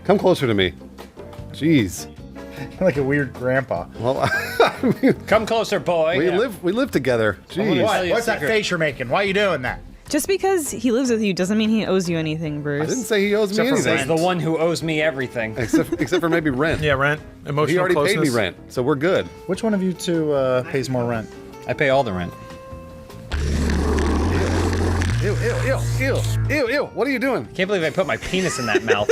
Come closer to me. Jeez. Like a weird grandpa. Well, Come closer, boy. we live together. Jeez. What's that face you're making? Why are you doing that? Just because he lives with you doesn't mean he owes you anything, Bruce. I didn't say he owes me anything. He's the one who owes me everything. Except for maybe rent. Yeah, rent. Emotional He already closeness. paid me rent, so we're good. Which one of you two pays more rent? I pay all the rent. Ew. What are you doing? Can't believe I put my penis in that mouth.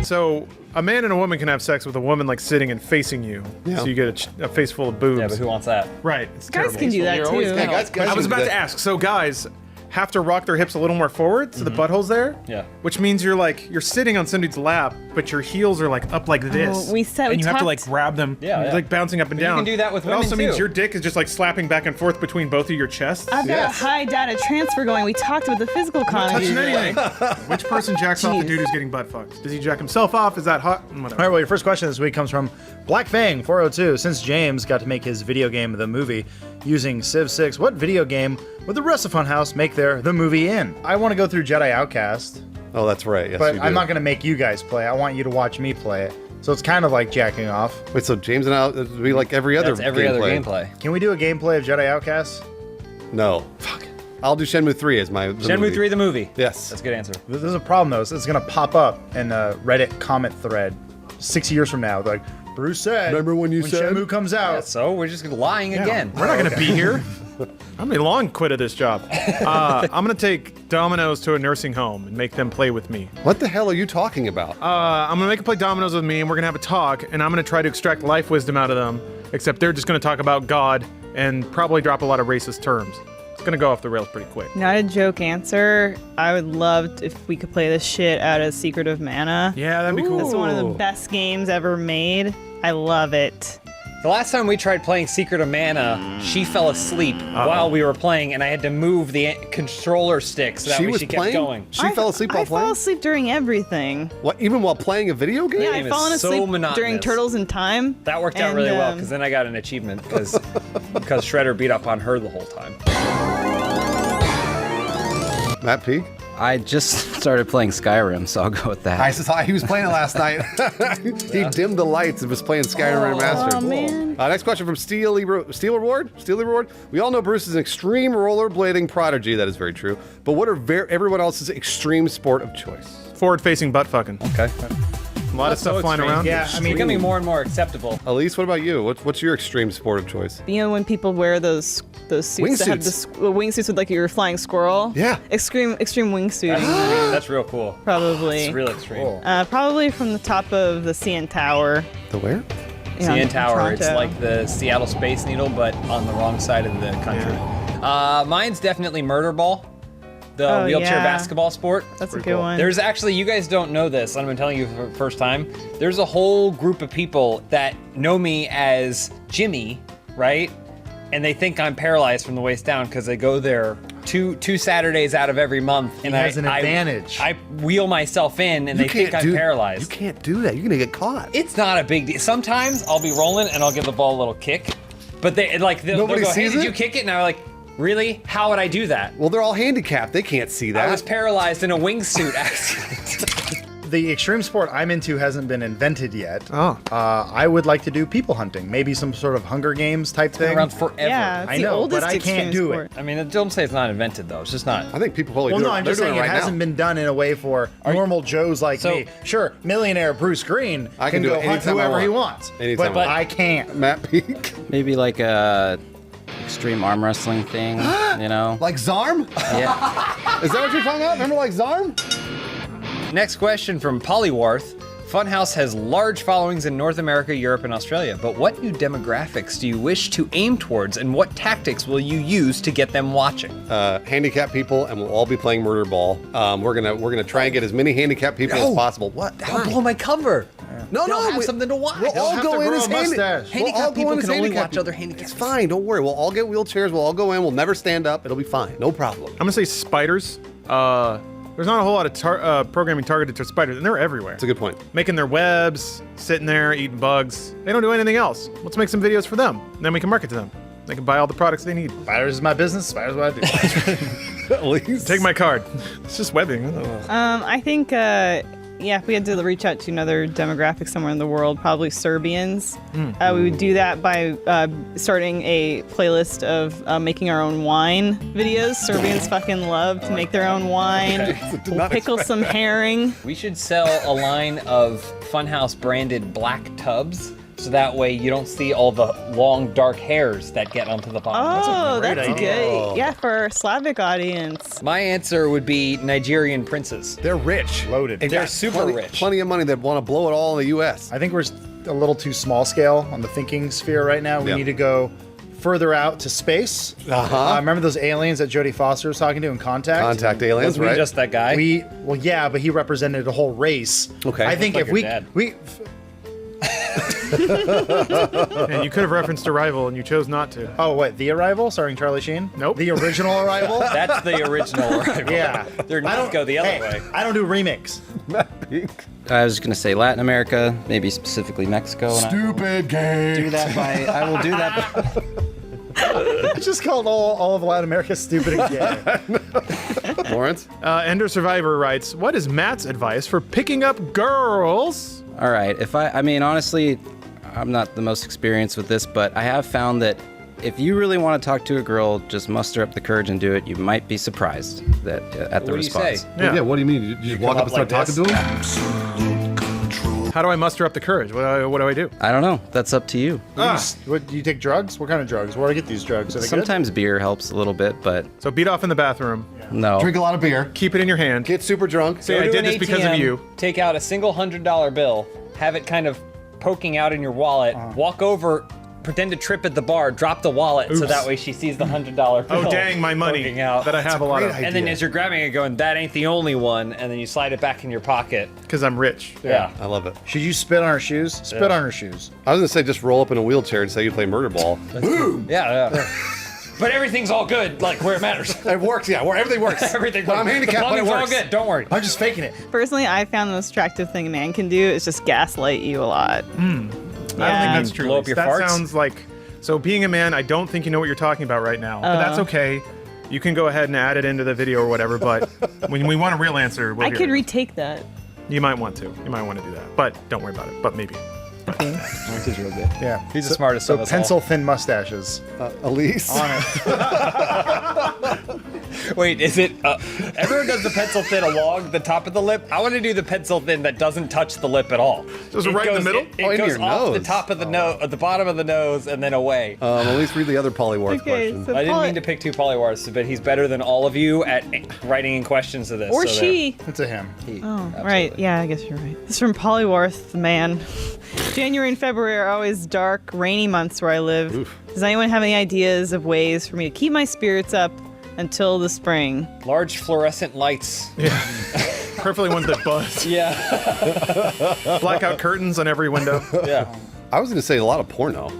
So a man and a woman can have sex with a woman like sitting and facing you. Yeah. So you get a face full of boobs. Yeah, but who wants that? Right. It's Guys terrible. can do that too. Yeah, guys I was about to ask. So guys have to rock their hips a little more forward so the butthole's there. Yeah. Which means you're sitting on somebody's lap, but your heels are like up like this. we said- and we you have to like talked- grab them. Yeah, You're, yeah. like bouncing up and But you down. can do that with It women, also means too. your dick is just like slapping back and forth between both of your chests. I've got a Yes. high data transfer going. We talked about the physical Touching content. anything. Which person jacks off the Jeez. dude who's getting butt fucked? Does he jack himself off? Is that hot? Whatever. All right, well, your first question this week comes from Black Fang 402. Since James got to make his video game of the movie using Civ 6, what video game would the rest of Funhaus make their the movie in? I want to go through Jedi Outcast, Oh, that's right. Yes, but you do. I'm not going to make you guys play. I want you to watch me play it. So it's kind of like jacking off. Wait, so James and I would be like every other That's every other gameplay. Can we do a gameplay of Jedi Outcast? No. Fuck. I'll do Shenmue 3 as my Shenmue movie. 3 the movie. Yes. That's a good answer. There's a problem though. So it's going to pop up in a Reddit comment thread 6 years from now. Like, Bruce said, Remember when you said? Shenmue comes out. So we're just lying again. We're not going to be here. I'm a long quit of this job. I'm going to take dominoes to a nursing home and make them play with me. What the hell are you talking about? I'm going to make them play dominoes with me, and we're going to have a talk, and I'm going to try to extract life wisdom out of them, except they're just going to talk about God and probably drop a lot of racist terms. It's going to go off the rails pretty quick. Not a joke answer. I would love if we could play this shit out of Secret of Mana. Yeah, that'd be cool. It's one of the best games ever made. I love it. The last time we tried playing Secret of Mana, she fell asleep while we were playing, and I had to move the controller stick so that way she kept going. She fell asleep while I playing? fall asleep during everything. What? Even while playing a video game? Yeah, game I've is fallen so asleep monotonous. during Turtles in Time. That worked out And, really well, because then I got an achievement, because Shredder beat up on her the whole time. Matt Peak? I just started playing Skyrim, so I'll go with that. I saw he was playing it last night. He dimmed the lights and was playing Skyrim Remastered. Oh, man. Next question from Steel Reward. We all know Bruce is an extreme rollerblading prodigy. That is very true. But what are everyone else's extreme sport of choice? Forward-facing butt fucking. Okay. A lot of stuff flying around. Yeah, I mean, Becoming more and more acceptable. Elise, what about you? What's your extreme sport of choice? You know when people wear those suits that have the wingsuits with like you're a flying squirrel? Yeah. Extreme wingsuiting. That's real cool. Probably. It's real extreme. Probably from the top of the CN Tower. The where? Yeah, CN in Tower, it's Toronto. like the Seattle Space Needle, but on the wrong side of the country. Mine's definitely Murder Ball, the Oh, wheelchair yeah. basketball sport. That's a good one. There's actually, you guys don't know this, I'm telling you for the first time, there's a whole group of people that know me as Jimmy, right? And they think I'm paralyzed from the waist down because they go there two Saturdays out of every month. And He has an advantage. I wheel myself in and they think I'm paralyzed. You can't do that. You're gonna get caught. It's not a big deal. Sometimes I'll be rolling and I'll give the ball a little kick. But they'll Nobody go, hey, sees did it? you kick it? And I'm like, really? How would I do that? Well, they're all handicapped. They can't see that. I was paralyzed in a wingsuit accident. the extreme sport I'm into hasn't been invented yet. Oh. I would like to do people hunting, maybe some sort of Hunger Games type Been thing. around forever. Yeah, it's I the know, oldest but I can't extreme do sport. it. I mean, don't say it's not invented though. It's just not. I think people probably Well, do no, it. I'm They're just doing saying it it right hasn't now. been done in a way for normal Joes like So- me. Sure, millionaire Bruce Green I can do go it hunt anytime I whoever he want. wants, Anytime but I want. I can't. Matt Peak. Maybe like a extreme arm wrestling thing, you know? Like Zarm? Yeah. Is that what you're talking about? Remember like Zarm? Next question from Polywarth. Funhaus has large followings in North America, Europe, and Australia, but what new demographics do you wish to aim towards, and what tactics will you use to get them watching? Handicapped people, and we'll all be playing Murder Ball. We're gonna try and get as many handicapped people as possible. What? That'll blow my cover. No, They'll no, have something to watch. We'll all have go to in grow as a mustache. Handicapped people can only watch other handicapped It's fine. Don't worry. We'll all get wheelchairs. We'll all go in. We'll never stand up. It'll be fine. No problem. I'm gonna say spiders. There's not a whole lot of programming targeted to spiders, and they're everywhere. That's a good point. Making their webs, sitting there, eating bugs. They don't do anything else. Let's make some videos for them, and then we can market to them. They can buy all the products they need. Spiders is my business. Spiders is what I do. At least. Take my card. It's just webbing. I think, if we had to reach out to another demographic somewhere in the world, probably Serbians. We would do that by starting a playlist of making our own wine videos. Serbians fucking love to make their own wine. We'll pickle some herring. We should sell a line of Funhaus branded black tubs, so that way you don't see all the long dark hairs that get onto the bottom. Oh, great that's idea. good. Yeah, for our Slavic audience. My answer would be Nigerian princes. They're rich. Loaded. They They're got super plenty, rich. Plenty of money that want to blow it all in the U.S. I think we're a little too small scale on the thinking sphere right now. We Yeah. need to go further out to space. Remember those aliens that Jodie Foster was talking to in Contact? Contact aliens, Wasn't he right? just that guy? Well, yeah, but he represented a whole race. Okay. I think Like if your we dad. And you could have referenced Arrival, and you chose not to. Oh, what? The Arrival, starring Charlie Sheen? Nope. The original Arrival? That's the original Arrival. Yeah. Their needs go the other Hey, way. I don't do remakes. I was gonna say Latin America, maybe specifically Mexico. And Stupid game. I do that by. I will do that. I just called all of Latin America stupid and gay. Lawrence? Ender Survivor writes, what is Matt's advice for picking up girls? All right. I mean, honestly, I'm not the most experienced with this, but I have found that if you really want to talk to a girl, just muster up the courage and do it. You might be surprised that at the What do you response. say? Yeah, what do you mean? You just walk up and start talking to him? How do I muster up the courage? What do I do? I don't know. That's up to you. What, do you take drugs? What kind of drugs? Where do I get these drugs? Are they Sometimes beer helps a little bit, but So beat off in the bathroom. no. Drink a lot of beer. Keep it in your hand. Get super drunk. Say, I Go to did an this because of ATM, you. Take out a single $100 bill, have it kind of poking out in your wallet, walk over, pretend to trip at the bar, drop the wallet so Oops. that way she sees the $100 bill. Oh, dang, my money poking out. that I have a lot of. And then as you're grabbing it, going, that ain't the only one, and then you slide it back in your pocket. Because I'm rich. Yeah. I love it. Should you spit on her shoes? Spit on her shoes. I was going to say just roll up in a wheelchair and say you play murder ball. Yeah. But everything's all good, like where it matters. It works, yeah. Where everything works. Everything But I'm handicapped, but it Plumbing's all works. good, don't worry. I'm just faking it. Personally, I found the most attractive thing a man can do is just gaslight you a lot. I don't think that's true. Blow up your that farts? sounds like. So being a man, I don't think you know what you're talking about right now. But that's okay. You can go ahead and add it into the video or whatever. But when we want a real answer, we'll I hear could it. retake that. You might want to. You might want to do that. But don't worry about it. But maybe. Lawrence is real good. Yeah. He's the smartest So of us all. pencil thin mustaches. Elise? On it. Wait, is it? Everyone does the pencil thin along the top of the lip. I want to do the pencil thin that doesn't touch the lip at all. Just right in the middle? It Oh, into goes your off the nose. top of the nose, at the bottom of the nose, and then away. At read the other Polyworth Okay, questions. so I didn't Poly- mean to pick two Polywarths, but he's better than all of you at writing in questions to this. Or so there. she. It's a him. Oh, right. Yeah, I guess you're right. This is from Polyworth, the man. January and February are always dark, rainy months where I live. Does anyone have any ideas of ways for me to keep my spirits up until the spring? Large fluorescent lights. Preferably ones that buzz. Yeah. Blackout curtains on every window. Yeah. I was going to say a lot of porno.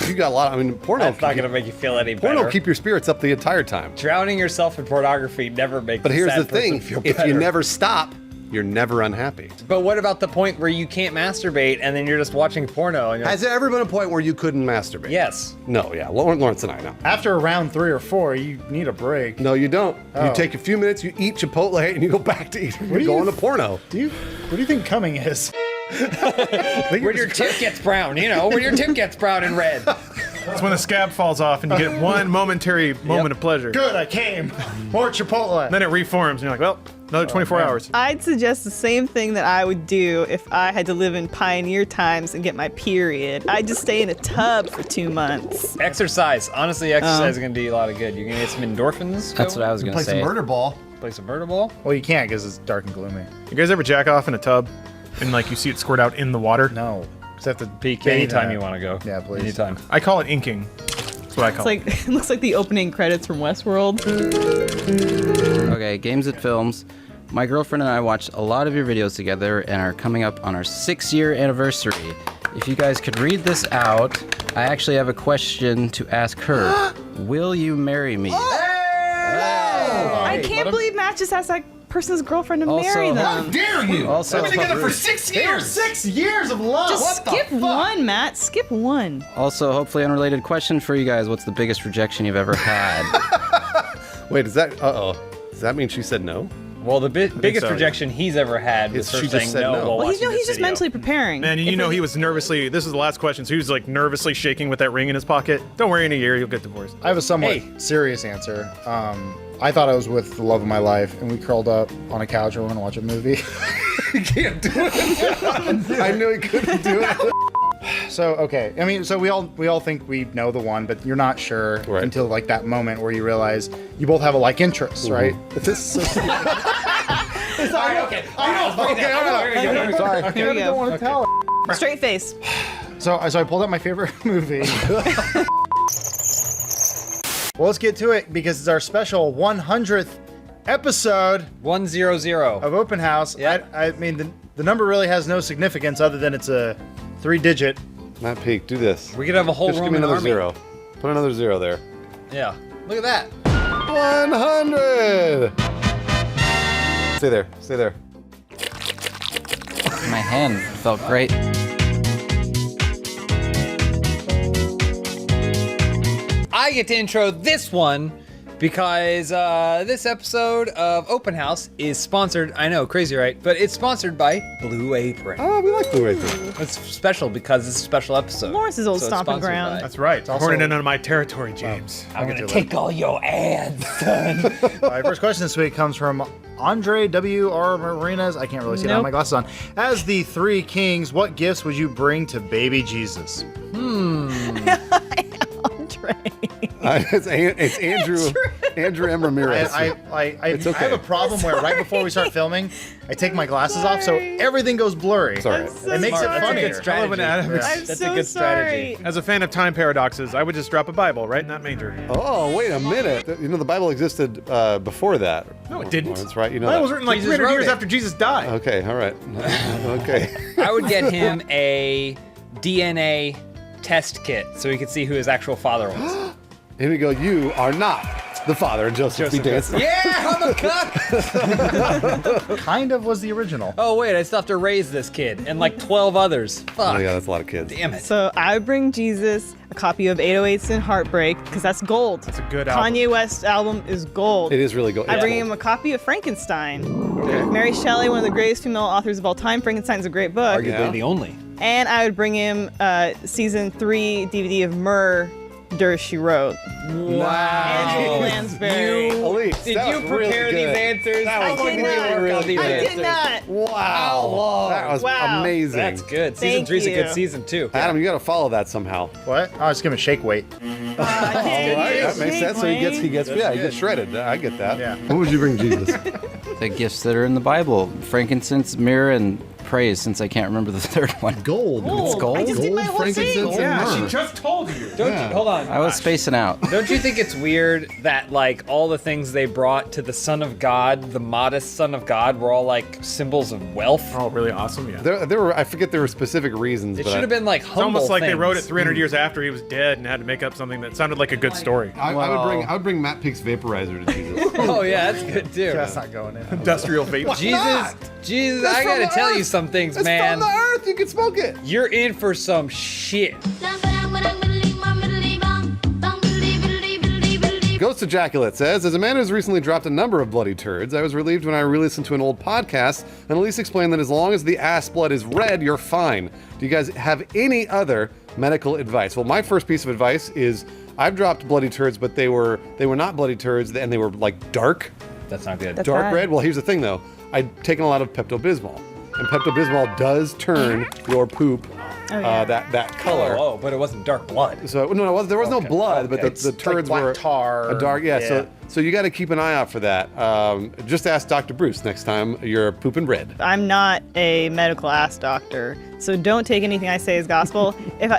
You got a lot. I mean, porno. That's not going to make you feel any Porno better. keep your spirits up the entire time. Drowning yourself in pornography never makes But a here's sad the thing: person feel if you better. never stop, you're never unhappy. But what about the point where you can't masturbate and then you're just watching porno? And you're Has there ever been a point where you couldn't masturbate? yes. No. Yeah. Lawrence and I know. After round 3 or 4, you need a break. No, you don't. You Oh. take a few minutes, you eat Chipotle, and you go back to eating. do You're going you- to porno. What do you think coming is? When your tip gets brown, when your tip gets brown and red. That's when the scab falls off and you get one momentary moment of pleasure. Good, I came. More Chipotle. Then it reforms and you're like, well, another 24 hours. I'd suggest the same thing that I would do if I had to live in pioneer times and get my period. I'd just stay in a tub for 2 months. Exercise. Honestly, exercise is going to do you a lot of good. You're going to get some endorphins. That's what I was gonna say. ball. Play some murder ball. Well, you can't because it's dark and gloomy. You guys ever jack off in a tub and like you see it squirt out in the water? No. Except the Peek bathe in anytime it. you want to go. Yeah, please. Anytime. I call it inking. That's what I call It's like it looks like the opening credits from Westworld. Okay, games and films. My girlfriend and I watched a lot of your videos together and are coming up on our 6-year anniversary. If you guys could read this out, I actually have a question to ask her. Will you marry me? I can't believe Matt just asked that person's girlfriend to marry them. Dare you? Also, 6 years. 6 years of love. Just skip one, Matt. Skip one. also, hopefully unrelated question for you guys. What's the biggest rejection you've ever had? Wait, is that? Does that mean she said no? Well, the biggest so, yeah. rejection he's ever had was She her just saying said no. no. While Well, watching he's this just video. mentally preparing. Man, you know he was nervously. This is the last question, so he was like nervously shaking with that ring in his pocket. Don't worry, in a year you'll get divorced. I have a somewhat Hey. serious answer. I thought I was with the love of my life, and we curled up on a couch and we're gonna watch a movie. He can't do it. I knew he couldn't do it. So okay, I mean, so we all think we know the one, but you're not sure Right. until like that moment where you realize you both have a like interest, right? This is so stupid. Sorry, okay. Sorry. Here we I don't go. want to tell. Straight face. So I pulled out my favorite movie. Well, let's get to it because it's our special 100th episode 100. of Open House. Yeah. I mean, the number really has no significance other than it's a 3-digit. Matt Peak, do this. We could have a whole Just give me Roman another army. 0. Put another 0 there. Yeah. Look at that. 100. Stay there. Stay there. My hand felt great. I get to intro this one because this episode of Open House is sponsored. I know, crazy, right? But it's sponsored by Blue Apron. Oh, we like Blue Apron. It's special because it's a special episode. Lawrence's old So it's stomping sponsored ground. by- That's right. also- Horning in on my territory, James. I'm I'll gonna get to take all your ads, son. My first question this week comes from Andre W.R. Marinas. I can't really see it. I have Nope. my glasses on. As the three kings, what gifts would you bring to baby Jesus? Andre. It's Andrew M. Ramirez. I okay. have a problem where right before we start filming, I take my glasses off so everything goes blurry. Sorry. It makes Smart. it That's a funnier. good strategy. When Adam- Yeah. I'm That's so a good strategy. sorry. As a fan of time paradoxes, I would just drop a Bible right in that manger. Oh, wait a minute. You know, the Bible existed before that. No, it didn't. That's right. You know The Bible was that. written like Jesus 300 wrote years it. after Jesus died. Okay, all right. Okay. I would get him a DNA test kit so he could see who his actual father was. Here we go. You are not the father of Joseph B. Dancing. Yeah, I'm a cuck. Kind of was the original. Oh wait, I still have to raise this kid and like 12 others. Fuck. Oh, yeah, that's a lot of kids. Damn it. So I would bring Jesus a copy of 808s and Heartbreak because that's gold. That's a good album. Kanye West's album is gold. It is really good. I bring him a copy of Frankenstein. Mary Shelley, one of the greatest female authors of all time. Frankenstein's a great book. Arguably Yeah. the only. And I would bring him season 3 DVD of Murder, She Wrote. Wow. Angela Lansbury. Elise, Did that you was really prepare good. these answers? That was I did really, not. really Work out these good. I answers. did not. Wow. That was Wow. amazing. That's good. Season Thank 3's a good you. season too. Adam, you got to follow that somehow. What? Oh, just give him a shake weight. All right, that makes sense. So he gets shredded. I get that. Yeah. What would you bring Jesus? The gifts that are in the Bible: frankincense, myrrh, and praise. Since I can't remember the third one. Gold. It's gold. I just did my whole frankincense, thing. and Yeah, she myrrh. just told you. Don't you, hold on. I was spacing out. Don't you think it's weird that like all the things they brought to the Son of God, the modest Son of God, were all like symbols of wealth? Oh, really awesome, yeah. There were, I forget there were specific reasons, It but should have been like It's humble almost like they wrote it things. 300 years after he was dead and had to make up something that sounded like a good story. I would bring Matt Peak's vaporizer to Jesus. Oh yeah, that's good too. That's not going in. Industrial vape. Jesus, That's I from gotta the tell you earth. some things, It's man. from the earth. You can smoke it. You're in for some shit. Ghost Ejaculate says, as a man who's recently dropped a number of bloody turds, I was relieved when I re-listened to an old podcast and Elise explained that as long as the ass blood is red, you're fine. Do you guys have any other medical advice? Well, my first piece of advice is I've dropped bloody turds, but they were not bloody turds and they were like dark That's not good. That's dark bad. red. Well, here's the thing though. I'd taken a lot of Pepto-Bismol. And Pepto-Bismol does turn your poop yeah. that color. Oh, but it wasn't dark blood. So no, there was no blood, but the turds black were tar. a dark. Yeah, so you got to keep an eye out for that. Just ask Dr. Bruce next time you're pooping red. I'm not a medical ass doctor, so don't take anything I say as gospel.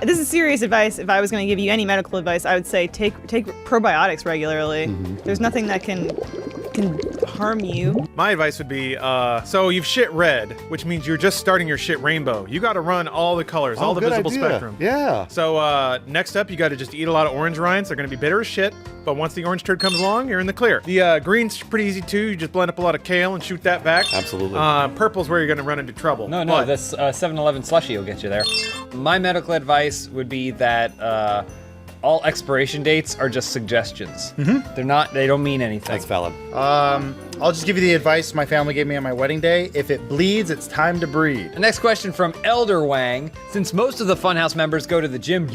This is serious advice. If I was going to give you any medical advice, I would say take probiotics regularly. There's nothing that can harm you. My advice would be, so you've shit red, which means you're just starting your shit rainbow. You got to run all the colors, all the good visible idea. spectrum. Yeah. So next up, you got to just eat a lot of orange rinds. They're going to be bitter as shit, but once the orange turd comes along, you're in the clear. The green's pretty easy too. You just blend up a lot of kale and shoot that back. Absolutely. Purple's where you're going to run into trouble. No, But this 7-Eleven slushie will get you there. My medical advice would be that all expiration dates are just suggestions. They're not. They don't mean anything. That's valid. I'll just give you the advice my family gave me on my wedding day. If it bleeds, it's time to breed. The next question from Elder Wang. Since most of the Funhouse members go to the gym,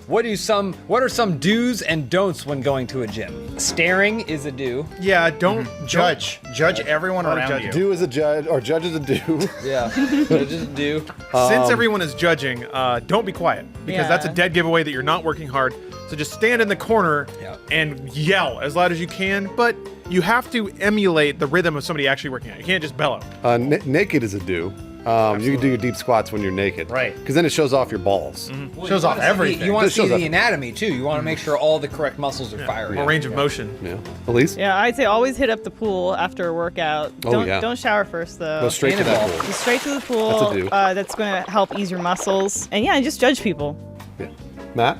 what are some do's and don'ts when going to a gym? Staring is a do. Yeah, don't Judge everyone around judge you. Do is a judge, or judge is a do. Yeah, judge is a do. Since everyone is judging, don't be quiet because that's a dead giveaway that you're not working hard. So just stand in the corner and yell as loud as you can, but you have to emulate the rhythm of somebody actually working out. You can't just bellow. Naked is a do. You can do your deep squats when you're naked. Right. Because then it shows off your balls. Well, Shows you off wanna see- everything. You want to This shows see off- the anatomy too. You want to make sure all the correct muscles are firing. More range of motion. Yeah. Elise? Yeah, I'd say always hit up the pool after a workout. Oh, Don't yeah. don't shower first though. Go straight to that Cannonball. pool. Go straight to the pool. That's a do. That's going to help ease your muscles. And yeah, just judge people. Yeah. Matt?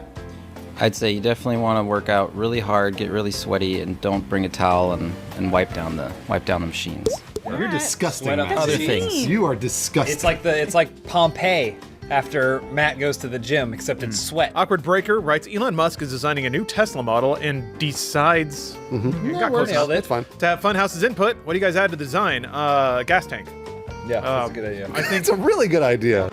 I'd say you definitely want to work out really hard, get really sweaty, and don't bring a towel and wipe down the machines. You're disgusting. Sweat up Matt. the Other sheets. things. You are disgusting. It's like Pompeii after Matt goes to the gym, except it's sweat. Awkward Breaker writes, Elon Musk is designing a new Tesla model and decides you got close nailed enough. it. That's fine. To have Funhouse's input. What do you guys add to the design? Gas tank. Yeah, that's a good idea. I think It's a really good idea.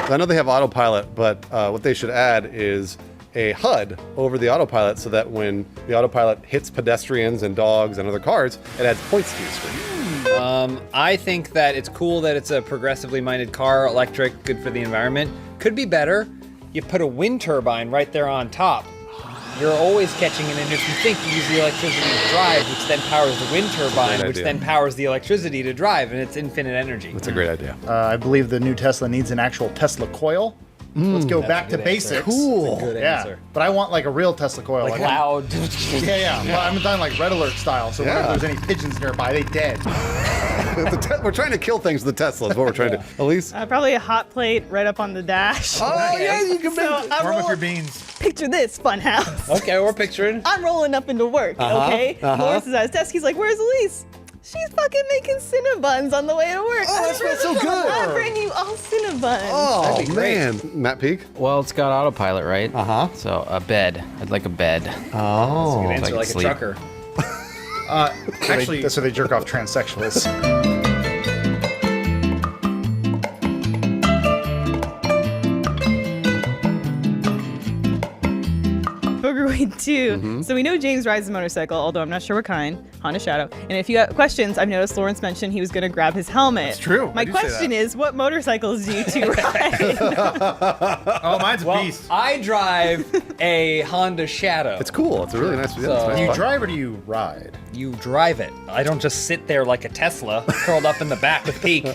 I know they have autopilot, but what they should add is a HUD over the autopilot so that when the autopilot hits pedestrians and dogs and other cars, it adds points to your screen. I think that it's cool that it's a progressively minded car, electric, good for the environment. Could be better. You put a wind turbine right there on top. You're always catching it, and if you think you use the electricity to drive, which then powers the wind turbine, Great which idea. then powers the electricity to drive, and it's infinite energy. That's a great idea. I believe the new Tesla needs an actual Tesla coil. Let's go back to good answer. basics. Cool. Good Yeah, answer. but I want like a real Tesla coil. Like loud. Yeah. Well, I'm done like Red Alert style. So Yeah. whenever there's any pigeons nearby, they dead. We're trying to kill things with the Tesla is what we're trying to do. Elise? Probably a hot plate right up on the dash. Oh, yeah, you can So make I'm warm up your rolling- beans. Picture this, Funhouse. Okay, we're picturing. I'm rolling up into work, okay? Morris is at his desk. He's like, "Where's Elise?" She's fucking making Cinnabons on the way to work. Oh, that smells so good. I'll bring you all Cinnabons. Oh, be great. man. Matt Peak? Well, it's got autopilot, right? Uh-huh. So a bed. I'd like a bed. Oh. Good answer, like like a sleep. trucker. Actually, that's why they jerk off transsexuals. Boogerweed 2. So we know James rides a motorcycle, although I'm not sure what kind. Honda Shadow. And if you got questions, I've noticed Lawrence mentioned he was going to grab his helmet. That's true. My I do say question that. is, what motorcycles do you two ride? Oh, mine's a Well, beast. I drive a Honda Shadow. It's cool. It's a really nice, yeah, it's So- nice Do you bike. drive or do you ride? You drive it. I don't just sit there like a Tesla, curled up in the back with Peak.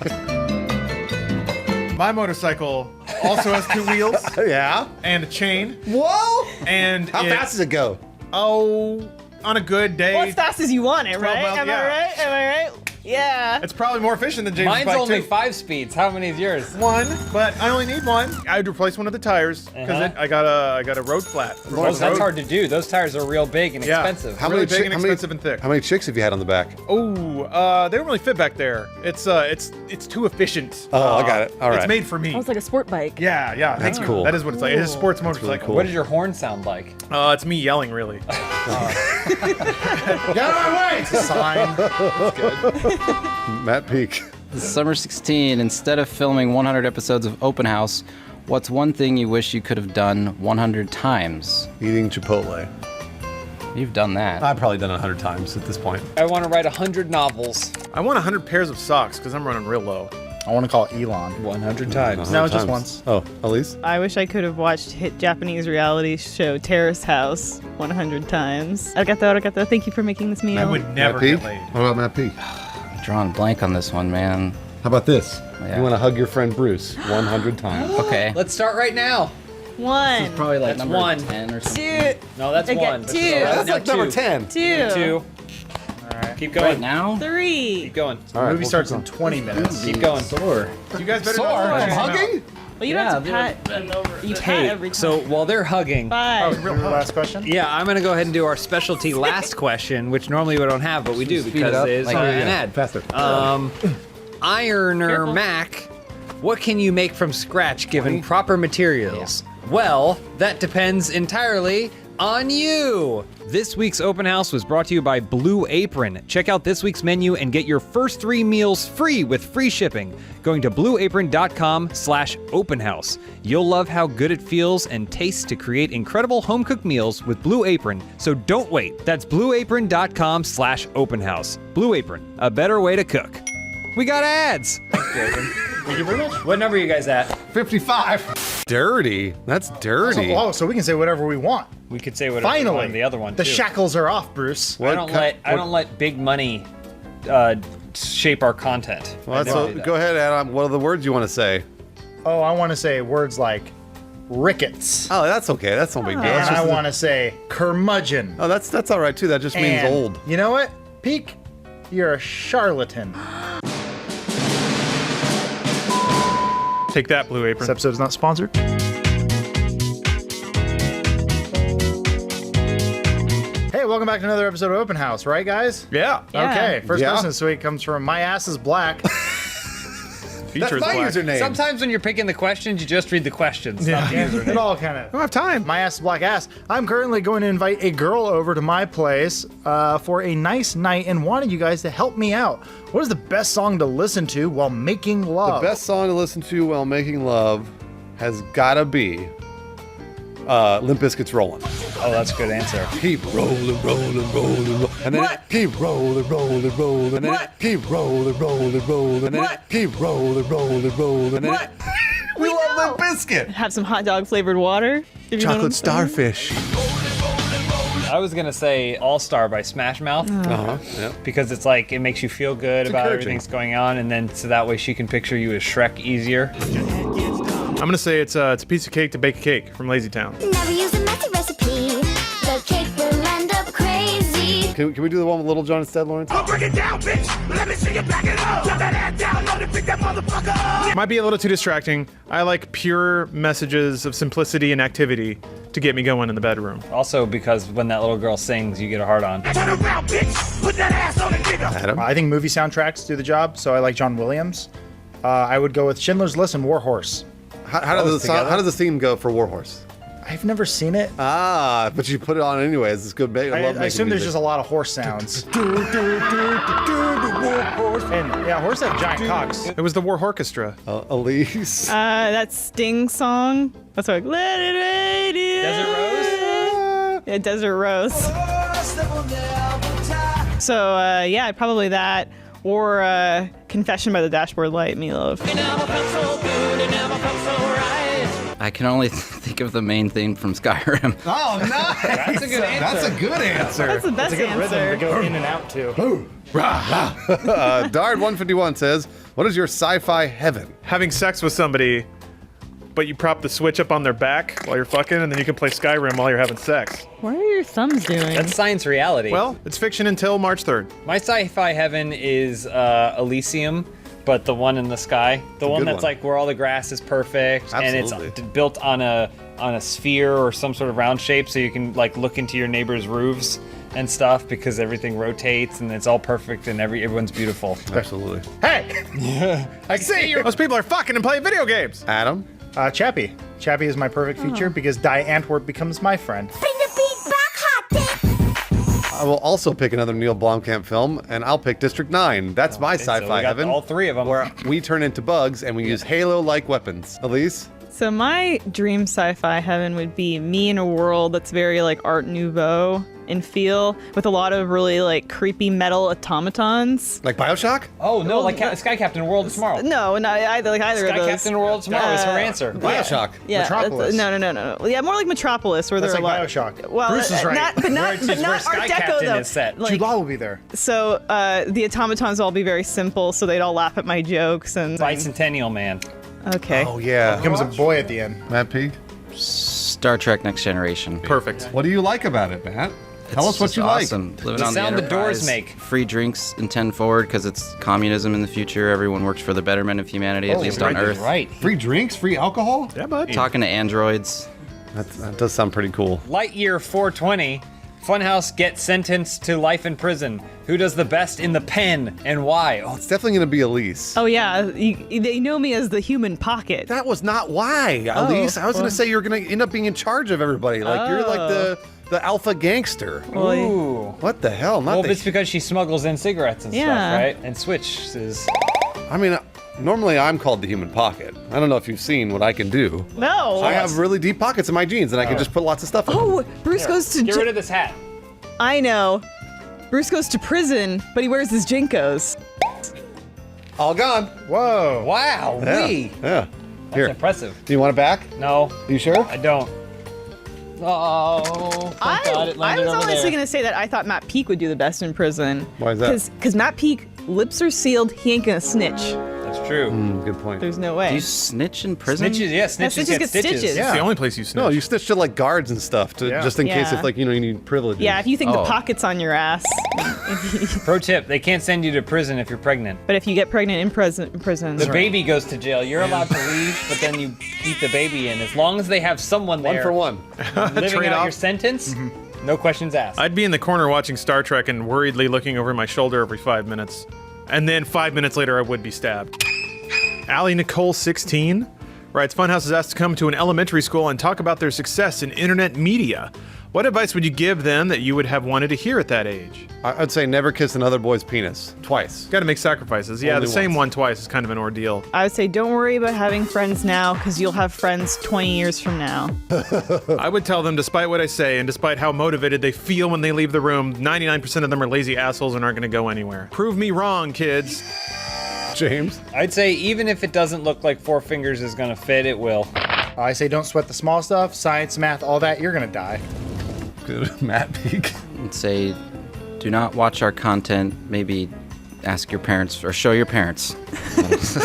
My motorcycle also has two wheels Yeah. and a chain. Whoa! And How fast does it go? Oh, on a good day. Well, as fast as you want it, right? miles, Am yeah. I right? Am I right? Yeah. It's probably more efficient than James' Mine's bike only too. 5 speeds. How many is yours? One, but I only need one. I'd replace one of the tires because I got a road flat. Well, that's hard to do. Those tires are real big and expensive. How Really many big chi- and how many- expensive and thick. How many chicks have you had on the back? Oh, they don't really fit back there. It's too efficient. Oh, I got it. All It's right. made for me. Oh, it's like a sport bike. Yeah. That's thank you. cool. That is what it's like. It's a sports motorcycle. cool. What does your horn sound like? It's me yelling, really. Get out of my way! It's a sign. Matt Peak. Summer 16, instead of filming 100 episodes of Open House, what's one thing you wish you could have done 100 times? Eating Chipotle. You've done that. I've probably done it 100 times at this point. I want to write 100 novels. I want 100 pairs of socks because I'm running real low. I want to call Elon. 100 times. No, just Times. once. Oh, Elise? I wish I could have watched hit Japanese reality show Terrace House 100 times. Arigato. Thank you for making this meal. I would never Matt Peak? get laid. What about Matt Peak? I'm drawing a blank on this one, man. How about this? Yeah. You want to hug your friend Bruce 100 times. Okay. Let's start right now. One, Probably like That's number one. 10 or something. two, No, that's I got one. two. That's Now like number two. 10. two, Two. Keep going. Right now? three. Keep going. All right, Movie we'll starts keep in 20 minutes. Keep going. Sore. You guys better Sore. not Hugging? Well, you don't have to pat. You pat every time. So while they're hugging, Five. Your last question? yeah, I'm gonna go ahead and do our specialty last question, which normally we don't have, but we do Speed it because up, it's like- an ad. Faster. Ironer Careful. Mac, what can you make from scratch given proper materials? Well, that depends entirely on you. This week's open house was brought to you by Blue Apron. Check out this week's menu and get your first 3 meals free with free shipping. Going to blueapron.com/openhouse. You'll love how good it feels and tastes to create incredible home-cooked meals with Blue Apron. So don't wait. That's blueapron.com/openhouse. Blue Apron, a better way to cook. We got ads. Thank you very much. What number are you guys at? 55. Dirty. That's dirty. Oh, so we can say whatever we want. We could say whatever we Finally, want, the other one the too. shackles are off, Bruce. I don't let big money shape our content. Well, go ahead, Adam. What are the words you want to say? Oh, I want to say words like rickets. Oh, that's okay. That's no big deal. And I want to say curmudgeon. Oh, that's all right too. That just means And old. You know what? Peek, you're a charlatan. Take that, Blue Apron. This episode is not sponsored. Hey, welcome back to another episode of Open House, right, guys? Yeah. Yeah. Okay, first Yeah. person this week comes from My Ass is Black. Features That's my black. username. Sometimes when you're picking the questions, you just read the questions, not the username. It all kind of. I don't have time. My Ass is Black Ass. I'm currently going to invite a girl over to my place for a nice night and wanted you guys to help me out. What is the best song to listen to while making love? The best song to listen to while making love has gotta be Limp Bizkit's Rollin'. Oh, that's a good answer. Keep rolling, rolling, rolling, and then keep rolling, rolling, rolling, and then keep rolling, rolling, rolling, and then keep rolling, rolling, rolling, and then we love Limp Bizkit. Have some hot dog flavored water. if you know what I'm Chocolate saying. starfish. I was gonna say All Star by Smash Mouth Yeah. because it's like it makes you feel good about encouraging. everything's going on, and then so that way she can picture you as Shrek easier. I'm gonna say it's a piece of cake to bake a cake from Lazy Town. Never use a messy recipe. The cake will end up crazy. Can we do the one with Little John instead, Lawrence? Break it down, bitch. Let me see you back it up. Drop that ass down, load it, pick that motherfucker up. Might be a little too distracting. I like pure messages of simplicity and activity to get me going in the bedroom. Also, because when that little girl sings, you get a hard on. Turn around, bitch. Put that ass on the nigga. Adam? I think movie soundtracks do the job, so I like John Williams. I would go with Schindler's List and Warhorse. How does the theme go for Warhorse? I've never seen it. Ah, but you put it on anyways. It's good. I assume there's just a lot of horse sounds. And yeah, horses have giant cocks. It was the War Orchestra. Elise. That Sting song. That's like Let It Rain. Desert Rose? Yeah, Desert Rose. So yeah, probably that or Confession by the Dashboard Light, Meatloaf. I can only think of the main theme from Skyrim. Oh, nice. That's a good answer. That's a good answer. That's the best answer. go in and out to. Dard151 says, "What is your sci-fi heaven?" Having sex with somebody, but you prop the Switch up on their back while you're fucking, and then you can play Skyrim while you're having sex. What are your thumbs doing? That's science reality. Well, it's fiction until March 3rd. my sci-fi heaven is Elysium, but the one in the sky, the one good that's one. like where all the grass is perfect and Absolutely. it's built on a sphere or some sort of round shape, so you can like look into your neighbor's roofs and stuff because everything rotates and it's all perfect and everyone's beautiful. Absolutely. Hey! I can see you. Those people are fucking and playing video games. Adam. Chappie. Chappie is my perfect feature because Die Antwoord becomes my friend. Bring the beat back, hot dick. I will also pick another Neil Blomkamp film, and I'll pick District 9. That's my So sci-fi we got heaven. all three of them. Where we turn into bugs and we use Halo-like weapons. Elise? So my dream sci-fi heaven would be me in a world that's very like Art Nouveau in feel, with a lot of really like creepy metal automatons. Like Bioshock? Oh no, like Sky Captain World of Tomorrow. No, not either of Sky those. Captain World of Tomorrow is her answer. Bioshock. Yeah, Metropolis. no. Yeah, more like Metropolis, where That's there are like a lot. Bioshock. Well, Bruce is right. Not, but not, Where but not Sky Art Deco Captain though. is set. Like, Jude Law will be there. so the automatons will all be very simple, so they'd all laugh at my jokes and. Bicentennial Man. Okay. Oh, yeah. Becomes a boy at the end. Matt P? Star Trek Next Generation. Perfect. What do you like about it, Matt? Tell us It's what just you awesome. Living The on sound the Enterprise, doors make. Free drinks in 10 forward because it's communism in the future. Everyone works for the betterment of humanity, at least on Earth. Right. like. Free drinks? Free alcohol? Yeah, bud. Talking to androids. That does sound pretty cool. Lightyear 420. Funhaus gets sentenced to life in prison. Who does the best in the pen and why? Oh, It's definitely going to be Elise. Oh yeah, they know me as the human pocket. That was not why, Elise. I was going to say you're going to end up being in charge of everybody. Like, you're like the The alpha gangster. Well, Ooh. What the hell? Not Well, the, it's because she smuggles in cigarettes and Yeah. stuff, right? And switches. I mean, normally I'm called the human pocket. I don't know if you've seen what I can do. no. I have really deep pockets in my jeans, and I can just put lots of stuff in them. Oh, Bruce goes to. Get rid of this hat. I know. Bruce goes to prison, but he wears his Jinkos. All gone. Whoa. Wow, Yeah. Lee. Yeah. That's Here. impressive. Do you want it back? No, You sure? I don't. Oh, thank God it I landed was over honestly there. going to say that I thought Matt Peake would do the best in prison. Why is that? Because Matt Peake, lips are sealed, he ain't going to snitch. That's true. Good point. There's no Do way. you snitch in prison? Snitches, yeah, snitches, snitches get stitches. It's the only place you snitch. No, you snitch to like guards and stuff, to, Yeah. just in case Yeah. if like you need privileges. Yeah, if you think the Oh. pocket's on your ass. Pro tip: they can't send you to prison if you're pregnant. But if you get pregnant in prison. The baby goes to jail. You're allowed to leave, but then you keep the baby in. As long as they have someone there One for one. living Trade out off. your sentence, no questions asked. I'd be in the corner watching Star Trek and worriedly looking over my shoulder every 5 minutes. And then 5 minutes later, I would be stabbed. Allie Nicole 16 writes, Funhaus is asked to come to an elementary school and talk about their success in internet media. What advice would you give them that you would have wanted to hear at that age? I'd say never kiss another boy's penis. Twice. Got to make sacrifices. Yeah, Only the same once. one twice is kind of an ordeal. I would say don't worry about having friends now because you'll have friends 20 years from now. I would tell them, despite what I say and despite how motivated they feel when they leave the room, 99% of them are lazy assholes and aren't going to go anywhere. Prove me wrong, kids. James? I'd say even if it doesn't look like Four Fingers is gonna fit, it will. I say don't sweat the small stuff, science, math, all that. You're gonna die. Good. Matt Peak. I'd say do not watch our content. Maybe ask your parents or show your parents.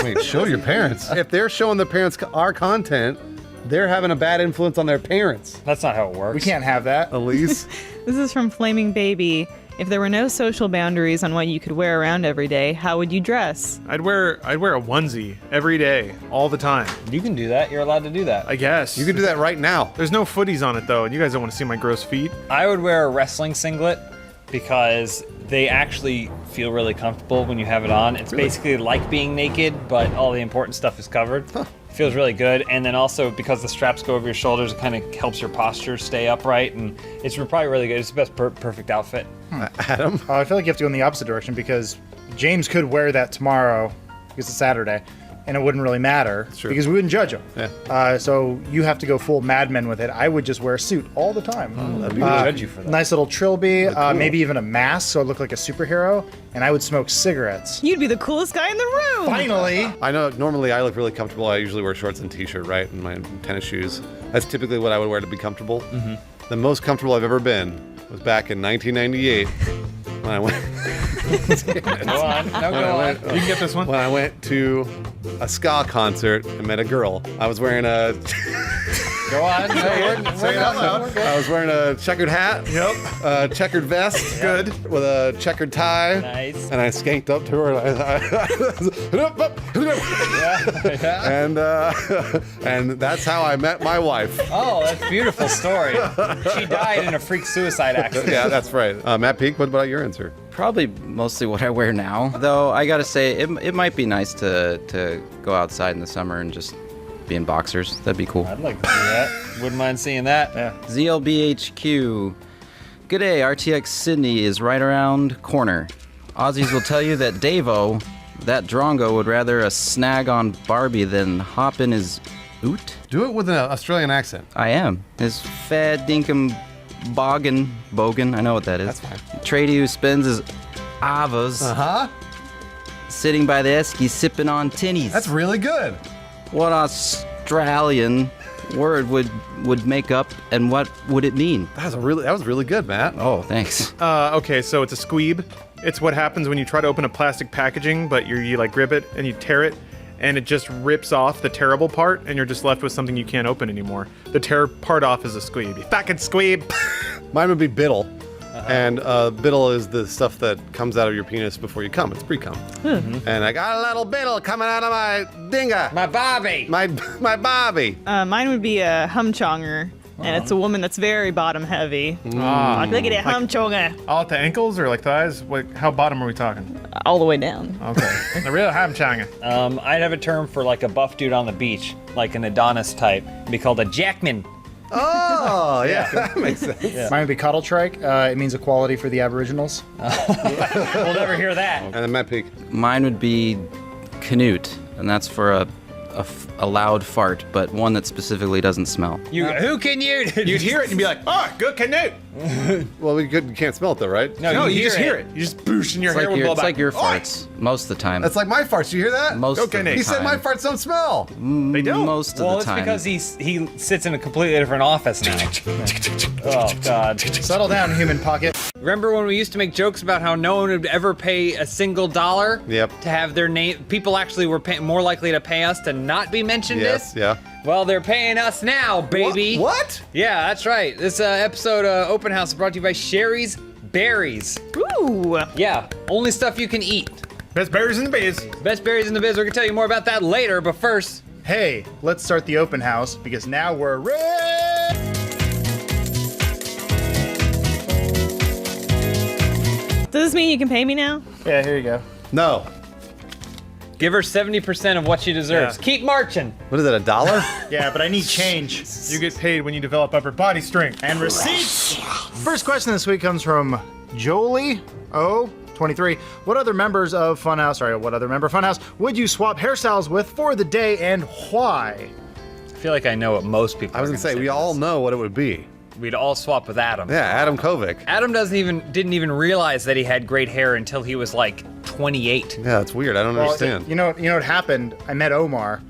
Wait, show your parents. If they're showing the parents our content, they're having a bad influence on their parents. That's not how it works. We can't have that. Elise? This is from Flaming Baby. If there were no social boundaries on what you could wear around every day, how would you dress? I'd wear a onesie every day, all the time. You can do that. You're allowed to do that. I guess. You can do that right now. There's no footies on it though, and you guys don't want to see my gross feet. I would wear a wrestling singlet because they actually feel really comfortable when you have it on. It's basically like being naked, but all the important stuff is covered. Feels really good, and then also because the straps go over your shoulders, it kind of helps your posture stay upright, and it's probably really good. It's the best perfect outfit. Adam? I feel like you have to go in the opposite direction because James could wear that tomorrow because it's Saturday, and it wouldn't really matter true. because we wouldn't judge him. Yeah. So you have to go full Mad Men with it. I would just wear a suit all the time. We would judge you for that. Nice little trilby, maybe even a mask so I look like a superhero, and I would smoke cigarettes. You'd be the coolest guy in the room. Finally! I know normally I look really comfortable. I usually wear shorts and t-shirt, right? And my tennis shoes. That's typically what I would wear to be comfortable. The most comfortable I've ever been was back in 1998 when I went Go on. No, go on. You can get this one. when I went to a ska concert and met a girl. I was wearing a Go on. No, Say it out loud. I was wearing a checkered hat. Yep. A checkered vest. Good. With a checkered tie. Nice. And I skanked up to her. And that's how I met my wife. Oh, that's a beautiful story. She died in a freak suicide accident. Yeah, that's right. Matt Peak, what about your answer? Probably mostly what I wear now. Though I gotta say, it might be nice to go outside in the summer and just be in boxers. That'd be cool. I'd like to see that. Wouldn't mind seeing that. Yeah. ZLBHQ. Good day, RTX Sydney is right around corner. Aussies will tell you that Davo, that Drongo, would rather a snag on Barbie than hop in his oot. Do it with an Australian accent. I am. His fad dinkum bogan. I know what that is. That's fine. Tradie who spends his avas Uh-huh. sitting by the esky sipping on tinnies. That's really good. What Australian word would make up, and what would it mean? That was really good, Matt. Oh, thanks. Okay, so it's a squeeb. It's what happens when you try to open a plastic packaging, but you like grip it and you tear it, and it just rips off the terrible part, and you're just left with something you can't open anymore. The tear part off is a squeeb. You fucking squeeb. Mine would be biddle. And biddle is the stuff that comes out of your penis before you come. It's pre-cum. And I got a little biddle coming out of my dinga. My Bobby. My Bobby. Mine would be a humchonger, and it's a woman that's very bottom heavy. Like, look at that humchonger All at the ankles or like thighs? How bottom are we talking? all the way down. Okay. The real hamchanga. I'd have a term for like a buff dude on the beach, like an Adonis type. It'd be called a Jackman. Oh, yeah, that makes sense. Mine would be Coddletrike. It means equality for the Aboriginals. We'll never hear that. And then Matt Peak. Mine would be Canute, and that's for a loud fart, but one that specifically doesn't smell. Who can you? You'd hear it and be like, oh, good Canute. Well, you can't smell it though, right? No, you just hear it. You just boosh and your hair will blow It's back. like your Oi! farts most of the time. That's like my farts. You hear that? most of the Canute. He said time. my farts don't smell. They don't. Most of Well, the it's time. because he sits in a completely different office now. Oh God. Settle down, human pocket. Remember when we used to make jokes about how no one would ever pay a single dollar Yep. to have their name? People actually were more likely to pay us to not be mentioned Yes, as? yeah. Well, they're paying us now, baby. What? Yeah, that's right. This episode of Open House is brought to you by Sherry's Berries. Ooh. Yeah, only stuff you can eat. Best berries in the biz. Best berries in the biz. We're gonna tell you more about that later, but first, Hey, let's start the open house because now we're ready. Does this mean you can pay me now? Yeah, here you go. No. give her 70% of what she deserves. Yeah. Keep marching. What is it, $1? Yeah, but I need change. You get paid when you develop upper body strength. And receipts! First question this week comes from Jolie O. 23. What other members of Funhaus, what other member of Funhaus would you swap hairstyles with for the day and why? I feel like I know what most people I was are gonna say, for we all this. know what it would be. We'd all swap with Adam. Yeah, Adam Kovic. Adam didn't even realize that he had great hair until he was like 28. Yeah, it's weird. I don't understand. You know what happened? I met Omar.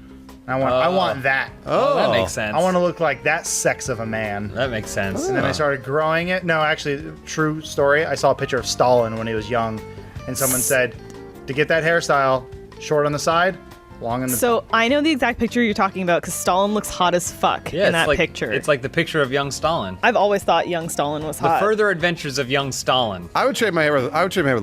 I want that. Oh, that makes sense. I want to look like that sex of a man. That makes sense. And then I started growing it. No, actually, true story. I saw a picture of Stalin when he was young, and someone said, to get that hairstyle, short on the side, long on the So I know the exact picture you're talking about because Stalin looks hot as fuck Yeah, in that it's like, picture. It's like the picture of young Stalin. I've always thought young Stalin was The hot. further adventures of young Stalin. I would trade my hair with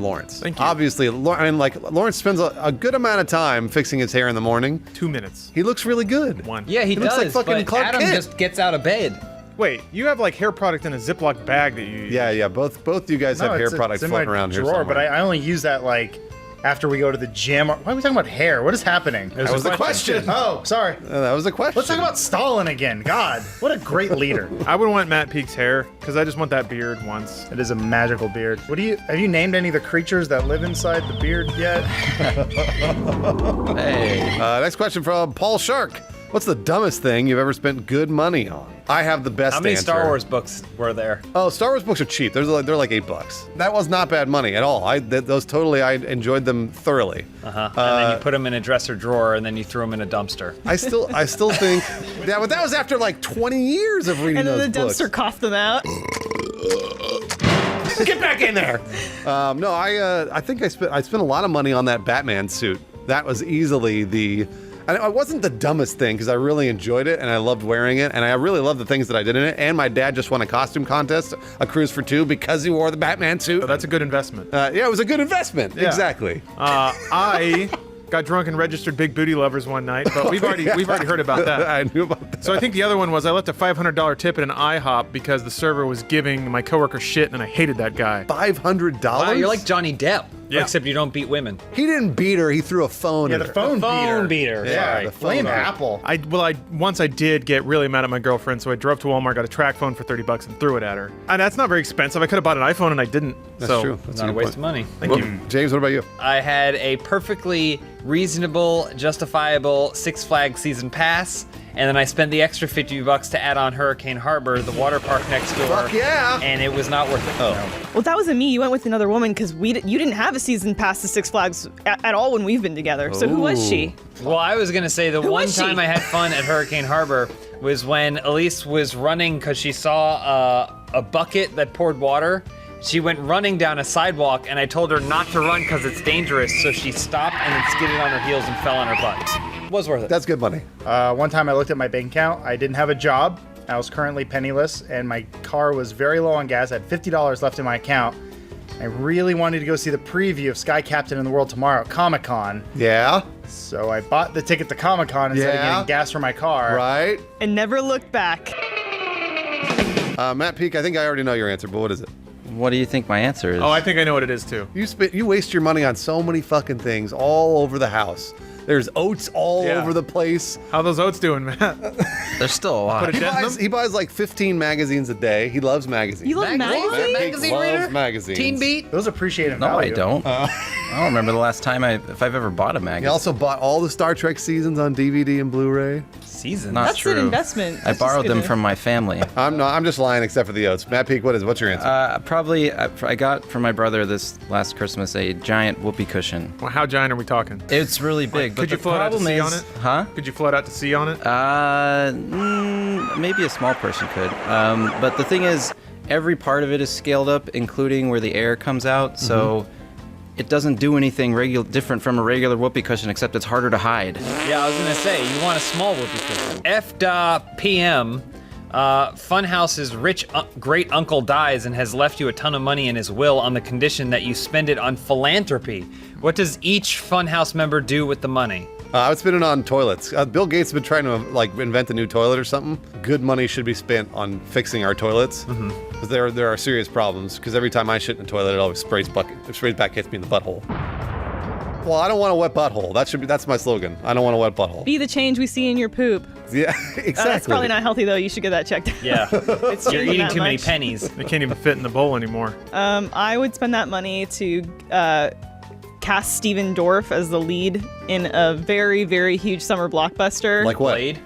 Lawrence. Thank you. Obviously, Lawrence spends a good amount of time fixing his hair in the morning. 2 minutes. He looks really good. One. Yeah, he looks does. like fucking but Clark Adam Kent. just gets out of bed. Wait, you have like hair product in a Ziploc bag that you use. Yeah. Both you guys have hair products it's in floating my around here drawer, somewhere. but I only use that like after we go to the gym. Why are we talking about hair? What is happening? that was the question. Oh, sorry. That was the question. Let's talk about Stalin again. God, what a great leader. I would want Matt Peak's hair because I just want that beard once. It is a magical beard. Have you named any of the creatures that live inside the beard yet? Hey. Next question from Paul Shark. What's the dumbest thing you've ever spent good money on? I have the best How many answer. Star Wars books were there? Oh, Star Wars books are cheap. They're like $8. That was not bad money at all. I enjoyed them thoroughly. And then you put them in a dresser drawer, and then you threw them in a dumpster. I still think, yeah, but that was after like 20 years of reading and then those the dumpster books. coughed them out. Get back in there. No, I think I spent a lot of money on that Batman suit. That was easily and it wasn't the dumbest thing because I really enjoyed it and I loved wearing it and I really loved the things that I did in it. And my dad just won a costume contest, a cruise for two, because he wore the Batman suit. So that's a good investment. Yeah, it was a good investment. Yeah. Exactly. I got drunk and registered Big Booty Lovers one night, but we've already heard about that. I knew about that. So I think the other one was I left a $500 tip at an IHOP because the server was giving my coworker shit and I hated that guy. $500. Wow, you're like Johnny Depp, Yeah. except you don't beat women. He didn't beat her. He threw a phone. Yeah, at the her. phone Phone beater. beater. Yeah, Sorry. the phone Blame beater. Apple. Once I did get really mad at my girlfriend, so I drove to Walmart, got a track phone for $30 and threw it at her. And that's not very expensive. I could have bought an iPhone and I didn't. That's so, true. That's Not a good waste point. of money. Thank you. James, what about you? I had a perfectly reasonable, justifiable Six Flags season pass, and then I spent the extra $50 to add on Hurricane Harbor, the water park next door. Fuck yeah. And it was not worth it. Oh. Well, that wasn't me. You went with another woman because you didn't have a season pass to Six Flags at all when we've been together. So who was she? Well, I was gonna say the Who one was she? time I had fun at Hurricane Harbor was when Elise was running because she saw a bucket that poured water. She went running down a sidewalk, and I told her not to run because it's dangerous. So she stopped and then skidded on her heels and fell on her butt. Was worth it. That's good money. One time I looked at my bank account. I didn't have a job. I was currently penniless, and my car was very low on gas. I had $50 left in my account. I really wanted to go see the preview of Sky Captain in the World tomorrow at Comic-Con. Yeah. So I bought the ticket to Comic-Con instead of Yeah. getting gas for my car. Right. And never looked back. Matt Peak, I think I already know your answer, but what is it? What do you think my answer is? Oh, I think I know what it is too. You waste your money on so many fucking things all over the house. There's oats all Yeah. over the place. How those oats doing, Matt? There's still a lot. Put a dent in them? He buys like 15 magazines a day. He loves magazines. You love magazines? He loves magazines. Beat? Those appreciate in No, value. I don't. I don't remember the last time if I've ever bought a He magazine. also bought all the Star Trek seasons on DVD and Blu-ray. Season. Not That's true. an investment. I That's borrowed just them gonna- from my family. I'm just lying except for the oats. Matt Peak, what's your answer? Probably, I got from my brother this last Christmas a giant whoopee cushion. Well, how giant are we talking? It's really big, but Could you the float out to problem sea is, on it? huh? Could you float out to sea on it? Maybe a small person could. But the thing is, every part of it is scaled up, including where the air comes out. So it doesn't do anything different from a regular whoopee cushion, except it's harder to hide. Yeah, I was gonna say you want a small whoopee cushion. F.PM. Funhouse's rich great uncle dies and has left you a ton of money in his will on the condition that you spend it on philanthropy. What does each Funhouse member do with the money? I would spend it on toilets. Bill Gates has been trying to invent a new toilet or something. Good money should be spent on fixing our toilets. Because there are serious problems. Because every time I shit in a toilet, it always sprays back, hits me in the butthole. Well, I don't want a wet butthole. That's my slogan. I don't want a wet butthole. Be the change we see in your poop. Yeah, exactly. That's probably not healthy though. You should get that checked out. Yeah, It's you're changing eating that too many much. pennies. They can't even fit in the bowl anymore. I would spend that money to cast Steven Dorff as the lead in a very, very huge summer blockbuster. Like what? Blade.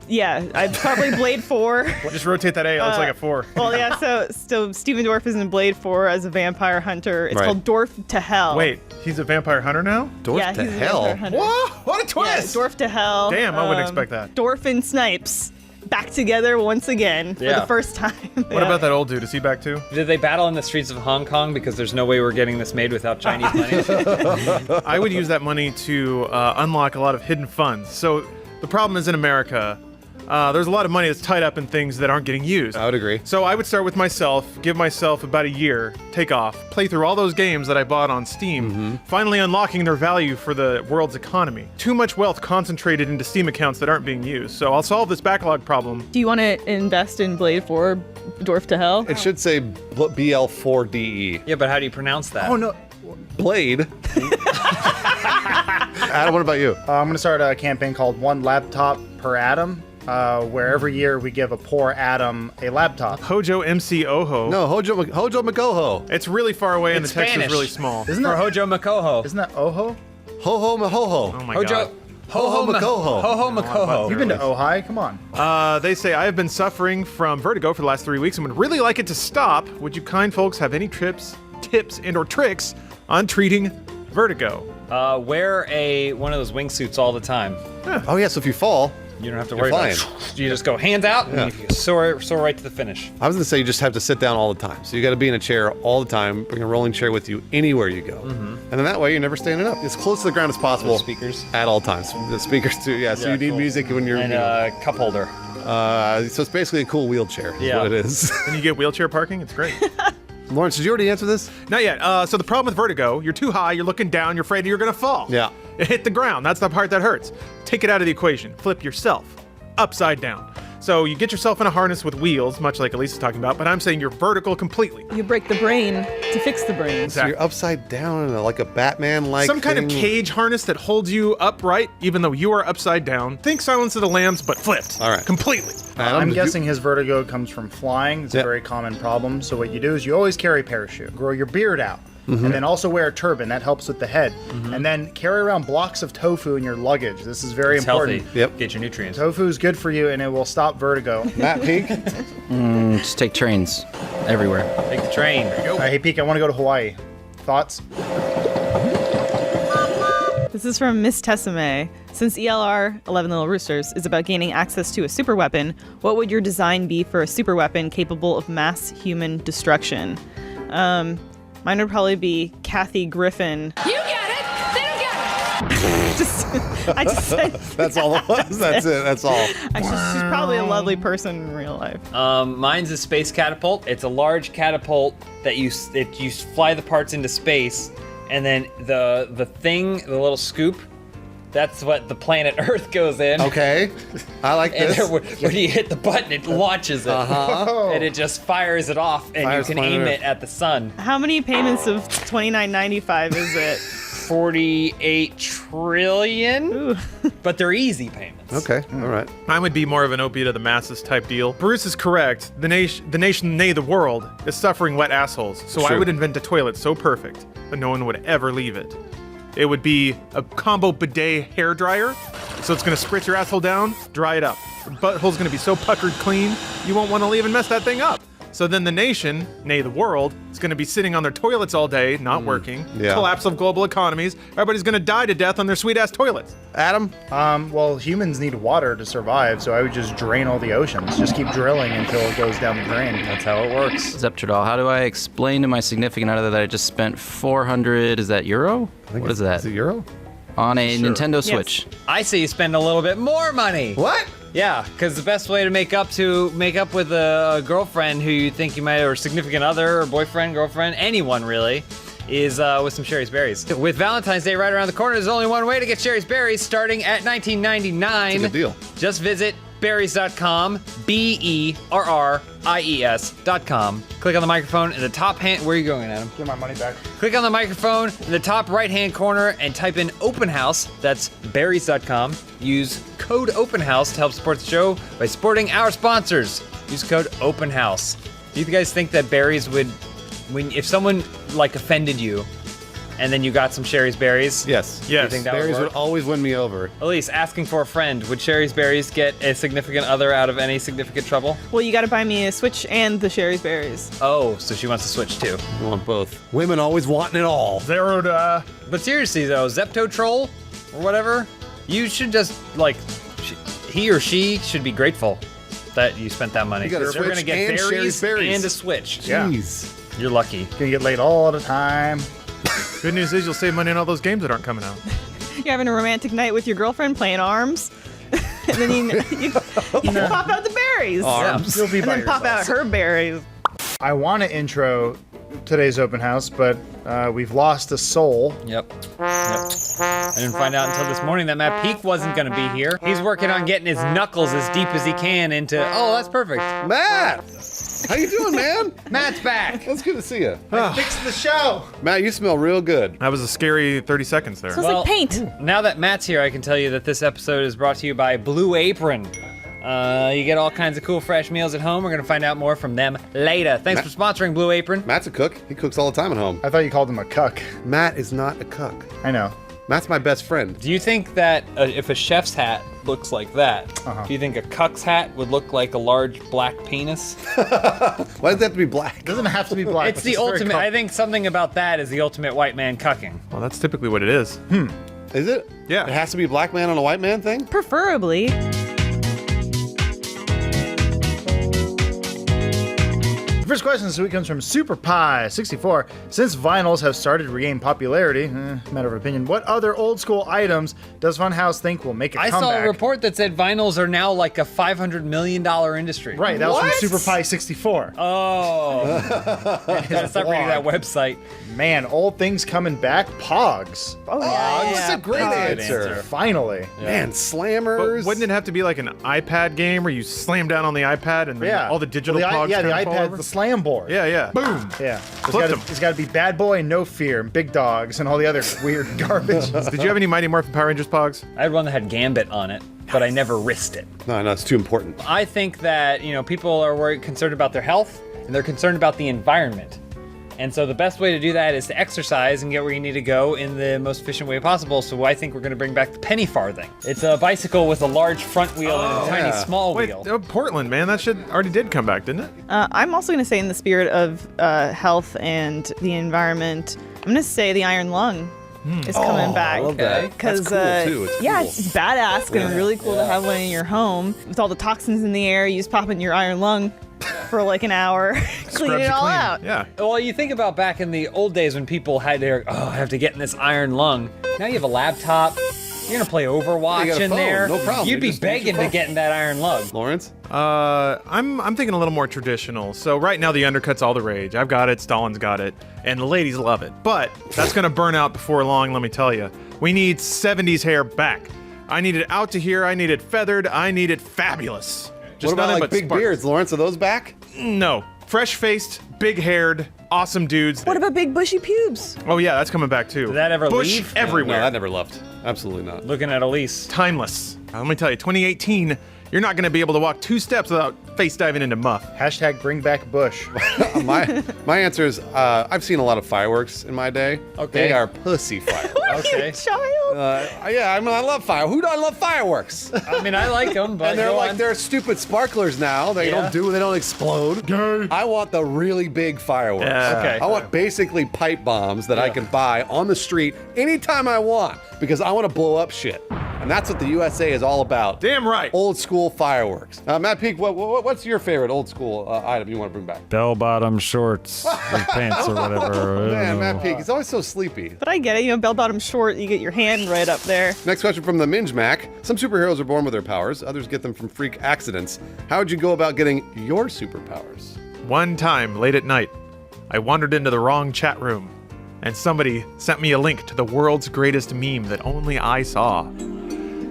Yeah, I'd probably Blade 4. Just rotate that A. It looks like a 4. Well, yeah, so Steven Dorff is in Blade 4 as a vampire hunter. It's Right. called Dorff to Hell. Wait, he's a vampire hunter now? Dorf yeah, to he's a hell. vampire hunter. Whoa! What a Yeah, twist! Dorff to Hell. Damn, I wouldn't expect that. Dorff and Snipes back together once again for Yeah. the first time. What about that old dude? Is he back too? Did they battle in the streets of Hong Kong because there's no way we're getting this made without Chinese money? I would use that money to unlock a lot of hidden funds. So the problem is in America, there's a lot of money that's tied up in things that aren't getting used. I would agree. So I would start with myself, give myself about a year, take off, play through all those games that I bought on Steam, finally unlocking their value for the world's economy. Too much wealth concentrated into Steam accounts that aren't being used. So I'll solve this backlog problem. Do you want to invest in Blade 4, Dorff to Hell? It should say BL4DE. Yeah, but how do you pronounce that? Oh no. Blade. Adam, what about you? I'm going to start a campaign called One Laptop Per Atom, where every year we give a poor atom a laptop. Hojo MC Oho. No, Hojo McGoho. It's really far away and the It's text Spanish. is really small. Isn't For that, Hojo Makoho. isn't that Oho? Ho-ho mahoho. Oh my Hojo. god. Ho-ho makoho. Ho-ho Makoho. You've been to Ojai? Come on. They say, I have been suffering from vertigo for the last 3 weeks and would really like it to stop. Would you kind folks have any tips and or tricks on treating vertigo? Wear one of those wingsuits all the time. Oh yeah, so if you fall, You don't have to You're worry about fine. it. You just go hands out and you soar right to the finish. I was gonna say you just have to sit down all the time. So you got to be in a chair all the time. Bring a rolling chair with you anywhere you go, and then that way you're never standing up. As close to the ground as possible. Speakers. At all times. The speakers too. Yeah. So Yeah, you need cool. music when you're. And a cup holder. So it's basically a cool wheelchair. Is Yeah. what it is. And you get wheelchair parking? It's great. Lawrence, did you already answer this? Not yet. So the problem with vertigo, you're too high, you're looking down, you're afraid you're gonna fall. Yeah. You hit the ground. That's the part that hurts. Take it out of the equation. Flip yourself upside down. So you get yourself in a harness with wheels, much like Elisa's talking about, but I'm saying you're vertical completely. You break the brain to fix the brain. So you're upside down in like a Batman-like Some kind of thing. cage harness that holds you upright, even though you are upside down. Think Silence of the Lambs, but flipped. All right. Completely. Adam, I'm did you- guessing his vertigo comes from flying. It's Yeah. a very common problem. So what you do is you always carry a parachute. Grow your beard out. And then also wear a turban. That helps with the head. And then carry around blocks of tofu in your luggage. This is very It's important. healthy. Yep. Get your nutrients. Tofu is good for you and it will stop vertigo. Matt Pink. Just take trains everywhere. Take the train. Hey, Peek, I want to go to Hawaii. Thoughts? This is from Miss Tessame. Since ELR 11 Little Roosters is about gaining access to a super weapon, what would your design be for a super weapon capable of mass human destruction? Mine would probably be Kathy Griffin. You get it! They don't get it! I just said That's all it was. That's it. That's all. she's probably a lovely person in real life. Mine's a space catapult. It's a large catapult that you fly the parts into space, and then the little scoop, that's what the planet Earth goes in. Okay. I like And this. then when you hit the button, it launches it, and it just fires it off, and Fires you can planet aim Earth. it at the sun. How many payments of $29.95 is it? 48 trillion, but they're easy payments. Okay, all right. Mine would be more of an opiate of the masses type deal. Bruce is correct. The nation, nay, the world, is suffering wet assholes. So I True. would invent a toilet so perfect that no one would ever leave it. It would be a combo bidet hair dryer. So it's gonna spritz your asshole down, dry it up. Your butthole's gonna be so puckered clean, you won't wanna leave and mess that thing up. So then the nation, nay the world, is going to be sitting on their toilets all day, not working. Yeah. Collapse of global economies. Everybody's going to die to death on their sweet-ass toilets. Adam? Well, humans need water to survive, so I would just drain all the oceans. Just keep drilling until it goes down the drain. That's how it works. Zepterdal, how do I explain to my significant other that I just spent 400, is that euro? What is that? Is it Euro? On a Nintendo Switch. I say you spend a little bit more money. What? Yeah, because the best way to make up with a girlfriend who you think you might, or significant other, or boyfriend, girlfriend, anyone really, is with some Sherry's Berries. With Valentine's Day right around the corner, there's only one way to get Sherry's Berries, starting at $19.99. That's a good deal. Just visit berries.com, BERRIES.com. Click on the microphone in the top hand. Where are you going, Adam? Get my money back. Click on the microphone in the top right-hand corner and type in Open House. That's berries.com. Use code Open House to help support the show by supporting our sponsors. Use code Open House. Do you guys think that berries would, if someone like offended you, and then you got some Sherry's Berries? Yes. Do you think that Berries would would work? always win me over. Elise, asking for a friend, would Sherry's Berries get a significant other out of any significant trouble? Well, you got to buy me a Switch and the Sherry's Berries. Oh, so she wants to switch too. I want both. Women always wanting it all. Zero to... But seriously though, Zepto Troll or whatever, you should just he or she should be grateful that you spent that money. You got a They're Switch gonna get and berries, Sherry's Berries. and a Switch. Yeah. Jeez. You're lucky. Gonna get laid all the time. Good news is you'll save money on all those games that aren't coming out. You're having a romantic night with your girlfriend playing ARMS. And then you pop out the berries. Arms. You'll be And by then pop out yourself. her berries. I want to intro today's open house, but we've lost a soul. Yep. I didn't find out until this morning that Matt Peak wasn't gonna be here. He's working on getting his knuckles as deep as he can into. Oh, that's perfect. Matt! How you doing, man? Matt's back. That's good to see you. Fix the show. Matt, you smell real good. That was a scary 30 seconds there. Smells like paint. Now that Matt's here, I can tell you that this episode is brought to you by Blue Apron. You get all kinds of cool fresh meals at home. We're gonna find out more from them later. Thanks for sponsoring Blue Apron. Matt's a cook. He cooks all the time at home. I thought you called him a cuck. Matt is not a cook. I know. Matt's my best friend. Do you think that if a chef's hat looks like that, do you think a cuck's hat would look like a large black penis? Why does it have to be black? It doesn't have to be black. It's but the very ultimate. I think something about that is the ultimate white man cucking. Well, that's typically what it is. Is it? Yeah. It has to be a black man on a white man thing? Preferably. The first question this week comes from Super Pie 64. Since vinyls have started to regain popularity, matter of opinion, what other old school items does Funhaus think will make a I comeback? saw a report that said vinyls are now like a $500 million industry. Right, that was What? from Super Pie 64. Oh. Stop reading that website. Man, old things coming back. Pogs. Oh, That's a great Good answer. answer. Finally. Man, But slammers. wouldn't it have to be like an iPad game where you slam down on the iPad and then Yeah. all the digital the, pogs Yeah, the kind of fall iPad, over? the slam board. Yeah, yeah. Boom. Yeah. Flipped 'em. It's got to be Bad Boy, No Fear, and Big Dogs, and all the other weird garbage. Did you have any Mighty Morphin Power Rangers pogs? I had one that had Gambit on it, but I never risked it. No, it's too important. I think that, people are concerned about their health and they're concerned about the environment. And so the best way to do that is to exercise and get where you need to go in the most efficient way possible. So I think we're going to bring back the penny farthing. It's a bicycle with a large front wheel and a tiny yeah. small Wait, wheel. Portland, man. That shit already did come back, didn't it? I'm also going to say, in the spirit of health and the environment, I'm going to say the iron lung is coming back. I love that. Because That's cool, too. It's yeah, cool. it's badass and really cool to have one in your home with all the toxins in the air. You just pop in your iron lung for like an hour, clean Scrubs it you all clean. out. Yeah. Well, you think about back in the old days when people had their, I have to get in this iron lung. Now you have a laptop. You're going to play Overwatch You got a in phone, there. no problem. You'd You be just use your begging to phone. get in that iron lung. Lawrence? I'm thinking a little more traditional. So right now the undercut's all the rage. I've got it, Stalin's got it, and the ladies love it. But that's gonna burn out before long, let me tell you. We need 70s hair back. I need it out to here, I need it feathered, I need it fabulous. Just What about nothing like but big sparks. beards, Lawrence? Are those back? No. Fresh-faced, big-haired, awesome dudes. What about big bushy pubes? Oh yeah, that's coming back too. Did that ever Bush leave? everywhere. No, that never left. Absolutely not. Looking at Elise. Timeless. Let me tell you, 2018, you're not going to be able to walk 2 steps without face diving into muff. Hashtag bring back Bush. My answer is I've seen a lot of fireworks in my day. Okay. They are pussy fireworks. Okay. Child. Yeah, I mean, I love fire. Who doesn't love fireworks? I mean, I like them, but And they're go like on. they're stupid sparklers now. They Yeah. don't explode. I want the really big fireworks. Yeah. Okay. I want basically pipe bombs that I can buy on the street anytime I want because I want to blow up shit. And that's what the USA is all about. Damn right. Old school fireworks. Matt Peak, what's your favorite old school item you want to bring back? Bell-bottom shorts and pants or whatever. Man, Matt Peak, he's always so sleepy. But I get it. Bell-bottom short, you get your hand right up there. Next question from the Minge Mac. Some superheroes are born with their powers. Others get them from freak accidents. How would you go about getting your superpowers? One time, late at night, I wandered into the wrong chat room, and somebody sent me a link to the world's greatest meme that only I saw.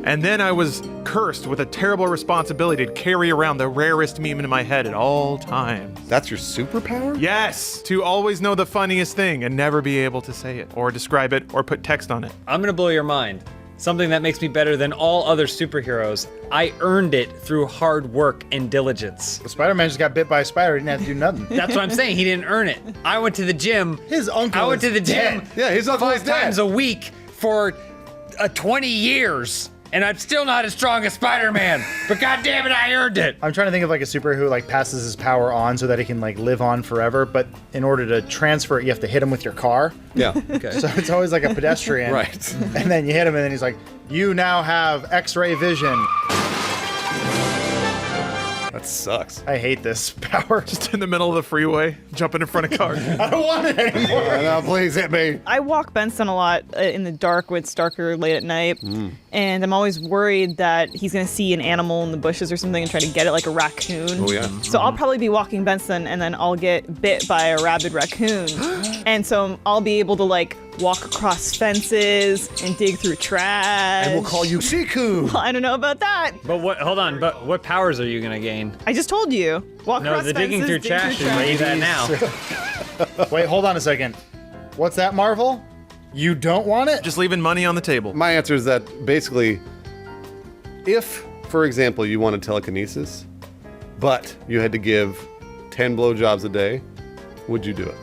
And then I was cursed with a terrible responsibility to carry around the rarest meme in my head at all times. That's your superpower? Yes, to always know the funniest thing and never be able to say it, or describe it, or put text on it. I'm gonna blow your mind. Something that makes me better than all other superheroes. I earned it through hard work and diligence. Spider-Man just got bit by a spider. He didn't have to do nothing. That's what I'm saying. He didn't earn it. I went to the gym. His uncle I went is to the gym. dead. Yeah, his uncle is 5 dead. times a week for 20 years. And I'm still not as strong as Spider-Man. But goddamn it, I earned it. I'm trying to think of like a superhero who like passes his power on so that he can like live on forever. But in order to transfer it, you have to hit him with your car. Yeah. So it's always like a pedestrian. Right. And then you hit him and then he's like, you now have X-ray vision. That sucks. I hate this power. Just in the middle of the freeway, jumping in front of cars. I don't want it anymore. No, please hit me. I walk Benson a lot in the dark when it's darker late at night. And I'm always worried that he's going to see an animal in the bushes or something and try to get it like a raccoon. Oh, yeah. So I'll probably be walking Benson and then I'll get bit by a rabid raccoon. And so I'll be able to like walk across fences and dig through trash. And we'll call you Shiku. I don't know about that. But hold on, but what powers are you gonna gain? I just told you. Walk No, across the digging fences, through trash is where you that now. Wait, hold on a second. What's that, Marvel? You don't want it? Just leaving money on the table. My answer is that basically, if, for example, you wanted telekinesis, but you had to give 10 blowjobs a day, would you do it?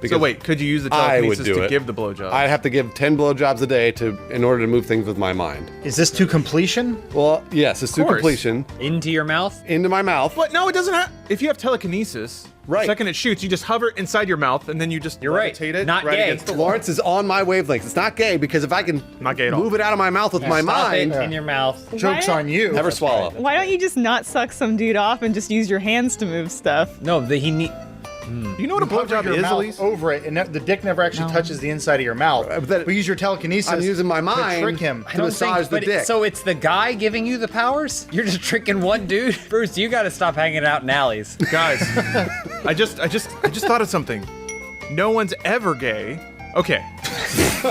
So wait, could you use the I would telekinesis do to it. give the blowjob? I'd have to give 10 blowjobs a day in order to move things with my mind. Is this to completion? Well, yes, it's to course. completion. Into your mouth? Into my mouth. But no, it doesn't have. If you have telekinesis, Right. the second it shoots, you just hover inside your mouth and then you just You're right. levitate it Not right gay. against the wall. Lawrence is on my wavelength. It's not gay because if I can Not gay at all. move it out of my mouth with my Stop mind, it in your mouth. Joke's on you. never swallow. Why don't you just not suck some dude off and just use your hands to move stuff? No, he need. Do you know what a Hover blowjob your is, mouth Elise? over it, and the dick never actually touches the inside of your mouth. but But use your telekinesis. I'm using my to mind trick him. to massage the but dick. so it's the guy giving you the powers? You're just tricking one dude? Bruce, you gotta stop hanging out in alleys. Guys, I just thought of something. No one's ever gay. Okay. So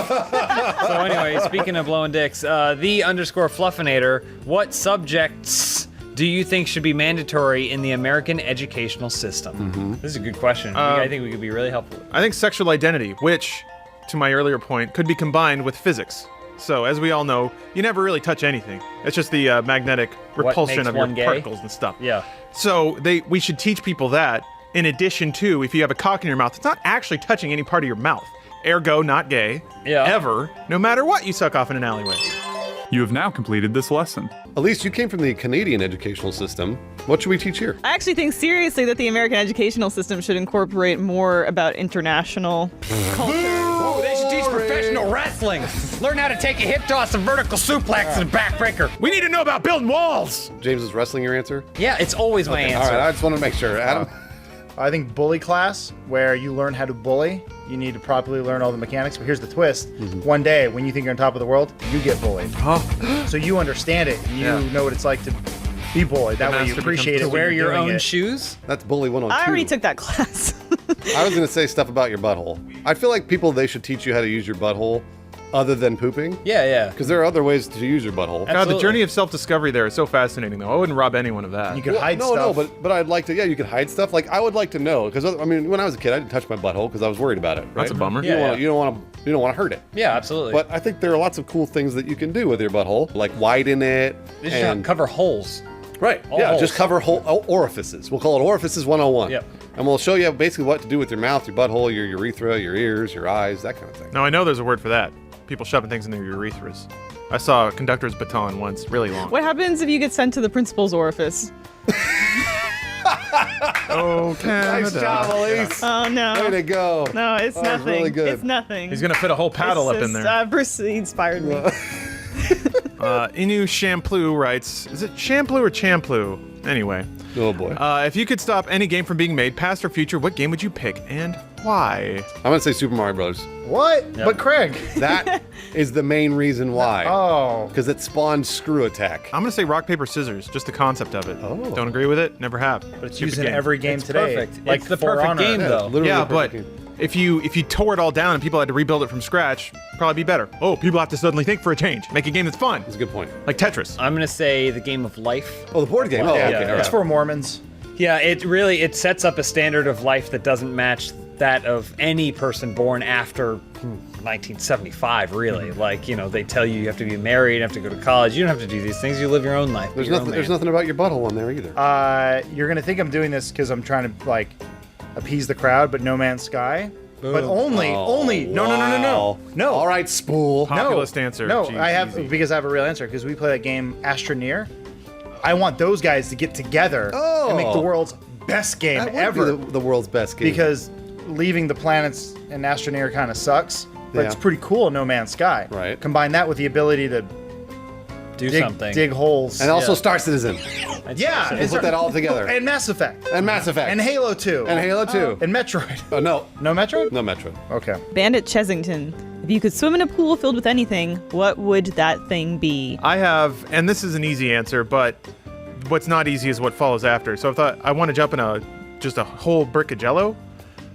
anyway, speaking of blowing dicks, _Fluffinator, what subjects do you think should be mandatory in the American educational system? This is a good question. I think we could be really helpful. I think sexual identity, which, to my earlier point, could be combined with physics. So, as we all know, you never really touch anything. It's just the magnetic repulsion makes of your one gay? particles and stuff. Yeah. So, we should teach people that, in addition to, if you have a cock in your mouth, it's not actually touching any part of your mouth. Ergo, not gay. Yeah. Ever, no matter what you suck off in an alleyway. You have now completed this lesson. Elise, you came from the Canadian educational system. What should we teach here? I actually think seriously that the American educational system should incorporate more about international culture. Oh, they should teach professional wrestling. Learn how to take a hip toss, a vertical suplex, and a backbreaker. We need to know about building walls! James, is wrestling your answer? Yeah, it's always my All answer. right, I just want to make sure. Adam? I think bully class, where you learn how to bully. You need to properly learn all the mechanics. But here's the twist. One day, when you think you're on top of the world, you get bullied. So you understand it. And you know what it's like to be bullied. That way you master appreciate it To when wear you're your doing own it. shoes? That's Bully 102. I already took that class. I was going to say stuff about your butthole. I feel like people, they should teach you how to use your butthole other than pooping? Yeah. Because there are other ways to use your butthole. God, the Absolutely. journey of self-discovery there is so fascinating, though. I wouldn't rob anyone of that. You could hide no, stuff. but I'd like to. Yeah, you could hide stuff. Like I would like to know because I mean, when I was a kid, I didn't touch my butthole because I was worried about it. Right? That's a bummer. You don't Yeah, wanna- you don't want to hurt it. Yeah, absolutely. But I think there are lots of cool things that you can do with your butthole, like widen it. They should cover holes. Right. All Yeah, holes. just cover orifices. We'll call it Orifices 101. Yep. And we'll show you basically what to do with your mouth, your butthole, your urethra, your ears, your eyes, that kind of thing. Now, I know there's a word for that. People shoving things in their urethras. I saw a conductor's baton once, really long. What happens if you get sent to the principal's orifice? Oh, Canada. Nice job, Elise. Oh no. Way to go. No, it's That was nothing. really good. It's nothing. He's gonna fit a whole paddle It's up in just, there. Bruce inspired me. Inu Shamplu writes, is it Shamplu or Champlu? Anyway, Oh boy. if you could stop any game from being made, past or future, what game would you pick and why? I'm gonna say Super Mario Bros. What? But Craig. That is the main reason why. Oh. Because it spawned Screw Attack. I'm gonna say rock, paper, scissors, just the concept of it. Oh. Don't agree with it? Never have. But it's Stupid used in game. every game It's today. perfect. Like It's the For perfect Honor. game, though. Literally Yeah, the but perfect game. if you tore it all down and people had to rebuild it from scratch, probably be better. Oh, people have to suddenly think for a change. Make a game that's fun, That's a good point. like Tetris. I'm gonna say the game of life. Oh, the board game. Oh, Yeah, okay. all it's right. for Mormons. Yeah, it sets up a standard of life that doesn't match that of any person born after 1975. Really, like they tell you have to be married, you have to go to college. You don't have to do these things. You live your own life. There's Be your nothing. own There's man. nothing about your butthole in there either. You're gonna think I'm doing this because I'm trying to like appease the crowd, but No Man's Sky. But only. No. All right, spool. Populist answer. No, Jeez, I have easy. because I have a real answer because we play that game Astroneer. I want those guys to get together and make the world's best game That would ever. be the world's best game. Because leaving the planets in Astroneer kind of sucks, but Yeah. it's pretty cool in No Man's Sky. Right. Combine that with the ability to Do dig, something. dig holes. and also Star Citizen yeah, We'll put that all together. And Mass Effect. and Mass Effect And Halo 2. and Halo 2. And Metroid. Oh no, No Metroid? no Metroid. Okay. Bandit Chesington. If you could swim in a pool filled with anything, what would that thing be? I have, and this is an easy answer, but what's not easy is what follows after. So I thought I want to jump in just a whole brick of Jello.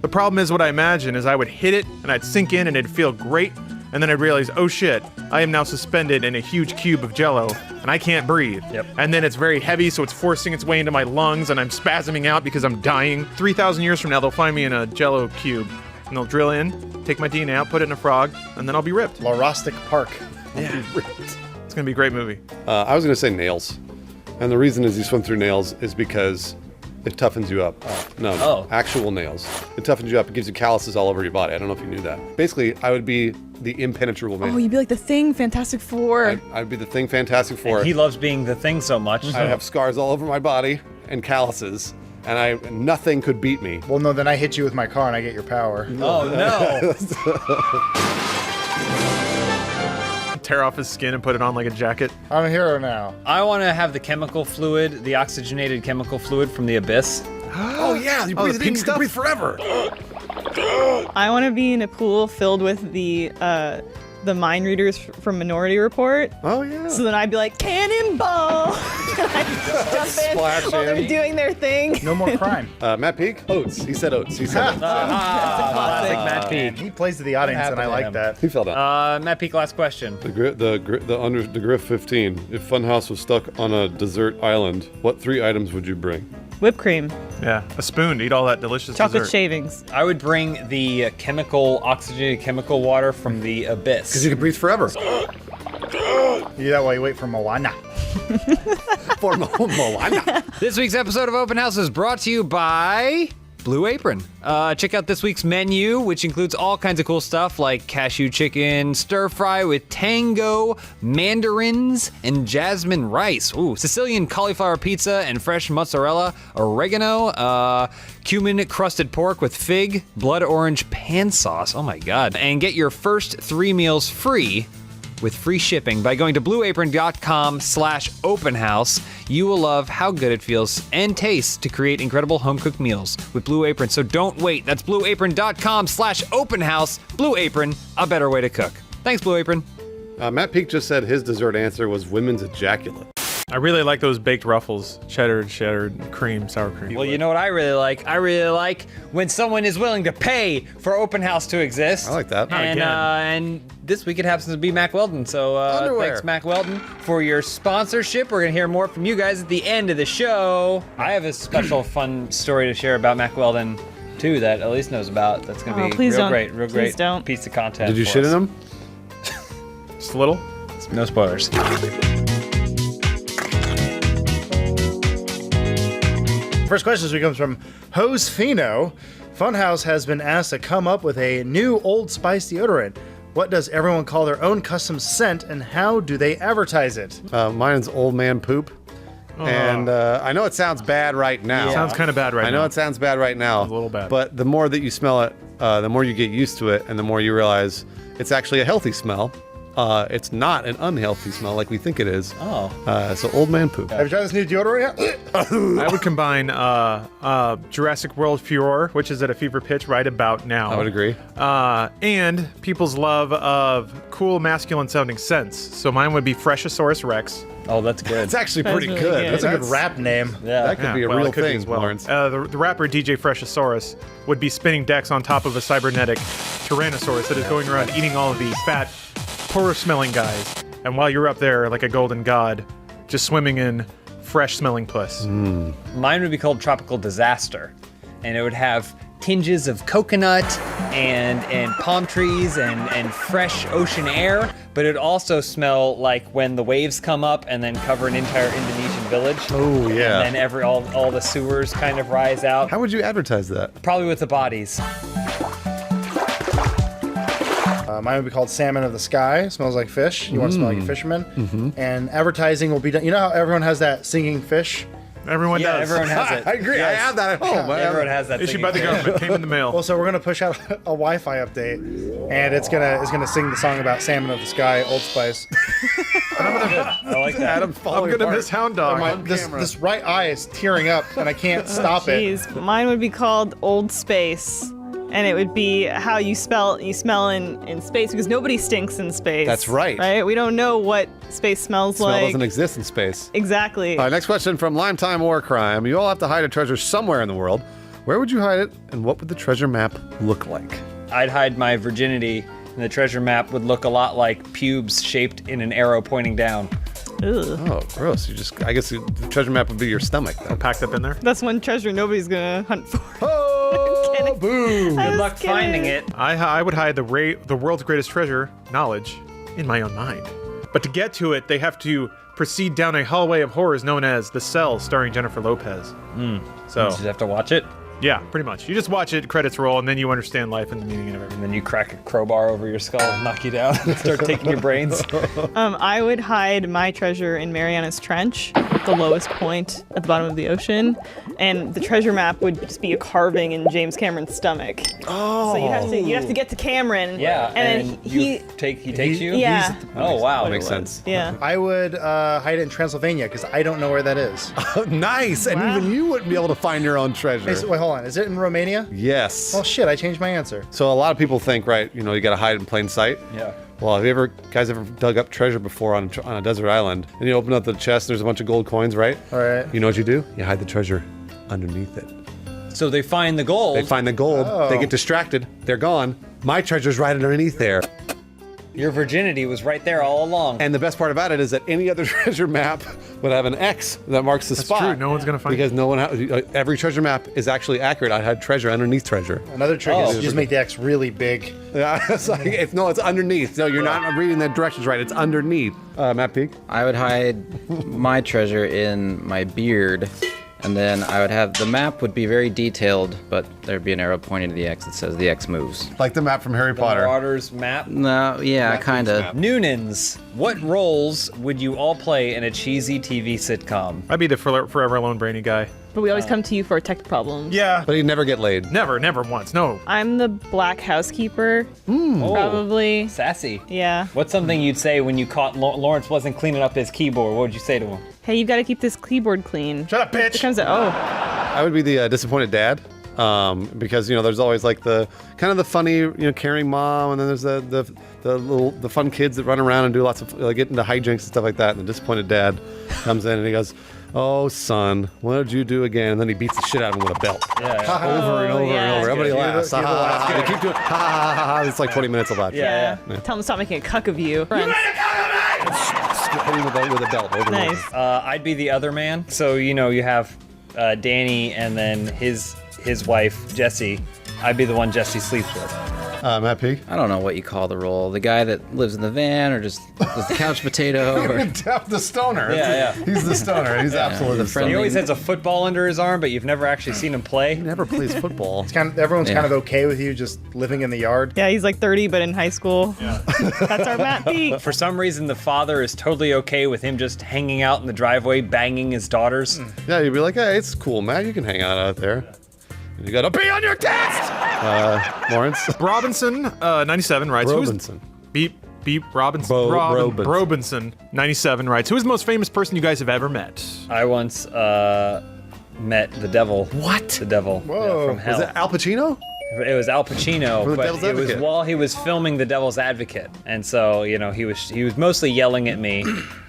The problem is what I imagine is I would hit it and I'd sink in and it'd feel great, and then I'd realize, oh shit, I am now suspended in a huge cube of Jello and I can't breathe. Yep. And then it's very heavy, so it's forcing its way into my lungs and I'm spasming out because I'm dying. 3,000 years from now, they'll find me in a Jello cube and they'll drill in, take my DNA out, put it in a frog, and then I'll be ripped. Larostic Park. It's gonna be a great movie. I was gonna say nails, and the reason is you swim through nails is because it toughens you up. No, Oh. actual nails. It toughens you up. It gives you calluses all over your body. I don't know if you knew that. Basically, I would be the impenetrable man. Oh, you'd be like the Thing, Fantastic Four. I'd be the thing Fantastic Four. He loves being the thing so much. I'd have scars all over my body and calluses, and nothing could beat me. Well, no, then I hit you with my car and I get your power. Oh no! Tear off his skin and put it on like a jacket. I'm a hero now. I want to have the chemical fluid, the oxygenated chemical fluid from the abyss. Oh yeah, you Oh, breathe the it in, pink you can stuff? breathe forever. I want to be in a pool filled with the mind readers from Minority Report. Oh yeah. So then I'd be like, cannonball! And I'd jump in Splash while they're in. doing their thing. No more crime. Matt Peak? Oats. He said oats. He said oats. Classic Matt Peak. He plays to the audience, and I happened to like him? that. He fell down. Matt Peak, last question. The Griff 15. If Funhaus was stuck on a desert island, what 3 items would you bring? Whipped cream, Yeah, a spoon to eat all that delicious chocolate dessert. shavings. I would bring the oxygenated chemical water from the abyss. Because you can breathe forever. You do that while you wait for Moana. For Moana. This week's episode of Open House is brought to you by Blue Apron. Check out this week's menu, which includes all kinds of cool stuff like cashew chicken, stir fry with tango, mandarins, and jasmine rice. Ooh, Sicilian cauliflower pizza and fresh mozzarella, oregano, cumin crusted pork with fig, blood orange pan sauce. Oh my God. And get your first 3 meals free with free shipping by going to blueapron.com/openhouse. You will love how good it feels and tastes to create incredible home-cooked meals with Blue Apron. So don't wait. That's blueapron.com/openhouse. Blue Apron, a better way to cook. Thanks, Blue Apron. Matt Peak just said his dessert answer was women's ejaculate. I really like those baked ruffles, cheddar, cream, sour cream. Well, you know what I really like? I really like when someone is willing to pay for Open House to exist. I like that. And this week it happens to be Mack Weldon. So thanks, Mack Weldon, for your sponsorship. We're going to hear more from you guys at the end of the show. I have a special fun story to share about Mack Weldon, too, that Elise knows about. That's going to be real great don't. piece of content. Did you shit in them? Just a little? No spoilers. First question this week comes from Josefino. Funhaus has been asked to come up with a new Old Spice deodorant. What does everyone call their own custom scent, and how do they advertise it? Mine's old man poop. And I know it sounds bad right now. Yeah. Sounds kind of bad right now. I know it sounds bad right now. It's a little bad. But the more that you smell it, the more you get used to it, and the more you realize it's actually a healthy smell. It's not an unhealthy smell like we think it is. So old man poop. Have you tried this new deodorant yet? I would combine Jurassic World Furor, which is at a fever pitch right about now. I would agree. And people's love of cool masculine sounding scents. So mine would be Freshosaurus Rex. Oh, that's good. It's actually That's pretty really good. good. That's a good rap name. Yeah. That could be a well, real it could be thing, as well. Lawrence. The rapper DJ Freshosaurus would be spinning decks on top of a cybernetic Tyrannosaurus that is going around eating all of the fat, poor-smelling guys. And while you're up there like a golden god, just swimming in fresh-smelling puss. Mine would be called Tropical Disaster, and it would have tinges of coconut and palm trees and fresh ocean air, but it'd also smell like when the waves come up and then cover an entire Indonesian village. Oh, yeah. And then all the sewers kind of rise out. How would you advertise that? Probably with the bodies. Mine would be called Salmon of the Sky. Smells like fish. You want to smell like a fisherman. And advertising will be done. You know how everyone has that singing fish? Everyone Yeah, does. everyone has it. I agree. I have that at home. Everyone has that. Issued by the government. Came in the mail. Well, so we're gonna push out a Wi-Fi update, and it's gonna sing the song about Salmon of the Sky, Old Spice. I like that. Adam I'm falling gonna apart. miss Hound Dog. This right eye is tearing up, and I can't stop it. Jeez, mine would be called Old Space, and it would be how you smell in space, because nobody stinks in space. That's right. Right? We don't know what space smells Smell like. doesn't exist in space. Exactly. All right, next question from Lime Time War Crime. You all have to hide a treasure somewhere in the world. Where would you hide it, and what would the treasure map look like? I'd hide my virginity, and the treasure map would look a lot like pubes shaped in an arrow pointing down. Ugh. Oh, gross. I guess the treasure map would be your stomach, then. Packed up in there. That's one treasure nobody's gonna hunt for. Oh, kidding. boom. I Good was luck kidding. finding it. I would hide the world's greatest treasure, knowledge, in my own mind. But to get to it, they have to proceed down a hallway of horrors known as The Cell, starring Jennifer Lopez. So, You just have to watch it, yeah, pretty much. You just watch it, credits roll, and then you understand life and the meaning and everything. and then you crack a crowbar over your skull, knock you down, and start taking your brains. I would hide my treasure in Mariana's Trench, the lowest point at the bottom of the ocean, and the treasure map would just be a carving in James Cameron's stomach. Oh. So you have to get to Cameron. Yeah, And then he takes you. Yeah. Oh wow, Makes sense. Yeah. I would hide it in Transylvania because I don't know where that is. Nice. And Wow. even you wouldn't be able to find your own treasure. Wait, hold on. Is it in Romania? Yes. Oh shit! I changed my answer. So a lot of people think, right, you know, you got to hide in plain sight. Yeah. Well, have you guys ever dug up treasure before on a desert island? And you open up the chest, there's a bunch of gold coins, right? All right. You know what you do? You hide the treasure underneath it. So they find the gold. They find the gold. Oh. They get distracted. They're gone. My treasure's right underneath there. Your virginity was right there all along. And the best part about it is that any other treasure map would have an X that marks the spot. true. No one's gonna find because no one. Every treasure map is actually accurate. I had treasure underneath treasure. Another trick Oh. is to just make the X really big. Yeah, it's like it's underneath. No, you're not reading the directions right. It's underneath. Matt Peak. I would hide my treasure in my beard, and then I would have the map would be very detailed, but there'd be an arrow pointing to the X that says the X moves. Like the map from Harry Potter. Marauders map. No, yeah, kind of. Noonans, what roles would you all play in a cheesy TV sitcom? I'd be the forever alone brainy guy. But we always come to you for tech problems. Yeah. But he'd never get laid. Never once. No. I'm the black housekeeper. Probably. Sassy. Yeah. What's something you'd say when you caught Lawrence wasn't cleaning up his keyboard? What would you say to him? Hey, you've got to keep this keyboard clean. Shut up, bitch. It comes out. Oh. I would be the disappointed dad. because there's always like the kind of the funny caring mom, and then there's the fun kids that run around and do lots of get into hijinks and stuff like that. And the disappointed dad comes in and he goes, "Oh son, what did you do again?" And then he beats the shit out of him with a belt. Over and over and over. Everybody laughs. They keep doing ha ha ha ha. It's like 20 minutes of laughter. Yeah. Tell him to stop making a cuck of you. You made a cock of me! With a belt. Over and Nice. over. I'd be the other man. So you have Danny and then his wife Jessie. I'd be the one Jessie sleeps with. Matt P. I don't know what you call the role. The guy that lives in the van, or just the couch potato, or The stoner. Yeah. He's the stoner. He's absolutely the the stoner. friendly- He always has a football under his arm, but you've never actually seen him play. He never plays football. Everyone's Yeah. kind of okay with you just living in the yard. Yeah, he's like 30, but in high school. Yeah. That's our Matt Peak. For some reason, the father is totally okay with him just hanging out in the driveway, banging his daughters. Yeah, you'd be like, "Hey, it's cool, Matt. You can hang out there. And you gotta be on your test." Lawrence. Robinson, 97 writes. Robinson. Beep Robinson. Robinson. Robinson, 97 writes. Who is the most famous person you guys have ever met? I once met the devil. What? The devil Whoa. from hell. Was it Al Pacino? It was Al Pacino, From The but Devil's it was Advocate. while he was filming The Devil's Advocate, and so he was mostly yelling at me,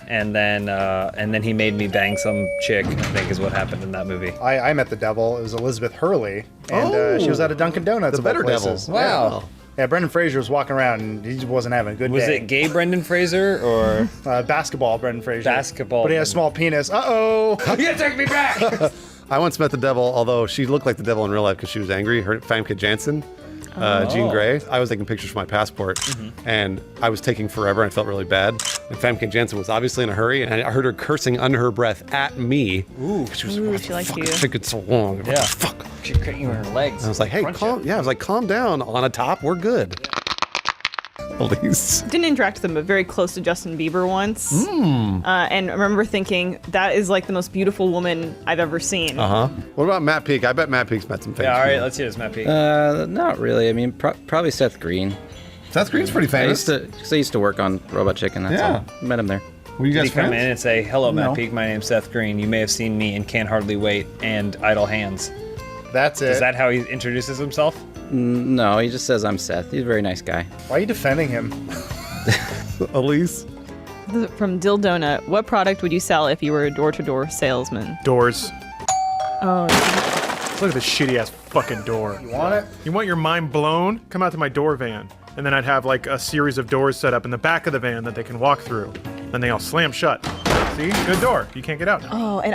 and then he made me bang some chick. I think is what happened in that movie. I met the devil. It was Elizabeth Hurley, and she was at a Dunkin' Donuts. The of all better devil. places. Wow. Yeah, Brendan Fraser was walking around, and he just wasn't having a good Was day. it gay Brendan Fraser or Basketball, Brendan Fraser. Basketball But he had a small penis. Uh-oh. You gotta take me back. I once met the devil, although she looked like the devil in real life because she was angry. Her Famke Janssen. Jean Grey. I was taking pictures for my passport, and I was taking forever. And I felt really bad. And Famke Janssen was obviously in a hurry, and I heard her cursing under her breath at me. Ooh, she was Ooh, she liked you. It's taking so long. What the fuck? She's kicking you in her legs. And I was like, "Hey, calm down. On a top, we're good." Elise. Didn't interact with him, but very close to Justin Bieber once. And I remember thinking, that is like the most beautiful woman I've ever seen. What about Matt Peak? I bet Matt Peak's met some famous Yeah, all right, people. let's hear this, Matt P. not really. I mean, probably Seth Green. Seth Green's pretty I famous. used to work on Robot Chicken. That's Yeah. all. Met him there. Were you Did guys he come friends? in and say, "Hello, Matt No. Peak. My name's Seth Green. You may have seen me in Can't Hardly Wait and Idle Hands." That's it. Is that how he introduces himself? No, he just says I'm Seth. He's a very nice guy. Why are you defending him? Elise. From Dill Donut, what product would you sell if you were a door-to-door salesman? Doors. Oh, Look at this shitty ass fucking door. You want it? You want your mind blown? Come out to my door van. And then I'd have like a series of doors set up in the back of the van that they can walk through. Then they all slam shut. See? Good door. You can't get out now. Oh, and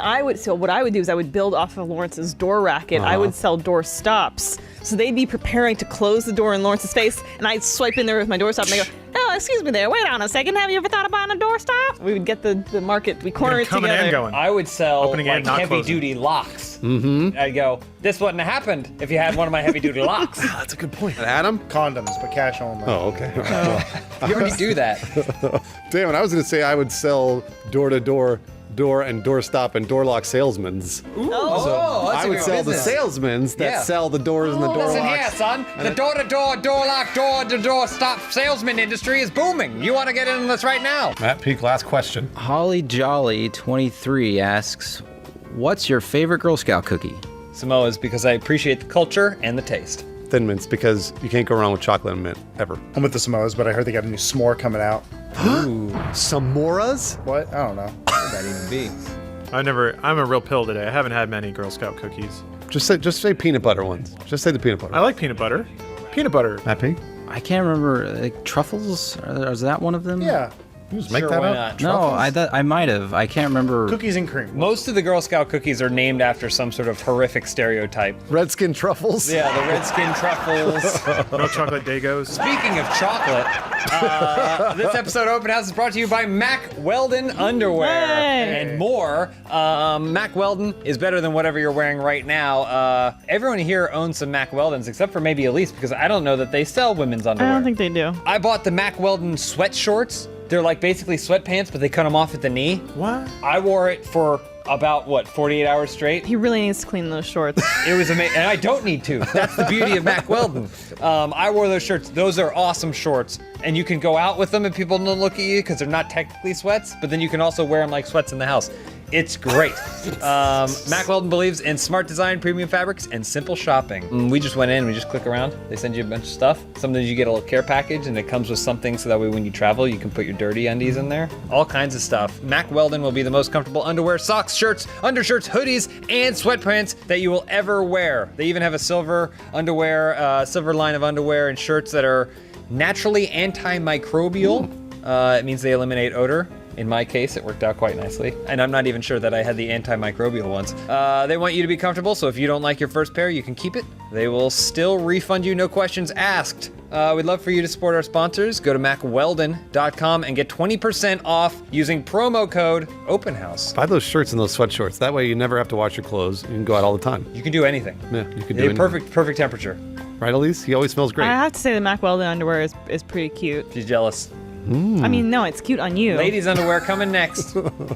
what I would do is I would build off of Lawrence's door racket. I would sell door stops. So they'd be preparing to close the door in Lawrence's face, and I'd swipe in there with my door stop, and they go, "Oh, excuse me there, wait on a second, have you ever thought of buying a door stop?" We would get the market, we corner it Coming together. and going. I would sell Opening and like not heavy-duty locks. Mm-hmm. I'd go, "This wouldn't have happened if you had one of my heavy-duty locks." That's a good point. Adam? Condoms, but cash only. Oh, okay. You already do that. Damn it, I was going to say I would sell door-to-door, door and doorstop and door lock salesmen's. Oh, that's I would sell the salesmen's that Yeah. sell the doors and the door Listen locks. here, son. The door-to-door, door lock, door-to-door stop salesman industry is booming. You want to get in on this right now? Matt Peak, last question. Holly Jolly 23 asks, "What's your favorite Girl Scout cookie?" Samoa's, because I appreciate the culture and the taste. Thin Mints, because you can't go wrong with chocolate and mint, ever. I'm with the Samoas, but I heard they got a new s'more coming out. Samoras? What? I don't know. What would that even be? I'm a real pill today. I haven't had many Girl Scout cookies. Just say peanut butter ones. Just say the peanut butter. I like peanut butter. Peanut butter. Matt Peak? I can't remember. Like truffles? Is that one of them? Yeah. Just make Sure, that why up. not? No, I might have. I can't remember. Cookies and cream. Most of the Girl Scout cookies are named after some sort of horrific stereotype. Redskin truffles? Yeah, the Redskin truffles. No chocolate Dagos. Speaking of chocolate, this episode of Open House is brought to you by Mack Weldon Underwear Yay. and more. Mack Weldon is better than whatever you're wearing right now. Everyone here owns some Mack Weldons, except for maybe Elise, because I don't know that they sell women's I underwear. don't think they do. I bought the Mack Weldon sweat shorts. They're like basically sweatpants, but they cut them off at the knee. What? I wore it for about, 48 hours straight? He really needs to clean those shorts. It was amazing, and I don't need to. That's the beauty of Mack Weldon. I wore those shirts. Those are awesome shorts, and you can go out with them and people don't look at you because they're not technically sweats, but then you can also wear them like sweats in the house. It's great. Mack Weldon believes in smart design, premium fabrics, and simple shopping. We just went in, we just click around. They send you a bunch of stuff. Sometimes you get a little care package and it comes with something so that way when you travel, you can put your dirty undies in there. All kinds of stuff. Mack Weldon will be the most comfortable underwear, socks, shirts, undershirts, hoodies, and sweatpants that you will ever wear. They even have a silver underwear, silver line of underwear and shirts that are naturally antimicrobial. It means they eliminate odor. In my case, it worked out quite nicely. And I'm not even sure that I had the antimicrobial ones. They want you to be comfortable, so if you don't like your first pair, you can keep it. They will still refund you, no questions asked. We'd love for you to support our sponsors. Go to MackWeldon.com and get 20% off using promo code Openhaus. Buy those shirts and those sweatshorts. That way you never have to wash your clothes. You can go out all the time. You can do anything. Yeah, you can do anything. Perfect temperature. Right, Elise? He always smells great. I have to say the Mack Weldon underwear is pretty cute. She's jealous. I mean, no, it's cute on you. Ladies' underwear coming next.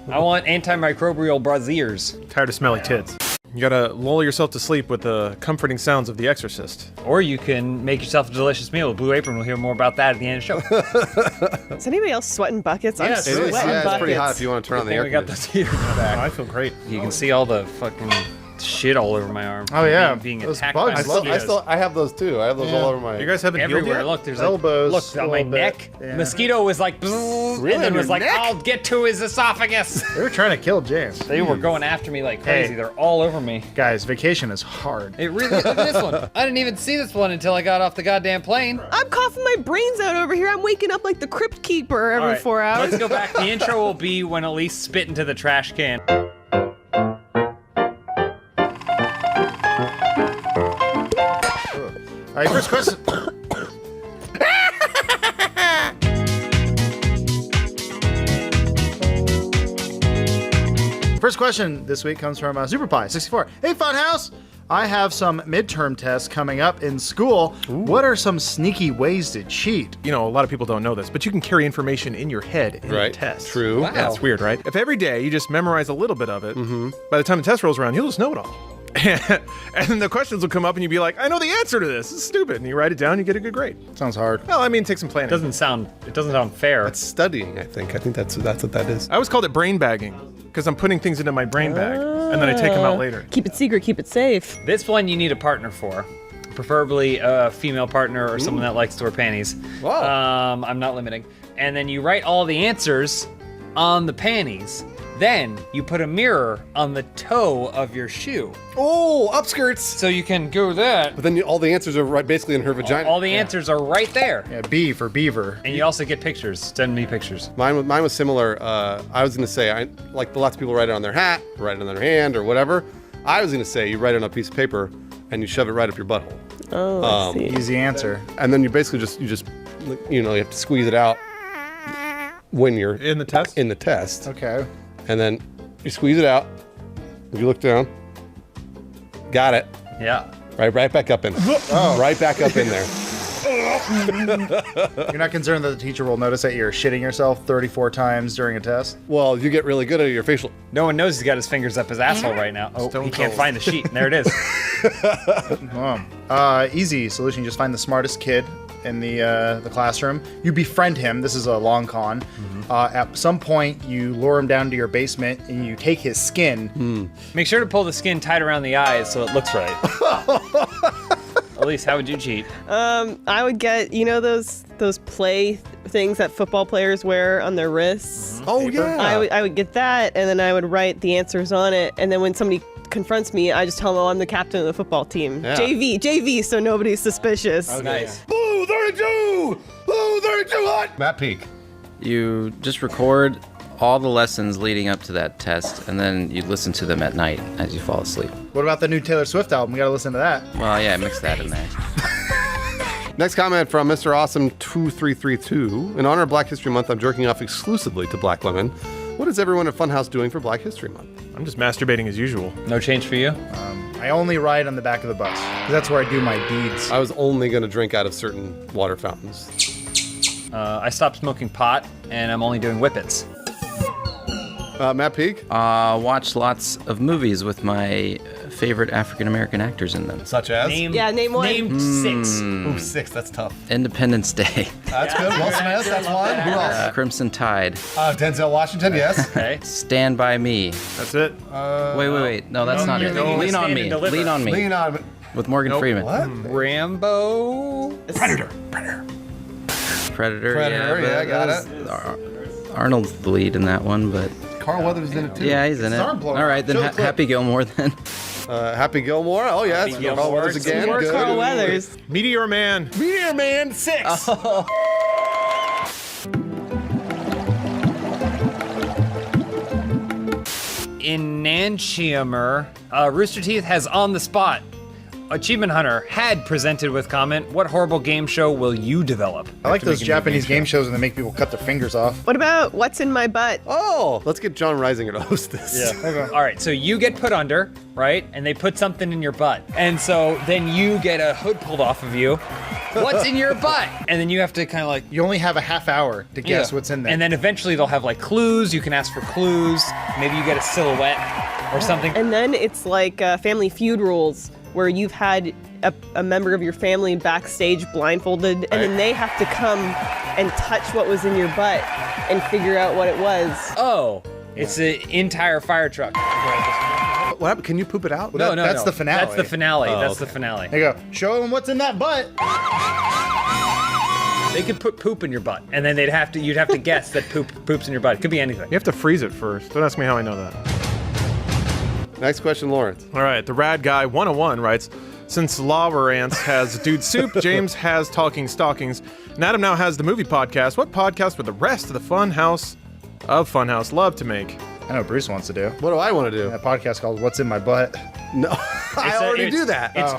I want antimicrobial brasiers. Tired of smelly tits. You gotta lull yourself to sleep with the comforting sounds of The Exorcist. Or you can make yourself a delicious meal with Blue Apron. We'll hear more about that at the end of the show. Is anybody else sweating buckets? I'm Yes, it sweating is. buckets. It's pretty hot if you want to turn on the air We got those heaters in the back. I feel great. You can see all the fucking shit all over my arm. Oh, yeah. Being Those attacked bugs by love mosquitoes. I have those too. I have those all over my. You guys haven't healed Everywhere. yet? Look, there's Elbows, Like, look a on my little bit. neck. Yeah. Mosquito was like, bzzz, Really? and then On was your like, neck? I'll get to his esophagus. They were trying to kill James. They were going after me like crazy. Hey. They're all over me. Guys, vacation is hard. It really. Look at this one. I didn't even see this one until I got off the goddamn plane. I'm coughing my brains out over here. I'm waking up like the crypt keeper every All right, 4 hours. Let's go back. The intro will be when Elise spit into the trash can. All right, first question. First question this week comes from SuperPie64. Hey, Funhaus! I have some midterm tests coming up in school. What are some sneaky ways to cheat? You know, a lot of people don't know this, but you can carry information in your head in Right. the test. True. Wow. Yeah, it's weird, right? If every day you just memorize a little bit of it, by the time the test rolls around, you'll just know it all. And then the questions will come up and you'll be like, I know the answer to this. It's stupid. And you write it down, you get a good grade. Sounds hard. Well, I mean, take some planning. It doesn't sound fair. That's studying, I think. I think that's what that is. I always called it brain bagging because I'm putting things into my brain bag and then I take them out later. Keep it secret, keep it safe. This one you need a partner for. Preferably a female partner or someone that likes to wear panties. Wow. I'm not limiting. And then you write all the answers on the panties. Then you put a mirror on the toe of your shoe. Oh, upskirts. So you can go that. But then all the answers are right basically in her vagina. All the answers are right there. Yeah, B for beaver. And you also get pictures. Send me pictures. Mine was similar. I was gonna say, like lots of people write it on their hat, write it on their hand, or whatever. I was gonna say you write it on a piece of paper and you shove it right up your butthole. Oh, I see. Easy answer. And then you basically you have to squeeze it out when you're In the test? In the test. Okay. And then you squeeze it out. You look down. Got it. Yeah. Right back up in there. Right back up in there. You're not concerned that the teacher will notice that you're shitting yourself 34 times during a test? Well, you get really good at your facial. No one knows he's got his fingers up his asshole right now. Oh, Stone he can't cold. find the sheet. And there it is. Easy solution. Just find the smartest kid in the classroom. You befriend him. This is a long con. At some point, you lure him down to your basement and you take his skin. Make sure to pull the skin tight around the eyes so it looks right. Elise, how would you cheat? I would get, those play things that football players wear on their wrists. Oh, yeah. I would get that, and then I would write the answers on it, and then when somebody confronts me, I just tell them, oh, I'm the captain of the football team. Yeah. JV, so nobody's suspicious. Nice. Blue 32! Blue 32 hot! Matt Peak. You just record all the lessons leading up to that test, and then you listen to them at night as you fall asleep. What about the new Taylor Swift album? We gotta listen to that. Well, yeah, mix that in there. Next comment from Mr. Awesome 2332. In honor of Black History Month, I'm jerking off exclusively to black women. What is everyone at Funhaus doing for Black History Month? I'm just masturbating as usual. No change for you? I only ride on the back of the bus, because that's where I do my deeds. I was only going to drink out of certain water fountains. I stopped smoking pot, and I'm only doing whippets. Matt Peak? Watch lots of movies with my favorite African American actors in them. Such as? Name one. Name 6. Ooh, 6. That's tough. Independence Day. That's good. Will Smith, that's one. Who else? Crimson Tide. Denzel Washington, yes. Okay. Stand By Me. That's it. Wait. No, that's not it. thinking Lean of on Stand Me. and Deliver. Lean on Me. Lean on. With Morgan Freeman. What? Rambo. Predator. Predator. Yeah, I got it. Arnold's the lead in that one, but Carl Weathers in it too. yeah, he's in it. arm blown All right, then Show the clip. Happy Gilmore then. Happy Gilmore. Oh, yes. Happy Carl Gilmore. Weathers again. More Good. Carl Weathers. Meteor Man. Meteor Man 6. Enantiomer. Rooster Teeth has on the spot. Achievement Hunter had presented with comment, what horrible game show will you develop? I like To those make a new Japanese game shows when they make people cut their fingers off. What about what's in my butt? Oh, let's get John Reisinger to host this. All right, so you get put under, right? And they put something in your butt. And so then you get a hood pulled off of you. What's in your butt? And then you have to kind of like You only have a half hour to guess yeah. what's in there. And then eventually they'll have like clues. You can ask for clues. Maybe you get a silhouette or something. And then it's like Family Feud rules, where you've had a member of your family backstage blindfolded, and then they have to come and touch what was in your butt and figure out what it was. Oh, it's an entire fire truck. What happened? Can you poop it out? No, that's the finale. That's the finale. Oh, That's okay. the finale. There you go. Show them what's in that butt. They could put poop in your butt, and then you'd have to guess that poops in your butt. It could be anything. You have to freeze it first. Don't ask me how I know that. Next question, Lawrence. All right, the Rad Guy 101 writes, since Lawrence has Dude Soup, James has Talking Stockings, and Adam now has the movie podcast, what podcast would the rest of the Funhaus love to make? I know Bruce wants to do. What do I want to do? A podcast called What's in My Butt. No, I already do that. It's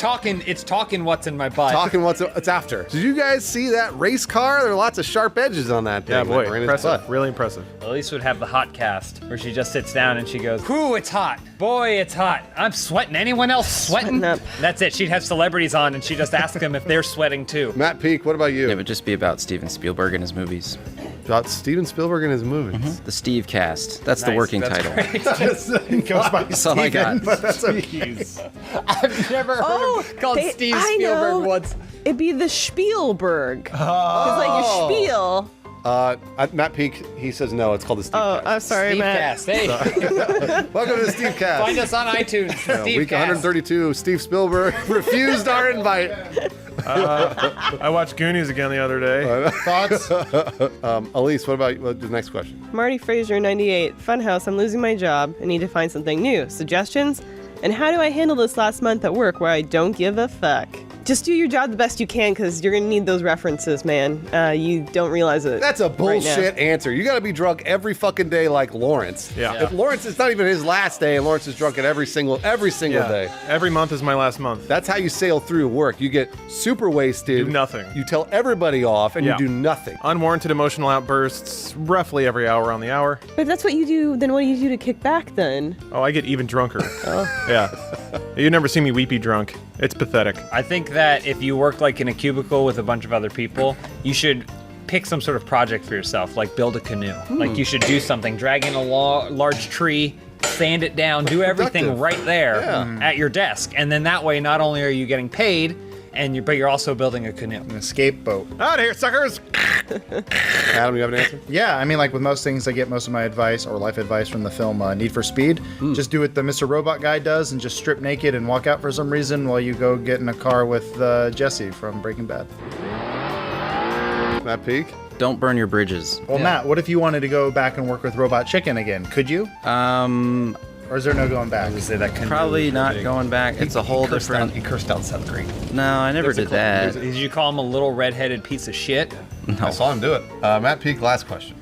talking what's in my butt. Talking it's after. Did you guys see that race car? There are lots of sharp edges on that thing. Yeah, boy, that were in his impressive, butt. really impressive. Elise would have the hot cast, where she just sits down and she goes, "Whew, it's hot. Boy, it's hot. I'm sweating. Anyone else sweating?" Sweating up. That's it. She'd have celebrities on, and she'd just ask them if they're sweating too. Matt Peak, what about you? It would just be about Steven Spielberg and his movies. About Steven Spielberg and his movies. The Steve Cast. That's the Nice, working that's title. great. It goes by That's all I Steven, got. but that's okay. I've never heard him called Steve I Spielberg know. once. It'd be the Spielberg. It's like your spiel. Matt Peak, he says no. It's called the Steve Oh, Cast. I'm sorry, Steve Matt. Cast. Hey, Welcome to the Steve Cast. find us on iTunes. Steve Week Cast. 132, Steve Spielberg refused our invite. I watched Goonies again the other day. Thoughts? Elise, what about the next question? Marty Fraser, 98. Funhouse, I'm losing my job. I need to find something new. Suggestions? And how do I handle this last month at work where I don't give a fuck? Just do your job the best you can, because you're going to need those references, man. You don't realize it. That's a right now. bullshit answer. You got to be drunk every fucking day like Lawrence. Yeah. If Lawrence, it's not even his last day, and Lawrence is drunk at every single day. Every month is my last month. That's how you sail through work. You get super wasted. Do nothing. You tell everybody off, and Yeah. you do nothing. Unwarranted emotional outbursts roughly every hour on the hour. But if that's what you do, then what do you do to kick back then? Oh, I get even drunker. Yeah. You never see me weepy drunk. It's pathetic. I think that if you work like in a cubicle with a bunch of other people, you should pick some sort of project for yourself, like build a canoe. Like you should do something, drag in a large tree, sand it down, do everything Productive. right there Yeah. at your desk. And then that way, not only are you getting paid, but you're also building a canoe. An escape boat. Out of here, suckers! Adam, you have an answer? Yeah, I mean, like with most things, I get most of my advice or life advice from the film Need for Speed. Just do what the Mr. Robot guy does and just strip naked and walk out for some reason while you go get in a car with Jesse from Breaking Bad. Matt Peak? Don't burn your bridges. Well, Matt, what if you wanted to go back and work with Robot Chicken again? Could you? Or is there no going back? Say that canoe Probably was not big. going back. It's a whole different. He cursed out Seth Green. No, I never did that. Did you call him a little redheaded piece of shit? I saw him do it. Matt Peak, last question.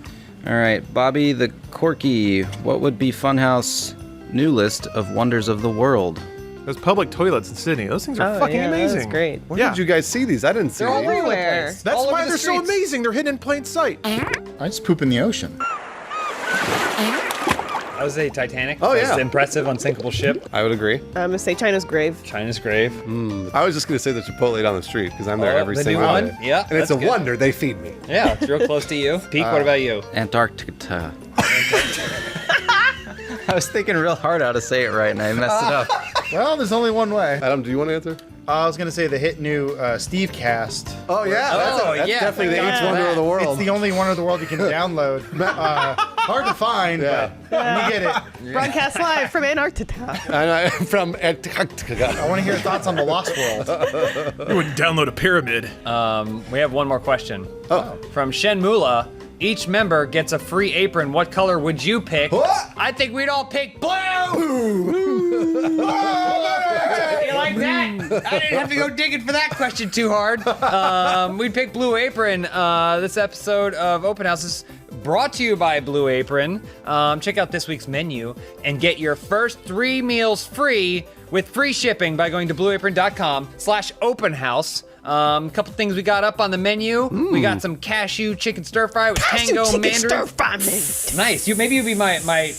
All right, Bobby the Corky. What would be Funhaus' new list of wonders of the world? Those public toilets in Sydney, those things are fucking yeah, amazing. That's great. Where Yeah. did you guys see these? I didn't see They're all these. over the Everywhere. place. That's All over why the they're so streets. amazing. They're hidden in plain sight. I just poop in the ocean. I would say Titanic. Oh, Most yeah. impressive, unsinkable ship. I would agree. I'm going to say China's grave. China's grave. I was just going to say the Chipotle down the street because I'm there Oh, every the new single one? day. Yeah, And it's that's a good. wonder they feed me. Yeah, it's real close to you. Pete, what about you? Antarctica. I was thinking real hard how to say it right, and I messed it up. Well, there's only one way. Adam, do you want to answer? I was gonna say the hit new Steve Cast. Oh yeah, that's yeah. definitely the Yeah. eighth wonder of the world. It's the only Wonder of the World you can download. Hard to find, but you get it. Broadcast live from Antarctica. From Antarctica. I want to hear your thoughts on the Lost World. You wouldn't download a pyramid. We have one more question. Oh. From Shen Mula. Each member gets a free apron. What color would you pick? What? I think we'd all pick blue. You like that? I didn't have to go digging for that question too hard. We'd pick Blue Apron. This episode of Open House is brought to you by Blue Apron. Check out this week's menu and get your first 3 meals free with free shipping by going to blueapron.com/openhouse. Couple things we got up on the menu. We got some cashew chicken stir fry with tango mandarin. Stir fry, man. Nice. Maybe you'll be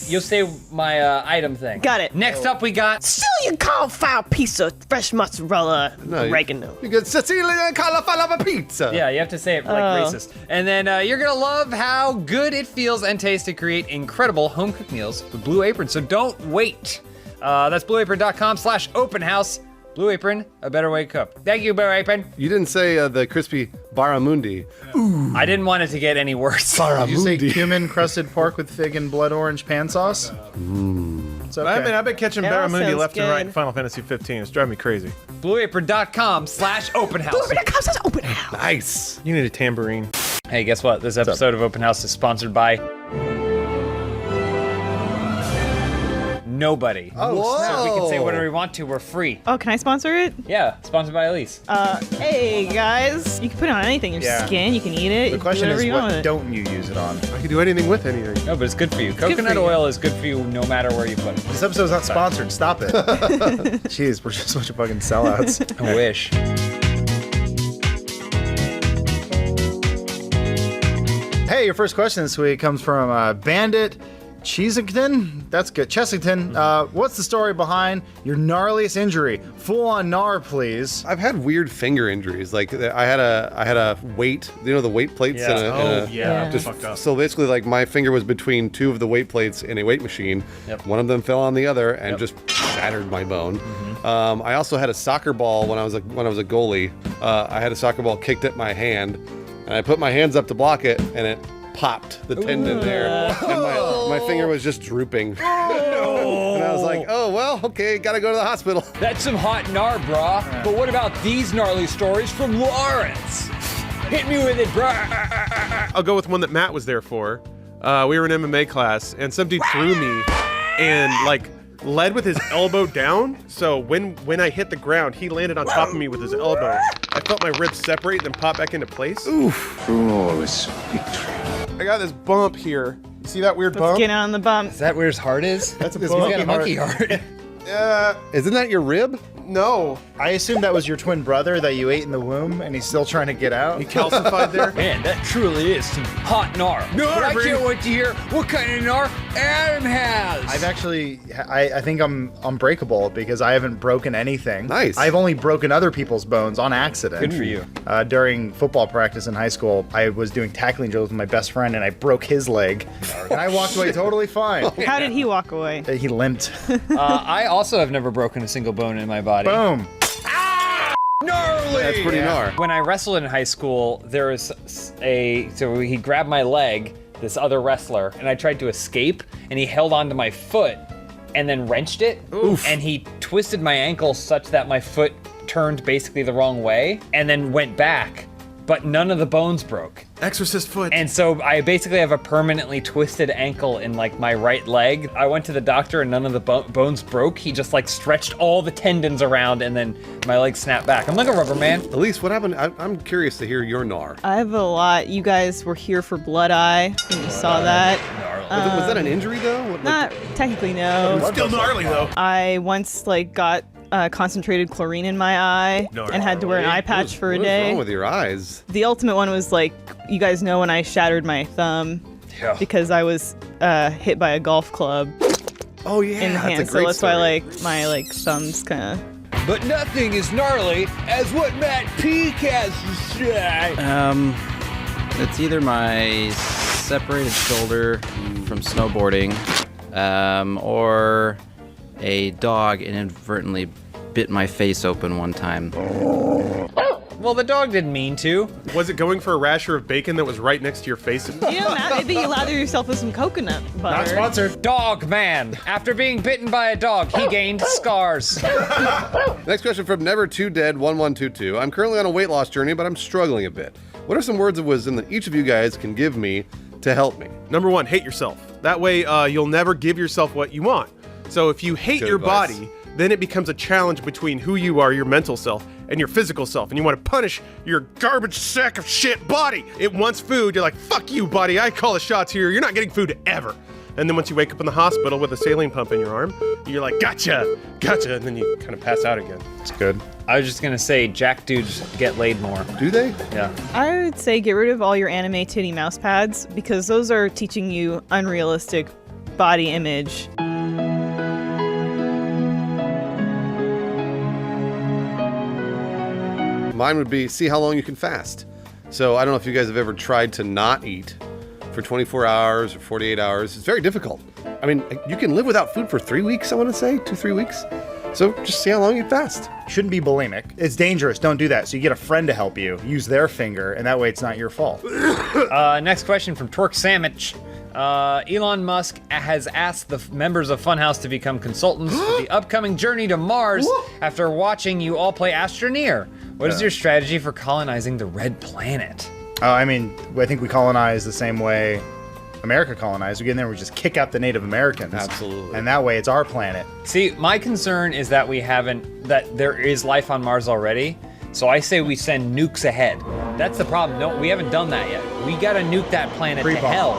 you'll say my item thing. Got it. Next up we got Sicilian cauliflower pizza, fresh mozzarella, oregano. You get Sicilian cauliflower pizza. yeah, you have to say it like racist. And then you're gonna love how good it feels and tastes to create incredible home cooked meals with Blue Apron. So don't wait. That's blueapron.com/openhouse. Blue Apron, a better way to cook. Thank you, Blue Apron. You didn't say the crispy barramundi. I didn't want it to get any worse. Did you say cumin crusted pork with fig and blood orange pan sauce? It's okay. I mean, I've been catching It all barramundi sounds left and right in good. Final Fantasy 15. It's driving me crazy. blueapron.com/openhouse. Open house. Nice. You need a tambourine. Hey, guess what? This episode of Open House is sponsored by nobody. Oh, So we can say whatever we want to. We're free. Oh, can I sponsor it? Yeah, sponsored by Elise. Hey guys, you can put it on anything. Your Yeah. skin, you can eat it. The you question can do is, whatever you want what with it. don't you use it on? I can do anything with anything. No, but it's good for you. Coconut for you. oil is good for you no matter where you put it. This episode's not sponsored. Stop it. Jeez, we're just a bunch of fucking sellouts. I wish. Hey, your first question this week comes from Bandit Chesington. That's good. Chessington. What's the story behind your gnarliest injury? Full on gnar, please. I've had weird finger injuries. Like I had a weight. You know the weight plates. Yeah. In a, Yeah. Just fucked up. So basically, like my finger was between 2 of the weight plates in a weight machine. Yep. One of them fell on the other and just shattered my bone. I also had a soccer ball when I was a goalie. I had a soccer ball kicked at my hand, and I put my hands up to block it, and it popped the tendon there, and my finger was just drooping. And I was like, oh well, okay, gotta go to the hospital. That's some hot gnar, brah. But what about these gnarly stories from Lawrence? Hit me with it, brah. I'll go with one that Matt was there for. We were in MMA class, and some dude threw me and like led with his elbow down. So when I hit the ground, he landed on top of me with his elbow. I felt my ribs separate, then pop back into place. Flawless victory. I got this bump here. You see that weird Let's bump? get on the bump. Is that where his heart is? That's a He's got a monkey monkey heart. Isn't that your rib? No. I assume that was your twin brother that you ate in the womb, and he's still trying to get out. He calcified there. Man, that truly is some hot gnar. But I can't wait to hear what kind of gnar Adam has. I've actually, I think I'm unbreakable because I haven't broken anything. Nice. I've only broken other people's bones on accident. Good for you. During football practice in high school, I was doing tackling drills with my best friend, and I broke his leg, and I walked away totally fine. How did he walk away? He limped. I also have never broken a single bone in my body. Boom. Gnarly! That's pretty gnar. When I wrestled in high school, there was so he grabbed my leg, this other wrestler, and I tried to escape, and he held onto my foot and then wrenched it. Oof. And he twisted my ankle such that my foot turned basically the wrong way and then went back, but none of the bones broke. Exorcist foot. And so I basically have a permanently twisted ankle in like my right leg. I went to the doctor and none of the bones broke. He just like stretched all the tendons around and then my leg snapped back. I'm like a rubber man. Elise, what happened? I'm curious to hear your gnar. I have a lot. You guys were here for Blood Eye. You saw that. Was that an injury though? What, Not technically, no. Still gnarly though. I once like got concentrated chlorine in my eye and had to wear an eye patch for a what is day. wrong with your eyes? The ultimate one was like, you guys know when I shattered my thumb Yeah. because I was hit by a golf club Oh yeah, in the that's a hand. So great that's story. why like my like thumb's kind of. But nothing is gnarly as what Matt Peak has to say. It's either my separated shoulder from snowboarding, Or a dog inadvertently bit my face open one time. Well, the dog didn't mean to. Was it going for a rasher of bacon that was right next to your face? Maybe you lather yourself with some coconut butter. Not sponsored. Dog man. After being bitten by a dog, he gained scars. Next question from Never2Dead1122. I'm currently on a weight loss journey, but I'm struggling a bit. What are some words of wisdom that each of you guys can give me to help me? Number one, hate yourself. That way you'll never give yourself what you want. So if you hate Good your advice. body, then it becomes a challenge between who you are, your mental self, and your physical self. And you want to punish your garbage sack of shit body. It wants food. You're like, fuck you, buddy. I call the shots here. You're not getting food ever. And then once you wake up in the hospital with a saline pump in your arm, you're like, gotcha. And then you kind of pass out again. It's good. I was just gonna say, Jack dudes get laid more. Do they? Yeah. I would say get rid of all your anime titty mouse pads because those are teaching you unrealistic body image. Mine would be see how long you can fast. So I don't know if you guys have ever tried to not eat for 24 hours or 48 hours. It's very difficult. I mean, you can live without food for 3 weeks, I want to say, 2-3 weeks. So just see how long you fast. Shouldn't be bulimic. It's dangerous. Don't do that. So you get a friend to help you. Use their finger, and that way it's not your fault. Next question from Twerk Sandwich. Elon Musk has asked the members of Funhaus to become consultants for the upcoming journey to Mars after watching you all play Astroneer. What is your strategy for colonizing the Red Planet? I think we colonize the same way America colonized. We get in there, we just kick out the Native Americans. Absolutely. And that way it's our planet. See, my concern is that that there is life on Mars already. So I say we send nukes ahead. That's the problem. No, we haven't done that yet. We gotta nuke that planet to hell.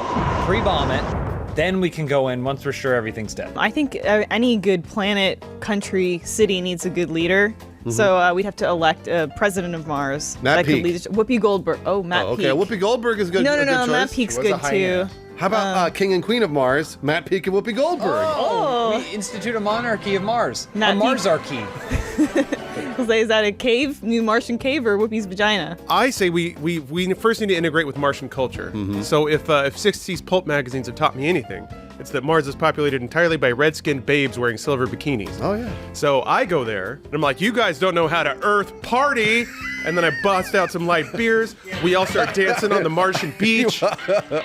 Pre-bomb it. Then we can go in once we're sure everything's dead. I think any good planet, country, city needs a good leader. So we'd have to elect a president of Mars. Matt Peake. Could lead Whoopi Goldberg. Oh, Matt Okay, Peake. Whoopi Goldberg is good. No, a good choice. Matt Peake's Was a good too. hyena. How about King and Queen of Mars, Matt Peake and Whoopi Goldberg? We institute a monarchy of Mars. Matt a Marsarchy. Is that a cave, new Martian cave, or Whoopi's vagina? I say we first need to integrate with Martian culture. So if 60s pulp magazines have taught me anything, it's that Mars is populated entirely by red-skinned babes wearing silver bikinis. Oh, yeah. So I go there, and I'm like, you guys don't know how to Earth party. And then I bust out some light beers. We all start dancing on the Martian beach.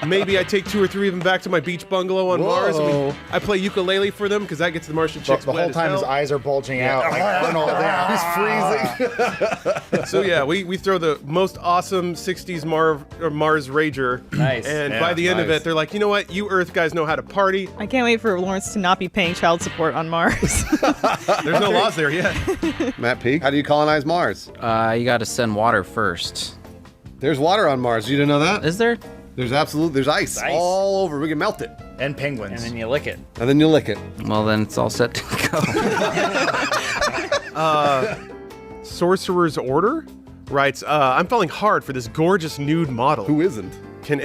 Maybe I take 2 or 3 of them back to my beach bungalow on Mars. And I play ukulele for them because that gets the Martian chicks The wet whole as time his hell. eyes are bulging out like Arnold. He's freezing. So yeah, we throw the most awesome 60s Mars rager. Nice. And Yeah, by the end of nice. it, they're like, you know what? You Earth guys know how to party. I can't wait for Lawrence to not be paying child support on Mars. There's no laws there yet. Matt Peake, how do you colonize Mars? You gotta send water first. There's water on Mars. You didn't know that? Is there? There's ice Ice. all over. We can melt it. And penguins. And then you lick it. And then you lick it. Well, then it's all set to go. Sorcerer's Order writes, I'm falling hard for this gorgeous nude model. Who isn't? Can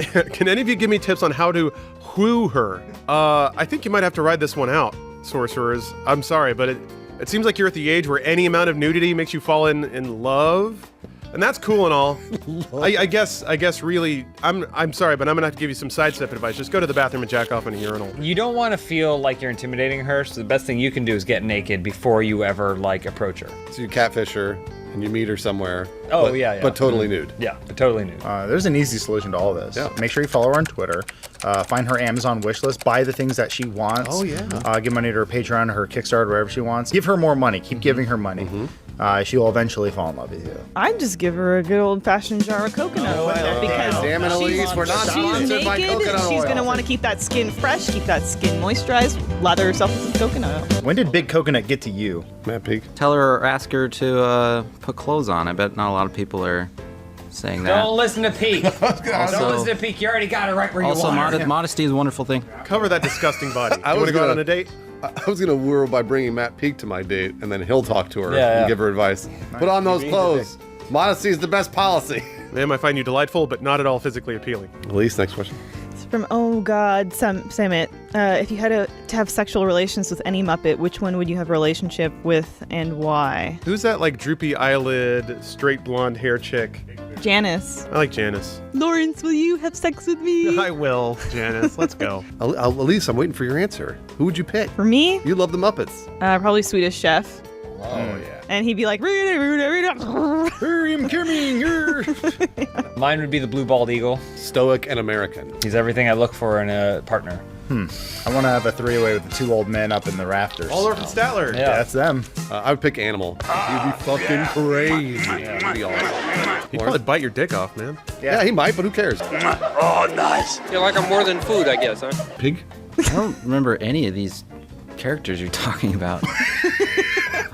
any of you give me tips on how to woo her? I think you might have to ride this one out, sorcerers. I'm sorry, but it seems like you're at the age where any amount of nudity makes you fall in love. And that's cool and all. I guess really, I'm sorry, but I'm gonna have to give you some sidestep advice. Just go to the bathroom and jack off in a urinal. You don't want to feel like you're intimidating her, so the best thing you can do is get naked before you ever approach her. So you catfish her and you meet her somewhere. Oh, but, yeah. But totally nude. Yeah, but totally new. There's an easy solution to all this. Yeah. Make sure you follow her on Twitter. Find her Amazon wish list. Buy the things that she wants. Oh, yeah. Give money to her Patreon, her Kickstarter, wherever she wants. Give her more money. Keep giving her money. She'll eventually fall in love with you. I'd just give her a good old-fashioned jar of coconut oil because Damn it, Elise, we're not she's sponsored by naked. coconut She's oil. gonna want to keep that skin fresh, keep that skin moisturized, lather herself with some coconut oil. When did Big Coconut get to you? Matt Peake. Tell her or ask her to put clothes on. I bet not a lot of people are saying that. Don't listen to Peak. Don't Also- listen to Peak. You already got it right where you Also, want her. modesty is a wonderful thing. Cover that disgusting body. I You was want to go out gonna- on a date? I was gonna woo her by bringing Matt Peake to my date, and then he'll talk to her Yeah, and yeah. give her advice. Put on those TV clothes. Modesty is the best policy. Ma'am, I find you delightful, but not at all physically appealing. Elise, next question. from Sam it. If you had to have sexual relations with any Muppet, which one would you have a relationship with and why? Who's that like droopy eyelid, straight blonde hair chick? Janice. I like Janice. Lawrence, will you have sex with me? I will, Janice. Let's go. Elise, I'm waiting for your answer. Who would you pick? For me? You love the Muppets. Probably Swedish Chef. Oh, yeah. And he'd be like, Mine would be the blue bald eagle. Stoic and American. He's everything I look for in a partner. I want to have a three-way with the two old men up in the rafters. Waldorf and Statler. Yeah. That's them. I would pick Animal. He'd be fucking crazy. He'd be awesome. He'd probably bite your dick off, man. Yeah, he might, but who cares? Oh, nice. You like them more than food, I guess, huh? Pig? I don't remember any of these characters you're talking about.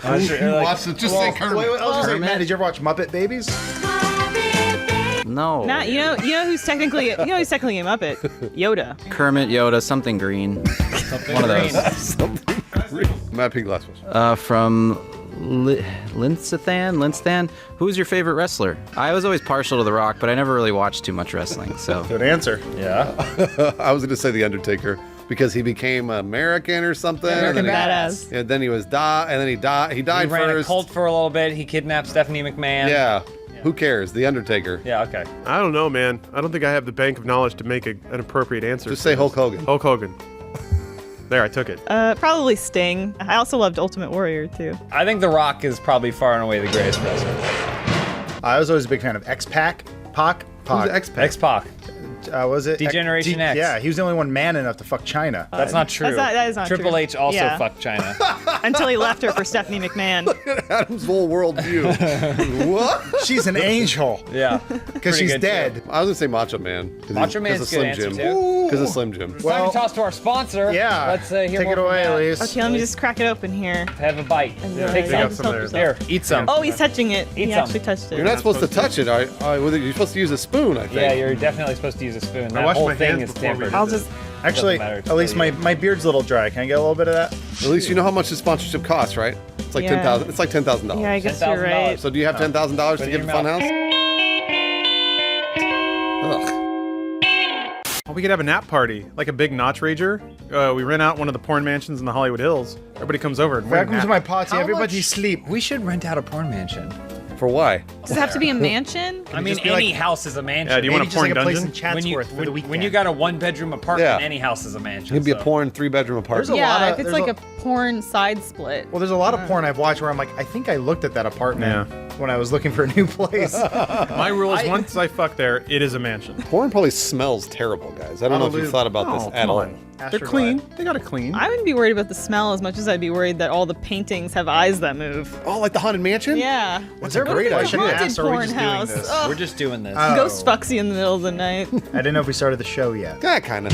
Watch it. Just say Kermit. Wait, I'll just say, Matt, did you ever watch Muppet Babies? No. Matt, you know who's technically a Muppet? Yoda. Kermit, Yoda, something green. One of those. Matt, pick the last question. From Linsthan. Who's your favorite wrestler? I was always partial to The Rock, but I never really watched too much wrestling. So Good answer. Yeah. I was going to say The Undertaker because he became American or something. American and then Badass. and then he was and then he died. He died He ran first. a cult for a little bit. He kidnapped Stephanie McMahon. Yeah. Who cares? The Undertaker. Yeah, okay. I don't know, man. I don't think I have the bank of knowledge to make an appropriate answer. Just say Hulk Hogan. Hulk Hogan. There, I took it. Probably Sting. I also loved Ultimate Warrior too. I think The Rock is probably far and away the greatest wrestler. I was always a big fan of X-Pac. Pac? Who's X-Pac? X-Pac. Was it? Degeneration X. Yeah, he was the only one man enough to fuck China. That's not true. that is not Triple true. H also Yeah. fucked China. Until he left her for Stephanie McMahon. Adam's whole worldview. What? She's an angel. Yeah. Because she's dead. I was gonna say Macho Man. Macho Man's a good answer, too. Because of Slim Jim. It's time to toss to our sponsor. Yeah. Let's hear Take more it from away, Matt. Elise. Okay, let me just crack it open here. Have a bite. Yeah, Take you some. got some there. Here, eat some. Oh, he's touching it. He Eat actually some. touched it. You're not supposed to touch it. You're supposed to use a spoon, I think. Yeah, you're definitely supposed to use a spoon. That washed whole my thing hands is before we tampered. did I'll this. just. Actually, Doesn't matter, at least totally. my beard's a little dry. Can I get a little bit of that? At least you know how much the sponsorship costs, right? It's like Yeah. $10,000. It's like $10,000. Yeah, I guess you're right. So do you have $10,000 Put to it give in to your mouth. Funhouse? Ugh. Oh, we could have a nap party, like a big notch rager. We rent out one of the porn mansions in the Hollywood Hills. Everybody comes over and we Welcome nap. to my party. How Everybody much- sleep. We should rent out a porn mansion. For why? Does it have to be a mansion? I mean, just be any like- house is a mansion. Yeah, do you want Maybe a just porn like a place dungeon? in Chatsworth for the weekend. when you got a one-bedroom apartment, Yeah. any house is a mansion. It could be a so- porn 3-bedroom There's apartment. a lot Yeah, of- if it's there's like a porn side split. Well, there's a lot of porn I've watched where I'm like, I think I looked at that apartment when I was looking for a new place. My rule is once I fuck there, it is a mansion. Porn probably smells terrible, guys. I don't know if you've thought about this at all. They're clean. They got to clean. I wouldn't be worried about the smell as much as I'd be worried that all the paintings have eyes that move. Oh, like the Haunted Mansion? Yeah. That's a great Haunted idea. Ask, are we porn just house. doing this? Ugh. We're just doing this. Oh. Ghost fucks you in the middle of the night. I didn't know if we started the show yet. Yeah, kind of.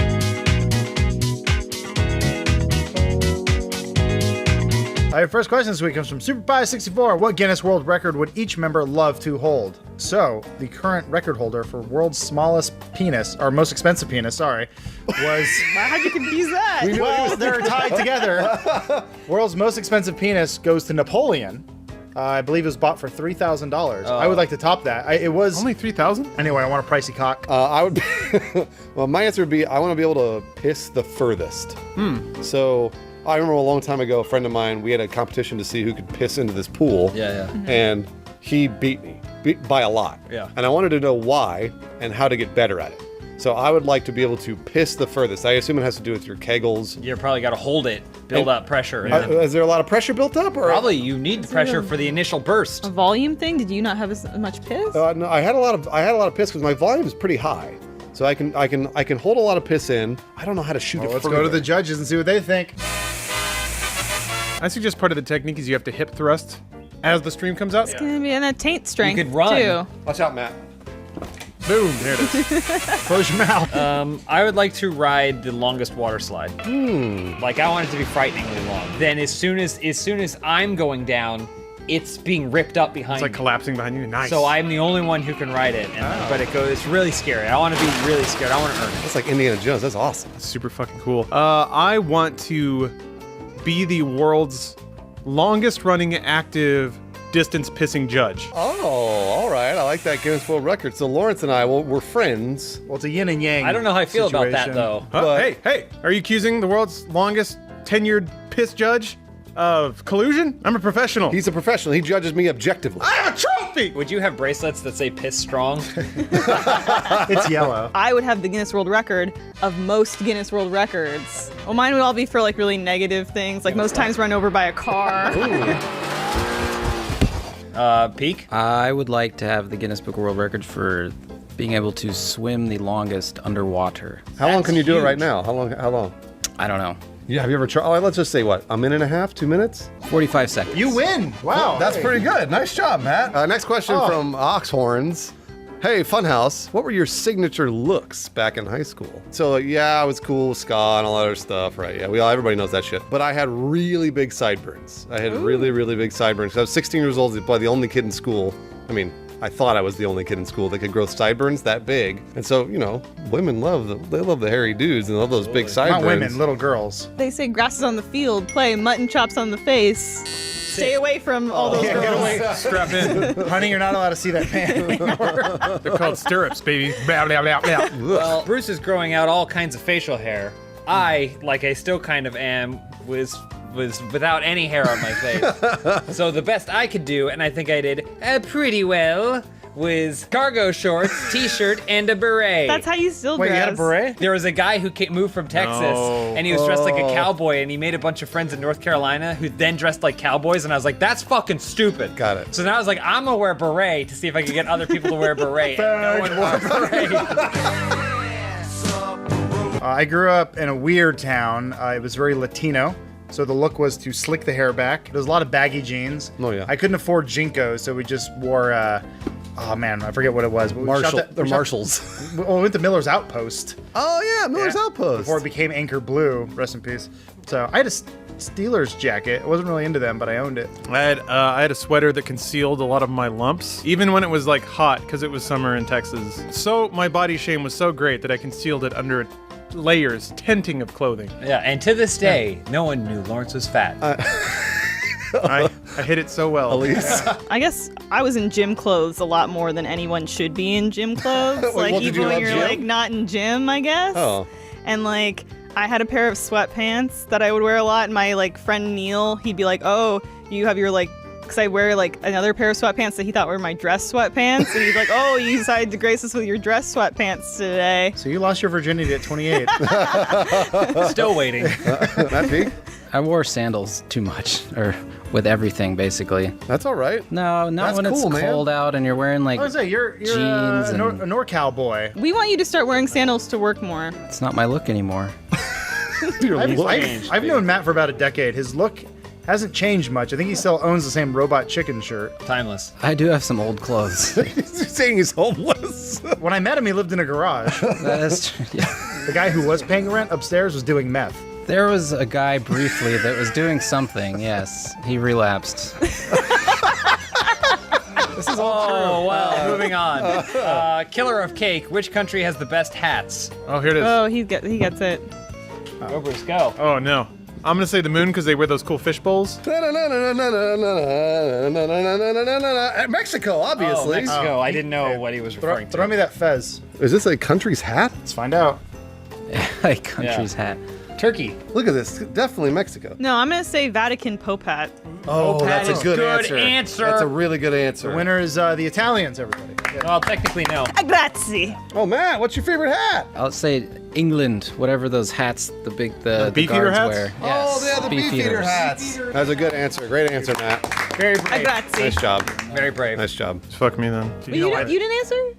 All right, first question this week comes from SuperPie64. What Guinness World Record would each member love to hold? So, the current record holder for world's smallest penis, or most expensive penis, sorry, was... How'd you confuse that? well, they're tied together. World's most expensive penis goes to Napoleon. I believe it was bought for $3,000. I would like to top that. It was... Only 3,000? Anyway, I want a pricey cock. I would. Well, my answer would be I want to be able to piss the furthest. So I remember a long time ago, a friend of mine, we had a competition to see who could piss into this pool. Yeah. And he beat me by a lot. Yeah. And I wanted to know why and how to get better at it. So I would like to be able to piss the furthest. I assume it has to do with your kegels. You probably got to hold it, build up pressure. And then Is there a lot of pressure built up? Or probably you need the pressure for the initial burst. A volume thing? Did you not have as much piss? No, I had a lot of piss because my volume is pretty high. So I can hold a lot of piss in. I don't know how to shoot it. Let's further. go to the judges and see what they think. I suggest part of the technique is you have to hip thrust as the stream comes out. It's gonna be in that taint strength could run. too. Watch out, Matt. Boom, there it is. Close your mouth. I would like to ride the longest water slide. Like I want it to be frighteningly long. Then as soon as I'm going down, it's being ripped up behind It's like me. collapsing behind you. Nice. So I'm the only one who can ride it. But it's really scary. I want to be really scared. I want to earn it. That's like Indiana Jones. That's awesome. super fucking cool. I want to be the world's longest running active distance pissing judge. Oh, all right. I like that Guinness World Record. So Lawrence and I, we're friends. Well, it's a yin and yang. I don't know how I feel about that, situation. though. Hey, are you accusing the world's longest tenured piss judge of collusion? I'm a professional. He's a professional. He judges me objectively. I have a trophy! Would you have bracelets that say piss strong? It's yellow. I would have the Guinness World Record of most Guinness World Records. Well, mine would all be for like really negative things, like most times run over by a car. Peak? I would like to have the Guinness Book of World Records for being able to swim the longest underwater. How long can you do it huge. right now? How long? I don't know. Yeah, have you ever tried? Oh, let's just say what? A minute and a half? 2 minutes? 45 seconds. You win. Wow. That's pretty good. Nice job, Matt. Next question from Oxhorns. Hey, Funhaus, what were your signature looks back in high school? So, yeah, I was cool with ska and all that other stuff, right? Yeah, everybody knows that shit. But I had really big sideburns. I had really, really big sideburns. I was 16 years old, probably the only kid in school. I mean, I thought I was the only kid in school that could grow sideburns that big. And so, women love the hairy dudes and love those big sideburns. Not women, little girls. They say grass is on the field, play mutton chops on the face. Stay away from all those girls. Get away. Strap in. Honey, you're not allowed to see that pant anymore. They're called stirrups, baby. Blah, blah, blah, blah. Well, Bruce is growing out all kinds of facial hair. I, like I still kind of am, was without any hair on my face. So the best I could do, and I think I did pretty well, was cargo shorts, t-shirt, and a beret. That's how you still Wait, dress. you had a beret? There was a guy who moved from Texas, and he was dressed like a cowboy, and he made a bunch of friends in North Carolina who then dressed like cowboys, and I was like, that's fucking stupid. Got it. So now I was like, I'm gonna wear a beret to see if I could get other people to wear a beret, and no one wore a beret. I grew up in a weird town. It was very Latino. So the look was to slick the hair back. There was a lot of baggy jeans. Oh, yeah. I couldn't afford Jinkos, so we just wore, oh man, I forget what it was. But They're Marshalls. We went to Miller's Outpost. Oh, yeah, Miller's Outpost. Before it became Anchor Blue, rest in peace. So I had a Steelers jacket. I wasn't really into them, but I owned it. I had a sweater that concealed a lot of my lumps, even when it was like hot, because it was summer in Texas. So my body shame was so great that I concealed it under layers, tenting of clothing. Yeah, and to this day, no one knew Lawrence was fat. I hit it so well. Elise. I guess I was in gym clothes a lot more than anyone should be in gym clothes. Wait, like what, did even you when have you're gym? like not in gym, I guess. Oh. And like I had a pair of sweatpants that I would wear a lot. And my like friend Neil, he'd be like, "Oh, you have your like," because I wear like another pair of sweatpants that he thought were my dress sweatpants, and he's like, "Oh, you decided to grace us with your dress sweatpants today." So you lost your virginity at 28. Still waiting. That big? I wore sandals too much, or with everything, basically. That's all right. No, not That's when cool, it's man. cold out and you're wearing like I was like, you're jeans a and NorCal boy. We want you to start wearing sandals to work more. it's not my look anymore. I've known Matt for about a decade. His look hasn't changed much. I think he still owns the same robot chicken shirt. Timeless. I do have some old clothes. He's saying he's homeless. When I met him, he lived in a garage. That is true. Yeah. The guy who was paying rent upstairs was doing meth. There was a guy briefly that was doing something, yes. He relapsed. This is all Oh, well, moving on. Killer of Cake, which country has the best hats? Oh, here it is. Oh, he gets it. Go, Bruce, go. Oh, no. I'm going to say the moon because they wear those cool fish bowls. Mexico, Oh, obviously. Mexico. I didn't know what he was Throw, referring to. throw me that fez. Is this a country's hat? Let's find out. A country's hat. Turkey. Look at this. Definitely Mexico. No, I'm gonna say Vatican Pope hat. Oh, that that's is a good good answer. answer. That's a really good answer. The winner is the Italians, everybody. Well, technically, no. Grazie. Oh, Matt, what's your favorite hat? I'll say England, whatever those hats the beefeater guards hats? wear. Oh, yeah, the beefeater beefeaters. hats. That's a good answer. Great answer, Matt. Very brave. Grazie. Nice job. Very brave. Nice job. Fuck me then. But you didn't answer?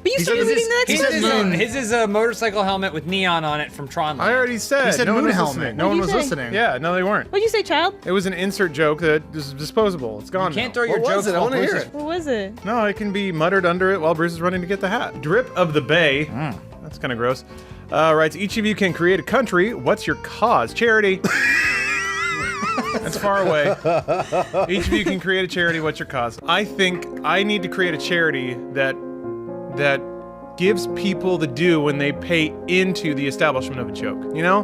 But you started said reading the next question. His is a motorcycle helmet with neon on it from Tron. I already said. He said no one moon was helmet. listening. No one What'd was you say? listening. Yeah, no, they weren't. What'd you say, child? It was an insert joke that is disposable. It's gone. You can't now. throw your What was jokes it? I while want to Bruce hear is- it. What was it? No, it can be muttered under it while Bruce is running to get the hat. Drip of the Bay. That's kind of gross. Writes, each of you can create a country. What's your cause? Charity. That's far away. Each of you can create a charity. What's your cause? I think I need to create a charity that gives people the due when they pay into the establishment of a joke. You know?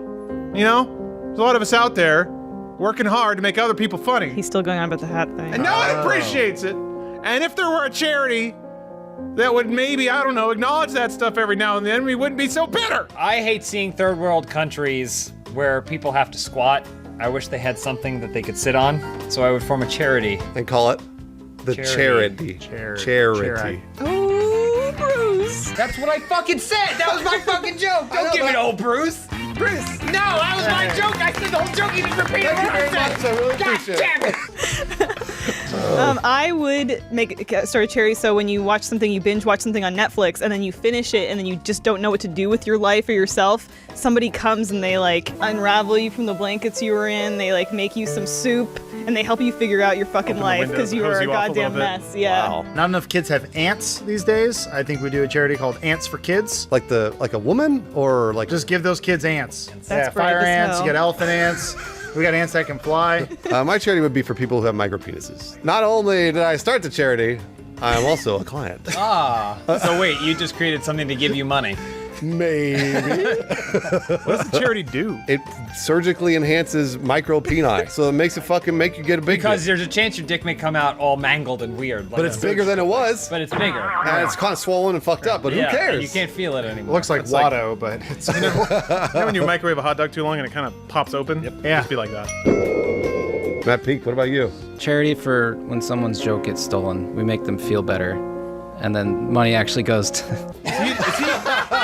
There's a lot of us out there working hard to make other people funny. He's still going on about the hat thing. And no one appreciates it. And if there were a charity that would maybe, I don't know, acknowledge that stuff every now and then, we wouldn't be so bitter. I hate seeing third world countries where people have to squat. I wish they had something that they could sit on, so I would form a charity. And call it the charity. Charity. Oh, Bruce. That's what I fucking said! That was my fucking joke! Don't give it old Bruce! Bruce! No, that was my joke! I said the whole joke, you just repeated Thank you what I very much. said! I really God appreciate damn it. I would start a charity so when you watch something, you binge watch something on Netflix, and then you finish it, and then you just don't know what to do with your life or yourself. Somebody comes and they like unravel you from the blankets you were in. They like make you some soup, and they help you figure out your fucking Open the life windows because and you hose are a you off a goddamn little bit. mess. Yeah. Wow. Not enough kids have ants these days. I think we do a charity called Ants for Kids. Like a woman or like Just give those kids ants. That's fire brave as ants, hell. you got elephant ants. We got ants that can fly. my charity would be for people who have micro penises. Not only did I start the charity, I am also a client. So wait, you just created something to give you money. Maybe. What does the charity do? It surgically enhances micro peni, so it makes it fucking make you get a big Because dick. there's a chance your dick may come out all mangled and weird. But it's bigger than it was. But it's bigger. And it's kind of swollen and fucked up, but Yeah, who cares? and you can't feel it anymore. Looks like like- Watto, but it's You know when you microwave a hot dog too long and it kind of pops open? Yep. Yeah. Just be like that. Matt Peak, what about you? Charity for when someone's joke gets stolen. We make them feel better. And then money actually goes to...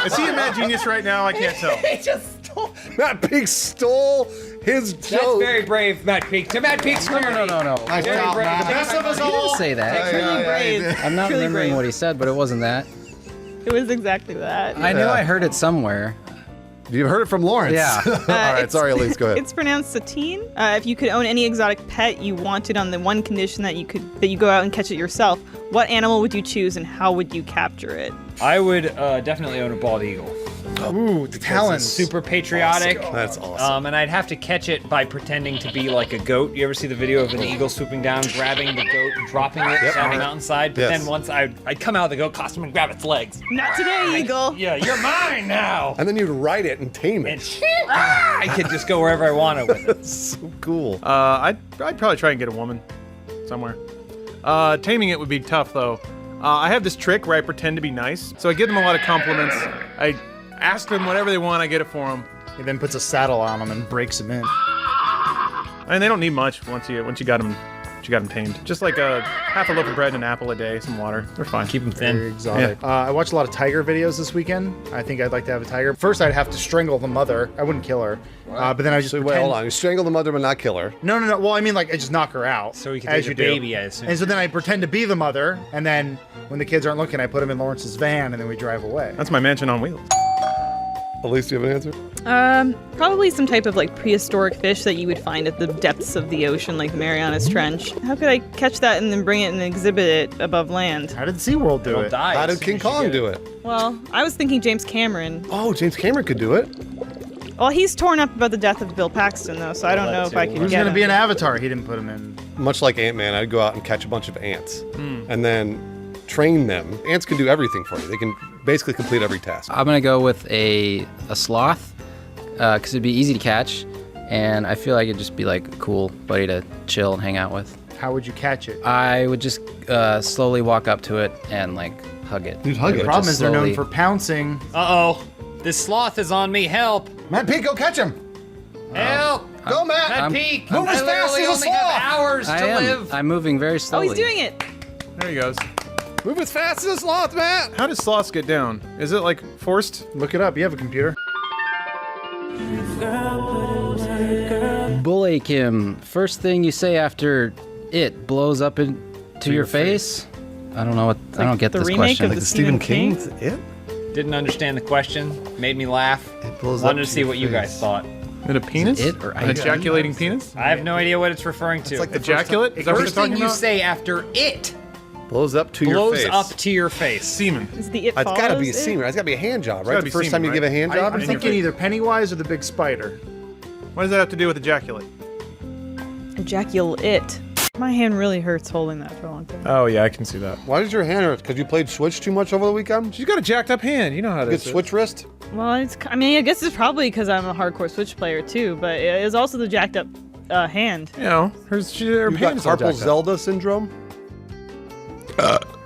Is he a mad genius right now? I can't tell. He just stole. Matt Peak stole his joke. That's very brave, Matt Peak. To Matt Peak's charity. No. Nice Very job, brave. Matt. The best of us He didn't say that. Truly brave. I'm not Truly remembering brave. what he said, but it wasn't that. It was exactly that. I knew I heard it somewhere. You heard it from Lawrence. Yeah. All right, it's- sorry, Elise, go ahead. It's pronounced Satine. If you could own any exotic pet you wanted on the one condition that you go out and catch it yourself, what animal would you choose and how would you capture it? I would definitely own a bald eagle. ooh, the talons. Super patriotic. That's awesome. And I'd have to catch it by pretending to be like a goat. You ever see the video of an eagle swooping down, grabbing the goat, and dropping it down the mountainside? But Yes. then once I'd come out of the goat costume and grab its legs. Not today, Eagle. Yeah, you're mine now. And then you'd write it and tame And it. I could just go wherever I wanted with it. So cool. I'd probably try and get a woman somewhere. Taming it would be tough though. I have this trick where I pretend to be nice, so I give them a lot of compliments. I ask them whatever they want, I get it for them. He then puts a saddle on them and breaks them in. I mean, they don't need much once you got them tamed. Just like a half a loaf of bread and an apple a day, some water. They're fine. Keep them Very thin. exotic. I watched a lot of tiger videos this weekend. I think I'd like to have a tiger. First, I'd have to strangle the mother. I wouldn't kill her. But then I just So wait, pretend... hold on. You strangle the mother but not kill her. No. Well, I mean, like, I just knock her out. So we can as take you the do. baby, I assume. And so then I pretend to be the mother, and then when the kids aren't looking, I put them in Lawrence's van, and then we drive away. That's my mansion on wheels. Elise, do you have an answer? Probably some type of like prehistoric fish that you would find at the depths of the ocean, like Mariana's Trench. How could I catch that and then bring it and exhibit it above land? How did SeaWorld do It'll it? die How as did soon King as you Kong get do it? Well, I was thinking James Cameron. Oh, James Cameron could do it. Well, he's torn up about the death of Bill Paxton, though, so I don't know if I could Who's get going to him. be an avatar? He didn't put him in. Much like Ant-Man, I'd go out and catch a bunch of ants and then train them. Ants can do everything for you. They can basically complete every task. I'm gonna go with a sloth, because it'd be easy to catch, and I feel like it'd just be like a cool buddy to chill and hang out with. How would you catch it? I would just slowly walk up to it and like hug it. You'd hug I it. would Problem just is they're known slowly- for pouncing. Uh-oh. This sloth is on me. Help. Matt Peak, go catch him. Help. Go, Matt. Matt I'm- Peak. Move as I fast literally as a only have sloth. hours I to am. live. I'm moving very Oh, slowly. he's doing it! There he goes. Move as fast as a sloth, Matt. How does sloths get down? Is it like forced? Look it up. You have a computer. Bully Kim. First thing you say after it blows up into your face? I don't know what. I don't get the this remake question. of the Stephen King? It? Didn't understand the question. Made me laugh. blows Wanted up to to see your what you guys face. thought. Is it a penis? it or An ejaculating penis? I have no idea what it's referring to. It's like the Ejaculate? Is that what you're First thing talking you about? say after it Blows up to your blows face. up to your face. Semen. Is the It It's got to Follows be a it? semen. It's got to be a hand job, right? gotta The be first semen, time you right? give a hand job. I'm or thinking either Pennywise or the big spider. What does that have to do with ejaculate? Ejaculate. My hand really hurts holding that for a long time. Oh yeah, I can see that. Why does your hand hurt? Because you played Switch too much over the weekend? She's got a jacked up hand. You know how Good this is. Switch wrist? Well, I guess it's probably because I'm a hardcore Switch player too, but it is also the jacked up hand. You know, her You got hands all carpal jacked up. Zelda syndrome?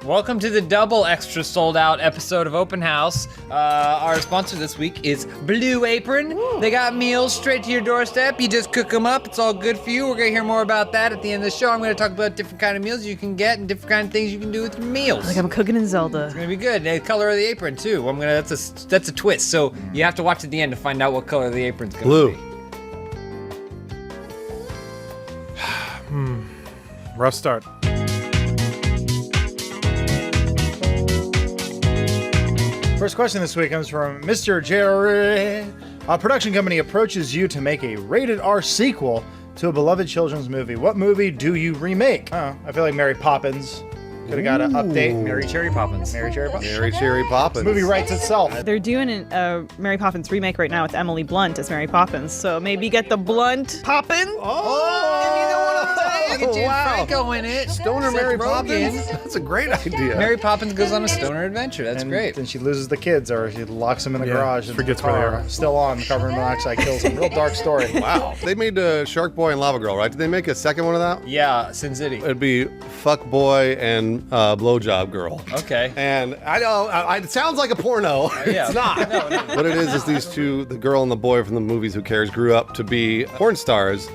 Welcome to the double extra sold out episode of Open House. Our sponsor this week is Blue Apron. They got meals straight to your doorstep. You just cook them up. It's all good for you. We're gonna hear more about that at the end of the show. I'm gonna talk about different kind of meals you can get and different kind of things you can do with your meals. Like I'm cooking in Zelda. It's gonna be good. The color of the apron too. That's a twist. So you have to watch at the end to find out what color the apron's gonna Blue. be. Rough start. First question this week comes from Mr. Jerry. A production company approaches you to make a rated R sequel to a beloved children's movie. What movie do you remake? I feel like Mary Poppins could have got an update. Mary Cherry Poppins. Mary Cherry Poppins. Mary Cherry Poppins. This movie writes itself. They're doing a Mary Poppins remake right now with Emily Blunt as Mary Poppins. So maybe get the Blunt Poppins. Get James Franco in it. Stoner Seth Mary Rogen. Poppins? That's a great idea. Mary Poppins goes on a stoner adventure. That's And great. then she loses the kids, or she locks them in the Yeah, garage. And forgets the where they car, are. Still on, carbon monoxide kills them. Real dark story. Wow. They made Shark Boy and Lava Girl, right? Did they make a second one of that? Yeah, Sin City. It'd be Fuck Boy and Blowjob Girl. Okay. And I know, it sounds like a porno. Yeah. It's not. No. What it is these two, the girl and the boy from the movies Who Cares, grew up to be porn stars,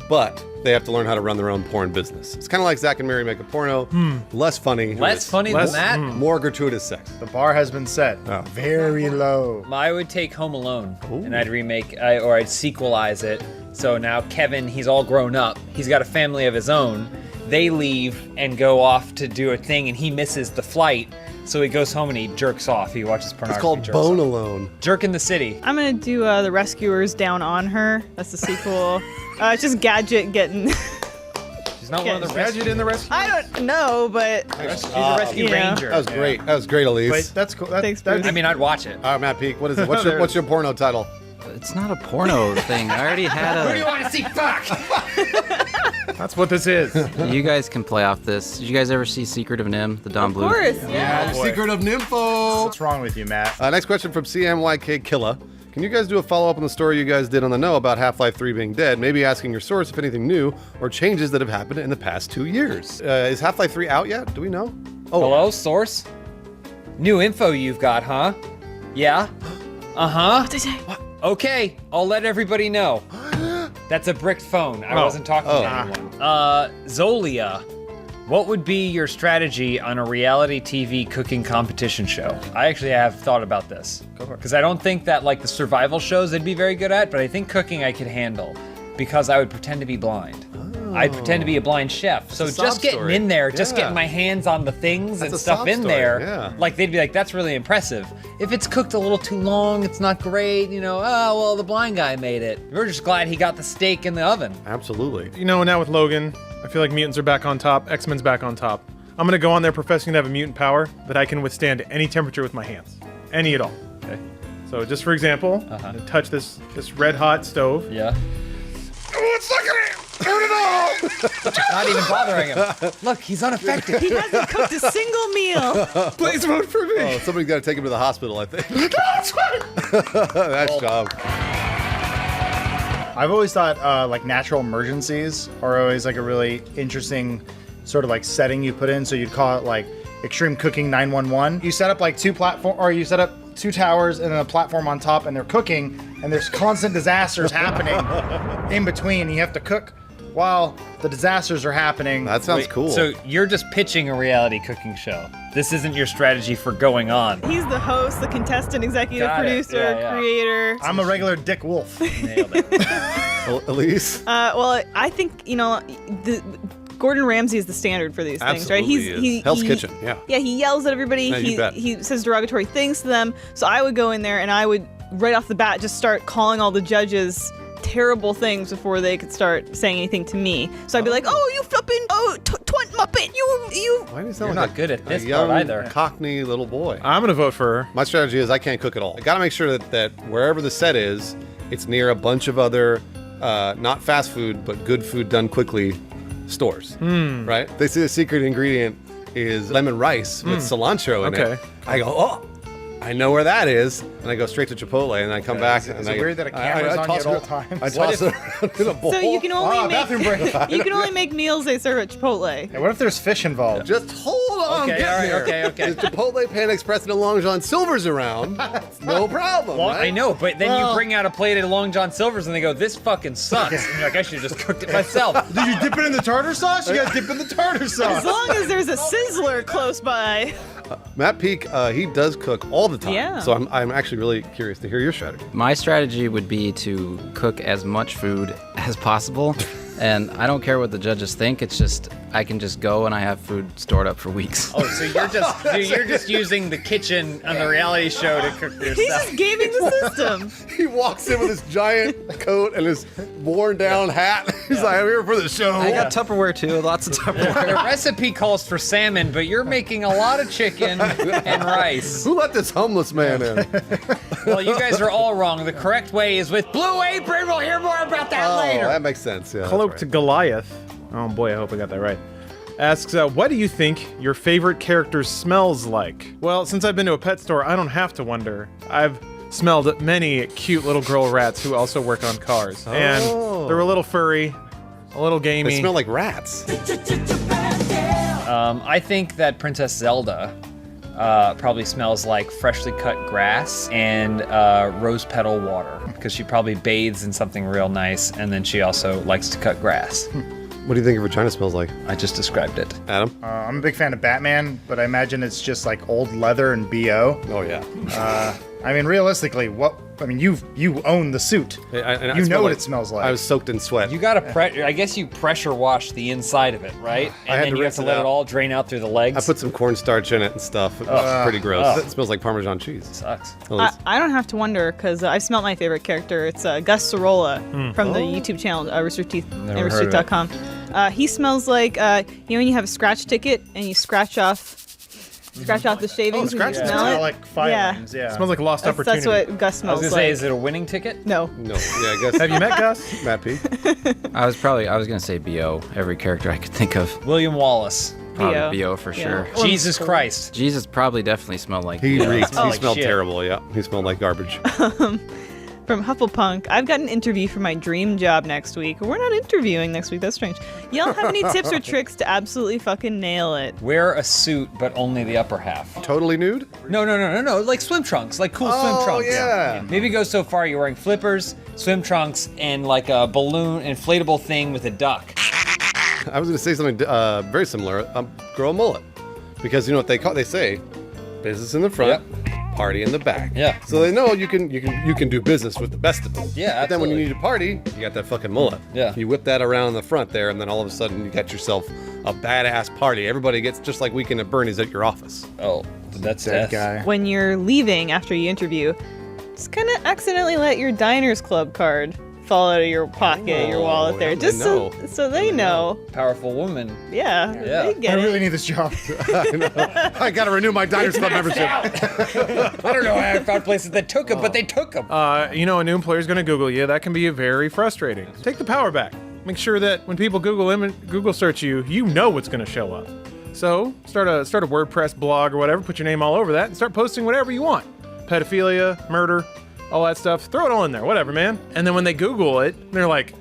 but they have to learn how to run their own porn business. It's kind of like Zack and Mary make a porno, less funny. Less funny than that? More gratuitous sex. The bar has been set Oh. very low. I would take Home Alone and I'd remake, or I'd sequelize it. So now Kevin, he's all grown up. He's got a family of his own. They leave and go off to do a thing, and he misses the flight. So he goes home and he jerks off. He watches pornography. It's called jerks Bone off. Alone. Jerk in the City. I'm gonna do The Rescuers Down on Her. That's the sequel. It's just Gadget getting. She's not one of the Gadget in the rescue. I don't know, but She's a rescue you know. ranger. That was great. That was great, Elise. Wait, that's cool. Thanks, That's I mean, I'd watch it. All right, Matt Peak, what is it? What's your porno title? It's not a porno thing. I already had Who do you a. want to see fuck? That's what this is. You guys can play off this. Did you guys ever see Secret of Nim, the Don of Bluth? course, yeah. The Secret of Nympho. what's wrong with you, Matt? Next question from CMYK Killa. Can you guys do a follow-up on the story you guys did on the Know about Half-Life 3 being dead? Maybe asking your source if anything new or changes that have happened in the past 2 years. Is Half-Life 3 out yet? Do we know? Oh, Hello, source? New info you've got, huh? Yeah? Uh-huh. What'd they say? Okay, I'll let everybody know. That's a bricked phone. I wasn't talking to anyone. Zolia, what would be your strategy on a reality TV cooking competition show? I actually have thought about this. Because I don't think that like the survival shows they'd be very good at, but I think cooking I could handle because I would pretend to be blind. I'd pretend to be a blind chef. So a just sob getting story. in there, just Yeah. getting my hands on the things That's and a stuff sob in story, there, yeah. like they'd be like, that's really impressive. If it's cooked a little too long, it's not great, you know, oh, well, the blind guy made it. We're just glad he got the steak in the oven. absolutely. You know, now with Logan, I feel like mutants are back on top, X-Men's back on top. I'm gonna go on there professing to have a mutant power that I can withstand any temperature with my hands. Any at all. Okay. So just for example, I'm gonna touch this red hot stove. Yeah. Oh, it's not gonna turn it off! Not even bothering him. Look, he's unaffected. He hasn't cooked a single meal. Please vote for me! Oh, somebody's got to take him to the hospital, I think. That's Tom. I've always thought like natural emergencies are always like a really interesting sort of like setting you put in. So you'd call it like Extreme Cooking 911. You set up like two towers and then a platform on top, and they're cooking, and there's constant disasters happening in between. You have to cook while the disasters are happening. That sounds cool. So you're just pitching a reality cooking show. This isn't your strategy for going on. He's the host, the contestant, executive Got it. producer, Yeah, yeah. creator. I'm a regular Dick Wolf. Nailed it. Elise? Well, I think, Gordon Ramsay is the standard for these things, right? Absolutely is. Hell's Kitchen, yeah. Yeah, he yells at everybody. Yeah, you bet. He says derogatory things to them. So I would go in there and I would, right off the bat, just start calling all the judges terrible things before they could start saying anything to me. So I'd be like, "Oh, you flipping, twint muppet, you." Why do you sound You're like not a, good at this a young, part either. Cockney little boy? I'm gonna vote for her. My strategy is I can't cook at all. I gotta make sure that wherever the set is, it's near a bunch of other, not fast food, but good food done quickly stores. Right? They say the secret ingredient is lemon rice with cilantro in it. Okay. I go, oh, I know where that is, and I go straight to Chipotle, and I come back. Is and it I, weird that a camera's on you toss at all it- times? I toss it around in a bowl. So you can only bathroom break. you can only make meals they serve at Chipotle. Hey, what if there's fish involved? Just hold on. Okay, get all right, here. okay. The Chipotle, Panda Express, and a Long John Silver's around. No problem. Well, right? I know, but then you bring out a plate of Long John Silver's and they go, this fucking sucks. And you're like, I should have just cooked it myself. Did you dip it in the tartar sauce? You gotta dip in the tartar sauce. As long as there's a sizzler close by. Matt Peak, he does cook all the time. Yeah. So I'm actually really curious to hear your strategy. My strategy would be to cook as much food as possible. And I don't care what the judges think. It's just I can just go and I have food stored up for weeks. Oh, so you're just using the kitchen on the reality show to cook your He's stuff. just gaming the system. He walks in with his giant coat and his worn down hat. He's like, I'm here for the show. I got Tupperware too, lots of The Tupperware. recipe calls for salmon, but you're making a lot of chicken and rice. Who let this homeless man in? Well, you guys are all wrong. The correct way is with Blue Apron. We'll hear more about that Oh, later. that makes sense. Yeah. that's Cloaked right. Goliath. Oh boy, I hope I got that right. Asks, what do you think your favorite character smells like? Well, since I've been to a pet store, I don't have to wonder. I've smelled many cute little girl rats who also work on cars. And they're a little furry, a little gamey. They smell like rats. I think that Princess Zelda probably smells like freshly cut grass and rose petal water because she probably bathes in something real nice, and then she also likes to cut grass. What do you think your vagina smells like, I just described it. Adam? I'm a big fan of Batman, but I imagine it's just like old leather and BO. Oh, yeah. I mean, realistically, you own the suit. You know what it smells like. I was soaked in sweat. You gotta I guess you pressure wash the inside of it, right? I had And then to you have rinse to it let out. it all drain out through the legs. I put some cornstarch in it and stuff. It was pretty gross. It smells like Parmesan cheese. Sucks. I don't have to wonder because I smelled my favorite character. It's Gus Sorolla from the YouTube channel roosterteeth.com. He smells like when you have a scratch ticket and you scratch off the shavings and you Scratches smell smell it. like filings. Yeah. smells like a lost opportunity. That's what Gus I was smells gonna like. say, is it a winning ticket? No. No. Yeah, I guess. Have you met Gus? Matt P? I was gonna say BO, every character I could think of. William Wallace. Probably BO. BO for sure. Well, Jesus Christ. Jesus probably definitely smelled like He BO. reeked. He like smelled shit. terrible, yeah. He smelled like garbage. From Hufflepunk, I've got an interview for my dream job next week. We're not interviewing next week. That's strange. Y'all have any tips or tricks to absolutely fucking nail it? Wear a suit, but only the upper half. Totally nude? No. Like swim trunks, like cool swim Oh, trunks. yeah. Maybe go so far you're wearing flippers, swim trunks, and like a balloon inflatable thing with a duck. I was going to say something very similar. Grow a mullet. Because you know what they say? Business in the front, party in the back. Yeah. So they know you can do business with the best of them. Yeah, But then when you absolutely. need to party, you got that fucking mullet. Yeah. You whip that around in the front there, and then all of a sudden you got yourself a badass party. Everybody gets just like Weekend at Bernie's at your office. Oh, that's Dead death. guy. When you're leaving after you interview, just kind of accidentally let your Diners Club card fall out of your pocket, your wallet there, yeah, just they so know. so they know. Powerful woman. Yeah, Yeah. they I get really it. need this job. I got to renew my Diners Club membership. I don't know how I found places that took them, but they took them. A new employer's going to Google you. That can be very frustrating. Take the power back. Make sure that when people Google search you, you know what's going to show up. So start a WordPress blog or whatever. Put your name all over that and start posting whatever you want. Pedophilia, murder, all that stuff. Throw it all in there. Whatever, man. And then when they Google it, they're like,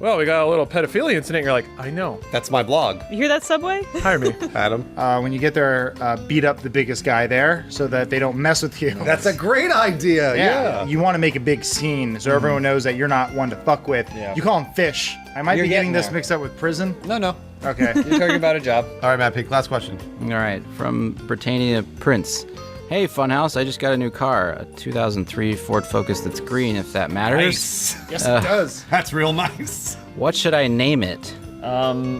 well, we got a little pedophilia incident. You're like, I know. That's my blog. You hear that, Subway? Hire me. Adam. When you get there, beat up the biggest guy there so that they don't mess with you. That's a great idea. Yeah. You want to make a big scene so everyone knows that you're not one to fuck with. Yeah. You call him fish. I might You're be getting getting this there. mixed up with prison. No. Okay. You're talking about a job. All right, Matt P. Last question. All right, from Britannia Prince. Hey, Funhouse, I just got a new car, a 2003 Ford Focus that's green, if that matters. Yes, it does. That's real nice. What should I name it?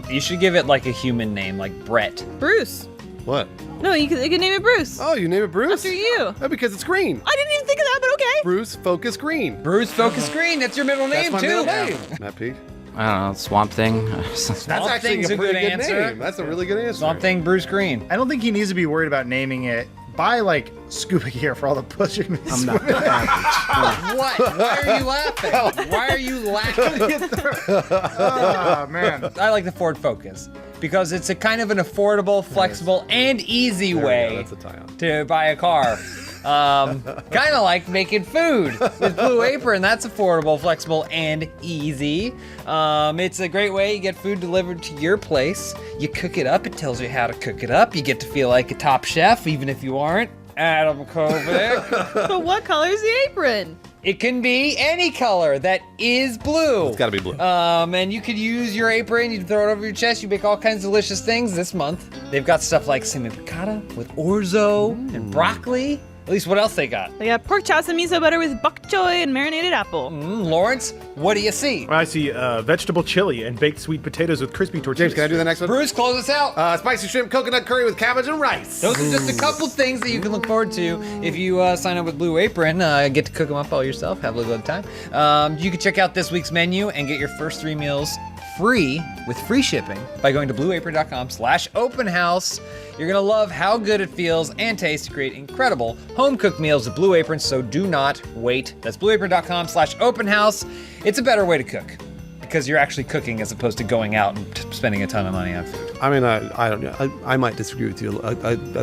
You should give it like a human name, like Brett. Bruce. What? No, you can name it Bruce. Oh, you name it Bruce? After you. Oh, because it's green. I didn't even think of that, but okay. Bruce Focus Green. Bruce Focus Green. That's your middle That's name my too. middle name. Matt P. I don't know, Swamp Thing? That's Swamp actually Thing's a a pretty good good answer. name. That's a really good answer. Swamp Thing, Bruce Green. I don't think he needs to be worried about naming it. Buy like scuba gear for all the pushing. I'm not. What? Why are you laughing? Why are you laughing? Oh man. I like the Ford Focus because it's a kind of an affordable, flexible, and easy There we go. way That's a tie-on. to buy a car. Kind of like making food with Blue Apron. That's affordable, flexible, and easy. It's a great way you get food delivered to your place. You cook it up. It tells you how to cook it up. You get to feel like a top chef, even if you aren't. Adam Kovic. But what color is the apron? It can be any color that is blue. It's got to be blue. And you could use your apron, you can throw it over your chest, you make all kinds of delicious things this month. They've got stuff like semi piccata with orzo and broccoli. At least what else they got? They got pork chops and miso butter with bok choy and marinated apple. Lawrence, what do you see? I see vegetable chili and baked sweet potatoes with crispy tortillas. James, can I do the next one? Bruce, close us out. Spicy shrimp coconut curry with cabbage and rice. Those are just a couple things that you can look forward to if you sign up with Blue Apron. Get to cook them up all yourself, have a little bit of time. You can check out this week's menu and get your first 3 meals free with free shipping by going to blueapron.com/openhouse. You're gonna love how good it feels and tastes to create incredible home-cooked meals with Blue Apron, so do not wait. That's blueapron.com/openhouse. It's a better way to cook because you're actually cooking as opposed to going out and spending a ton of money on food. I mean, I don't know. I might disagree with you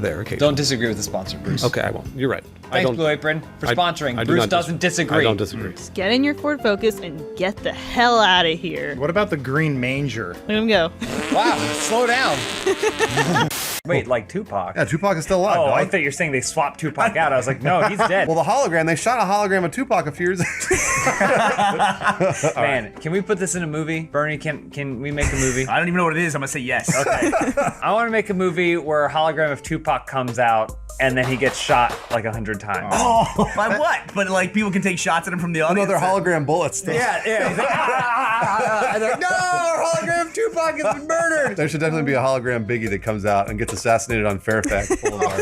there. Okay. Don't disagree with the sponsor, Bruce. Okay, I won't. You're right. Thanks, Blue Apron, for sponsoring. I do Bruce not doesn't disagree. I don't disagree. Just get in your Ford Focus and get the hell out of here. What about the green manger? Let him go. Wow, slow down. Wait, like Tupac? Yeah, Tupac is still alive. Oh, dog. I thought you were saying they swapped Tupac out. I was like, no, he's dead. Well, the hologram, they shot a hologram of Tupac a few years Man, can we put this in a movie? Bernie, can we make a movie? I don't even know what it is. I'm gonna say yes. Okay. I want to make a movie where a hologram of Tupac comes out and then he gets shot like 100 times. Oh, by what? But like people can take shots at him from the audience. No, they're hologram bullets. Yeah. He's like, and they're like, no, our hologram of Tupac has been murdered. There should definitely be a hologram Biggie that comes out and gets assassinated on Fairfax Boulevard.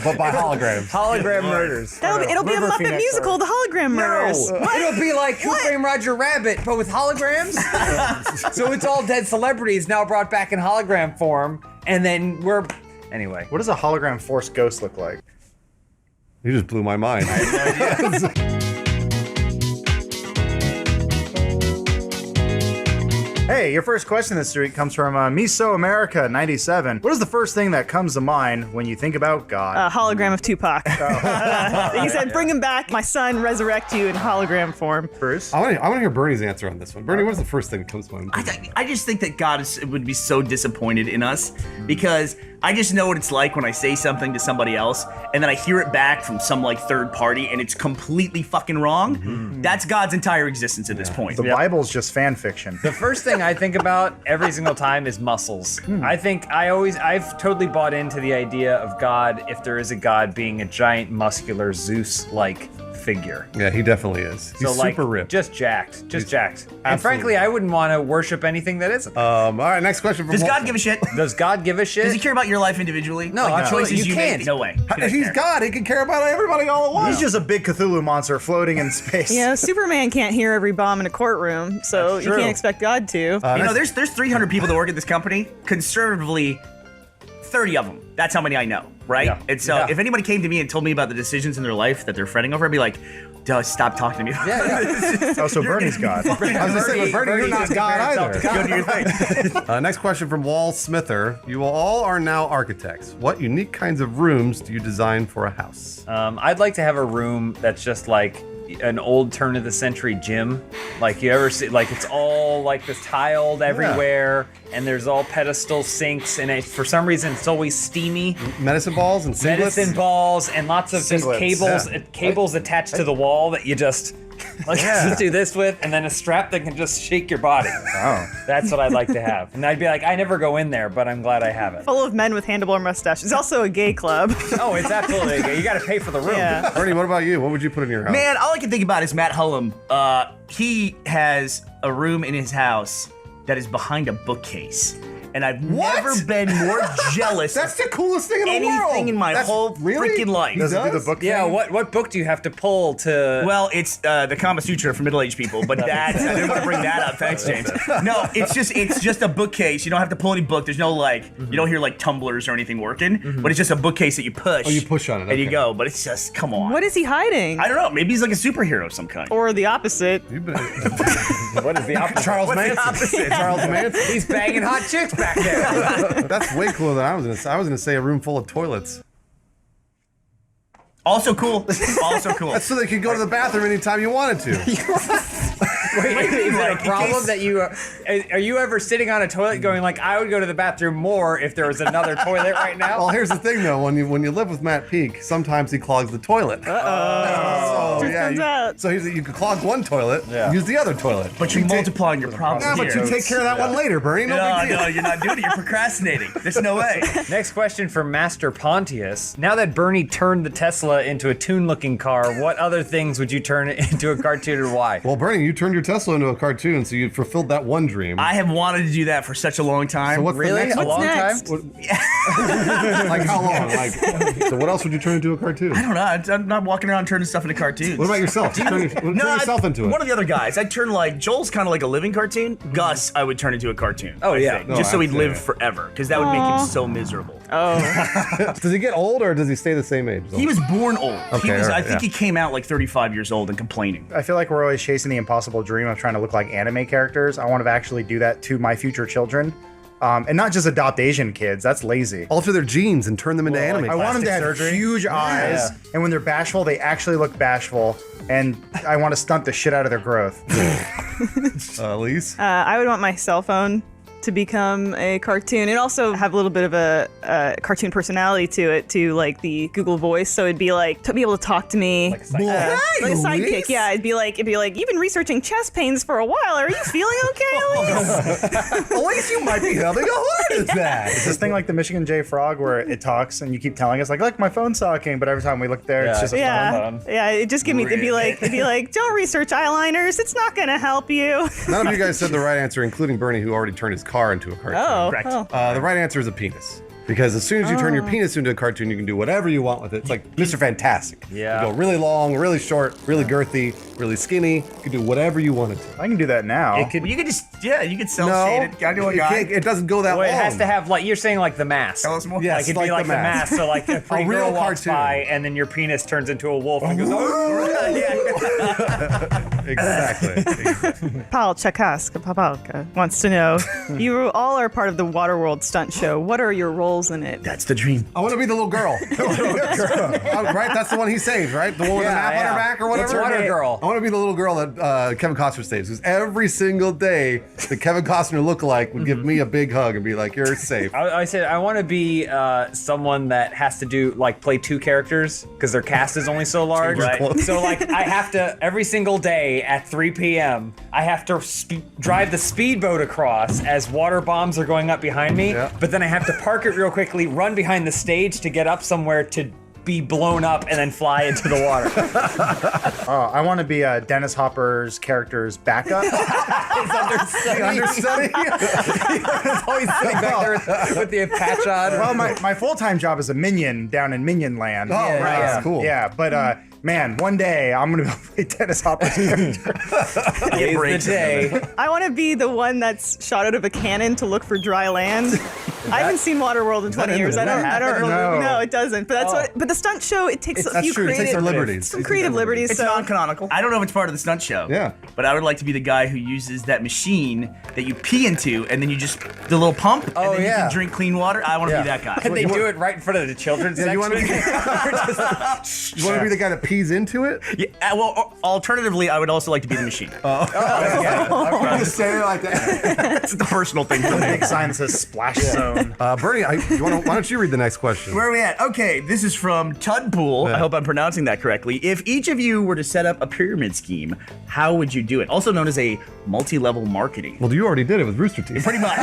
but by holograms. Hologram murders. It'll be a River Muppet Phoenix musical, The Hologram Murders. It'll be like Who Framed Roger Rabbit, but with holograms. So it's all dead celebrities now brought back in hologram form, and then anyway. What does a hologram Force Ghost look like? You just blew my mind. Hey, your first question this week comes from Miso America 97. What is the first thing that comes to mind when you think about God? A hologram of Tupac. He said, bring him back. My son, resurrect you in hologram form. Bruce? I want to hear Bernie's answer on this one. Bernie, what's the first thing that comes to mind? I just think that God would be so disappointed in us because I just know what it's like when I say something to somebody else and then I hear it back from some like third party and it's completely fucking wrong. Mm-hmm. That's God's entire existence at this point. The Bible's just fan fiction. The first thing I think about every single time is muscles. I've totally bought into the idea of God, if there is a God, being a giant muscular Zeus-like figure. Yeah, he definitely is. He's super ripped. Just jacked. And frankly, I wouldn't want to worship anything that isn't. All right, next question. Does God give a shit? Does God give a shit? Does he care about your life individually? No, like the choices you make? can't. No way. If he's God, he can care about everybody all at once. He's just a big Cthulhu monster floating in space. Yeah, Superman can't hear every bomb in a courtroom, so you can't expect God to. There's 300 people that work at this company. Conservatively, 30 of them. That's how many I know, right? Yeah. And so if anybody came to me and told me about the decisions in their life that they're fretting over, I'd be like, duh, stop talking to me. Oh, so Bernie's God. I was going to say, but Bernie, you're not God either. Go do your thing. Next question from Wall Smither. You all are now architects. What unique kinds of rooms do you design for a house? I'd like to have a room that's just like an old turn of the century gym. Like you ever see, like it's all like this tiled everywhere and there's all pedestal sinks and for some reason it's always steamy. Medicine balls and singlets? Medicine balls and lots of just cables attached to the wall that you just just do this with, and then a strap that can just shake your body. Oh. That's what I'd like to have. And I'd be like, I never go in there, but I'm glad I have it. Full of men with handlebar mustaches. It's also a gay club. Oh, it's absolutely gay. You got to pay for the room. Yeah. Bernie, what about you? What would you put in your house? Man, all I can think about is Matt Hullum. He has a room in his house that is behind a bookcase. And I've never been more jealous. That's the coolest thing in the world. Anything in my whole freaking life. Does it do the book Yeah, thing? what book do you have to pull to... Well, it's the Kama Sutra for middle-aged people, but I didn't want to bring that up. Thanks, James. No, it's just a bookcase. You don't have to pull any book. There's no you don't hear like tumblers or anything working, but it's just a bookcase that you push. Oh, you push on it. And you go, but it's just, come on. What is he hiding? I don't know. Maybe he's like a superhero of some kind. Or the opposite. What is the opposite? Charles Manson. Charles Manson. He's banging hot chicks back there. That's way cooler than I was going to say. I was going to say a room full of toilets. Also cool. Also cool. That's so they could go to the bathroom anytime you wanted to. Wait, is it a problem that you are you ever sitting on a toilet going like, I would go to the bathroom more if there was another toilet right now? Well, here's the thing though, when you live with Matt Peak, sometimes he clogs the toilet. So you could clog one toilet, use the other toilet. But you're multiplying your problems. Yeah, but you take care of that one later, Bernie. No, big deal. No, you're not doing it. You're procrastinating. There's no way. Next question from Master Pontius. Now that Bernie turned the Tesla into a tune-looking car, what other things would you turn it into a cartoon and why? Well, Bernie, you turned your Tesla into a cartoon, so you fulfilled that one dream. I have wanted to do that for such a long time. So what's Really? the next A one? long next? time? Like how long? Like, so what else would you turn into a cartoon? I don't know. I'm not walking around turning stuff into cartoons. What about yourself? Turn yourself into it. One of the other guys. I'd turn like Joel's kind of like a living cartoon. Gus, I would turn into a cartoon. Oh, I yeah. think, No, just so he'd I'd say live that. forever, because that would make him so miserable. Does he get old or does he stay the same age? He was born old. Okay, I alright, think he came out like 35 years old and complaining. I feel like we're always chasing the impossible dream of trying to look like anime characters. I want to actually do that to my future children. And not just adopt Asian kids. That's lazy. Alter their genes and turn them into anime. I want them to have surgery? huge eyes, and when they're bashful, they actually look bashful. And I want to stunt the shit out of their growth. Elise? I would want my cell phone to become a cartoon and also have a little bit of a cartoon personality to it, to like the Google Voice. So it'd be like to be able to talk to me, like a sidekick. Yeah, it'd be like you've been researching chest pains for a while. Are you feeling okay, Elise? Elise, you might be having a heart attack. It's this thing like the Michigan J Frog where it talks and you keep telling us like my phone's talking, but every time we look there, it's just a phone. Yeah. It just give me. It'd be like, don't research eyeliners. It's not gonna help you. None of you guys said the right answer, including Bernie, who already turned his car into a cartoon. Oh, Correct. The right answer is a penis. Because as soon as you turn your penis into a cartoon, you can do whatever you want with it. It's like Mr. Fantastic. Yeah. You go really long, really short, really girthy, really skinny. You can do whatever you want it to. I can do that now. You could just, you could cell shade it. I know a it guy. can't- it doesn't go that Well, it long. has to have like you're saying like the mask. Tell us more. Yes, Like it'd be like the mask. So like a pretty real girl walks cartoon. by and then your penis turns into a wolf and goes. Exactly. Paul Chakaska Papalka wants to know, you all are part of the Waterworld stunt show. What are your roles in it? That's the dream. I want to be the little girl. Right? That's the one he saves, right? The one with the map on her back or whatever? It's Water Girl. I want to be the little girl that Kevin Costner saves. Because every single day, the Kevin Costner lookalike would give me a big hug and be like, you're safe. I said I want to be someone that has to do like play two characters because their cast is only so large. Right. So like I have to every single day at 3 p.m. I have to drive the speedboat across as water bombs are going up behind me. Yeah. But then I have to park it real quickly, run behind the stage to get up somewhere to be blown up and then fly into the water. I want to be Dennis Hopper's character's backup. Understudy? He's always sitting back there with the patch on. Well, my full-time job is a minion down in Minion Land. Oh, right. That's cool. Yeah, but man, one day I'm gonna play Dennis Hopper's character. Today's the day. I want to be the one that's shot out of a cannon to look for dry land. I haven't seen Waterworld in 20 years. I don't really. No, it doesn't. But that's what. But the stunt show, it takes a That's few true. It takes creative, their liberties. some creative liberties. It's So non-canonical. I don't know if it's part of the stunt show. Yeah. But I would like to be the guy who uses that machine that you pee into, and then you just the little pump, and then you can drink clean water. I want to be that guy. And they do it right in front of the children's Yeah, section. you want to be the guy that pees into it? Yeah, well, alternatively, I would also like to be the machine. I'm just saying it like that. It's the personal thing for me. Big sign that says splash zone. Bernie, why don't you read the next question? Where are we at? Okay, this is from Tudpool. I hope I'm pronouncing that correctly. If each of you were to set up a pyramid scheme, how would you do it? Also known as a multi-level marketing. Well, you already did it with Rooster Teeth. Pretty much.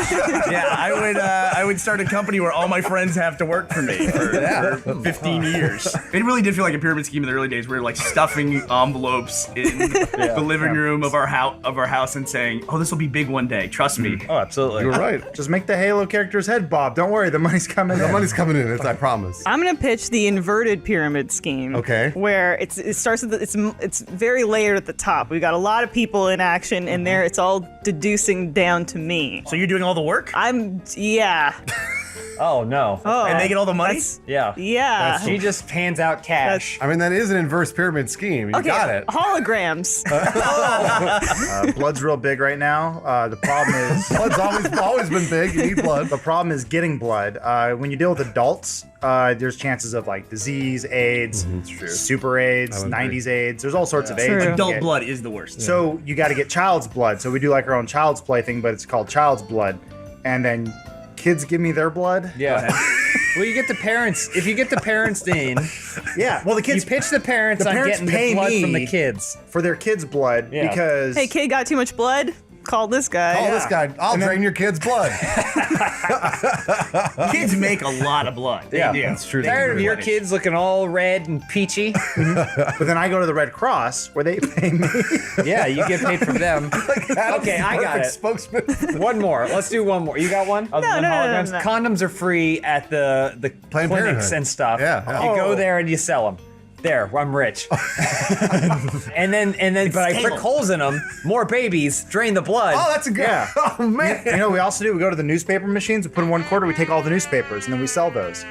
Yeah, I would start a company where all my friends have to work for me for 15 years. It really did feel like a pyramid scheme in the early days. We were like stuffing envelopes in the living room of our house and saying, "Oh, this will be big one day. Trust me." Oh, absolutely. You were right. Just make the Halo character's head bob. Don't worry, the money's coming in. The money's coming in, I promise. I'm gonna pitch the inverted pyramid scheme. Okay. Where it starts with it's very layered at the top. We got a lot of people in action, and there it's all deducing down to me. So you're doing all the work? Yeah. Oh no. Oh, And they get all the money? Yeah. yeah. She just hands out cash. I mean, that is an inverse pyramid scheme. You Okay, got it. holograms. Blood's real big right now. The problem is Blood's always been big. You need blood. the problem is getting blood. When you deal with adults, there's chances of like disease, AIDS, super AIDS, 90s AIDS. There's all sorts of AIDS. True. you can Adult get. blood is the worst. So you got to get child's blood. So we do like our own child's play thing, but it's called child's blood. And then kids give me their blood. Yeah. Well, you get the parents. If you get the parents in, Yeah. Well, the you kids pitch the parents the on parents getting pay the blood me from the kids. for their kids' blood Yeah. because Hey, kid, got too much blood? Call this guy. Call this guy. I'll drain your kid's blood. Kids make a lot of blood. They Yeah, do. that's true. They Tired of can your replenish. kids looking all red and peachy? But then I go to the Red Cross where they pay me. Yeah, you get paid from them. Okay, I got it. Spokesman. One more. Let's do one more. You got one? Other No, than no, no, holograms? no, no. Condoms are free at the Planned clinics Parenthood. and stuff. Yeah, yeah. You Oh. go there and you sell them. There, I'm rich. and then, but I prick stable. holes in them. More babies, drain the blood. Oh, that's a good. Yeah. Oh man. You know what we also do? We go to the newspaper machines, we put in 1 quarter, we take all the newspapers, and then we sell those.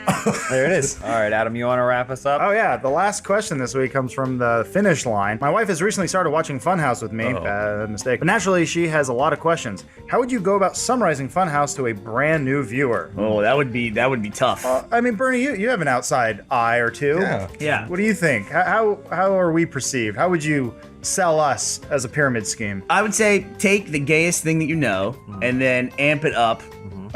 There it is. All right, Adam, you want to wrap us up? Oh yeah, the last question this week comes from the finish line. My wife has recently started watching Funhaus with me. Mistake. But naturally, she has a lot of questions. How would you go about summarizing Funhaus to a brand new viewer? Oh, that would be tough. I mean, Bernie, you have an outside eye or two. Yeah. Yeah. What do you think? How are we perceived? How would you sell us as a pyramid scheme? I would say take the gayest thing that you know and then amp it up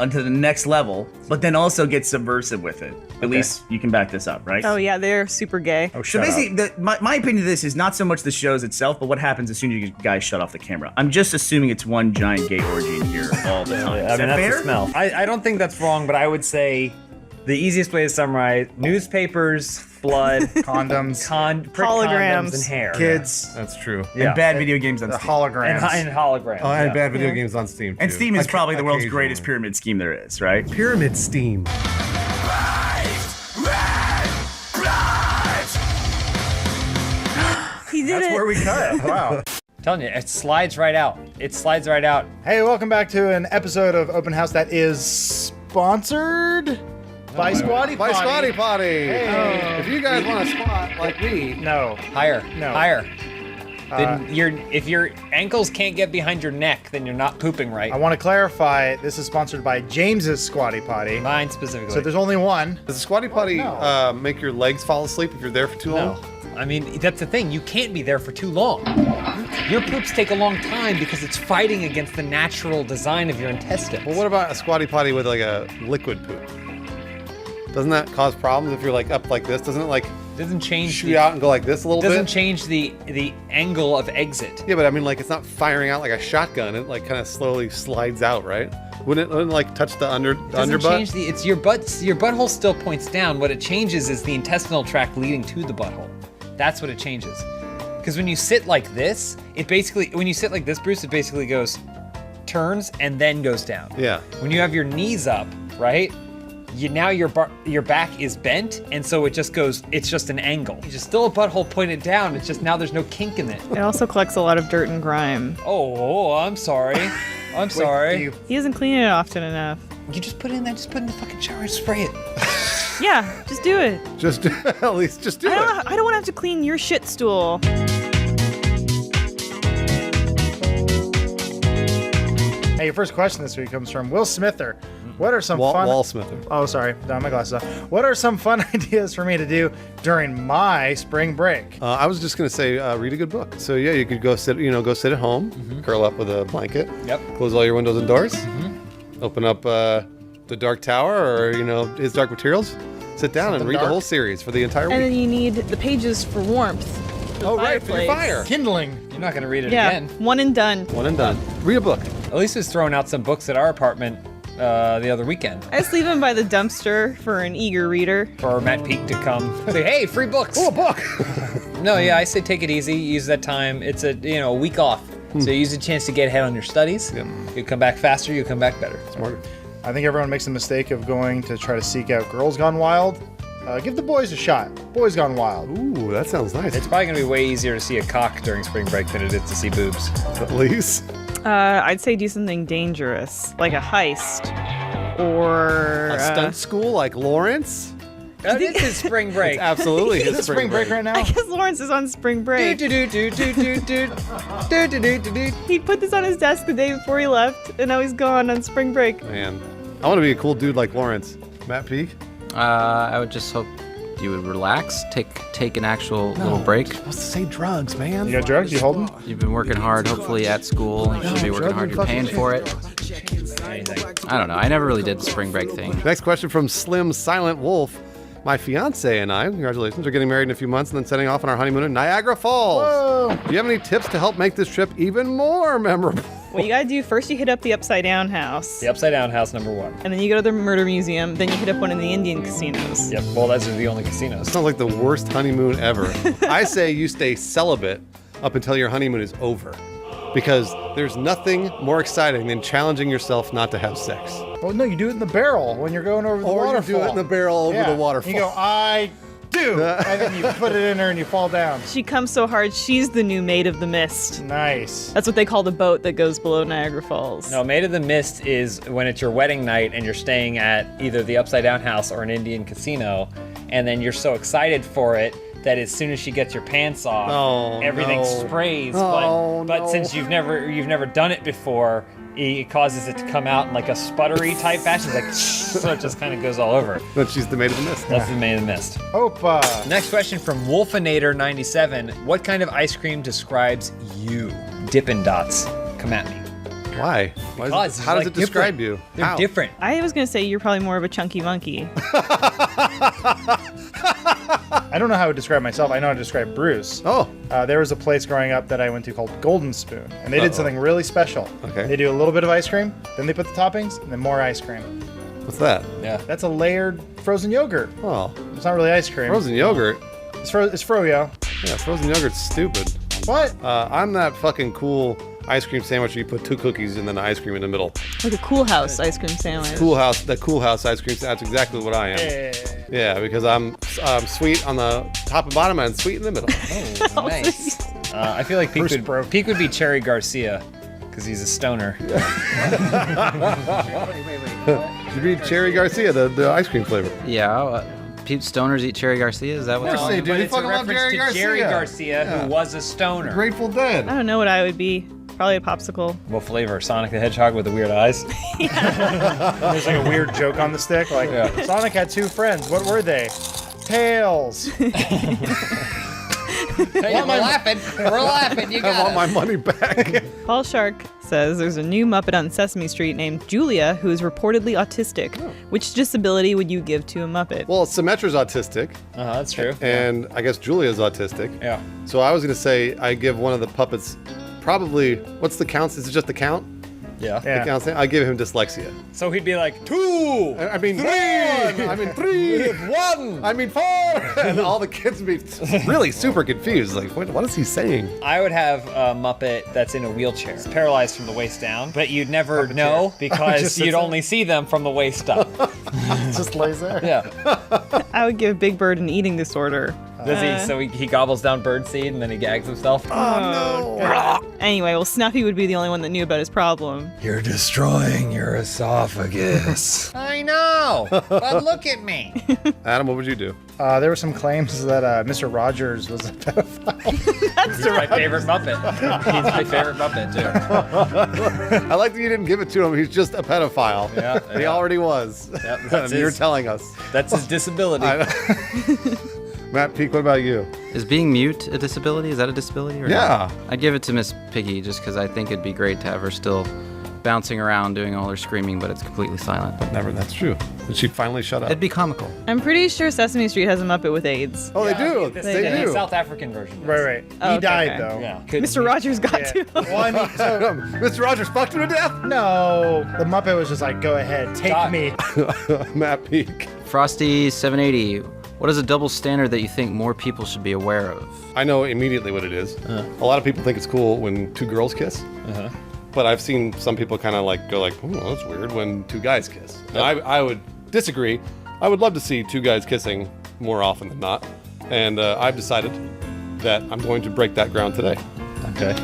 unto the next level, but then also get subversive with it. At least you can back this up, right? Oh, yeah, they're super gay. Oh, So shut up. basically, my opinion of this is not so much the shows itself, but what happens as soon as you guys shut off the camera. I'm just assuming it's one giant gay orgy in here all the time. I Is mean, that that's fair? the smell. I don't think that's wrong, but I would say the easiest way to summarize: newspapers, blood, Condoms, prick Holograms. condoms, and hair. kids, That's true. Yeah. And bad video games on the Steam. holograms. and holograms. Oh, and yeah. bad video games on Steam. And too. Steam is probably the world's Occasionally. greatest pyramid scheme there is, right? Pyramid Steam. He did That's it. where we cut. Wow. I'm telling you, it slides right out. It slides right out. Hey, welcome back to an episode of Open House that is sponsored by Squatty By Potty. Squatty Potty. Hey. If you guys want a spot like me, No. Higher. No. Higher. Then if your ankles can't get behind your neck, then you're not pooping right. I want to clarify, this is sponsored by James's Squatty Potty. Mine specifically. So there's only one. does the Squatty Potty No. make your legs fall asleep if you're there for too No. long? I mean, that's the thing. You can't be there for too long. Your poops take a long time because it's fighting against the natural design of your intestines. Well, what about a Squatty Potty with like a liquid poop? Doesn't that cause problems if you're like up like this? Doesn't it like It doesn't change shoot out and go like this a little doesn't bit? change the angle of exit. Yeah, but I mean, like, it's not firing out like a shotgun. It like kind of slowly slides out, right? Wouldn't it like touch the Doesn't underbutt? change the it's your butthole still points down. What it changes is the intestinal tract leading to the butthole. That's what it changes. Because when you sit like this, when you sit like this, Bruce, it basically goes, turns and then goes down. Yeah. When you have your knees up, right? Now your back is bent, and so it just goes. It's just an angle. It's just still a butthole pointed down. It's just now there's no kink in it. It also collects a lot of dirt and grime. Oh, I'm sorry. I'm sorry. You- He doesn't clean it often enough. You just put it in there. Just put it in the fucking shower and spray it. Yeah, just do it. Just at least just do I it. don't want to have to clean your shit stool. Hey, your first question this week comes from Will Smither. What are some fun... Wall Smither. Oh, sorry. Got my glasses off. What are some fun ideas for me to do during my spring break? I was just gonna say, read a good book. So yeah, you could go sit at home, curl up with a blanket. Yep. Close all your windows and doors. Open up the Dark Tower or His Dark Materials. Sit down and Something read the dark. whole series for the entire And then week. you need the pages for warmth. Oh right, for your fire. Kindling. You're not gonna read it Yeah, again. one and done. One and done. Read a book. Elisa's throwing out some books at our apartment the other weekend I just leave them by the dumpster for an eager reader. for Matt Peak to come say, "Hey, free books." Oh, a book. No, yeah, I say take it easy. Use that time. It's a week off, so you use a chance to get ahead on your studies. Yep. You come back faster. You come back better. Smarter. I think everyone makes the mistake of going to try to seek out Girls Gone Wild. Give the boys a shot. Boys Gone Wild. Ooh, that sounds nice. It's probably gonna be way easier to see a cock during spring break than it is to see boobs. At least. I'd say do something dangerous, like a heist. or A stunt school like Lawrence? Oh, this is spring break. It's absolutely his Spring break right now. I guess Lawrence is on spring break. He put this on his desk the day before he left, and now he's gone on spring break. Man, I want to be a cool dude like Lawrence. Matt Peak? I would just hope you would relax, take an actual little break. You're supposed to say drugs, man. You got drugs? You holding? You've been working hard, hopefully at school. You should be working hard. You're paying for it. I don't know. I never really did the spring break thing. Next question from Slim Silent Wolf. My fiance and I, congratulations, are getting married in a few months and then setting off on our honeymoon in Niagara Falls. Whoa. Do you have any tips to help make this trip even more memorable? What you gotta do first, you hit up the Upside Down House, The Upside Down House, number 1. and then you go to the Murder Museum. Then you hit up one of the Indian casinos. Yep. Well, those are the only casinos. Sounds like the worst honeymoon ever. I say you stay celibate up until your honeymoon is over. Because there's nothing more exciting than challenging yourself not to have sex. Well, no, you do it in the barrel when you're going over the waterfall. You do it in the barrel over the waterfall. You go, I do, and then you put it in her and you fall down. She comes so hard, she's the new Maid of the Mist. Nice. That's what they call the boat that goes below Niagara Falls. No, Maid of the Mist is when it's your wedding night and you're staying at either the Upside Down House or an Indian casino, and then you're so excited for it that as soon as she gets your pants off, everything sprays. But since you've never done it before, it causes it to come out in like a sputtery type fashion. It's like so it just kind of goes all over. But she's the Maid of the Mist. That's the Maid of the Mist. Opa. Next question from Wolfinator97. What kind of ice cream describes you? Dippin' Dots. Come at me. Why? Because how does it describe you? They're How? different. I was gonna say you're probably more of a chunky monkey. I don't know how I would describe myself. I know how to describe Bruce. Oh. There was a place growing up that I went to called Golden Spoon, and they did something really special. Okay. They do a little bit of ice cream, then they put the toppings, and then more ice cream. What's that? Yeah. That's a layered frozen yogurt. Oh. It's not really ice cream. Frozen yogurt? It's froyo. Yeah, frozen yogurt's stupid. What? I'm that fucking cool ice cream sandwich where you put 2 cookies and then ice cream in the middle. Like a Cool House ice cream sandwich. The Cool House ice cream, that's exactly what I am. Yeah, because I'm sweet on the top and bottom and sweet in the middle. Oh, nice. I feel like Peak would be Cherry Garcia because he's a stoner. You'd be Cherry Garcia, the ice cream flavor. Yeah. Stoners eat Cherry Garcia? Is that what? No, But it's a reference to Jerry Garcia, who was a stoner. Grateful Dead. I don't know what I would be. Probably a popsicle. What flavor? Sonic the Hedgehog with the weird eyes? There's like a weird joke on the stick. Like, Sonic had 2 friends. What were they? Tails. Hey, we're laughing. We're laughing. You got I want my money back. Paul Shark says there's a new Muppet on Sesame Street named Julia who is reportedly autistic. Oh. Which disability would you give to a Muppet? Well, Symmetra's autistic. That's true. And I guess Julia's autistic. Yeah. So I was going to say I give one of the puppets probably, what's the count? Is it just the count? Yeah. The count? I give him dyslexia. So he'd be like 2. I mean 3. I mean 3. 1. I mean 4. And all the kids would be really super confused. Like, what is he saying? I would have a Muppet that's in a wheelchair. It's paralyzed from the waist down, but you'd never know because you'd only see them from the waist up. Just lays there. Yeah. I would give Big Bird an eating disorder. Does he? So he gobbles down birdseed and then he gags himself? Oh, no. Anyway, well, Snuffy would be the only one that knew about his problem. You're destroying your esophagus. I know, but look at me. Adam, what would you do? There were some claims that Mr. Rogers was a pedophile. He's my favorite Muppet. He's my favorite Muppet, too. I like that you didn't give it to him. He's just a pedophile. Yeah. He already was. Yep, You're telling us. That's his disability. Matt Peak, what about you? Is being mute a disability? Is that a disability? Or Yeah. not? I'd give it to Miss Piggy just because I think it'd be great to have her still bouncing around doing all her screaming, but it's completely silent. Never. That's true. Did she finally shut up? It'd be comical. I'm pretty sure Sesame Street has a Muppet with AIDS. Oh, they do. They do. The South African version. Right. Oh, He okay, died, okay. though. Yeah. Mr. Rogers got to. Mr. Rogers fucked him to death? No. The Muppet was just like, go ahead, take me. Matt Peak. Frosty780. What is a double standard that you think more people should be aware of? I know immediately what it is. A lot of people think it's cool when 2 girls kiss. But I've seen some people kind of go like, oh, that's weird when 2 guys kiss. And I would disagree. I would love to see 2 guys kissing more often than not. And I've decided that I'm going to break that ground today. Okay.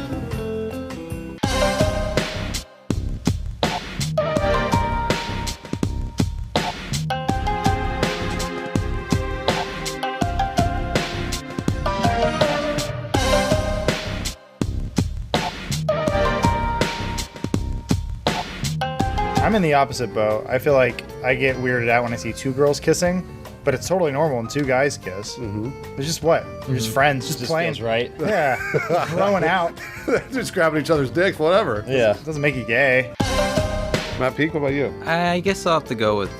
I'm in the opposite boat. I feel like I get weirded out when I see two girls kissing, but it's totally normal when two guys kiss. It's just what? You're just friends, just playing. Feels right. Yeah, blowing out. Just grabbing each other's dicks, whatever. Yeah. It doesn't make you gay. Matt Peak, what about you? I guess I'll have to go with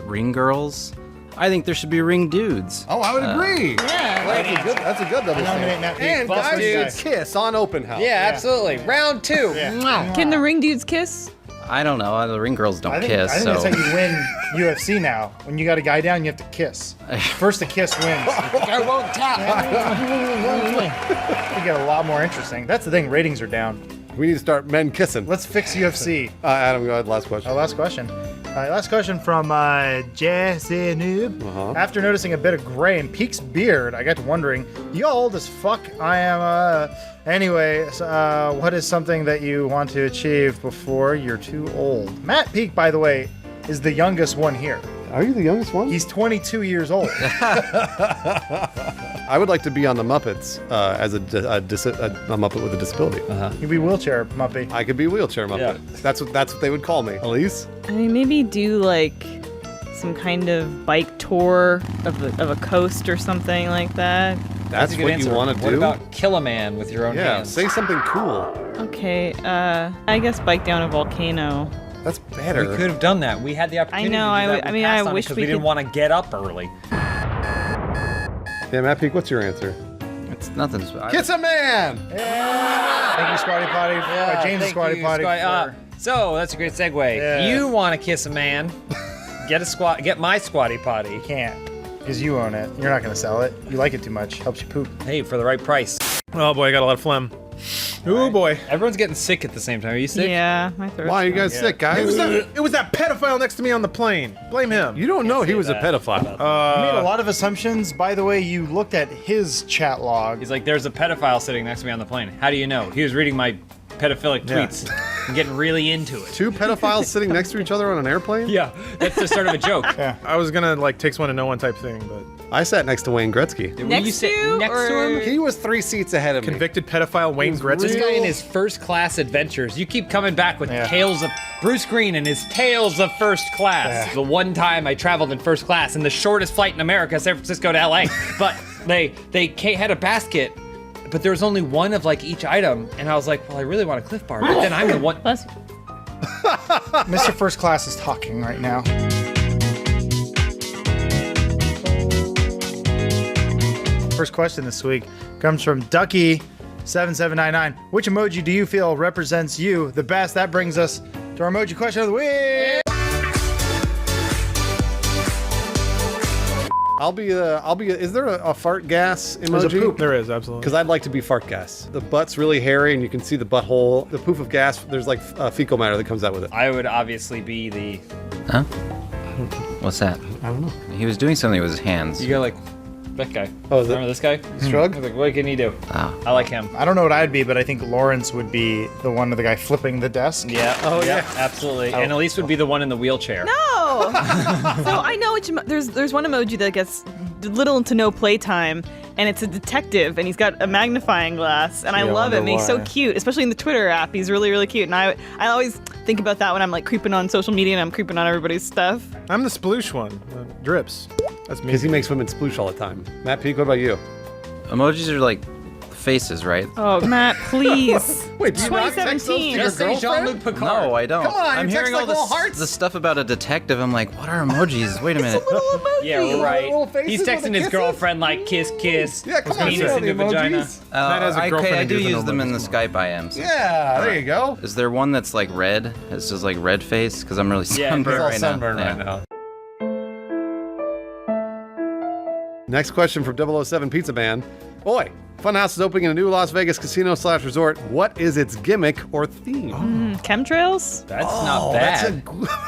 ring girls. I think there should be ring dudes. Oh, I would agree. Yeah. That's a good double nominate standard. Matt Peak. And Plus guys dudes. should kiss on open house. Yeah, absolutely. Round 2. Mwah. Can the ring dudes kiss? I don't know. The ring girls don't I think kiss. that's So how you win UFC now. When you got a guy down, you have to kiss. First to kiss wins. I won't tap. You get a lot more interesting. That's the thing. Ratings are down. We need to start men kissing. Let's fix UFC. Adam, go ahead. Last question. Last question. Last question from Jesse Noob. After noticing a bit of gray in Peak's beard, I got to wondering, you old as fuck. I am. Anyway, what is something that you want to achieve before you're too old? Matt Peak, by the way, is the youngest one here. Are you the youngest one? He's 22 years old. I would like to be on the Muppets as a Muppet with a disability. You'd be wheelchair Muppet. I could be a wheelchair Muppet. Yeah. That's what they would call me. Elise? I mean, maybe do like some kind of bike tour of a coast or something like that. That's a good what answer. you want to What do? about kill a man with your own Yeah, hands? say something cool. Okay, I guess bike down a volcano. That's better. We could have done that. We had the opportunity. know, To do that. I We mean, passed I on it wish 'cause we we didn't could- want to get up early. Yeah, Matt Peak, what's your answer? it's nothing. Kiss a man! Thank you, Squatty Potty. James Thank Squatty you, Potty. So that's a great segue. Yeah. You want to kiss a man? Get my squatty potty. Can't. Because you own it. You're not going to sell it. You like it too much. Helps you poop. Hey, for the right price. Oh boy, I got a lot of phlegm. Oh boy. Everyone's getting sick at the same time. Are you sick? Yeah, my throat. Why are you guys sick, guys? It was that pedophile next to me on the plane. Blame him. You don't know he was a that. pedophile. You made a lot of assumptions. By the way, you looked at his chat log. He's like, there's a pedophile sitting next to me on the plane. How do you know? He was reading my pedophilic tweets and getting really into it. Two pedophiles sitting next to each other on an airplane? Yeah, that's the start of a joke. I was gonna like takes one to know one type thing, but I sat next to Wayne Gretzky. Will Next you sit to, next to or- him? He was 3 seats ahead of me. convicted pedophile Wayne Gretzky. This guy in his first class adventures. You keep coming back with tales of Bruce Green and his tales of first class. The one time I traveled in first class in the shortest flight in America, San Francisco to LA. But they had a basket, but there was only one of like each item, and I was like, well, I really want a Cliff Bar, but then I'm the one. Plus, Mr. First Class is talking right now. First question this week comes from Ducky7799. Which emoji do you feel represents you the best? That brings us to our emoji question of the week. Is there a fart gas emoji? There's a poop. There is absolutely. Because I'd like to be fart gas. The butt's really hairy and you can see the butthole. The poof of gas, there's like fecal matter that comes out with it. I would obviously be the. Huh? What's that? I don't know. He was doing something with his hands. You go like that guy. Oh, is it? Remember this guy? Shrug? I was like, what can he do? Ah. I like him. I don't know what I'd be, but I think Lawrence would be the one of the guy flipping the desk. Yeah. Oh, yeah. Absolutely. And Elise would be the one in the wheelchair. no. So I know which there's one emoji that gets little to no playtime, and it's a detective, and he's got a magnifying glass, and I love him. And he's so cute, especially in the Twitter app. He's really, really cute, and I always think about that when I'm like creeping on social media and I'm creeping on everybody's stuff. I'm the sploosh one. Drips. That's me. Because he makes women sploosh all the time. Matt Peak, what about you? Emojis are like faces, right? Oh, Matt, please. Wait, do you not text those to 2017. your Just say girlfriend? Jean-Luc Picard. No, I don't. Come on, I'm you hearing text all like this little hearts. the stuff about a detective. I'm like, what are emojis? Wait a minute. Yeah, right. Little faces He's with the texting his kisses? girlfriend like kiss, kiss. Yeah, come on, penis you know into the vagina. emojis. Matt has a girlfriend okay, I and do doesn't use know them in the emojis. Skype IMs. Yeah, there you go. Is there one that's like red? It's just like red face because I'm really Yeah, sunburned he's all right sunburned now. right Yeah. now. Next question from 007 Pizza Man. Oi, Funhaus is opening a new Las Vegas casino/resort. What is its gimmick or theme? Chemtrails? That's not bad.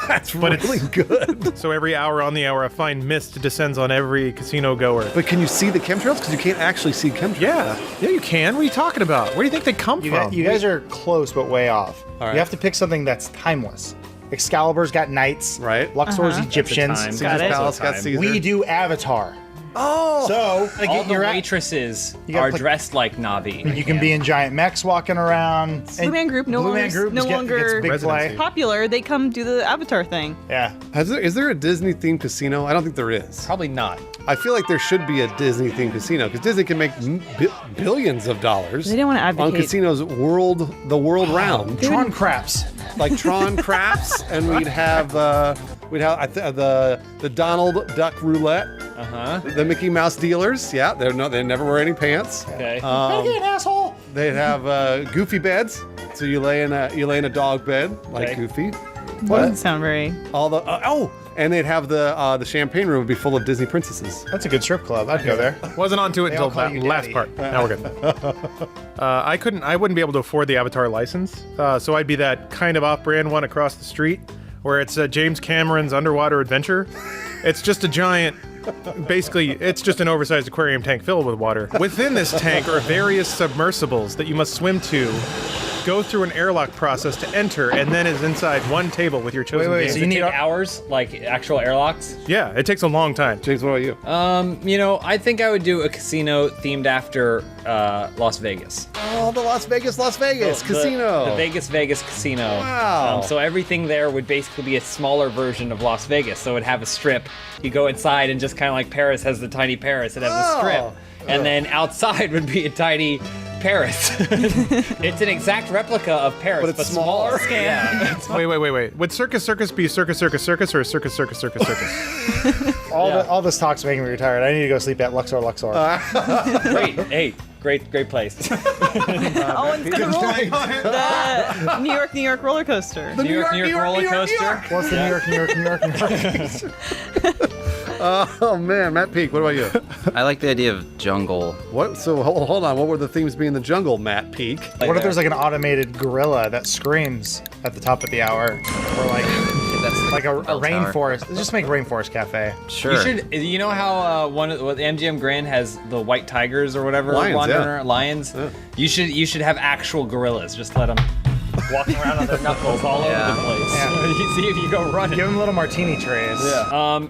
That's really good. So every hour on the hour, a fine mist descends on every casino goer. But can you see the chemtrails? Because you can't actually see chemtrails. Yeah, you can. What are you talking about? Where do you think they come from? You guys are close, but way off. All right. You have to pick something that's timeless. Excalibur's got knights. Right. Luxor's That's Egyptians. a time. Caesar's Got it. Palace got Time. Caesar. We do Avatar. Oh! So, like, All the you're at, waitresses you gotta are put- dressed like Navi. you can be in giant mechs walking around. Blue Man Group no Blue longer Man Group no is get- longer gets big Residency. play. popular. They come do the Avatar thing. Yeah. Is there a Disney-themed casino? I don't think there is. Probably not. I feel like there should be a Disney-themed casino because Disney can make billions of dollars They didn't want to on advocate. casinos the world round, Tron Craps. like Tron Craps, and we'd have the Donald Duck Roulette, the Mickey Mouse dealers. Yeah, they never wear any pants. Okay. Asshole. They'd have Goofy beds, so you lay in a dog bed like Okay. Goofy. Doesn't sound very. All the and they'd have the champagne room would be full of Disney princesses. That's a good strip club. I'd go there. Wasn't onto it They all until call that you last daddy. part. Now we're good. I wouldn't be able to afford the Avatar license, so I'd be that kind of off-brand one across the street, where it's James Cameron's underwater adventure. It's just a giant. Basically, it's just an oversized aquarium tank filled with water. Within this tank are various submersibles that you must swim to, go through an airlock process to enter, and then is inside one table with your chosen wait, game. so Does you it need take a- hours, like actual airlocks? Yeah, it takes a long time. James, what about you? You know, I think I would do a casino themed after Las Vegas. Oh, the Las Vegas The- casino. The Vegas casino. Wow. So everything there would basically be a smaller version of Las Vegas. So it would have a strip. You go inside and just kind of like Paris has the tiny Paris. It has a strip. And then outside would be a tiny Paris. It's an exact replica of Paris, But it's smaller. Yeah. Wait. Would Circus be Circus or Circus? All this talk's making me retired. I need to go sleep at Luxor. Great. Hey, great place. Oh, and it's gonna roll the New York roller coaster. New York roller coaster. What's the New York? Oh man, Matt Peak, what about you? I like the idea of jungle. What? So hold on. What were the themes be in the jungle, Matt Peak? What if there's like an automated gorilla that screams at the top of the hour, or like a Bell tower. rainforest? Just make rainforest cafe. Sure. You should. You know how what the MGM Grand has the white tigers or whatever Lions, wandering yeah. around? Lions. Yeah. You should have actual gorillas. Just let them walking around on their knuckles all over the place. Yeah. You see if you go running. Give them little martini trays.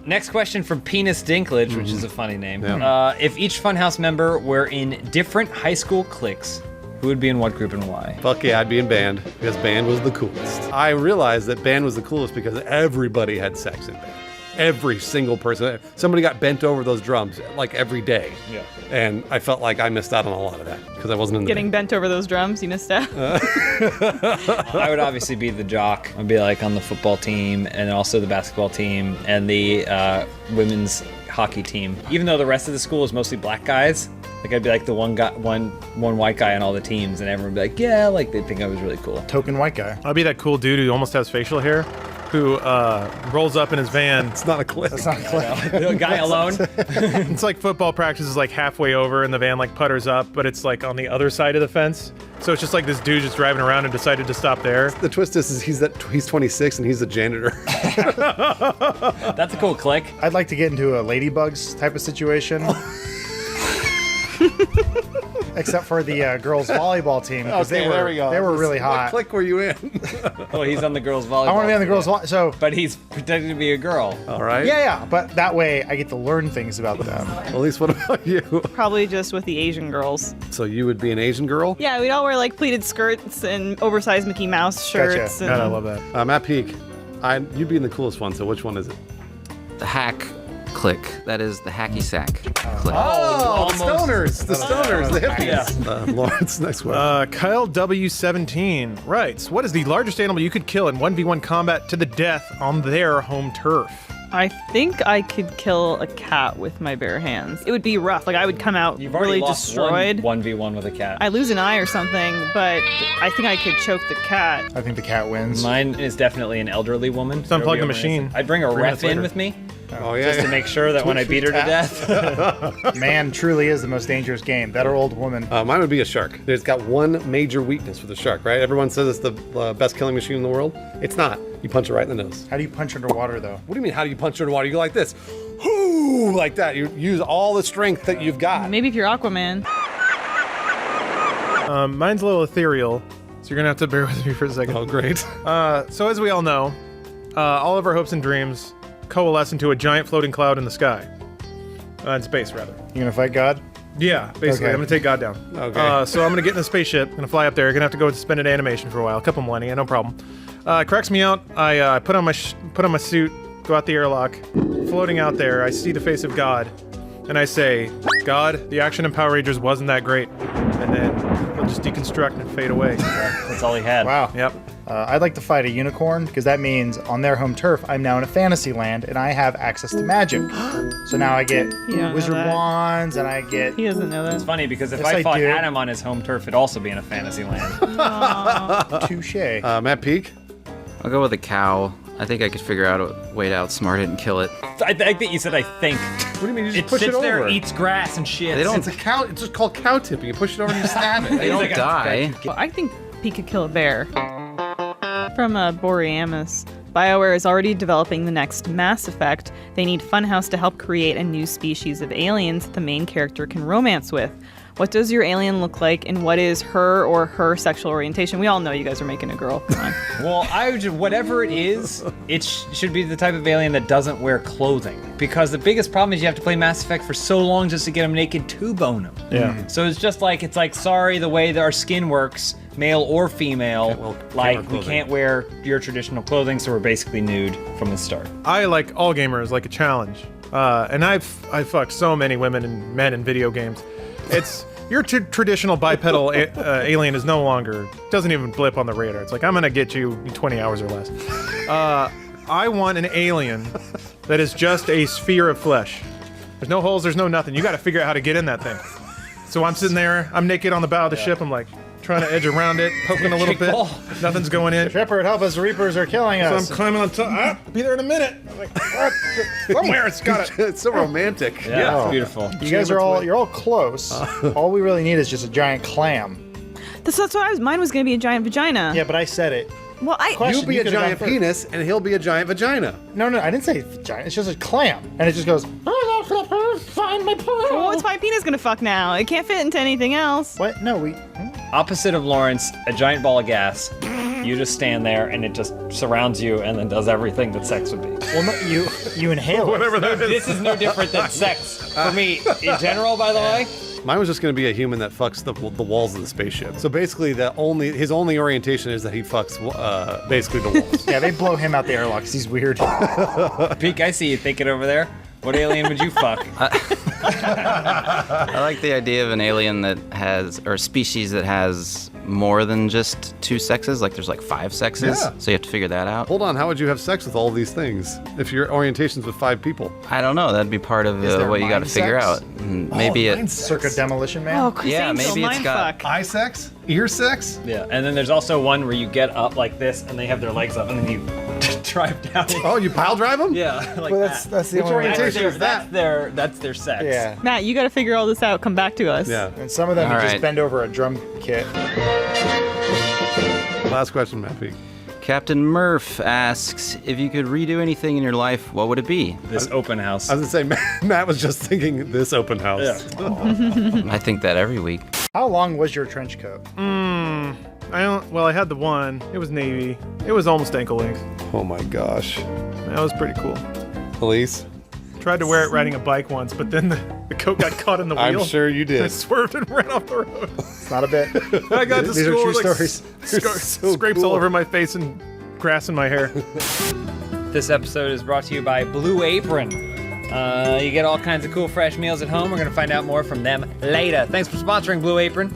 Next question from Penis Dinklage, which is a funny name. Yeah. If each Funhouse member were in different high school cliques, who would be in what group and why? Fuck yeah, I'd be in band because band was the coolest. I realized that band was the coolest because everybody had sex in band. Every single person. Somebody got bent over those drums like every day. Yeah. And I felt like I missed out on a lot of that because I wasn't in the Getting band. bent over those drums, you missed out. I would obviously be the jock. I'd be like on the football team and also the basketball team and the women's hockey team. Even though the rest of the school is mostly black guys, like I'd be like the one white guy on all the teams, and everyone would be like, yeah, like they'd think I was really cool. Token white guy. I'll be that cool dude who almost has facial hair, who rolls up in his van. It's not a clip. That's not clear. The guy alone. It's like football practice is like halfway over, and the van like putters up, but it's like on the other side of the fence. So it's just like this dude just driving around and decided to stop there. The twist is he's 26 and he's the janitor. That's a cool click. I'd like to get into a ladybugs type of situation. Except for the girls volleyball team, because Okay, there we they go. were really What hot. clique were you in? Oh, he's on the girls' volleyball. I want to be on the team. girls so But he's pretending to be a girl. All right. yeah, but that way I get to learn things about them. At least what about you? Probably just with the Asian girls. So you would be an Asian girl? Yeah, we'd all wear like pleated skirts and oversized Mickey Mouse shirts. Gotcha. And God, I love that. Matt Peak, you'd be in the coolest one, so which one is it? The hack click. That is the hacky sack click. Oh, the almost. stoners, the hippies. Lawrence, next one. Kyle W17 writes, what is the largest animal you could kill in 1v1 combat to the death on their home turf? I think I could kill a cat with my bare hands. It would be rough. Like I would come out You've already really lost destroyed. 1v1 with a cat. I lose an eye or something, but I think I could choke the cat. I think the cat wins. Mine is definitely an elderly woman. Just unplug the Nobody over machine. innocent. I'd bring a 3 ref minutes in later. with me Oh, yeah. just to make sure that when I beat her to death. Man truly is the most dangerous game. That or old woman. Mine would be a shark. There's got one major weakness with the shark, right? Everyone says it's the best killing machine in the world. It's not. You punch it right in the nose. How do you punch underwater though? What do you mean, how do you punch under water? You go like this. Whoo! Like that. You use all the strength that you've got. Maybe if you're Aquaman. Mine's a little ethereal, so you're going to have to bear with me for a second. Oh, great. So as we all know, all of our hopes and dreams coalesce into a giant floating cloud in the sky. In space, rather. You gonna fight God? Yeah, basically. Okay. I'm gonna take God down. Okay. So I'm gonna get in the spaceship, gonna fly up there. Gonna have to go suspended animation for a while, a couple millennia, no problem. It cracks me out. I put on my suit, go out the airlock, floating out there. I see the face of God, and I say, God, the action in Power Rangers wasn't that great. And then he'll just deconstruct and fade away. That's all he had. Wow. Yep. I'd like to fight a unicorn because that means on their home turf, I'm now in a fantasy land and I have access to magic. So now I get You don't know wizard that. wands and I get. He doesn't know that. It's funny because if Yes, I I fought do. Adam on his home turf, it'd also be in a fantasy land. Touche. Matt Peak? I'll go with a cow. I think I could figure out a way to outsmart it and kill it. I think that you said I think. What do you mean? You just It push sits it there, over. eats grass and shit. They don't. It's a cow. It's just called cow tipping. You push it over and you stab it. They don't die. Well, I think he could kill a bear. From Boreamus. BioWare is already developing the next Mass Effect. They need Funhaus to help create a new species of aliens that the main character can romance with. What does your alien look like, and what is her or her sexual orientation? We all know you guys are making a girl. Come on. Well, I would whatever it is, it should be the type of alien that doesn't wear clothing. Because the biggest problem is you have to play Mass Effect for so long just to get them naked to bone them. Yeah. So it's like, sorry, the way that our skin works, male or female, wear we clothing. can't wear your traditional clothing, so we're basically nude from the start. I like all gamers like a challenge, and I fucked so many women and men in video games. It's your traditional bipedal alien is no longer doesn't even blip on the radar. It's like I'm gonna get you in 20 hours or less. I want an alien that is just a sphere of flesh. There's no holes. There's no nothing. You got to figure out how to get in that thing. So I'm sitting there. I'm naked on the bow of the ship. I'm like trying to edge around it, poking a little bit. Nothing's going in. Shepard, help us! The Reapers are killing So us. I'm climbing on top. I'll be there in a minute. I'm like, what? Somewhere it's got it. It's so romantic. Yeah, it's beautiful. You guys are you're all close. All we really need is just a giant clam. That's what mine was going to be a giant vagina. Yeah, but I said it. Well, Question, You'll be you a could've gone giant first. penis, and he'll be a giant vagina. No, I didn't say giant. It's just a clam, and it just goes. Find my pearl. Well, what's my penis going to fuck now? It can't fit into anything else. What? No, we. Opposite of Lawrence, a giant ball of gas. You just stand there and it just surrounds you and then does everything that sex would be. Well, no, you inhale it. Whatever that is. This is no different than sex for me in general, by the way. Mine was just going to be a human that fucks the walls of the spaceship. So basically, his only orientation is that he fucks basically the walls. Yeah, they blow him out the airlock 'cause he's weird. Peek, I see you thinking over there. What alien would you fuck? I like the idea of an alien that has, or a species that has more than just two sexes. Like there's like 5 sexes. Yeah. So you have to figure that out. Hold on, how would you have sex with all these things if your orientation's with 5 people? I don't know. That'd be part of there what you got to mind figure sex? out. Maybe it. Circa Demolition Man. Oh, Chris Yeah, Angel, maybe it's got- mindfuck. Eye sex? Ear sex? Yeah, and then there's also one where you get up like this and they have their legs up and then you drive down. Oh, you pile drive them? Yeah, like Well, that. that's the Which only orientation is that? That's their sex. Yeah. Matt, you got to figure all this out. Come back to us. Yeah. And some of them All you just right. bend over a drum kit. Last question, Matt Peak. Captain Murph asks, if you could redo anything in your life, what would it be? This open house. I was going to say, Matt was just thinking this open house. I think that every week. How long was your trench coat? I had the one. It was navy. It was almost ankle length. Oh my gosh. That was pretty cool. Elise? Tried to wear it riding a bike once, but then the coat got caught in the wheel. I'm sure you I did. swerved and ran off the road. It's not a bit. I got to These are school true like stories. so scrapes cool. all over my face and grass in my hair. This episode is brought to you by Blue Apron. You get all kinds of cool fresh meals at home. We're going to find out more from them later. Thanks for sponsoring Blue Apron.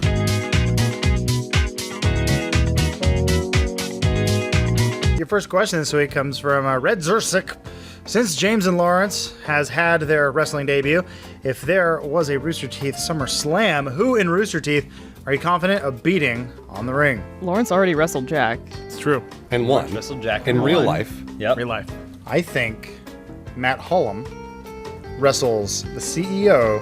Your first question this week comes from Red Zersic. Since James and Lawrence has had their wrestling debut, if there was a Rooster Teeth Summer Slam, who in Rooster Teeth are you confident of beating on the ring? Lawrence already wrestled Jack. It's true. And one. Wrestle Jack In real won. life. Yep. Real life. I think Matt Hullum wrestles the CEO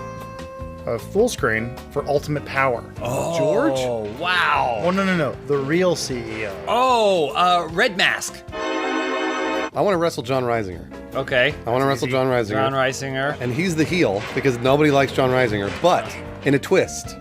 of Fullscreen for Ultimate Power. George? Oh, wow. Oh, no. The real CEO. Oh, Red Mask. I want to wrestle John Reisinger. Okay. I want to wrestle John Reisinger. John Reisinger. And he's the heel because nobody likes John Reisinger. But in a twist,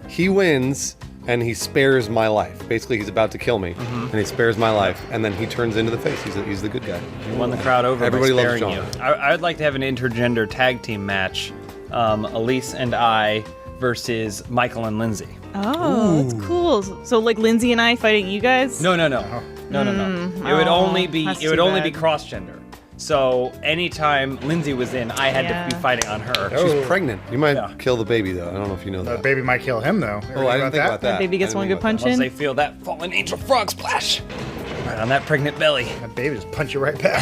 he wins and he spares my life. Basically, he's about to kill me, and he spares my life, and then he turns into the face. He's the good guy. You won the crowd over Everybody by loves sparing John. you. I would like to have an intergender tag team match Elise and I versus Michael and Lindsay. Oh, that's cool. So like Lindsay and I fighting you guys? No. It would only be that's it would too only be bad. cross-gender. So anytime Lindsay was in, I had to be fighting on her. She's pregnant. You might kill the baby, though. I don't know if you know The that. baby might kill him, though. Oh, I didn't think about that. Baby gets one good punch Once in. they feel that fallen angel frog splash right on that pregnant belly. That baby just punch you right back.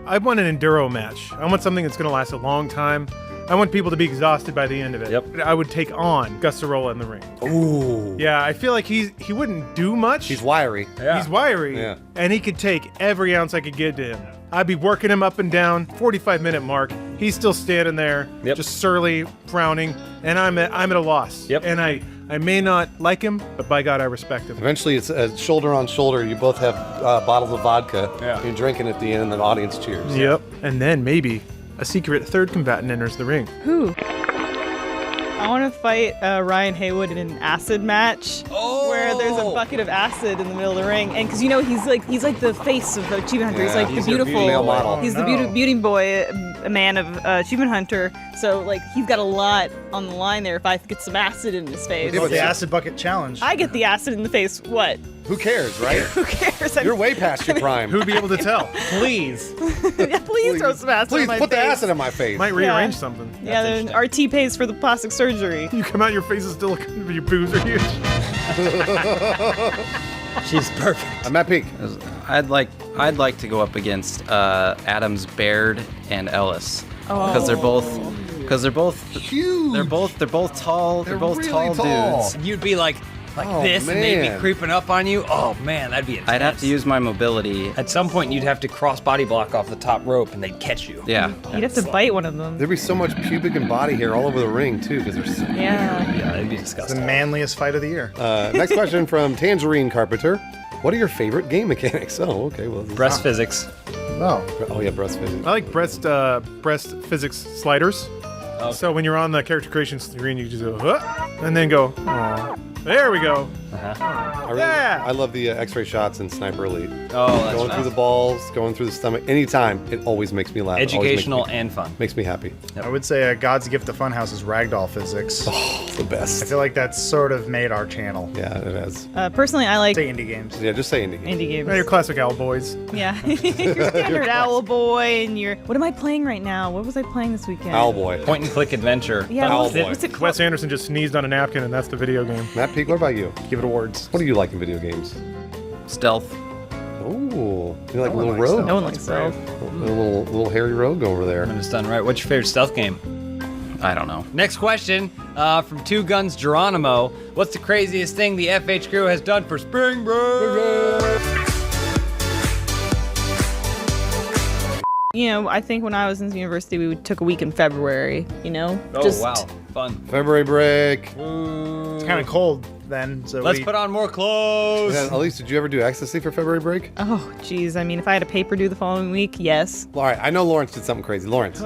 I want an enduro match. I want something that's going to last a long time. I want people to be exhausted by the end of it. Yep. I would take on Gus Sorolla in the ring. Ooh. Yeah, I feel like he wouldn't do much. He's wiry. Yeah. He's wiry. Yeah. And he could take every ounce I could give to him. I'd be working him up and down, 45-minute mark. He's still standing there, just surly, frowning, and I'm at a loss. Yep. And I may not like him, but by God, I respect him. Eventually, it's shoulder on shoulder. You both have bottles of vodka. Yeah. You're drinking at the end, and the audience cheers. Yep. And then maybe a secret third combatant enters the ring. Who? I want to fight Ryan Haywood in an acid match where there's a bucket of acid in the middle of the ring, and because he's like the face of Achievement Hunter. He's like the beautiful male model. He's the beauty boy, a man of Achievement Hunter. So like he's got a lot on the line there. If I get some acid in his face, Oh, the acid bucket challenge. I get the acid in the face. What? Who cares, right? Who cares? You're way past your prime. Who'd be able to tell? Please. Yeah, please throw some acid Please in my put face. the acid in my face. Might rearrange something. Yeah, then RT pays for the plastic surgery. You come out, your face is still looking, your boobs are huge. She's perfect. I'm at peak. I'd like to go up against Adams, Baird, and Ellis because they're both Huge. They're both tall. They're both really tall tall. dudes. You'd be like Oh, this, and they'd man. be creeping up on you. Oh man, that'd be intense. I'd have to use my mobility. At some point, you'd have to cross body block off the top rope, and they'd catch you. Yeah. You'd have to bite one of them. There'd be so much pubic and body hair all over the ring, too, because there's. Yeah. Yeah, that'd be The disgusting. manliest fight of the year. Next question from Tangerine Carpenter. What are your favorite game mechanics? Oh, okay. Well, this is- Breast physics. Oh. Oh, yeah, breast physics. I like breast physics sliders. Okay. So when you're on the character creation screen, you just go, huh, and then go, aw. There we go. I love the X-ray shots in Sniper Elite. Oh, that's Going through the balls, going through the stomach. Anytime, it always makes me laugh. It always educational makes me, and fun. makes me happy. I would say God's gift to Funhaus is ragdoll physics. It's the I best. feel like that's sort of made our channel. Yeah, it is. Personally, I like Say indie games. Yeah, just say indie. indie games. Now your classic owl boys. Yeah. Your standard Owl Boy and your. What am I playing right now? What was I playing this weekend? Owlboy. Point and click adventure. Yeah, Owl what's it, Boy. what's it called? Wes Anderson just sneezed on a napkin, and that's the video game. Matt Peak, what about you? Give it awards. What do you like in video games? Stealth. Ooh, you like No one little likes rogue? stealth. No one likes That's stealth. Little hairy rogue over there. When it's done right. What's your favorite stealth game? I don't know. Next question from Two Guns Geronimo. What's the craziest thing the FH crew has done for spring break? You know, I think when I was in university, we took a week in February. You know, Oh, wow. Fun. February break. It's kind of cold then, so Let's we, put on more clothes. Yeah, Elise, did you ever do ecstasy for February break? Oh, geez. I mean, if I had a paper due the following week, yes. All right, I know Lawrence did something crazy. Lawrence.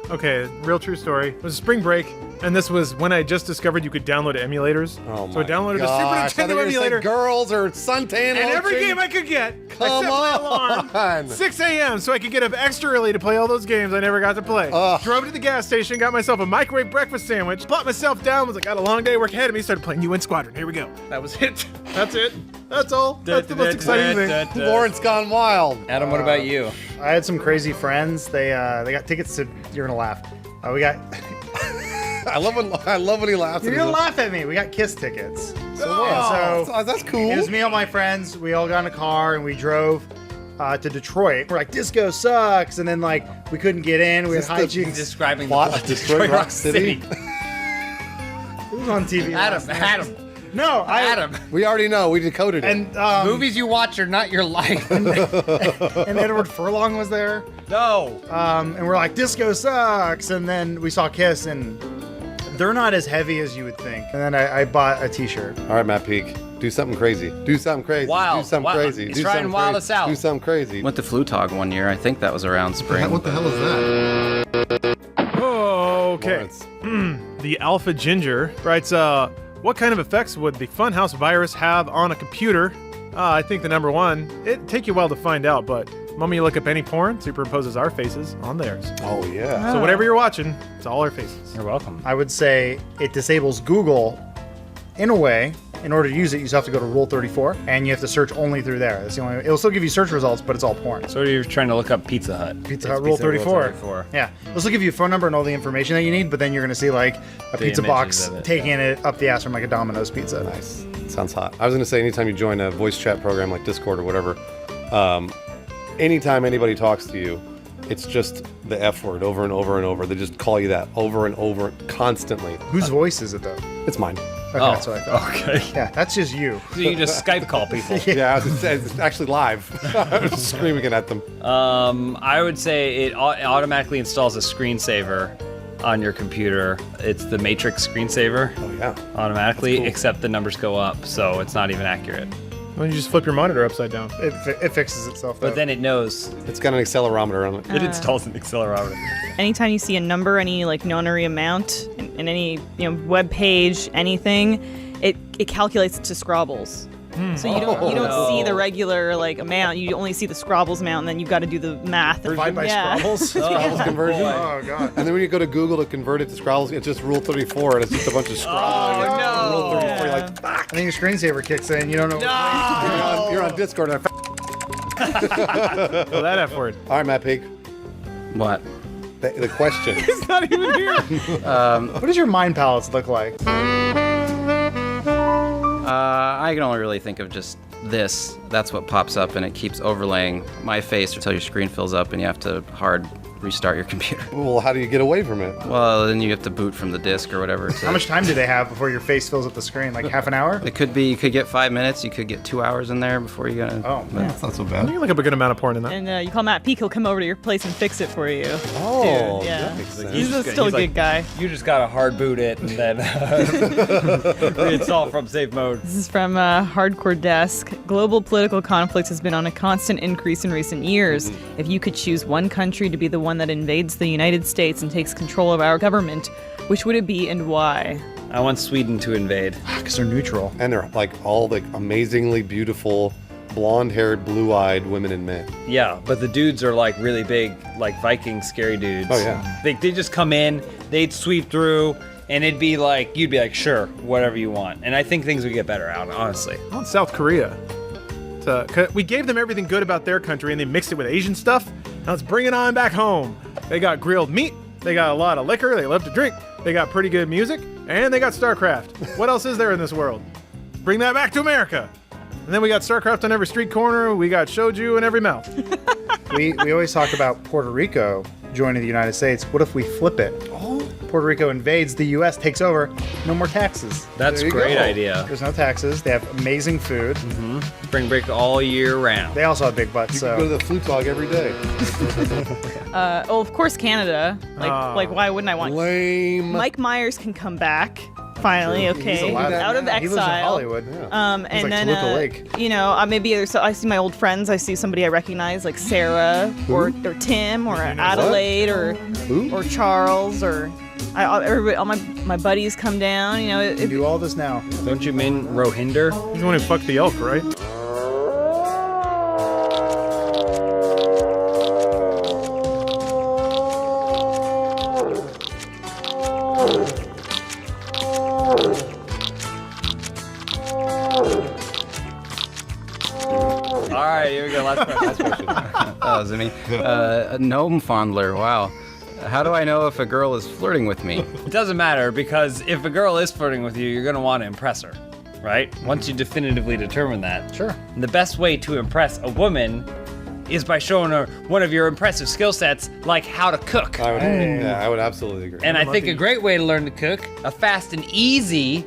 Okay, real true story. It was spring break, and this was when I just discovered you could download emulators. Oh So I my downloaded gosh, a I Super thought you Nintendo were gonna say emulator. girls or suntan And every lotion. game I could get, I Come set my alarm on. 6 a.m. so I could get up extra early to play all those games I never got to play. Ugh. Drove to the gas station, got myself a microwave breakfast sandwich, plopped myself down, was like, got a long day of work ahead of me, started playing UN Squadron. Here we go. That was it. That's it. That's all. That's the most exciting thing. Lawrence gone wild. Adam, what about you? I had some crazy friends. They got tickets to. You're gonna laugh. We got. I love when he laughs. You're gonna laugh at me. We got Kiss tickets. Oh, So that's cool. it was me and my friends. We all got in a car and we drove to Detroit. We're like, disco sucks, and then like we couldn't get in. We had hijinks. Describing Plot the of Detroit Rock City. It was on TV. last night. Adam. No, Adam. We already know. We decoded it. And Movies you watch are not your life. and Edward Furlong was there. No. And we're like, disco sucks. And then we saw Kiss, and they're not as heavy as you would think. And then I bought a T-shirt. All right, Matt Peak. Do something crazy. Do something crazy. Wild. Do something Wild. crazy. He's Do trying something wild crazy. us out. Do something crazy. Went to Flutog one year. I think that was around spring. What the hell is that? Oh, okay. Lawrence. The Alpha Ginger writes, what kind of effects would the Funhaus virus have on a computer? I think the number one, it'd take you a while to find out, but The moment you look up any porn, superimposes our faces on theirs. Oh, yeah. So whatever you're watching, it's all our faces. You're welcome. I would say it disables Google in a way. In order to use it, you just have to go to Rule 34, and you have to search only through there. That's the only. It'll still give you search results, but it's all porn. So you're trying to look up Pizza Hut. Pizza Hut Rule 34. Yeah. It'll still give you a phone number and all the information that you need, but then you're going to see like a pizza box taking it up the ass from like a Domino's pizza. Nice. Sounds hot. I was going to say, anytime you join a voice chat program like Discord or whatever, anytime anybody talks to you, it's just the F word over and over and over. They just call you that over and over constantly. Whose voice is it, though? It's mine. Okay, that's what I thought. Okay. Yeah, that's just you. So you just Skype call people. Yeah, it's actually live. I was just screaming it at them. I would say it automatically installs a screensaver on your computer. It's the Matrix screensaver. Oh, yeah. Automatically, Cool. except the numbers go up, so it's not even accurate. Why don't you just flip your monitor upside down? It fixes itself, though. But then it knows. It's got an accelerometer on it. It installs an accelerometer. Anytime you see a number, any like nonary amount in any web page, anything, it calculates it to Scrabbles. So you don't see the regular like amount. You only see the Scrabbles amount, and then you've got to do the math. Divide by Yeah. Scrabbles? Scrabbles conversion. Oh, God. And then when you go to Google to convert it to Scrabbles, it's just Rule 34, and it's just a bunch of Scrabbles. Oh, no. Rule 34, you're like, fuck. And then your screensaver kicks in. You don't know. You're on Discord. And Oh, that F word. All right, Matt Pig. What? The question. It's not even here. What does your mind palace look like? I can only really think of just this. That's what pops up, and it keeps overlaying my face until your screen fills up, and you have to hard restart your computer. Well, how do you get away from it? Well, then you have to boot from the disk or whatever. How much time do they have before your face fills up the screen? Like half an hour? It could be. You could get 5 minutes. You could get 2 hours in there before you gotta. Oh, but- That's not so You bad. can look up a good amount of porn in that. And you call Matt Peak, he'll come over to your place and fix it for you. Oh, Dude, yeah. that makes sense. He's still a good guy. You just gotta hard boot it and then reinstall from safe mode. This is from Hardcore Desk. Global political conflict has been on a constant increase in recent years. If you could choose one country to be the one that invades the United States and takes control of our government, which would it be and why? I want Sweden to invade. because they're neutral. And they're like all like amazingly beautiful, blonde-haired, blue-eyed women and men. Yeah, but the dudes are like really big, like Viking scary dudes. Oh, yeah. They just come in, they'd sweep through, and it'd be like, you'd be like, sure, whatever you want. And I think things would get better out, honestly. I want South Korea. We gave them everything good about their country and they mixed it with Asian stuff. Now let's bring it on back home. They got grilled meat, they got a lot of liquor, they love to drink, they got pretty good music, and they got StarCraft. What else is there in this world? Bring that back to America. And then we got StarCraft on every street corner, we got shoju in every mouth. We always talk about Puerto Rico joining the United States. What if we flip it? Puerto Rico invades, the U.S. takes over, no more taxes. That's There a you great go. idea. There's no taxes. They have amazing food. Spring break all year round. They also have big butts, You so. can go to the flute dog every day. Of course, Canada. Like, why wouldn't I want? Lame. Mike Myers can come back finally. Okay, allowed out of He lives in exile. Hollywood. And He's like then Toluca Lake. maybe so I see my old friends. I see somebody I recognize, like Sarah or Tim or Adelaide or Charles or everybody. All my buddies come down. We do all this now. Don't you mean Rohinder? He's the one who fucked the elk, right? All right, here we go. Last question. Oh, is it me? A gnome fondler. Wow. How do I know if a girl is flirting with me? It doesn't matter, because if a girl is flirting with you, you're going to want to impress her, right? Once you definitively determine that. Sure. And the best way to impress a woman is by showing her one of your impressive skill sets, like how to cook. I would absolutely agree. And I think a great way to learn to cook, a fast and easy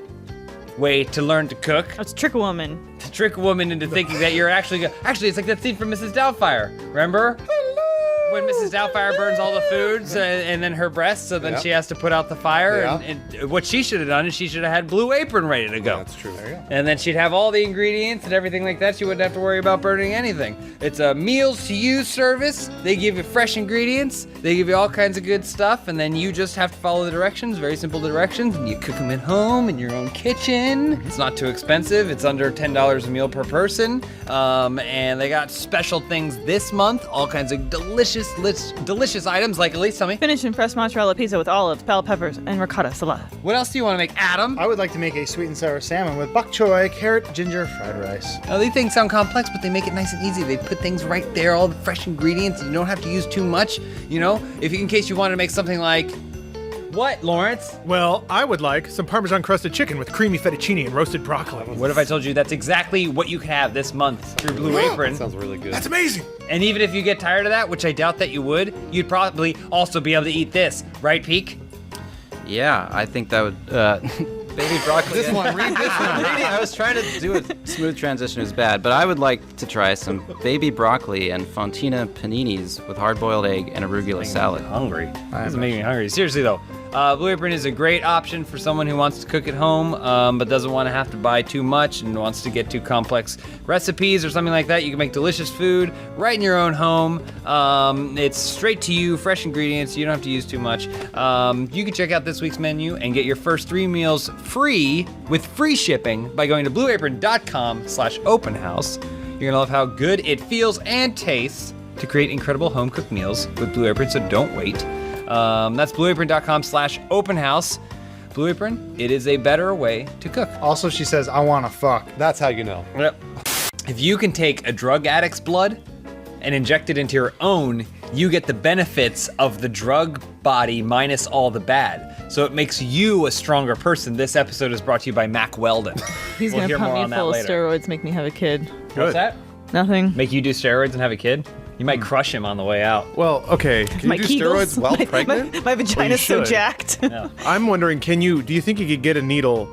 way to learn to cook, Let's trick a woman. to trick a woman into thinking that you're actually it's like that scene from Mrs. Doubtfire. Remember? Hello. when Mrs. Doubtfire burns all the foods and then her breasts, so then she has to put out the fire. Yeah. And what she should have done is she should have had Blue Apron ready to go. That's true. There you go. And then she'd have all the ingredients and everything like that. She wouldn't have to worry about burning anything. It's a meals to use service. They give you fresh ingredients. They give you all kinds of good stuff, and then you just have to follow the directions. Very simple directions, and you cook them at home in your own kitchen. It's not too expensive. It's under $10 a meal per person. And they got special things this month. All kinds of delicious items. Like, Elise, tell me. Spinach and fresh mozzarella pizza with olives, bell peppers, and ricotta salad. What else do you want to make, Adam? I would like to make a sweet and sour salmon with bok choy, carrot, ginger, fried rice. Now, these things sound complex, but they make it nice and easy. They put things right there, all the fresh ingredients. You don't have to use too much, you know? In case you want to make something like... What, Lawrence? Well, I would like some Parmesan crusted chicken with creamy fettuccine and roasted broccoli. What if I told you that's exactly what you could have this month through Blue Apron? That sounds really good. That's amazing. And even if you get tired of that, which I doubt that you would, you'd probably also be able to eat this, right, Peak? Yeah, I think that would. Baby broccoli. This one, read this one. I was trying to do a smooth transition. It was bad, but I would like to try some baby broccoli and fontina paninis with hard-boiled egg and arugula salad. Hungry. This is making me hungry. Seriously though, Blue Apron is a great option for someone who wants to cook at home, but doesn't want to have to buy too much and wants to get too complex recipes or something like that. You can make delicious food right in your own home. It's straight to you, fresh ingredients. You don't have to use too much. You can check out this week's menu and get your first 3 meals free with free shipping by going to blueapron.com/openhouse. You're gonna love how good it feels and tastes to create incredible home cooked meals with Blue Apron, so don't wait. That's blueapron.com/openhouse. Blue Apron, it is a better way to cook. Also, she says, I want to fuck. That's how you know. Yep. If you can take a drug addict's blood and inject it into your own, you get the benefits of the drug body minus all the bad. So it makes you a stronger person. This episode is brought to you by Mac Weldon. He's We'll gonna hear pump more me on that full of later. steroids, make me have a kid. What's that? Nothing. Make you do steroids and have a kid? You might crush him on the way out. Well, okay. Can My you do Kegels, steroids while my, pregnant? My vagina's so should. jacked. I'm wondering, do you think you could get a needle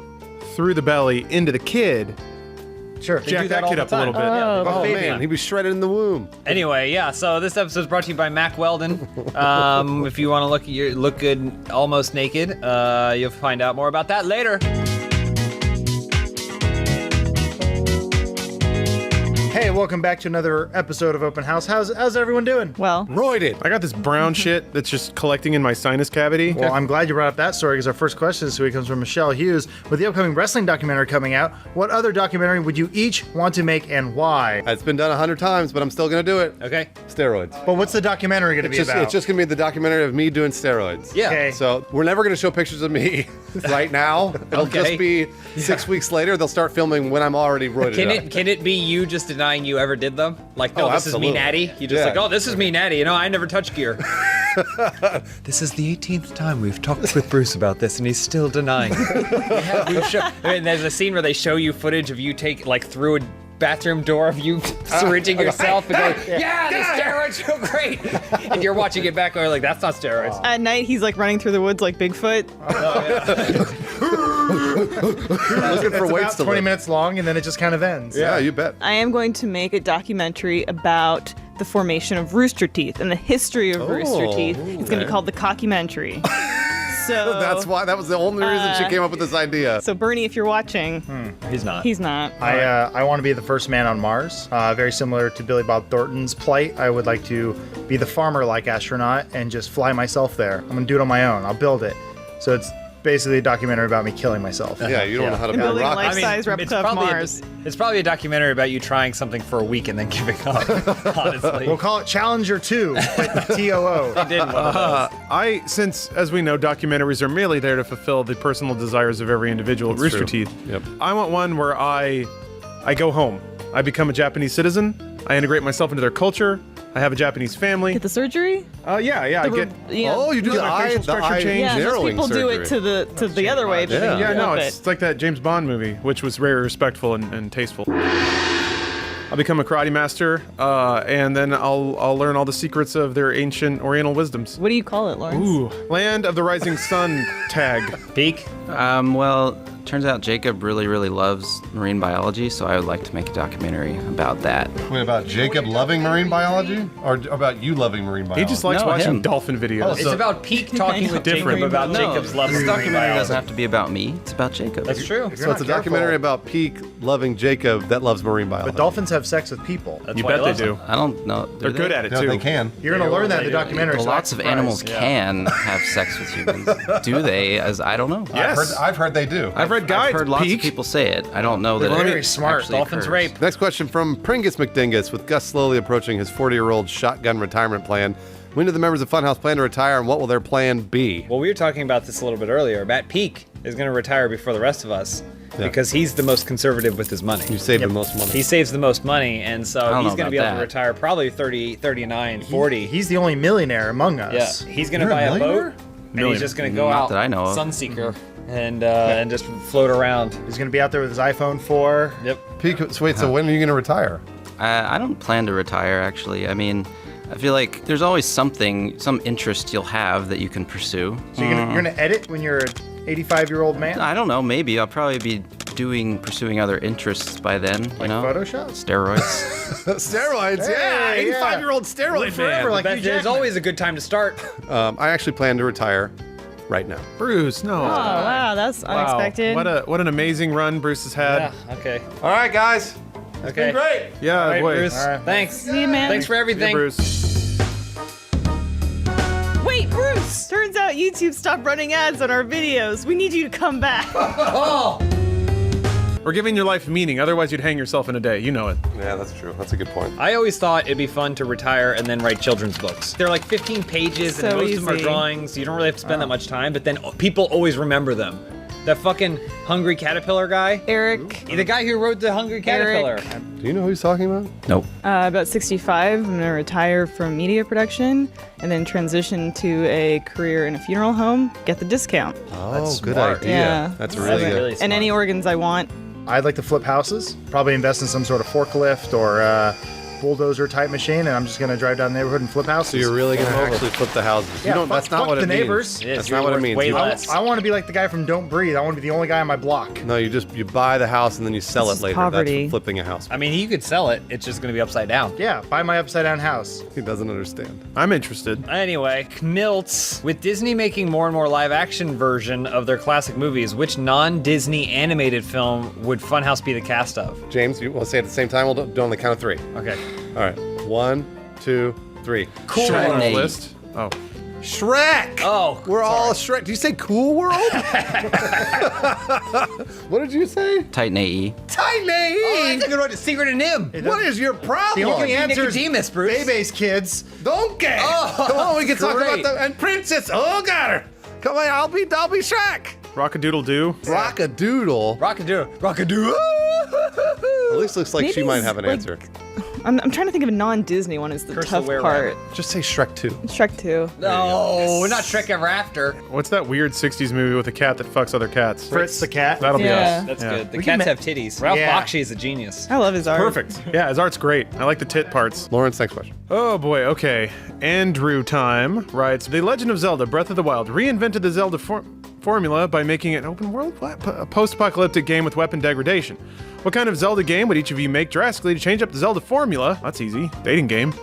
through the belly into the kid? Sure. Jack do that that kid all up the a little bit. time. Oh man, he'd be shredded in the womb. Anyway, yeah, so this episode is brought to you by Mac Weldon. If you want to look good almost naked, you'll find out more about that later. Hey, welcome back to another episode of Open House. How's everyone doing? Well, Roided. I got this brown shit that's just collecting in my sinus cavity. Well, I'm glad you brought up that story because our first question this week comes from Michelle Hughes. With the upcoming wrestling documentary coming out, what other documentary would you each want to make and why? It's been done 100 times, but I'm still gonna do it. Okay. Steroids. But what's the documentary going to be about? It's just gonna be the documentary of me doing steroids. Yeah. Okay. So we're never gonna show pictures of me right now. It'll Okay. just be 6 weeks later. They'll start filming when I'm already roided up. Can it be you just denying you ever did them? Like, no, Oh, this is me absolutely. natty. You just Yeah. like, oh, this is me natty. You know, I never touch gear. This is the 18th time we've talked with Bruce about this, and he's still denying. There's a scene where they show you footage of you through a bathroom door of you syringing yourself and going, yeah, the steroids feel great. And you're watching it back and you're like, that's not steroids. at night he's like running through the woods like Bigfoot. Looking for It's weights about to 20 lift. minutes long, and then it just kind of ends. Yeah, you bet. I am going to make a documentary about the formation of rooster teeth and the history of rooster teeth. It's going to be called the Cockumentary. So That's why. That was the only reason she came up with this idea. So Bernie, if you're watching, He's not. he's not. I want to be the first man on Mars. Very similar to Billy Bob Thornton's plight. I would like to be the farmer-like astronaut and just fly myself there. I'm going to do it on my own. I'll build it. So it's basically a documentary about me killing myself. Yeah, you don't know how to And build building a rockets. life-size replica of Mars. It's probably a documentary about you trying something for a week and then giving up, honestly. We'll call it Challenger 2, but TOO. I did one of those. Since, as we know, documentaries are merely there to fulfill the personal desires of every individual at Rooster true. Teeth. Yep. I want one where I go home. I become a Japanese citizen. I integrate myself into their culture. I have a Japanese family. Get the surgery? Yeah. I get. Yeah. Oh, you do Get the my eye, facial the structure eye changed. Yeah, most narrowing people do it surgery. to the other way. But Yeah. they Yeah, no, flip it's like that James Bond movie, which was very respectful and tasteful. I'll become a karate master, and then I'll learn all the secrets of their ancient Oriental wisdoms. What do you call it, Lawrence? Ooh, Land of the Rising Sun tag. Peak? Well, Turns out Jacob really, really loves marine biology, so I would like to make a documentary about that. Wait, about Jacob loving marine biology? Or about you loving marine biology? He just likes No, watching him. dolphin videos. It's about Peak talking with Jacob Different. about Jacob's love This of marine documentary doesn't biology. have to be about me. It's about Jacob. That's true. So it's a documentary about Peak loving Jacob that loves marine biology. But dolphins have sex with people. That's You why bet he they loves do. them. I don't know. They're good at it, No, too. they can. You're going to learn that in the documentary. Well, so lots of act animals surprised. can have sex with humans. Do they? As I don't know. Yes. I've heard they do. I've read guides. I've heard lots Peak. of people say it. I don't know that They're it very smart. actually Dolphins occurs. rape. Next question from Pringus McDingus. With Gus slowly approaching his 40-year-old shotgun retirement plan, when do the members of Funhouse plan to retire, and what will their plan be? Well, we were talking about this a little bit earlier. Matt Peak is going to retire before the rest of us Yeah. because he's the most conservative with his money. You save the most money. He saves the most money, and so don't he's know going to be about able to that. retire probably 30, 39, 40. He's the only millionaire among Yeah, us. he's going to You're a buy a millionaire? boat, and he's just going to go Not out that I know of. Sunseeker and just float around. He's going to be out there with his iPhone 4. Yep. Peak, so wait, so when are you going to retire? I don't plan to retire, actually. I mean, I feel like there's always some interest you'll have that you can pursue. So you're gonna edit when you're an 85-year-old man? I don't know. Maybe I'll probably be pursuing other interests by then. Like Photoshop? Steroids. Steroids, yeah. Hey, 85-year-old steroid Forever man. like But Hugh there's Jackman. always a good time to start. I actually plan to retire right now. Bruce, no. Oh, wow, that's unexpected. What an amazing run Bruce has had. Yeah, okay. All right, guys. Okay. Great. Yeah, All right, boy. Bruce. All right. Thanks. See you, man. Thanks for Yeah, everything. Bruce. Wait, Bruce! Turns out YouTube stopped running ads on our videos. We need you to come back. We're giving your life meaning, otherwise you'd hang yourself in a day. You know it. Yeah, that's true. That's a good point. I always thought it'd be fun to retire and then write children's books. They're like 15 pages, and So most of them are easy. drawings. You don't really have to spend that much time, but then people always remember them. That fucking Hungry Caterpillar guy. Eric, The guy who wrote the Hungry Caterpillar. Do you know who he's talking about? Nope. about 65, I'm gonna retire from media production and then transition to a career in a funeral home. Get the discount. Oh, good smart. idea. Yeah. That's So really that- good. Really And smart. any organs I want. I'd like to flip houses. Probably invest in some sort of forklift or bulldozer type machine, and I'm just going to drive down the neighborhood and flip houses. So you're really going to Come over. actually flip the houses. Yeah, That's not fuck what it the means. neighbors. It is. That's You're not what it worth means. way You- less. I want to be like the guy from Don't Breathe. I want to be the only guy on my block. No, you buy the house and then you sell This it is later. poverty. That's flipping a house. I mean, you could sell it. It's just going to be upside down. Yeah, buy my upside down house. He doesn't understand. I'm interested. Anyway, Knilts. With Disney making more and more live-action version of their classic movies, which non-Disney animated film would Funhouse be the cast of? James, you want to say it at the same time? We'll do it on the count of three. Okay. All right. 1, 2, 3. Cool Shrek World. on the list. Oh. Shrek! Oh, We're all Shrek. Did you say Cool World? What did you say? Titan AE. Titan Oh, AE! that's a good one. Secret in him. What is your problem? The only Be answer is Nicodemus, Bruce. Bebe's kids. Donkey! Oh, Come on, we can talk great. about the... And Princess... Oh, got her! Come on, I'll be Shrek! Rock-a-doodle-doo. Rock-a-doodle. Rockadoo. Rockadoo. At least looks like she Maybe might it's have an like- answer. I'm trying to think of a non-Disney one. Is the Curse of tough the part. Were-Rabbit. Just say Shrek 2. Shrek 2. No, not Shrek Ever After. What's that weird 60s movie with a cat that fucks other cats? Fritz the cat. That'll be Yeah. us. That's Yeah. good. The We can cats ma- have titties. Ralph Yeah. Bakshi is a genius. I love his art. Perfect. Yeah, his art's great. I like the tit parts. Lawrence, next question. Oh boy, okay. Andrew Time writes, The Legend of Zelda Breath of the Wild reinvented the Zelda formula by making it an open world a post-apocalyptic game with weapon degradation. What kind of Zelda game would each of you make drastically to change up the Zelda formula? That's easy. Dating game.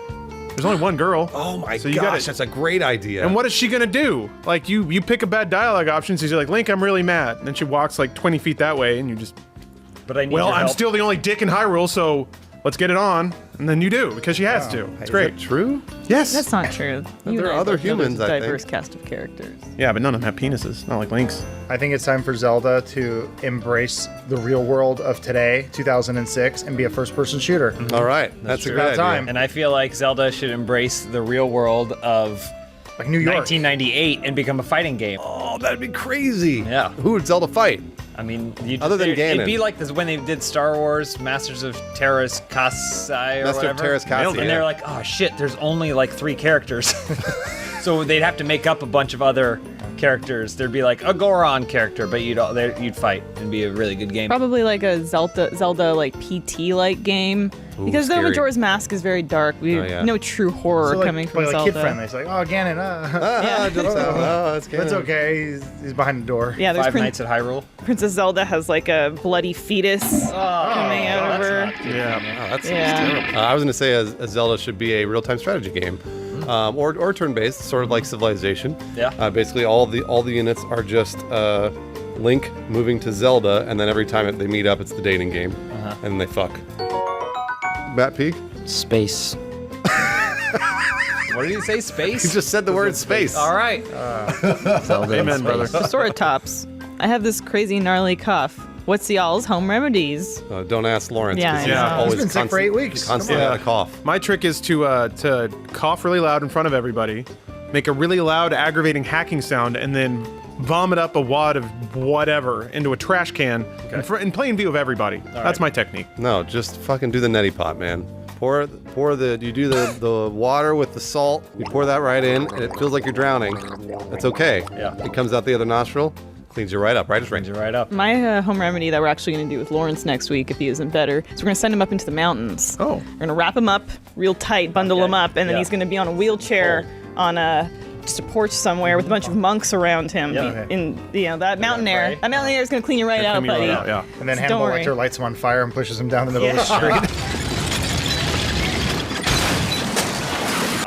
There's only one girl. Oh my So you gosh, gotta- that's a great idea. And what is she gonna do? Like, you pick a bad dialogue option, so you're like, Link, I'm really mad. And then she walks like 20 feet that way, and you just, But I need well, your I'm help. still the only dick in Hyrule, so let's get it on. And then you do, because she has to. It's Is great. that true? Yes. That's not true. There are other humans, I think. diverse cast of characters. Yeah, but none of them have penises, not like Link's. I think it's time for Zelda to embrace the real world of today, 2006, and be a first-person shooter. All right, that's a true. great About idea. time. And I feel like Zelda should embrace the real world of Like New York. 1998 and become a fighting game. Oh, that'd be crazy. Yeah. Who would Zelda fight? I mean, you'd Other than it'd Ganon. be like this when they did Star Wars Masters of Terras Kasai or Master of whatever. Terras Kasi, And yeah. they're like, oh shit, there's only like 3 characters. So they'd have to make up a bunch of other characters. There'd be like a Goron character, but you'd fight and be a really good game. Probably like a Zelda like PT like game. Ooh, because scary. the Majora's Mask is very dark. We have no true horror So, like, coming from like Zelda. kid friendly. It's like, oh, Ganon, That's that's okay. He's behind the door. Yeah, there's Five Nights at Hyrule. Princess Zelda has like a bloody fetus coming out of her. That sounds Yeah. terrible. I was going to say a Zelda should be a real-time strategy game, or turn-based, sort of like Civilization. Yeah. Basically, all the units are just Link moving to Zelda, and then every time they meet up, it's the dating game, and then they fuck. Matt Peak? Space. What did he say? Space? He just said the word space. All right. Zelda and Amen, brother. space. Sword tops. I have this crazy gnarly cough. What's y'all's home remedies? Don't ask Lawrence. Yeah, 'cause I he's know. always He's been sick for 8 weeks. Constantly Come on. had a cough. My trick is to cough really loud in front of everybody, make a really loud, aggravating hacking sound, and then vomit up a wad of whatever into a trash can in plain view of everybody. That's my technique. No, just fucking do the neti pot, man. You do the water with the salt, you pour that right in, and it feels like you're drowning. That's okay. Yeah. It comes out the other nostril, cleans you right up, right as rain. Right up. My home remedy that we're actually going to do with Lawrence next week, if he isn't better, is we're going to send him up into the mountains. Oh. We're going to wrap him up real tight, bundle him up, and then he's going to be on a wheelchair on just a porch somewhere with a bunch of monks around him. In that mountain air. right. That mountain air is going to clean you right out, Clean me buddy. right out, yeah. And then Don't Hannibal worry. Lecter lights him on fire and pushes him down the middle of the street.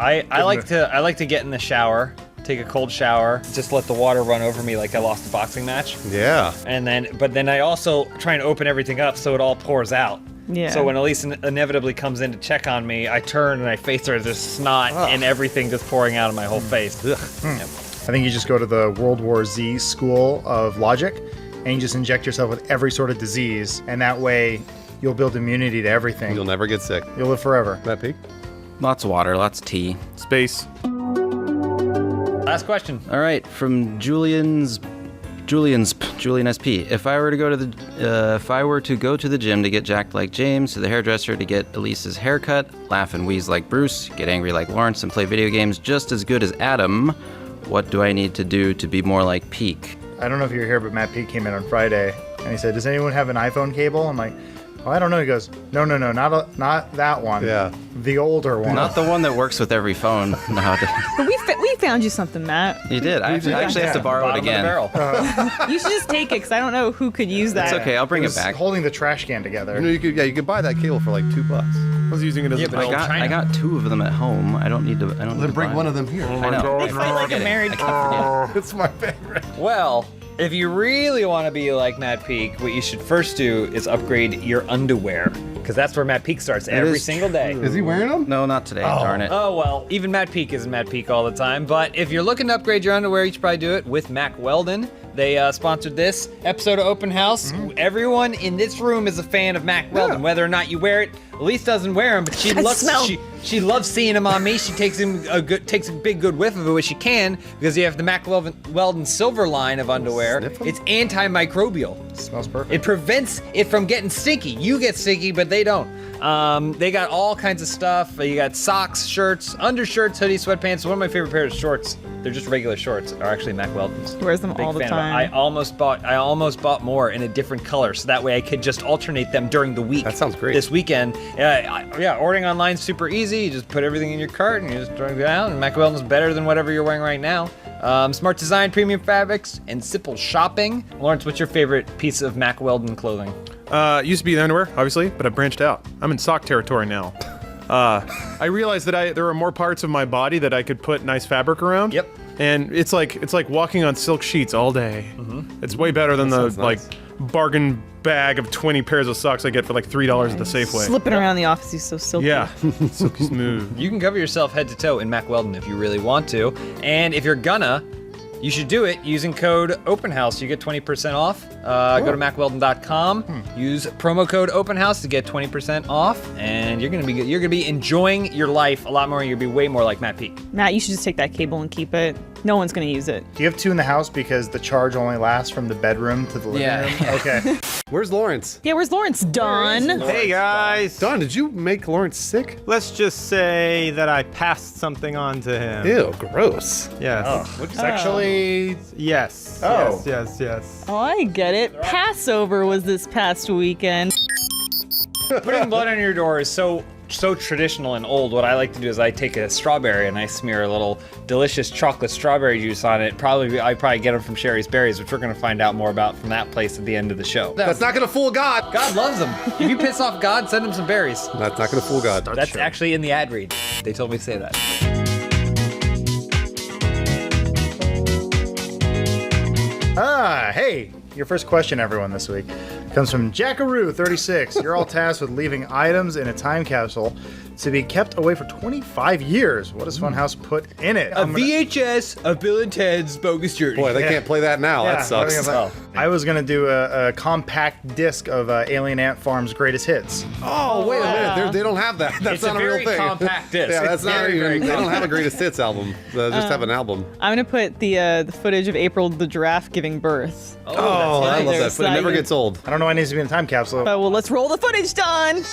I like to get in the shower, take a cold shower, just let the water run over me like I lost a boxing match. Yeah. But then I also try and open everything up so it all pours out. Yeah. So when Elise inevitably comes in to check on me, I turn and I face her, there's snot and everything just pouring out of my whole face. Yep. I think you just go to the World War Z school of logic, and you just inject yourself with every sort of disease, and that way you'll build immunity to everything. You'll never get sick. You'll live forever. Matt Peak? Lots of water, lots of tea. Space. Last question. All right, from Julian SP. If I were to go to the gym to get jacked like James, to the hairdresser to get Elise's haircut, laugh and wheeze like Bruce, get angry like Lawrence, and play video games just as good as Adam, what do I need to do to be more like Peak? I don't know if you're here, but Matt Peak came in on Friday, and he said, does anyone have an iPhone cable? I'm like, oh, I don't know. He goes, no, not that one. Yeah. The older one. Not the one that works with every phone nowadays. But we found you something, Matt. You did. I actually have to borrow it Bottom of the again. barrel. You should just take it, because I don't know who could use that. It's okay. I'll bring it was back. holding the trash can together. You could buy that cable for like $2. I was using it as a but belt. I got 2 of them at home. I don't need to. I don't need to buy of them here. I know. They fight like a married couple. It's my favorite. Well, if you really want to be like Matt Peak, what you should first do is upgrade your underwear, because that's where Matt Peak starts every is single day. Is he wearing them? No, not today. Darn it. Oh, well, even Matt Peak isn't Matt Peak all the time, but if you're looking to upgrade your underwear, you should probably do it with Mack Weldon. They sponsored this episode of Open House. Everyone in this room is a fan of Mack Weldon, whether or not you wear it. Elise doesn't wear them, but she loves seeing them on me. She takes a big good whiff of it when she can, because you have the Mack Weldon Silver line of underwear. It's antimicrobial. Smells perfect. It prevents it from getting stinky. You get stinky, but they don't. They got all kinds of stuff. You got socks, shirts, undershirts, hoodies, sweatpants. One of my favorite pairs of shorts, they're just regular shorts, are actually Mack Weldon's. Wears them Big all the fan of it. time. I almost bought more in a different color, so that way I could just alternate them during the week. That sounds great. This weekend, ordering online is super easy. You just put everything in your cart and you just drag it out. And Mack Weldon's better than whatever you're wearing right now. Smart design, premium fabrics, and simple shopping. Lawrence, what's your favorite piece of Mack Weldon clothing? Used to be the underwear, obviously, but I've branched out. I'm in sock territory now. I realized that there are more parts of my body that I could put nice fabric around. Yep. And it's like walking on silk sheets all day. It's way better than the sounds nice. bargain bag of 20 pairs of socks I get for like $3 at the Safeway. Slipping around the office, he's so silky. Yeah, silky smooth. You can cover yourself head to toe in Mack Weldon if you really want to. And if you're gonna, you should do it using code OPENHOUSE. You get 20% off. Go to MackWeldon.com. Use promo code OPENHOUSE to get 20% off, and you're gonna be enjoying your life a lot more. You're gonna be way more like Matt Peak. Matt, you should just take that cable and keep it. No one's going to use it. Do you have 2 in the house because the charge only lasts from the bedroom to the living room? Okay. Where's Lawrence? Yeah, where's Lawrence? Don. Hey guys. Don, did you make Lawrence sick? Let's just say that I passed something on to him. Ew, gross. Yes. Sexually. Yes. Oh. Yes. Oh, I get it. Passover was this past weekend. Putting blood on your door is so traditional and old. What I like to do is I take a strawberry and I smear a little delicious chocolate strawberry juice on it. I probably get them from Sherry's Berries, which we're going to find out more about from that place at the end of the show. That's not going to fool God. God loves them. If you piss off God, send him some berries. That's not going to fool God. That's actually in the ad read. They told me to say that. Hey, your first question, everyone, this week comes from Jackaroo36. You're all tasked with leaving items in a time capsule to be kept away for 25 years. What does Funhaus put in it? VHS of Bill and Ted's Bogus Journey. Boy, they can't play that now. That sucks. I was going to do a compact disc of Alien Ant Farm's greatest hits. Oh, wait a minute. They don't have that. That's It's not a real very thing. compact disc. Yeah, that's It's not very, even. very They don't have a compact. greatest hits album. They just have an album. I'm gonna put the footage of April the giraffe giving birth. Oh, I love that. But it never gets old. I don't know why it needs to be in a time capsule. Well, let's roll the footage, Don.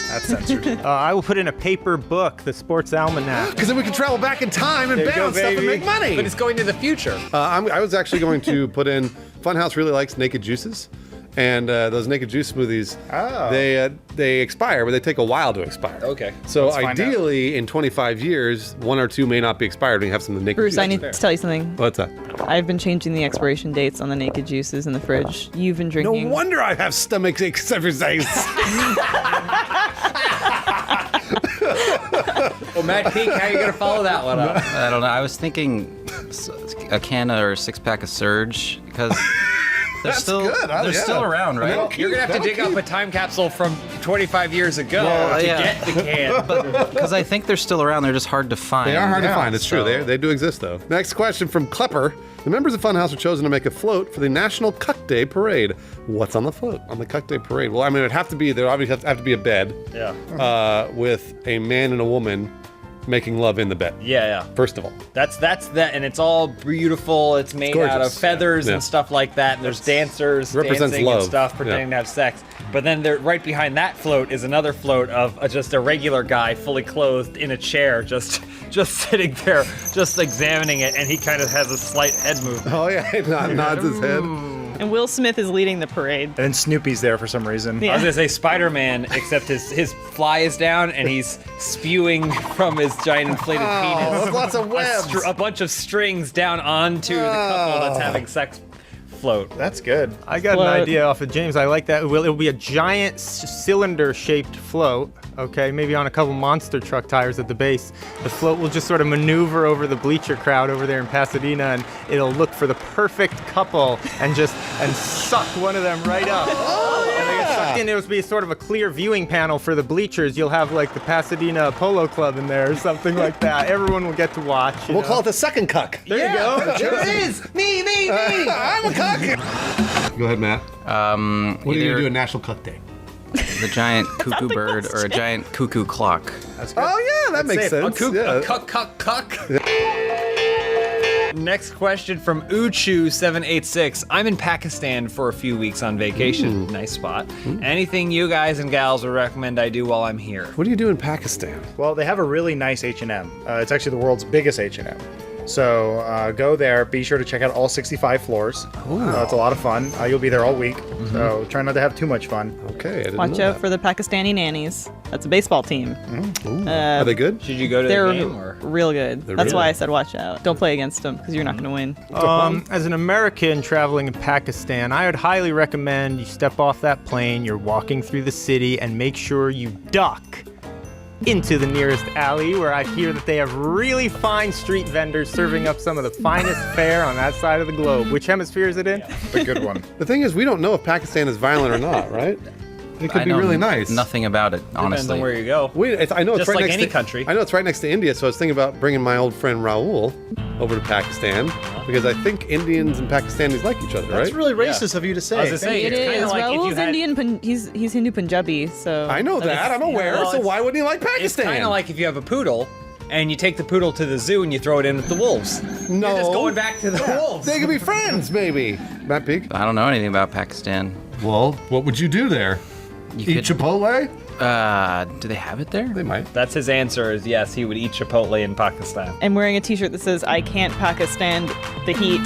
That's censored. I will put in a paper book, the Sports Almanac. Because then we can travel back in time and bet on stuff and make money. But it's going to the future. I was actually going to put in Funhaus really likes naked juices. And those naked juice smoothies, they expire, but they take a while to expire. Okay. So Let's find ideally, in 25 years, 1 or 2 may not be expired when you have some of the naked Bruce, juices. I need to tell you something. What's that? I've been changing the expiration dates on the naked juices in the fridge. You've been No drinking. wonder I have stomach aches every day. Well, Matt Peak, how are you going to follow that one up? I don't know. I was thinking a can or 6-pack of Surge because they're still around, right? You're going to have to dig up a time capsule from 25 years ago to get the can. Because I think they're still around. They're just hard to find. They are hard to find. It's so- true. They do exist, though. Next question from Klepper. The members of Funhaus were chosen to make a float for the National Cuck Day Parade. What's on the float on the Cuck Day Parade? Well, I mean, it'd have to be, there obviously have to be a bed. Yeah. With a man and a woman making love in the bed. Yeah. First of all. That's that, and it's all beautiful. It's made out of gorgeous. feathers Yeah. and stuff like that. And there's dancers Represents dancing love. and stuff, pretending to have sex. But then right behind that float is another float of just a regular guy, fully clothed in a chair, just sitting there, just examining it, and he kind of has a slight head movement. Oh yeah, he nods his head. And Will Smith is leading the parade. And then Snoopy's there for some reason. Yeah. I was gonna say Spider-Man, except his fly is down and he's spewing from his giant inflated penis. With lots of webs. A bunch of strings down onto the couple that's having sex float. That's good. I got an idea off of James. I like that. It'll be a giant cylinder-shaped float. Okay, maybe on a couple monster truck tires at the base. The float will just sort of maneuver over the bleacher crowd over there in Pasadena, and it'll look for the perfect couple and suck one of them right up. And they get sucked in. It'll be sort of a clear viewing panel for the bleachers. You'll have like the Pasadena Polo Club in there or something like that. Everyone will get to watch. We'll call it the second cuck. There you go. There it is! Me! I'm a cuck. Go ahead, Matt. What are you Either going to do on National Cuck Day? the giant cuckoo bird or a giant cuckoo clock. That's good. Oh yeah, that makes sense. A cuck. Next question from Uchu786. I'm in Pakistan for a few weeks on vacation. Nice spot. Anything you guys and gals would recommend I do while I'm here? What do you do in Pakistan? Well, they have a really nice H&M. It's actually the world's biggest H&M. So go there. Be sure to check out all 65 floors. It's a lot of fun. You'll be there all week. So try not to have too much fun. Okay, I didn't Watch know out for the Pakistani nannies. That's a baseball team. Are they good? Should you go to They're the game? Or? real good. That's really why I said watch out. Don't play against them because you're not going to win. As an American traveling in Pakistan, I would highly recommend you step off that plane, you're walking through the city, and make sure you duck into the nearest alley where I hear that they have really fine street vendors serving up some of the finest fare on that side of the globe. Which hemisphere is it in? A good one. The thing is, we don't know if Pakistan is violent or not, right? It could I be know really nice. Nothing about it, honestly. Depends on where you go. I know it's Just right like next any to country. I know it's right next to India, so I was thinking about bringing my old friend Raul over to Pakistan because I think Indians and Pakistanis like each other, That's right? really racist of you to say. I was gonna say, It it's kinda is. like if you Raul's had- Indian. He's Hindu Punjabi, so I know that. I'm aware. well, so it's- why wouldn't he like It's Pakistan? kind of like if you have a poodle and you take the poodle to the zoo and you throw it in with the wolves. no. You're just going back to the wolves. They could be friends, maybe. Matt Peak. I don't know anything about Pakistan. Well, what would you do there? Eat Chipotle? Do they have it there? They might. That's his answer is yes, he would eat Chipotle in Pakistan. I'm wearing a t-shirt that says, I can't Pakistan the heat.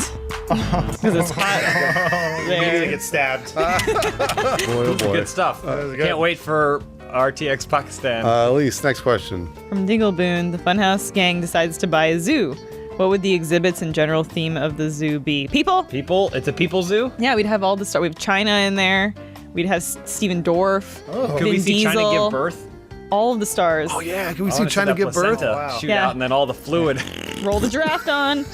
Because it's hot Immediately there. get stabbed. Boy, oh boy. Good stuff. Can't wait for RTX Pakistan. Elise, next question. From Dingleboon, the Funhouse gang decides to buy a zoo. What would the exhibits and general theme of the zoo be? People? People? It's a people zoo? Yeah, we'd have all the stars. We have China in there. We'd have Steven Dorff. Could Vin we see Diesel, China give birth? All of the stars. Oh yeah, can we I see wanna China that give birth? placenta Shoot Yeah. out and then all the fluid. Roll the draft on.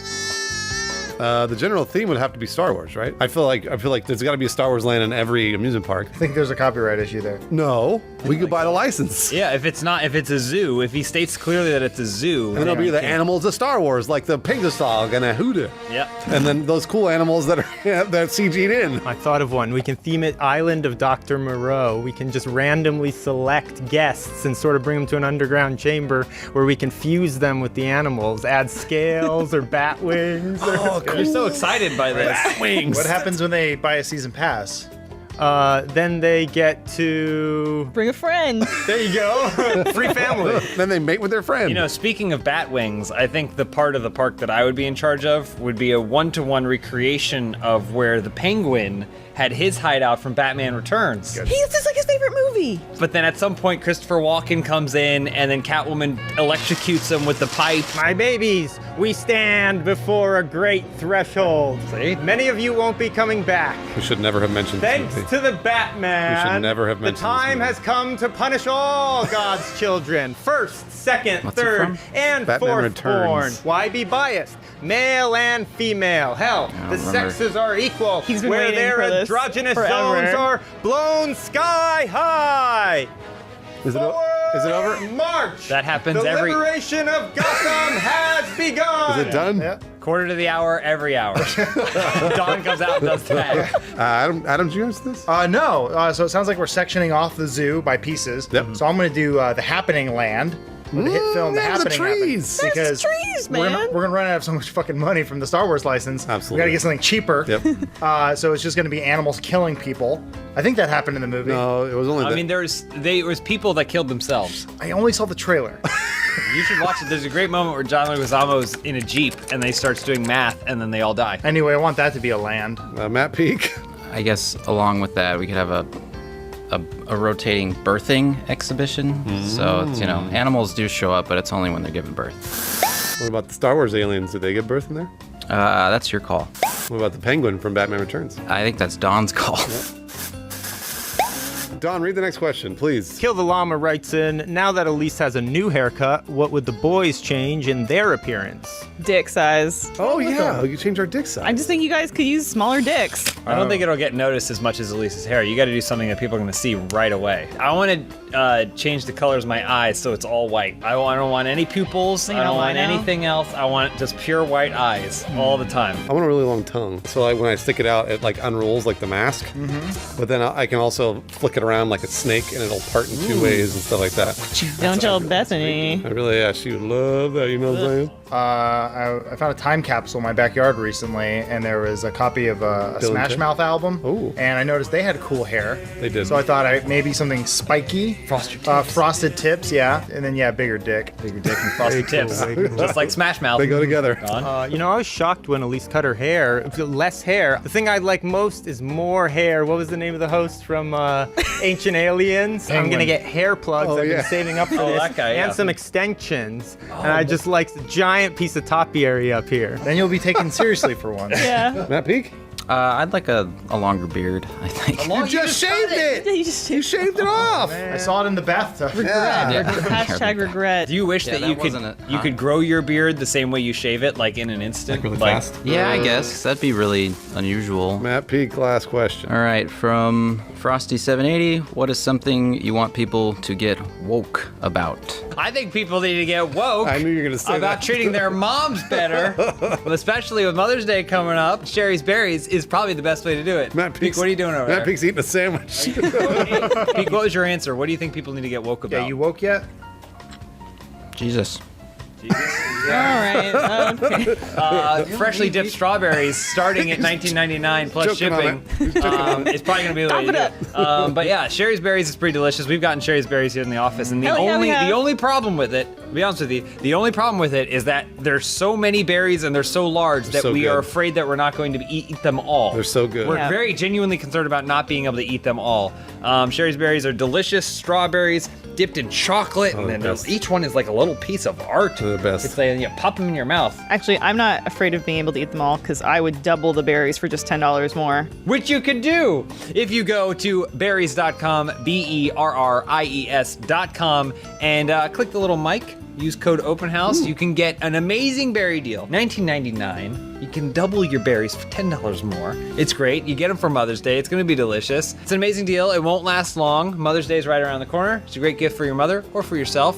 The general theme would have to be Star Wars, right? I feel like there's got to be a Star Wars land in every amusement park. I think there's a copyright issue there. No, we could buy the license. Yeah, if it's a zoo, if he states clearly that it's a zoo, And it'll be the animals of Star Wars, like the Pingasog and a Huda. Yep. And then those cool animals that are that CG'd in. I thought of one. We can theme it Island of Dr. Moreau. We can just randomly select guests and sort of bring them to an underground chamber where we can fuse them with the animals, add scales or bat wings. You're so excited by this. Wings. What happens when they buy a season pass? Then they get to... Bring a friend. There you go. Free family. Then they mate with their friend. You know, speaking of bat wings, I think the part of the park that I would be in charge of would be a one-to-one recreation of where the Penguin had his hideout from Batman Returns. This is like his favorite movie. But then at some point, Christopher Walken comes in, and then Catwoman electrocutes him with the pipe. My babies, we stand before a great threshold. See? Many of you won't be coming back. we should never have mentioned Thanks this movie. to the Batman. We should never have The mentioned time this has come to punish all God's children. First, second, What's it third, from? and Batman fourth Returns. born. Why be biased? Male and female. Hell, the remember. sexes are equal. He's been where waiting their for this androgynous forever. zones are blown sky high. Is it over? March. That happens the every- liberation of Gotham has begun. Is it done? Yeah. Quarter to the hour, every hour. Dawn comes out and does that. Adam, did you answer this? No. So it sounds like we're sectioning off the zoo by pieces. Yep. So I'm going to do the Happening Land. Where the hit film The yeah, the Happening trees. happened. There's Because trees, we're man. gonna run out of so much fucking money from the Star Wars license. Absolutely. We gotta get something cheaper. Yep. So it's just gonna be animals killing people. I think that happened in the movie. No, it was only. I mean, there was people that killed themselves. I only saw the trailer. You should watch it. There's a great moment where John Leguizamo's in a Jeep and they starts doing math and then they all die. Anyway, I want that to be a land. Matt Peak. I guess along with that, we could have a rotating birthing exhibition. So it's, animals do show up, but it's only when they're giving birth. What about the Star Wars aliens? Did they give birth in there? That's your call. What about the Penguin from Batman Returns? I think that's Don's call. Don, read the next question, please. Kill the Llama writes in, now that Elise has a new haircut, what would the boys change in their appearance? Dick size. Oh yeah, you changed our dick size. I just think you guys could use smaller dicks. I don't think it'll get noticed as much as Elise's hair. You got to do something that people are going to see right away. I want to change the colors of my eyes so it's all white. I don't want any pupils. I don't want anything else. I want just pure white eyes all the time. I want a really long tongue, so like when I stick it out, it like unrolls like the mask. But then I can also flick it around like a snake, and it'll part in two ways and stuff like that. Don't tell Bethany. I really, she would love that. You know what I'm saying? I found a time capsule in my backyard recently, and there was a copy of a Bill and Smash Ted? Mouth album. Ooh. And I noticed they had cool hair. They did. So I thought maybe something spiky. Frosted tips, yeah. And then, Bigger dick and frosted tips. Just like Smash Mouth. They go together. I was shocked when Elise cut her hair. Less hair. The thing I like most is more hair. What was the name of the host from Ancient Aliens? I'm gonna get hair plugs. I've been saving up for this. That guy, and some extensions. And I just like the giant piece of toppy area up here. Then you'll be taken seriously for once. Yeah. Matt Peak? I'd like a longer beard, I think. You just shaved it! You shaved it off! I saw it in the bathtub. Regret. Hashtag regret. Do you wish Yeah, that you that could wasn't you could grow your beard the same way you shave it, like in an instant? Really fast. Yeah, I guess. That'd be really unusual. Matt Peak, last question. All right, from Frosty780, what is something you want people to get woke about? I think people need to get woke. I knew you were gonna say about that. treating their moms better, especially with Mother's Day coming up. Sherry's Berries is probably the best way to do it. Matt Peak, what are you doing over Matt there? Peak's eating a sandwich. Peak, what was your answer? What do you think people need to get woke about? Yeah, you woke yet? Jesus. Jesus? right. Okay. Freshly dipped strawberries starting at $19.99 plus Joking on shipping. It's probably gonna be the way to do it. But yeah, Sherry's Berries is pretty delicious. We've gotten Sherry's Berries here in the office, and the only problem with it, to be honest with you, the only problem with it is that there's so many berries and they're so large that we are afraid that we're not going to eat them all. They're so good. We're very genuinely concerned about not being able to eat them all. Sherry's Berries are delicious strawberries dipped in chocolate, and then each one is like a little piece of art. They're the best. It's like you pop them in your mouth. Actually, I'm not afraid of being able to eat them all because I would double the berries for just $10 more. Which you can do if you go to berries.com, berries.com, and click the little mic. Use code Openhaus. You can get an amazing berry deal. $19.99. You can double your berries for $10 more. It's great. You get them for Mother's Day. It's going to be delicious. It's an amazing deal. It won't last long. Mother's Day is right around the corner. It's a great gift for your mother or for yourself.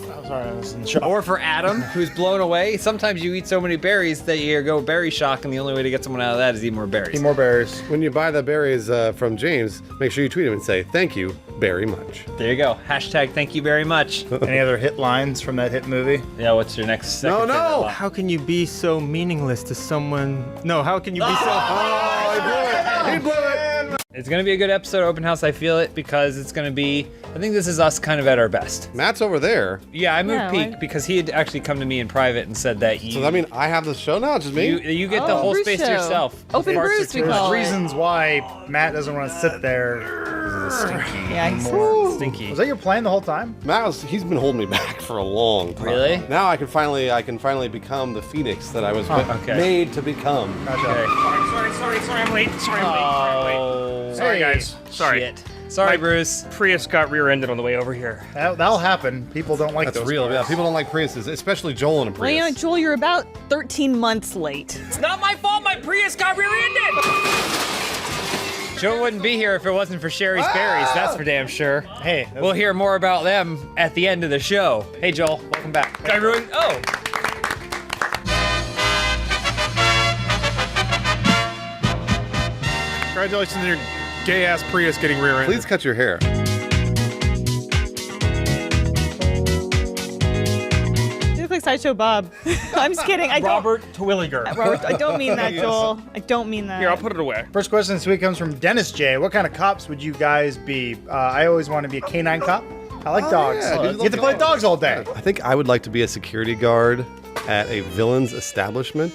Or for Adam, who's blown away. Sometimes you eat so many berries that you go berry shock, and the only way to get someone out of that is eat more berries. Eat more berries. When you buy the berries from James, make sure you tweet him and say, thank you very much. There you go. Hashtag thank you very much. Any other hit lines from that hit movie? Yeah, what's your next second favorite line? How can you be so meaningless to someone? No, how can you be so... Oh, he blew it. He blew it. It's going to be a good episode of Open House, I feel it, because it's going to be, I think this is us kind of at our best. Matt's over there. Yeah, I moved Peak because he had actually come to me in private and said that So that mean I have the show now, just me? You get the whole Bruce space to show. yourself. Open Parts Bruce, are we too call much. it. Reasons why Matt doesn't want to sit there. Yeah, he's Stinky. Was that your plan the whole time? He's been holding me back for a long time. Really? Now I can finally become the phoenix that I was made to become. Okay. Sorry, I'm late. Sorry, guys. Sorry. Shit. Sorry, Bruce. Prius got rear-ended on the way over here. That'll happen. People don't like That's those real. cars. Yeah, people don't like Priuses, especially Joel in a Well, Prius. you know, Joel, you're about 13 months late. It's not my fault my Prius got rear-ended! Joe wouldn't be here if it wasn't for Sherry's Berries, that's for damn sure. Hey, We'll hear more about them at the end of the show. Hey, Joel, welcome back. Got ruined? Oh. Congratulations on your gay-ass Prius getting rear-ended. Please cut your hair. You look like Sideshow Bob. I'm just kidding. Robert Twilliger. Robert, I don't mean that, Joel. I don't mean that. Here, I'll put it away. First question this week comes from Dennis J. What kind of cops would you guys be? I always want to be a canine cop. I like dogs. yeah, dude, You get to play dogs all day. I think I would like to be a security guard at a villain's establishment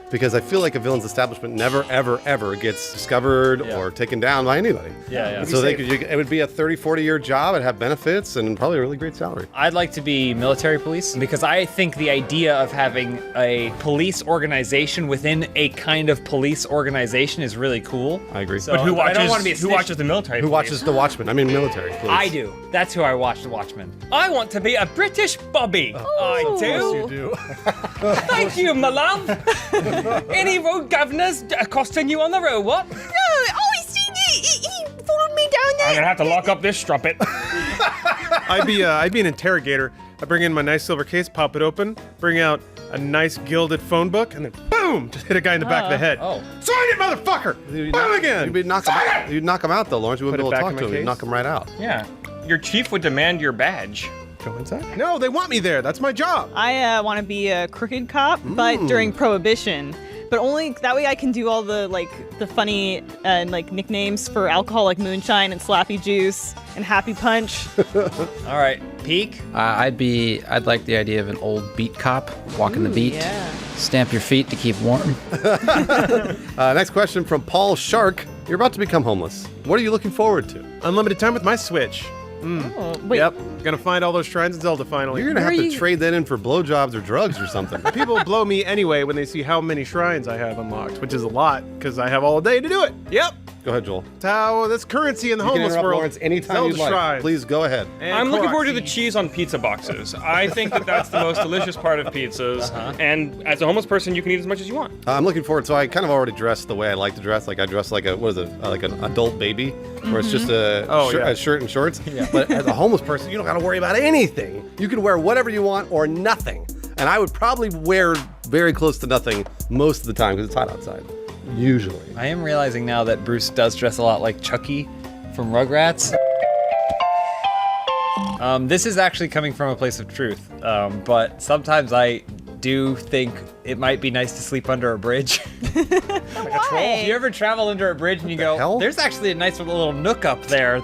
because I feel like a villain's establishment never, ever, ever gets discovered or taken down by anybody. Yeah. So it would be a 30, 40-year job. It'd have benefits and probably a really great salary. I'd like to be military police because I think the idea of having a police organization within a kind of police organization is really cool. I agree. So But who I don't want to be a who snitch. watches the military? Who watches The Watchmen? I mean military police. I do. That's who I watch, The Watchmen. I want to be a British Bobby. I do. do. Thank you, my love. Any road governors accosting you on the road? What? No, he followed me down there. I'm gonna have to lock up this strumpet. I'd be an interrogator. I bring in my nice silver case, pop it open, bring out a nice gilded phone book, and then boom, just hit a guy in the back of the head. Oh. Sign it, motherfucker! Boom again. You'd knock him out though, Lawrence. You wouldn't Put be it able to back talk in to my him. You'd case? knock him right out. Yeah, your chief would demand your badge. Go inside. No, they want me there. That's my job. I want to be a crooked cop, but during Prohibition. But only that way I can do all the the funny nicknames for alcohol like moonshine and slappy juice and happy punch. All right, Peak. I'd like the idea of an old beat cop walking the beat. Yeah. Stamp your feet to keep warm. Next question from Paul Shark. You're about to become homeless. What are you looking forward to? Unlimited time with my Switch. Oh, wait. Yep, gonna find all those shrines in Zelda finally. You're gonna have Where to are you- trade that in for blowjobs or drugs or something. People blow me anyway when they see how many shrines I have unlocked, which is a lot, because I have all day to do it. Yep. Go ahead, Joel. That's how this currency in the You can homeless interrupt world. Lawrence anytime Zelda you'd like. shrines. Please go ahead. And I'm looking forward to the Korok cheese on pizza boxes. I think that that's the most delicious part of pizzas. And as a homeless person, you can eat as much as you want. I'm looking forward. So I kind of already dressed the way I like to dress. Like I dress like like an adult baby, where it's just a shirt and shorts. But as a homeless person, you don't got to worry about anything. You can wear whatever you want or nothing. And I would probably wear very close to nothing most of the time because it's hot outside. Usually. I am realizing now that Bruce does dress a lot like Chucky from Rugrats. This is actually coming from a place of truth, but sometimes I do think it might be nice to sleep under a bridge. Why? Do you ever travel under a bridge and you go, there's actually a nice little nook up there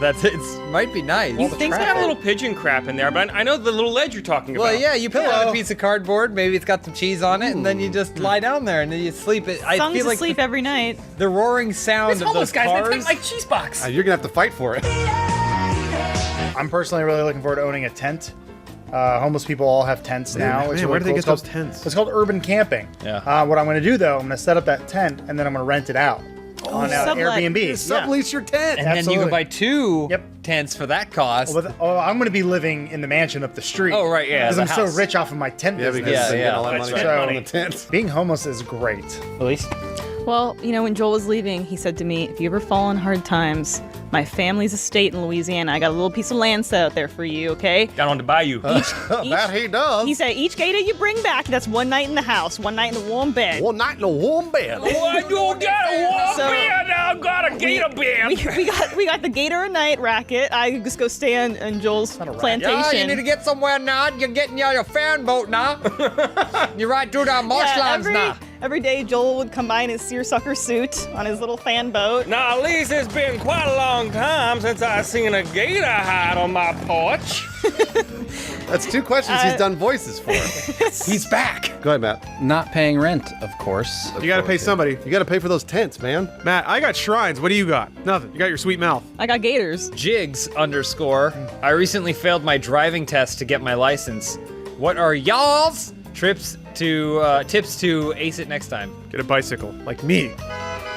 might be nice. You think they have a little pigeon crap in there, but I know the little ledge you're talking about. Well, yeah, you put it on a piece of cardboard, maybe it's got some cheese on it, and then you just lie down there and then you sleep. I Songs feel to like sleep every night. the roaring sound These of homeless those guys, cars. they take my cheese box. You're gonna have to fight for it. I'm personally really looking forward to owning a tent. Homeless people all have tents now. Man, It's where really do they cool. get It's called- those tents? It's called urban camping. Yeah. What I'm going to do though, I'm going to set up that tent and then I'm going to rent it out on sublet. Airbnb. You sublease your tent. And then you can Absolutely. buy two tents for that cost. I'm going to be living in the mansion up the street. Oh, right, yeah, Because the I'm so house. rich off of my tent Yeah, business. because Yeah, you get all that that's money right. back on the tent. Being homeless is great. Elise? Well, when Joel was leaving, he said to me, if you ever fall in hard times, my family's estate in Louisiana, I got a little piece of land set out there for you, okay? Down on the bayou. That he does. He said, each gator you bring back, that's one night in the house, one night in the warm bed. One night in a warm bed. Why you got a warm So- bed? I've got a gator bed. We got the Gator a Night racket. I just go stay in Joel's plantation. Yeah, you need to get somewhere now. You're getting your fan boat now. You're right through the marshlands now. Every day, Joel would come by in his seersucker suit on his little fan boat. Now, at least it's been quite a long time since I've seen a gator hide on my porch. That's two questions he's done voices for. He's back. Go ahead, Matt. Not paying rent, of course. You gotta pay somebody. You gotta pay for those tents, man. Matt, I got shrines. What do you got? Nothing. You got your sweet mouth. I got gators. Jigs _ I recently failed my driving test to get my license. What are y'all's tips to ace it next time? Get a bicycle, like me.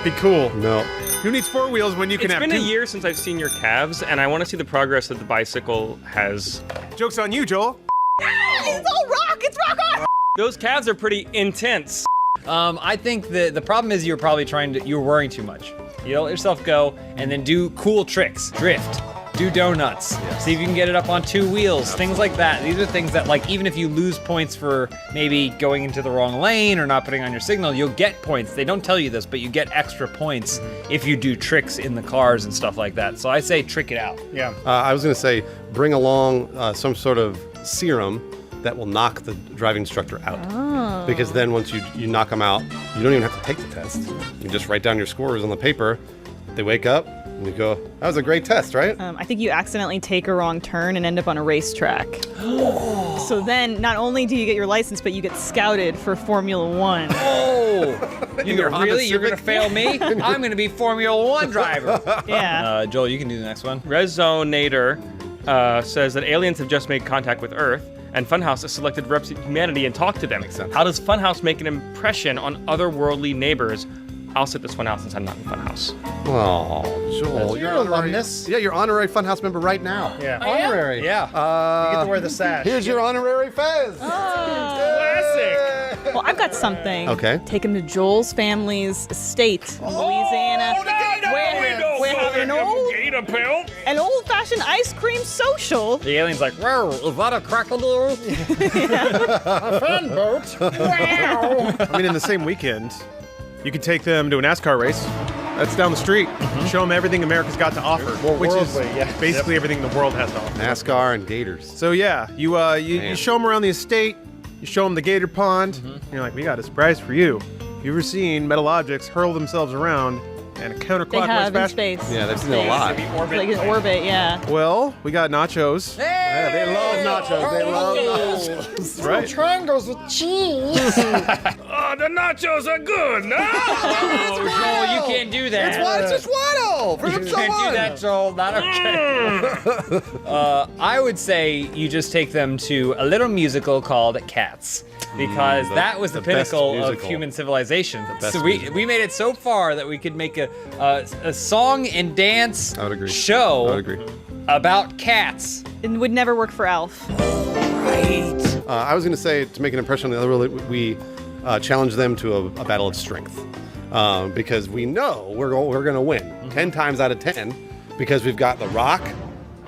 Be cool. No. Who needs four wheels when you can It's have been two? a year since I've seen your calves, and I want to see the progress that the bicycle has. Joke's on you, Joel. It's all rock. It's rock. Those calves are pretty intense. I think the problem is you're probably you're worrying too much. You let yourself go and then do cool tricks. Drift. Do donuts. See if you can get it up on two wheels. Things like that. These are things that, like, even if you lose points for maybe going into the wrong lane or not putting on your signal, you'll get points. They don't tell you this, but you get extra points if you do tricks in the cars and stuff like that. So I say trick it out. Yeah. I was gonna say bring along some sort of serum that will knock the driving instructor out. Oh. Because then once you knock them out, you don't even have to take the test. You just write down your scores on the paper. They wake up and you go, that was a great test, right? I think you accidentally take a wrong turn and end up on a racetrack. So then, not only do you get your license, but you get scouted for Formula One. Oh! You're gonna fail me? I'm gonna be Formula One driver. Yeah. Joel, you can do the next one. Resonator says that aliens have just made contact with Earth, and Funhaus has selected reps of humanity and talked to them. Makes sense. How does Funhaus make an impression on otherworldly neighbors? I'll sit this one out since I'm not in Funhaus. Oh, Joel, You're honorary- alumnus. Yeah, you're honorary Funhouse member right now. Yeah. Honorary. Yeah. You get to wear the sash. Here's your honorary fez. Classic. Well, I've got something. Okay. Take him to Joel's family's estate in Louisiana. We're having an old-fashioned ice cream social. The alien's like, whoa, is that a crackle-doodle? A fan boat. I mean, in the same weekend, you could take them to a NASCAR race. That's down the street. Show them everything America's got to offer, which is worldly, yeah. basically everything the world has to offer. NASCAR and Gators. So yeah, you show them around the estate. You show them the gator pond. You're like, we got a surprise for you. Have you ever seen metal objects hurl themselves around in a They counterclockwise have in fashion? space. Yeah, they've seen it a lot. Like in orbit, yeah. Well, we got nachos. Yeah, they love nachos. They love nachos. That's right. Triangles with cheese. Oh, the nachos are good. No! Oh, Joel, you can't do that. It's just Waddle. For You can't do that, Joel. Not okay. I would say you just take them to a little musical called Cats. Because that was the best pinnacle of musical. human civilization. best So we musical. made it so far that we could make a song and dance I would agree. show I would agree. about cats. It would never work for Alf. Right. I was going to say, to make an impression on the other world, we challenge them to a battle of strength. Because we know we're going to win 10 times out of 10 because we've got The Rock,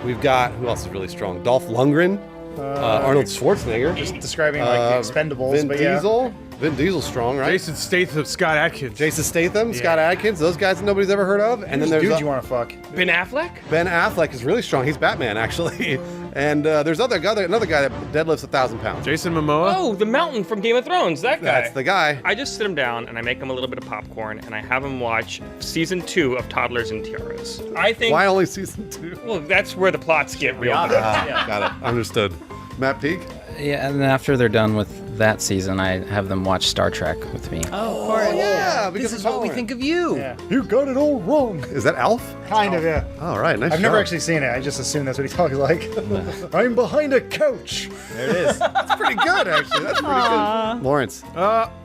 we've got, who else is really strong? Dolph Lundgren, Arnold Schwarzenegger. Just describing like the Expendables, Vin but yeah. Diesel. Vin Diesel's strong, right? Jason Statham, Scott Adkins. Jason Statham, Scott Adkins, those guys that nobody's ever heard of. And then there's Dude, you want to fuck? Ben Affleck? Ben Affleck is really strong. He's Batman, actually. And there's another guy that deadlifts 1,000 pounds. Jason Momoa? Oh, the mountain from Game of Thrones, that guy. That's the guy. I just sit him down and I make him a little bit of popcorn and I have him watch season 2 of Toddlers and Tiaras. I think. Why only season 2? Well, that's where the plots get real. Got it. Understood. Matt Peak? Yeah, and then after they're done with that season, I have them watch Star Trek with me. Oh, of course. Yeah, This is what we think of you. Yeah. You got it all wrong. Is that Alf? Kind of, yeah. All right, nice I've never job. actually seen it. I just assume that's what he talks like. I'm behind a couch. There it is. That's pretty good, actually. That's pretty good. Lawrence.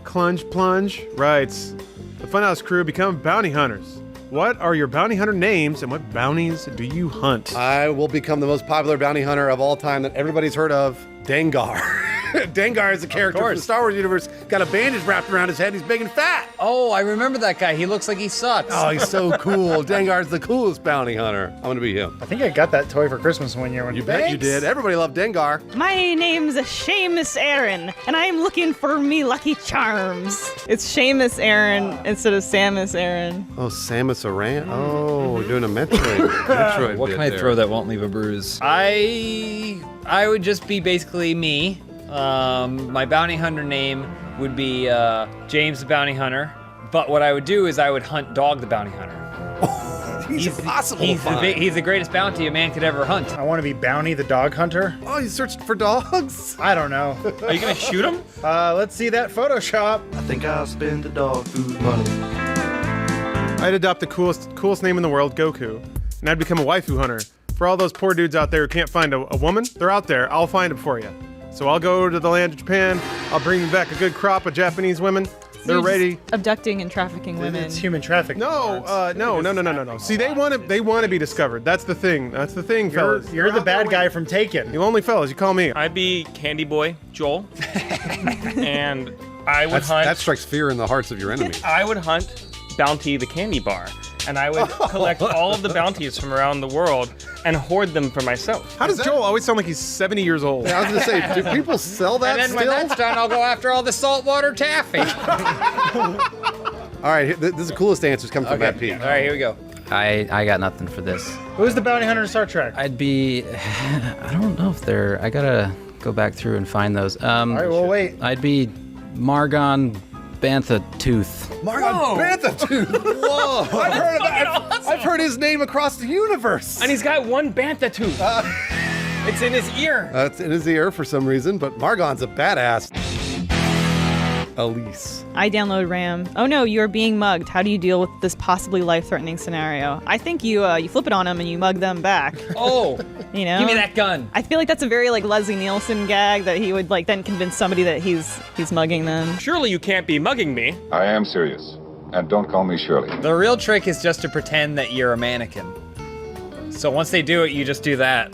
Clunge Plunge writes, the Funhouse crew become bounty hunters. What are your bounty hunter names and what bounties do you hunt? I will become the most popular bounty hunter of all time that everybody's heard of, Dengar. Dengar is a character from the Star Wars universe. Got a bandage wrapped around his head. He's big and fat. Oh, I remember that guy. He looks like he sucks. Oh, he's so cool. Dengar's the coolest bounty hunter. I'm going to be him. I think I got that toy for Christmas one year. You bet you did. Everybody loved Dengar. My name's Seamus Aaron, and I'm looking for me Lucky Charms. It's Seamus Aaron instead of Samus Aran. Oh, Samus Aran. Oh, we're doing a Metroid. What can I throw that won't leave a bruise? I would just be basically me. My bounty hunter name would be James the Bounty Hunter. But what I would do is I would hunt Dog the Bounty Hunter. He's impossible to He's find. he's the greatest bounty a man could ever hunt. I want to be Bounty the Dog Hunter. Oh, you searched for dogs? I don't know. Are you gonna shoot him? Let's see that Photoshop. I think I'll spend the dog food money. I'd adopt the coolest name in the world, Goku, and I'd become a waifu hunter. For all those poor dudes out there who can't find a woman, they're out there. I'll find them for you. So I'll go to the land of Japan. I'll bring back a good crop of Japanese women. They're ready. Abducting and trafficking women. It's human trafficking. No. See, they want to be discovered. That's the thing. Fellas. You're the bad guy from Taken. You lonely fellas, you call me. I'd be Candy Boy Joel, and I would hunt. That strikes fear in the hearts of your enemies. I would hunt Bounty the Candy Bar, and I would collect all of the bounties from around the world and hoard them for myself. How does Joel always sound like he's 70 years old? Yeah, I was gonna say, do people sell that And then when still? that's done, I'll go after all the saltwater taffy. All right, this is the coolest answers coming from Matt P. All right, here we go. I got nothing for this. Who's the bounty hunter in Star Trek? I'd be, I don't know if they're, I gotta go back through and find those. All right, we'll wait. I'd be Margon Bantha Tooth. Margon Bantha Tooth. Whoa! I've heard of that. I've heard his name across the universe. And he's got one bantha tooth. It's in his ear. It's in his ear for some reason, but Margon's a badass. Elise. I download RAM. Oh no, you're being mugged. How do you deal with this possibly life-threatening scenario? I think you flip it on them and you mug them back. Oh, you know? give me that gun. I feel like that's a very like Leslie Nielsen gag that he would like then convince somebody that he's mugging them. Surely you can't be mugging me. I am serious. And don't call me Shirley. The real trick is just to pretend that you're a mannequin. So once they do it, you just do that.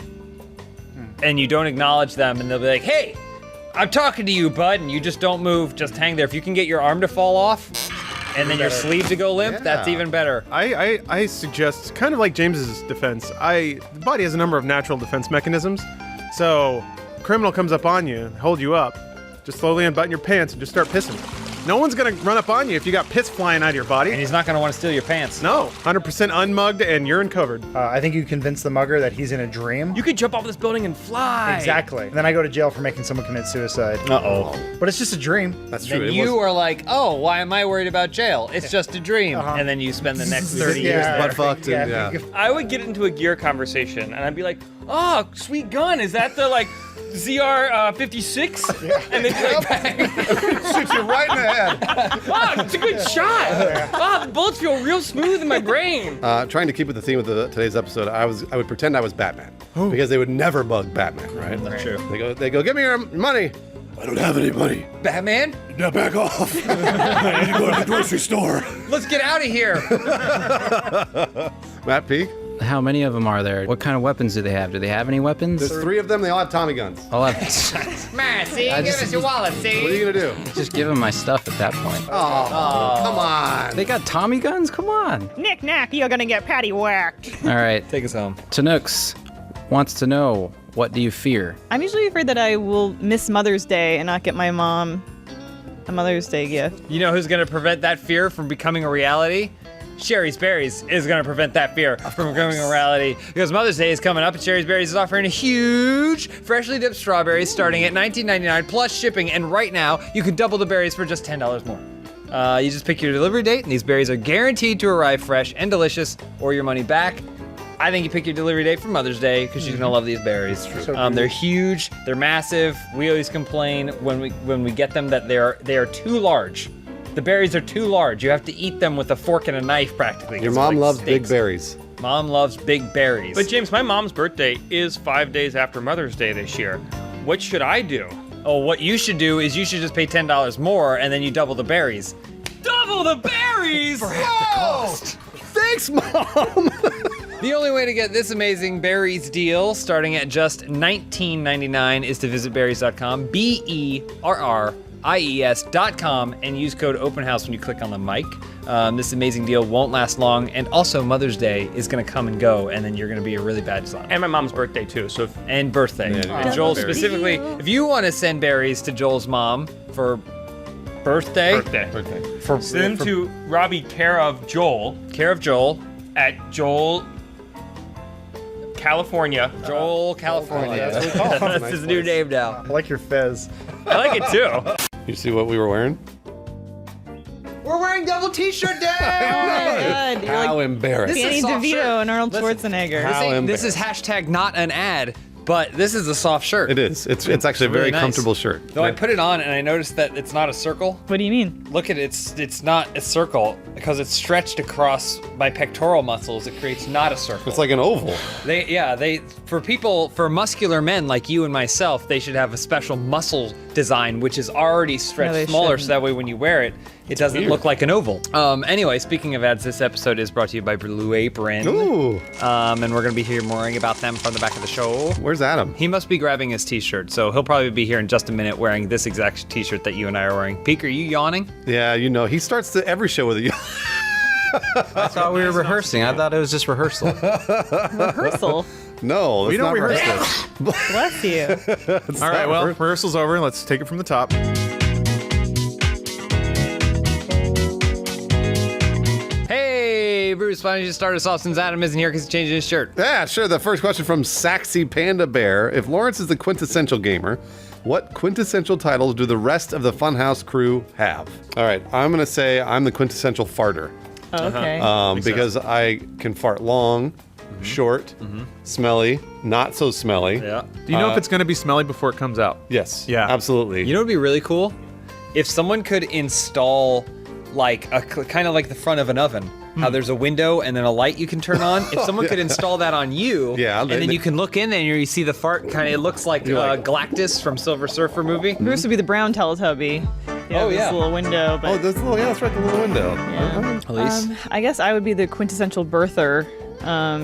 And you don't acknowledge them, and they'll be like, hey, I'm talking to you, bud, and you just don't move, just hang there. If you can get your arm to fall off, and then your sleeve to go limp, that's even better. I suggest, kind of like James's defense, the body has a number of natural defense mechanisms. So, a criminal comes up on you, hold you up, just slowly unbutton your pants and just start pissing. No one's gonna run up on you if you got piss flying out of your body. And he's not gonna want to steal your pants. No, 100% unmugged and urine covered. I think you convince the mugger that he's in a dream. You could jump off this building and fly. Exactly. And then I go to jail for making someone commit suicide. Uh-oh. But it's just a dream. That's true. Then you are like, oh, why am I worried about jail? It's just a dream. And then you spend the next 30 years there. butt fucked. Yeah. I would get into a gear conversation, and I'd be like, oh, sweet gun. Is that the, like, ZR 56? And they'd be like, bang. Shoots you right in the head. Oh, it's a good shot. Oh, the bullets feel real smooth in my brain. Trying to keep with the theme of today's episode, I would pretend I was Batman because they would never bug Batman, right? That's true. They go, give me your money. I don't have any money. Batman? Now back off. I need to go to the grocery store. Let's get out of here. Matt Peak. How many of them are there? What kind of weapons do they have? Do they have any weapons? There's 3 of them. They all have Tommy guns. I'll have Man, see, I give just- us your wallet, see? What are you gonna do? just give them my stuff at that point. Oh, come on. They got Tommy guns? Come on. Knick knack, you're gonna get patty whacked. All right. Take us home. Tanooks wants to know, what do you fear? I'm usually afraid that I will miss Mother's Day and not get my mom a Mother's Day gift. You know who's gonna prevent that fear from becoming a reality? Sherry's Berries is going to prevent that fear from becoming a reality, because Mother's Day is coming up and Sherry's Berries is offering a huge freshly dipped strawberries starting at $19.99 plus shipping, and right now you can double the berries for just $10 more. You just pick your delivery date and these berries are guaranteed to arrive fresh and delicious or your money back. I think you pick your delivery date for Mother's Day because she's gonna love these berries. They're huge, they're massive. We always complain when we get them that they are too large. The berries are too large. You have to eat them with a fork and a knife practically. Your mom loves big berries. Mom loves big berries. But James, my mom's birthday is 5 days after Mother's Day this year. What should I do? Oh, what you should do is you should just pay $10 more and then you double the berries. Double the berries! For half the cost. Thanks, Mom! The only way to get this amazing berries deal, starting at just $19.99, is to visit berries.com, BERRIES.com, and use code OpenHouse when you click on the mic. This amazing deal won't last long, and also Mother's Day is going to come and go, and then you're going to be a really bad son. And my mom's birthday too, so and birthday. Yeah, and Joel specifically, if you want to send berries to Joel's mom for birthday. Send them to Robbie, care of Joel, at Joel, California. Joel, California. That's what we call it. That's Nice his new name now. I like your fez. I like it too. You see what we were wearing? We're wearing double t-shirt day! Oh my God. You're How like embarrassed. Danny DeVito and Arnold Schwarzenegger. This is hashtag not an ad, but this is a soft shirt. It is. It's actually a really very nice. comfortable shirt. Though I put it on and I noticed that it's not a circle. What do you mean? Look at it, it's not a circle because it's stretched across my pectoral muscles. It creates not a circle. It's like an oval. For muscular men like you and myself, they should have a special muscle design which is already stretched smaller, so that way when you wear it, it doesn't look like an oval. Anyway, speaking of ads, this episode is brought to you by Blue Apron. Ooh. And we're gonna be hearing more about them from the back of the show. Where's Adam? He must be grabbing his t-shirt, so he'll probably be here in just a minute wearing this exact t-shirt that you and I are wearing. Peek, are you yawning? Yeah, you know, he starts every show with a yawn. I thought we were rehearsing. I thought it was just rehearsal. Rehearsal? No, We it's don't not rehearse rehearsal. Bless you. All right, well, rehearsal's over. Let's take it from the top. Hey, Bruce, why don't you just start us off since Adam isn't here because he's changing his shirt? Yeah, sure. The first question from Saxy Panda Bear. If Lawrence is the quintessential gamer, what quintessential titles do the rest of the Funhouse crew have? All right, I'm going to say I'm the quintessential farter. Okay. Because I can fart long, short, smelly, not so smelly. Yeah. Do you know if it's going to be smelly before it comes out? Yes. Yeah. Absolutely. You know what would be really cool? If someone could install like a kind of like the front of an oven. How there's a window and then a light you can turn on. If someone could install that on you, and then you can look in there and you see the fart, kind of it looks like Galactus from Silver Surfer movie. Bruce would be the brown Teletubby. This little window. But that's that's right, the little window. Yeah. Elise? I guess I would be the quintessential birther.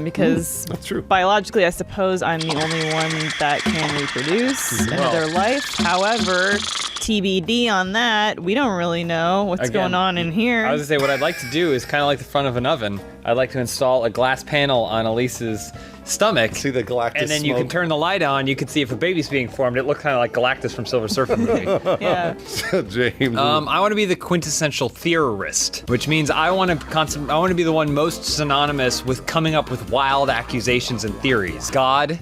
Because that's true. Biologically, I suppose I'm the only one that can reproduce another life. However, TBD on that. We don't really know what's going on in here. I was gonna say what I'd like to do is kind of like the front of an oven. I'd like to install a glass panel on Elise's stomach. See the Galactus and then you can turn the light on. You can see if a baby's being formed. It looked kind of like Galactus from Silver Surfer movie. Yeah. James. I want to be the quintessential theorist, which means I want to be the one most synonymous with coming up with wild accusations and theories. God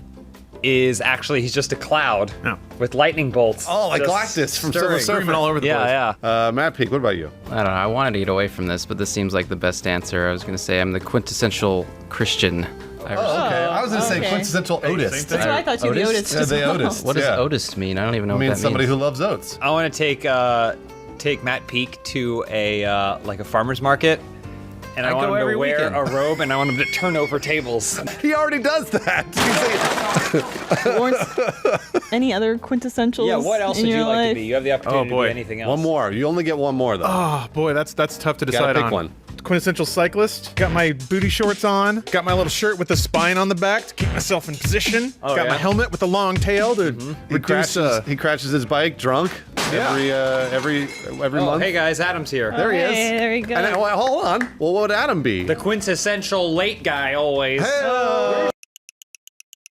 is actually, he's just a cloud with lightning bolts. Oh, like just Galactus from Silver stirring. Surfer. all over the place. Yeah. Matt Peak, what about you? I don't know. I wanted to get away from this, but this seems like the best answer. I was going to say I'm the quintessential Christian. Okay. I was going to say quintessential Otis. That's what I thought you'd be Otis. Yeah, the Otis. What does Otis mean? I don't even know what that means. Somebody who loves oats. I want to take Matt Peak to a like a farmer's market. And I want him to wear a robe, and I want him to turn over tables. He already does that. Lawrence, any other quintessentials? Yeah, what else would you like to be? You have the opportunity to be anything else. One more. You only get one more, though. Oh, boy, that's tough to decide Gotta pick on. one. Quintessential cyclist. Got my booty shorts on. Got my little shirt with the spine on the back to keep myself in position. Got my helmet with the long tail to reduce. He crashes his bike drunk every month. Hey guys, Adam's here. There he is. There you go. And, hold on. Well, what would Adam be? The quintessential late guy always. Hey.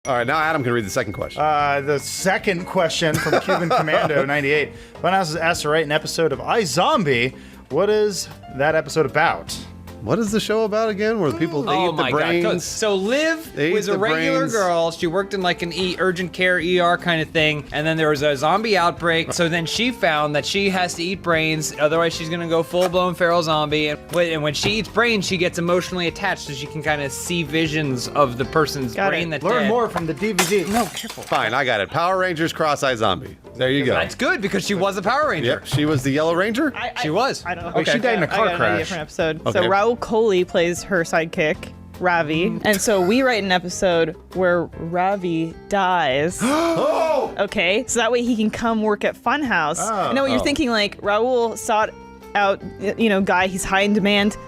All right, now Adam can read the second question. The second question from Cuban Commando 98. Funhouse is asked to write an episode of iZombie. What is that episode about? What is the show about again? Where people they eat the brains? God. So Liv They was eat a the regular brains. girl. She worked in like an urgent care ER kind of thing. And then there was a zombie outbreak. So then she found that she has to eat brains. Otherwise, she's going to go full-blown feral zombie. And when she eats brains, she gets emotionally attached. So she can kind of see visions of the person's brain that's Learn dead. more from the DVD. No, careful. Fine, I got it. Power Rangers Cross-Eye Zombie. There you go. That's good because she was a Power Ranger. Yep, she was the Yellow Ranger. She was. I don't know. Wait, she died in a car I got an idea crash. for an episode. Okay. So Raul Coley plays her sidekick, Ravi. And so we write an episode where Ravi dies. Okay, so that way he can come work at Funhaus. I know what you're thinking, like, Raul sought out, guy, he's high in demand.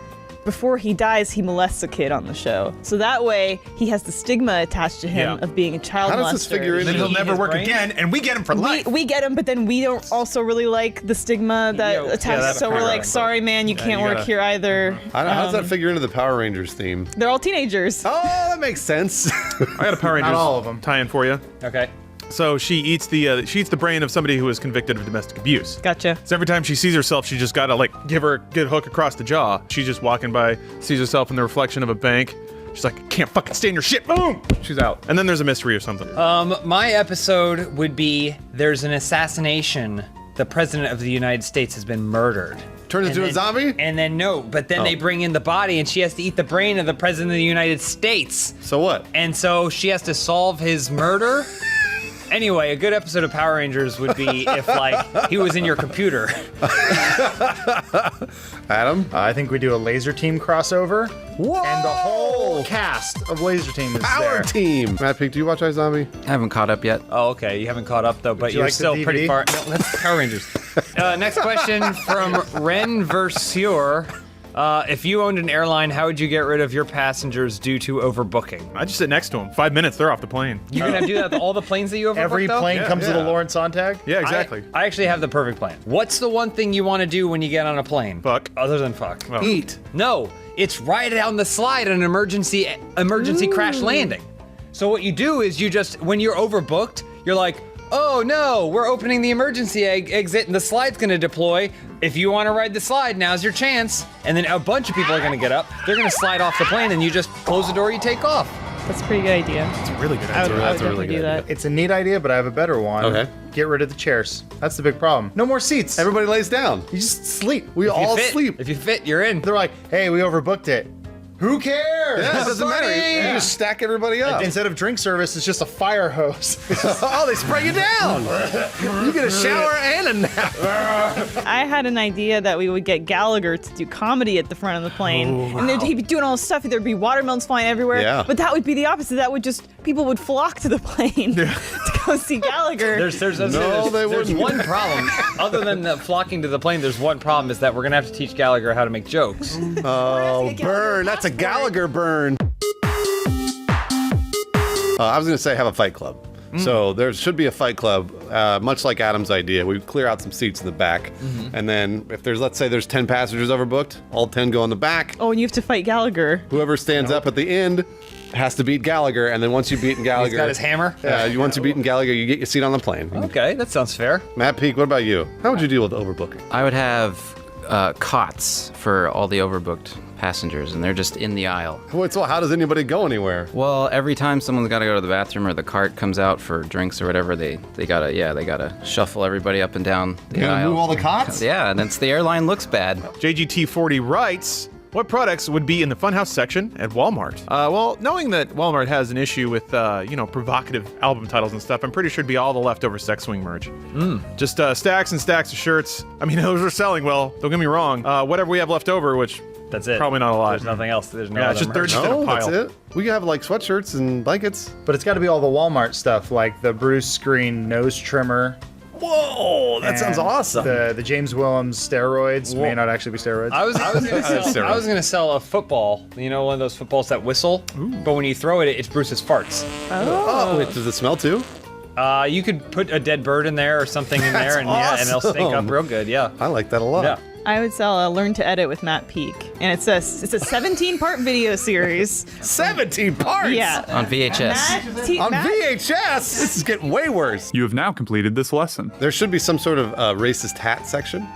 Before he dies, he molests a kid on the show. So that way, he has the stigma attached to him of being a child molester. How does this figure in? Then he'll never work again, and we get him for life. We get him, but then we don't also really like the stigma that attached. So we're like, sorry, man, you can't work here either. How does that figure into the Power Rangers theme? They're all teenagers. Oh, that makes sense. I got a Power Rangers Not all of them. tie-in for you. Okay. So she eats the brain of somebody who was convicted of domestic abuse. Gotcha. So every time she sees herself, she just gotta give her a good hook across the jaw. She's just walking by, sees herself in the reflection of a bank. She's like, I can't fucking stand your shit. Boom! She's out. And then there's a mystery or something. My episode would be there's an assassination. The president of the United States has been murdered. Turns into a zombie? And then they bring in the body and she has to eat the brain of the president of the United States. So what? And so she has to solve his murder. Anyway, a good episode of Power Rangers would be if, like, he was in your computer. Adam? I think we do a Laser Team crossover. Whoa! And the whole cast of Laser Team is Power there. Team! Matt Peak, do you watch iZombie? I haven't caught up yet. Oh, okay. You haven't caught up, though, but you you're like the still pretty DVD? far. No, that's Power Rangers. Next question from Ren Versier. If you owned an airline, how would you get rid of your passengers due to overbooking? I just sit next to them. 5 minutes, they're off the plane. You're gonna do that with all the planes that you overbook, Every though? plane comes with a Lawrence Sontag? Yeah, exactly. I actually have the perfect plan. What's the one thing you want to do when you get on a plane? Fuck. Other than fuck. Oh. Eat. No, it's right down the slide on an emergency crash landing. So what you do is you just, when you're overbooked, you're like, oh no, we're opening the emergency exit and the slide's gonna deploy. If you wanna ride the slide, now's your chance. And then a bunch of people are gonna get up, they're gonna slide off the plane and you just close the door, you take off. That's a pretty good idea. It's a really good I would, idea. I would That's a really definitely do good that. It's a neat idea, but I have a better one. Okay. Get rid of the chairs. That's the big problem. No more seats. Everybody lays down. You just sleep. We all Fit. sleep. If you fit, you're in. They're like, hey, we overbooked it. Who cares? Yeah, it doesn't matter. You just stack everybody up. Instead of drink service, it's just a fire hose. Oh, they spray you down. You get a shower and a nap. I had an idea that we would get Gallagher to do comedy at the front of the plane, and he'd be doing all this stuff. There'd be watermelons flying everywhere. Yeah. But that would be the opposite. That would just people would flock to the plane to go see Gallagher. There's wouldn't. one problem. Other than the flocking to the plane, there's one problem is that we're gonna have to teach Gallagher how to make jokes. Oh, burn. That's a Gallagher burn. I was going to say have a fight club. So there should be a fight club, much like Adam's idea. We clear out some seats in the back. And then if let's say there's 10 passengers overbooked, all 10 go in the back. Oh, and you have to fight Gallagher. Whoever stands up at the end has to beat Gallagher. And then once you've beaten Gallagher. He's got his hammer? Once you've beaten Gallagher, you get your seat on the plane. Okay, that sounds fair. Matt Peak, what about you? How would you deal with overbooking? I would have cots for all the overbooked passengers, and they're just in the aisle. So how does anybody go anywhere? Well, every time someone's got to go to the bathroom or the cart comes out for drinks or whatever, they gotta shuffle everybody up and down the You gotta aisle. move all the cots? Yeah, and the airline looks bad. JGT40 writes, what products would be in the Funhaus section at Walmart? Well, knowing that Walmart has an issue with, provocative album titles and stuff, I'm pretty sure it'd be all the leftover Sex Swing merch. Just stacks and stacks of shirts. I mean, those are selling well, don't get me wrong. Whatever we have left over, which That's it. probably not a lot. There's nothing else. There's no Yeah, other it's just merch. third- No, a pile. that's it. We have like sweatshirts and blankets. But it's got to be all the Walmart stuff, like the Bruce Screen nose trimmer. Whoa, that sounds and awesome. The James Willems steroids may not actually be steroids. I was gonna sell a football. You know, one of those footballs that whistle. But when you throw it, it's Bruce's farts. Oh, wait, does it smell too? You could put a dead bird in there or something in there, and That's and it'll stink up awesome. real good. Yeah. I like that a lot. Yeah. I would sell a Learn to Edit with Matt Peak, and it's a 17-part video series. 17 parts? Yeah. On VHS. On VHS? This is getting way worse. You have now completed this lesson. There should be some sort of racist hat section.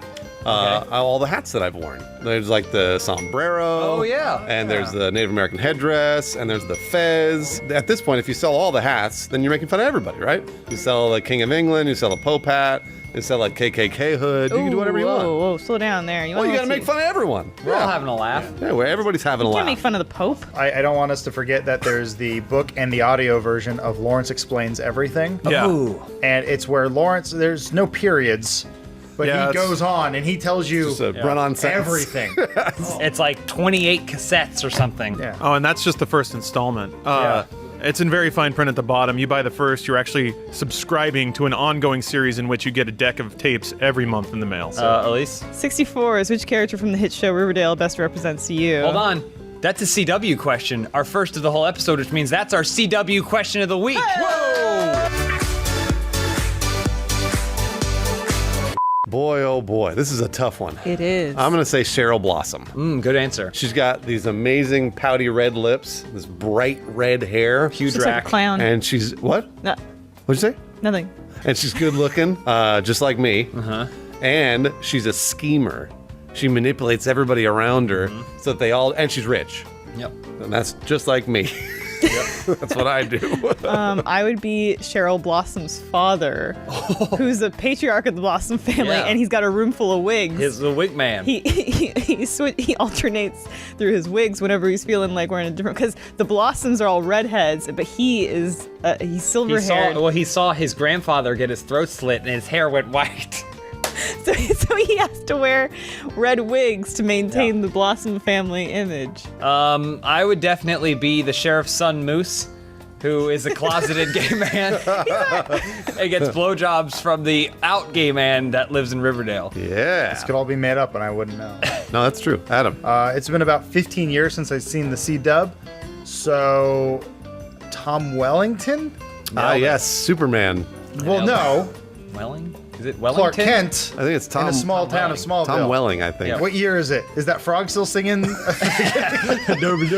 all the hats that I've worn. There's like the sombrero. Oh, yeah. And there's the Native American headdress, and there's the fez. At this point, if you sell all the hats, then you're making fun of everybody, right? You sell the King of England, you sell a Pope hat, you sell a KKK hood. You can do whatever you want. Whoa, slow down there. Well, you got to make fun of everyone. We're all having a laugh. Yeah, where everybody's having a You laugh. can't make fun of the Pope. I don't want us to forget that there's the book and the audio version of Lawrence Explains Everything. Yeah. Ooh. And it's where Lawrence, there's no periods, but Yeah, he it's- goes on and he tells you Just a run-on sentence. everything. It's like 28 cassettes or something. Yeah. Oh, and that's just the first installment. It's in very fine print at the bottom. You buy the first, you're actually subscribing to an ongoing series in which you get a deck of tapes every month in the mail. So. Elise? 64 is which character from the hit show Riverdale best represents you? Hold on. That's a CW question, our first of the whole episode, which means that's our CW question of the week. Boy, oh boy, this is a tough one. It is. I'm going to say Cheryl Blossom. Good answer. She's got these amazing pouty red lips, this bright red hair. Huge Looks like a rack. clown. And she's, what? No, What'd you say? nothing. And she's good looking, just like me. And she's a schemer. She manipulates everybody around her so that they all, and she's rich. Yep. And that's just like me. That's what I do. I would be Cheryl Blossom's father, who's the patriarch of the Blossom family, Yeah. and he's got a room full of wigs. He's the wig man. He alternates through his wigs whenever he's feeling like we're in a different. Because the Blossoms are all redheads, but he is he's silver haired. He saw his grandfather get his throat slit and his hair went white. So he has to wear red wigs to maintain the Blossom family image. I would definitely be the sheriff's son, Moose, who is a closeted gay man and gets blowjobs from the out gay man that lives in Riverdale. Yeah. This could all be made up and I wouldn't know. No, that's true. Adam. It's been about 15 years since I've seen the C-dub, so Tom Wellington? Yes, Superman. Well, no. Welling? Is it Wellington? Clark Kent. I think it's Tom. In a small town of Smallville. Tom Welling, I think. Yeah. What year is it? Is that frog still singing? WB.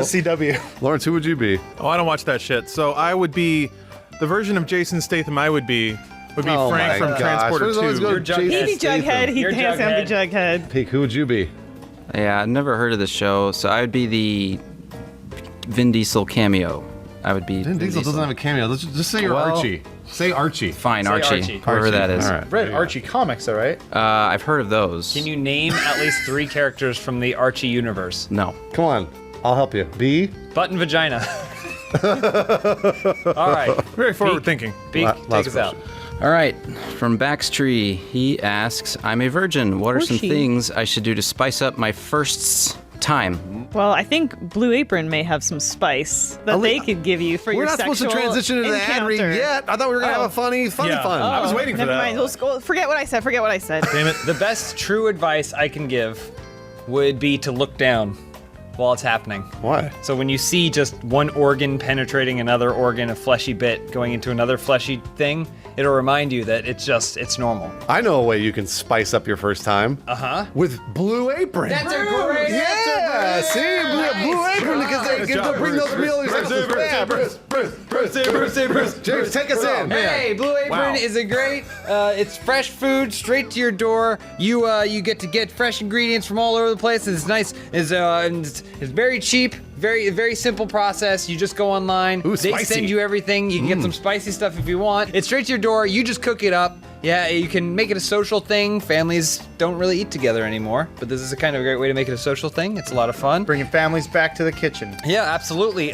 CW. Lawrence, who would you be? Oh, I don't watch that shit. So I would be, the version of Jason Statham I would be Oh Frank my from gosh. Transporter Where's always 2. go You're Jason Jughead. He'd be Jughead. Statham? He'd You're hands down be Jughead. Peek, who would you be? Yeah, I've never heard of the show, so I would be the Vin Diesel cameo. I would be Vin Diesel doesn't have a cameo. Let's just say you're Well- Archie. Say Archie. Fine, Say Archie. Archie. Whoever that is. All right. Read Archie comics, though, right? I've heard of those. Can you name at least 3 characters from the Archie universe? No. Come on. I'll help you. B? Button vagina. All right. Very forward thinking. Beak, Last take us out. All right, from Baxtree, he asks, I'm a virgin. What are some Hershey. things I should do to spice up my first time? Well, I think Blue Apron may have some spice that they could give you for We're your not supposed to sexual transition into the ad read encounter. yet. I thought we were going to have a funny fun. I was waiting for Never that. mind. Let's go. Forget what I said. Forget what I said. Damn it. The best true advice I can give would be to look down while it's happening. Why? So when you see just one organ penetrating another organ, a fleshy bit going into another fleshy thing, it'll remind you that it's normal. I know a way you can spice up your first time. Uh-huh. With Blue Apron. That's a great Yeah, see? Blue Apron, because they get to bring those meals. Bruce, James, take us in. Hey, Blue Apron is a great. It's fresh food straight to your door. You get to get fresh ingredients from all over the place. It's nice. It's very cheap. Very simple process. You just go online. Ooh, they spicy. send you everything. You can get some spicy stuff if you want. It's straight to your door. You just cook it up. Yeah, you can make it a social thing. Families don't really eat together anymore, but this is a kind of a great way to make it a social thing. It's a lot of fun. Bringing families back to the kitchen. Yeah, absolutely.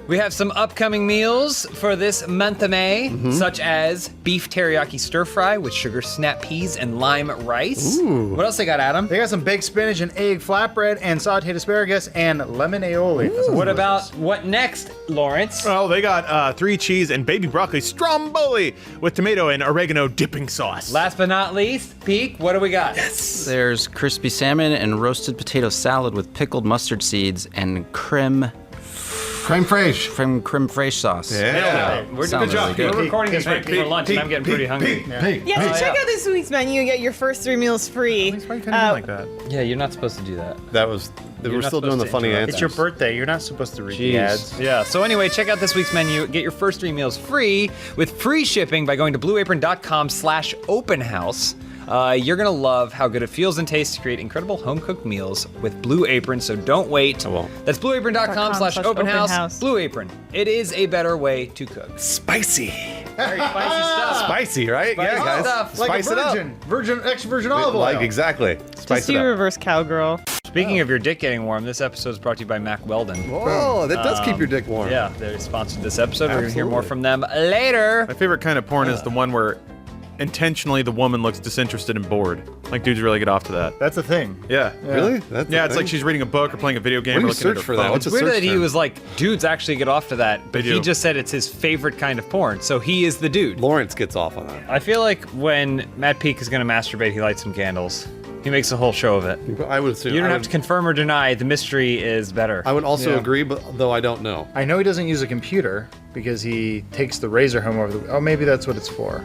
We have some upcoming meals for this month of May, such as beef teriyaki stir fry with sugar snap peas and lime rice. Ooh. What else they got, Adam? They got some baked spinach and egg flatbread and sauteed asparagus and lemon aioli. That sounds What delicious. about what next, Lawrence? Oh, they got 3 cheese and baby broccoli stromboli with tomato and oregano dipping sauce. Last but not least, Peak, what do we got? There's crispy salmon and roasted potato salad with pickled mustard seeds and creme fraiche sauce. Yeah. We're Sounds doing really good. We're recording this right before lunch, and I'm getting pretty hungry. Yeah, so check out this week's menu and get your first 3 meals free. Like that. Yeah, you're not supposed to do that. That was, we're not still doing the supposed to funny interrupt. It's your answers. birthday. You're not supposed to read the ads. Yeah, so anyway, check out this week's menu. Get your first 3 meals free with free shipping by going to blueapron.com/openhouse. You're gonna love how good it feels and tastes to create incredible home-cooked meals with Blue Apron, so don't wait. I won't. That's blueapron.com/openhouse. Blue Apron. It is a better way to cook. Spicy. Very spicy stuff. Spicy, right? Spicy yeah, guys. stuff. Like Spice a virgin, extra virgin olive oil. Like, exactly. Spice Just it do up. reverse cowgirl. Speaking of your dick getting warm, this episode is brought to you by Mac Weldon. Whoa, that does keep your dick warm. Yeah, they sponsored this episode. We're going to hear more from them later. My favorite kind of porn is the one where intentionally the woman looks disinterested and bored. Like, dudes really get off to that. That's a thing. Yeah. Really? That's Yeah, a it's thing? like she's reading a book or playing a video game Where do or you looking at search her for that? phone. What's It's a weird search that he term? was like, dudes actually get off to that, but They he do. just said it's his favorite kind of porn, so he is the dude. Lawrence gets off on that. I feel like when Matt Peak is going to masturbate, he lights some candles. He makes a whole show of it. I would assume. You don't I have to confirm or deny. The mystery is better. I would also Yeah. agree, but though I don't know. I know he doesn't use a computer because he takes the razor home over the. Oh, maybe that's what it's for.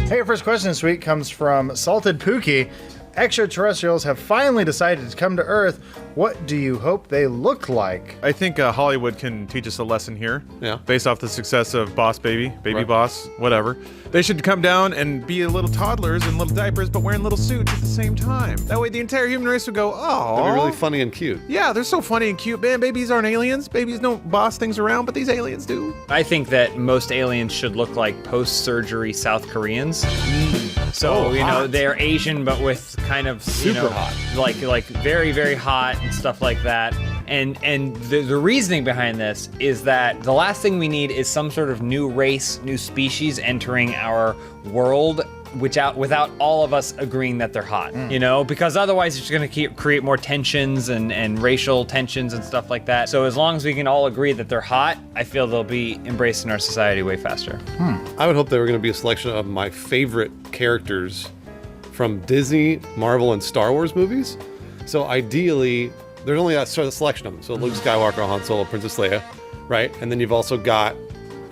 Hey, our first question this week comes from Salted Pookie. Extraterrestrials have finally decided to come to Earth. What do you hope they look like? I think Hollywood can teach us a lesson here. Yeah. Based off the success of Boss Baby, Baby Right. Boss, whatever. They should come down and be little toddlers in little diapers, but wearing little suits at the same time. That way the entire human race would go, oh. That'd be really funny and cute. Yeah, they're so funny and cute. Man, babies aren't aliens. Babies don't boss things around, but these aliens do. I think that most aliens should look like post-surgery South Koreans. So, Oh, you know, hot. they're Asian, but with kind of, you Super know, hot. like very, very hot and stuff like that. And the reasoning behind this is that the last thing we need is some sort of new race, new species entering our world without all of us agreeing that they're hot, you know? Because otherwise it's going to create more tensions and racial tensions and stuff like that. So as long as we can all agree that they're hot, I feel they'll be embraced in our society way faster. I would hope they were going to be a selection of my favorite characters from Disney, Marvel, and Star Wars movies. So ideally, there's only a sort of selection of them. So Luke Skywalker, Han Solo, Princess Leia, right? And then you've also got,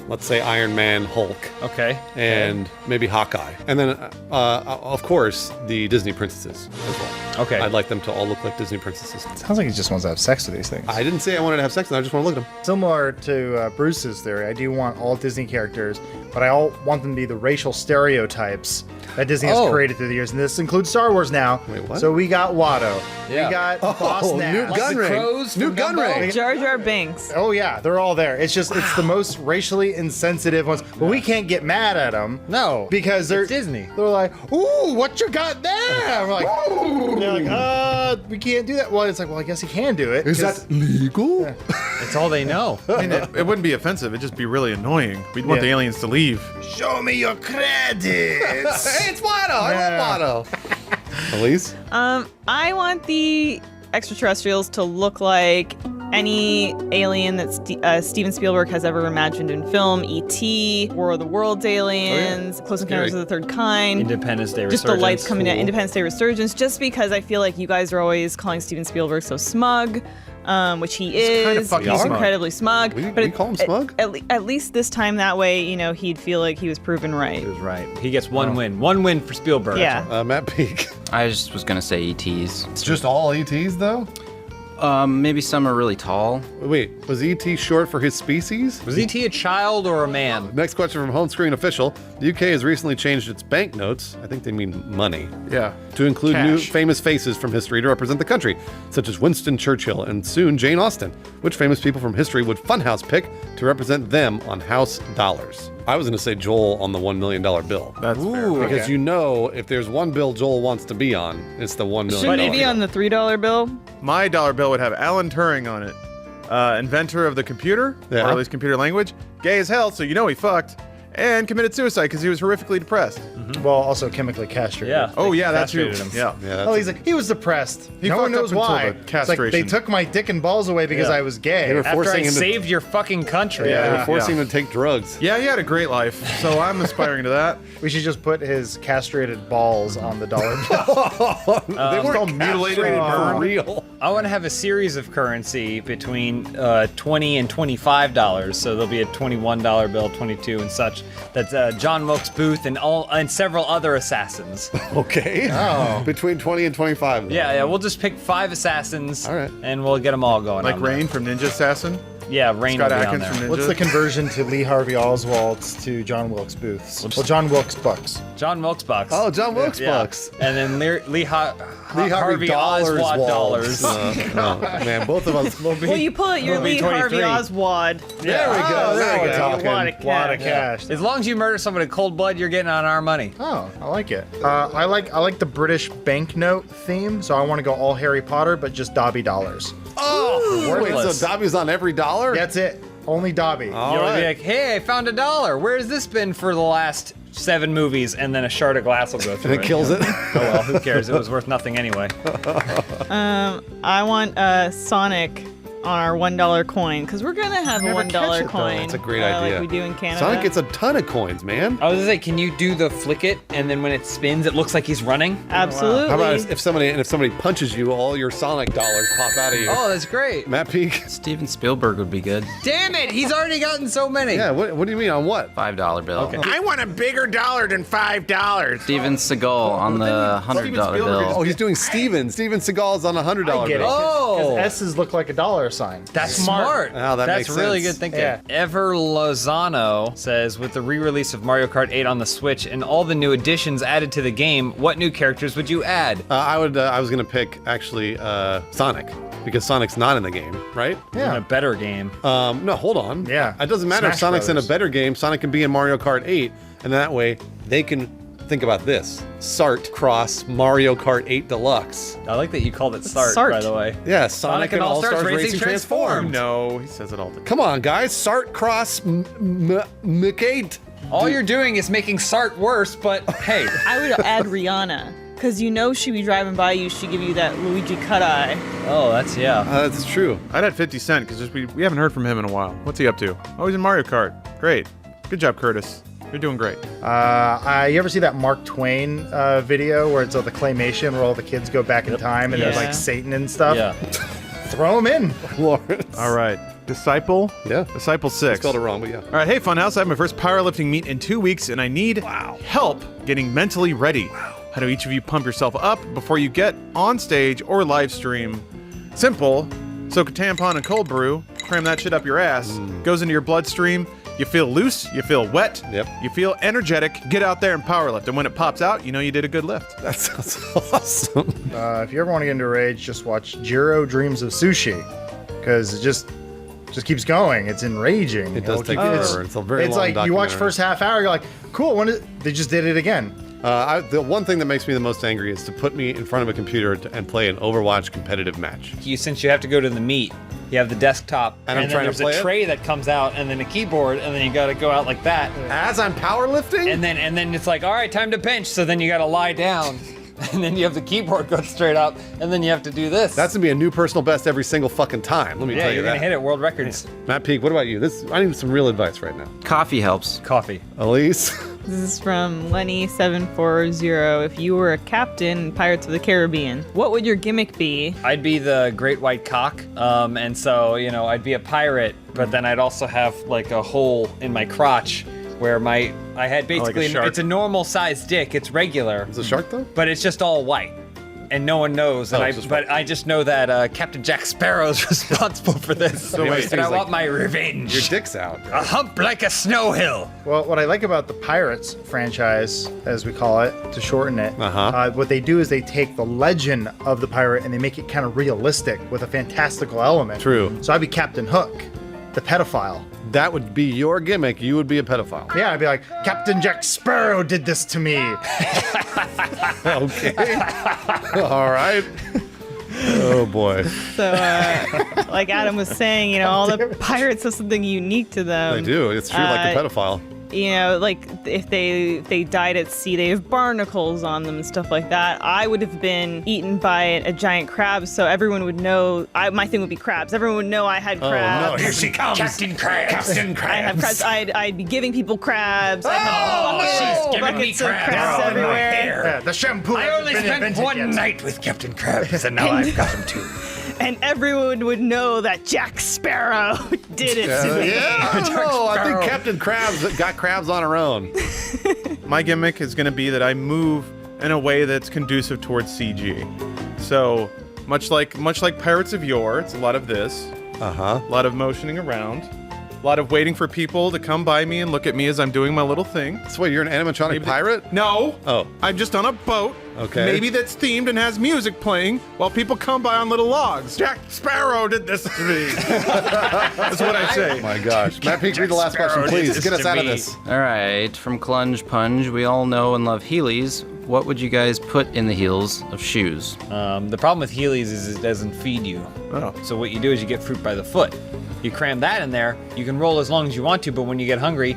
let's say, Iron Man, Hulk, Okay. and maybe Hawkeye. And then, of course, the Disney princesses as well. Okay. I'd like them to all look like Disney princesses. Sounds like he just wants to have sex with these things. I didn't say I wanted to have sex with them. I just want to look at them. Similar to Bruce's theory, I do want all Disney characters, but I all want them to be the racial stereotypes that Disney has created through the years, and this includes Star Wars now. Wait, what? So we got Watto, Yeah. we got Boss Nass. Newt Gunray. Newt Gunray. Jar Jar Binks. Oh yeah, they're all there. It's just it's the most racially insensitive ones, but we can't get mad at them. No, because they're it's Disney. They're like, ooh, what you got there? We're like, they're like, we can't do that. Well, it's like, well, I guess he can do it. Is 'cause- that legal? It's all they know. I mean, it wouldn't be offensive. It'd just be really annoying. We'd want Yeah. the aliens to leave. Show me your credits. Hey, it's Watto. I love Watto. Elise? I want the extraterrestrials to look like any alien that Steven Spielberg has ever imagined in film. E.T., War of the Worlds aliens, Close Encounters Scary. of the Third Kind. Independence Day Just Resurgence. the lights coming out. Independence Day Resurgence. Just because I feel like you guys are always calling Steven Spielberg so smug. Which he is. kinda fucking He's smug. incredibly smug. We call him smug? At least this time that way, you know, he'd feel like he was proven right. He was right. He gets one win. One win for Spielberg. Yeah. Matt Peak. I just was gonna say ETs. It's just all ETs, though? Maybe some are really tall. Wait, was ET short for his species? Was E.T. a child or a man? Next question from Home Screen Official. The UK has recently changed its banknotes, I think they mean money, Yeah. to include new Cash. famous faces from history to represent the country, such as Winston Churchill and soon Jane Austen. Which famous people from history would Funhaus pick to represent them on house dollars? I was going to say Joel on the $1 million bill. That's fair. Because you know, if there's one bill Joel wants to be on, it's the $1 million. Shouldn't he be on the $3 bill? My dollar bill would have Alan Turing on it. Inventor of the computer, Yeah. or at least computer language. Gay as hell, so you know he fucked. And committed suicide because he was horrifically depressed. Well, also chemically castrated. Yeah. Oh, yeah, that's true. castrated him. Yeah. Yeah, that's Oh, he's like, he was depressed. He no one fucked up knows until why. the It's like, they castration. took my dick and balls away because Yeah. I was gay. They were After I forcing him to- saved your fucking country. Yeah, Yeah. they're forcing him to take drugs. Yeah, he had a great life, so I'm aspiring to that. We should just put his castrated balls on the dollar bill. They weren't all mutilated castrated and for burned. real. I want to have a series of currency between $20 and $25. So there'll be a $21 bill, 22 and such. That's John Wilkes Booth and several other assassins. Okay. Oh. Between 20 and 25. Yeah, we'll just pick 5 assassins. All right. And we'll get them all going. Like on there. Rain from Ninja Assassin. Yeah, Rain will Scott be on Adkins there. from Ninja. What's the conversion to Lee Harvey Oswald's to John Wilkes Booth's? Well, John Wilkes Bucks. John Wilkes Bucks. Oh, John Wilkes Yeah. Bucks. And then Lee Harvey Harvey Oswald dollars. Oh, man, both of us. Well, you pull out your We'll be Lee Harvey 23. Oswald. There we go. There we go. A lot of Lot of cash. cash. As long as you murder someone in cold blood, you're getting on our money. Oh, I like it. I like the British banknote theme, so I want to go all Harry Potter, but just Dobby dollars. Oh, wait, worthless. so Dobby's on every dollar? That's it. Only Dobby. All You'll right. be like, hey, I found $1. Where's this been for the last 7 movies? And then a shard of glass will go through And it kills it. Oh well, who cares? It was worth nothing anyway. I want Sonic on our $1 coin because we're gonna have a Never catch $1 it, though. coin. That's a great idea. Like we do in Canada. Sonic gets a ton of coins, man. I was gonna say, can you do the flick it and then when it spins, it looks like he's running? Absolutely. How about if somebody punches you, all your Sonic dollars pop out of you? Oh, that's great. Matt Peak. Steven Spielberg would be good. Damn it, he's already gotten so many. Yeah, what do you mean on what? $5 bill. Okay. I want a bigger dollar than $5. Steven Seagal on the $100 bill. Oh, he's doing Steven. Steven Seagal's on a $100 I get it. bill. Oh. Because S's look like a dollar sign. That's smart. Oh, that That's makes really sense. good thinking. Yeah. Ever Lozano says, with the re-release of Mario Kart 8 on the Switch and all the new additions added to the game, what new characters would you add? I was gonna pick actually Sonic because Sonic's not in the game, right? In a better game. No, hold on. Yeah. It doesn't matter if Smash Sonic's in a Brothers. better game. Sonic can be in Mario Kart 8, and that way they can think about this: Sart cross Mario Kart 8 Deluxe. I like that you called it Sart, Sart. by the way. Yeah, Sonic and All-Stars Racing Transformed. No, he says it all the time. Come on, guys. Sart cross Mick8. All you're doing is making Sart worse, but hey. I would add Rihanna because you know she'd be driving by you. She'd give you that Luigi cut eye. Oh, that's, yeah. That's true. I'd add 50 Cent because we haven't heard from him in a while. What's he up to? Oh, he's in Mario Kart. Great. Good job, Curtis. You're doing great. You ever see that Mark Twain video where it's all the claymation where all the kids go back in time and there's Yeah. like Satan and stuff? Yeah. Throw them in. Lawrence. All right. Disciple? Yeah. Disciple 6. Spelled it wrong, but yeah. All right, hey Funhouse, I have my first powerlifting meet in 2 weeks, and I need help getting mentally ready. How do each of you pump yourself up before you get on stage or live stream? Simple. Soak a tampon in cold brew, cram that shit up your ass, goes into your bloodstream. You feel loose, you feel wet, Yep. you feel energetic. Get out there and power lift, and when it pops out, you know you did a good lift. That sounds awesome. If you ever want to get into a rage, just watch Jiro Dreams of Sushi because it just keeps going. It's enraging. It does take It'll keep- forever. It's a very long like you watch documentary. first half hour, you're like, cool. They just did it again. The one thing that makes me the most angry is to put me in front of a computer and play an Overwatch competitive match. Since you have to go to the meet, you have the desktop, And I'm then trying to there's play a it? tray that comes out, and then a keyboard, and then you got to go out like that. As I'm powerlifting? And then it's like, all right, time to bench. So then you got to lie down, and then you have the keyboard go straight up, and then you have to do this. That's gonna be a new personal best every single fucking time. Let me yeah, tell you you're that. gonna hit it, world records. Matt Peak, what about you? I need some real advice right now. Coffee helps. Coffee. Elise? This is from Lenny740. If you were a captain in Pirates of the Caribbean, what would your gimmick be? I'd be the great white cock, and so I'd be a pirate, but then I'd also have like a hole in my crotch where I had basically shark. it's a normal sized dick. It's regular. Is it a shark though? But it's just all white. And no one knows, Oh, it's just but I just know that Captain Jack Sparrow's responsible for this. So wait, and I like- want my revenge. Your dick's out. A hump like a snow hill. Well, what I like about the Pirates franchise, as we call it, to shorten it, what they do is they take the legend of the pirate and they make it kind of realistic with a fantastical element. True. So I'd be Captain Hook, the pedophile. That would be your gimmick. You would be a pedophile. Yeah, I'd be like, Captain Jack Sparrow did this to me. Okay. All right. Oh boy. So, like Adam was saying, all the pirates have something unique to them. They do. It's true, like the pedophile. Like if they died at sea, they have barnacles on them and stuff like that. I would have been eaten by a giant crab, so everyone would know. My thing would be crabs. Everyone would know I had crabs. Oh, no. Here she comes, Captain Krabs. Captain Krabs. I have crabs. I'd be giving people crabs. I'd Oh, have she's giving me buckets of crabs. crabs They're all in my everywhere. hair. Yeah, the shampoo. I only spent one night with Captain Krabs, and now I've got him too. And everyone would know that Jack Sparrow did it to me. Yeah, I don't know. I think Captain Krabs got crabs on her own. My gimmick is going to be that I move in a way that's conducive towards CG. So much like Pirates of Yore, it's a lot of this. Uh-huh. A lot of motioning around. A lot of waiting for people to come by me and look at me as I'm doing my little thing. So wait, you're an animatronic pirate? No. Oh. I'm just on a boat. Okay. Maybe that's themed and has music playing while people come by on little logs. Jack Sparrow did this to me. That's what I say. Oh my gosh. Matt Peak, read the last question, please. Get us out of this. All right, from Clunge Punge, we all know and love Heelys. What would you guys put in the heels of shoes? The problem with Heelys is it doesn't feed you. Oh. So what you do is you get fruit by the foot. You cram that in there, you can roll as long as you want to, but when you get hungry,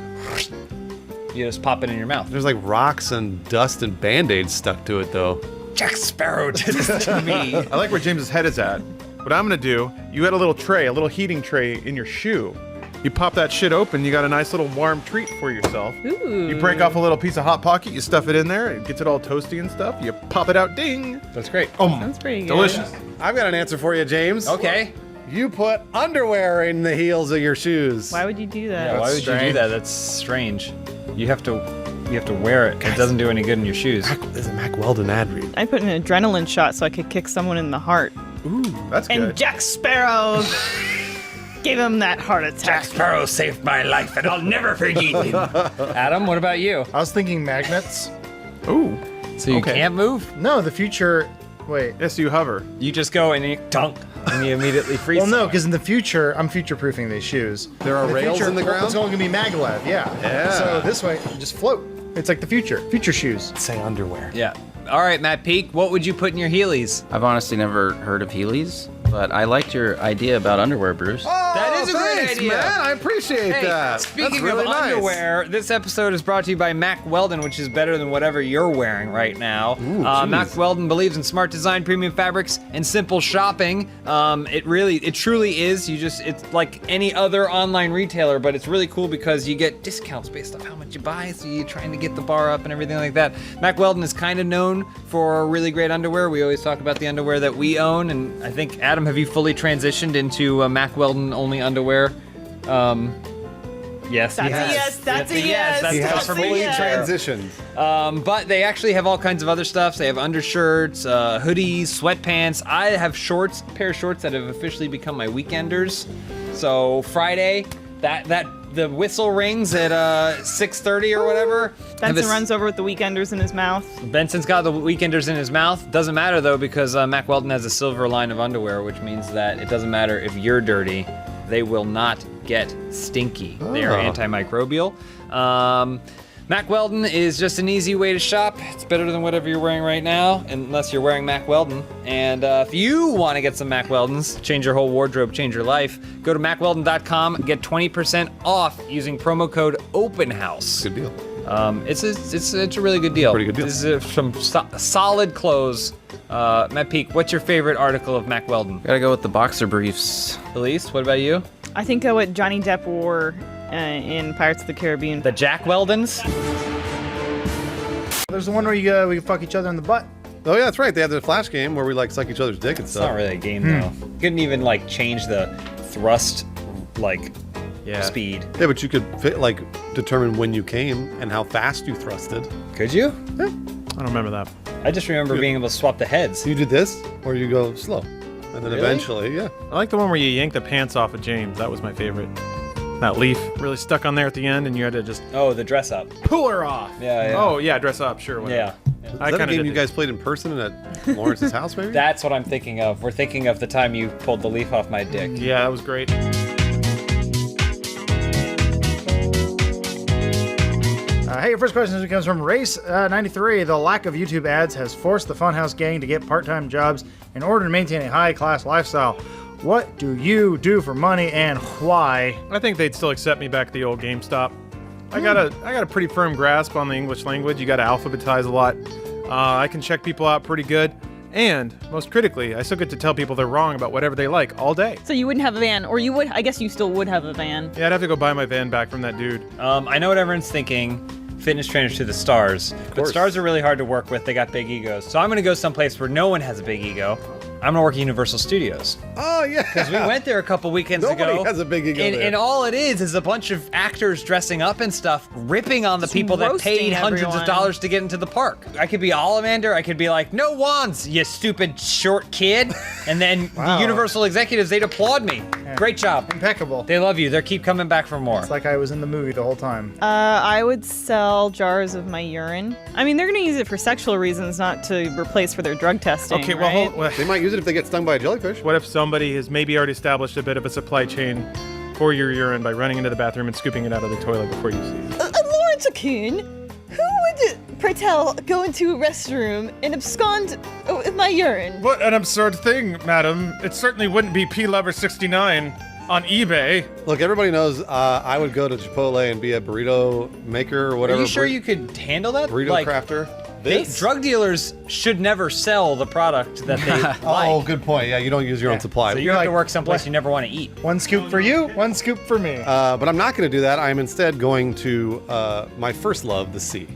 you just pop it in your mouth. There's like rocks and dust and Band-Aids stuck to it, though. Jack Sparrow did this to me. I like where James's head is at. What I'm gonna do, you had a little tray, a little heating tray in your shoe. You pop that shit open, you got a nice little warm treat for yourself. Ooh. You break off a little piece of Hot Pocket, you stuff it in there, it gets it all toasty and stuff, you pop it out, ding! That's great. Sounds pretty good. Delicious. I've got an answer for you, James. Okay. You put underwear in the heels of your shoes. Why would you do that? Yeah, why would you do that? That's strange. You have to wear it. It doesn't do any good in your shoes. There's a Mac Weldon ad read. I put an adrenaline shot so I could kick someone in the heart. Ooh, that's And good. Jack Sparrow gave him that heart attack. Jack Sparrow saved my life, and I'll never forget him. Adam, what about you? I was thinking magnets. Ooh. So you Okay. can't move? No, the future. Wait. Yes, you hover. You just go and you dunk, and you immediately freeze. Well, no, because in the future, I'm future-proofing these shoes. There are rails in the ground? It's only gonna be maglev, yeah. Yeah. So this way, you just float. It's like the future shoes. Say underwear. Yeah. All right, Matt Peak, what would you put in your Heelys? I've honestly never heard of Heelys, but I liked your idea about underwear, Bruce. That is a great thanks, idea. man. I appreciate Hey, that. speaking That's really of nice. underwear, this episode is brought to you by Mac Weldon, which is better than whatever you're wearing right now. Ooh, Mac Weldon believes in smart design, premium fabrics, and simple shopping. It truly is. It's like any other online retailer, but it's really cool because you get discounts based off how much you buy, so you're trying to get the bar up and everything like that. Mac Weldon is kind of known for really great underwear. We always talk about the underwear that we own, and I think, Adam, have you fully transitioned into Mac Weldon only underwear? Yes, That's a yes. That's a yes. That's He tough has for me. fully transitioned. But they actually have all kinds of other stuff. They have undershirts, hoodies, sweatpants. I have a pair of shorts that have officially become my weekenders. So Friday, the whistle rings at 6:30 or whatever. Benson runs over with the weekenders in his mouth. Benson's got the weekenders in his mouth. Doesn't matter though, because Mac Weldon has a silver line of underwear, which means that it doesn't matter if you're dirty, they will not get stinky. They are antimicrobial. Mac Weldon is just an easy way to shop. It's better than whatever you're wearing right now, unless you're wearing Mac Weldon. And if you want to get some Mac Weldons, change your whole wardrobe, change your life, go to MacWeldon.com, get 20% off using promo code OPENHOUSE. Good deal. It's a really good deal. Pretty good deal. This is some solid clothes. Matt Peak, what's your favorite article of Mac Weldon? Gotta go with the boxer briefs. Elise, what about you? I think what Johnny Depp wore in Pirates of the Caribbean. The Jack Weldons? There's the one where we fuck each other in the butt. Oh yeah, that's right. They had the Flash game where we like suck each other's dick and It's stuff. not really a game though. You couldn't even like change the thrust speed. Yeah, but you could determine when you came and how fast you thrusted. Could you? I don't remember that. I just remember being able to swap the heads. You did this, or you go slow, and then Really? eventually, yeah. I like the one where you yank the pants off of James. That was my favorite. That leaf really stuck on there at the end, and you had to just Oh, the dress up. pull her off. Yeah, yeah. Oh yeah, dress up, sure. Whatever. Yeah. Is I that a kinda game did you guys played in person at Lawrence's house, maybe? That's what I'm thinking of. We're thinking of the time you pulled the leaf off my dick. Yeah, that was great. Hey, your first question comes from Race93. The lack of YouTube ads has forced the Funhaus gang to get part-time jobs in order to maintain a high-class lifestyle. What do you do for money and why? I think they'd still accept me back at the old GameStop. I got a pretty firm grasp on the English language. You got to alphabetize a lot. I can check people out pretty good. And most critically, I still get to tell people they're wrong about whatever they like all day. So you wouldn't have a van, or you would? I guess you still would have a van. Yeah, I'd have to go buy my van back from that dude. I know what everyone's thinking. Fitness trainers to the stars. But stars are really hard to work with. They got big egos. So I'm going to go someplace where no one has a big ego. I'm going to work at Universal Studios. Oh, yeah. Because we went there a couple weekends ago. Nobody has a big ego there. And all it is a bunch of actors dressing up and stuff, ripping on the people that paid hundreds of dollars to get into the park. I could be Ollivander. I could be like, no wands, you stupid short kid. And then the Universal executives, they'd applaud me. Great job. Impeccable. They love you. They keep coming back for more. It's like I was in the movie the whole time. I would sell jars of my urine. I mean, they're going to use it for sexual reasons, not to replace for their drug testing. Okay, right? They might use it if they get stung by a jellyfish. What if somebody has maybe already established a bit of a supply chain for your urine by running into the bathroom and scooping it out of the toilet before you see it? Lawrence O'Coon, who would, pray tell, go into a restroom and abscond with my urine? What an absurd thing, madam. It certainly wouldn't be P-Lover69 on eBay. Look, everybody knows I would go to Chipotle and be a burrito maker or whatever. Are you sure you could handle that? Burrito crafter? Drug dealers should never sell the product that they like. Oh, good point. Yeah, you don't use your own supply. So you have to work someplace you never want to eat. One scoop for you, one scoop for me. But I'm not going to do that. I'm instead going to my first love, the sea.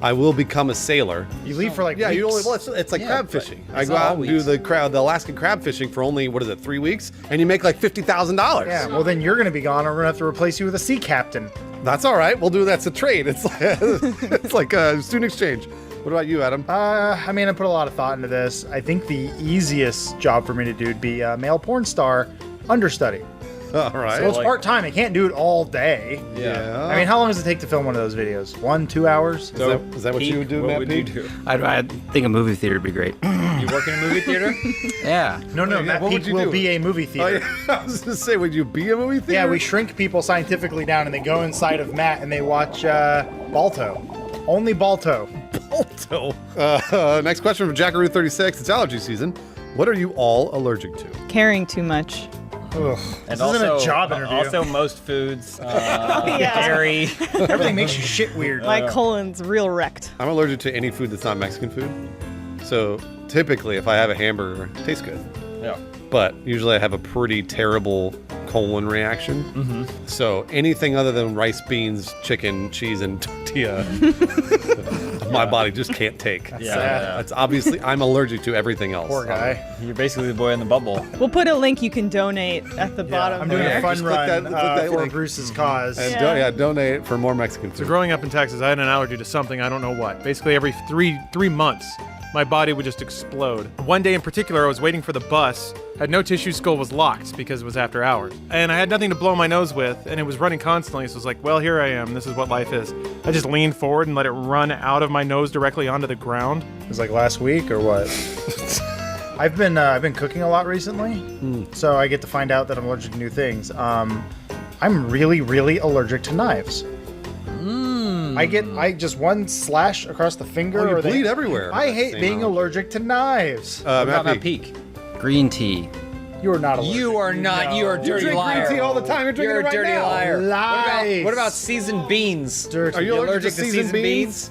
I will become a sailor. You leave for like yeah, weeks. you only it's like crab fishing. I go all out and do weeks. the Alaskan crab fishing for only 3 weeks, and you make like $50,000. Yeah, well then you're gonna be gone, and we're gonna have to replace you with a sea captain. That's all right. We'll do that's a trade. It's like, it's like a student exchange. What about you, Adam? I mean, I put a lot of thought into this. I think the easiest job for me to do would be a male porn star understudy. All right. So it's part-time. I can't do it all day. Yeah. I mean, how long does it take to film one of those videos? 1-2 hours? Is that what you would do, Matt? What would you do? I think a movie theater would be great. You work in a movie theater? Yeah. No, Matt what would Peak you will do? be a movie Oh, theater. yeah. I was going to say, would you be a movie theater? Yeah, we shrink people scientifically down, and they go inside of Matt, and they watch Balto. Only Balto. Balto. Next question from Jackaroo36. It's allergy season. What are you all allergic to? Caring too much. Ugh. And This isn't a job interview. Also, most foods, Yeah. dairy. Everything makes you shit weird. My colon's real wrecked. I'm allergic to any food that's not Mexican food. So typically, if I have a hamburger, it tastes good. Yeah. But usually I have a pretty terrible colon reaction. Mm-hmm. So anything other than rice, beans, chicken, cheese, and tortilla, my body just can't take. Yeah. It's obviously, I'm allergic to everything else. Poor guy. You're basically the boy in the bubble. We'll put a link you can donate at the bottom. I'm doing there. a fun Just click run that- click that for link. Bruce's cause. And donate for more Mexican So food. growing up in Texas, I had an allergy to something, I don't know what. Basically every three months, my body would just explode. One day in particular, I was waiting for the bus, had no tissue, skull was locked because it was after hours. And I had nothing to blow my nose with, and it was running constantly, so I was like, well, here I am, this is what life is. I just leaned forward and let it run out of my nose directly onto the ground. It was like last week or what? I've been cooking a lot recently, so I get to find out that I'm allergic to new things. I'm really, really allergic to knives. I just one slash across the finger. Oh, you or bleed everywhere. I hate Same being allergy. allergic to knives. Matt Peak. Green tea. You are not allergic. You are not. You are a dirty drink liar. green tea all the time. You're drinking You're it right a dirty now. liar. Lies. What about seasoned beans? Dirty. Are you allergic to seasoned beans?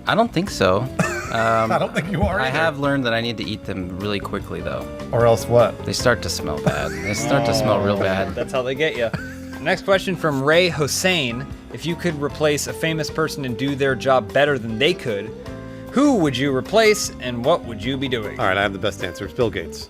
I don't think so. I don't think you are I either. have learned that I need to eat them really quickly, though. Or else what? They start to smell bad. They start to smell real bad. That's how they get you. Next question from Ray Hossein. If you could replace a famous person and do their job better than they could, who would you replace and what would you be doing? All right, I have the best answer. It's Bill Gates.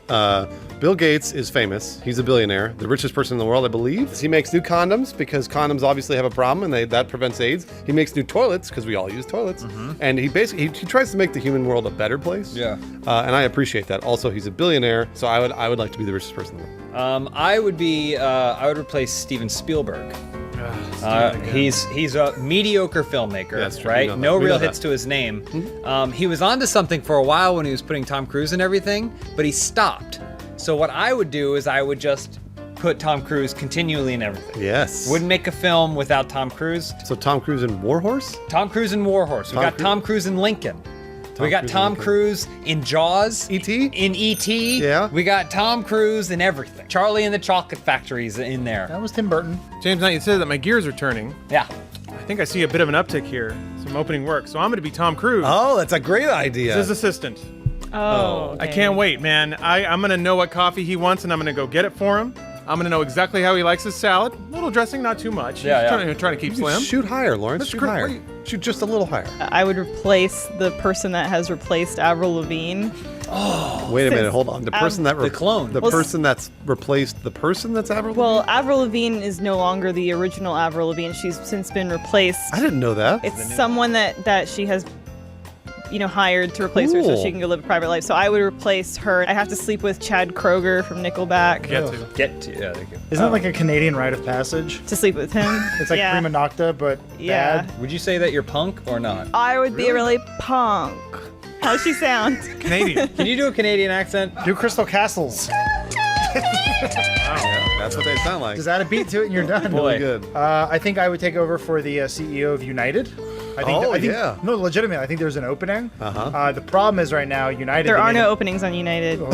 Bill Gates is famous. He's a billionaire, the richest person in the world, I believe. He makes new condoms because condoms obviously have a problem and that prevents AIDS. He makes new toilets because we all use toilets. And he basically he tries to make the human world a better place. Yeah. And I appreciate that. Also, he's a billionaire, so I would like to be the richest person in the world. I would replace Steven Spielberg. He's a mediocre filmmaker, That's true. We right? know that. No We real know hits that. to his name. He was onto something for a while when he was putting Tom Cruise and everything, but he stopped. So what I would do is I would just put Tom Cruise continually in everything. Yes. Wouldn't make a film without Tom Cruise. So Tom Cruise in Warhorse? Tom Cruise in Warhorse. We got Tom Cruise in Lincoln. We got Cruise in Tom Lincoln. Cruise in Jaws. E.T.? In E.T. Yeah. We got Tom Cruise in everything. Charlie and the Chocolate Factory's in there. That was Tim Burton. James Knight, you said that my gears are turning. Yeah. I think I see a bit of an uptick here, some opening work. So I'm going to be Tom Cruise, Oh, that's a great idea. his assistant. Oh, I can't wait, man. I'm going to know what coffee he wants, and I'm going to go get it for him. I'm going to know exactly how he likes his salad. A little dressing, not too much. Yeah, He's trying to keep slim. Shoot higher, Lawrence. That's Shoot great. higher. Wait. Shoot just a little higher. I would replace the person that has replaced Avril Lavigne. Wait a minute, hold on. The person that the clone. The Well, person that's replaced the person that's Avril Well, Lavigne? Avril Lavigne is no longer the original Avril Lavigne. She's since been replaced. I didn't know that. It's someone that she has hired to replace her so Cool. she can go live a private life. So I would replace her. I have to sleep with Chad Kroger from Nickelback. Get to. Yeah, there you go. Isn't it like a Canadian rite of passage? To sleep with him. It's like yeah. prima nocta, but Yeah. bad. Would you say that you're punk or not? I would be really punk. How's she sound? Canadian. Can you do a Canadian accent? Do Crystal Castles. That's what they sound like. Just add a beat to it and you're done. Really good. I think I would take over for the CEO of United. I think, yeah. No, legitimately, I think there's an opening. Uh-huh. The problem is right now, United. There they are need no to- openings on United. No,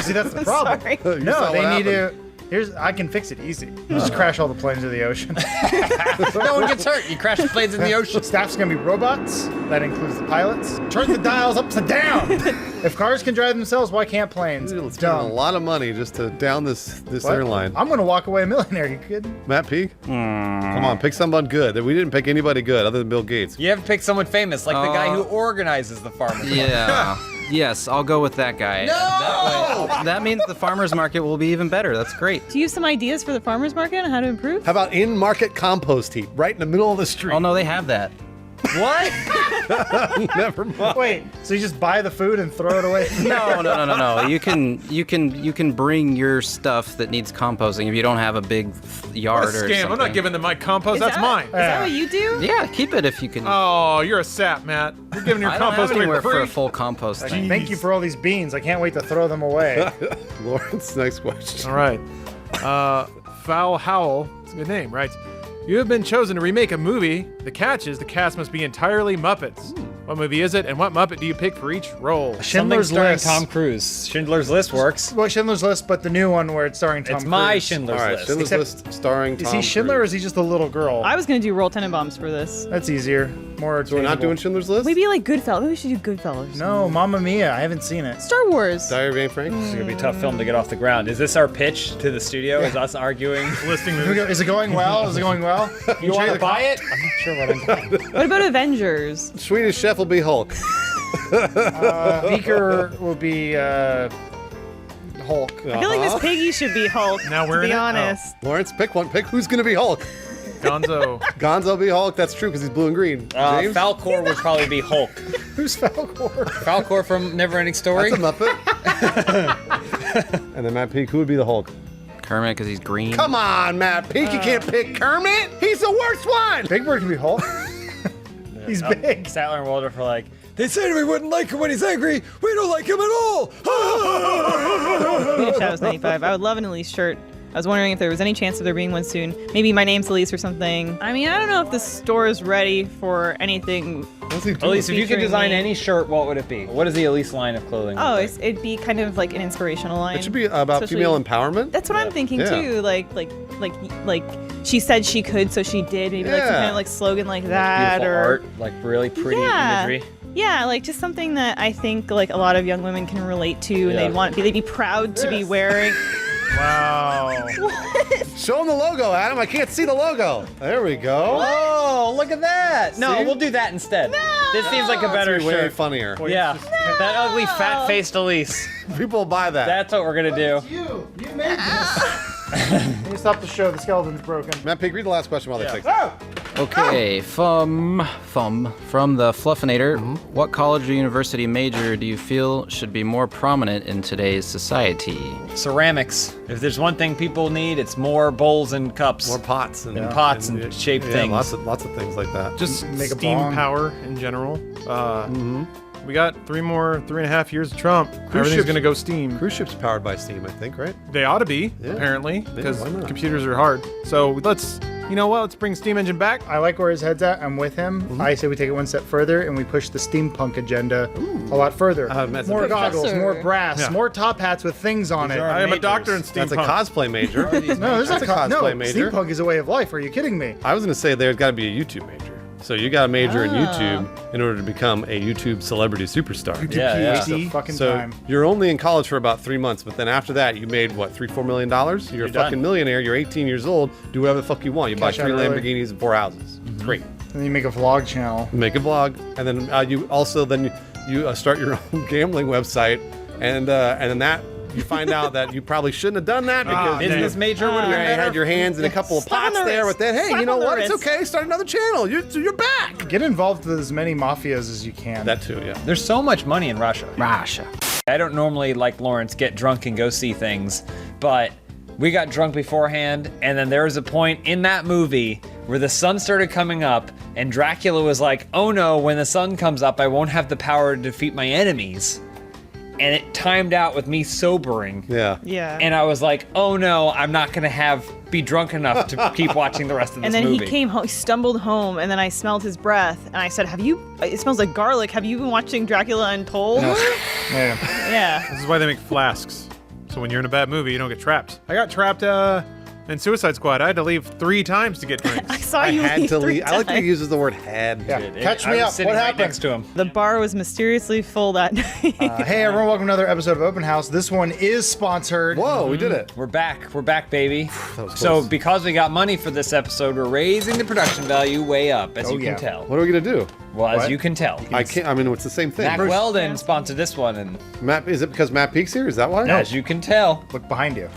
see, that's the problem. Sorry. You No, saw they what need to. I can fix it easy. Just crash all the planes into the ocean. No one gets hurt. You crash the planes in the ocean. Staff's gonna be robots. That includes the pilots. Turn the dials upside down. If cars can drive themselves, why can't planes? It's spending a lot of money just to down this What? airline. I'm gonna walk away a millionaire. You kidding? Matt Peak? Come on, pick someone good. We didn't pick anybody good other than Bill Gates. You have to pick someone famous, like the guy who organizes the farmers. Yeah. Yes, I'll go with that guy. No! That means the farmer's market will be even better. That's great. Do you have some ideas for the farmer's market on how to improve? How about in-market compost heap right in the middle of the street? Oh no, they have that. What? Never mind. Wait, so you just buy the food and throw it away? No. You can bring your stuff that needs composting if you don't have a big yard What a or scam. something. I'm not giving them my compost. Is That's that- mine. Is that what you do? Yeah, keep it if you can. Oh, you're a sap, Matt. You're giving your I don't compost have away anywhere for for free. a full compost thing. Thank you for all these beans. I can't wait to throw them away. Lawrence, next question. All right. Foul Howl. It's a good name, right? You have been chosen to remake a movie. The catch is the cast must be entirely Muppets. What movie is it, and what Muppet do you pick for each role? Something Schindler's starring List. Tom Cruise. Schindler's List works. Well, Schindler's List, but the new one where it's starring Tom It's Cruise. my Schindler's All right, List. Schindler's List starring Tom Is he Schindler or Cruise. is he just a little girl? I was gonna do Roll Tenenbaums for this. That's easier. More. So we're not doing Schindler's List? Maybe like Goodfellas. Maybe we should do Goodfellas. No, Mamma Mia. I haven't seen it. Star Wars. Diary of Anne Frank? This is gonna be a tough film to get off the ground. Is this our pitch to the studio? Is us arguing? Listing Here we go. Is it going well? Is it going well? You want to buy it? I'm not sure what I'm buying. What about Avengers? Swedish Chef will be Hulk. Beaker will be Hulk. I feel like Miss Piggy should be Hulk. Now we're to in be it? Oh. honest. Lawrence, pick one. Pick who's going to be Hulk. Gonzo. Gonzo be Hulk. That's true because he's blue and green. James? Falcor would probably be Hulk. Who's Falcor? Falcor from Neverending Story. That's a Muppet. And then Matt Peak, who would be the Hulk? Kermit because he's green. Come on, Matt Peak. You can't pick Kermit. He's the worst one. Big Bird can be Hulk. He's big. Statler and Waldorf are like, they said we wouldn't like him when he's angry. We don't like him at all. Me and Shadows 95. I would love an Elise shirt. I was wondering if there was any chance of there being one soon. Maybe my name's Elise or something. I mean, I don't know if the store is ready for anything. Elise, if you could featuring design me. any shirt, what would it be? What is the Elise line of clothing? Oh, it'd be kind of like an inspirational line. It should be about Especially- female empowerment. That's what I'm thinking Yeah. too. Like she said she could, so she did. Maybe like some Yeah. kind of like slogan like that, Beautiful or art, like really pretty imagery. Yeah, like just something that I think like a lot of young women can relate to, and Yeah. they'd be proud to be wearing. Wow. Show him the logo, Adam. I can't see the logo. There we go. Oh, look at that! No, See? we'll do that instead. This seems like a better That's way shirt. funnier. Yeah, that ugly fat-faced Elise. People buy that. That's what we're gonna do. You made this. Can you stop the show? The skeleton's broken. Matt Peak, read the last question while they fix it. Oh! Okay, from the Fluffinator, what college or university major do you feel should be more prominent in today's society? Ceramics. If there's one thing people need, it's more bowls and cups. More pots and pots and shaped things. Lots of things like that. Just Make a steam bong. power in general. We got 3.5 years of Trump. Everything's ships- gonna go steam. Cruise ships powered by steam, I think, right? They ought to be, Yeah. apparently, because why not? computers are hard. So let's, you know what? Let's bring steam engine back. I like where his head's at. I'm with him. I say we take it one step further and we push the steampunk agenda a lot further. That's More a- goggles, Professor. more brass, Yeah. more top hats with things on it. I am a doctor in steampunk. That's a cosplay major. No, there's That's not a cosplay no, major. steampunk is a way of life. Are you kidding me? I was going to say there's got to be a YouTube major. So you got to major in YouTube in order to become a YouTube celebrity superstar. Yeah, Waste of fucking So time. you're only in college for about 3 months, but then after that, you made what, $3-4 million? You're a fucking millionaire. You're 18 years old. Do whatever the fuck you want. You buy Cash out 3 early. Lamborghinis and 4 houses. It's great. And then you make a vlog channel. Make a vlog, and then you also you start your own gambling website, and then that You find out that you probably shouldn't have done that because Business major would have you been better. had your hands in a couple of Slap on pots the there, wrist. but then, hey, Slap you know on the what? It's wrist. okay. Start another channel. You're back. Get involved with as many mafias as you can. That too, yeah. There's so much money in Russia. Russia. I don't normally, like Lawrence, get drunk and go see things, but we got drunk beforehand, and then there was a point in that movie where the sun started coming up, and Dracula was like, oh no, when the sun comes up, I won't have the power to defeat my enemies. And it timed out with me sobering. Yeah. Yeah. And I was like, oh no, I'm not gonna be drunk enough to keep watching the rest of this And then movie. he came home, he stumbled home, and then I smelled his breath, and I said, it smells like garlic. Have you been watching Dracula Untold? Yeah. Yeah. This is why they make flasks. So when you're in a bad movie, you don't get trapped. I got trapped in Suicide Squad. I had to leave 3 times to get drinks. I saw you leave 3 I like that he times. uses the word had. Yeah. Catch I me was up. sitting What right happened? next to him. The bar was mysteriously full that night. Hey everyone, welcome to another episode of Open House. This one is sponsored. Whoa, we did it. We're back, baby. was So close. because we got money for this episode, we're raising the production value way up, as Oh, you yeah. can tell. What are we gonna do? Well, as What? you can tell. I can't. I mean, it's the same thing. Mac Weldon sponsored this one, and Matt, is it because Matt Peak's here? Is that why? as you can tell, Look behind you.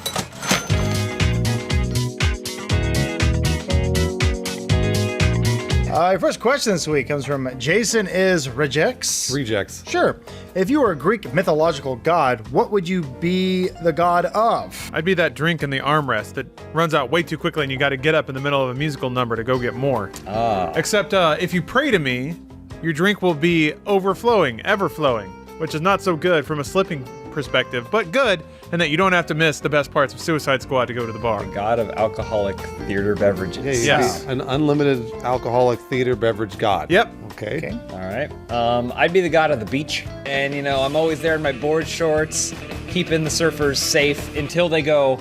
Your first question this week comes from Jason is Rejects. Rejects. Sure. If you were a Greek mythological god, what would you be the god of? I'd be that drink in the armrest that runs out way too quickly and you got to get up in the middle of a musical number to go get more. Except if you pray to me, your drink will be overflowing, ever-flowing, which is not so good from a slipping perspective, but good in that you don't have to miss the best parts of Suicide Squad to go to the bar. god of alcoholic theater beverages. Yeah, you Yes. be an unlimited alcoholic theater beverage god. Yep. Okay. All right. I'd be the god of the beach, and I'm always there in my board shorts, keeping the surfers safe until they go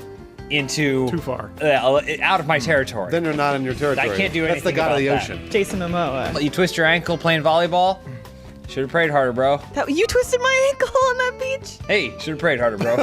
into Too far. out of my territory. Then they're not in your territory. I can't do That's the anything god of the about that. ocean. Jason Momoa. You twist your ankle playing volleyball. Should have prayed harder, bro. You twisted my ankle on that beach? Hey, should have prayed harder, bro.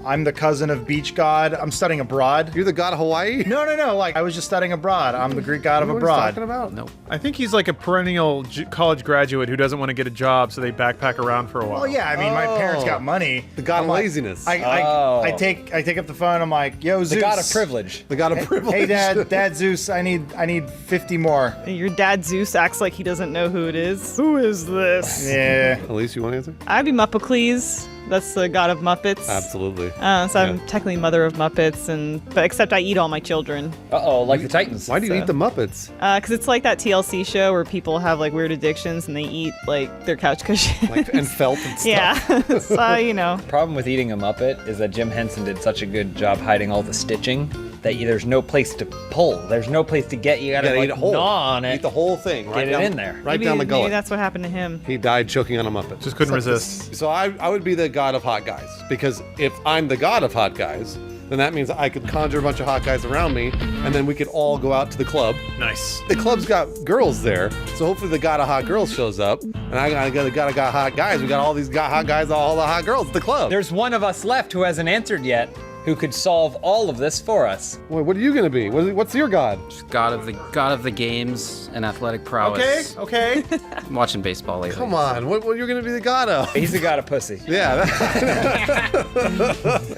I'm the cousin of beach god. I'm studying abroad. You're the god of Hawaii? No. Like, I was just studying abroad. I'm the Greek god of What are you abroad. talking about? Nope. I think he's like a perennial college graduate who doesn't want to get a job, so they backpack around for a while. Well, yeah, I mean, my parents got money. The god I'm of like- laziness. I take up the phone. I'm like, yo, Zeus. The god of privilege. The god of privilege. Hey, Dad Zeus, I need 50 more. Your dad Zeus acts like he doesn't know who it is. Who is this? Yeah. Elise, you want to answer? I'd be Muppocles. That's the god of Muppets. Absolutely. So I'm technically mother of Muppets, but except I eat all my children. Like the Titans. Why do you eat the Muppets? Because it's like that TLC show where people have like weird addictions and they eat like their couch cushions. And felt and stuff. Yeah. So, Problem with eating a Muppet is that Jim Henson did such a good job hiding all the stitching that there's no place to pull. There's no place to get. You gotta, eat a whole. gnaw on it. Eat the whole thing. Get Right it down, in there. Right maybe, down the maybe gullet. that's what happened to him. He died choking on a Muppet. Just couldn't resist. So I would be the god of hot guys. Because if I'm the god of hot guys, then that means I could conjure a bunch of hot guys around me, and then we could all go out to the club. Nice. The club's got girls there, so hopefully the god of hot girls shows up, and I got hot guys. We got all these hot guys, all the hot girls at the club. There's one of us left who hasn't answered yet, who could solve all of this for us. Wait, what are you gonna be? What's your god? God of the games and athletic prowess. Okay. I'm watching baseball lately. Come on, what you're gonna be the god of? He's the god of pussy. Yeah. I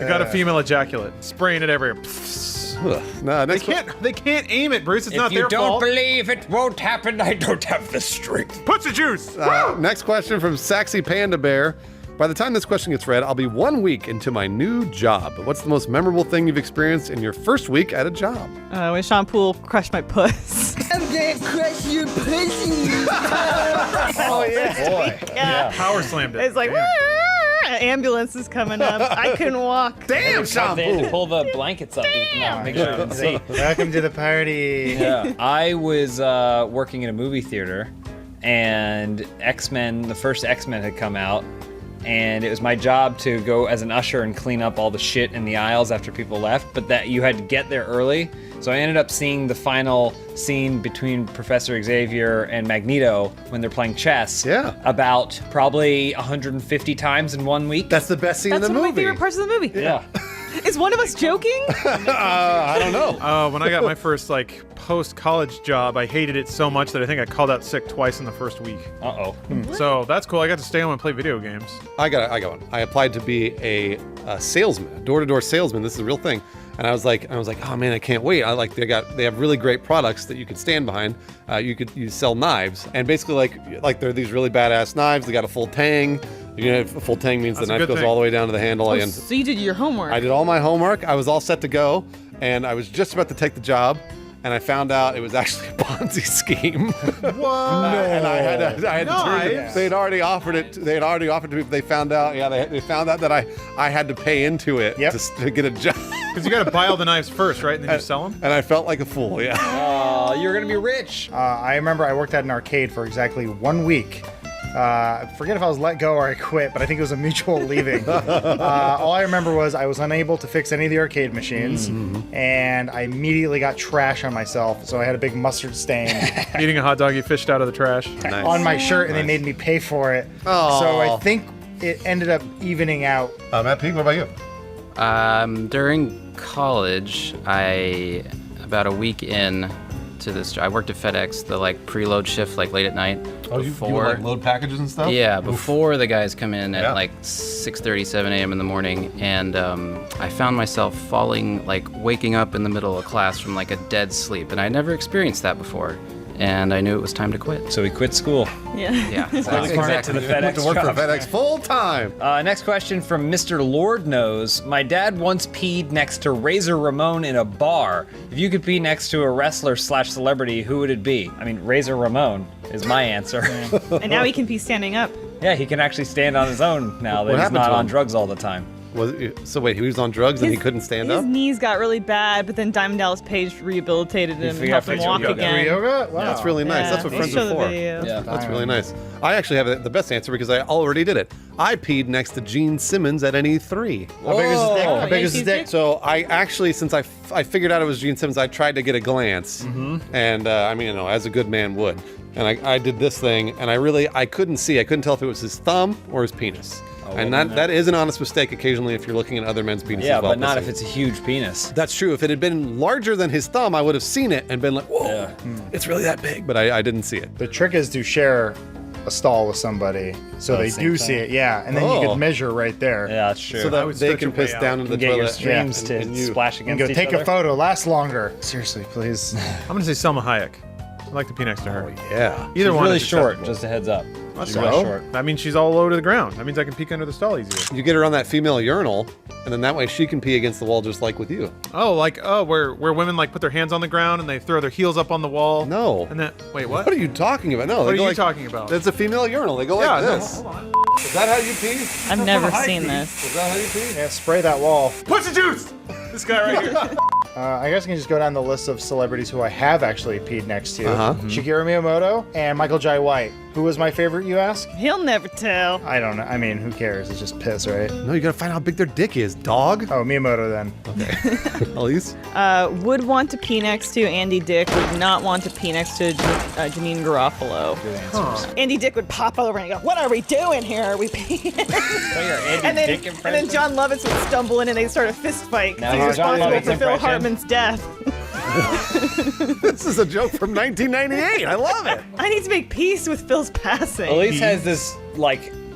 got a female ejaculate, spraying it everywhere. No, They can't aim it, Bruce. It's not If you their don't fault. believe it won't happen, I don't have the strength. Pussy juice. Next question from Saxy Panda Bear. By the time this question gets read, I'll be 1 week into my new job. What's the most memorable thing you've experienced in your first week at a job? When Sean Poole crushed my puss. I'm gonna crush your pussy. Oh, yeah. Boy. Yeah. Power slammed it. It's like, ambulance is coming up. I couldn't walk. Damn, Sean They had to Poole. pull the blankets up to make sure you can see. Welcome to the party. Yeah. I was working in a movie theater, and X-Men, the first X-Men had come out, and it was my job to go as an usher and clean up all the shit in the aisles after people left, but that you had to get there early. So I ended up seeing the final scene between Professor Xavier and Magneto when they're playing chess. Yeah. About probably 150 times in 1 week. That's the best scene That's in the one of my movie. favorite parts of the movie. Yeah. Is one of us joking? I don't know. When I got my first post-college job, I hated it so much that I think I called out sick twice in the first week. Uh-oh. So that's cool. I got to stay home and play video games. I got one. I applied to be a salesman, a door-to-door salesman. This is a real thing. And I was like, oh man, I can't wait. They have really great products that you could stand behind. You sell knives, and basically like they're these really badass knives. They got a full tang. A full tang means the knife goes all the way down to the handle. And so you did your homework. I did all my homework. I was all set to go, and I was just about to take the job. And I found out it was actually a Ponzi scheme. What? And I had to turn it. They'd already offered it. They'd already offered to me. But they found out. Yeah, they found out that I had to pay into it to get a job. Because you got to buy all the knives first, right? And then you sell them. And I felt like a fool. Yeah. Oh, you're gonna be rich. I remember I worked at an arcade for exactly 1 week. I forget if I was let go or I quit, but I think it was a mutual leaving. All I remember was I was unable to fix any of the arcade machines, and I immediately got trash on myself, so I had a big mustard stain. Eating a hot dog you fished out of the trash. On my shirt, and they made me pay for it. Oh. So I think it ended up evening out. Matt Peak, what about you? During college, about a week in to this, I worked at FedEx, the preload shift, late at night. Oh, you would load packages and stuff? Yeah, before the guys come in at 6:30, 7 a.m. in the morning, and I found myself waking up in the middle of class from a dead sleep, and I never experienced that before. And I knew it was time to quit. So he quit school. Yeah. Yeah. Exactly. To the FedEx to work job. for FedEx full time. Next question from Mr. Lord Knows. My dad once peed next to Razor Ramon in a bar. If you could pee next to a wrestler / celebrity, who would it be? I mean, Razor Ramon is my answer. And now he can be standing up. Yeah, he can actually stand on his own now that he's not on drugs all the time. So wait, he was on drugs and he couldn't stand up? His knees got really bad, but then Diamond Dallas Page rehabilitated him and helped him walk again. Yoga? Wow. That's really nice. That's what friends are for. Yeah, that's really nice. I actually have the best answer because I already did it. I peed next to Gene Simmons at an E3. How big is his dick? How big is his dick? So I actually, since I figured out it was Gene Simmons, I tried to get a glance. And as a good man would. And I did this thing, and I couldn't see. I couldn't tell if it was his thumb or his penis. And that is an honest mistake occasionally if you're looking at other men's penises. Yeah, but not if it's a huge penis. That's true. If it had been larger than his thumb, I would have seen it and been like, whoa, it's really that big. But I didn't see it. The trick is to share a stall with somebody so they do see it. Yeah, and then you could measure right there. Yeah, that's true. So that they can piss down into the get toilet. your streams to splash against Go each take other. a photo. Last longer. Seriously, please. I'm going to say Selma Hayek. I'd like to pee next to her. Oh, yeah. Either She's one really is short, acceptable. just a heads up. That's She's really short. That means she's all low to the ground. That means I can peek under the stall easier. You get her on that female urinal, and then that way she can pee against the wall just like with you. Oh, where women put their hands on the ground and they throw their heels up on the wall. No. And then wait, what? What are you talking about? No. What they go are you talking about? That's a female urinal. They go like this. No, hold on. Is that how you pee? I've never seen this. Is that how you pee? Yeah, spray that wall. Pussy juice! This guy right here. I guess I can just go down the list of celebrities who I have actually peed next to. Shigeru Miyamoto and Michael Jai White. Who was my favorite, you ask? He'll never tell. I don't know. I mean, who cares? It's just piss, right? No, you gotta find out how big their dick is, dog. Oh, Miyamoto then. Okay. Elise? Would want to pee next to Andy Dick. Would not want to pee next to Janine Garofalo. Good answers. Andy Dick would pop over and go, "What are we doing here? Are we peeing?" and then John Lovitz would stumble in and they'd start a fist fight because he's responsible for Phil Hartman's death. This is a joke from 1998. I love it. I need to make peace with Phil's passing. Elise has this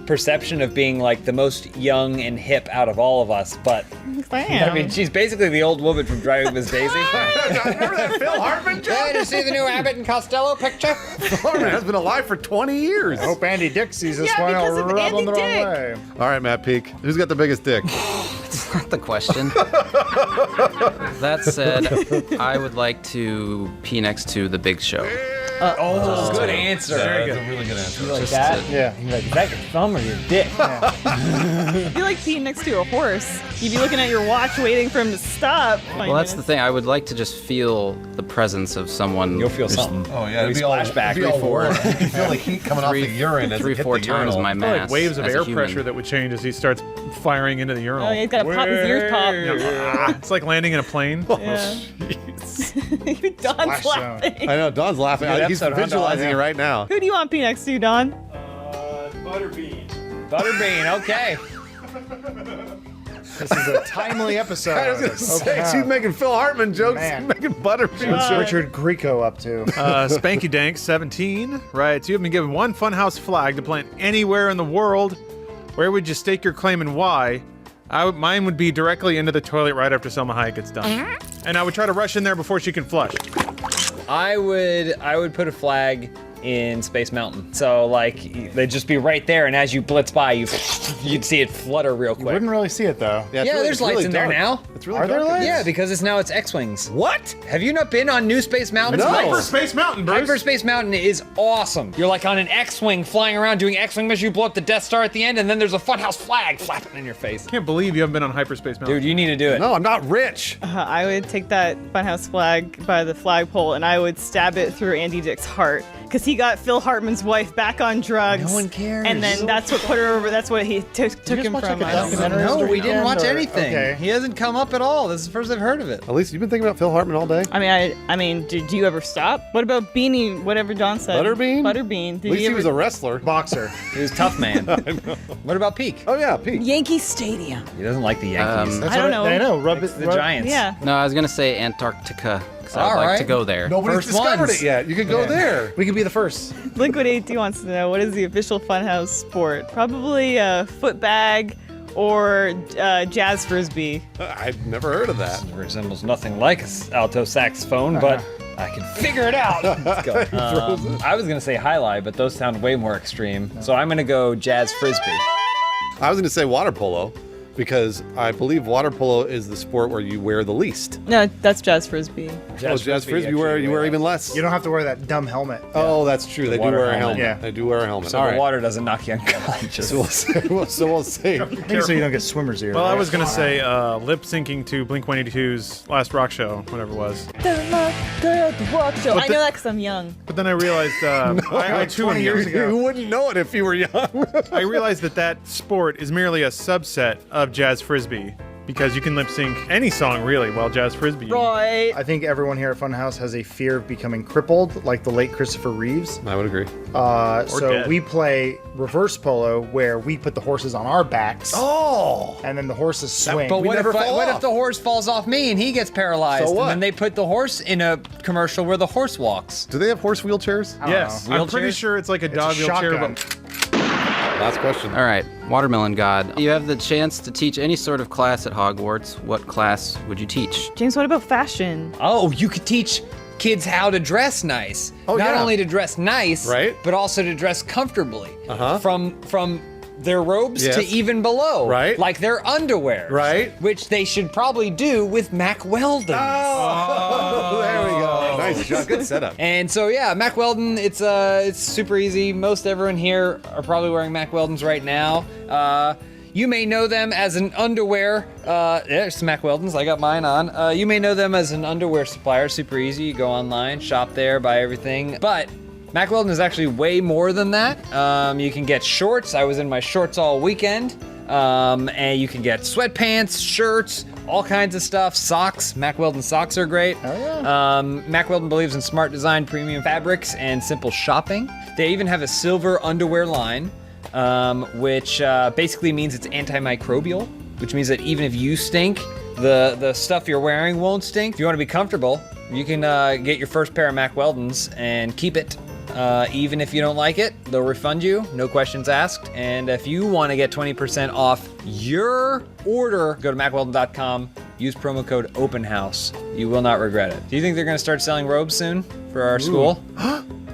perception of being the most young and hip out of all of us, but I mean, she's basically the old woman from Driving Miss Daisy. Remember that Phil Hartman joke? Ready to see the new Abbott and Costello picture? Phil Hartman has been alive for 20 years. I hope Andy Dick sees this Yeah, one. because I'll of rub him the Andy wrong way. All right, Matt Peak. Who's got the biggest dick? That's not the question. That said, I would like to pee next to the Big Show. Good answer. Very good. That's a really good answer. You like Just that? to- Yeah. You're like, is that your thumb or your dick? You'd be like peeing next to a horse. You'd be looking at your watch waiting for him to stop. Well, that's the thing. I would like to just feel the presence of someone. You'll feel who's something. Oh, yeah. It'd be flashback. You can feel the heat coming off the urine as it hits 3-4 the times urinal. my mass. Waves of as a air human. pressure that would change as he starts firing into the urinal. Oh, he's got to pop his ears pop. It's like landing in a plane. Yeah. Don's Splash laughing. I know, Don's laughing. Good He's episode, huh, visualizing Don? it right now. Who do you want pee next to, Don? Butterbean. Butterbean, okay. This is a timely episode. I was gonna say, she's making Phil Hartman jokes, making Butterbean What's jokes. Richard Grieco up to? Spanky Dank 17 writes, you have been given one Funhouse flag to plant anywhere in the world. Where would you stake your claim and why? Mine would be directly into the toilet right after Selma Hayek gets done. And I would try to rush in there before she can flush. I would put a flag in Space Mountain. So like they'd just be right there, and as you blitz by, you'd see it flutter real quick. You wouldn't really see it though. Yeah, there's lights in there now. It's really Are there dark. lights? Yeah, because it's X-wings. What? Have you not been on New Space Mountain? No. Hyperspace Mountain, Bruce. Hyperspace Mountain is awesome. You're like on an X-wing flying around doing X-wing missions. You blow up the Death Star at the end, and then there's a Funhouse flag flapping in your face. Can't believe you haven't been on Hyperspace Mountain. Dude, you need to do it. No, I'm not rich. I would take that Funhouse flag by the flagpole and I would stab it through Andy Dick's heart. Because he got Phil Hartman's wife back on drugs. No one cares. And then that's what put her over. That's what he took him from. No, we didn't watch or- anything. okay. He hasn't come up at all. This is the first I've heard of it. At least you've been thinking about Phil Hartman all day. I mean, do you ever stop? What about Beanie? Whatever John said. Butterbean? Butterbean. At least he was a wrestler. Boxer. He was tough man. What about Peak? Oh yeah, Pete. Yankee Stadium. He doesn't like the Yankees. I don't know. I know. Rub It's it. the rub- Giants. Yeah. No, I was gonna say Antarctica because I'd All like right. to go there. Nobody's First discovered ones. it yet. You could go there. We could be the first. Liquid AT wants to know what is the official Funhouse sport? Probably a foot bag or jazz frisbee. I've never heard of that. Resembles nothing like an alto saxophone, but I can figure it out. Let's go. I was gonna say highlight, but those sound way more extreme. So I'm gonna go jazz frisbee. I was going to say water polo because I believe water polo is the sport where you wear the least. No, that's jazz frisbee. Jazz frisbee, you wear even less. You don't have to wear that dumb helmet. Oh, that's true. They do water wear a helmet. helmet. Yeah. They do wear a helmet. So All the right. water doesn't knock you unconscious. So we'll see. I think so you don't get swimmer's ear. Well, I right? was gonna say lip syncing to Blink-182's last rock show, whatever it was. I know that because I'm young. But then I realized, I too am young. You wouldn't know it if you were young. I realized that sport is merely a subset of jazz frisbee because you can lip sync any song really while jazz frisbee. Right. I think everyone here at Funhouse has a fear of becoming crippled, like the late Christopher Reeves. I would agree. So dead. we play reverse polo, where we put the horses on our backs. Oh. And then the horses swing. But what never if fall what off. if the horse falls off me and he gets paralyzed? So what? And then they put the horse in a commercial where the horse walks. Do they have horse wheelchairs? I don't Yes, know. I'm pretty Wheelchairs? sure it's like a It's a dog wheelchair, shotgun. but Last question. All right, Watermelon God. You have the chance to teach any sort of class at Hogwarts. What class would you teach? James, what about fashion? Oh, you could teach kids how to dress nice. Oh, Not yeah. only to dress nice, Right. but also to dress comfortably. Uh-huh. From their robes Yes. to even below. Right. Like their underwear. Right. Which they should probably do with Mac Weldon. Oh, there we go. Nice job. Good setup. And so yeah, Mac Weldon, it's super easy. Most everyone here are probably wearing Mac Weldons right now. You may know them as an underwear, there's some Mac Weldons, I got mine on. You may know them as an underwear supplier, super easy. You go online, shop there, buy everything. But Mac Weldon is actually way more than that. You can get shorts. I was in my shorts all weekend. And you can get sweatpants, shirts, all kinds of stuff, socks. Mac Weldon socks are great. Oh, yeah. Mac Weldon believes in smart design, premium fabrics, and simple shopping. They even have a silver underwear line, which basically means it's antimicrobial, which means that even if you stink, the stuff you're wearing won't stink. If you want to be comfortable, you can get your first pair of Mac Weldons and keep it. Even if you don't like it, they'll refund you, no questions asked. And if you want to get 20% off your order, go to macweldon.com, use promo code OPENHOUSE. You will not regret it. Do you think they're going to start selling robes soon for our school?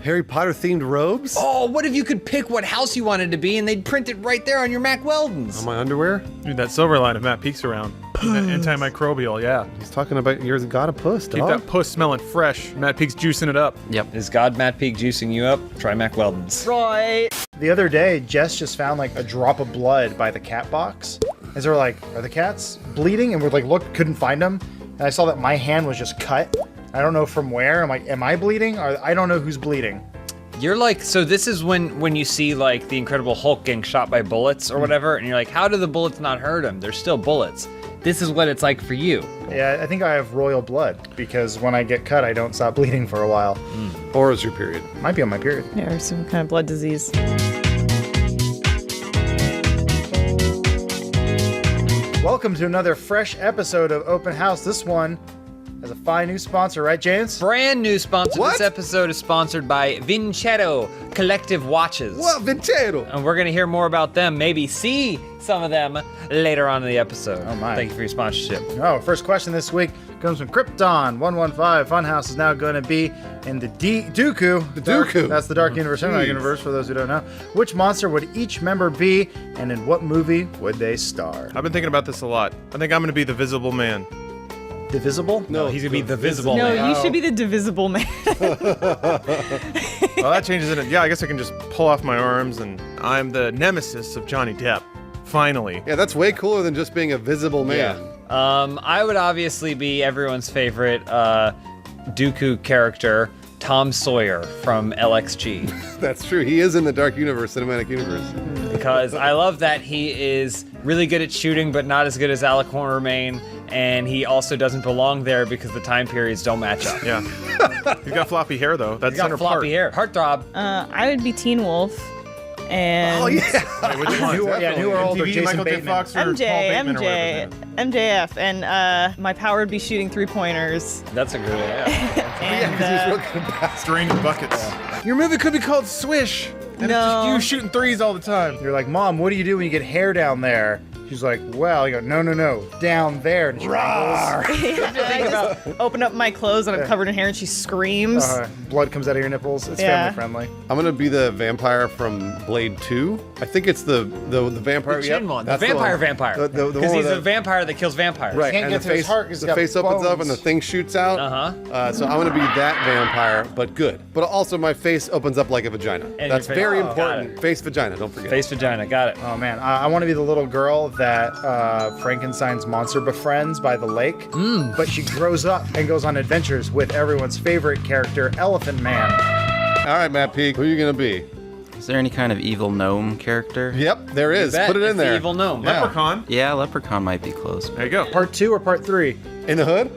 Harry Potter themed robes? Oh, what if you could pick what house you wanted to be and they'd print it right there on your Mac Weldons? On my underwear? dude, that silver line of Matt Peaks around. That antimicrobial, yeah. He's talking about yours got a puss, Keep dog. that puss smelling fresh. Matt Peaks juicing it up. Yep. Is God Matt Peak juicing you up? Try Mac Weldons. Right. The other day, Jess just found like a drop of blood by the cat box. And so we're like, are the cats bleeding? And we're like, look, couldn't find them. And I saw that my hand was just cut. I don't know from where. I'm like, am I bleeding? Or I don't know who's bleeding. You're like, so this is when you see like the Incredible Hulk getting shot by bullets or whatever, and you're like, how do the bullets not hurt him? They're still bullets. This is what it's like for you. Yeah, I think I have royal blood because when I get cut, I don't stop bleeding for a while. Or is your period? Might be on my period. Yeah, or some kind of blood disease. Welcome to another fresh episode of Open House. This one has a fine new sponsor, right, James? Brand new sponsor. What? This episode is sponsored by Vincero Collective Watches. What, Vincero? And we're going to hear more about them, maybe see some of them later on in the episode. Oh, my. Thank you for your sponsorship. Oh, first question this week comes from Krypton115. Funhouse is now going to be in the Dooku. The Dooku. That's the Dark Universe, Cinematic Jeez. Universe, for those who don't know. Which monster would each member be, and in what movie would they star? I've been thinking about this a lot. I think I'm going to be the Visible Man. Divisible? No, He's going to be the Visible No, Man. you should be the Divisible Man. Well, that changes it. Yeah, I guess I can just pull off my arms, and I'm the nemesis of Johnny Depp. Finally. Yeah, that's way cooler than just being a visible man. I would obviously be everyone's favorite Dooku character, Tom Sawyer from LXG. That's true. He is in the Dark Universe, Cinematic Universe. Because I love that he is really good at shooting, but not as good as Alec Hornermain, and he also doesn't belong there because the time periods don't match up. Yeah. He's got floppy hair, though. That's He's got center floppy part. hair. Heartthrob. I would be Teen Wolf. And Oh, yeah. Wait, which one? New or older, MTV, Jason Michael J. Bateman. Fox, or Paul Bateman, or whatever his name is? MJF, and my power would be shooting 3-pointers. That's a good idea. And String buckets. Your movie could be called Swish. And it's just you shooting threes all the time. You're like, Mom, what do you do when you get hair down there? She's like, well, you go, no, down there. And she I just open up my clothes and I'm covered in hair, and she screams. blood comes out of your nipples. It's Yeah. family friendly. I'm gonna be the vampire from Blade 2. I think it's the vampire. The Yep, chin one. The that's vampire one. vampire. The Because one he's with a vampire that kills vampires. Right, Can't and get the to his face, heart 'cause he's the got face opens up bones. and the thing shoots out. So I'm gonna be that vampire, but good. But also my face opens up like a vagina. And That's your face- very oh, got important. it. Face vagina, don't forget. Face vagina. Got it. Oh man, I want to be the little girl that Frankenstein's monster befriends by the lake. But she grows up and goes on adventures with everyone's favorite character, Elephant Man. All right, Matt Peak, who are you gonna be? Is there any kind of evil gnome character? Yep, there is. bet. Put it in It's the there. evil gnome. Yeah. Leprechaun. Yeah, Leprechaun might be close. There you go. Part 2 or part 3? In the hood?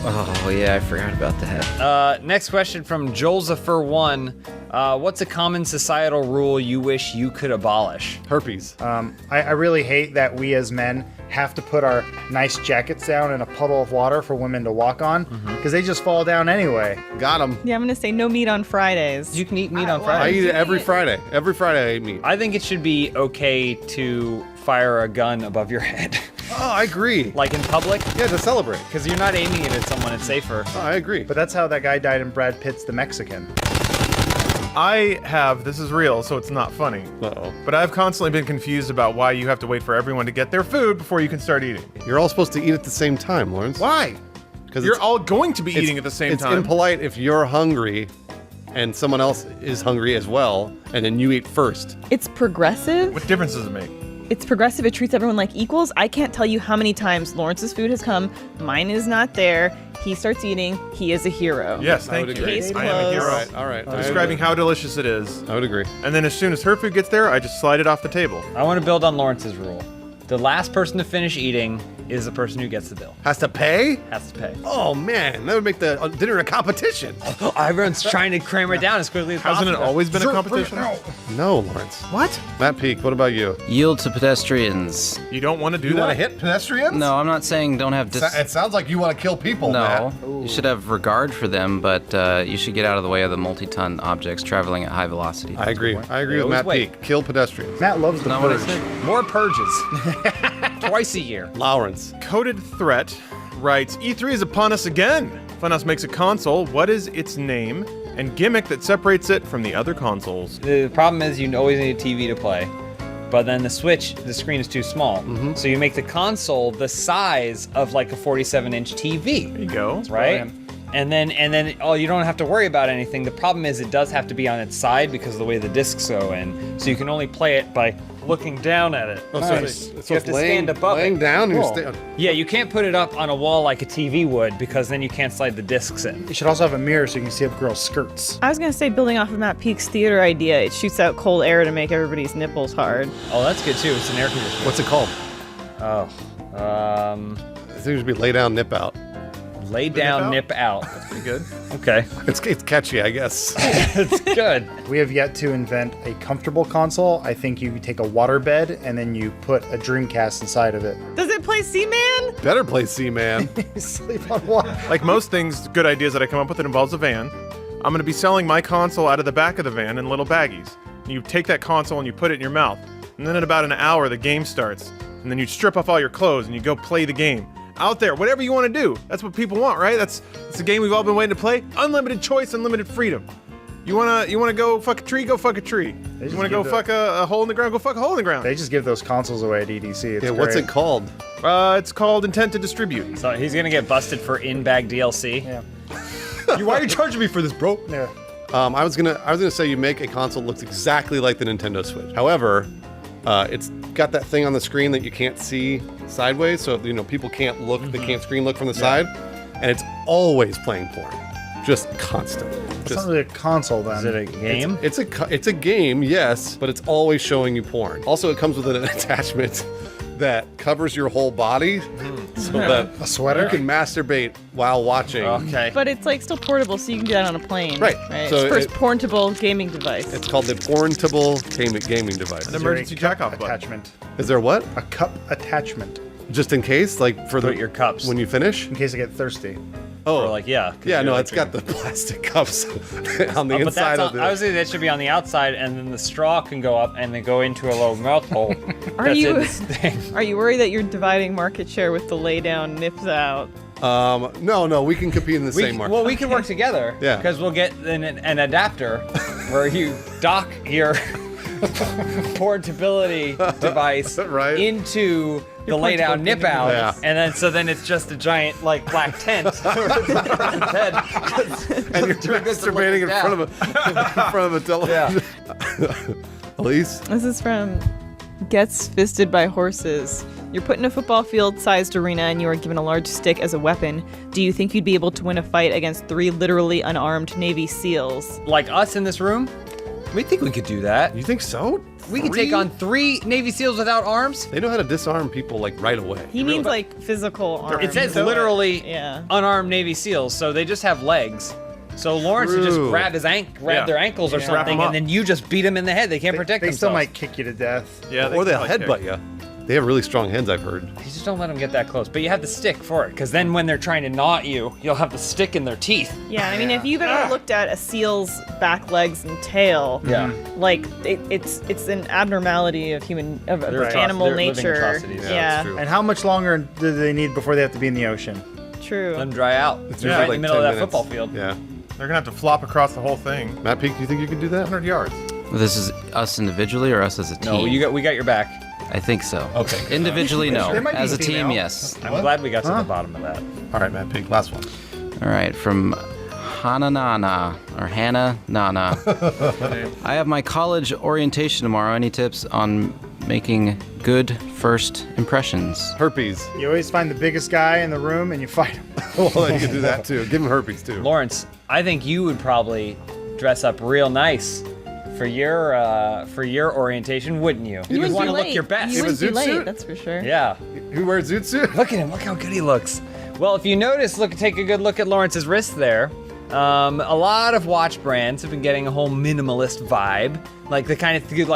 Oh, yeah, I forgot about that. Next question from Jolzapher1. What's a common societal rule you wish you could abolish? Herpes. I really hate that we as men have to put our nice jackets down in a puddle of water for women to walk on, because they just fall down anyway. Got him. Yeah, I'm gonna say no meat on Fridays. You can eat meat on I Friday. eat it every Friday. Every Friday I eat meat. I think it should be okay to fire a gun above your head. Oh, I agree. Like in public, Yeah, to celebrate. because you're not aiming it at someone, it's safer. Oh, I agree. But that's how that guy died in Brad Pitt's The Mexican. This is real, so it's not funny. Uh-oh. But I've constantly been confused about why you have to wait for everyone to get their food before you can start eating. You're all supposed to eat at the same time, Lawrence. Why? Because You're all going to be eating at the same It's time. impolite if you're hungry and someone else is hungry as well, and then you eat first. It's progressive. What difference does it make? It's progressive. It treats everyone like equals. I can't tell you how many times Lawrence's food has come. Mine is not there. He starts eating. He is a hero. Yes, I thank would you. agree. Case I am a hero. closed. All right. Describing how delicious it is. I would agree. And then as soon as her food gets there, I just slide it off the table. I want to build on Lawrence's rule. The last person to finish eating is the person who gets the bill. Has to pay? Has to pay. Oh man, that would make the dinner a competition. Everyone's trying to cram it down as quickly as possible. Hasn't it always been a competition? No, Lawrence. What? Matt Peak, what about you? Yield to pedestrians. You don't want to do You that? want to hit pedestrians? No, I'm not saying don't have It sounds like you want to kill people, No, Matt. you should have regard for them, but you should get out of the way of the multi-ton objects traveling at high velocity. I agree. I agree with always Matt wait. Peak. Kill pedestrians. Matt loves the Not what I purge. said. More purges. Twice a year. Lawrence. Coded Threat writes, E3 is upon us again. Funhouse makes a console. What is its name and gimmick that separates it from the other consoles? The problem is you always need a TV to play. But then the Switch, the screen is too small. So you make the console the size of like a 47-inch TV. There you go. Right? And then you don't have to worry about anything. The problem is it does have to be on its side because of the way the discs go in. So you can only play it by looking down at it. Oh, So so you it's have to laying, stand above laying it. down and Cool. you're Yeah, you can't put it up on a wall like a TV would because then you can't slide the discs in. You should also have a mirror so you can see up girls' skirts. I was gonna say, building off of Matt Peak's theater idea, it shoots out cold air to make everybody's nipples hard. Oh, that's good too. It's an air conditioner. What's it called? Oh, I think it should be lay down, nip out. Lay down, nip out. That's pretty good. Okay. It's catchy, I guess. It's good. We have yet to invent a comfortable console. I think you take a waterbed and then you put a Dreamcast inside of it. Does it play Seaman? Better play Seaman. Sleep on water. Like most things, good ideas that I come up with, it involves a van. I'm going to be selling my console out of the back of the van in little baggies. You take that console and you put it in your mouth. And then in about an hour, the game starts. And then you strip off all your clothes and you go play the game. Out there, whatever you want to do. That's what people want, right? That's a game we've all been waiting to play. Unlimited choice, unlimited freedom. You wanna go fuck a tree? Go fuck a tree. You wanna go fuck a hole in the ground? Go fuck a hole in the ground. They just give those consoles away at EDC. It's What's great. it called? It's called Intent to Distribute. So he's gonna get busted for in-bag DLC. Yeah. Why are you charging me for this, bro? Yeah. I was gonna say you make a console that looks exactly like the Nintendo Switch. However, it's got that thing on the screen that you can't see sideways, so people can't look. They can't screen look from the side, and it's always playing porn, just constant. It's not really a console then. Is it a game? It's a game, yes, but it's always showing you porn. Also, it comes with an attachment that covers your whole body, so that a sweater you can masturbate while watching. Okay. But it's like still portable, so you can do that on a plane. Right. So So it's first portable gaming device. It's called the portable gaming device. An emergency jack-off button. attachment. Is there what? A cup attachment. Just in case, like for Put your cups. when you finish. In case I get thirsty. Oh, Or like, yeah. 'cause yeah, you're no, like it's got the plastic cups on the but inside that's of I it. was thinking that should be on the outside, and then the straw can go up and then go into a little mouth hole. Are that's you in this thing. Are you worried that you're dividing market share with the lay down nips out? No, we can compete in the same market. Well, we can work together. Yeah. Because we'll get an adapter where you dock your portability device Right. into the lay down nip out, Yeah. and then it's just a giant like black tent over the person's head. and you're masturbating in front of a television. Elise? This is from Gets Fisted by Horses. You're put in a football field-sized arena and you are given a large stick as a weapon. Do you think you'd be able to win a fight against 3 literally unarmed Navy SEALs? Like us in this room, we think we could do that. You think so? We could take on 3 Navy SEAls without arms. They know how to disarm people like right away. He means like physical arms. It says literally Yeah. unarmed Navy SEAls, so they just have legs. So Lawrence would just True. grab their ankles or Just wrap 'em something, up. and then you just beat them in the head. They can't protect They themselves. still might kick you to death. Yeah, Or they'll can headbutt you. They have really strong heads, I've heard. You just don't let them get that close. But you have the stick for it, because then when they're trying to knot you, you'll have the stick in their teeth. Yeah, I mean, if you've ever looked at a seal's back legs and tail, Yeah. like it's an abnormality of They're animal they're living nature. atrocities. Yeah, Yeah, that's true. And how much longer do they need before they have to be in the ocean? true. Let them dry out. It's Right usually in the like middle of 10 that minutes. football field. Yeah. They're gonna have to flop across the whole thing. Matt Peak, you think you can do that? 100 yards. This is us individually or us as a team? No, we got your back. I think so. Okay, good. Individually, no. They might be As a team, female. yes. I'm glad we got to the bottom of that. All right, Matt Peak, last one. All right, from Hannah Nana, or Hannah Nana. I have my college orientation tomorrow. Any tips on making good first impressions? Herpes. You always find the biggest guy in the room and you fight him. Well, you can do that too. Give him herpes too. Lawrence, I think you would probably dress up real nice for your orientation, wouldn't you? You would wouldn't want be to look late. your best. You wouldn't be zoot late, suit? that's for sure. Yeah. Who wears zoot suit? Look at him. Look how good he looks. Well, if you notice, take a good look at Lawrence's wrist there. A lot of watch brands have been getting a whole minimalist vibe, like the kind of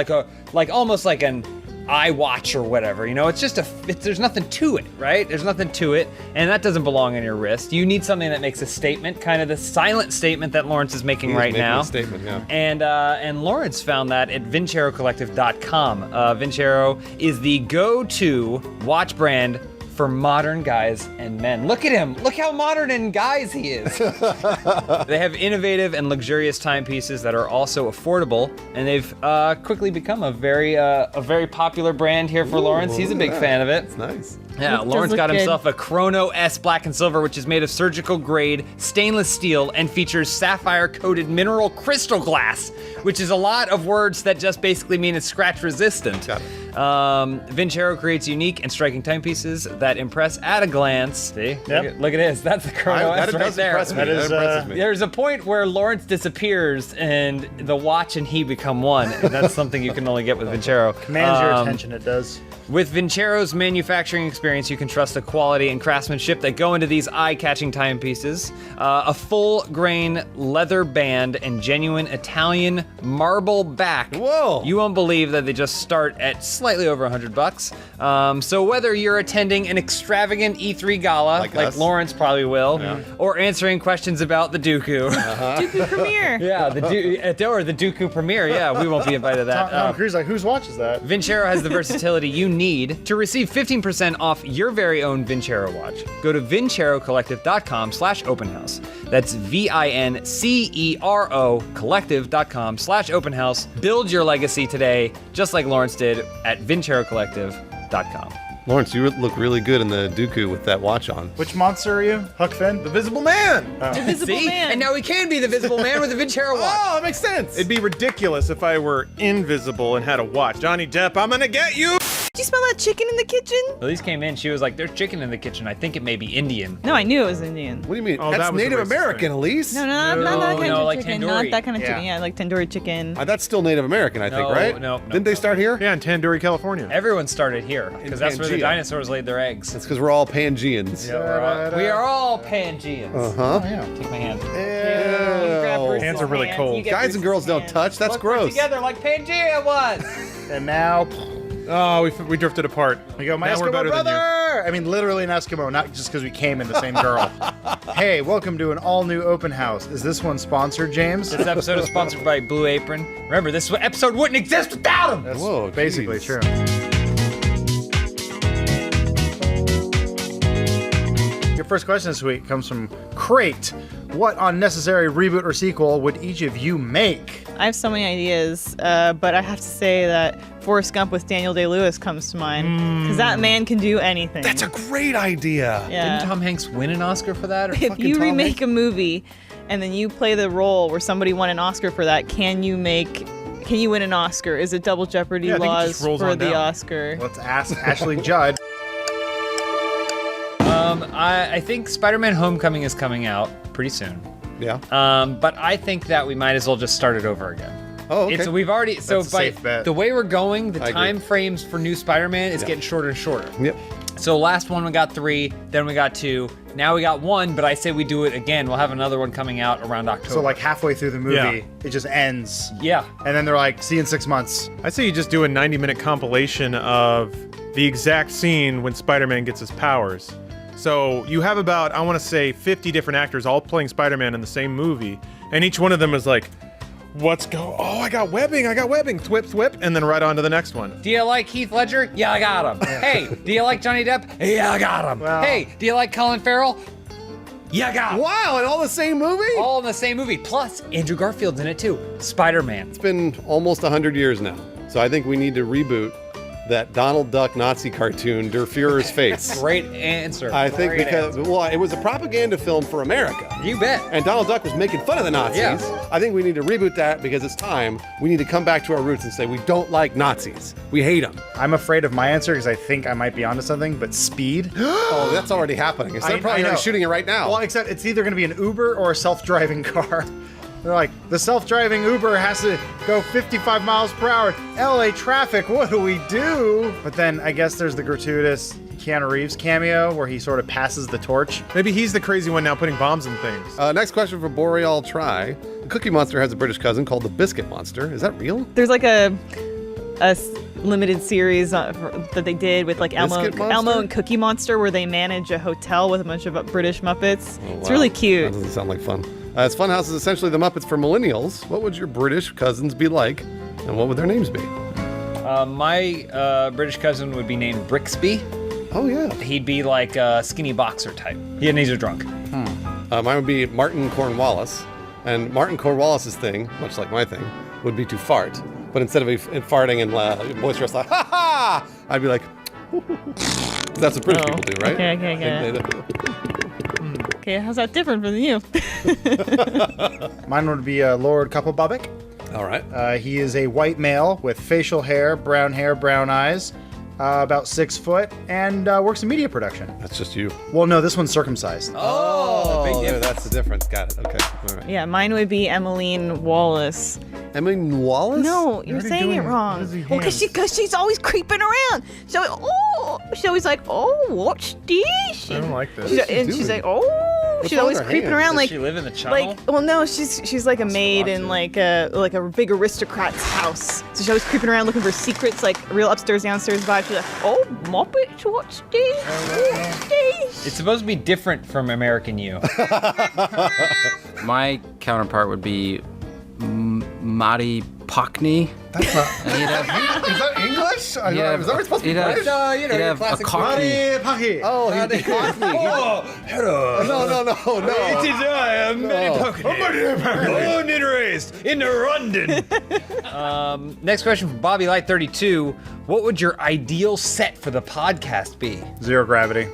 like almost like an iWatch or whatever. You know, it's just there's nothing to it, right? There's nothing to it, and that doesn't belong on your wrist. You need something that makes a statement, kind of the silent statement that Lawrence is making He is right making now. a statement, yeah. And Lawrence found that at VinceroCollective.com. Vincero is the go-to watch brand for modern guys and men. Look at him. Look how modern and guys he is. They have innovative and luxurious timepieces that are also affordable, and they've quickly become a very popular brand here for Lawrence. He's a big fan of it. It's nice. Yeah, It does Lawrence look got good. himself a Chrono S Black and Silver, which is made of surgical grade stainless steel and features sapphire coated mineral crystal glass, which is a lot of words that just basically mean it's scratch resistant. Got Vincero creates unique and striking timepieces that impress at a glance. See? Yep. Look at this. That's the Chrono S right there. Impress me. That is, that impresses me. There's a point where Lawrence disappears and the watch and he become one. And that's something you can only get with Vincero. Commands your attention, it does. With Vincero's manufacturing experience, you can trust the quality and craftsmanship that go into these eye-catching timepieces. A full-grain leather band and genuine Italian marble back. Whoa! You won't believe that they just start at slightly over $100. So whether you're attending an extravagant E3 gala, like us. Lawrence probably will, or answering questions about the Dooku. Dooku premiere. Yeah, or the Dooku premiere. Yeah, we won't be invited to that. Tom Cruise like, whose watch is that? Vincero has the versatility you need to receive 15% off your very own Vincero watch. Go to vincerocollective.com/openhouse. That's VINCERO collective.com/openhouse. Build your legacy today, just like Lawrence did at vincerocollective.com. Lawrence, you look really good in the Dooku with that watch on. Which monster are you? Huck Finn? The Visible Man. The Visible See? Man. And now he can be the Visible Man with a Vincero watch. Oh, that makes sense. It'd be ridiculous if I were invisible and had a watch. Johnny Depp, I'm gonna get you. Did you smell that chicken in the kitchen? Elise came in, she was like, there's chicken in the kitchen. I think it may be Indian. No, I knew it was Indian. What do you mean? Oh, That's that was a Native racist American, thing. Elise. No, not that kind of like chicken. tandoori. Not that kind of chicken. Yeah. Yeah, like tandoori chicken. That's still Native American, I think, No, right? no. Didn't they start here? Yeah, in Tandoori, California. Everyone started here, because that's where the Pangea. dinosaurs laid their eggs. That's because we're all Pangeans. We are all Pangeans. Uh-huh. Take my hand. Hands are really cold. Guys and girls don't touch. That's Look, we're gross. together like Pangea was. And now, Oh, we drifted apart. we go, my Now we're Eskimo better than brother! you. I mean, literally an Eskimo, not just because we came in the same girl. Hey, welcome to an all-new open house. Is this one sponsored, James? This episode is sponsored by Blue Apron. Remember, this episode wouldn't exist without them. That's Whoa, basically geez. true. Your first question this week comes from Crate. What unnecessary reboot or sequel would each of you make? I have so many ideas, but I have to say that Forrest Gump with Daniel Day-Lewis comes to mind. Because that man can do anything. That's a great idea. Yeah. Didn't Tom Hanks win an Oscar for that? Or If fucking you Tom remake Hanks? a movie and then you play the role where somebody won an Oscar for that, can you win an Oscar? Is it double jeopardy Yeah, I think it laws just rolls for on the down. Oscar? Let's ask Ashley Judd. I think Spider-Man Homecoming is coming out pretty soon. Yeah. But I think that we might as well just start it over again. Oh, okay. We've already That's a safe bet. the way we're going, the I agree. time frames for new Spider-Man is getting shorter and shorter. Yep. So last one we got 3, then we got 2, now we got 1. But I say we do it again. We'll have another one coming out around October. So like halfway through the movie, Yeah. it just ends. yeah. And then they're like, see you in 6 months. I say you just do a 90-minute compilation of the exact scene when Spider-Man gets his powers. So you have about, I want to say, 50 different actors all playing Spider-Man in the same movie, and each one of them is like, oh, I got webbing, thwip, thwip, and then right on to the next one. Do you like Heath Ledger? Yeah, I got him. Hey, do you like Johnny Depp? Yeah, I got him. Well- Hey, do you like Colin Farrell? Yeah, I got him. Wow, and all the same movie? All in the same movie. Plus, Andrew Garfield's in it too. Spider-Man. It's been almost 100 years now. So I think we need to reboot that Donald Duck Nazi cartoon, Der Fuhrer's Face. Great answer. I think Great because, answer. well, it was a propaganda film for America. You bet. And Donald Duck was making fun of the Nazis. Yeah. I think we need to reboot that because it's time. We need to come back to our roots and say we don't like Nazis. We hate them. I'm afraid of my answer because I think I might be onto something, but Speed? Oh, that's already happening. They're probably know. already shooting it right now. Well, except it's either going to be an Uber or a self-driving car. They're like, the self-driving Uber has to go 55 miles per hour. LA traffic, what do we do? But then I guess there's the gratuitous Keanu Reeves cameo where he sort of passes the torch. Maybe he's the crazy one now putting bombs in things. Next question for Boreal Try. The Cookie Monster has a British cousin called the Biscuit Monster. Is that real? There's like a limited series that they did with like Elmo Biscuit Monster? and Cookie Monster where they manage a hotel with a bunch of British Muppets. Oh, It's wow. really That cute. doesn't sound like fun. As Funhouse is essentially the Muppets for millennials, what would your British cousins be like, and what would their names be? My British cousin would be named Brixby. Oh, yeah. He'd be like a skinny boxer type. He and he's a drunk. Mine would be Martin Cornwallis, and Martin Cornwallis's thing, much like my thing, would be to fart. But instead of farting and boisterous like, ha ha, I'd be like, that's what British people do, right? Okay, I get it. Okay, how's that different from you? Mine would be Lord Couplebobbick. All right. He is a white male with facial hair, brown eyes, about 6 foot, and works in media production. That's just you. Well, no, this one's circumcised. Oh, that's the difference. Got it. Okay. All right. Yeah, mine would be Emmeline Wallace. Emmeline Wallace? No, you're saying it wrong. Well, because she's always creeping around. So, she's always like, what's this? I don't like this. She's like, she's always creeping around. Does Like, she live in the channel? like, well, no, she's like a maid in like a big aristocrat's house. So she's always creeping around looking for secrets, like a real upstairs downstairs vibe. She's like, Muppets, what's this? What's this? It's supposed to be different from American You. My counterpart would be Mari Pockney. That's not. Is that English? Is that supposed to be British? He'd have a Cockney. Oh, he'd be Cockney. Hello. No. It is I, Mary Pockney. Born and raised in London. Next question from Bobby Light 32. What would your ideal set for the podcast be? Zero gravity.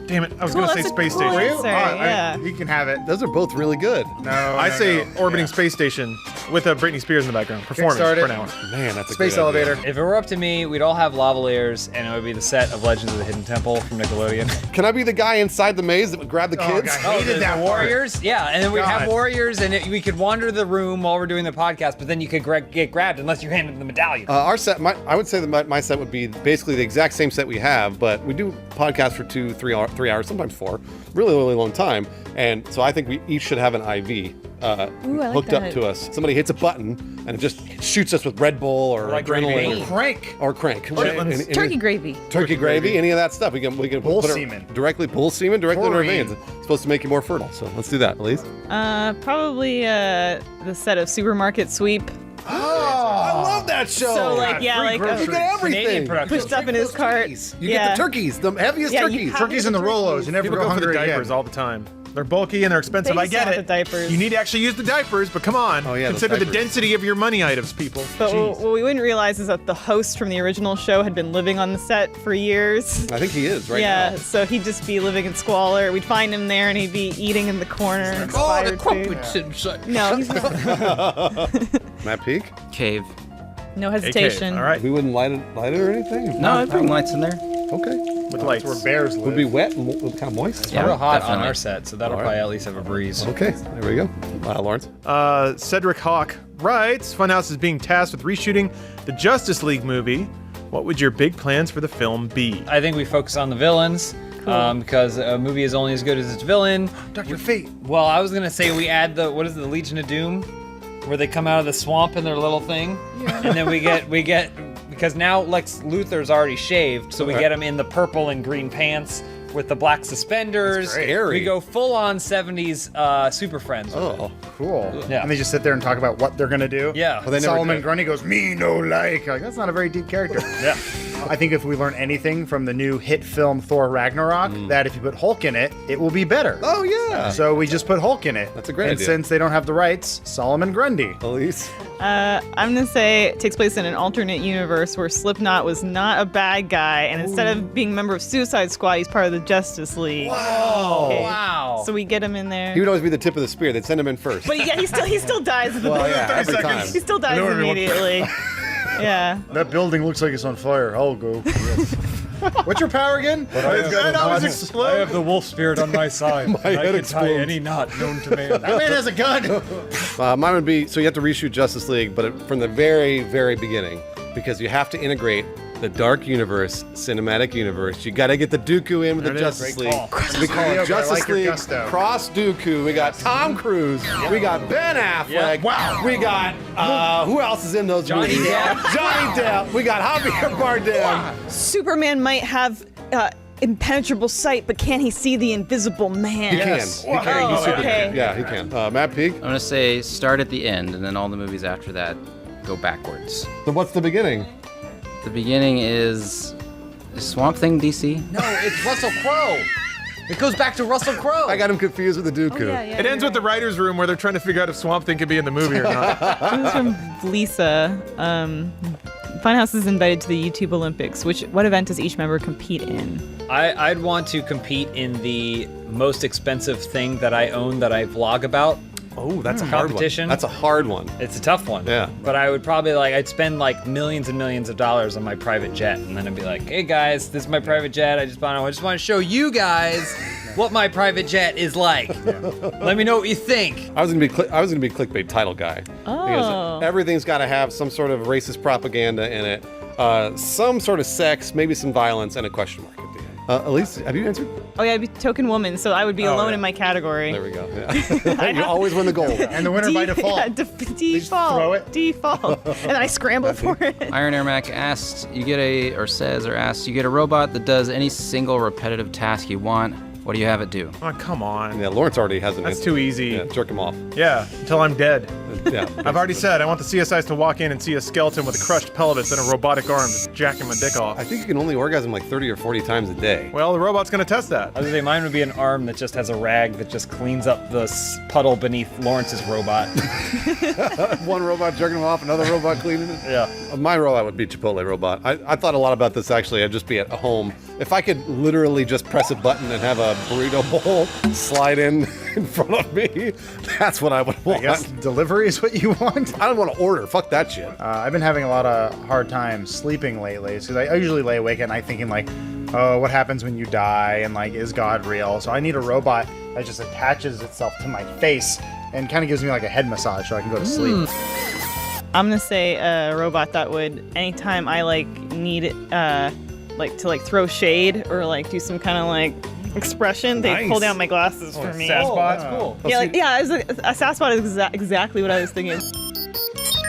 Damn it, I was going to say that's a Space cool Station. answer, yeah. He can have it. Those are both really good. No, I say Orbiting Space Station with Britney Spears in the background. Performance Kickstart it. for now. Man, that's a Space good idea. elevator. If it were up to me, we'd all have lavaliers, and it would be the set of Legends of the Hidden Temple from Nickelodeon. Can I be the guy inside the maze that would grab the kids? I hated that part. Warriors? Yeah, and then we'd have God. warriors, and we could wander the room while we're doing the podcast, but then you could get grabbed unless you handed the medallion. Our set, I would say that my set would be basically the exact same set we have, but we do podcasts for 3 hours, sometimes 4, really long time. And so I think we each should have an IV I like hooked up that. to us. Somebody hits a button and it just shoots us with Red Bull or Like adrenaline Crank. or crank. Turkey gravy. Turkey gravy, any of that stuff. We can Bull put semen. it directly in our Chlorine. veins. It's supposed to make you more fertile. So let's do that, Elise. Probably the set of Supermarket Sweep. I love that show. So like You get everything. Canadian production. pushed up in his cart. You get the turkeys, the heaviest Yeah, you turkeys. have- Turkeys and the Rolos. You never People go go for the hungry diapers again. all the time. They're bulky and they're expensive. They I get saw it. the diapers. You need to actually use the diapers, but come on. Oh, yeah, those Consider the diapers. density of your money items, people. But Jeez. what we wouldn't realize is that the host from the original show had been living on the set for years. I think he is right yeah, now. so he'd just be living in squalor. We'd find him there, and he'd be eating in the corner. Expired food. inside. No, he's not. Matt Peak? Cave. No hesitation. All right. We wouldn't light it or anything? No, bring lights in there. Okay. With lights. Where bears live. Would be wet and kind of moist? Yeah, Real hot definitely. on our set, so that'll All right. probably at least have a breeze. Okay, there we go. Lawrence? Cedric Hawk writes, Funhouse is being tasked with reshooting the Justice League movie. What would your big plans for the film be? I think we focus on the villains. Because a movie is only as good as its villain. Dr. Fate. Well, I was gonna say we add the Legion of Doom, where they come out of the swamp in their little thing, and then we get because now Lex Luthor's already shaved, so we get him in the purple and green pants with the black suspenders. scary. We go full on 70s Super Friends. Oh. Cool. Yeah. And they just sit there and talk about what they're gonna do. Yeah. Well, they never Solomon did. Grundy goes, me no like. Like, that's not a very deep character. Yeah. I think if we learn anything from the new hit film Thor Ragnarok, that if you put Hulk in it, it will be better. Oh, yeah. So we just put Hulk in it. That's a great and idea. since they don't have the rights, Solomon Grundy. Elise? I'm gonna say it takes place in an alternate universe where Slipknot was not a bad guy, and instead of being a member of Suicide Squad, he's part of the Justice League. Wow. Okay. Wow. So we get him in there. He would always be the tip of the spear. They'd send him in first. But yeah, he still dies in the Well, yeah, every time. He still dies immediately. Yeah. That building looks like it's on fire. I'll go. What's your power again? I have the wolf spirit on my side. My head explodes. knot known to man. That man has a gun. Mine would be, so you have to reshoot Justice League, but from the very, very beginning, because you have to integrate the Dark Universe, Cinematic Universe. You got to get the Dooku in with the Justice League. We call it Justice League Cross Dooku. We got Tom Cruise. We got Ben Affleck. Wow. We got, who else is in those movies? Johnny Depp. We got Javier Bardem. Superman might have impenetrable sight, but can he see the invisible man? He can. He can. Oh, He's Superman. okay. Yeah, he can. Matt Peak. I'm gonna say start at the end, and then all the movies after that go backwards. So what's the beginning? The beginning is Swamp Thing DC. No, it's Russell Crowe. It goes back to Russell Crowe. I got him confused with the Dooku. It ends with the writer's room where they're trying to figure out if Swamp Thing could be in the movie or not. This is from Lisa. Funhouse is invited to the YouTube Olympics. What event does each member compete in? I'd want to compete in the most expensive thing that I own that I vlog about. Oh, that's a hard competition. one. That's a hard one. It's a tough one. Yeah. But I would probably I'd spend like millions and millions of dollars on my private jet, and then I'd be like, hey guys, this is my private jet. I just want to show you guys what my private jet is like. Let me know what you think. I was gonna be clickbait title guy. Oh. Because everything's got to have some sort of racist propaganda in it, some sort of sex, maybe some violence, and a question mark at the end. Elise, have you answered? Oh yeah, I'd be token woman, so I would be alone in my category. There we go. Yeah. You always win the gold. And the winner by default. Yeah, default. throw it. Default. And I scramble for it. Iron Air Mac asks, you get a robot that does any single repetitive task you want. What do you have it do? Oh, come on. Yeah, Lawrence already has an That's answer. too easy. Yeah, jerk him off. Yeah, until I'm dead. Yeah. I've already said I want the CSIs to walk in and see a skeleton with a crushed pelvis and a robotic arm just jacking my dick off. I think you can only orgasm like 30 or 40 times a day. Well, the robot's gonna test that. I would say mine would be an arm that just has a rag that just cleans up the puddle beneath Lawrence's robot. One robot jerking him off, another robot cleaning it. Yeah. My robot would be Chipotle robot. I thought a lot about this actually. I'd just be at home. If I could literally just press a button and have a burrito bowl slide in front of me, that's what I would want. I guess delivery is what you want. I don't want to order. Fuck that shit. I've been having a lot of hard time sleeping lately because I usually lay awake at night thinking like, oh, what happens when you die and like, is God real? So I need a robot that just attaches itself to my face and kind of gives me like a head massage so I can go to sleep. I'm gonna say a robot that would, anytime I need to throw shade or like do some kind of like expression, they pull down my glasses for me. Sassbot? That's cool. Yeah, a sassbot is exactly what I was thinking.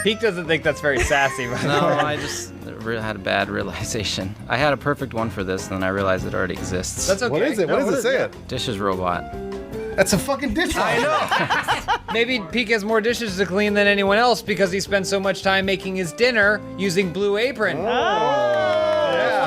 Pete doesn't think that's very sassy. By the No, way. I just had a bad realization. I had a perfect one for this, then I realized it already exists. That's okay. What is it? What does it say? Dishes robot. That's a fucking dishwasher. I know. Maybe Pete has more dishes to clean than anyone else because he spends so much time making his dinner using Blue Apron. Nice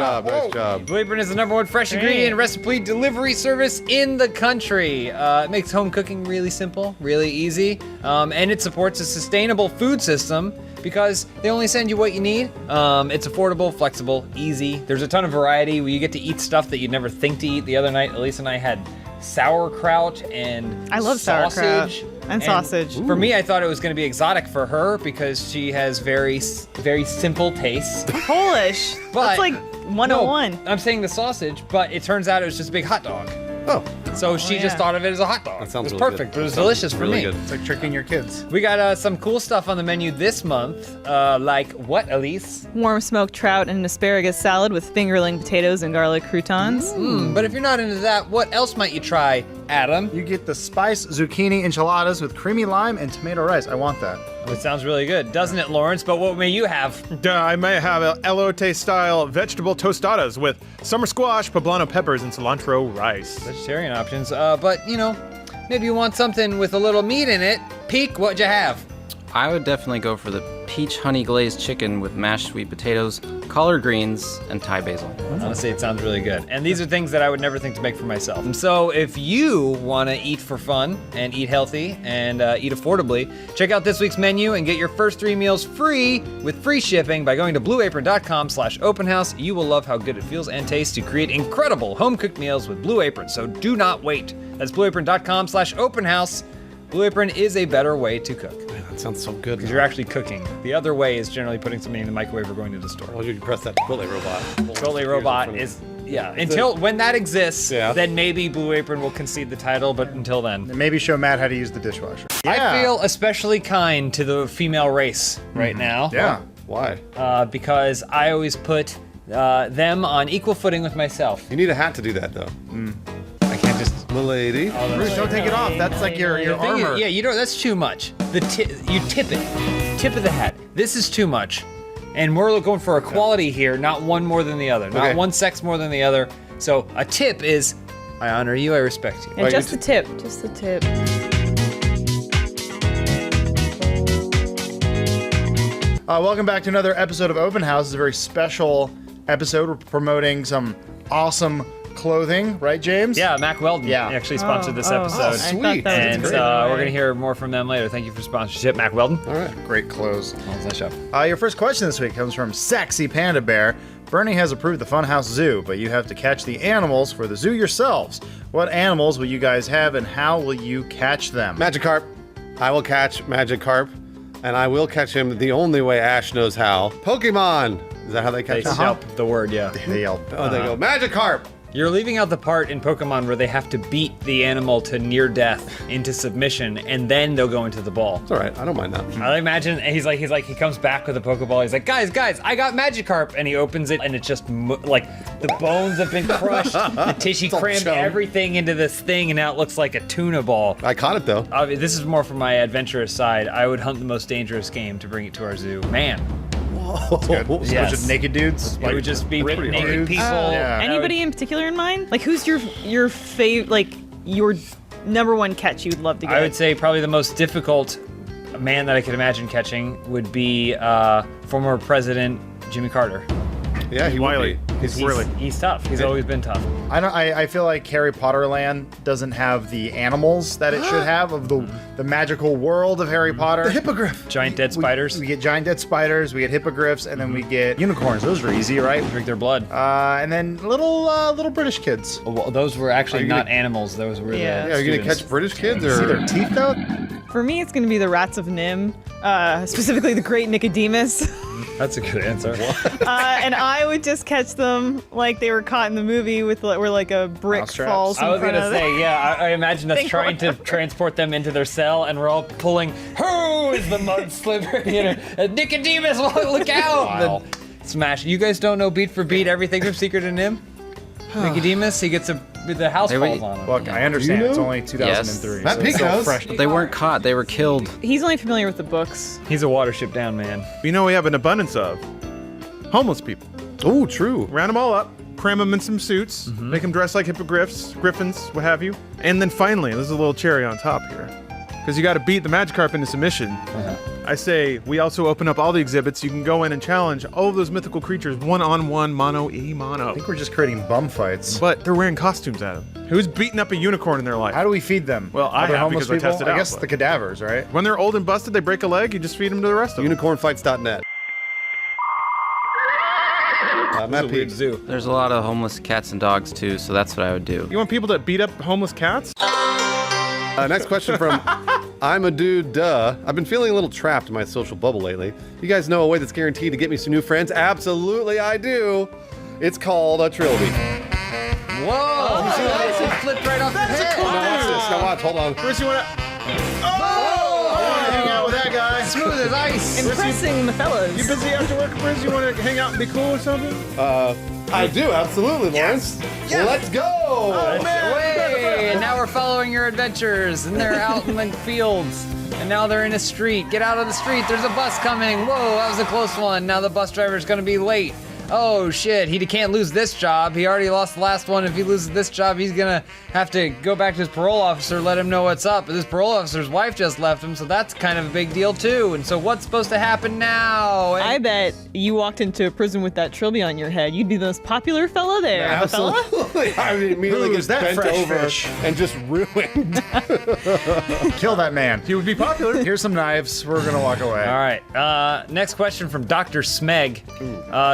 job. Blue Apron is the #1 fresh ingredient recipe delivery service in the country. It makes home cooking really simple, really easy, and it supports a sustainable food system because they only send you what you need. It's affordable, flexible, easy. There's a ton of variety where you get to eat stuff that you'd never think to eat. The other night, Elise and I had sauerkraut and I love sauerkraut and sausage. For me, I thought it was going to be exotic for her because she has very simple tastes. Polish. But That's like 101. No, I'm saying the sausage, but it turns out it was just a big hot dog. Oh. So she just thought of it as a hot dog. That sounds it was really perfect. good. It was That sounds delicious for really me. good. It's like tricking your kids. We got some cool stuff on the menu this month. Like what, Elise? Warm smoked trout and an asparagus salad with fingerling potatoes and garlic croutons. But if you're not into that, what else might you try, Adam? You get the spice zucchini enchiladas with creamy lime and tomato rice. I want that. It sounds really good, doesn't it, Lawrence? But what may you have? I may have a elote-style vegetable tostadas with summer squash, poblano peppers, and cilantro rice. Vegetarian options. But, maybe you want something with a little meat in it. Peek, what'd you have? I would definitely go for the peach honey glazed chicken with mashed sweet potatoes, collard greens, and Thai basil. Honestly, it sounds really good. And these are things that I would never think to make for myself. And so if you want to eat for fun and eat healthy and eat affordably, check out this week's menu and get your first 3 meals free with free shipping by going to blueapron.com/openhouse. You will love how good it feels and tastes to create incredible home-cooked meals with Blue Apron. So do not wait. That's blueapron.com/openhouse. Blue Apron is a better way to cook. Man, that sounds so good. Because you're actually cooking. The other way is generally putting something in the microwave or going to the store. Well, you press that Chipotle robot. Chipotle robot is, until when that exists, then maybe Blue Apron will concede the title, but until then. And maybe show Matt how to use the dishwasher. I feel especially kind to the female race right now. Yeah. Why? Because I always put them on equal footing with myself. You need a hat to do that, though. I can't just... Milady. Bruce, don't take it off. That's like your armor. Yeah, that's too much. You tip it. Tip of the hat. This is too much. And we're going for equality here, not one more than the other. Not one sex more than the other. So a tip is, I honor you, I respect you. And just the tip. Just the tip. Welcome back to another episode of Open House. It's a very special episode. We're promoting some awesome clothing, right, James? Yeah, Mac Weldon actually sponsored this episode. Sweet. And we're going to hear more from them later. Thank you for sponsorship, Mac Weldon. All right. Great clothes. Nice show. Your first question this week comes from Sexy Panda Bear. Bernie has approved the Funhouse Zoo, but you have to catch the animals for the zoo yourselves. What animals will you guys have, and how will you catch them? Magikarp. I will catch Magikarp, and I will catch him the only way Ash knows how. Pokemon! Is that how they catch They him? yelp the word, yeah. They yelp. Oh, they go, Magikarp! You're leaving out the part in Pokemon where they have to beat the animal to near death into submission, and then they'll go into the ball. It's all right. I don't mind that. I imagine he comes back with a Pokeball. He's like, guys, I got Magikarp, and he opens it, and it's just like the bones have been crushed. The tissue crammed everything into this thing, and now it looks like a tuna ball. I caught it though. This is more from my adventurous side. I would hunt the most dangerous game to bring it to our zoo. Man. So Yes. just naked dudes? It would just be pretty naked hard. people. Yeah. Anybody in particular in mind? Like, who's your favorite? Like, your number one catch you'd love to get? I would say probably the most difficult man that I could imagine catching would be former President Jimmy Carter. Yeah, he Wiley. would be. He's tough. He's always been tough. I feel like Harry Potter Land doesn't have the animals that it should have of the magical world of Harry Potter. The hippogriff. Giant dead spiders. We get giant dead spiders, we get hippogriffs, and then we get unicorns. Those are easy, right? Drink their blood. And then little British kids. Well, those were actually Are you not gonna- animals. Those were Yeah. the Yeah, are you gonna students. catch British kids See or? their teeth though? For me, it's going to be the Rats of Nim, specifically the Great Nicodemus. That's a good answer. And I would just catch them like they were caught in the movie with where like a brick Mousetraps. falls in I was front gonna of say, yeah. I imagine us Think trying to transport them into their cell, and we're all pulling. Who is the mud slipper? Nicodemus, look out! Wow. Then smash. You guys don't know beat for beat everything from Secret and Nim? Nicodemus, he gets the house falls on him. Look, I understand. You know? It's only 2003. Matt so it's Peak still knows. fresh. But they weren't caught. They were killed. He's only familiar with the books. He's a watership down man. You know we have an abundance of homeless people. Oh, true. Round them all up, cram them in some suits, make them dress like hippogriffs, griffins, what have you. And then finally, this is a little cherry on top here, because you got to beat the Magikarp into submission. I say we also open up all the exhibits. You can go in and challenge all of those mythical creatures one-on-one, mano-a-mano. I think we're just creating bum fights. But they're wearing costumes at them. Who's beating up a unicorn in their life? How do we feed them? Well, I Other have homeless because I people? tested I out, guess but- the cadavers, right? When they're old and busted, they break a leg, you just feed them to the rest of them. Unicornfights.net. Matt Peak. Zoo. There's a lot of homeless cats and dogs too, so that's what I would do. You want people to beat up homeless cats? Next question from I'm a Dude Duh. I've been feeling a little trapped in my social bubble lately. You guys know a way that's guaranteed to get me some new friends? Absolutely, I do. It's called a Trilby. Whoa! You see that? It flipped right off your head. Now watch this. Now watch. Hold on. First, you want to. Hang out with that guy. Smooth as ice. Impressing the fellas. You busy after work, Chris? You want to hang out and be cool or something? I do, absolutely, Lawrence. Let's go. Oh, Way! And now we're following your adventures, and they're out in the fields. And now they're in a street. Get out of the street. There's a bus coming. Whoa, that was a close one. Now the bus driver's gonna be late. Oh shit, he can't lose this job. He already lost the last one. If he loses this job, he's gonna have to go back to his parole officer, let him know what's up. But this parole officer's wife just left him, so that's kind of a big deal too. And so what's supposed to happen now? I bet you walked into a prison with that trilby on your head. You'd be the most popular fella there. Fella? Absolutely. I mean, immediately Who's gets that bent fresh over fish? and just ruined. Kill that man. He would be popular. Here's some knives. We're gonna walk away. All right. Next question from Dr. Smeg.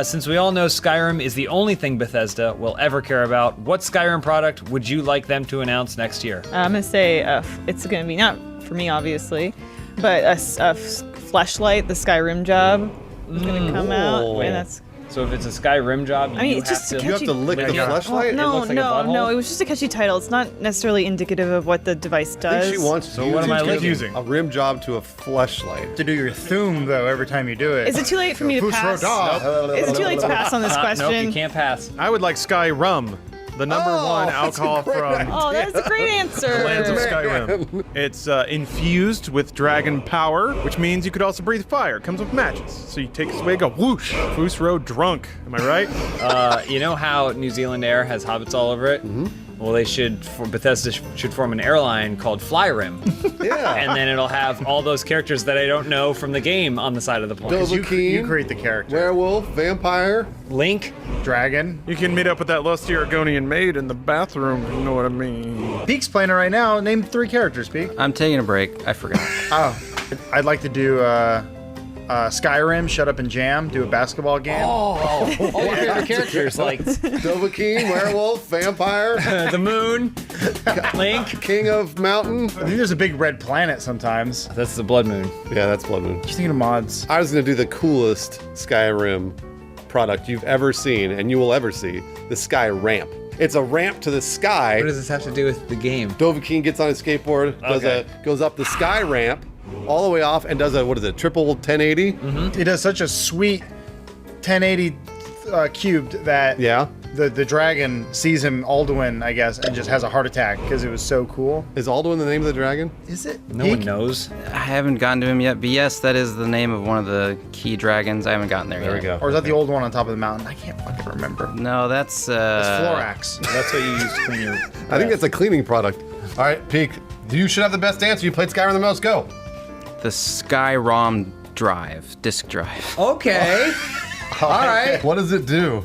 Since we all know Skyrim is the only thing Bethesda will ever care about, what Skyrim product would you like them to announce next year? I'm gonna say it's gonna be not for me, obviously, but a fleshlight, the Skyrim job, is gonna come out, and that's. So if it's a Skyrim job, I mean, you it's just have a to. You have to lick the fleshlight? It No, looks like a butthole? no, it was just a catchy title. It's not necessarily indicative of what the device I does. think she wants So what am I licking? Confusing. a rim job to a fleshlight. To do your thum though every time you do it. Is it too late for me to pass? Nope. Is it too late to pass on this question? Nope, you can't pass. I would like Sky Rum, the number one that's a alcohol great from Oh, that is a great answer. Lands of Skyrim. It's infused with dragon power, which means you could also breathe fire. It comes with matches. So you take a swig, go whoosh. Foos Road drunk. Am I right? You know how New Zealand Air has hobbits all over it? Mm-hmm. Well, Bethesda should form an airline called Flyrim. Yeah. And then it'll have all those characters that I don't know from the game on the side of the plane. Dovahkiin, You create the character. werewolf, vampire. Link. Dragon. You can meet up with that lusty Argonian maid in the bathroom. You know what I mean? Peek's playing it right now. Name 3 characters, Peek. I'm taking a break. I forgot. Oh, I'd like to do Skyrim, Shut Up and Jam, do a basketball game. All your favorite characters like Dovahkiin, werewolf, vampire, the moon, Link, king of mountain. I think there's a big red planet sometimes. That's the blood moon. Yeah, that's blood moon. Just thinking of mods. I was gonna do the coolest Skyrim product you've ever seen and you will ever see, the Sky Ramp. It's a ramp to the sky. What does this have to do with the game? Dovahkiin gets on his skateboard, goes up the Sky Ramp, all the way off, and does a, what is it, triple 1080? It does such a sweet 1080 cubed that the dragon sees him, Alduin, I guess, and just has a heart attack because it was so cool. Is Alduin the name of the dragon? Is it? No one knows. I haven't gotten to him yet, but yes, that is the name of one of the key dragons. I haven't gotten there yet. There we go. Or is that the old one on top of the mountain? I can't fucking remember. No, that's Florax. That's what you use to clean your I think that's a cleaning product. All right, Peak, you should have the best answer. You played Skyrim the most. Go. the Skyrom drive, disk drive. Okay. All right. What does it do?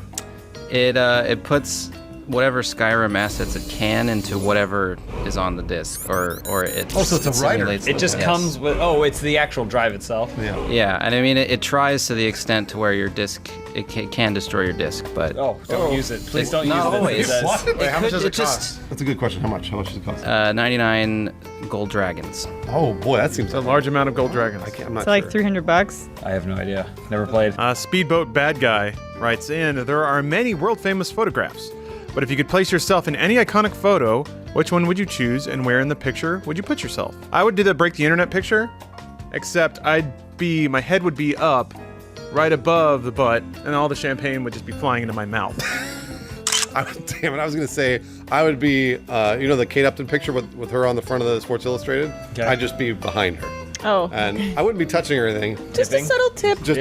It puts whatever Skyrim assets it can into whatever is on the disk, or it. Oh, so it's a writer. simulates It just yes. comes with. Oh, it's the actual drive itself. Yeah. Yeah, and I mean it tries to the extent to where your disk it can destroy your disk, but don't use it. Please don't use not it. always. What? Wait, how much does it just cost? That's a good question. How much? How much does it cost? 99 gold dragons. Oh boy, that seems It's a large amount of gold dragons. I'm not So like sure. $300. I have no idea. Never played. Speedboat Bad Guy writes in, there are many world-famous photographs, but if you could place yourself in any iconic photo, which one would you choose and where in the picture would you put yourself? I would do the break the internet picture, except my head would be up right above the butt, and all the champagne would just be flying into my mouth. Damn it, I was going to say, I would be, the Kate Upton picture with her on the front of the Sports Illustrated? Okay. I'd just be behind her. Oh. And I wouldn't be touching her or anything. Just a subtle tip. Just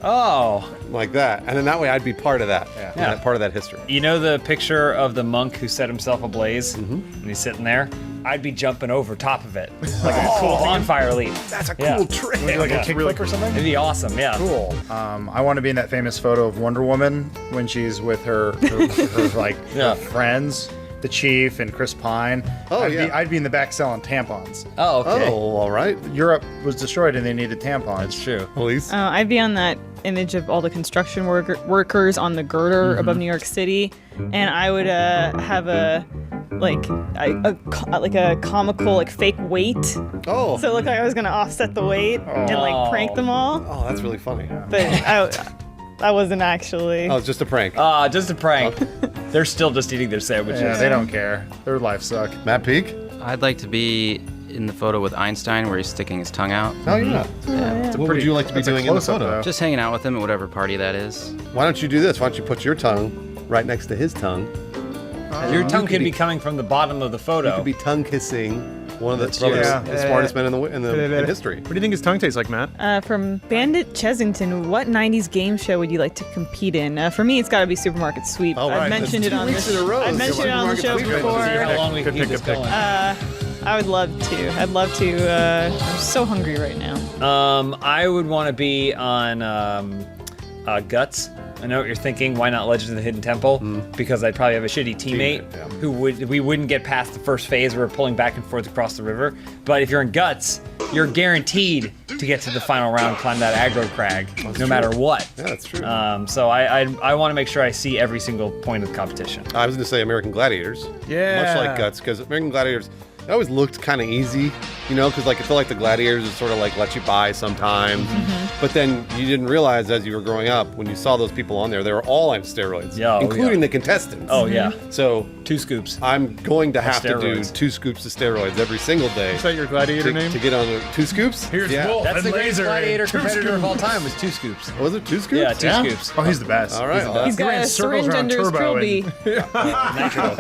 Oh. like that. And then that way I'd be part of that. Yeah. Part of that history. You know the picture of the monk who set himself ablaze? And he's sitting there? I'd be jumping over top of it. Like a cool bonfire leap. That's a Yeah. cool trick. Would you like a kickflip or something? It'd be awesome, yeah. Cool. I want to be in that famous photo of Wonder Woman when she's with her friends, the Chief and Chris Pine. Oh, I'd be in the back selling tampons. Oh, okay. Oh, all right. Europe was destroyed and they needed tampons. That's true. Elise? I'd be on that image of all the construction workers on the girder above New York City, and I would have a comical fake weight. Oh. So it looked like I was gonna offset the weight and prank them all. Oh, that's really funny. But I wasn't actually. Oh, it's just a prank. Just a prank. They're still just eating their sandwiches. Yeah, they don't care. Their lives suck. Matt Peak? I'd like to be in the photo with Einstein where he's sticking his tongue out. Oh, yeah. What would you like to be doing in the close-up, photo? though. Just hanging out with him at whatever party that is. Why don't you do this? Why don't you put your tongue right next to his tongue? Your tongue could be coming from the bottom of the photo. You could be tongue kissing one of the That's probably true. the smartest men in history. What do you think his tongue tastes like, Matt? From Bandit Chesington, what 90s game show would you like to compete in? For me, it's got to be Supermarket Sweep. Oh, right. I've mentioned That's it on 2 weeks this. in a row. I've mentioned it on the show Supermarket Sweep. before. How long we can keep this going. I would love to. I'd love to. I'm so hungry right now. I would want to be on Guts. I know what you're thinking. Why not Legend of the Hidden Temple? Because I'd probably have a shitty teammate who we wouldn't get past the first phase where we're pulling back and forth across the river. But if you're in Guts, you're guaranteed to get to the final round, climb that aggro crag, no matter what. Yeah, that's true. So I want to make sure I see every single point of the competition. I was going to say American Gladiators. Yeah. Much like Guts, because American Gladiators, it always looked kind of easy, because I feel like the Gladiators would sort of let you by sometimes. But then you didn't realize as you were growing up, when you saw those people on there, they were all on steroids, including the contestants. Oh, yeah. So 2 scoops. I'm going to have to do Steroids. 2 scoops of steroids every single day. Is that your gladiator name? To get on the 2 scoops? Here's yeah. Wolf That's and the greatest Laser. gladiator 2 competitor of all scoops. time was 2 scoops. Was it 2 scoops? Yeah, 2 scoops. Oh, he's the best. All right. He's the He's best. got He a ran circles syringe around under his Turbo Trilby.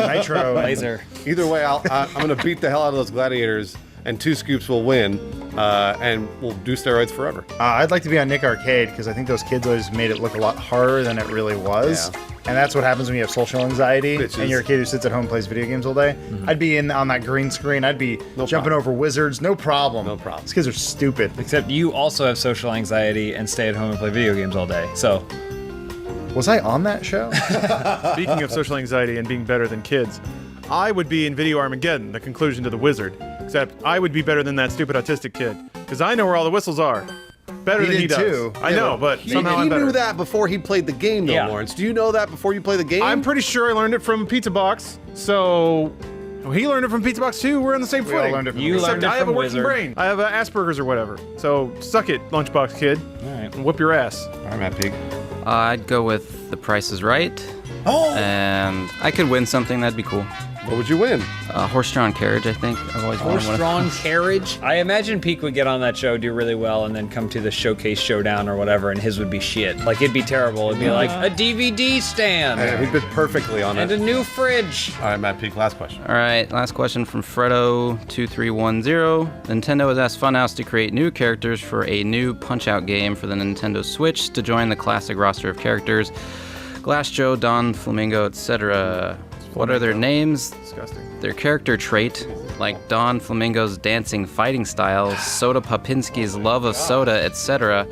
Nitro. Laser. Either way, I'm going to beat the hell out of those Gladiators, and 2 scoops will win, and we'll do steroids forever. I'd like to be on Nick Arcade because I think those kids always made it look a lot harder than it really was. Yeah. And that's what happens when you have social anxiety Bitches. and you're a kid who sits at home and plays video games all day. I'd be on that green screen. I'd be jumping over wizards. No problem. No problem. These kids are stupid. Except you also have social anxiety and stay at home and play video games all day. So Was I on that show? Speaking of social anxiety and being better than kids, I would be in Video Armageddon, the conclusion to The Wizard. Except I would be better than that stupid autistic kid, because I know where all the whistles are. better than he does. too. I know, but somehow I'm better. knew that before he played the game, though, Lawrence. Do you know that before you play the game? I'm pretty sure I learned it from Pizza Box. So he learned it from Pizza Box too. We're on the same We all footing. learned it from You Except learned it I have a from working Wizard. brain. I have Asperger's or whatever. So suck it, Lunchbox Kid. All right. And whoop your ass. All right, Matt Pig. I'd go with The Price is Right. Oh! And I could win something, that'd be cool. What would you win? Horse-drawn carriage, I think. I've always wanted one. Horse-drawn carriage. I imagine Peak would get on that show, do really well, and then come to the showcase showdown or whatever, and his would be shit. Like, it'd be terrible. It'd be like a DVD stand. Hey, he bid perfectly on and it. a new fridge. All right, Matt Pig, last question. All right, last question from Fredo2310. Nintendo has asked Funhaus to create new characters for a new Punch-Out game for the Nintendo Switch to join the classic roster of characters. Glass Joe, Don, Flamingo, etc. What are their names? Disgusting. Their character trait, like Don Flamingo's dancing fighting style, Soda Popinski's love of soda, etc.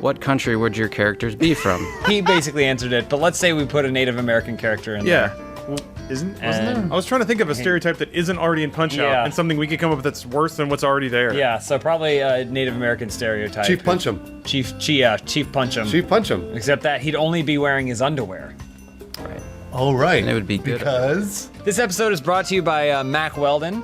What country would your characters be from? He basically answered it, but let's say we put a Native American character in there. Well, wasn't there? I was trying to think of a stereotype that isn't already in Punch Out and something we could come up with that's worse than what's already there. Yeah, so probably a Native American stereotype. Chief Punch'em. Chief Punch'em. Chief Punch'em. Except that he'd only be wearing his underwear. Right. Oh, right. And it would be good. Because? This episode is brought to you by Mac Weldon.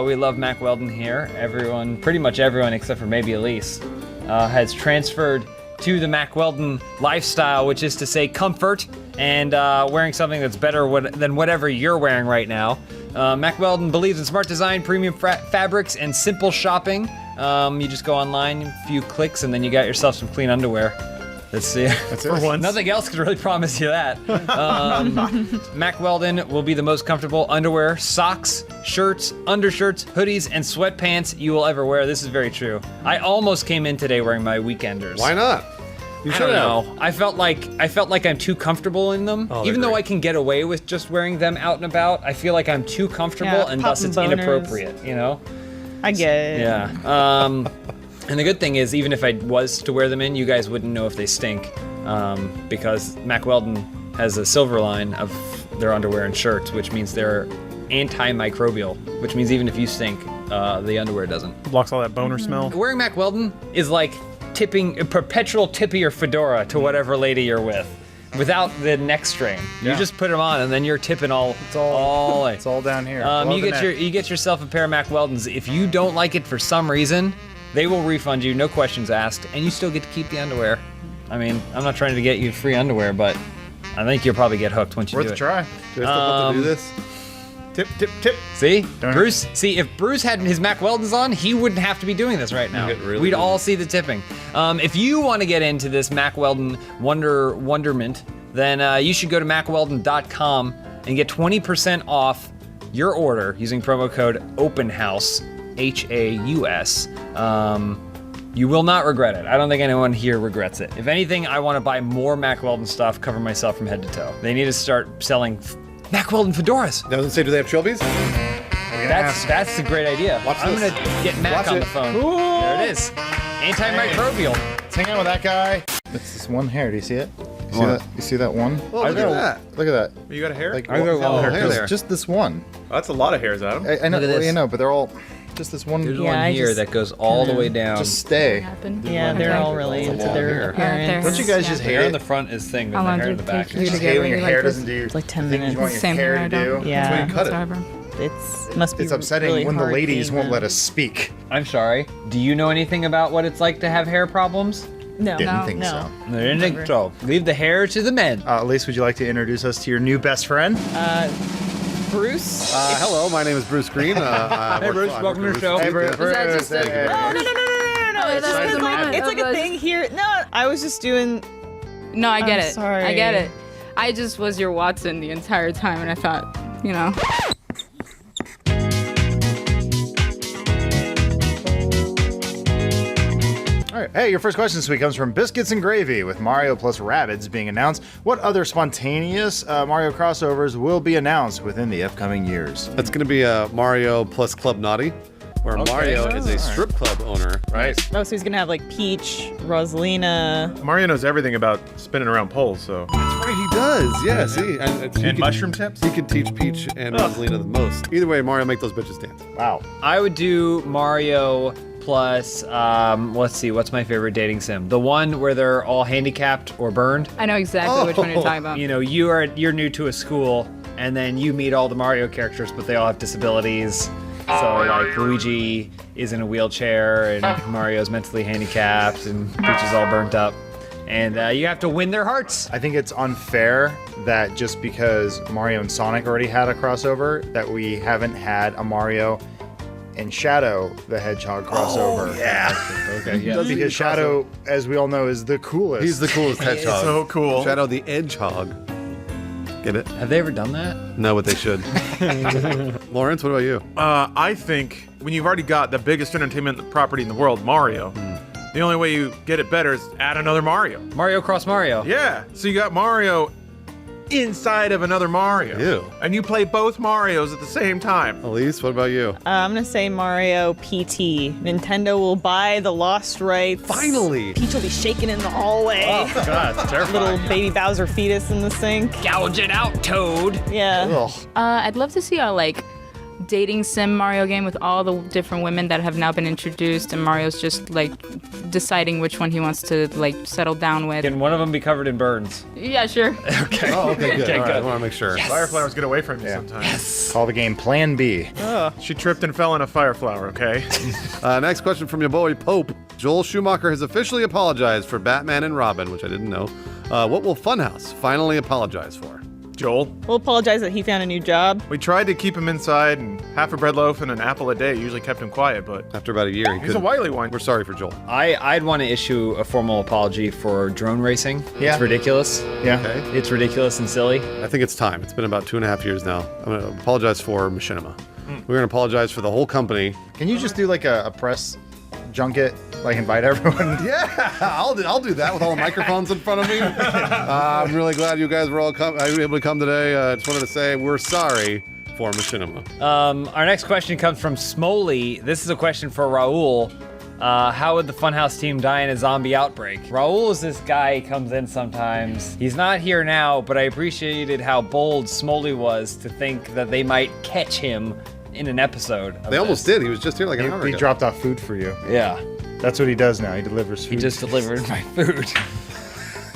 We love Mac Weldon here. Everyone, pretty much everyone except for maybe Elise, has transferred to the Mac Weldon lifestyle, which is to say comfort and wearing something that's better than whatever you're wearing right now. Mac Weldon believes in smart design, premium fabrics, and simple shopping. You just go online, a few clicks, and then you got yourself some clean underwear. That's it. For once. Nothing else could really promise you that. Mac Weldon will be the most comfortable underwear, socks, shirts, undershirts, hoodies, and sweatpants you will ever wear. This is very true. I almost came in today wearing my weekenders. Why not? You I don't know. I felt like I'm too comfortable in them. Oh, Even though great. I can get away with just wearing them out and about, I feel like I'm too comfortable Yeah, and thus it's popping boners. inappropriate, you know? I get it. Yeah. And the good thing is, even if I was to wear them in, you guys wouldn't know if they stink, because Mac Weldon has a silver line of their underwear and shirts, which means they're antimicrobial, which means even if you stink, the underwear doesn't. Blocks all that boner smell. Wearing Mac Weldon is like tipping a perpetual tip of your fedora to whatever lady you're with, without the neck string. You just put them on, and then you're tipping all day. It's all down here. You get yourself a pair of Mac Weldons. If you don't like it for some reason, they will refund you, no questions asked, and you still get to keep the underwear. I mean, I'm not trying to get you free underwear, but I think you'll probably get hooked once you do it. Worth a try. Do I still have to do this? Tip, tip, tip. See? Bruce, if Bruce had his Mac Weldons on, he wouldn't have to be doing this right now. We'd all see the tipping. If you want to get into this Mac Weldon wonderment, then you should go to macweldon.com and get 20% off your order using promo code OPENHAUS, HAUS. You will not regret it. I don't think anyone here regrets it. If anything, I want to buy more Mac Weldon stuff, cover myself from head to toe. They need to start selling Mac Weldon fedoras. Doesn't say, do they have trilbies? That's a great idea. I'm this. gonna get Mac Watch on it. the phone. There it is. Antimicrobial. Let's hang out with that guy. It's this one hair. Do you see it? You see that? You see that one? Oh, look at that. Look at that. You got a hair? Like, hair there. just this one. That's a lot of hairs, Adam. I know. Look at Well, this. you know, but they're all just this one. There's Yeah, one I here just that goes all the way down. Just stay. Yeah, they're all really into their appearance. Don't you guys just The hate hair it? in the front is thing, but How the long hair in did the it back. take you to Just get hate when your ready hair like doesn't this? do Like 10 things you want minutes. your Same hair here, to I do. don't. Yeah. That's when you cut it. Whatever. It's must be It's upsetting really when the hard ladies being won't a- let us speak. I'm sorry. Do you know anything about what it's like to have hair problems? No. Didn't think no. so. I didn't think so. Leave the hair to the men. Elise, would you like to introduce us to your new best friend? Bruce? Hello, my name is Bruce Green. Hey, Bruce, welcome to the show. Hey, Bruce. Was that just Hey, a- No. Oh, It's, that was just a like, moment. it's like That a was- thing here. No, I was just doing. No, I get I'm it. sorry. I get it. I just was your Watson the entire time, and I thought, you know. All right. Hey, your first question this week comes from Biscuits and Gravy. With Mario plus Rabbids being announced, what other spontaneous Mario crossovers will be announced within the upcoming years? That's going to be Mario plus Club Naughty, where Mario is a strip club owner. Right. Oh, so he's gonna have like Peach, Rosalina. Mario knows everything about spinning around poles, so. That's right, he does. Yeah, see. And mushroom tips? He could teach Peach and Rosalina the most. Either way, Mario, make those bitches dance. Wow. I would do Mario plus, let's see, what's my favorite dating sim? The one where they're all handicapped or burned. I know exactly which one you're talking about. You know, you're new to a school, and then you meet all the Mario characters, but they all have disabilities. So like Luigi is in a wheelchair, and Mario's mentally handicapped, and Peach is all burnt up. And you have to win their hearts. I think it's unfair that just because Mario and Sonic already had a crossover, that we haven't had a Mario and Shadow the Hedgehog crossover. Oh, yeah. Okay, yeah. Because Shadow, as we all know, is the coolest. He's the coolest hedgehog. So cool. Shadow the Edgehog. Get it? Have they ever done that? No, but they should. Lawrence, what about you? I think when you've already got the biggest entertainment property in the world, Mario, the only way you get it better is add another Mario. Mario cross Mario. Yeah. So you got Mario inside of another Mario. Ew. And you play both Marios at the same time. Elise, what about you? I'm gonna say Mario PT. Nintendo will buy the lost rights. Finally! Peach will be shaking in the hallway. Oh, God, it's terrifying. Little baby Bowser fetus in the sink. Gouge it out, Toad. Yeah. I'd love to see a dating sim Mario game with all the different women that have now been introduced, and Mario's just deciding which one he wants to settle down with. Can one of them be covered in burns? Yeah, sure. Okay. Oh, okay, good. Okay, All right, I good. want to make sure. Fire flowers get away from you sometimes. Yes. Call the game Plan B. She tripped and fell in a fire flower, okay? Next question from your boy, Pope. Joel Schumacher has officially apologized for Batman and Robin, which I didn't know. What will Funhaus finally apologize for? Joel? We'll apologize that he found a new job. We tried to keep him inside, and half a bread loaf and an apple a day usually kept him quiet, but After about a year, he's a wily one. We're sorry for Joel. I'd want to issue a formal apology for drone racing. Yeah. It's ridiculous. Yeah. Okay. It's ridiculous and silly. I think it's time. It's been about 2.5 years now. I'm going to apologize for Machinima. We're going to apologize for the whole company. Can you just do a press junket? Invite everyone? Yeah, I'll do that with all the microphones in front of me. I'm really glad you guys were all able to come today. I just wanted to say we're sorry for Machinima. Our next question comes from Smoley. This is a question for Raul. How would the Funhaus team die in a zombie outbreak? Raul is this guy, he comes in sometimes. He's not here now, but I appreciated how bold Smoley was to think that they might catch him in an episode. They almost did. He was just here like an hour He ago. dropped off food for you. Yeah. That's what he does now. He delivers food. He just delivered my food.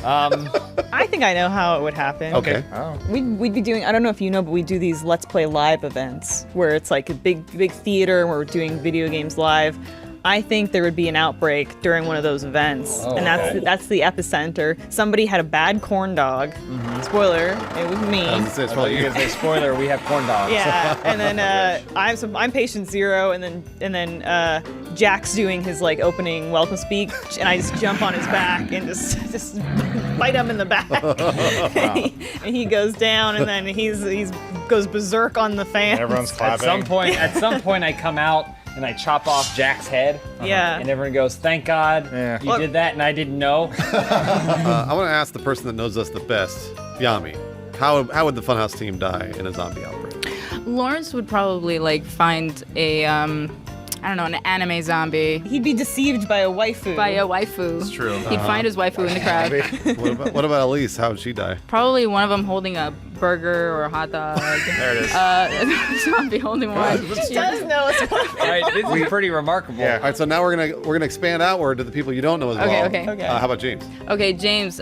I think I know how it would happen. Okay. Oh. We'd be doing, I don't know if you know, but we do these Let's Play Live events where it's like a big theater where we're doing video games live. I think there would be an outbreak during one of those events, and that's the epicenter. Somebody had a bad corn dog. Spoiler, it was me. It's probably you. Spoiler, we have corn dogs. Yeah, and then I'm patient zero, and then Jack's doing his opening welcome speech, and I just jump on his back and just bite him in the back, and he goes down, and then he's goes berserk on the fans. Everyone's clapping. At some point, I come out and I chop off Jack's head. Yeah. And everyone goes, "Thank God you did that," and I didn't know. I want to ask the person that knows us the best, Yami. How would the Funhaus team die in a zombie outbreak? Lawrence would probably find a an anime zombie. He'd be deceived by a waifu. It's true. He'd find his waifu in the crowd. What about Elise? How would she die? Probably one of them holding a burger or a hot dog. There it is. Zombie holding one. She does know it's All right, this is pretty remarkable. Yeah. All right, so now we're gonna expand outward to the people you don't know as well. Okay. How about James? Okay, James.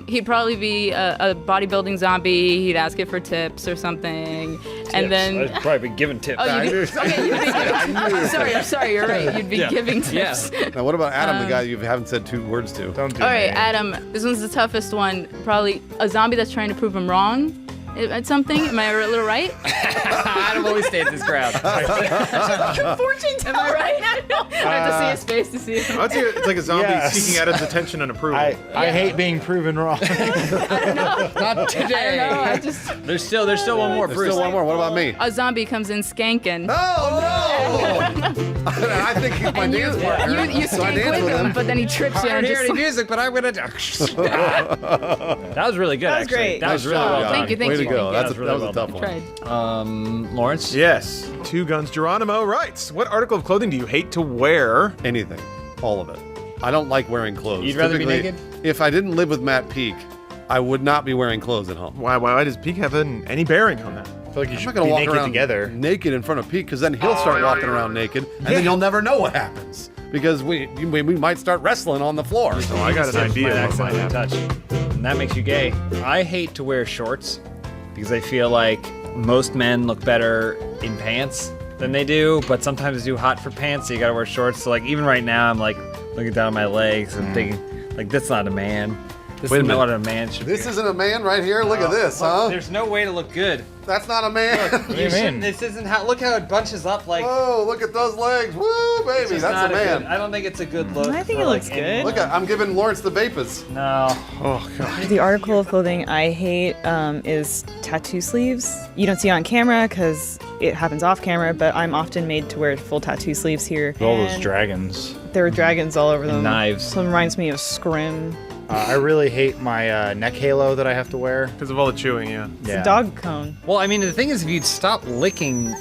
He'd probably be a bodybuilding zombie. He'd ask it for tips or something, and then I'd probably be giving tips. Oh, you'd be sorry, you're right. You'd be giving tips. Now, what about Adam, the guy you haven't said 2 words to? Don't do All right, that. Adam. This one's the toughest one. Probably a zombie that's trying to prove him wrong at something. Am I a little right? Adam always stays his ground. fortune teller. Am I right? I have to see his face to see if I'd say it's like a zombie Yes. seeking Adam's attention and approval. I hate being proven wrong. Not today. I don't know. I just There's still one more. There's Bruce. still one more. What about me? a zombie comes in skanking. Oh no! I think he's my And dance partner. you so I skank dance with him, him. but then he trips you I and don't hear just any music, but I'm gonna. That was really good. That was actually. great. That was really Nice well job. done. Thank you. Way to go. That That was really was a well tough done. one. Lawrence? Yes. Two Guns Geronimo writes, what article of clothing do you hate to wear? Anything. All of it. I don't like wearing clothes. You'd rather be Typically, naked? If I didn't live with Matt Peak, I would not be wearing clothes at home. Why does Peak have any bearing on that? I feel like you I'm should not gonna be walk naked around together. naked in front of Pete because then he'll start walking around naked and then you'll never know what happens because we might start wrestling on the floor. Oh, I got an idea. Might What might accidentally happen. touch. And that makes you gay. I hate to wear shorts because I feel like most men look better in pants than they do, but sometimes it's too hot for pants, so you gotta wear shorts. So like even right now, I'm like looking down at my legs and thinking, like, that's not a man. This Wait a is not minute. what a man should This be. isn't a man right here. Look at this, Look, huh? There's no way to look good. That's not a man. What do you mean? This isn't how. Look how it bunches up. Like, Whoa, look at those legs. Woo, it's baby, just that's not a man. good- I don't think it's a good look. I think for, it looks like, any- good. Look at, I'm giving Lawrence the vapors. No. Oh god. The article of clothing I hate is tattoo sleeves. You don't see it on camera because it happens off camera, but I'm often made to wear full tattoo sleeves here. All those And dragons. there are dragons all over them. knives. So it reminds me of Scrim. I really hate my neck halo that I have to wear. Because of all the chewing, yeah. It's a dog cone. Well, I mean, the thing is, if you'd stop licking,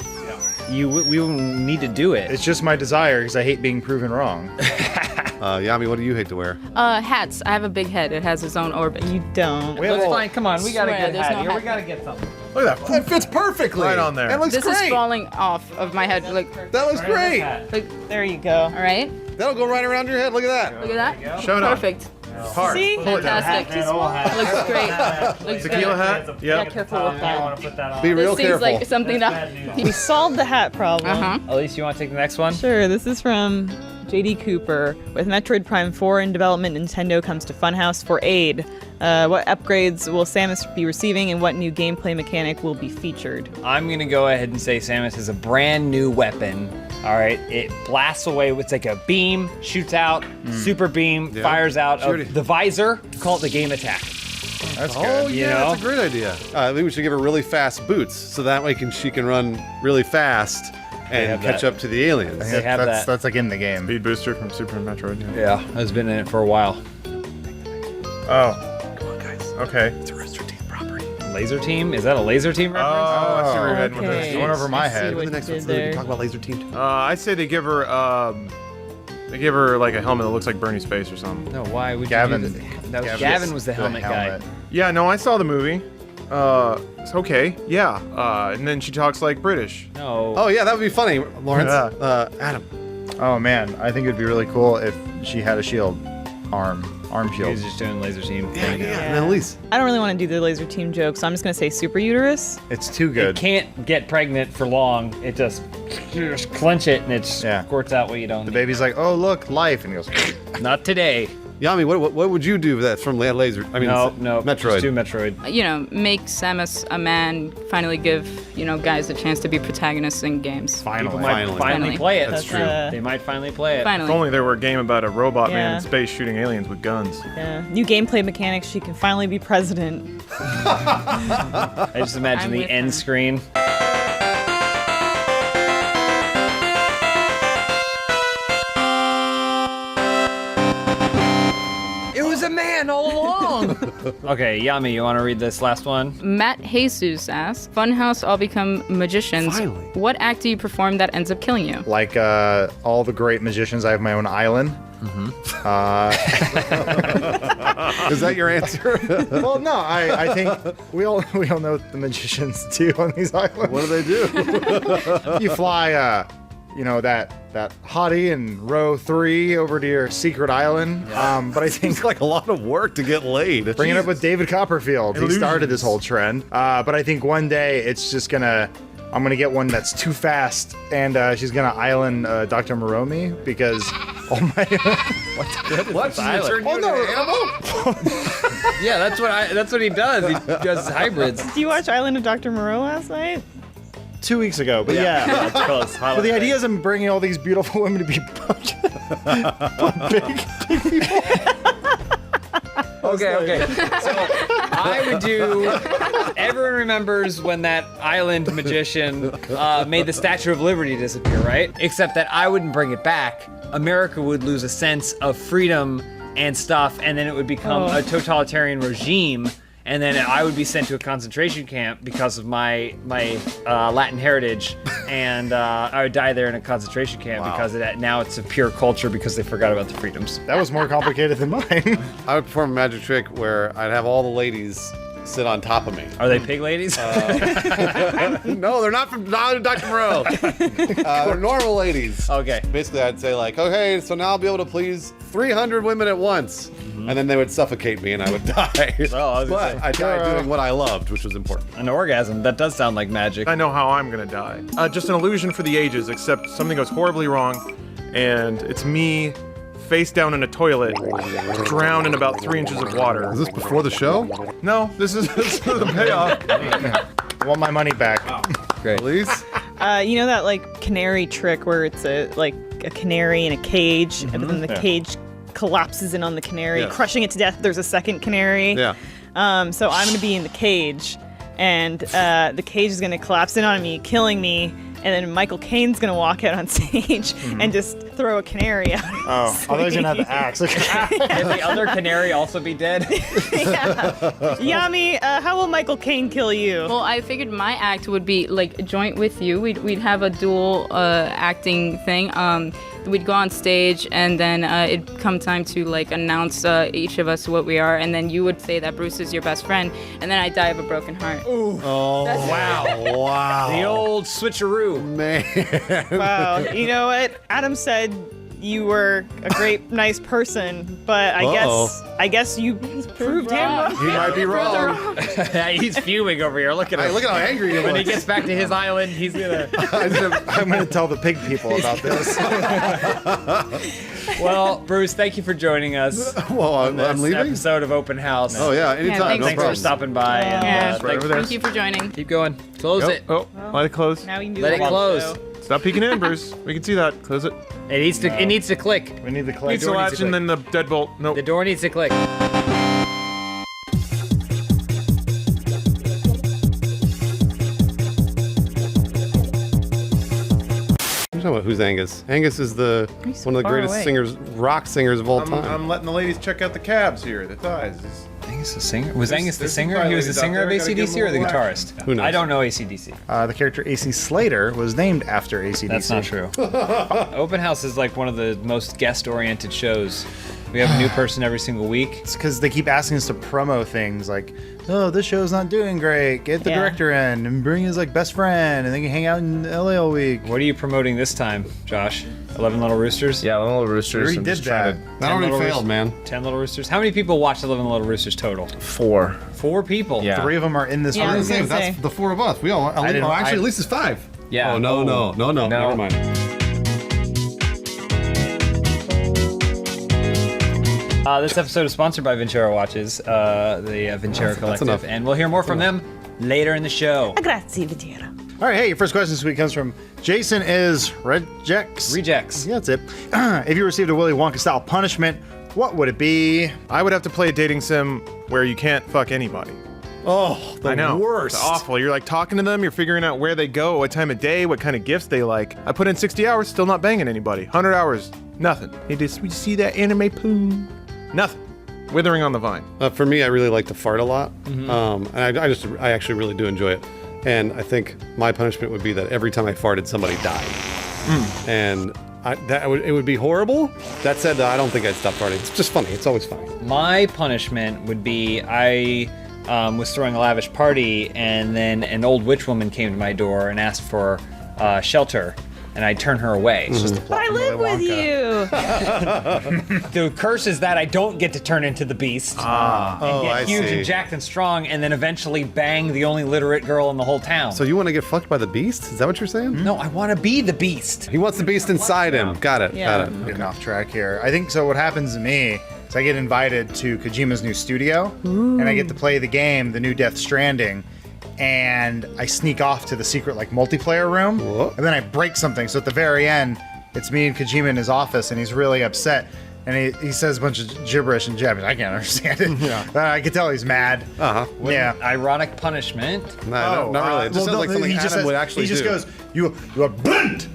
we wouldn't need to do it. It's just my desire because I hate being proven wrong. Yami, what do you hate to wear? Hats. I have a big head. It has its own orbit. You don't. That's fine. Come on, we got a Swear, good there's hat no here. hat. We gotta get something. Look at that. That fits perfectly. Right on there. That looks This great. is falling off of my head. Like, That looks great. There you go. all right. That'll go right around your head. Look at that. Look at that. Show it off. Perfect. Hard. See? Pull it down. Fantastic. Looks great. Looks Tequila great. hat? Yeah, Yep. careful with that. put that on. Be real This seems careful. like something that. We solved the hat problem. Uh-huh. Elise, you want to take the next one? Sure, this is from JD Cooper. With Metroid Prime 4 in development, Nintendo comes to Funhaus for aid. What upgrades will Samus be receiving and what new gameplay mechanic will be featured? I'm gonna go ahead and say Samus is a brand new weapon. All right, it blasts away. It's like a beam, shoots out, super beam, Yeah. fires out Shoot of it. the visor. Call it the game attack. That's Oh, good. yeah, know? that's a great idea. I think we should give her really fast boots, so that way she can run really fast and have catch that. up to the aliens. They have that. That's like in the game. Speed booster from Super Metroid. Yeah, it's been in it for a while. Oh. Come on, guys. Okay. It's a Rooster Teeth property. Laser Team? Is that a laser team reference? Oh, I see where you're heading with Okay. this. Going over my I see head. what The next you one, did so we can there. talk about Laser Team. I say they give her like a helmet that looks like Bernie's face or something. No, why would Gavin. you do that? Gavin was the helmet guy. Yeah, no, I saw the movie. It's okay. Yeah. And then she talks like British. No. Oh, yeah, that would be funny, Lawrence. Yeah. Adam. Oh man, I think it'd be really cool if she had a shield, arm shield. He's just doing laser team. Yeah, thing. and then Elise. I don't really want to do the laser team joke, so I'm just going to say super uterus. It's too It good. can't get pregnant for long. It just clench it and it squirts out what you don't The need. baby's like, oh look, life, and he goes, Not today. Yami, what would you do that's from Laser? I mean, No, Metroid. Just do Metroid. You know, make Samus a man. Finally give guys a chance to be protagonists in games. People might finally play it. That's true. They might finally play it. Finally. If only there were a game about a robot man Yeah. in space shooting aliens with guns. Yeah. New gameplay mechanics. She can finally be president. I just imagine I'm the with end her. screen. It was a man all along. Okay, Yami, you want to read this last one? Matt Jesus asks, Funhouse all become magicians. Finally. What act do you perform that ends up killing you? like all the great magicians, I have my own island. Is that your answer? Well, no, I think we all know what the magicians do on these islands. What do they do? You fly, that hottie in row 3 over to your secret island. But I think It's like a lot of work to get laid. bring it up with David Copperfield. He started this whole trend. But I think one day it's just I'm gonna get one that's too fast, and she's gonna island Dr. Moromi because all my What? She's gonna turn you into an animal? Yeah, that's what he does. He does hybrids. Do you watch Island of Dr. Moreau last night? 2 weeks ago. But yeah. That's close. But the idea is I'm bringing all these beautiful women to be big people. Okay. So I would do. Everyone remembers when that island magician made the Statue of Liberty disappear, right? Except that I wouldn't bring it back. America would lose a sense of freedom and stuff, and then it would become a totalitarian regime. And then I would be sent to a concentration camp because of my Latin heritage, and I would die there in a concentration camp because of that. Now it's a pure culture because they forgot about the freedoms. That was more complicated than mine. I would perform a magic trick where I'd have all the ladies sit on top of me. Are they pig ladies? No, they're not from Dr. Moreau. They're normal ladies. Okay. Basically, I'd say like, okay, so now I'll be able to please 300 women at once. And then they would suffocate me and I would die. But I died doing what I loved, which was important. An orgasm. That does sound like magic. I know how I'm gonna die. Just an illusion for the ages, except something goes horribly wrong, and it's me face down in a toilet, drowned in about 3 inches of water. Is this before the show? No, this is the payoff. I want my money back. Great. Please? You know that like canary trick where it's a canary in a cage, and then the cage collapses in on the canary, Yes. crushing it to death. There's a second canary. Yeah. So I'm gonna be in the cage, and the cage is gonna collapse in on me, killing me. And then Michael Caine's gonna walk out on stage and just throw a canary out. Oh, I thought he was gonna have the axe. Can the other canary also be dead? Yeah. Yami, how will Michael Caine kill you? Well, I figured my act would be like joint with you. We'd have a dual acting thing. We'd go on stage, and then it'd come time to like announce each of us what we are, and then you would say that Bruce is your best friend, and then I die of a broken heart. Ooh. Oh, wow. Wow. The old switcheroo. Man. Wow. You know what? Adam said you were a great, nice person, but I guess you proved him wrong. He might be wrong. He's fuming over here. Look at him. Hey, look at how angry he When he looks. gets back to his island, he's gonna. I'm gonna tell the pig people about this. Well, Bruce, thank you for joining us. Well, on this I'm leaving? Episode of Open House. Oh, yeah, anytime. thanks. No Thanks problem. for stopping by. And, right over there. Thank you for joining. Keep going. Close it. Oh, let it close. Now we can do Let the it whole close. show. Stop peeking in, Bruce. We can see that. Close it. It needs to. It needs to click. We need the click. Needs to latch and then the deadbolt. Nope. The door needs to click. I'm talking about who's Angus. Angus is so one of the far greatest away? singers, rock singers of all time. I'm letting the ladies check out the cabs here, the thighs. Angus the singer? Was Angus the there's some singer? He was the ladies out singer of there, gotta give AC/DC them or the a little guitarist? Who knows? I don't know AC/DC. The character AC Slater was named after AC/DC. That's not true. Open House is like one of the most guest-oriented shows. We have a new person every single week. It's because they keep asking us to promo things like, oh, this show's not doing great. Get the Yeah. director in and bring his like best friend, and they can hang out in LA all week. What are you promoting this time, Josh? 11 Little Roosters? Yeah, Little Roosters. We already I'm did just trying that. That already failed, man. 10 Little Roosters? How many people watched 11 Little Roosters total? 4. 4 people. Yeah. 3 of them are in this Yeah, I room. was gonna That's say. the 4 of us. We all. didn't- Actually, at least it's 5. Yeah. Oh no. No. Never mind. This episode is sponsored by Ventura Watches, the Ventura Collective, enough. and we'll hear more from them later in the show. Grazie, Vitiera. All right, hey, your first question this week comes from Jason is Rejects. Rejects. Yeah, that's it. If you received a Willy Wonka style punishment, what would it be? I would have to play a dating sim where you can't fuck anybody. Oh, the I know. worst. It's awful. You're like talking to them, you're figuring out where they go, what time of day, what kind of gifts they like. I put in 60 hours, still not banging anybody. 100 hours, nothing. We see that anime poo. Nothing. Withering on the vine. For me, I really like to fart a lot, and I actually really do enjoy it. And I think my punishment would be that every time I farted, somebody died. And it would be horrible. That said, I don't think I'd stop farting. It's just funny. It's always funny. My punishment would be I was throwing a lavish party, and then an old witch woman came to my door and asked for shelter, and I'd turn her away. It's just But I live with you. the curse is that I don't get to turn into the beast and get I huge see. and jacked and strong, and then eventually bang the only literate girl in the whole town. So you want to get fucked by the beast? Is that what you're saying? No, I want to be the beast. He wants the beast inside him. Got it. Yeah. Got it. Getting off track here. I think so. What happens to me is I get invited to Kojima's new studio, and I get to play the game, the new Death Stranding, and I sneak off to the secret like multiplayer room, and then I break something. So at the very end, it's me and Kojima in his office, and he's really upset. And he says a bunch of gibberish in Japanese. I can't understand it. Yeah. I can tell he's mad. Yeah. Ironic punishment. No, not really. It just sounds like something Adam would actually he do. just goes, you are banned.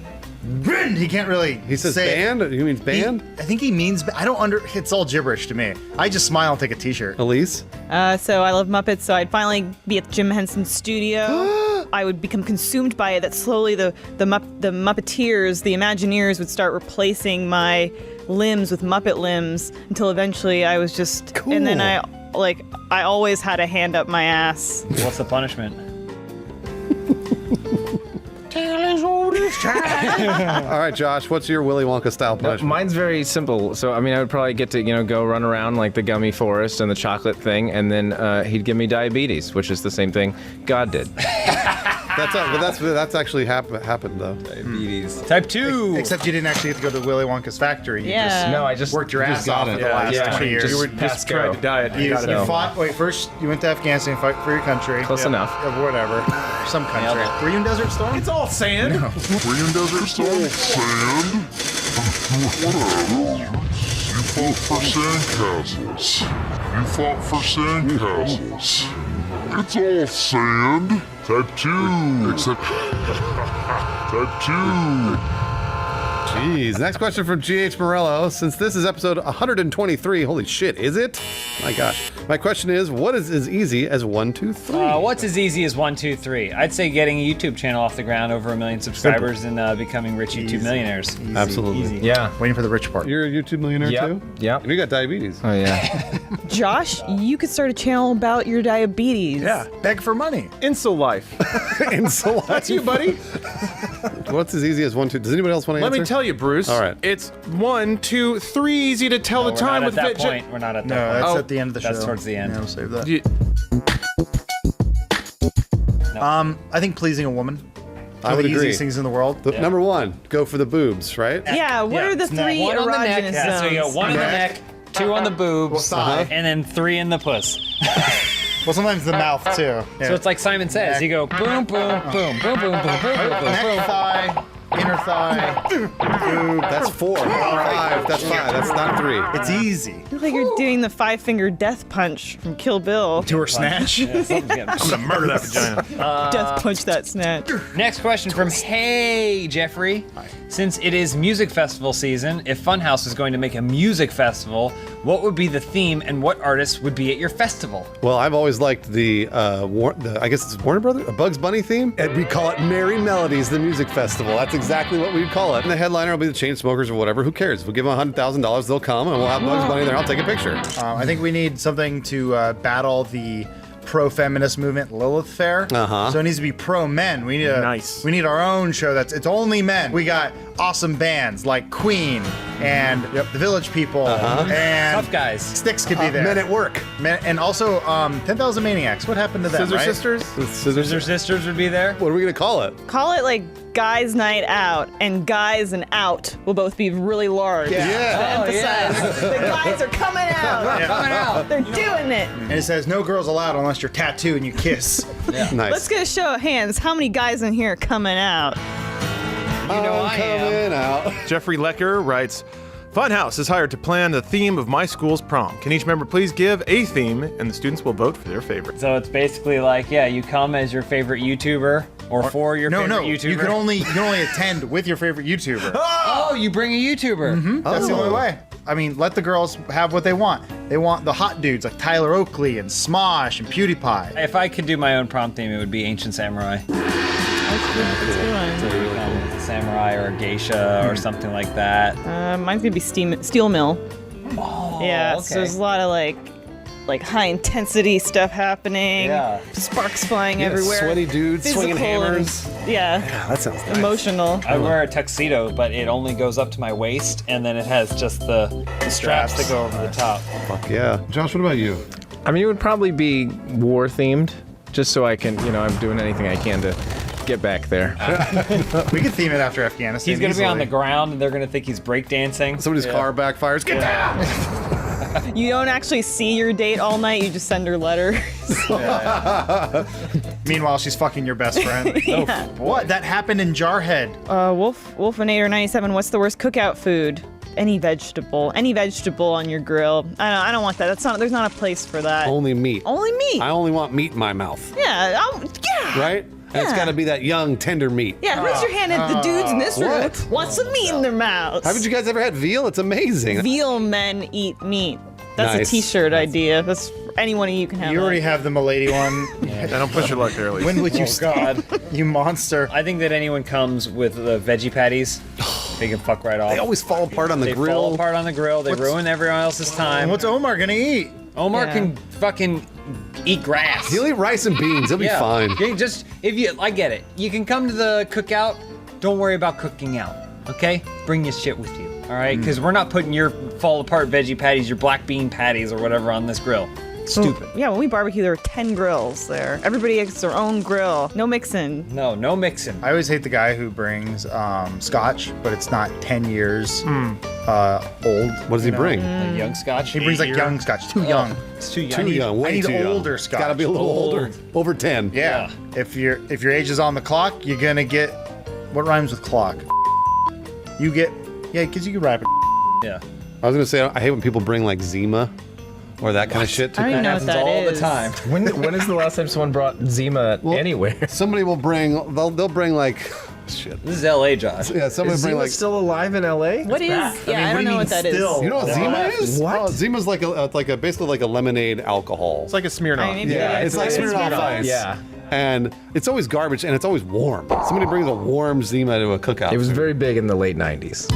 Banned. He can't really. He says say it. banned? He means banned? I think he means. I don't It's all gibberish to me. I just smile and take a T-shirt. Elise? So I love Muppets, so I'd finally be at Jim Henson's studio. I would become consumed by it. That slowly the Muppeteers, the Imagineers, would start replacing my limbs with Muppet limbs until eventually I was just. Cool. And then like I always had a hand up my ass. What's the punishment? All right, Josh, what's your Willy Wonka style punishment? Mine's very simple. So, I mean, I would probably get to, go run around like the gummy forest and the chocolate thing, and then he'd give me diabetes, which is the same thing God did. That's actually happened though. Diabetes. Type 2. Except you didn't actually have to go to Willy Wonka's factory. You Yeah. just worked your ass off got for it. the last 20 years. You were just tried to diet. You fought. Wait, first you went to Afghanistan to fight for your country. Close enough. Yeah, whatever. Some country. Were you in Desert Storm? It's all sand. No. Were you in Desert Storm? Sand? Whatever. You fought for sandcastles. You fought for sandcastles. It's all sand. Type 2. Except... Type 2. Jeez. Next question from GH Morello. Since this is episode 123, holy shit, is it? My gosh. My question is, what is as easy as 1, 2, 3? What's as easy as 1, 2, 3? I'd say getting a YouTube channel off the ground, over 1 million subscribers, and becoming rich YouTube millionaires. Absolutely. Easy. Yeah. Waiting for the rich part. You're a YouTube millionaire too? Yep. And you got diabetes. Oh, yeah. Josh, you could start a channel about your diabetes. Yeah. Beg for money. Insul life. Insul. That's you, buddy. What's as easy as 1, 2? Does anybody else want to answer? Let me tell you, Bruce. All right. It's 1, 2, 3 easy to tell the time with We're not at that point. We're not at that point. No, that's at the end of the show. That's towards the end. Yeah, we'll save that. You- I think pleasing a woman. I would the agree. easiest things in the world. Number 1, go for the boobs, right? Yeah, what are the 3 1 on the neck. erogenous Yeah, so you go zones? 1 in the neck, 2 on the boobs, thigh. and then 3 in the puss. Well, sometimes the mouth too. Yeah. So it's like Simon Says. You go boom, boom, boom, boom, boom, boom, boom, boom, boom, boom. neck, thigh, inner thigh, boob. That's 4. 5. That's 5. That's not 3. It's easy. You look like you're doing the 5-finger death punch from Kill Bill. To her snatch. Yeah, something's getting- I'm gonna murder that vagina. Death punch that snatch. Next question from Hey Jeffrey. Since it is music festival season, if Funhaus is going to make a music festival, what would be the theme and what artists would be at your festival? Well, I've always liked the I guess it's Warner Brothers, a Bugs Bunny theme. And we call it Merry Melodies, the music festival. That's exactly what we'd call it. And the headliner will be the Chainsmokers or whatever. Who cares? If we give them $100,000, they'll come and we'll have Bugs Bunny there. I'll take a picture. I think we need something to battle the pro-feminist movement Lilith Fair. Uh-huh. So it needs to be pro-men. We need We need our own show it's only men. We got awesome bands like Queen and the Village People and Tough Guys. Styx could be there. Men at Work. And also 10,000 Maniacs. What happened to them? Scissor right? Sisters? Scissor Sisters would be there. What are we going to call it? Call it like Guys Night Out, and Guys and Out will both be really large. Yeah. To emphasize the guys are coming out. Coming out. They're doing it. And it says no girls allowed unless you're tattooed and you kiss. Nice. Let's get a show of hands. How many guys in here are coming out? You know I am. coming out. Jeffrey Lecker writes, Funhaus is hired to plan the theme of my school's prom. Can each member please give a theme, and the students will vote for their favorite. So it's basically like, you come as your favorite YouTuber or for your favorite YouTuber. You can only attend with your favorite YouTuber. Oh, you bring a YouTuber. Mm-hmm. That's the only way. I mean, let the girls have what they want. They want the hot dudes like Tyler Oakley and Smosh and PewDiePie. If I could do my own prom theme, it would be Ancient Samurai. So you come with a samurai or a geisha or something like that. Mine's gonna be Steel Mill. Oh, Yeah, okay. so there's a lot of like high intensity stuff happening. Yeah. Sparks flying Yeah, everywhere. sweaty dudes swinging Physical and- hammers. Yeah. That sounds nice. Emotional. I wear a tuxedo, but it only goes up to my waist, and then it has just the straps that go over the top. Fuck yeah. Josh, what about you? I mean, it would probably be war themed, just so I can, I'm doing anything I can to get back there. We could theme it after Afghanistan. He's gonna be on the easily. ground, and they're gonna think he's breakdancing. Somebody's car backfires. Get down! You don't actually see your date all night, you just send her letters. Meanwhile, she's fucking your best friend. Yeah. What? That happened in Jarhead. Wolfinator 97, what's the worst cookout food? Any vegetable on your grill. I don't want that. There's not a place for that. Only meat. Only meat. I only want meat in my mouth. Yeah. Right? And it's got to be that young, tender meat. Yeah, raise your hand at the dudes in this room What? want some meat in their mouths. Haven't you guys ever had veal? It's amazing. Veal men eat meat. That's Nice. a t-shirt idea. That's any one of you can have. You already that. have the milady one. Don't push your luck there, Elise. When would you stop? God. You monster. I think that anyone comes with the veggie patties, they can fuck right off. They always fall apart on the They grill. fall apart on the grill. They ruin everyone else's time. And what's Omar gonna eat? Omar Yeah. can fucking eat grass. He'll eat rice and beans. He'll be fine. You just I get it. You can come to the cookout. Don't worry about cooking out. Okay? Bring your shit with you. All right? Because we're not putting your fall apart veggie patties, your black bean patties, or whatever on this grill. Stupid. Yeah, when we barbecue, there are 10 grills there. Everybody gets their own grill. No mixing. No mixing. I always hate the guy who brings scotch, but it's not 10 years old. What does he bring? Like young scotch? He brings like young scotch, too young. It's too young. Too young, way I need too young. older scotch. Gotta be a little older. Over 10. Yeah. If your age is on the clock, you're gonna get what rhymes with clock? You get because you can rap it. Yeah. I was gonna say, I hate when people bring like Zima or that kind of shit. I don't even know what that all is. the time. When is the last time someone brought Zima anywhere? Somebody will bring, they'll bring like, shit. This is LA, Josh. Yeah, somebody Is bring Zima like, still alive in LA? What is? I don't know what that is. you know what Zima is? What? Oh, Zima's like a basically like a lemonade alcohol. It's like a Smirnoff. maybe Yeah, it's like Smirnoff Ice. Yeah. And it's always garbage, and it's always warm. Somebody brings a warm Zima to a cookout. It was very big in the late 90s.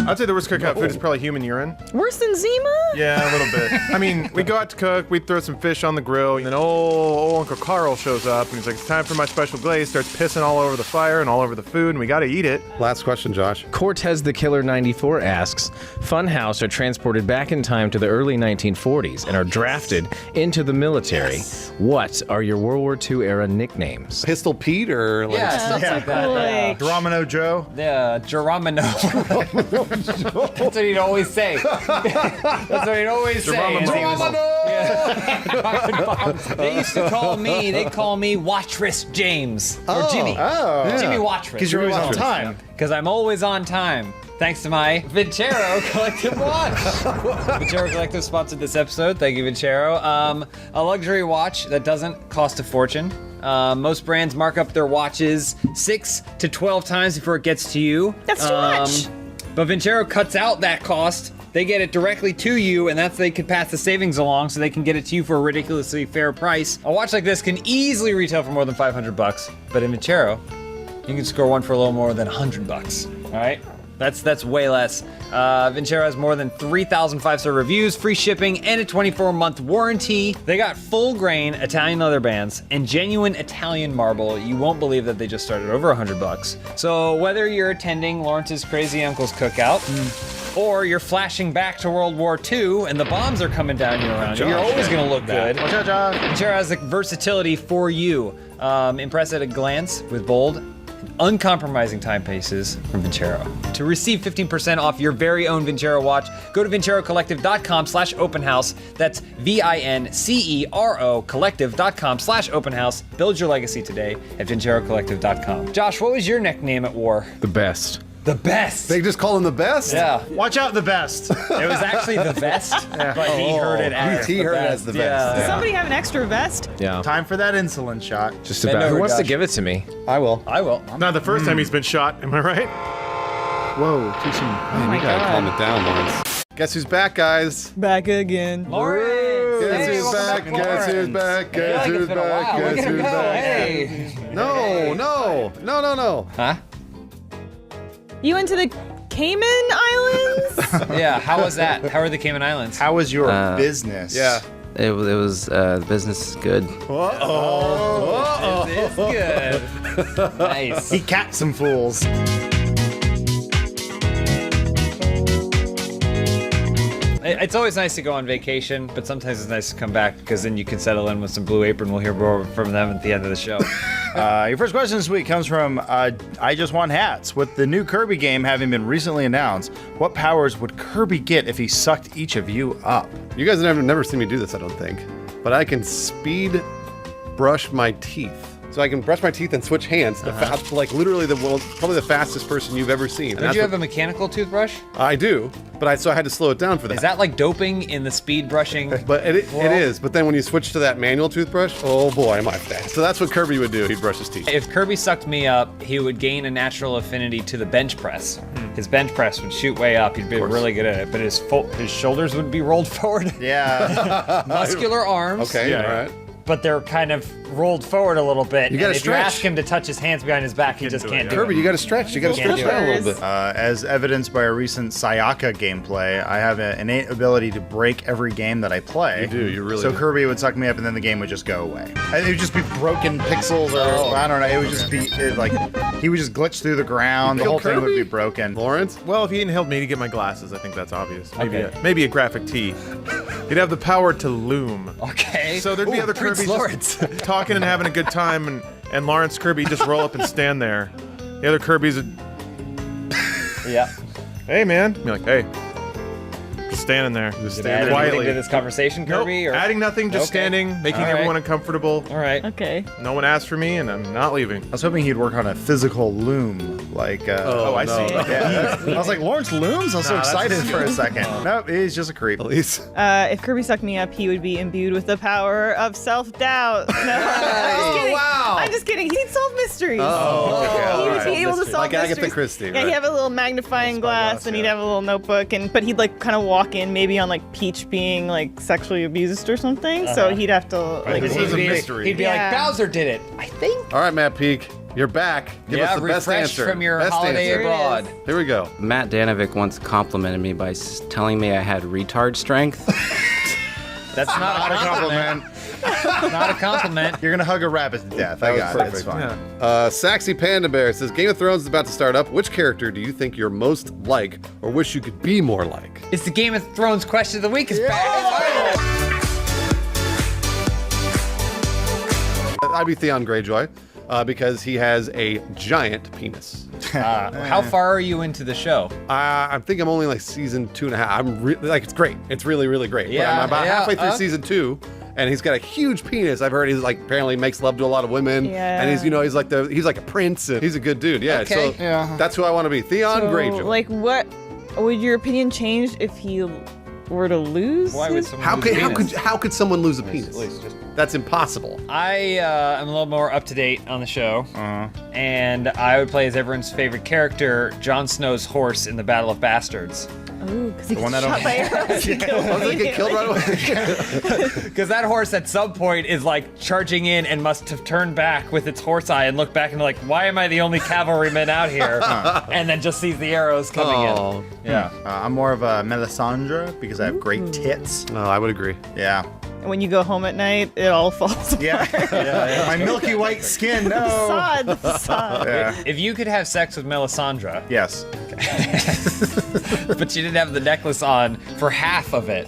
I'd say the worst cookout food is probably human urine. Worse than Zima? Yeah, a little bit. I mean, we go out to cook, we throw some fish on the grill, and then old Uncle Carl shows up, and he's like, it's time for my special glaze, starts pissing all over the fire and all over the food, and we gotta eat it. Last question, Josh. Cortez the Killer 94 asks, Funhaus are transported back in time to the early 1940s and are drafted into the military. What are your World War II era nicknames? Pistol Pete or like Yeah, stuff like that. Yeah. Geronimo Joe. Yeah, Geronimo. That's what he'd always say. That's what he'd always say. His name was- Yeah. They used to call me Wattress James. Or Jimmy. Jimmy Wattress. Because you're always on time. Because I'm always on time. Thanks to my Vincero Collective watch. Vincero Collective sponsored this episode. Thank you, Vincero. A luxury watch that doesn't cost a fortune. Most brands mark up their watches 6 to 12 times before it gets to you. That's too much. But Vincero cuts out that cost. They get it directly to you, and that's they could pass the savings along so they can get it to you for a ridiculously fair price. A watch like this can easily retail for more than $500, but in Vincero, you can score one for a little more than $100. All right? That's way less. Vincero has more than 3,000 5-star reviews, free shipping, and a 24-month warranty. They got full grain Italian leather bands and genuine Italian marble. You won't believe that they just started over $100. So whether you're attending Lawrence's Crazy Uncle's cookout, or you're flashing back to World War II and the bombs are coming down you around you, you're always gonna look good. Vincero has the versatility for you. Impress at a glance with bold, uncompromising timepieces from Vincero. To receive 15% off your very own Vincero watch, go to vincerocollective.com/openhouse. That's VINCERO collective.com/openhouse. Build your legacy today at vincerocollective.com. Josh, what was your nickname at war? The best. The best. They just call him the best? Yeah. Watch out, the best. It was actually the best, but he heard it as he the heard it best. as the best. Yeah. Does somebody have an extra vest? Yeah. Time for that insulin shot. Just Bend about. Who over, wants to Josh. give it to me? I will. I will. Not the first time he's been shot, am I right? Whoa, too soon. Man, you gotta calm it down, Lawrence. Guess who's back, guys? Back again. Lawrence. Guess Hey, who's welcome back? Lawrence. Guess who's back? I feel Guess like who's it's been a back? while. Look Guess at him who's go. back? Hey. No. Huh? You went to the Cayman Islands? Yeah, how was that? How are the Cayman Islands? How was your business? Yeah. It was the business is good. It's good. Nice. He capped some fools. It's always nice to go on vacation, but sometimes it's nice to come back because then you can settle in with some Blue Apron. We'll hear more from them at the end of the show. Your first question this week comes from I Just Want Hats. With the new Kirby game having been recently announced, what powers would Kirby get if he sucked each of you up? You guys have never seen me do this, I don't think. But I can speed brush my teeth. So I can brush my teeth and switch hands. Like literally probably the fastest person you've ever seen. Don't you have a mechanical toothbrush? I do, but so I had to slow it down for that. Is that like doping in the speed brushing? But it is. But then when you switch to that manual toothbrush, oh boy, am I fast. So that's what Kirby would do. He'd brush his teeth. If Kirby sucked me up, he would gain a natural affinity to the bench press. His bench press would shoot way up. He'd be really good at it, but his shoulders would be rolled forward. Yeah. Muscular arms. Okay, all right. but they're kind of rolled forward a little bit. You gotta and if you stretch. ask him to touch his hands behind his back, he just can't do it. Kirby, you got to stretch. You got to Can't stretch do out a it. little bit. As evidenced by a recent Sayaka gameplay, I have an innate ability to break every game that I play. You do, you really So do. Kirby would suck me up and then the game would just go away. It would just be broken pixels or I don't know. It would just be like he would just glitch through the ground. The kill whole thing would Kirby? be broken. Lawrence? Well, if he didn't help me to get my glasses, I think that's obvious. Maybe, Okay. maybe a graphic tee. He'd have the power to loom. Okay. So there'd be Ooh, other Prince Kirby's Lawrence. just talking and having a good time, and Lawrence Kirby just roll up and stand there. The other Kirby's would, Yeah. hey man, be like, hey, just standing there, just Add standing anything quietly. to this conversation, Nope, Kirby? Or? adding nothing, just Okay. standing, making All right. everyone uncomfortable. All right. Okay. No one asked for me, and I'm not leaving. I was hoping he'd work on a physical loom, like. Oh, I see. Yeah. I was like, Lawrence looms? I was so Nah, that's excited just- for a second. Nope, he's just a creep. Elise? If Kirby sucked me up, he would be imbued with the power of self-doubt. No, I'm just kidding. wow. I'm just kidding. He'd solve mysteries. Oh, okay. He would all be right. able to solve Like Agatha mysteries. Christie. Yeah, right. he'd have a little magnifying glass, and he'd have a little notebook, but he'd like kind of walk in maybe on like Peach being like sexually abused or something. So he'd have to like. This is a mystery. He'd be Yeah. like, Bowser did it, I think. All right, Matt Peak, you're back. Give Yeah, us the best refreshed answer. from your best holiday answer. abroad. Here we go. Matt Danovic once complimented me by telling me I had retard strength. That's not a compliment. Not a compliment. You're gonna hug a rabbit to death. I got it. It's fine. Saxy Panda Bear says, Game of Thrones is about to start up. Which character do you think you're most like or wish you could be more like? It's the Game of Thrones question of the week. Is back. I'd be Theon Greyjoy because he has a giant penis. How far are you into the show? I think I'm only like season 2.5. I'm like, it's great. It's really, really great. But Yeah, I'm about yeah, halfway through season 2. And he's got a huge penis. I've heard he's like apparently makes love to a lot of women. Yeah. And he's he's like a prince and he's a good dude. Yeah. Okay. So Yeah. that's who I want to be. Theon So, Greyjoy. like, what would your opinion change if he were to lose? Why would his- someone how lose could a how penis? could how could someone lose a penis? That's impossible. I am a little more up to date on the show, and I would play as everyone's favorite character, Jon Snow's horse in the Battle of Bastards. Ooh, because he one gets that shot by arrows and killed. Oh, they get killed right away. Because that horse at some point is like charging in and must have turned back with its horse eye and look back and like, why am I the only cavalryman out here? And then just sees the arrows coming Oh. in. Yeah. I'm more of a Melisandre because I have great tits. No, I would agree. Yeah. And when you go home at night, it all falls apart. Yeah. My milky white skin. No. Facade, the facade. Yeah. If you could have sex with Melisandre, Yes. but you didn't have the necklace on for half of it,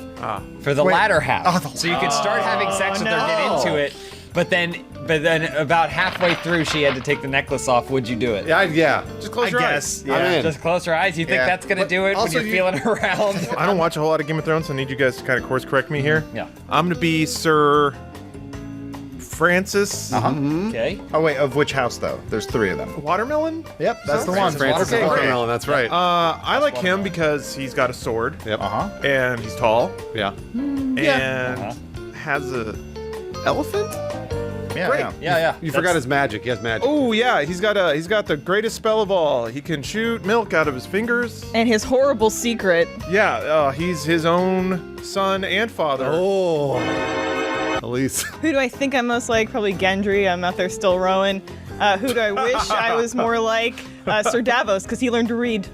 for the latter half. So you could start having sex with her, get into it, but then about halfway through she had to take the necklace off. Would you do it? Yeah. Just close your eyes. I'm in. Just close her eyes. You think Yeah. that's gonna do it when also you're you- feeling around? I don't watch a whole lot of Game of Thrones, so I need you guys to kind of course correct me here. Yeah. I'm gonna be Sir Francis Okay. Oh wait, of which house though? There's 3 of them. Watermelon. Yep, that's the one. Francis Francis Watermelon. Watermelon, that's right. I like him because he's got a sword. Yep. And he's tall. Yeah. And has a elephant. Yeah, Great. yeah. Yeah. You forgot his magic. He has magic. Oh yeah, he's got the greatest spell of all. He can shoot milk out of his fingers. And his horrible secret. Yeah, he's his own son and father. Oh. Elise. Who do I think I'm most like? Probably Gendry. I'm out there still rowing. Who do I wish I was more like? Sir Davos, because he learned to read.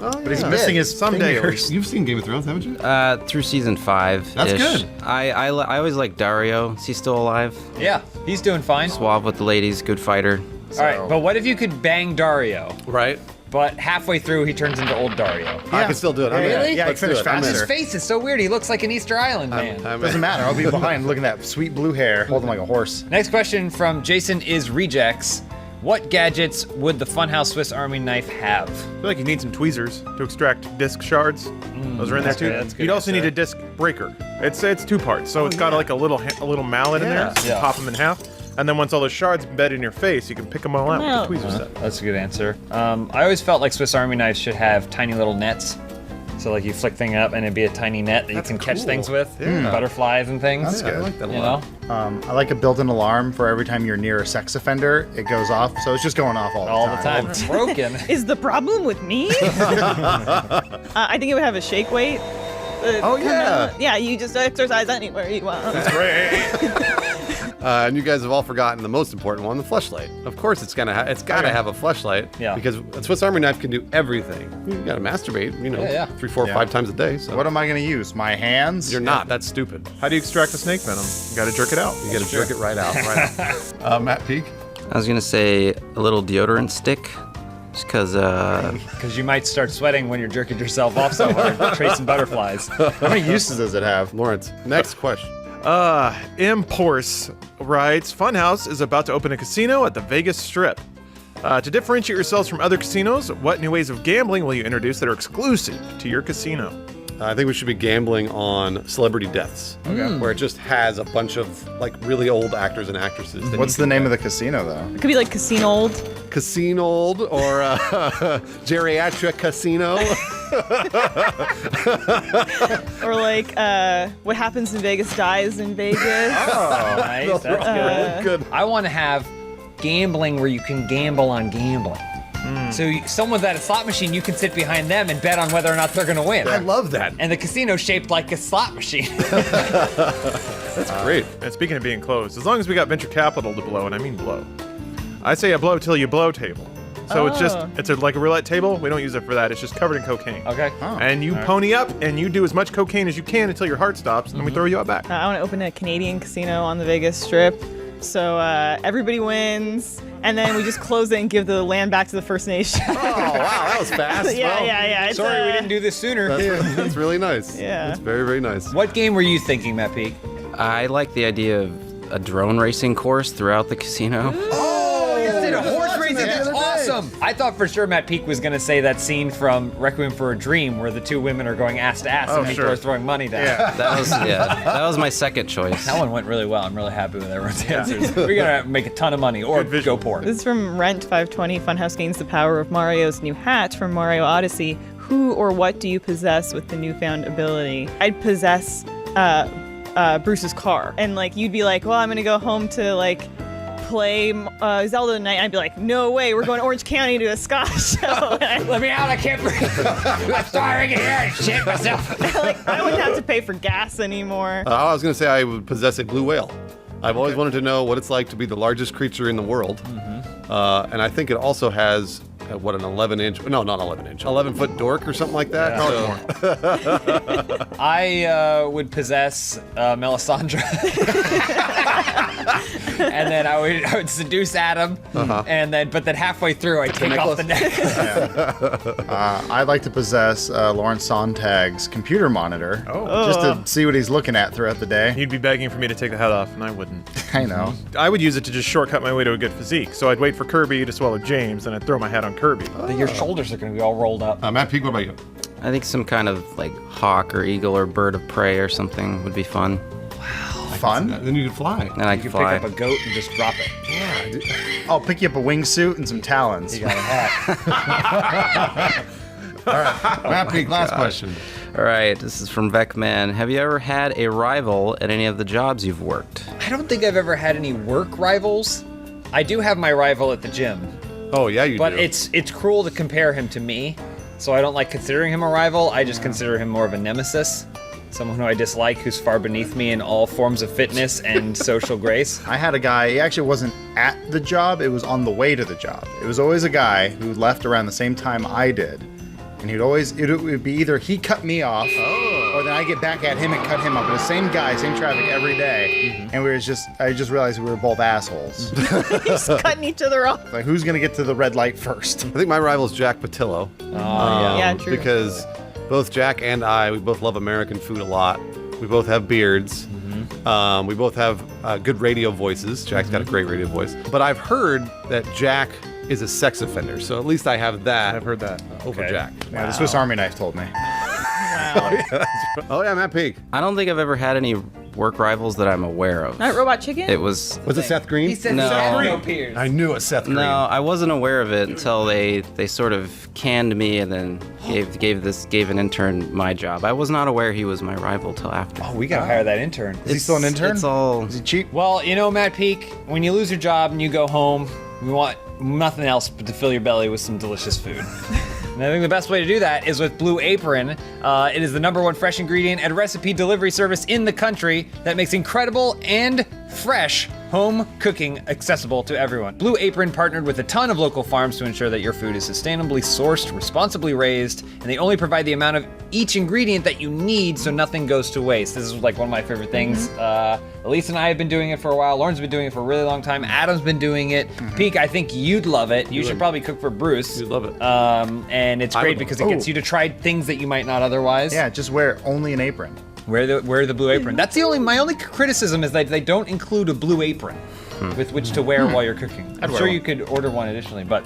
But he's missing his Someday, fingers. You've seen Game of Thrones, haven't you? Through season 5. That's good. I always like Dario. Is he still alive? Yeah. He's doing fine. Suave with the ladies, good fighter. All right. But what if you could bang Dario, Right. but halfway through he turns into old Dario? I can still do it. I'm in. Really? Yeah, Let's finish do it. I'm in. faster. His face is so weird. He looks like an Easter Island man. I'm in. Doesn't matter. I'll be behind looking at that sweet blue hair, holding like a horse. Next question from Jason is Rejects. What gadgets would the Funhaus Swiss Army knife have? I feel like you need some tweezers to extract disc shards. Those are in there that's too. good, that's good You'd also answer. need a disc breaker. It's 2 parts, so it's got like a little mallet in there. So you Yeah. pop them in half, and then once all those shards embed in your face, you can pick them all out Well- with the tweezer stuff. That's a good answer. I always felt like Swiss Army knives should have tiny little nets. So like you flick thing up and it'd be a tiny net that you can catch cool. things with, Yeah. butterflies and things. That's good. I like that a You lot. know, I like a built-in alarm for every time you're near a sex offender. It goes off, so it's just going off all all the time. It's broken. Is the problem with me? I think it would have a shake weight. Oh, yeah. Yeah, you just exercise anywhere you want. And you guys have all forgotten the most important one, the fleshlight. Of course, it's gotta have a fleshlight. Yeah. Because a Swiss Army knife can do everything. You gotta masturbate, 3, 4, 5 times a day. So What am I gonna use? My hands? you're not. That's stupid. How do you extract the snake venom? You gotta jerk it out. You gotta jerk it right out. Matt Peak. I was gonna say a little deodorant stick, just because you might start sweating when you're jerking yourself off so hard, tracing butterflies. How many uses does it have? Lawrence, next question. Imporse writes, Funhaus is about to open a casino at the Vegas Strip. To differentiate yourselves from other casinos, what new ways of gambling will you introduce that are exclusive to your casino? I think we should be gambling on celebrity deaths, where it just has a bunch of like really old actors and actresses. What's the name of the casino, though? It could be like Casino Old. Casino Old or Geriatric Casino. Or like What Happens in Vegas Dies in Vegas. Oh, nice. That's good. I want to have gambling where you can gamble on gambling. So someone's at a slot machine, you can sit behind them and bet on whether or not they're going to win. I love that. And the casino's shaped like a slot machine. That's great. And speaking of being closed, as long as we got venture capital to blow, and I mean blow, I say a blow till you blow table. So it's like a roulette table. We don't use it for that. It's just covered in cocaine. Okay. And you pony up and you do as much cocaine as you can until your heart stops, and then we throw you out back. I want to open a Canadian casino on the Vegas Strip. So everybody wins, and then we just close it and give the land back to the First Nation. Oh, wow, that was fast. Yeah. It's, Sorry we didn't do this sooner. That's really nice. Yeah. That's very, very nice. What game were you thinking, Matt Peak? I like the idea of a drone racing course throughout the casino. Oh, you did a horse racing. That's awesome. I thought for sure Matt Peak was going to say that scene from Requiem for a Dream where the two women are going ass to ass and people are throwing money down. Yeah. That was my second choice. That one went really well. I'm really happy with everyone's answers. We're going to make a ton of money or go poor. This is from Rent520. Funhaus gains the power of Mario's new hat from Mario Odyssey. Who or what do you possess with the newfound ability? I'd possess Bruce's car. And like you'd be like, well, I'm going to go home to like play Zelda tonight. I'd be like, no way, we're going to Orange County to a ska show. Let me out, I can't breathe. I'm starving in here and shit myself. Like, I wouldn't have to pay for gas anymore. I was going to say I would possess a blue whale. I've always wanted to know what it's like to be the largest creature in the world. And I think it also has, an 11-foot dork or something like that. Yeah. I would possess Melisandre. And then I would seduce Adam, and then halfway through I'd take off the necklace. I'd like to possess Lawrence Sontag's computer monitor, just to see what he's looking at throughout the day. He'd be begging for me to take the hat off, and I wouldn't. I know. I would use it to just shortcut my way to a good physique. So I'd wait for Kirby to swallow James, then I'd throw my hat on Kirby. Your shoulders are going to be all rolled up. Matt Peak, what about you? I think some kind of like hawk or eagle or bird of prey or something would be fun. Fun? Then you could fly. And I You could could fly. pick up a goat and just drop it. I'll pick you up a wingsuit and some talons. You got a hat. All right, Matt Peak, last question. All right, this is from Beckman. Have you ever had a rival at any of the jobs you've worked? I don't think I've ever had any work rivals. I do have my rival at the gym. Oh, yeah, you But do. it's cruel to compare him to me, so I don't like considering him a rival. I just consider him more of a nemesis. Someone who I dislike, who's far beneath me in all forms of fitness and social grace. I had a guy, he actually wasn't at the job, it was on the way to the job. It was always a guy who left around the same time I did. And it would be either he cut me off, or then I get back at him and cut him off. But the same guy, same traffic every day. And I just realized we were both assholes. Just cutting each other off. Like, who's gonna get to the red light first? I think my rival is Jack Patillo. Yeah, true. Because both Jack and we both love American food a lot. We both have beards. We both have good radio voices. Jack's got a great radio voice. But I've heard that Jack is a sex offender, so at least I have that. I've heard that. Over Jack. Yeah, the Swiss Army knife told me. Oh yeah, Matt Peak. I don't think I've ever had any work rivals that I'm aware of. Not Robot Chicken? It was it Seth Green? He said No. no peers. I knew it was Seth Green. No, I wasn't aware of it until they sort of canned me and then gave an intern my job. I was not aware he was my rival till after. Oh, we gotta hire that intern. Is he still an intern? It's all Is he cheap? Well, Matt Peak, when you lose your job and you go home, you want nothing else but to fill your belly with some delicious food. And I think the best way to do that is with Blue Apron. It is the #1 fresh ingredient and recipe delivery service in the country that makes incredible and fresh home cooking accessible to everyone. Blue Apron partnered with a ton of local farms to ensure that your food is sustainably sourced, responsibly raised, and they only provide the amount of each ingredient that you need so nothing goes to waste. This is like one of my favorite things. Elise and I have been doing it for a while. Lauren's been doing it for a really long time. Adam's been doing it. Peek, I think you'd love it. You should probably cook for Bruce. You'd love it. And it's great because it gets you to try things that you might not otherwise. Yeah, just wear only an apron. Wear the blue apron. That's my only criticism is that they don't include a blue apron with which to wear while you're cooking. I'm sure you could order one additionally, but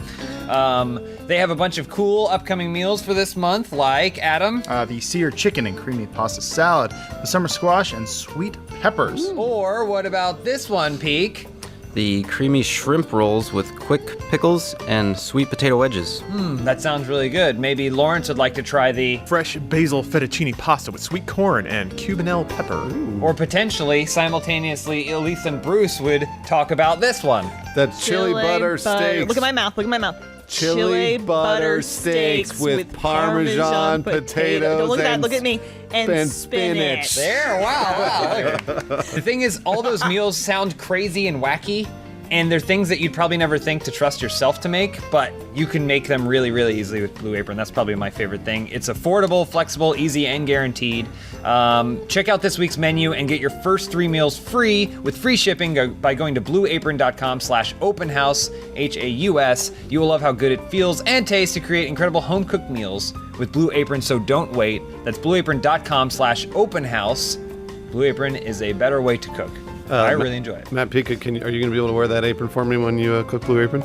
they have a bunch of cool upcoming meals for this month, like Adam. The seared chicken and creamy pasta salad, the summer squash, and sweet peppers. Or what about this one, Peek? The creamy shrimp rolls with quick pickles and sweet potato wedges. That sounds really good. Maybe Lawrence would like to try the fresh basil fettuccine pasta with sweet corn and cubanelle pepper. Or potentially, simultaneously, Elise and Bruce would talk about this one. The chili butter steaks. Look at my mouth. Look at my mouth. Chili butter steaks with Parmesan potatoes. Don't look at that. and Look at me. And spinach. There, wow. The thing is, all those meals sound crazy and wacky, and they're things that you'd probably never think to trust yourself to make, but you can make them really, really easily with Blue Apron. That's probably my favorite thing. It's affordable, flexible, easy, and guaranteed. Check out this week's menu and get your first 3 meals free with free shipping by going to blueapron.com/openhouse, HAUS. You will love how good it feels and tastes to create incredible home-cooked meals with Blue Apron, so don't wait. That's blueapron.com/openhouse. Blue Apron is a better way to cook. I really enjoy it. Matt Pika, are you going to be able to wear that apron for me when you cook Blue Apron?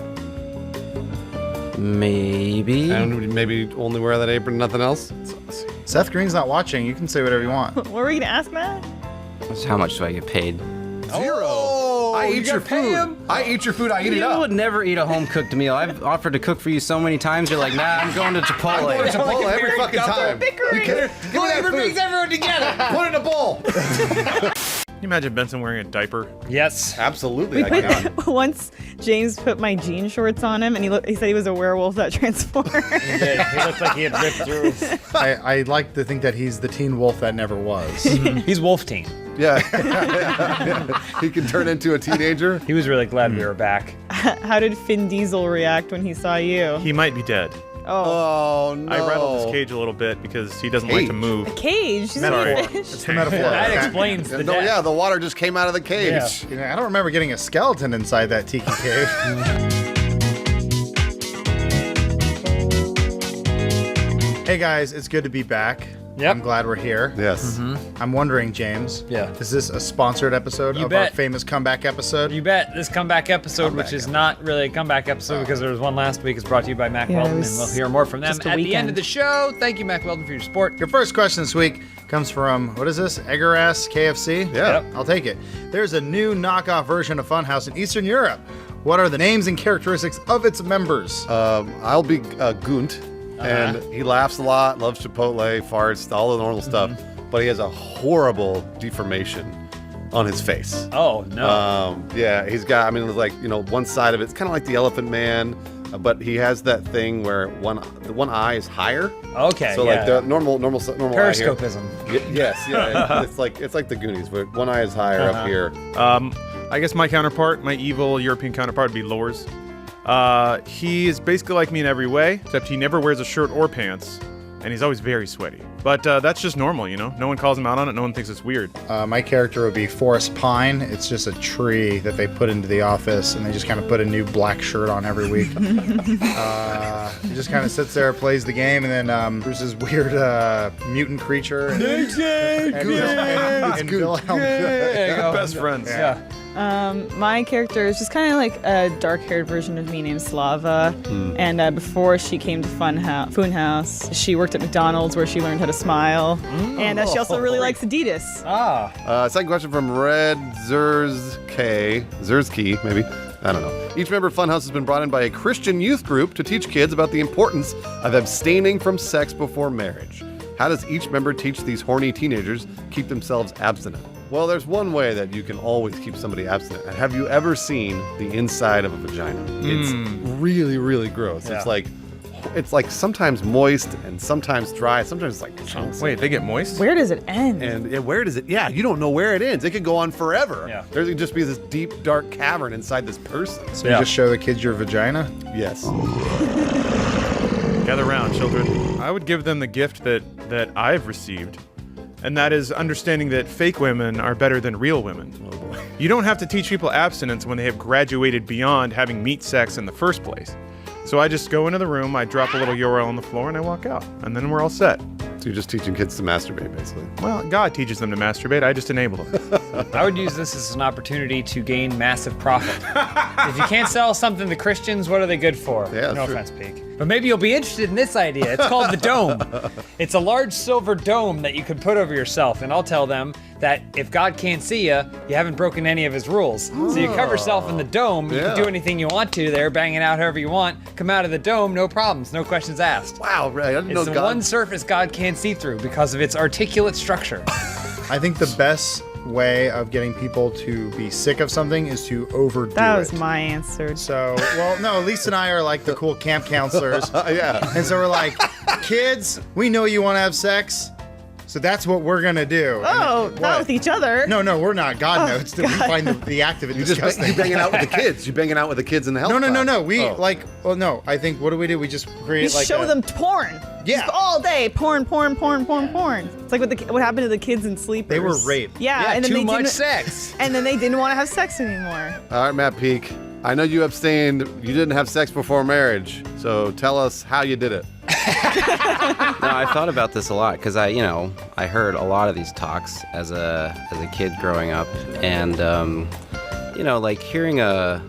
Maybe. And maybe only wear that apron, nothing else? Seth Green's not watching. You can say whatever you want. What were we gonna ask, Matt? So how much do I get paid? Zero. I eat your food. I eat your food. I eat it You up. would never eat a home cooked meal. I've offered to cook for you so many times. You're like, nah, I'm going to Chipotle. I'm going to Chipotle every fucking time. You can't. Give me that food. Brings everyone together. Put it in a bowl. Can you imagine Benson wearing a diaper? Yes. Absolutely, I can. Once James put my jean shorts on him, and he said he was a werewolf that transformed. He did. He looked like he had ripped through. I like to think that he's the teen wolf that never was. He's Wolf Teen. Yeah. He can turn into a teenager. He was really glad we were back. How did Vin Diesel react when he saw you? He might be dead. Oh no! I rattled his cage a little bit because he doesn't like to move. A cage? He's Metaphor. a fish. It's a metaphor. That explains the death. Yeah, the water just came out of the cage. Yeah, I don't remember getting a skeleton inside that tiki cave. Hey guys, it's good to be back. Yep. I'm glad we're here. Yes. I'm wondering, James. Yeah. Is this a sponsored episode You of our bet. famous comeback episode? You bet. This comeback episode, which is not really a comeback episode because there was one last week, is brought to you by Mac Yeah, it Weldon, was and we'll hear more from them just a at the end of weekend. the show. Thank you, Mac Weldon, for your support. Your first question this week comes from, what is this? Egger-ass KFC? Yeah. Yep. I'll take it. There's a new knockoff version of Funhaus in Eastern Europe. What are the names and characteristics of its members? I'll be Gunt, and he laughs a lot, loves Chipotle, farts, all the normal stuff, but he has a horrible deformation on his face. Oh, no. Yeah, he's got, like, one side of it's kind of like the Elephant Man, but he has that thing where the one eye is higher. Okay, So yeah. like the normal eye here. Periscopism. Yes, yeah. it's like the Goonies, but one eye is higher up here. I guess my counterpart, my evil European counterpart, would be Lors. He is basically like me in every way, except he never wears a shirt or pants, and he's always very sweaty. But that's just normal, No one calls him out on it. No one thinks it's weird. My character would be Forest Pine. It's just a tree that they put into the office, and they just kind of put a new black shirt on every week. He just kind of sits there, plays the game, and then Bruce's weird mutant creature. And Wilhelm. Best friends. Yeah. My character is just kind of like a dark-haired version of me named Slava. And before she came to Funhaus, she worked at McDonald's where she learned how to smile. And she also really likes Adidas. Second question from Red Zersky, maybe. I don't know. Each member of Funhaus has been brought in by a Christian youth group to teach kids about the importance of abstaining from sex before marriage. How does each member teach these horny teenagers keep themselves abstinent? Well, there's one way that you can always keep somebody abstinent. Have you ever seen the inside of a vagina? It's really, really gross. Yeah. It's like it's like sometimes moist and sometimes dry. Sometimes it's like Wait, they get moist? Where does it end? And where does it? Yeah, you don't know where it ends. It could go on forever. Yeah. There could just be this deep, dark cavern inside this person. So you just show the kids your vagina? Yes. Gather round, children. I would give them the gift that I've received, and that is understanding that fake women are better than real women. Oh boy. You don't have to teach people abstinence when they have graduated beyond having meat sex in the first place. So I just go into the room, I drop a little URL on the floor, and I walk out. And then we're all set. So you're just teaching kids to masturbate, basically. Well, God teaches them to masturbate. I just enable them. I would use this as an opportunity to gain massive profit. If you can't sell something to Christians, what are they good for? Yeah, no true. offense, Peak. But maybe you'll be interested in this idea. It's called the dome. It's a large silver dome that you can put over yourself, and I'll tell them that if God can't see you, you haven't broken any of his rules. So you cover yourself in the dome, you can do anything you want to there, bang it out however you want, come out of the dome, no problems, no questions asked. Wow, Ray, I didn't know It's the God. one surface God can't see through because of its articulate structure. I think the best way of getting people to be sick of something is to overdo it. That was my answer. So, well, no, Lisa and I are like the cool camp counselors. Yeah. And so we're like, kids, we know you want to have sex, so that's what we're going to do. Oh, And not with each other. No, we're not. God knows that we find the act of it disgusting. You banging out with the kids. You banging out with the kids in the health No. class. We Oh. no. I think, what do? We just create We like show them porn. Yeah. Just all day. Porn. It's like what happened to the kids in Sleepers. They were raped. Yeah, and then too they much didn't, sex. And then they didn't want to have sex anymore. All right, Matt Peak. I know you abstained. You didn't have sex before marriage. So tell us how you did it. No, I thought about this a lot because I heard a lot of these talks as a kid growing up, and like hearing a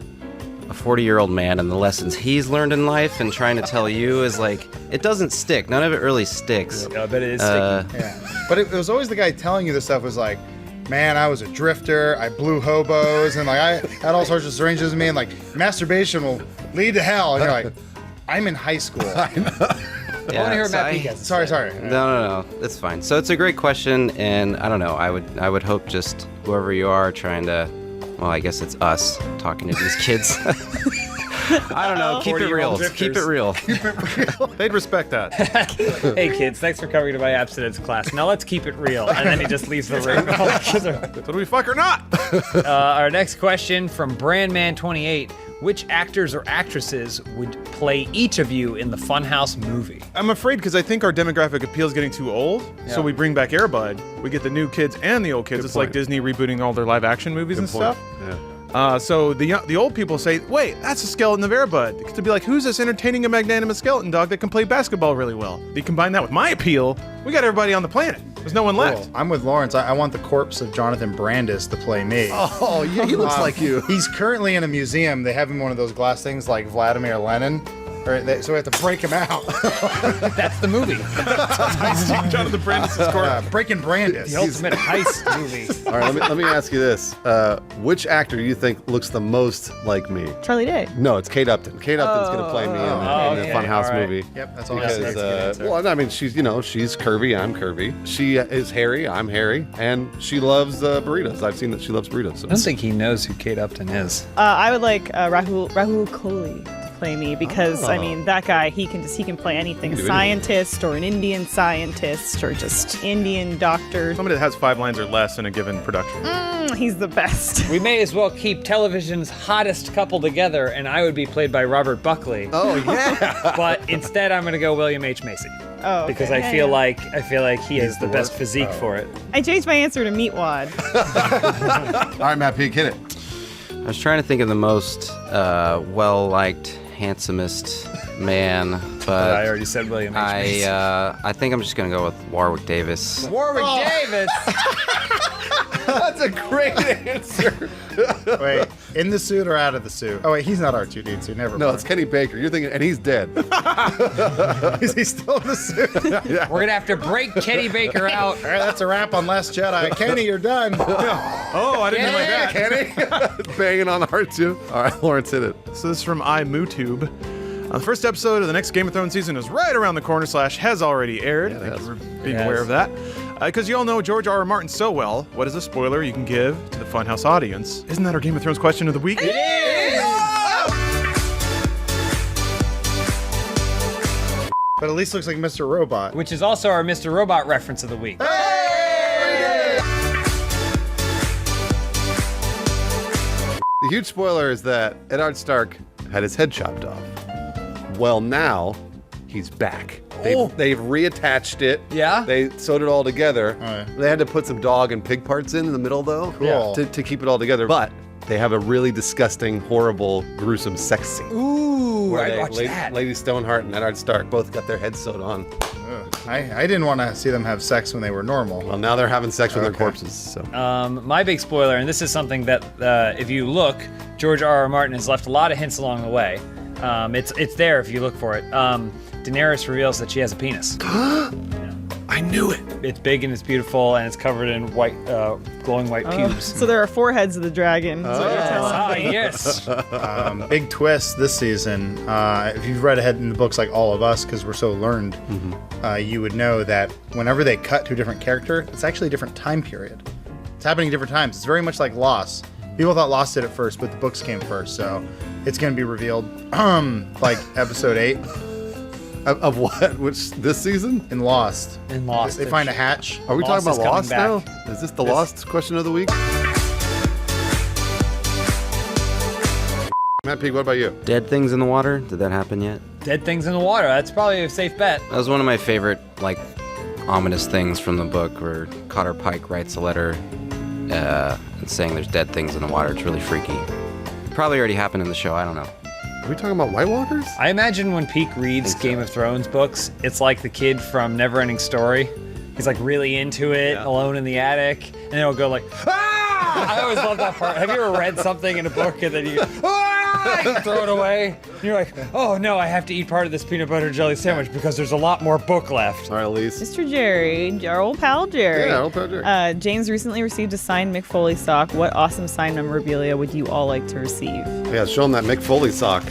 40-year-old man and the lessons he's learned in life and trying to tell you is like, it doesn't stick. None of it really sticks. I bet it is sticky. Yeah. But it was always the guy telling you this stuff was like, man, I was a drifter, I blew hobos, and like I had all sorts of strange things to me, and like masturbation will lead to hell. And you're like, I'm in high school. I want to hear Matt Peak has to say. Sorry. No, it's fine. So it's a great question, and I don't know. I would hope just whoever you are trying to, well, I guess it's us talking to these kids. I don't know. Keep it real. Keep it real. They'd respect that. Hey kids, thanks for coming to my abstinence class. Now let's keep it real. And then he just leaves the room. So do we fuck or not? Our next question from Brandman28. Which actors or actresses would play each of you in the Funhaus movie? I'm afraid because I think our demographic appeal is getting too old. So we bring back Air Bud. We get the new kids and the old kids. It's like Disney rebooting all their live action movies and stuff. Yeah. So the old people say, wait, that's a skeleton of Air Bud. To be like, who's this entertaining and magnanimous skeleton dog that can play basketball really well? You combine that with my appeal, we got everybody on the planet. There's no one left. I'm with Lawrence. I want the corpse of Jonathan Brandis to play me. Oh, yeah, he looks like you. He's currently in a museum. They have him one of those glass things like Vladimir Lenin. So we have to break him out. That's the movie. Jonathan Brandis' corpse. Breaking Brandis. The ultimate heist movie. All right, let me ask you this. Which actor do you think looks the most like me? Charlie Day. No, it's Kate Upton. Kate Upton's going to play me in the Funhaus movie. Yep, that's all. Because, well, I mean, she's curvy, I'm curvy. She is hairy, I'm hairy, and she loves burritos. I've seen that she loves burritos. So I don't think he knows who Kate Upton is. I would like Rahul Kohli to play me because I mean that guy he can play anything, a scientist or an Indian scientist or just Indian doctor. Somebody that has 5 lines or less in a given production. He's the best. We may as well keep television's hottest couple together, and I would be played by Robert Buckley. Oh yeah. But instead, I'm gonna go William H. Macy. Oh, okay. Because I feel like he has the best physique for it. I changed my answer to Meatwad. All right, Matt Peak, hit it. I was trying to think of the most well-liked, handsomest man, but I already said William H. Macy. I think I'm just gonna go with Warwick Davis. Warwick Davis. That's a great answer. Wait, in the suit or out of the suit? Oh wait, he's not R2D2. Never. No, it's Kenny Baker. You're thinking, and he's dead. Is he still in the suit? Yeah. We're gonna have to break Kenny Baker out. All right, that's a wrap on Last Jedi. Kenny, you're done. Oh, I didn't mean like that. Kenny banging on the heart too. All right, Lawrence, hit it. So this is from iMooTube. The first episode of the next Game of Thrones season is right around the corner / has already aired. Thank you for being aware of that. Because you all know George R.R. Martin so well, what is a spoiler you can give to the Funhaus audience? Isn't that our Game of Thrones question of the week? It is! But at least looks like Mr. Robot. which is also our Mr. Robot reference of the week. The huge spoiler is that Eddard Stark had his head chopped off. Well, now he's back. They've reattached it. Yeah? They sewed it all together. right. They had to put some dog and pig parts in the middle, though, Cool. to keep it all together. But they have a really disgusting, horrible, gruesome sex scene. Ooh, Where I'd they- watch that. Lady Stoneheart and Eddard Stark both got their heads sewed on. I didn't want to see them have sex when they were normal. Well, now they're having sex with their corpses. So. My big spoiler, and this is something that if you look, George R.R. Martin has left a lot of hints along the way. It's there if you look for it. Daenerys reveals that she has a penis. I knew it. It's big and it's beautiful and it's covered in white, glowing white pubes. So there are 4 heads of the dragon. Is what you're telling me. Yes. Big twist this season. If you've read ahead in the books like all of us, because we're so learned, you would know that whenever they cut to a different character, it's actually a different time period. It's happening at different times. It's very much like Lost. People thought Lost did it first, but the books came first, so it's going to be revealed like episode 8. Of what? Which this season? In Lost. In Lost. They find a hatch. Are we Lost talking about is Lost coming now? back. Is this the Lost question of the week? Matt Peak, what about you? Dead things in the water? Did that happen yet? Dead things in the water. That's probably a safe bet. That was one of my favorite, like, ominous things from the book where Cotter Pike writes a letter saying there's dead things in the water. It's really freaky. Probably already happened in the show. I don't know. Are we talking about White Walkers? I imagine when Peak reads Game of Thrones books, it's like the kid from Neverending Story. He's like really into it, alone in the attic, and then he'll go like, ah! I always love that part. Have you ever read something in a book and then you go, ah! You throw it away? And you're like, oh no, I have to eat part of this peanut butter jelly sandwich because there's a lot more book left. All right, Elise. Mr. Jerry, our old pal Jerry. Yeah, old pal Jerry. James recently received a signed Mick Foley sock. What awesome signed memorabilia would you all like to receive? Yeah, show him that Mick Foley sock.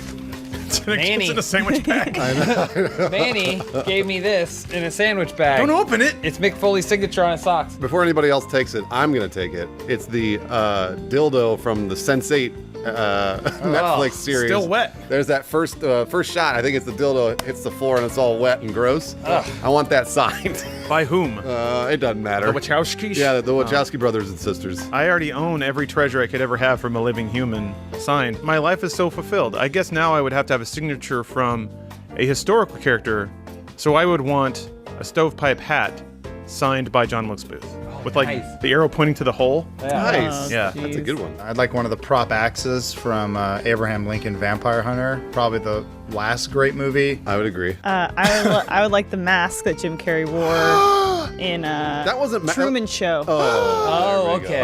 Manny. It's in a sandwich bag. I know. Manny gave me this in a sandwich bag. Don't open it. It's Mick Foley's signature on his socks. Before anybody else takes it, I'm going to take it. It's the dildo from the Sense8 Netflix series. Still wet. There's that first shot. I think it's the dildo hits the floor and it's all wet and gross. I want that signed. By whom? It doesn't matter. The Wachowskis? Yeah, the Wachowski brothers and sisters. I already own every treasure I could ever have from a living human signed. My life is so fulfilled. I guess now I would have to have a signature from a historical character, so I would want a stovepipe hat signed by John Wilkes Booth. With like nice. the arrow pointing to the hole. Nice. Yeah. That's a good one. I'd like one of the prop axes from Abraham Lincoln Vampire Hunter. Probably the last great movie. I would agree. I would like the mask that Jim Carrey wore in That wasn't Truman Show. Oh, okay.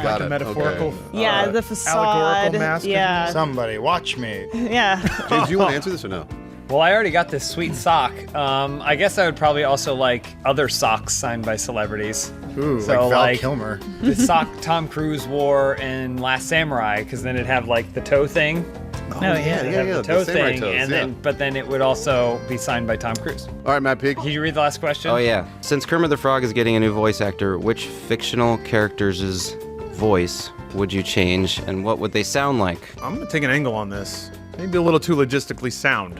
Got Like a it. metaphorical. Okay. Yeah, the facade. allegorical mask. Yeah. Somebody watch me. Yeah. James, do you want to answer this or no? Well, I already got this sweet sock. I guess I would probably also like other socks signed by celebrities. Ooh, So, like Val like- Kilmer. The sock Tom Cruise wore in Last Samurai, because then it'd have like the toe thing. Oh, yeah. It'd have the the toe samurai thing, toes, and yeah. but then it would also be signed by Tom Cruise. All right, Matt Peak. Can you read the last question? Oh, yeah. Since Kermit the Frog is getting a new voice actor, which fictional character's voice would you change, and what would they sound like? I'm gonna take an angle on this. Maybe a little too logistically sound.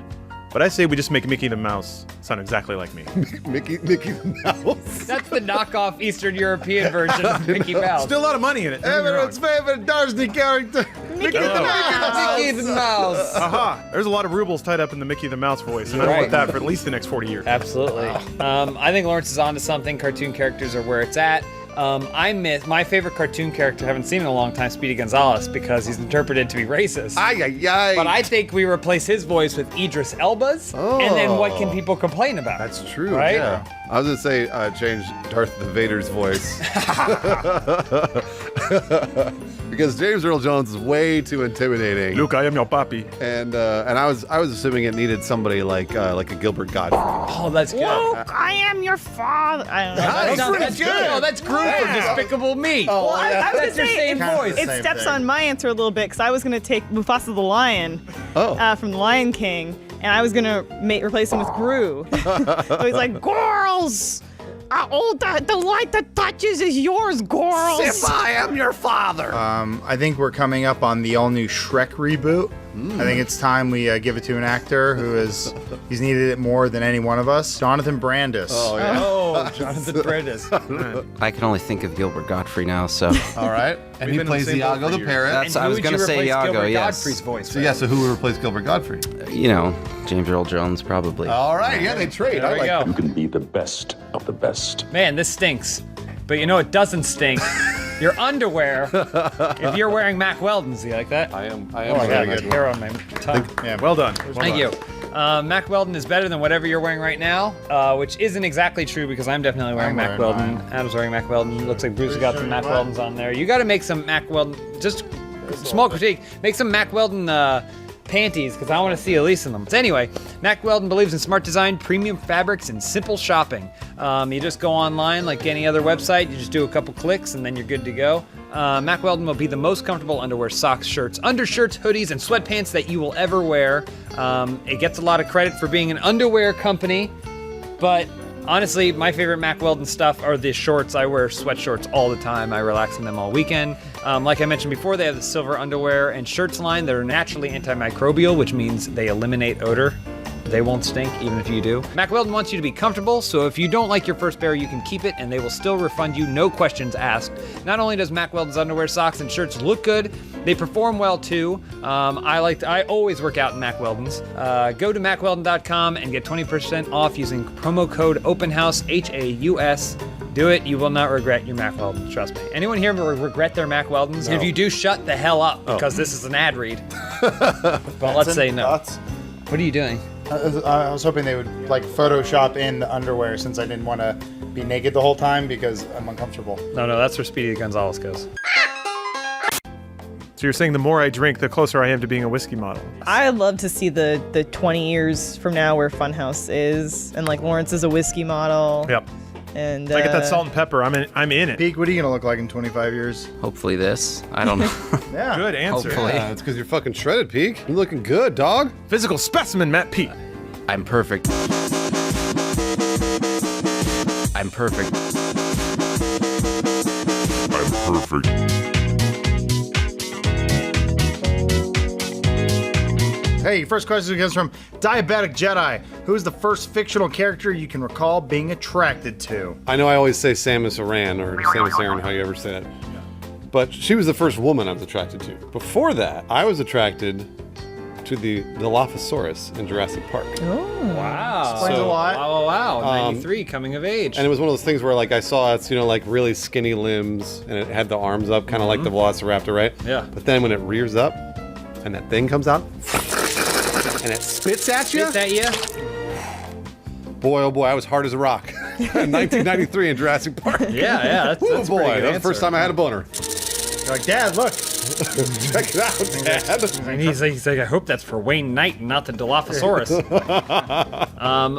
But I say we just make Mickey the Mouse sound exactly like me. Mickey the Mouse. That's the knockoff Eastern European version of Mickey Mouse. Still a lot of money in it. Everyone's favorite Disney character. Mickey the Mouse. Aha! There's a lot of rubles tied up in the Mickey the Mouse voice, and I Right. want that for at least the next 40 years. Absolutely. I think Lawrence is onto something. Cartoon characters are where it's at. I miss my favorite cartoon character I haven't seen in a long time, Speedy Gonzalez, because he's interpreted to be racist. Ay, ay, ay. But I think we replace his voice with Idris Elba's, and then what can people complain about? That's true. Right? Yeah. I was gonna say change Darth the Vader's voice because James Earl Jones is way too intimidating. Luke, I am your papi. And I was assuming it needed somebody like a Gilbert Godfrey. Oh, that's good. Luke, I am your father. I don't know. That's good. Oh, that's Groot from Despicable Me. Oh, Well, I was That's gonna your say, same Kind of voice. the it same steps thing. on my answer a little bit because I was gonna take Mufasa the Lion from The Lion King, and I was gonna replace him with Gru. So he's like, "Girls, the light that touches is yours, girls." If I am your father. I think we're coming up on the all-new Shrek reboot. I think it's time we give it to an actor he's needed it more than any one of us. Jonathan Brandis. Oh, yeah. Oh, Jonathan Brandis. I can only think of Gilbert Godfrey now, so. All right. And he plays Iago the parrot. I was going to say Iago, Gilbert yes. Godfrey's voice, So, yeah, so who would replace Gilbert Godfrey? You know, James Earl Jones, probably. All right, yeah, they trade. There I we like go. that. You can be the best of the best. Man, this stinks. But you know it doesn't stink? Your underwear. If you're wearing Mack Weldon's, you like that? I am. Oh, I got my hair on my tongue. Yeah, well done. Thank you. Mack Weldon is better than whatever you're wearing right now, which isn't exactly true because I'm definitely wearing Mack Weldon. Adam's wearing Mack Weldon. Looks like Bruce has got some Mack Weldons on there. You got to make some Mack Weldon. Just small critique. Make some Mack Weldon panties because I want to see Elise in them. So anyway, Mack Weldon believes in smart design, premium fabrics, and simple shopping. You just go online like any other website. You just do a couple clicks and then you're good to go. Mack Weldon will be the most comfortable underwear, socks, shirts, undershirts, hoodies, and sweatpants that you will ever wear. It gets a lot of credit for being an underwear company, but honestly, my favorite Mack Weldon stuff are the shorts. I wear sweat shorts all the time. I relax in them all weekend. Like I mentioned before, they have the silver underwear and shirts line that are naturally antimicrobial, which means they eliminate odor. They won't stink, even if you do. Mack Weldon wants you to be comfortable, so if you don't like your first pair, you can keep it, and they will still refund you, no questions asked. Not only does Mack Weldon's underwear, socks, and shirts look good, they perform well too. I always work out in Mack Weldon's. Go to MackWeldon.com and get 20% off using promo code Openhaus, Haus. Do it, you will not regret your Mack Weldon, trust me. Anyone here will regret their Mack Weldons? No. If you do, shut the hell up, because this is an ad read. But let's say no. What are you doing? I was hoping they would like Photoshop in the underwear since I didn't want to be naked the whole time because I'm uncomfortable. No, that's where Speedy Gonzalez goes. So you're saying the more I drink, the closer I am to being a whiskey model. I'd love to see the 20 years from now where Funhaus is, and like Lawrence is a whiskey model. Yep. And I get that salt and pepper. I'm in it. Pete, what are you gonna look like in 25 years? Hopefully this. I don't know. Yeah. Good answer. Hopefully. Yeah, it's because you're fucking shredded, Peak. You're looking good, dog. Physical specimen, Matt Pete. I'm perfect. I'm perfect. I'm perfect. Hey, first question comes from Diabetic Jedi. Who is the first fictional character you can recall being attracted to? I know I always say Samus Aran or Samus Aran, how you ever say it. But she was the first woman I was attracted to. Before that, I was attracted to the Dilophosaurus in Jurassic Park. Wow. Explains a lot. Wow. 93, coming of age. And it was one of those things where like I saw it's, like really skinny limbs and it had the arms up, kind of like the Velociraptor, right? Yeah. But then when it rears up and that thing comes out and it spits at you. Spits at you? Boy, oh boy, I was hard as a rock. 1993 in Jurassic Park. Yeah, that's Oh a boy, pretty good that was the first answer. time I had a boner. You're like, Dad, look. Check it out, Dad. And he's like, I hope that's for Wayne Knight and not the Dilophosaurus.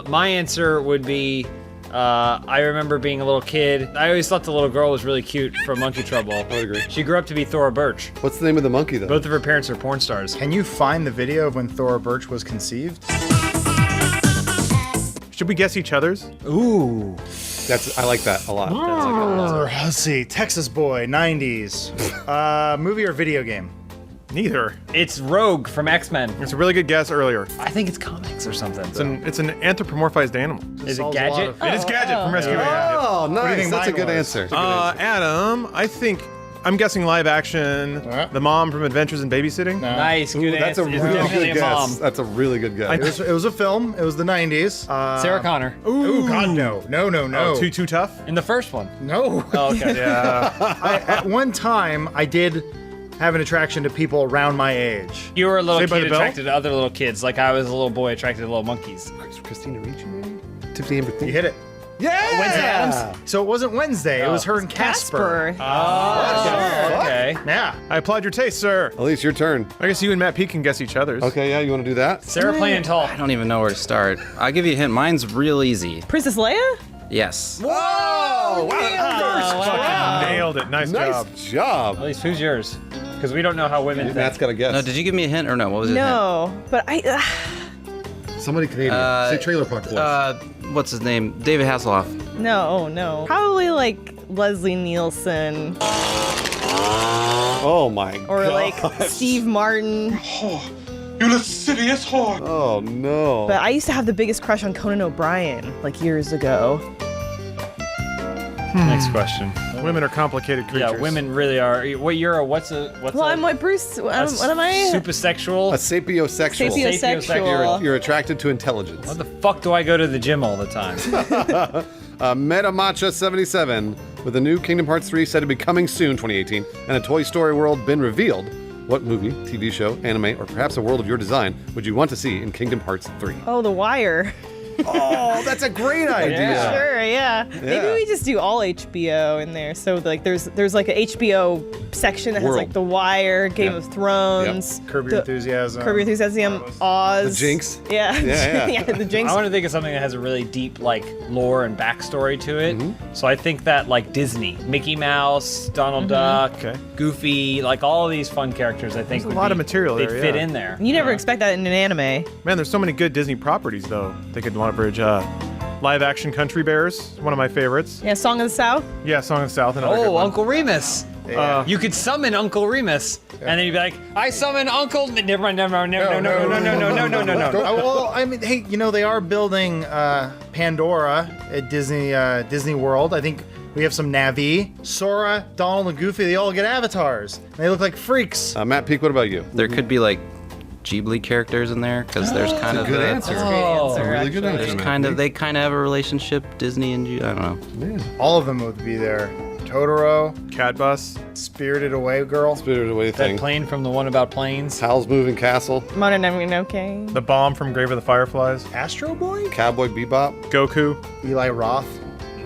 My answer would be, I remember being a little kid. I always thought the little girl was really cute from Monkey Trouble. I would agree. She grew up to be Thora Birch. What's the name of the monkey, though? Both of her parents are porn stars. Can you find the video of when Thora Birch was conceived? Should we guess each other's? Ooh. I like that a lot. Let's see. Texas Boy, 90s. Movie or video game? Neither. It's Rogue from X-Men. It's a really good guess earlier. I think it's comics or something. It's an anthropomorphized animal. Is it Gadget? It is Gadget from Rescue Rangers. Oh, nice. That's a good mine answer. Adam, I'm guessing live action. The mom from Adventures in Babysitting. Nice, good That's answer. a It's really definitely good a guess. mom. That's a really good guess. It was a film. It was the 90s. Sarah Connor. Ooh, God, no. No. Oh, too tough? In the first one. No. Oh, okay. Yeah. At one time, I did have an attraction to people around my age. You were a little Saved by kid the Bell? attracted to other little kids, like I was a little boy attracted to little monkeys. Christina Ricci, maybe? Tiffany Amber Thiessen? You hit it. Yeah! Wednesday Addams? So it wasn't Wednesday. It was her and Casper. Oh, okay. Yeah. I applaud your taste, sir. Elise, your turn. I guess you and Matt P can guess each other's. Okay, yeah, you want to do that? Sarah playing tall. I don't even know where to start. I'll give you a hint. Mine's real easy. Princess Leia? Yes. Whoa! Wow. Nailed it. Nice job. job. At least who's yours? Because we don't know how women think. Matt's got a guess. No, did you give me a hint or no? What was it? No, but I. Somebody Canadian. Say Trailer Park Boys. What's his name? David Hasselhoff. No. Probably like Leslie Oh my or god. like Steve Martin. You lascivious whore! Oh no. But I used to have the biggest crush on Conan O'Brien, like years ago. Next question. Women are complicated creatures. Yeah, women really are. What's Well, I'm what Bruce. What am I? Supersexual? A sapiosexual. Sapiosexual. You're attracted to intelligence. What the fuck do I go to the gym all the time? MetaMatcha77, with a new Kingdom Hearts 3 said to be coming soon, 2018, and a Toy Story world been revealed. What movie, TV show, anime, or perhaps a world of your design would you want to see in Kingdom Hearts 3? Oh, The Wire. Oh, that's a great idea. Sure, yeah. Maybe we just do all HBO in there. So like, there's like a HBO section that has like The Wire, Game of Thrones, Curb Your Enthusiasm, Oz, The Jinx. Yeah, yeah, The Jinx. I want to think of something that has a really deep like lore and backstory to it. So I think that like Disney, Mickey Mouse, Donald Duck, Goofy, like all of these fun characters. I think There's a lot of material they'd there. fit in there. You never expect that in an anime. Man, there's so many good Disney properties though. They could leverage live action Country Bears, one of my favorites. Yeah, Song of the South. Yeah, Song of the South. Another good Oh, one. Uncle Remus. You could summon Uncle Remus, and then you'd be like, "I summon Uncle." Never mind. No. Well, I mean, hey, you know they are building Pandora at Disney World. I think we have some Navi, Sora, Donald, and Goofy. They all get avatars. They look like freaks. Matt Peak, what about you? There could be like Ghibli characters in there because there's kind of good answer. That's a great really good answer. There's Matt kind of Peak. they kind of have a relationship. Disney and I don't know. All of them would be there. Totoro, Cat Bus, Spirited Away Girl. Spirited Away That thing. plane from the one about planes. Howl's Moving Castle. Mononoke. The Bomb from Grave of the Fireflies, Astro Boy, Cowboy Bebop. Goku. Eli Roth.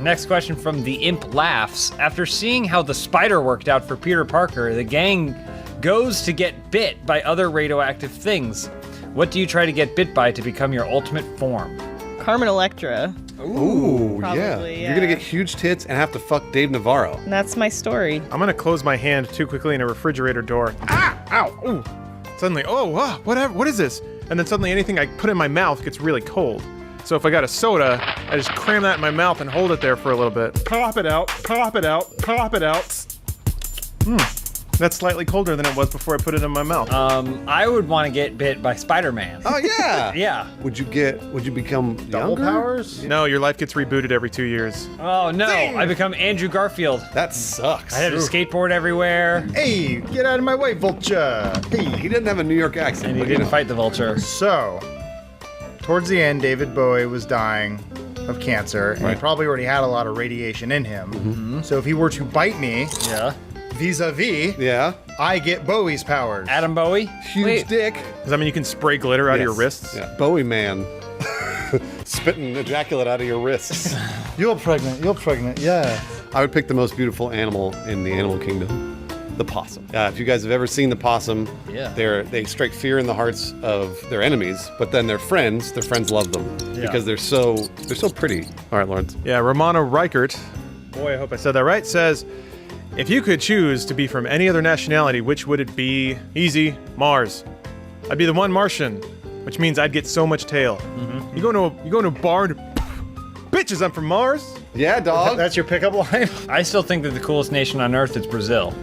Next question from the Imp Laughs. After seeing how the spider worked out for Peter Parker, the gang goes to get bit by other radioactive things. What do you try to get bit by to become your ultimate form? Carmen Electra. Ooh, Probably, You're gonna get huge tits and have to fuck Dave Navarro. And that's my story. I'm gonna close my hand too quickly in a refrigerator door. Ah! Ow! Ooh! Suddenly, whatever. What is this? And then suddenly, anything I put in my mouth gets really cold. So if I got a soda, I just cram that in my mouth and hold it there for a little bit. Pop it out. Pop it out. Pop it out. That's slightly colder than it was before I put it in my mouth. I would want to get bit by Spider-Man. Oh yeah. Yeah. Would you become Double younger? powers? No, your life gets rebooted every 2 years. Oh no, I become Andrew Garfield. That sucks. I had to skateboard everywhere. Hey, get out of my way, Vulture. Hey. He didn't have a New York accent. And he but, you didn't know. fight the vulture. So, towards the end, David Bowie was dying of cancer, and he probably already had a lot of radiation in him. So if he were to bite me, vis-a-vis, I get Bowie's powers. Adam Bowie? Huge dick. Does that mean you can spray glitter out of your wrists? Yeah. Bowie man. Spitting ejaculate out of your wrists. You're pregnant, yeah. I would pick the most beautiful animal in the animal kingdom. The possum. If you guys have ever seen the possum, they strike fear in the hearts of their enemies, but then their friends love them because they're so pretty. All right, Lawrence. Yeah, Romano Reichert, boy, I hope I said that right, says, if you could choose to be from any other nationality, which would it be? Easy, Mars. I'd be the one Martian, which means I'd get so much tail. You go to a bar and bitches, I'm from Mars. Yeah, dog. That's your pickup line? I still think that the coolest nation on earth is Brazil.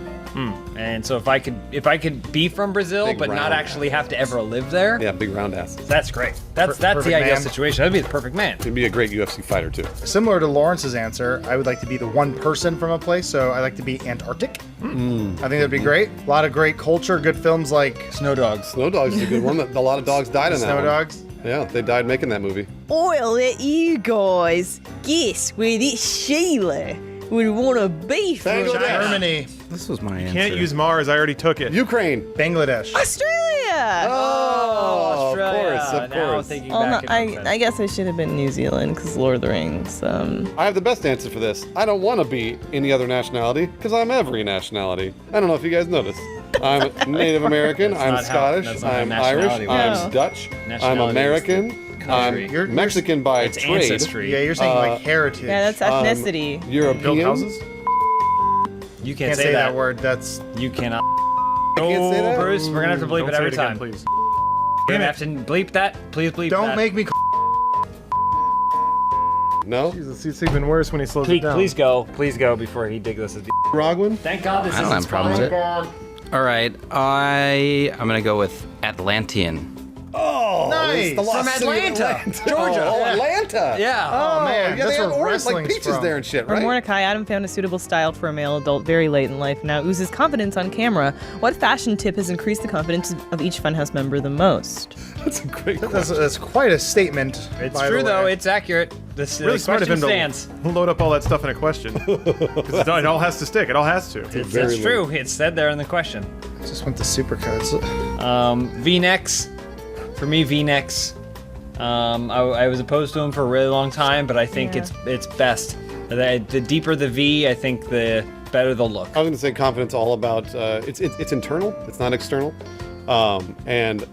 And so if I could be from Brazil Big but not round actually have to ever live there, Yeah, big round ass. that's great. That's Perfect the ideal man. situation. That'd be the perfect man. He'd be a great UFC fighter too. Similar to Lawrence's answer, I would like to be the one person from a place, so I like to be Antarctic. I think that'd be great. A lot of great culture, good films like Snow Dogs. Snow Dogs is a good one. A lot of dogs died in that Snow one. Dogs. Yeah, they died making that movie. I'll let you guys guess where this Sheila would want to be from. Germany. This was my answer. Can't use Mars, I already took it. Ukraine. Bangladesh. Australia! Oh, Australia. of Now course. thinking Oh, no, back, it makes sense. I guess I should have been New Zealand because Lord of the Rings. I have the best answer for this. I don't want to be any other nationality because I'm every nationality. I don't know if you guys noticed. I'm Native American. I'm not how- Scottish. that's not how I'm Irish. nationality works. I'm Dutch. I'm Nationality is American. I'm country. Mexican by It's trade. ancestry. Yeah, you're saying like heritage. Yeah, that's ethnicity. European. Build houses? You Can't say that word. That's You cannot. can't say that? Bruce, we're gonna have to bleep Don't it say every again, time. please. We're gonna have to bleep that. Please bleep don't that. make me. No? Jesus, it's even worse when he slows Please, it down. please go. Please go before he digs us his. Rogwin? Thank God this I don't isn't have a problem with it. All right, I'm gonna go with Atlantean. Oh, Nice. the lost From city of Atlanta, Georgia. Oh, Atlanta. Yeah. Oh, man, yeah, that's they have where orange, like wrestling's peaches from. there and shit, For right? Mordecai, Adam found a suitable style for a male adult very late in life and now oozes confidence on camera. What fashion tip has increased the confidence of each Funhouse member the most? That's a great question. That's quite a statement. It's by true the though. way. It's accurate. This Really smart of him question stands. to load up all that stuff in a question. 'Cause it all has to stick. It all has to. It's true. It's said there in the question. Just went the supercuts. V-necks. For me, V-necks. I was opposed to them for a really long time, but I think it's best. The deeper the V, I think the better the look. I was going to say confidence all about, it's internal, it's not external. And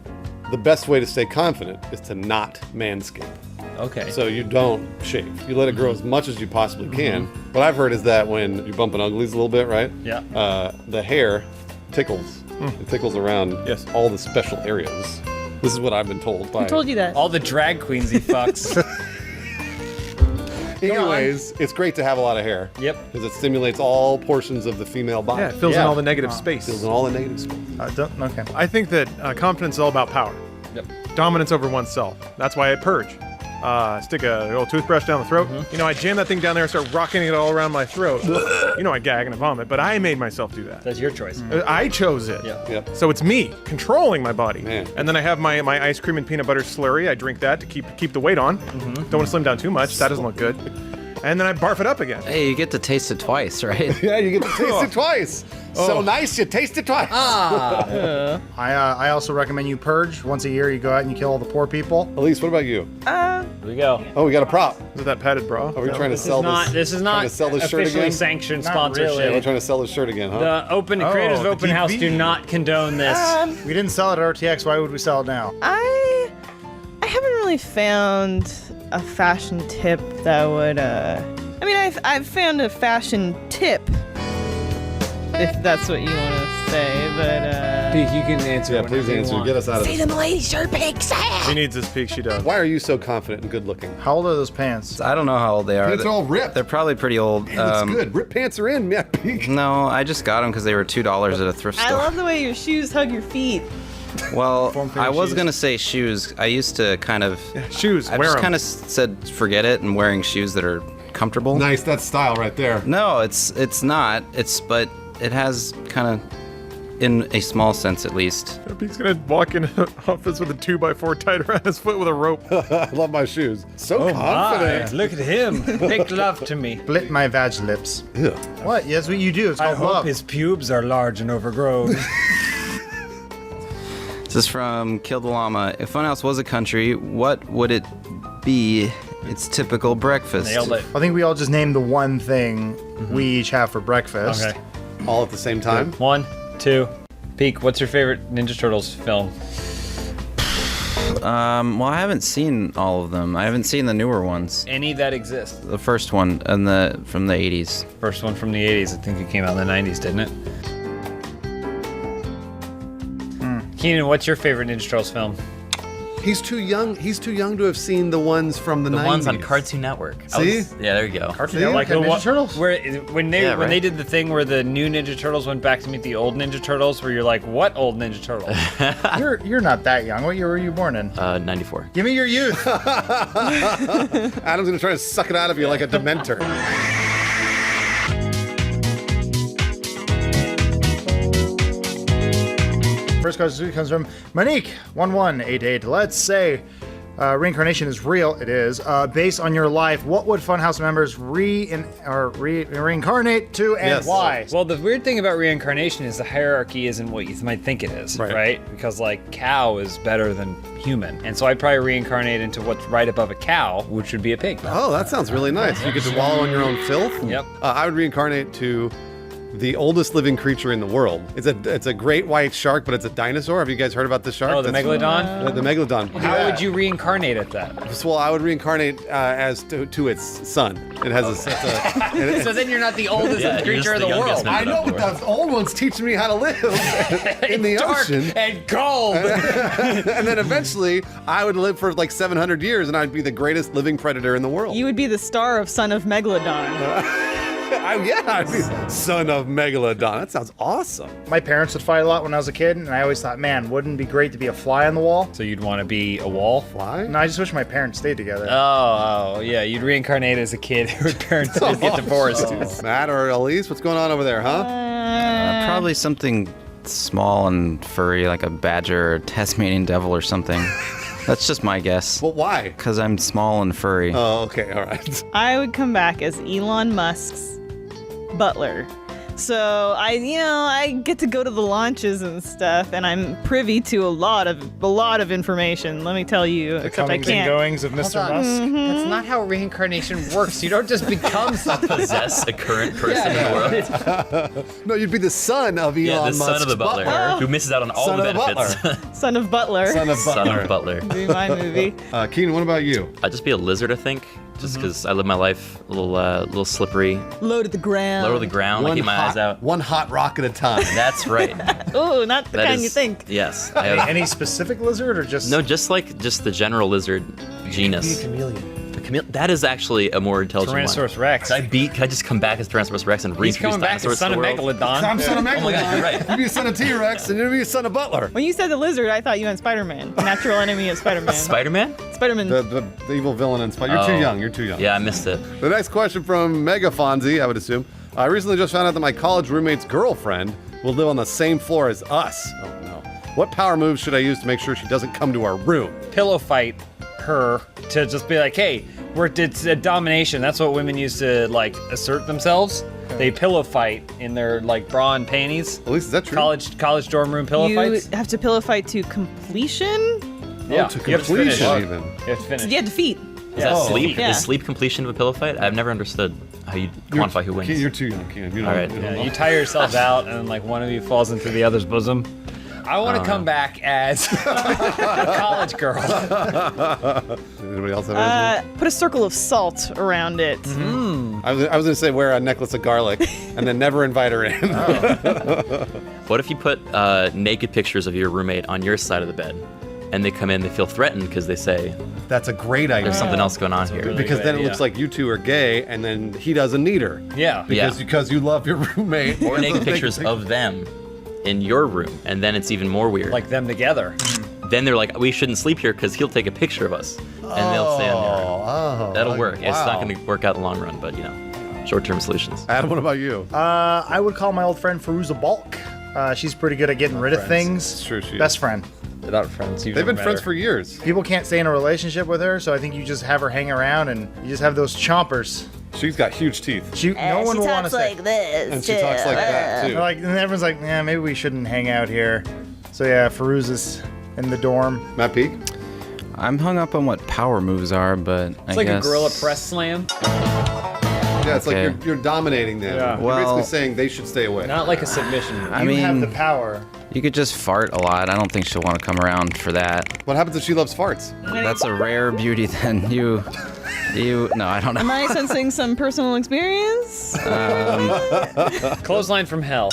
the best way to stay confident is to not manscape. Okay. So you don't shave. You let it grow as much as you possibly can. What I've heard is that when you bump an uglies a little bit, right? Yeah. The hair tickles. It tickles around all the special areas. This is what I've been told by... Who told you that? All the drag queens he fucks. Anyways, it's great to have a lot of hair. Yep. Because it stimulates all portions of the female body. Yeah, it fills in all the negative space. Fills in all the negative space. Okay. I think that confidence is all about power. Yep. Dominance over oneself. That's why I purge. Stick a little toothbrush down the throat. You know, I jam that thing down there and start rocking it all around my throat. You know, I gag and I vomit, but I made myself do that. That's your choice. I chose it. Yeah. So it's me controlling my body. Man. And then I have my ice cream and peanut butter slurry. I drink that to keep the weight on. Don't want to slim down too much. That doesn't look good. And then I barf it up again. Hey, you get to taste it twice, right? Yeah, you get to taste it twice. So nice, you taste it twice. I also recommend you purge. Once a year, you go out and you kill all the poor people. Elise, what about you? Here we go. Oh, we got a prop. Is it that padded bra? Are we trying to sell this? This is trying not to sell this shirt officially again? sanctioned Not sponsorship. really. We're trying to sell this shirt again, huh? The creators of the Open House TV. do not condone this. We didn't sell it at RTX. Why would we sell it now? I haven't really found a fashion tip that would. I mean, I've found a fashion tip, if that's what you want to say, but. Peek, you can answer. Yeah, please answer. Get us out of Say this. them ladies, sure big sad. She needs this peak. She does. Why are you so confident and good looking? How old are those pants? I don't know how old they are. Pants are all ripped. They're probably pretty old. Man, that's good. Ripped pants are in, yeah. No, I just got them because they were $2 at a thrift I store. love the way your shoes hug your feet. Well, Form-fitting I was shoes. gonna say shoes. I used to kind of. Shoes. I Wear just 'em. kind of said forget it and wearing shoes that are comfortable. Nice, that's style right there. No, it's not. But it has kind of, in a small sense at least. Peek's gonna walk in an office with a 2x4 tied around his foot with a rope. I love my shoes. So Oh confident. my, look at him. Make love to me. Split my vag lips. Ew. What? Yeah, that's what you do. It's I called hope love. his pubes are large and overgrown. This is from Kill the Llama. If Funhouse was a country, what would it be? Its typical breakfast. Nailed it. I think we all just named the one thing we each have for breakfast. Okay. All at the same time? 1, 2. Peek, what's your favorite Ninja Turtles film? Well, I haven't seen all of them. I haven't seen the newer ones. Any that exist. The first one from the 80s. First one from the 80s. I think it came out in the 90s, didn't it? Keenan, what's your favorite Ninja Turtles film? He's too young. He's too young to have seen the ones from the 90s. The ones on Cartoon Network. See? Yeah, there you go. Cartoon See? Network. Like Like Ninja Turtles? Where when they Yeah, when they right. did the thing where the new Ninja Turtles went back to meet the old Ninja Turtles, where you're like, what old Ninja Turtles? You're not that young. What year were you born in? 94. Give me your youth. Adam's gonna try to suck it out of you like a dementor. First question comes from Monique 1188. Let's say reincarnation is real. It is. Based on your life, what would Funhouse members reincarnate to and Yes. why? Well, the weird thing about reincarnation is the hierarchy isn't what you might think it is, right? Because like cow is better than human, and so I'd probably reincarnate into what's right above a cow, which would be a pig. Oh, that sounds really nice. You get to wallow in your own filth. Yep. I would reincarnate to the oldest living creature in the world. It's a great white shark, but it's a dinosaur. Have you guys heard about this shark? Oh, the megalodon? The megalodon. How would you reincarnate at that? Well, I would reincarnate as to its son. It has a. So then you're not the oldest Yeah, you're creature in just the the youngest world. member. I know, but those old ones teaching me how to live in the Dark ocean. and cold. And then eventually, I would live for like 700 years, and I'd be the greatest living predator in the world. You would be the star of Son of Megalodon. I'd be son of Megalodon. That sounds awesome. My parents would fight a lot when I was a kid, and I always thought, man, wouldn't it be great to be a fly on the wall? So you'd want to be a wall? Fly? No, I just wish my parents stayed together. Oh, yeah. You'd reincarnate as a kid whose parents would get divorced. Matt or Elise, what's going on over there, huh? Probably something small and furry, like a badger or Tasmanian devil or something. That's just my guess. Well, why? Because I'm small and furry. Oh, okay, all right. I would come back as Elon Musk's butler. So I get to go to the launches and stuff, and I'm privy to a lot of information. Let me tell you, The except I comings and can't. goings of Mr. Musk. That's not how reincarnation works. You don't just become something. Possess a current person in the world. No, you'd be the son of Elon Yeah, the Musk's son of the butler, who misses out on all Son the of the benefits. Son of Butler. Son of Son Butler. of Butler. Be my movie. Keenan, what about you? I'd just be a lizard, I think. Just because I live my life a little slippery. Low to the ground. Lower the ground, I keep my eyes out. One hot rock at a time. That's right. Ooh, not the That kind you is- think. Yes. Any specific lizard or just? No, just the general lizard genus. Chameleon. That is actually a more intelligent Tyrannosaurus one. Rex. Can I just come back as Tyrannosaurus Rex and He's reintroduce coming back as dinosaurs son to of the world? Megalodon. I'm son of Megalodon. Oh my God, you're right. You'd be a son of T-Rex, and you'd be a son of Butler. When you said the lizard, I thought you meant Spider-Man, natural enemy of Spider-Man. Spider-Man? Spider-Man. The evil villain in Spider. You're too young. You're too young. Yeah, I missed it. The next question from Mega Fonzie, I would assume. I recently just found out that my college roommate's girlfriend will live on the same floor as us. Oh no. What power moves should I use to make sure she doesn't come to our room? Pillow fight her to just be like, hey, it's a domination. That's what women use to like assert themselves. They pillow fight in their like bra and panties. At least is that true? College dorm room pillow you fights. have to pillow fight to completion. Yeah, to you have to finish. completion even. You have to finish. Yeah, defeat. Is that sleep? Yeah. Is sleep completion of a pillow fight? I've never understood how you quantify who wins. You're too young, Keenan. You don't, All right. you don't Yeah, know. you tire yourselves out, and like one of you falls into the other's bosom. I want to come back as a college girl. Anybody else have anything? Put a circle of salt around it. I was going to say wear a necklace of garlic and then never invite her in. What if you put naked pictures of your roommate on your side of the bed, and they come in, they feel threatened because they say, That's a great idea. there's something else going on here. really Because good then it idea. looks like you two are gay, and then he doesn't need her. Yeah. Because you love your roommate. Or naked pictures of them in your room, and then it's even more weird. Like them together. Then they're like, we shouldn't sleep here because he'll take a picture of us, and they'll stay in your room. Oh, That'll work. It's wow. not going to work out in the long run, but short-term solutions. Adam, what about you? I would call my old friend Feruza Balk. She's pretty good at getting rid of things. It's true, she Best is. friend. They're not friends. They've been friends for years. People can't stay in a relationship with her, so I think you just have her hang around and you just have those chompers. She's got huge teeth. No one will want to stay. this. And she talks like that, too. And everyone's like, yeah, maybe we shouldn't hang out here. So yeah, Feruza's in the dorm. Matt Peak? I'm hung up on what power moves are, but It's I like guess a gorilla press slam. Yeah, it's Okay. like you're dominating them. Yeah. You're basically saying they should stay away. Not like a submission. I You mean, have the power. you could just fart a lot. I don't think she'll want to come around for that. What happens if she loves farts? That's a rare beauty. Then no, I don't Am know. I sensing some personal experience? Clothesline from hell.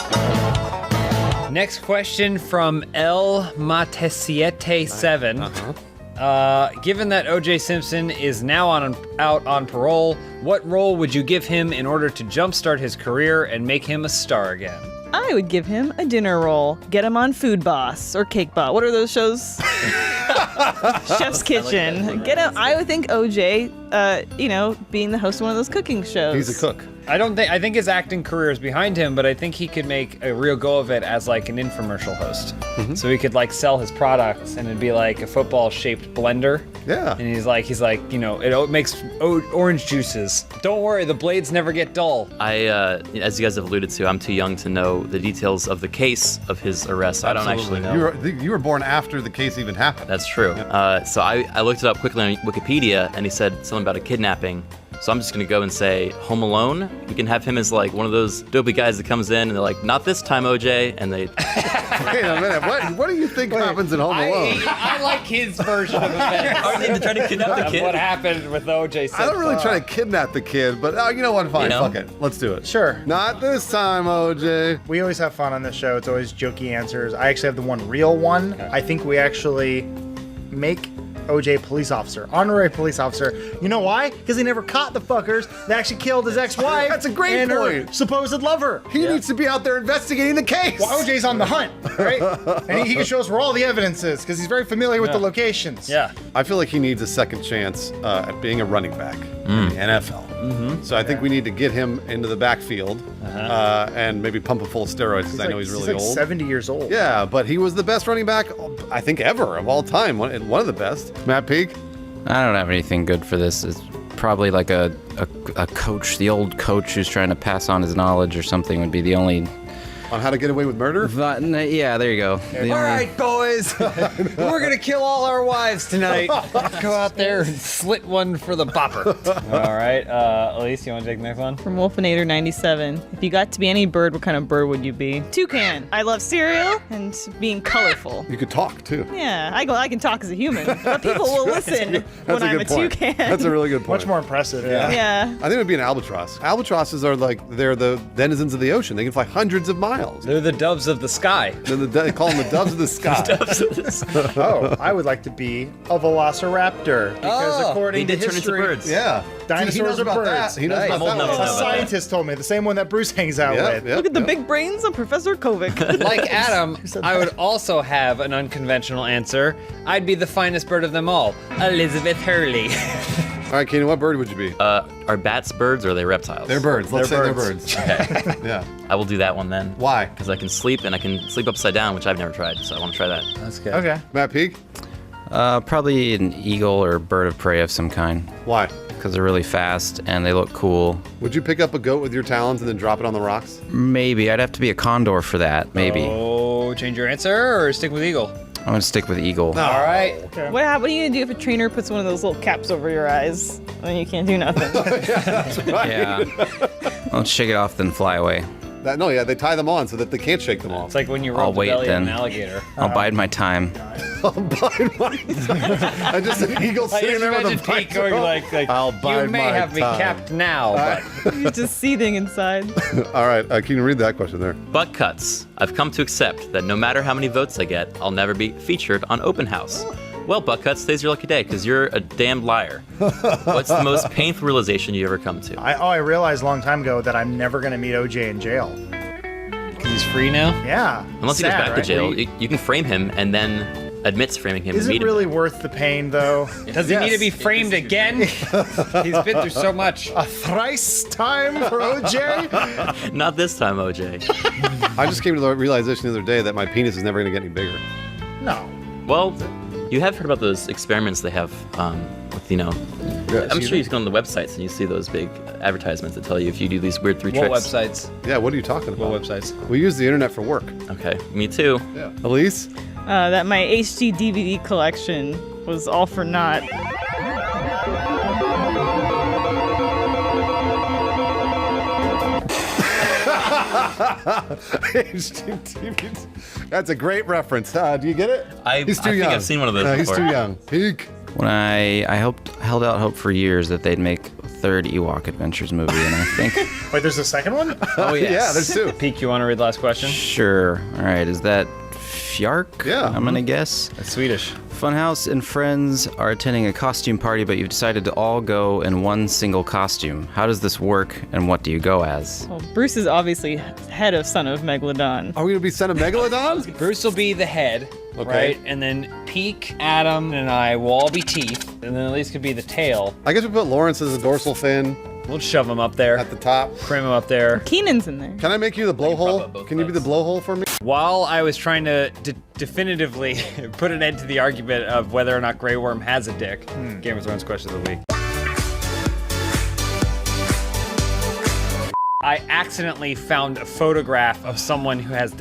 Next question from El Matesiete7. Given that O.J. Simpson is now out on parole, what role would you give him in order to jumpstart his career and make him a star again? I would give him a dinner roll. Get him on Food Boss or Cake Boss. What are those shows? Chef's Kitchen. Get him. I would think OJ, being the host of one of those cooking shows. He's a cook. I think his acting career is behind him, but I think he could make a real go of it as like an infomercial host. So he could like sell his products, and it'd be like a football-shaped blender. Yeah. And he's like, it makes orange juices. Don't worry, the blades never get dull. As you guys have alluded to, I'm too young to know the details of the case of his arrest. I don't actually know. You were born after the case even happened. That's true. So I looked it up quickly on Wikipedia, and he said something about a kidnapping. So I'm just gonna go and say Home Alone. We can have him as like one of those dopey guys that comes in and they're like, not this time, OJ, and they. Wait a minute. What do you think happens in Home Alone? I like his version of events. Are they trying to kidnap the kid? What happened with O.J. Simpson? I don't really try to kidnap the kid, but you know what? Fine, fuck it. Let's do it. Sure. Not this time, OJ. We always have fun on this show. It's always jokey answers. I actually have the one real one. I think we actually make OJ police officer, honorary police officer. You know why? Because he never caught the fuckers that actually killed his ex-wife. That's a great and point. Her supposed lover. He needs to be out there investigating the case. Well, OJ's on the hunt, right? And he can show us where all the evidence is because he's very familiar with the locations. Yeah. I feel like he needs a second chance at being a running back in the NFL. So I think we need to get him into the backfield and maybe pump him full of steroids because I know he's really like old. 70 years old. Yeah, but he was the best running back, I think, ever of all time. One of the best. Matt Peak? I don't have anything good for this. It's probably like a coach, the old coach who's trying to pass on his knowledge or something would be the only... On how to get away with murder? Yeah, there you go. All right, boys. We're going to kill all our wives tonight. Go out there and slit one for the bopper. All right. Elise, you want to take the next one? From Wolfinator 97. If you got to be any bird, what kind of bird would you be? Toucan. I love cereal and being colorful. You could talk, too. Yeah, I can talk as a human, but people will listen when I'm a toucan. That's a really good point. Much more impressive. Yeah. I think it would be an albatross. Albatrosses are they're the denizens of the ocean. They can fly hundreds of miles. They're the doves of the sky. They call them the doves of the sky. Oh, I would like to be a velociraptor because according to turn into history, birds. Yeah. dinosaurs are birds. He knows Nice. about I'm old enough to that. know A about scientist told me, the same one that Bruce hangs out with. Look at the big brains of Professor Kovic. Like Adam, I would also have an unconventional answer. I'd be the finest bird of them all, Elizabeth Hurley. All right, Keenan, what bird would you be? Are bats birds or are they reptiles? They're birds. Let's say They're they're birds. Okay. Yeah. I will do that one then. Why? Because I can sleep and I can sleep upside down, which I've never tried, so I want to try that. That's good. Okay. Matt Peak? Probably an eagle or bird of prey of some kind. Why? Because they're really fast and they look cool. Would you pick up a goat with your talons and then drop it on the rocks? Maybe. I'd have to be a condor for that. Maybe. Oh, change your answer or stick with eagle? I'm going to stick with eagle. All right. What are you gonna do if a trainer puts one of those little caps over your eyes? Then you can't do nothing. That's right. Yeah. I'll shake it off, then fly away. They tie them on so that they can't shake them off. It's like when you I'll roll the wait belly then. of an alligator. I'll bide my time. I'll bide my time. I just an eagle I sitting just there with a imagine Pete visor going on. like I'll you bide may my have me time. capped now, but You're just seething inside. All right, can you read that question there? Butt cuts. I've come to accept that no matter how many votes I get, I'll never be featured on Open House. Well, butt cuts, today's your lucky day because you're a damned liar. What's the most painful realization you ever come to? I realized a long time ago that I'm never going to meet OJ in jail. he's free now. Yeah. Unless he goes Sad, back to right? jail, you can frame him and then admits framing him. Is and it meet really him. worth the pain, though? Does he need to be framed again? He's been through so much. A thrice time for OJ? Not this time, OJ. I just came to the realization the other day that my penis is never going to get any bigger. No. Well, you have heard about those experiments they have with, I'm sure you've gone on the websites and you see those big advertisements that tell you if you do these weird three What tricks. websites? Yeah, what are you talking about? What websites? We use the internet for work. Okay, me too. Yeah. Elise? That my HD DVD collection was all for naught. That's a great reference. Do you get it? He's too I young. think I've seen one of those He's before. too young. Peak. When I held out hope for years that they'd make a third Ewok Adventures movie, and I think Wait, there's a second one? Oh, yes. Yeah, there's two. Peek, you want to read the last question? sure. All right, is that Fjark? Yeah. I'm gonna guess. That's Swedish. Funhaus and friends are attending a costume party, but you've decided to all go in one single costume. How does this work, and what do you go as? Well, Bruce is obviously head of Son of Megalodon. Are we going to be Son of Megalodon? Bruce will be the head, Okay. right? And then Peek, Adam, and I will all be teeth. And then Elise could be the tail. I guess we put Lawrence as a dorsal fin We'll shove him up there. at the top. Cram him up there. Keenan's in there. Can I make you the blowhole? Can you be the blowhole for me? While I was trying to definitively put an end to the argument of whether or not Grey Worm has a dick, Game of Thrones question of the week. I accidentally found a photograph of someone who had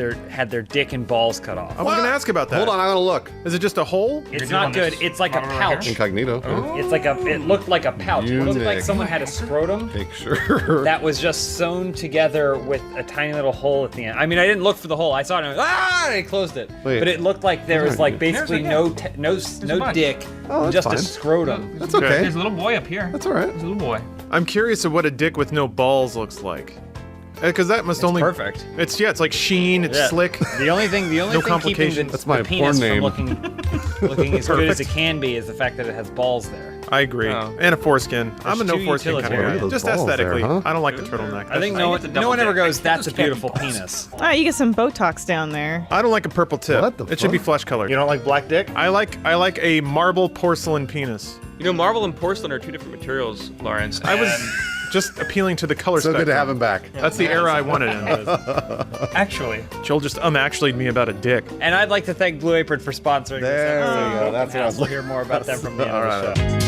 their dick and balls cut off. I was going to ask about that. Hold on, I'm going to look. Is it just a hole? It's not good. It's like a pouch. Incognito. It's like it looked like a pouch. It looked like Unique. someone had a scrotum Picture. that was just sewn together with a tiny little hole at the end. I mean, I didn't look for the hole. I saw it and I was, and I closed it. Wait. But it looked like there was like basically no dick, Oh, that's just fine. a scrotum. That's okay. There's a little boy up here. That's all right. There's a little boy. I'm curious of what a dick with no balls looks like. Because that must only perfect. It's like sheen. It's slick. The only thing keeping the penis from looking as good as it can be is the fact that it has balls there. I agree. And a foreskin. I'm a no foreskin kind of guy. Just aesthetically. There, huh? I don't like the turtleneck. I think no one ever goes, that's a beautiful penis. You get some Botox down there. I don't like a purple tip. What the It should be flesh colored. You don't like black dick? I like a marble porcelain penis. You know, marble and porcelain are two different materials, Lawrence. I was just appealing to the color So spectrum. good to have him back. That's the era I wanted in. Actually. Joel just actually'd me about a dick. And I'd like to thank Blue Apron for sponsoring There this episode. we go. That's what I was We'll hear more about them from the end All of right. the show.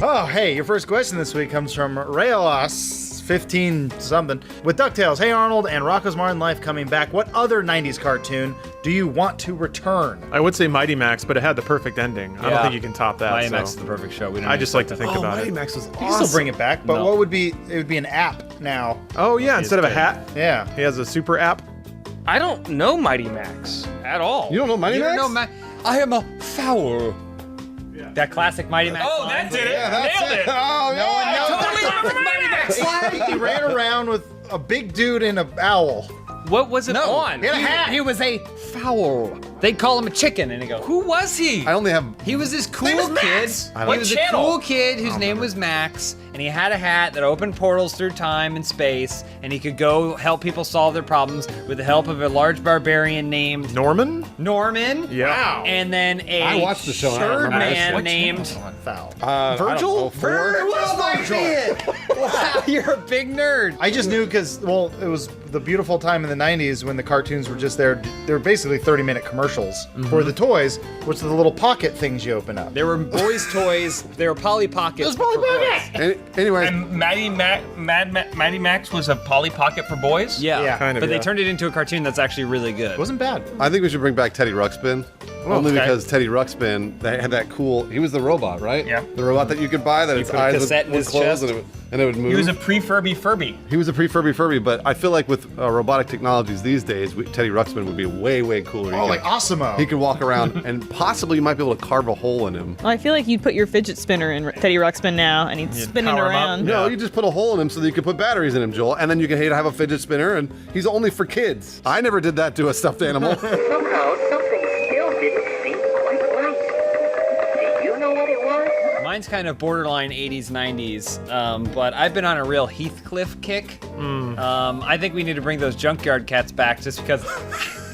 Oh, hey, your first question this week comes from Rayolos, 15-something. With DuckTales, Hey Arnold, and Rocko's Modern Life coming back, what other 90s cartoon do you want to return? I would say Mighty Max, but it had the perfect ending. I don't think you can top that. Mighty so. Max is the perfect show. I just like to think about Mighty it. Max was You can still bring it back, but what would be, it would be an app now. Oh, yeah, instead of a hat. Yeah. He has a super app. I don't know Mighty Max at all. You don't know Mighty Max? I am a foul. That classic Mighty Max. Oh, that did it. that's Nailed it. Oh, No one knows. Totally different Mighty Max. He ran around with a big dude and an owl. What was it on? He had a hat. He was a fowl. They'd call him a chicken, and he go, Who was he? I only have. He was this cool Name is kid. Max. He What was channel? a cool kid whose name was Max, and he had a hat that opened portals through time and space, and he could go help people solve their problems with the help of a large barbarian named Norman? Norman. Yeah. Wow. And then a I watched the show and I don't third remember this. man What named Foul. Virgil? Wow, you're a big nerd. I just knew because, well, it was the beautiful time in the 90s when the cartoons were just there. They were basically 30-minute commercials for the toys, which are the little pocket things you open up. They were boys' toys. They were Polly Pockets. It was Polly Pocket! Anyway, And Mighty Max was a Polly Pocket for boys? Yeah, Kind of, but yeah. they turned it into a cartoon that's actually really good. It wasn't bad. I think we should bring back Teddy Ruxpin. Only okay. because Teddy Ruxpin, they had that cool. He was the robot, right? Yeah. The robot that you could buy that you its put a eyes cassette in would his close chest? and it would move. He was a pre-Furby Furby. He was a pre-Furby, but I feel like with robotic technologies these days, Teddy Ruxpin would be way, way cooler. Oh, like Osimo. He could walk around and possibly you might be able to carve a hole in him. Well, I feel like you'd put your fidget spinner in Teddy Ruxpin now, and he'd spin it power him up. around. No, you just put a hole in him so that you could put batteries in him, Joel, and then you can have a fidget spinner, and he's only for kids. I never did that to a stuffed animal. Somehow, something still didn't seem quite right. Do you know what it was? Mine's kind of borderline 80s, 90s, but I've been on a real Heathcliff kick. I think we need to bring those junkyard cats back just because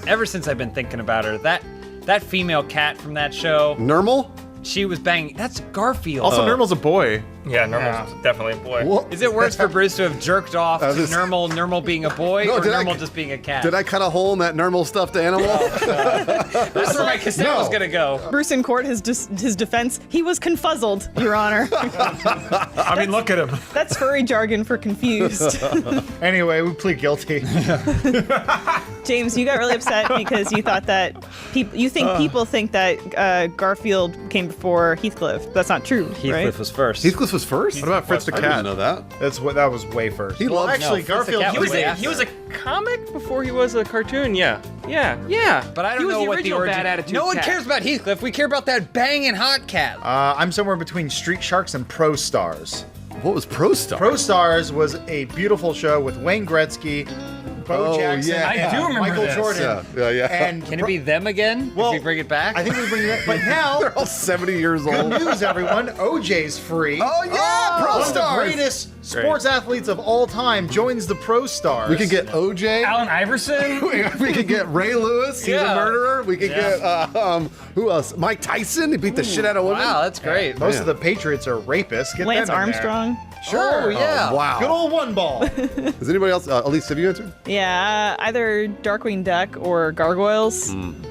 ever since I've been thinking about her, that female cat from that show, Nermal? she was banging. That's Garfield. Also, Nermal's a boy. Yeah, Normal's definitely a boy. What? Is it worse for Bruce to have jerked off to this- Nermal being a boy, No, or did I- Nermal just being a cat? Did I cut a hole in that Nermal stuffed animal? That's where my cassette was gonna go. Bruce in court, his defense, he was confuzzled, Your Honor. I mean, look at him. That's furry jargon for confused. Anyway, we plead guilty. James, you got really upset because you thought that people think that Garfield came before Heathcliff. That's not true, Heathcliff right? was first. Heathcliff was first? What about Fritz the I didn't Cat? know that. That was way first. He loves actually, Fritz the Garfield. Cat was way He was a comic before he was a cartoon. Yeah. But I don't He was know the what the original origin. bad attitude No one cat. cares about Heathcliff. We care about that banging hot cat. I'm somewhere between Street Sharks and Pro Stars. What was Pro Star? Pro Stars was a beautiful show with Wayne Gretzky, Bo Oh, Jackson, yeah. I and do remember Michael this. Jordan. Yeah. And Can it be them again? Well, if we bring it back? I think we bring it back. But now, They're all 70 years good old. news, everyone. OJ's free. Oh, yeah, Pro One of the Stars. greatest sports athletes of all time joins the Pro Stars. We could get OJ. Allen Iverson. We could get Ray Lewis. He's Yeah. a murderer. We could get who else? Mike Tyson. He beat the shit out of women. Wow, that's great. Most of the Patriots are rapists. Get Lance them in Armstrong. There. Sure. Oh, yeah. Wow. Good old one ball. Is anybody else? Elise, have you answered? Yeah, either Darkwing Duck or Gargoyles.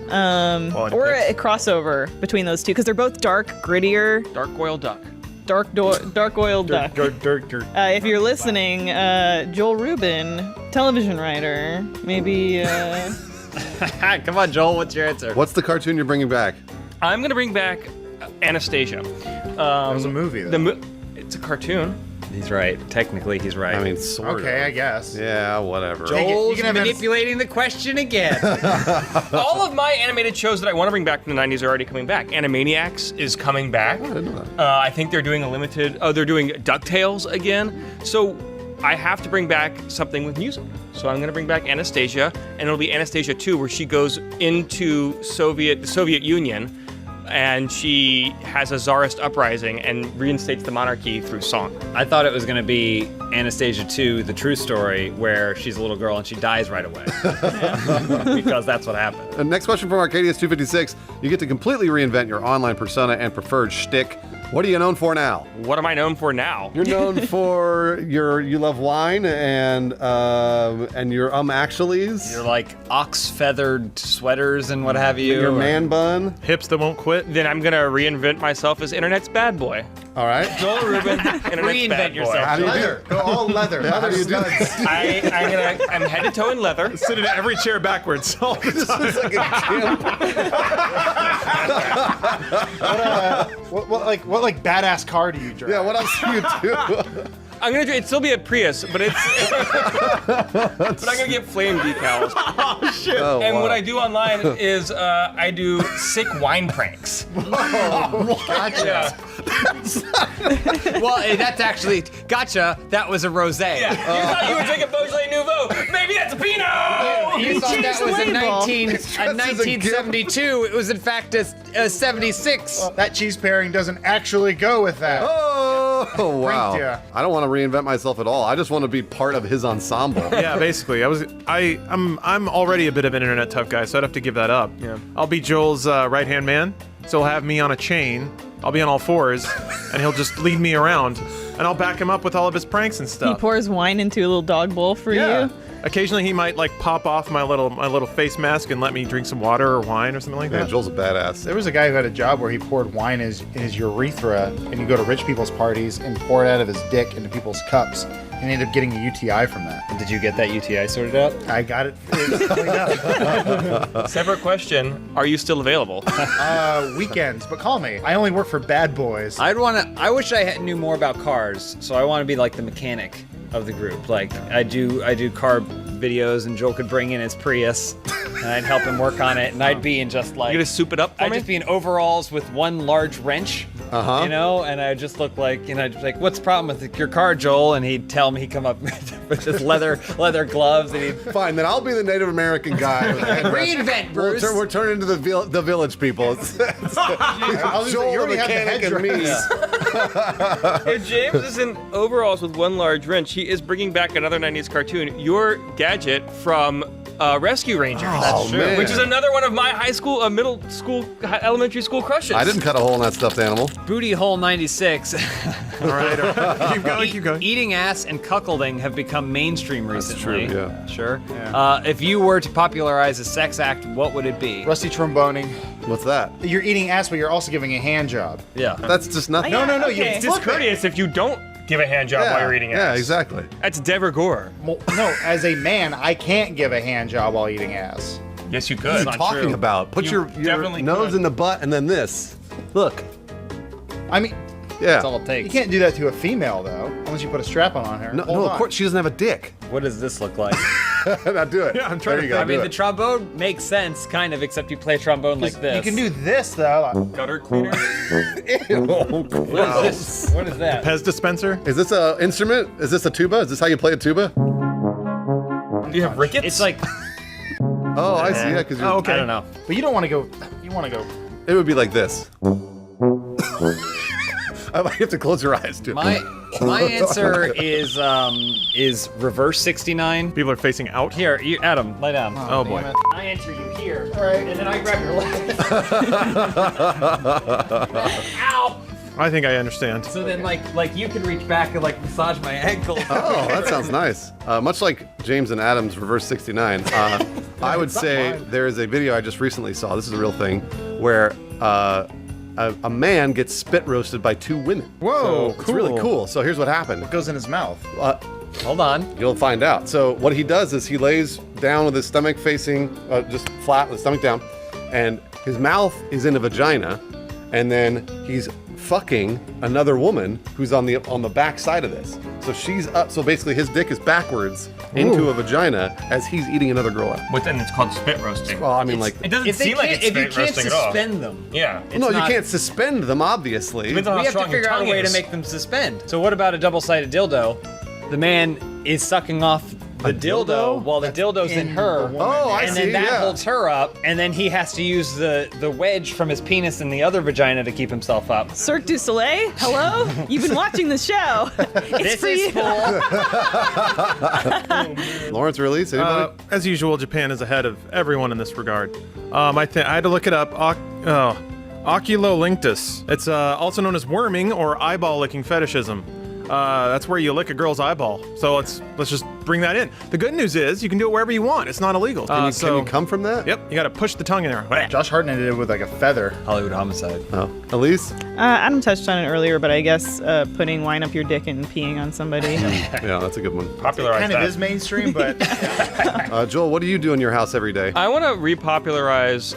Quality Or picks. a crossover between those two, because they're both dark, grittier, Dark Oil Duck. dark oiled duck. Dirt. If you're listening, Joel Rubin, television writer, maybe. Come on, Joel. What's your answer? What's the cartoon you're bringing back? I'm gonna bring back Anastasia. That was a movie, though. It's a cartoon. He's right. Technically, he's right. I mean, sort Okay, of. I guess. Yeah, whatever. Joel's You can have manipulating the question again. All of my animated shows that I want to bring back from the 90s are already coming back. Animaniacs is coming back. I didn't know that. I think they're doing a limited. Oh, they're doing DuckTales again. So I have to bring back something with music. So I'm going to bring back Anastasia, and it'll be Anastasia 2, where she goes into the Soviet Union, and she has a czarist uprising and reinstates the monarchy through song. I thought it was going to be Anastasia 2, the true story, where she's a little girl and she dies right away. Because that's what happened. Next question from Arcadius256. You get to completely reinvent your online persona and preferred shtick. What are you known for now? What am I known for now? You're known for you love wine and your actuallys. You're like ox-feathered sweaters and what have you. Your man bun. Hips that won't quit. Then I'm gonna reinvent myself as internet's bad boy. All right. Joel Rubin, internet's bad boy. How do you Leather. Go all leather. Yeah, how leather do you do studs. I'm head to toe in leather. Sit in every chair backwards all the time. It's like a gym. What badass car do you drive? Yeah, what else do you do? I'm gonna it'd still be a Prius, but it's but I'm gonna get flame decals. Oh shit! Oh, And wow. what I do online is I do sick wine pranks. Gotcha. Well, that's actually, gotcha, that was a rosé. Yeah, you thought you were drinking Beaujolais Nouveau. Maybe that's a Pinot. You thought that was a label. 1972. It was in fact a 76. That cheese pairing doesn't actually go with that. Oh, wow. Pranked ya. I don't want to reinvent myself at all. I just want to be part of his ensemble. Yeah, basically. I'm already a bit of an internet tough guy, so I'd have to give that up. Yeah. I'll be Joel's right-hand man, so he'll have me on a chain. I'll be on all fours, and he'll just lead me around, and I'll back him up with all of his pranks and He stuff. pours wine into a little dog bowl for you. Occasionally, he might like pop off my little face mask and let me drink some water or wine or something like Man, that. Joel's a badass. There was a guy who had a job where he poured wine in his urethra, and you go to rich people's parties and pour it out of his dick into people's cups, and he ended up getting a UTI from that. Did you get that UTI sorted out? I got it cleaned up. Separate question: are you still available? Weekends, but call me. I only work for bad boys. I wish I knew more about cars, so I want to be like the mechanic of the group. Like I do car videos, and Joel could bring in his Prius, and I'd help him work on it, and I'd be in just like, You gonna soup it up for I'd me? just be in overalls with one large wrench, you know, and I'd just look like, you know, just like, what's the problem with your car, Joel? And he'd tell me, he'd come up with just leather gloves, and he'd Fine, then I'll be the Native American guy. With the headdress. reinvent, Bruce. We're turning into the village people. It's Joel, you the already have the mechanic, and me. If James is in overalls with one large wrench, he is bringing back another 90s cartoon, Your Gadget from Rescue Rangers. That's true. Man. Which is another one of my high school, middle school, elementary school crushes. I didn't cut a hole in that stuffed animal. Booty Hole 96. All right. Keep going. Eating ass and cuckolding have become mainstream recently. true, yeah. Sure. If you were to popularize a sex act, what would it be? Rusty tromboning. What's that? You're eating ass, but you're also giving a hand job. Yeah. That's just nothing. No. Okay. It's discourteous if you don't give a hand job while you're eating ass. Yeah, exactly. That's de rigueur. Well, no, as a man, I can't give a hand job while eating ass. Yes, you What are could. you talking about? Put You your definitely nose could. in the butt and then this. Look. I mean, Yeah. That's all it you takes. can't do that to a female, though, unless you put a strap on her. No, Hold no, on. of course she doesn't have a dick. What does this look like? Now do it. Yeah, I'm trying there to you go. I mean, do the it. trombone makes sense, kind of, except you play trombone like this. You can do this, though. Gutter cleaner. What is this? What is that? Pez dispenser. Is this an instrument? Is this a tuba? Is this how you play a tuba? Do you have rickets? It's like, Oh, I see. Yeah, because Oh, okay. I don't know. But you don't want to go. You want to go. it would be like this. I might have to close your eyes too. My answer is reverse 69. People are facing out. Here, Adam, lay down. Oh boy. damn it. I answer you here, All right. and then I grab your leg. Ow! I think I understand. So then, like you could reach back and like massage my ankle. Oh, that sounds nice. Much like James and Adam's reverse 69, I would say there is a video I just recently saw. This is a real thing where a man gets spit roasted by two women. Whoa, So It's really cool. So here's what happened. What goes in his mouth? Hold on. You'll find out. So what he does is he lays down with his stomach facing, just flat with his stomach down, and his mouth is in a vagina, and then he's fucking another woman who's on the back side of this. So she's up. So basically, his dick is backwards into a vagina as he's eating another girl out. But then it's called spit roasting. Well, I mean, like it doesn't seem like it's spit roasting at all. Suspend them. Yeah. No, you can't suspend them, obviously. We have to figure out a way to make them suspend. So what about a double-sided dildo? The man is sucking off the dildo while the dildo's in her. Oh, I and see, then that yeah. holds her up, and then he has to use the wedge from his penis in the other vagina to keep himself up. Cirque du Soleil, hello? You've been watching the show. It's This for is you. Lawrence, release anybody? As usual, Japan is ahead of everyone in this regard. I had to look it up. Oculolinctus. It's also known as worming or eyeball licking fetishism. That's where you lick a girl's eyeball. So let's just bring that in. The good news is you can do it wherever you want. It's not illegal. Can you come from that? Yep. You got to push the tongue in there. Josh Hartnett did it with like a feather. Hollywood Homicide. Oh, Elise? Adam touched on it earlier, but I guess putting wine up your dick and peeing on somebody. Yeah, that's a good one. Popularized Kind of is mainstream, but Joel, what do you do in your house every day? I want to repopularize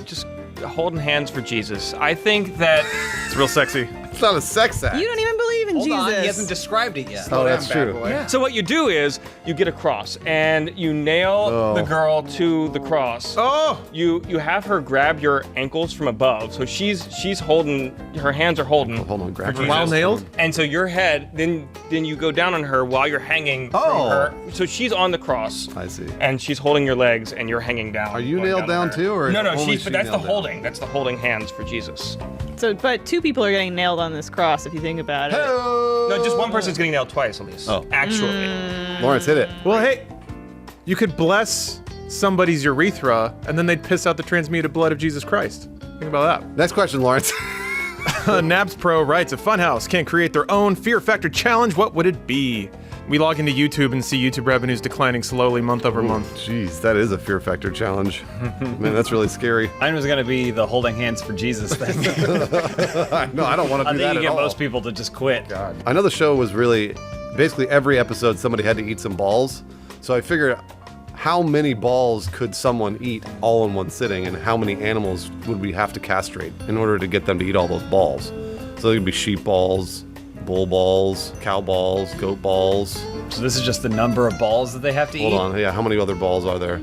just holding hands for Jesus. I think that it's real sexy. It's not a sex act. You don't even believe in Hold Jesus. on, he hasn't described it yet. Oh, that's true. Yeah. So what you do is you get a cross and you nail the girl to the cross. Oh! You have her grab your ankles from above. So she's holding, her hands are holding. Hold on, grab her. While nailed? And so your head, then you go down on her while you're hanging from her. So she's on the cross. I see. And she's holding your legs and you're hanging down. Are you going nailed down on her. too, or No, only but she that's the nailed down? holding. That's the holding hands for Jesus. So, but two people are getting nailed on this cross if you think about it. No, just one person's getting nailed twice at least. Oh. Actually. Lawrence, hit it. Well, hey, you could bless somebody's urethra and then they'd piss out the transmuted blood of Jesus Christ. Think about that. Next question, Lawrence. Nabs Pro writes, if Funhaus can create their own Fear Factor challenge, what would it be? We log into YouTube and see YouTube revenues declining slowly month over month. Jeez, that is a Fear Factor challenge. Man, that's really scary. Mine was gonna be the holding hands for Jesus thing. No, I don't want to I do think that you at get all. most people to just quit. God. I know the show was really, basically every episode somebody had to eat some balls. So I figured how many balls could someone eat all in one sitting, and how many animals would we have to castrate in order to get them to eat all those balls? So there could be sheep balls, bull balls, cow balls, goat balls. So this is just the number of balls that they have to eat? Hold on, yeah, how many other balls are there?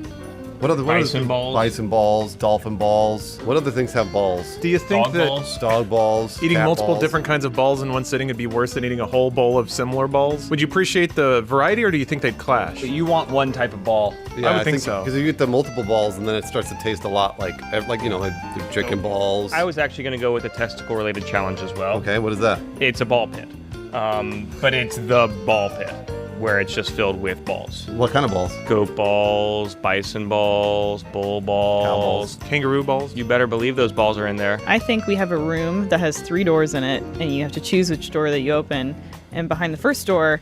Bison balls. Bison balls, dolphin balls. What other things have balls? Do you think Dog that balls. Dog balls. eating cat multiple balls. different kinds of balls in one sitting would be worse than eating a whole bowl of similar balls? Would you appreciate the variety, or do you think they'd clash? But you want one type of ball. Yeah, I would think so. Because you get the multiple balls, and then it starts to taste a lot like you know, like the chicken balls. I was actually going to go with a testicle-related challenge as well. Okay, what is that? It's a ball pit, but it's the ball pit where it's just filled with balls. What kind of balls? Goat balls, bison balls, bull balls, kangaroo balls. You better believe those balls are in there. I think we have a room that has 3 doors in it, and you have to choose which door that you open. And behind the first door,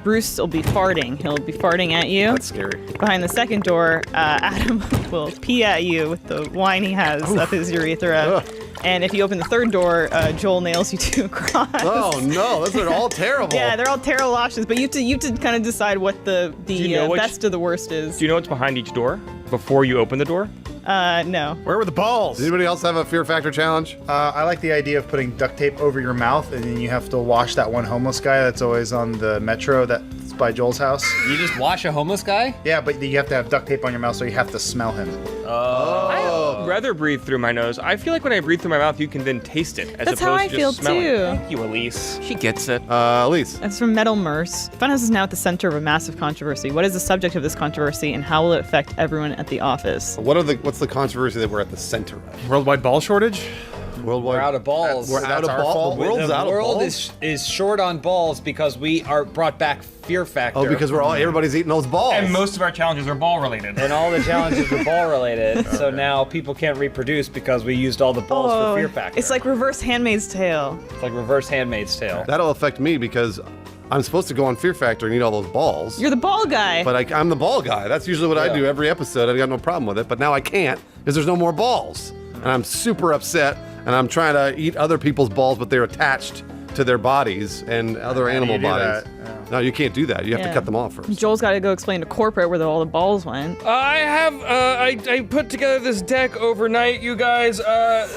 Bruce will be farting. He'll be farting at you. That's scary. Behind the second door, Adam will pee at you with the wine he has up his urethra. Ugh. And if you open the third door, Joel nails you to a cross. Oh no, those are all terrible. Yeah, they're all terrible options, but you have to kind of decide what the you know best of the worst is. Do you know what's behind each door before you open the door? No. Where were the balls? Does anybody else have a Fear Factor challenge? I like the idea of putting duct tape over your mouth, and then you have to wash that one homeless guy that's always on the metro that's by Joel's house. You just wash a homeless guy? Yeah, but you have to have duct tape on your mouth, so you have to smell him. I'd rather breathe through my nose. I feel like when I breathe through my mouth, you can then taste it as That's opposed how I to feel just smelling. too. Thank you, Elise. She gets it. Elise. That's from Metal Merce. Funhaus is now at the center of a massive controversy. What is the subject of this controversy, and how will it affect everyone at the office? What's the controversy that we're at the center of? Worldwide ball shortage? Worldwide. We're out of balls. We're out of balls. The world's out of balls. The world is short on balls because we are brought back Fear Factor. Oh, because everybody's eating those balls. And most of our challenges are ball related. And all the challenges are ball related. So now people can't reproduce because we used all the balls for Fear Factor. It's like reverse Handmaid's Tale. It's like reverse Handmaid's Tale. That'll affect me because I'm supposed to go on Fear Factor and eat all those balls. You're the ball guy. But I'm the ball guy. That's usually what I do every episode. I got no problem with it. But now I can't because there's no more balls. And I'm super upset. And I'm trying to eat other people's balls, but they're attached to their bodies and other animal bodies. No, you can't do that. You have to cut them off first. Joel's got to go explain to corporate where all the balls went. I put together this deck overnight, you guys.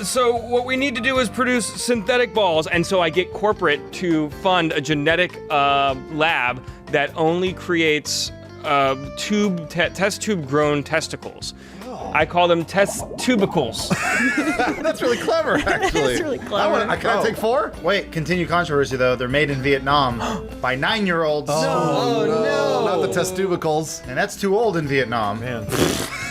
So what we need to do is produce synthetic balls, and so I get corporate to fund a genetic lab that only creates test tube grown testicles. I call them test tubicles. That's really clever, actually. That's really clever. Can I take 4? Wait, continue controversy though. They're made in Vietnam by 9-year-olds. Oh, no. Not the testubicles. And that's too old in Vietnam. Man.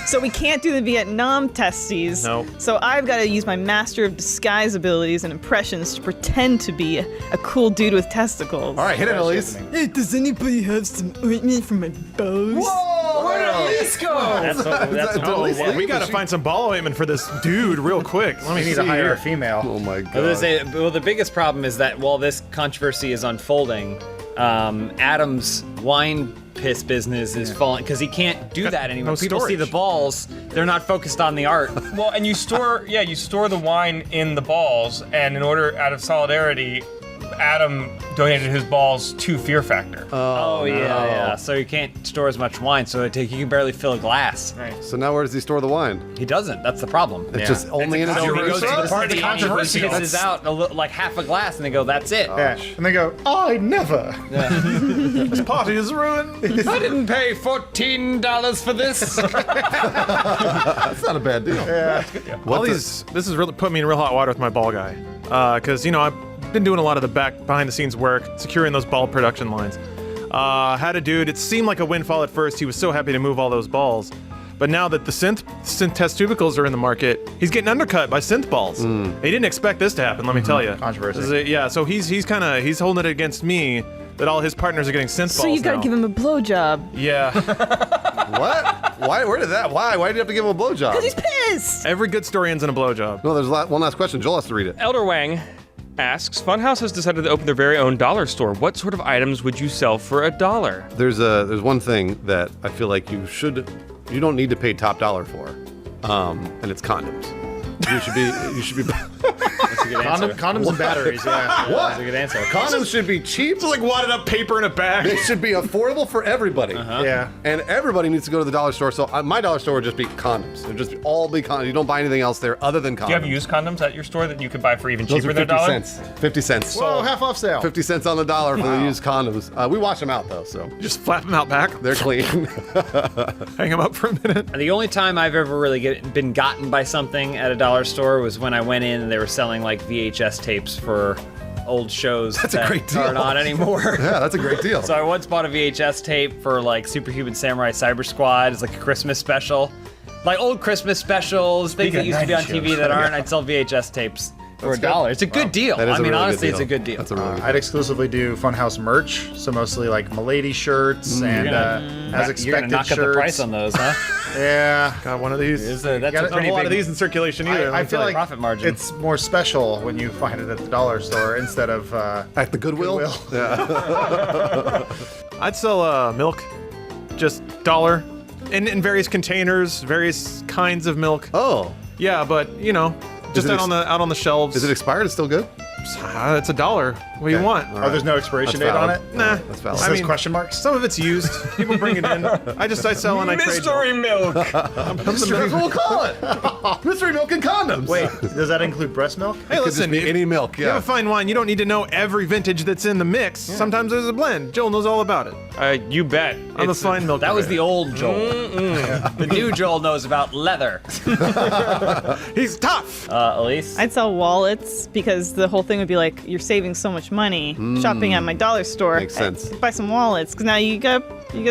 So we can't do the Vietnam testes. Nope. So I've got to use my master of disguise abilities and impressions to pretend to be a cool dude with testicles. All right, hit it, Elise. Hey, does anybody have some ointment for my bows? Whoa! Where did Elise go? We got to find some ball ointment for this dude real quick. Let me We need see to hire here. a female. Oh my god. I was gonna say, well, the biggest problem is that while this controversy is unfolding, Adam's wine piss business is falling because he can't do that anymore. No People see storage. the balls; they're not focused on the art. Well, and you store the wine in the balls, and in order, out of solidarity, Adam donated his balls to Fear Factor. Oh yeah. So you can't store as much wine, so you can barely fill a glass. Right. So now where does he store the wine? He doesn't. That's the problem. It's just only in his So he goes to the Jerusalem? party and he controversial. pisses out like half a glass, and they go, "That's it." Yeah. And they go, I never. This party is ruined. I didn't pay $14 for this. That's not a bad deal. Yeah. This has really put me in real hot water with my ball guy. Because, I've been doing a lot of the behind the scenes work, securing those ball production lines. Had a dude, it seemed like a windfall at first. He was so happy to move all those balls. But now that the synth test tubicles are in the market, he's getting undercut by synth balls. He didn't expect this to happen, let me tell you. Controversy. Yeah, so he's holding it against me that all his partners are getting synth balls So you got to now. give him a blowjob. Yeah. What? Why? Where did that? Why? Why did you have to give him a blowjob? Because he's pissed. Every good story ends in a blowjob. No, there's one last question. Joel has to read it. Elder Wang asks, Funhaus has decided to open their very own dollar store. What sort of items would you sell for $1? There's one thing that I feel like you don't need to pay top dollar for, and it's condoms. You should be. That's a good answer. Condoms and batteries, yeah. What? That's a good answer. Condoms should be cheap. It's like wadded up paper in a bag. They should be affordable for everybody. Yeah. And everybody needs to go to the dollar store. So my dollar store would just be condoms. It would just all be condoms. You don't buy anything else there other than condoms. Do you have used condoms at your store that you could buy for even Those cheaper are than 50 $1? cents. 50 cents. Whoa, half off sale. 50 cents on the dollar for the used condoms. We wash them out though, so Just flap them out back. they're clean. Hang them up for a minute. The only time I've ever really been gotten by something at a dollar store was when I went in and they were selling like VHS tapes for old shows That's a that great deal. aren't on anymore. Yeah, that's a great deal. So I once bought a VHS tape for like Superhuman Samurai Cyber Squad. It's like a Christmas special. Like old Christmas specials, things that used to be on TV that aren't. I'd sell VHS tapes for $1. It's a good deal. That is I a mean, really honestly, good it's a good deal. That's a really good I'd exclusively do Funhaus merch, so mostly like Milady shirts and as expected You're gonna knock shirts. up the price on those, huh? Yeah. Got one of these. That's gotta- a pretty a lot big of these in circulation either. I feel like profit margin. it's more special when you find it at the dollar store instead of At the Goodwill? Yeah. I'd sell milk, just dollar, in various containers, various kinds of milk. Oh. Yeah, but just it out on the shelves. Is it expired? It's still good? It's $1. What do you Okay. want? All oh, right. there's no expiration That's date on valid. it. Nah, That's valid. It says question marks. some of it's used. People bring it in. I sell and I trade. Mystery milk. That's what we'll call it. Mystery milk and condoms. Wait, does that include breast milk? Hey, Could listen, just be any milk. you have Yeah. a fine wine. You don't need to know every vintage that's in the mix. Sometimes there's a blend. Joel knows all about it. You bet. I'm a fine milk. That was guy. the old Joel. The new Joel knows about leather. He's tough. Elise? I'd sell wallets because the whole thing would be like, you're saving so much money shopping at my dollar store. Makes sense. Buy some wallets because now you got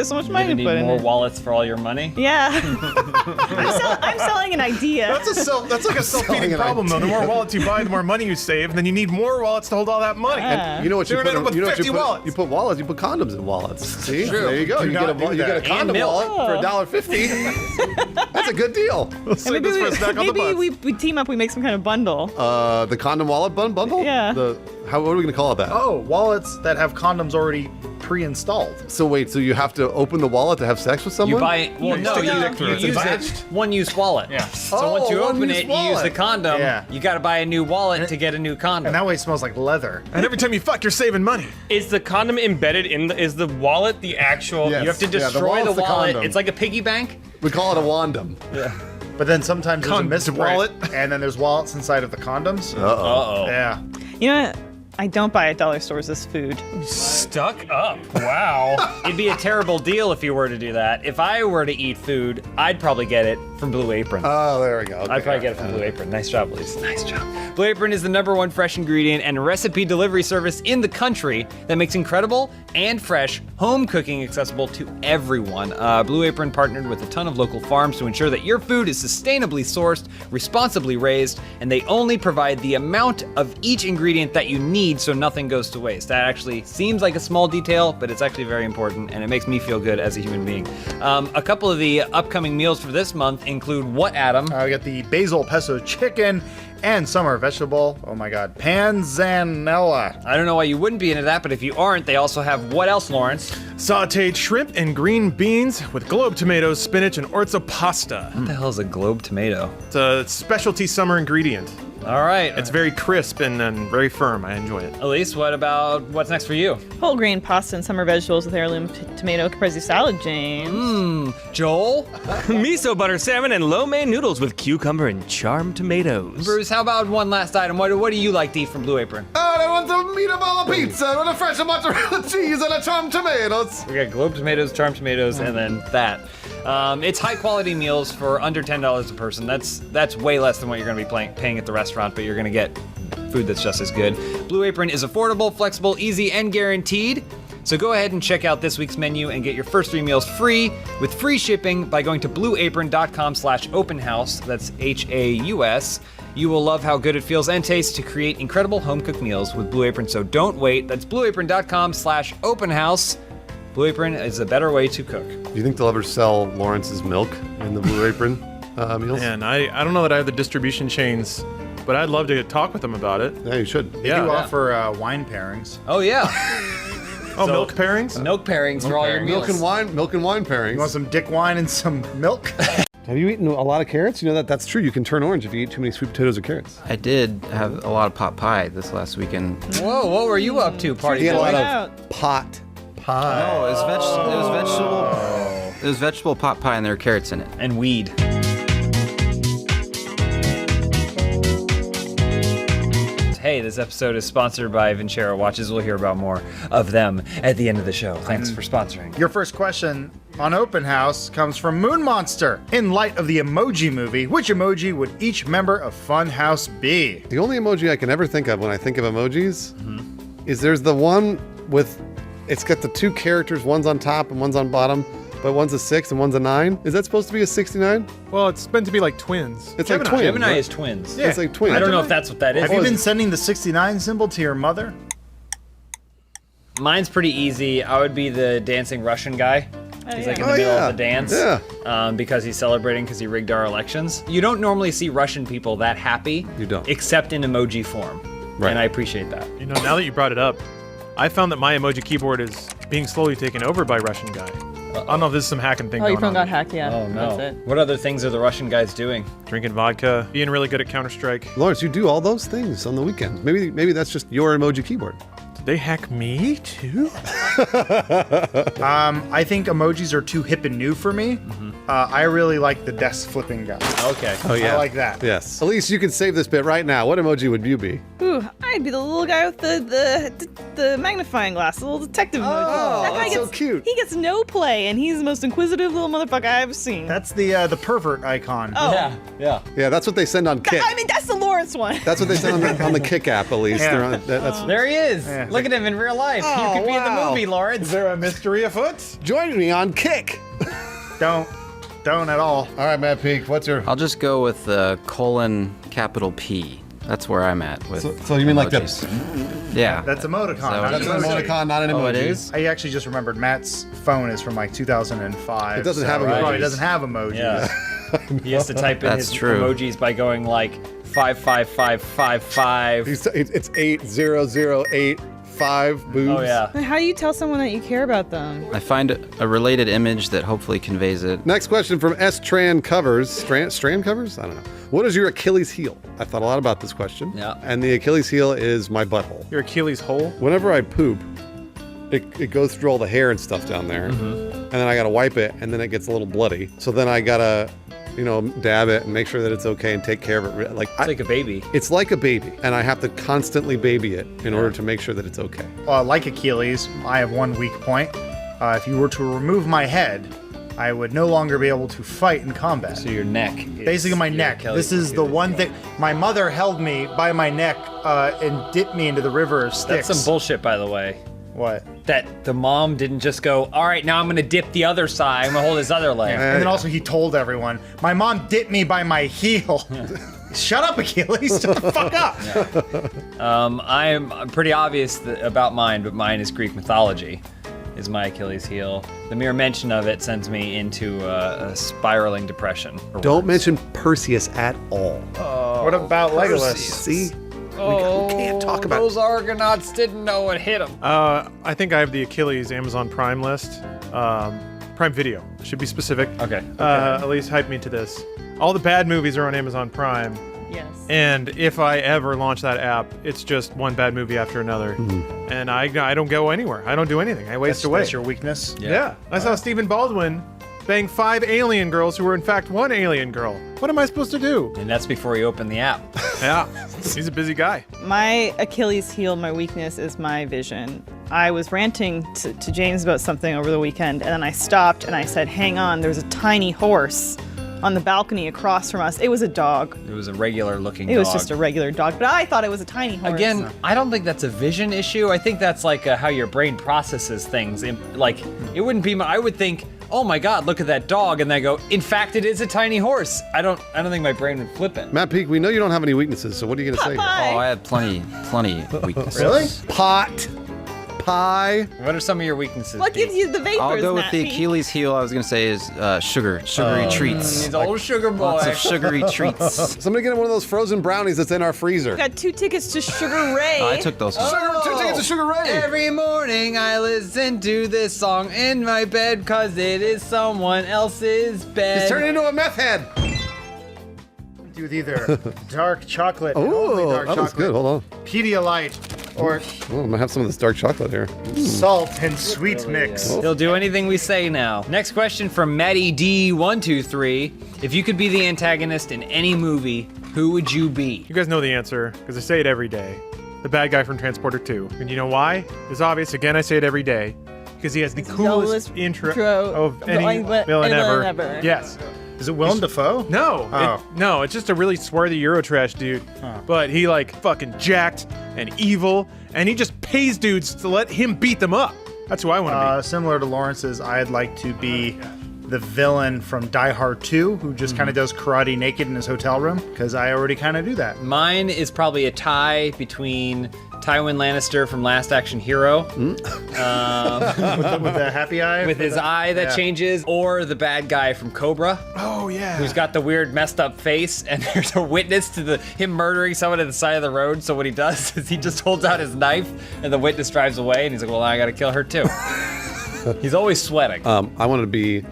so much money You to need put in more it. wallets for all your money? Yeah. I'm selling an idea. That's like a self-feeding an problem, though. The idea. more wallets you buy, the more money you save, and then you need more wallets to hold all that money. And you know what you You're put? gonna end up with You know what 50 you put? wallets. You put wallets. You put condoms in wallets. See? True. There you go. Do You not get do you get a that. condom milk. wallet for $1.50. That's a good deal. And Save this for a snack on the maybe bus. we team up, we make some kind of bundle. The condom wallet bundle? Yeah. What are we gonna call call that? Oh, wallets that have condoms already pre-installed. So wait, so you have to open the wallet to have sex with someone? You buy well, no, you use it one-use wallet. Yeah. So once you open it, you use the condom. Yeah. You got to buy a new wallet to get a new condom. And that way it smells like leather. And every time you fuck, you're saving money. Is the condom embedded in is the wallet the actual? Yes. You have to Yeah, the destroy wallet's the the wallet. condom. It's like a piggy bank. We call it a wandom. Yeah. But then sometimes there's a misprint, wallet. and then there's wallets inside of the condoms. Uh-oh. Yeah. You know what? I don't buy at dollar stores as food. Stuck up. Wow. It'd be a terrible deal if you were to do that. If I were to eat food, I'd probably get it from Blue Apron. Oh, there we go. Okay. I'd probably get it from Blue Apron. Nice job, Elise. Nice job. Blue Apron is the #1 fresh ingredient and recipe delivery service in the country that makes incredible and fresh home cooking accessible to everyone. Blue Apron partnered with a ton of local farms to ensure that your food is sustainably sourced, responsibly raised, and they only provide the amount of each ingredient that you need so nothing goes to waste. That actually seems like a small detail, but it's actually very important, and it makes me feel good as a human being. A couple of the upcoming meals for this month include what, Adam? We got the basil pesto chicken and summer vegetable. Oh my god, panzanella. I don't know why you wouldn't be into that, but if you aren't, they also have what else, Lawrence? Sauteed shrimp and green beans with globe tomatoes, spinach, and orzo pasta. What the hell is a globe tomato? It's a specialty summer ingredient. All right. It's very crisp and very firm. I enjoy it. Elise, what's next for you? Whole grain pasta and summer vegetables with heirloom tomato caprese salad, James. Joel? Miso butter salmon and lo mein noodles with cucumber and charmed tomatoes. Bruce, how about one last item? What do you like to eat from Blue Apron? I want a meatball pizza with a fresh mozzarella cheese and a charmed tomatoes. We got globe tomatoes, charmed tomatoes, and then that. It's high quality meals for under $10 a person. That's way less than what you're going to be paying at the restaurant, but you're going to get food that's just as good. Blue Apron is affordable, flexible, easy, and guaranteed. So go ahead and check out this week's menu and get your first 3 meals free with free shipping by going to blueapron.com/openhouse. That's HAUS. You will love how good it feels and tastes to create incredible home-cooked meals with Blue Apron, so don't wait. That's blueapron.com/openhouse. Blue Apron is a better way to cook. Do you think they'll ever sell Lawrence's milk in the Blue Apron meals? Man, I don't know that I have the distribution chains, but I'd love to talk with them about it. Yeah, you should. They do offer wine pairings. Oh, yeah. Milk pairings? Milk pairings for all your meals. Milk and wine pairings. You want some dick wine and some milk? Have you eaten a lot of carrots? You know that's true. You can turn orange if you eat too many sweet potatoes or carrots. I did have a lot of pot pie this last weekend. Whoa, what were you up to, party He had a boy? lot of pot pie. No, it was vegetable. It was vegetable pot pie, and there were carrots in it. And weed. Hey, this episode is sponsored by Vincero Watches. We'll hear about more of them at the end of the show. Thanks for sponsoring. Your first question on Open House comes from Moon Monster. In light of the Emoji Movie, which emoji would each member of Funhouse be? The only emoji I can ever think of when I think of emojis is there's the one with, it's got the 2 characters, one's on top and one's on bottom, but one's a 6 and one's a 9. Is that supposed to be a 69? Well, it's meant to be like twins. It's like twins. Gemini right? is twins. Yeah. It's like twins. I don't know if that's what that is. Have you been sending the 69 symbol to your mother? Mine's pretty easy. I would be the dancing Russian guy. He's like in the Oh, middle yeah. of the dance. Yeah. Because he's celebrating because he rigged our elections. You don't normally see Russian people that happy. You don't. Except in emoji form. Right. And I appreciate that. You know, now that you brought it up, I found that my emoji keyboard is being slowly taken over by Russian guy. I don't know if this is some hacking thing Oh, going your phone on. got hacked, yeah. Oh, no. That's it. What other things are the Russian guys doing? Drinking vodka, being really good at Counter-Strike. Lawrence, you do all those things on the weekends. Maybe that's just your emoji keyboard. Did they hack me too? I think emojis are too hip and new for me. I really like the desk flipping guy. Okay. Oh yeah. I like that. Yes. Elise, you can save this bit right now. What emoji would you be? Ooh, I'd be the little guy with the magnifying glass, the little detective emoji. Oh, That guy that's so gets, cute. He gets no play, and he's the most inquisitive little motherfucker I've seen. That's the pervert icon. Oh. Yeah. Yeah, that's what they send on Kick. I mean, that's the Lawrence one. That's what they send on the Kick app, Elise. Yeah. They're on, that's, There he is. Yeah. Look at him in real life. Oh, you could be in the wow. movie, Lawrence. Is there a mystery afoot? Join me on Kick. Don't at all. All right, Matt Peak, what's your... I'll just go with capital P. That's where I'm at with. So you mean like emojis. this? Yeah. That's emoticon. not That's an emoji. emoticon, not an emoji. Oh, it is? I actually just remembered Matt's phone is from like 2005. It doesn't so have it probably emojis. doesn't have emojis. Yeah. He has to type in That's his true. emojis by going like 55555. It's 8008555. 5 boobs. Oh yeah. How do you tell someone that you care about them? I find a related image that hopefully conveys it. Next question from S. Tran Covers. Strand Covers? I don't know. What is your Achilles heel? I thought a lot about this question. Yeah. And the Achilles heel is my butthole. Your Achilles hole? Whenever I poop, it goes through all the hair and stuff down there. And then I gotta wipe it, and then it gets a little bloody. So then I gotta, dab it and make sure that it's okay and take care of it. It's like a baby. It's like a baby, and I have to constantly baby it in order to make sure that it's okay. Like Achilles, I have one weak point. If you were to remove my head, I would no longer be able to fight in combat. So your neck. Basically my neck. This is the one thing. My mother held me by my neck and dipped me into the river of Styx. That's some bullshit, by the way. What? That the mom didn't just go, all right, now I'm going to dip the other side. I'm going to hold his other leg. And then also he told everyone, my mom dipped me by my heel. Shut up, Achilles. Shut the fuck up. I'm pretty obvious about mine, but mine is Greek mythology. Is my Achilles heel. The mere mention of it sends me into a spiraling depression. Don't mention Perseus at all. What about Legolas? See? Oh, we can't talk about those Argonauts didn't know what hit them. I think I have the Achilles Amazon Prime list. Prime Video. Should be specific. Okay. At least hype me to this. All the bad movies are on Amazon Prime. Yes. And if I ever launch that app, it's just one bad movie after another. And I don't go anywhere. I don't do anything. I waste away. That's your weakness? Yeah. I saw Stephen Baldwin bang 5 alien girls who were in fact 1 alien girl. What am I supposed to do? And that's before you open the app. Yeah. He's a busy guy. My Achilles heel, my weakness is my vision. I was ranting to James about something over the weekend, and then I stopped and I said, hang on, there's a tiny horse on the balcony across from us. It was a dog. It was a regular looking dog. It was just a regular dog, but I thought it was a tiny horse. Again, I don't think that's a vision issue. I think that's like how your brain processes things. Like, it wouldn't be I would think, oh my God, look at that dog. And then I go, in fact, it is a tiny horse. I don't think my brain would flip it. Matt Peak, we know you don't have any weaknesses, so what are you going to say? Oh, I had plenty weaknesses. Really? Pot. Pie. What are some of your weaknesses? What gives you the vapors, I'll go with Matt the Peak? Achilles heel. I was going to say is sugary treats. He's old sugar boy. Lots of sugary treats. Somebody get one of those frozen brownies that's in our freezer. Got 2 tickets to Sugar Ray. I took those. 2 tickets to Sugar Ray. Every morning I listen to this song in my bed because it is someone else's bed. He's turning into a meth head. With either dark chocolate. Oh, dark that was good. Hold on. Pedialyte. Or Oh, I might have some of this dark chocolate here. salt and sweet mix. He'll do anything we say now. Next question from Maddie D123. If you could be the antagonist in any movie, who would you be? You guys know the answer, because I say it every day. The bad guy from Transporter 2. And you know why? It's obvious. Again, I say it every day. Because he has the coolest intro of any villain ever. Yes. Is it Willem Dafoe? No. No, it's just a really swarthy Eurotrash dude. But he fucking jacked and evil, and he just pays dudes to let him beat them up. That's who I want to be. Similar to Lawrence's, I'd like to be the villain from Die Hard 2, who just kind of does karate naked in his hotel room, because I already kind of do that. Mine is probably a tie between Tywin Lannister from Last Action Hero. With the happy eye? With his eye that changes, or the bad guy from Cobra. Oh, yeah. Who's got the weird messed up face, and there's a witness to him murdering someone at the side of the road, so what he does is he just holds out his knife, and the witness drives away, and he's like, well, I gotta kill her too. He's always sweating. I wanted to be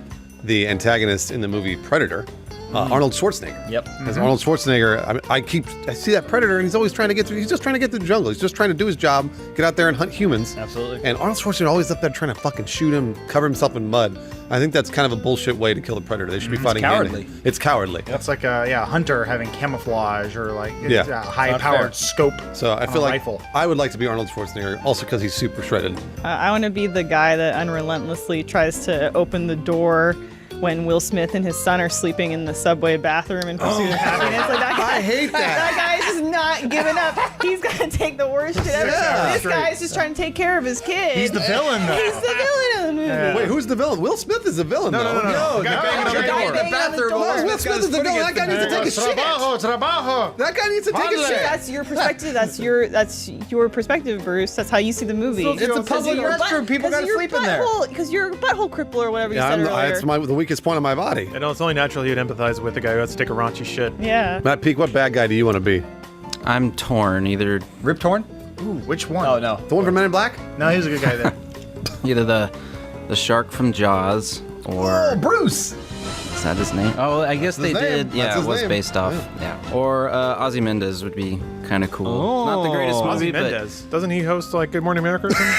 the antagonist in the movie Predator. Arnold Schwarzenegger. Yep. Because Arnold Schwarzenegger, I see that Predator, and he's always trying to get through. He's just trying to get through the jungle. He's just trying to do his job, get out there and hunt humans. Absolutely. And Arnold Schwarzenegger always up there trying to fucking shoot him, cover himself in mud. I think that's kind of a bullshit way to kill the Predator. They should be fighting cowardly. hand-to-hand. It's cowardly. That's like a hunter having camouflage or a fair. high-powered scope. So I feel like rifle. I would like to be Arnold Schwarzenegger, also because he's super shredded. I want to be the guy that unrelentlessly tries to open the door when Will Smith and his son are sleeping in the subway bathroom in pursuit of happiness. Like that guy, I hate that. That guy is just not giving up. He's got to take the worst shit ever. Yeah. This guy is just trying to take care of his kid. He's the villain, though. He's the villain of the movie. Wait, who's the villain? Will Smith is the villain, though. No. The guy banging on the door. The bathroom. No, Will Smith is the villain. That guy needs to take a shit. Trabajo. That guy needs to take a shit. That's your perspective. That's your perspective, Bruce. That's how you see the movie. It's a public restroom. People gotta sleep in there. Because you're a butthole cripple or whatever you Yeah, said earlier. that's the weakest point of my body. I know it's only natural you'd empathize with the guy who has to take a raunchy shit. Yeah. Matt Peak, what bad guy do you want to be? I'm torn. Either Rip Torn? Ooh, which one? Oh, no. The one from Men in Black? No, he was a good guy there. Either the shark from Jaws or Bruce! is that his name? Oh, I guess That's they his name. did. Yeah, That's it his was name. based off. Yeah. Or Ozymandias would be kind of cool. Not the greatest movie, but Ozymandias. Doesn't he host like Good Morning America or something?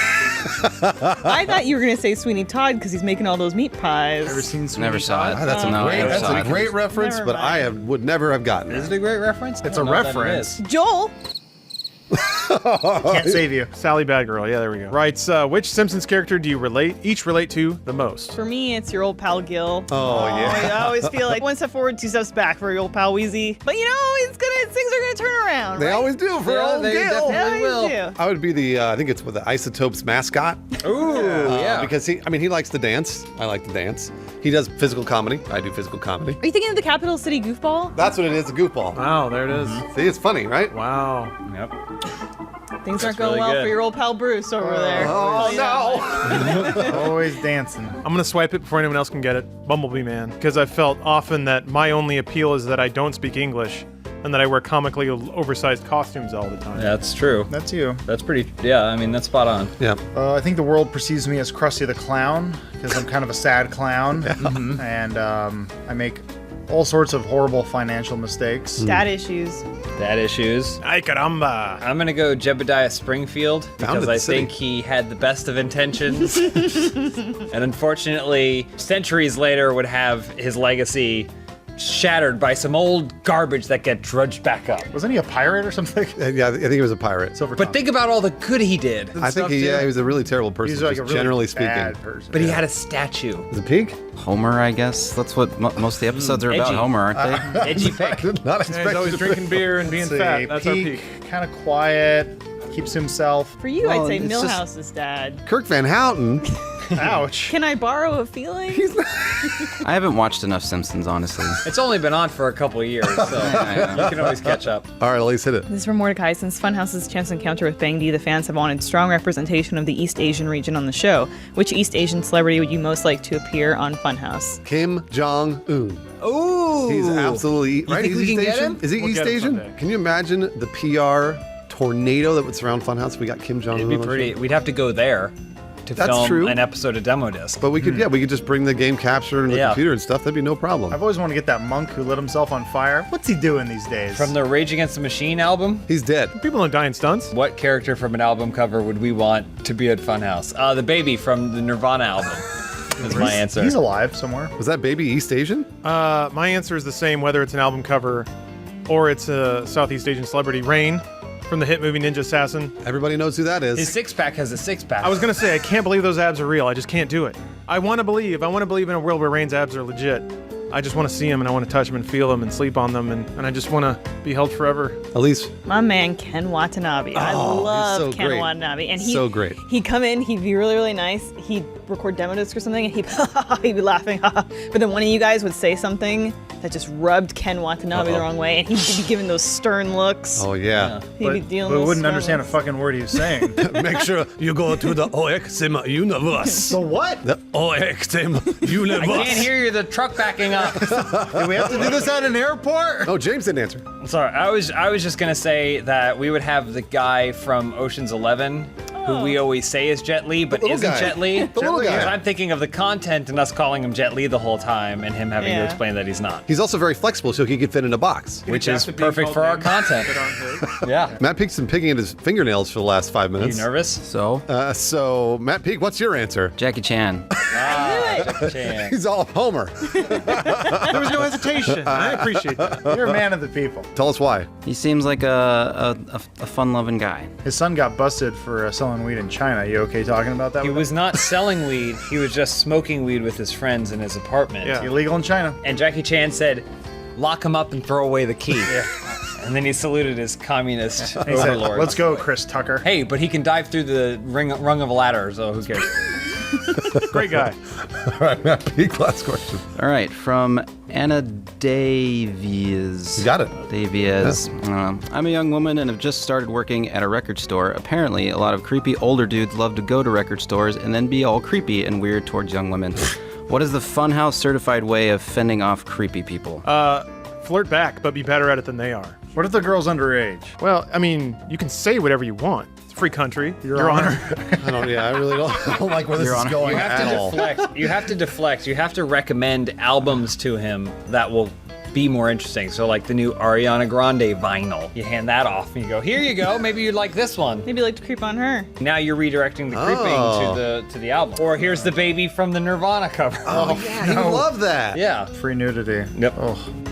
I thought you were gonna say Sweeney Todd because he's making all those meat pies. Ever seen Sweeney never saw it. Ah, that's No, I never that's saw a it. great reference, Never but I would never have gotten Is it. it a great reference? It's I a don't know that it reference. is. Joel. Can't save you. Sally Batgirl. Yeah, there we go. Writes, which Simpsons character do you each relate to the most? For me, it's your old pal Gil. Oh, yeah. I always feel like one step forward, two steps back for your old pal Wheezy. But you know, things are gonna turn around. They right? always do for old they Gil. definitely They will. always do. I would be the, I think it's with the Isotopes mascot. Ooh, yeah. Because he likes to dance. I like to dance. He does physical comedy. I do physical comedy. Are you thinking of the Capital City goofball? That's what it is, a goofball. Wow, there it is. See, it's funny, right? Wow. Yep. Things aren't That's going really well good. for your old pal Bruce over there. Oh, no. Always dancing. I'm gonna swipe it before anyone else can get it. Bumblebee Man, because I felt often that my only appeal is that I don't speak English, and that I wear comically oversized costumes all the time. That's true. That's you. That's pretty, yeah, I mean, that's spot on. Yeah. I think the world perceives me as Krusty the Clown because I'm kind of a sad clown, and I make all sorts of horrible financial mistakes. Dad issues. Dad issues. Ay caramba. I'm gonna go Jebediah Springfield because Founded the I city. think he had the best of intentions, and unfortunately, centuries later, would have his legacy shattered by some old garbage that get drudged back up. Wasn't he a pirate or something? Yeah, I think he was a pirate. But think about all the good he did. I think he was a really terrible person, He's like just a really generally bad speaking. person. But he had a statue. Is it pig? Homer, I guess. That's what most of the episodes are about. edgy. Homer, aren't they? Edgy pick. Not Yeah, expecting he's always drinking beer and being fat. That's our peak. Kind of quiet, keeps to himself. For you, Well, I'd say it's just- Milhouse's dad. Kirk Van Houten. Ouch. Can I borrow a feeling? I haven't watched enough Simpsons, honestly. It's only been on for a couple of years, so you can always catch up. All right, Elise, hit it. This is from Mordecai. Since Funhouse's chance encounter with Bang D, the fans have wanted strong representation of the East Asian region on the show. Which East Asian celebrity would you most like to appear on Funhouse? Kim Jong-un. Ooh, He's absolutely right. think He's we East can get Asian. him? Is he We'll East get him Asian? someday. Can you imagine the PR tornado that would surround Funhouse? We got Kim Jong-un. It'd be on the pretty. show. We'd have to go there to That's film true. an episode of Demo Disc. But we could, we could just bring the game capture and the Yeah. computer and stuff. That'd be no problem. I've always wanted to get that monk who lit himself on fire. What's he doing these days? From the Rage Against the Machine album, He's dead. People don't die in stunts. what character from an album cover would we want to be at Funhouse? The baby from the Nirvana album is my answer. He's alive somewhere. Was that baby East Asian? My answer is the same, whether it's an album cover or it's a Southeast Asian celebrity. Rain from the hit movie Ninja Assassin. Everybody knows who that is. His six-pack has a six-pack. I was gonna say I can't believe those abs are real. I just can't do it. I want to believe. I want to believe in a world where Rain's abs are legit. I just want to see them and I want to touch them and feel them and sleep on them and I just want to be held forever. Elise. My man Ken Watanabe. I Oh, he's love so Ken great. Watanabe, and So great. He'd come in, he'd be really, really nice. He'd record demo disc or something, and he'd be laughing. But then one of you guys would say something that just rubbed Ken Watanabe the wrong way, and he'd be giving those stern looks. Oh, yeah. He'd be dealing But with wouldn't stern understand a looks. fucking word he was saying. Make sure you go to the OXM universe. The what? The OXM universe. I can't hear you. The truck backing up. Do we have to do this at an airport? Oh, James didn't answer. Sorry, I was just gonna say that we would have the guy from Ocean's 11, who we always say is Jet Li, but little isn't guy. Jet Li. The little guy. Because I'm thinking of the content and us calling him Jet Li the whole time, and him having to Yeah. explain that he's not, He's also very flexible, so he could fit in a box. which is perfect for our content. Yeah. Matt Peak's been picking at his fingernails for the last 5 You minutes. nervous? So, So, Matt Peak, what's your answer? Jackie Chan. Chan. He's all Homer. There was no hesitation. I appreciate that. You're a man of the people. Tell us why. He seems like a fun-loving guy. His son got busted for selling weed in China. You okay talking about that? He with was not selling weed. He was just smoking weed with his friends in his apartment. Yeah. him? Illegal in China. And Jackie Chan said, "Lock him up and throw away the key." And then he saluted his communist He said, overlord. "Let's go, Chris Tucker." Hey, but he can dive through the rung of a ladder, so who cares? Great guy. All right, Matt Peak, last question. All right, from Anna Davies. You got it. Davies. I'm a young woman and have just started working at a record store. Apparently, a lot of creepy older dudes love to go to record stores and then be all creepy and weird towards young women. What is the Funhouse certified way of fending off creepy people? Flirt back, but be better at it than they are. What if the girl's underage? Well, I mean, you can say whatever you want. free country, Your Honor. I really don't like where this is going at all. You have to deflect. You have to recommend albums to him that will be more interesting. So like the new Ariana Grande vinyl. You hand that off and you go, here you go. Maybe you'd like this one. Maybe you like to creep on her. Now you're redirecting the creeping to the album. Or here's the baby from the Nirvana cover. Oh yeah, you love that. Yeah. Free nudity. Yep.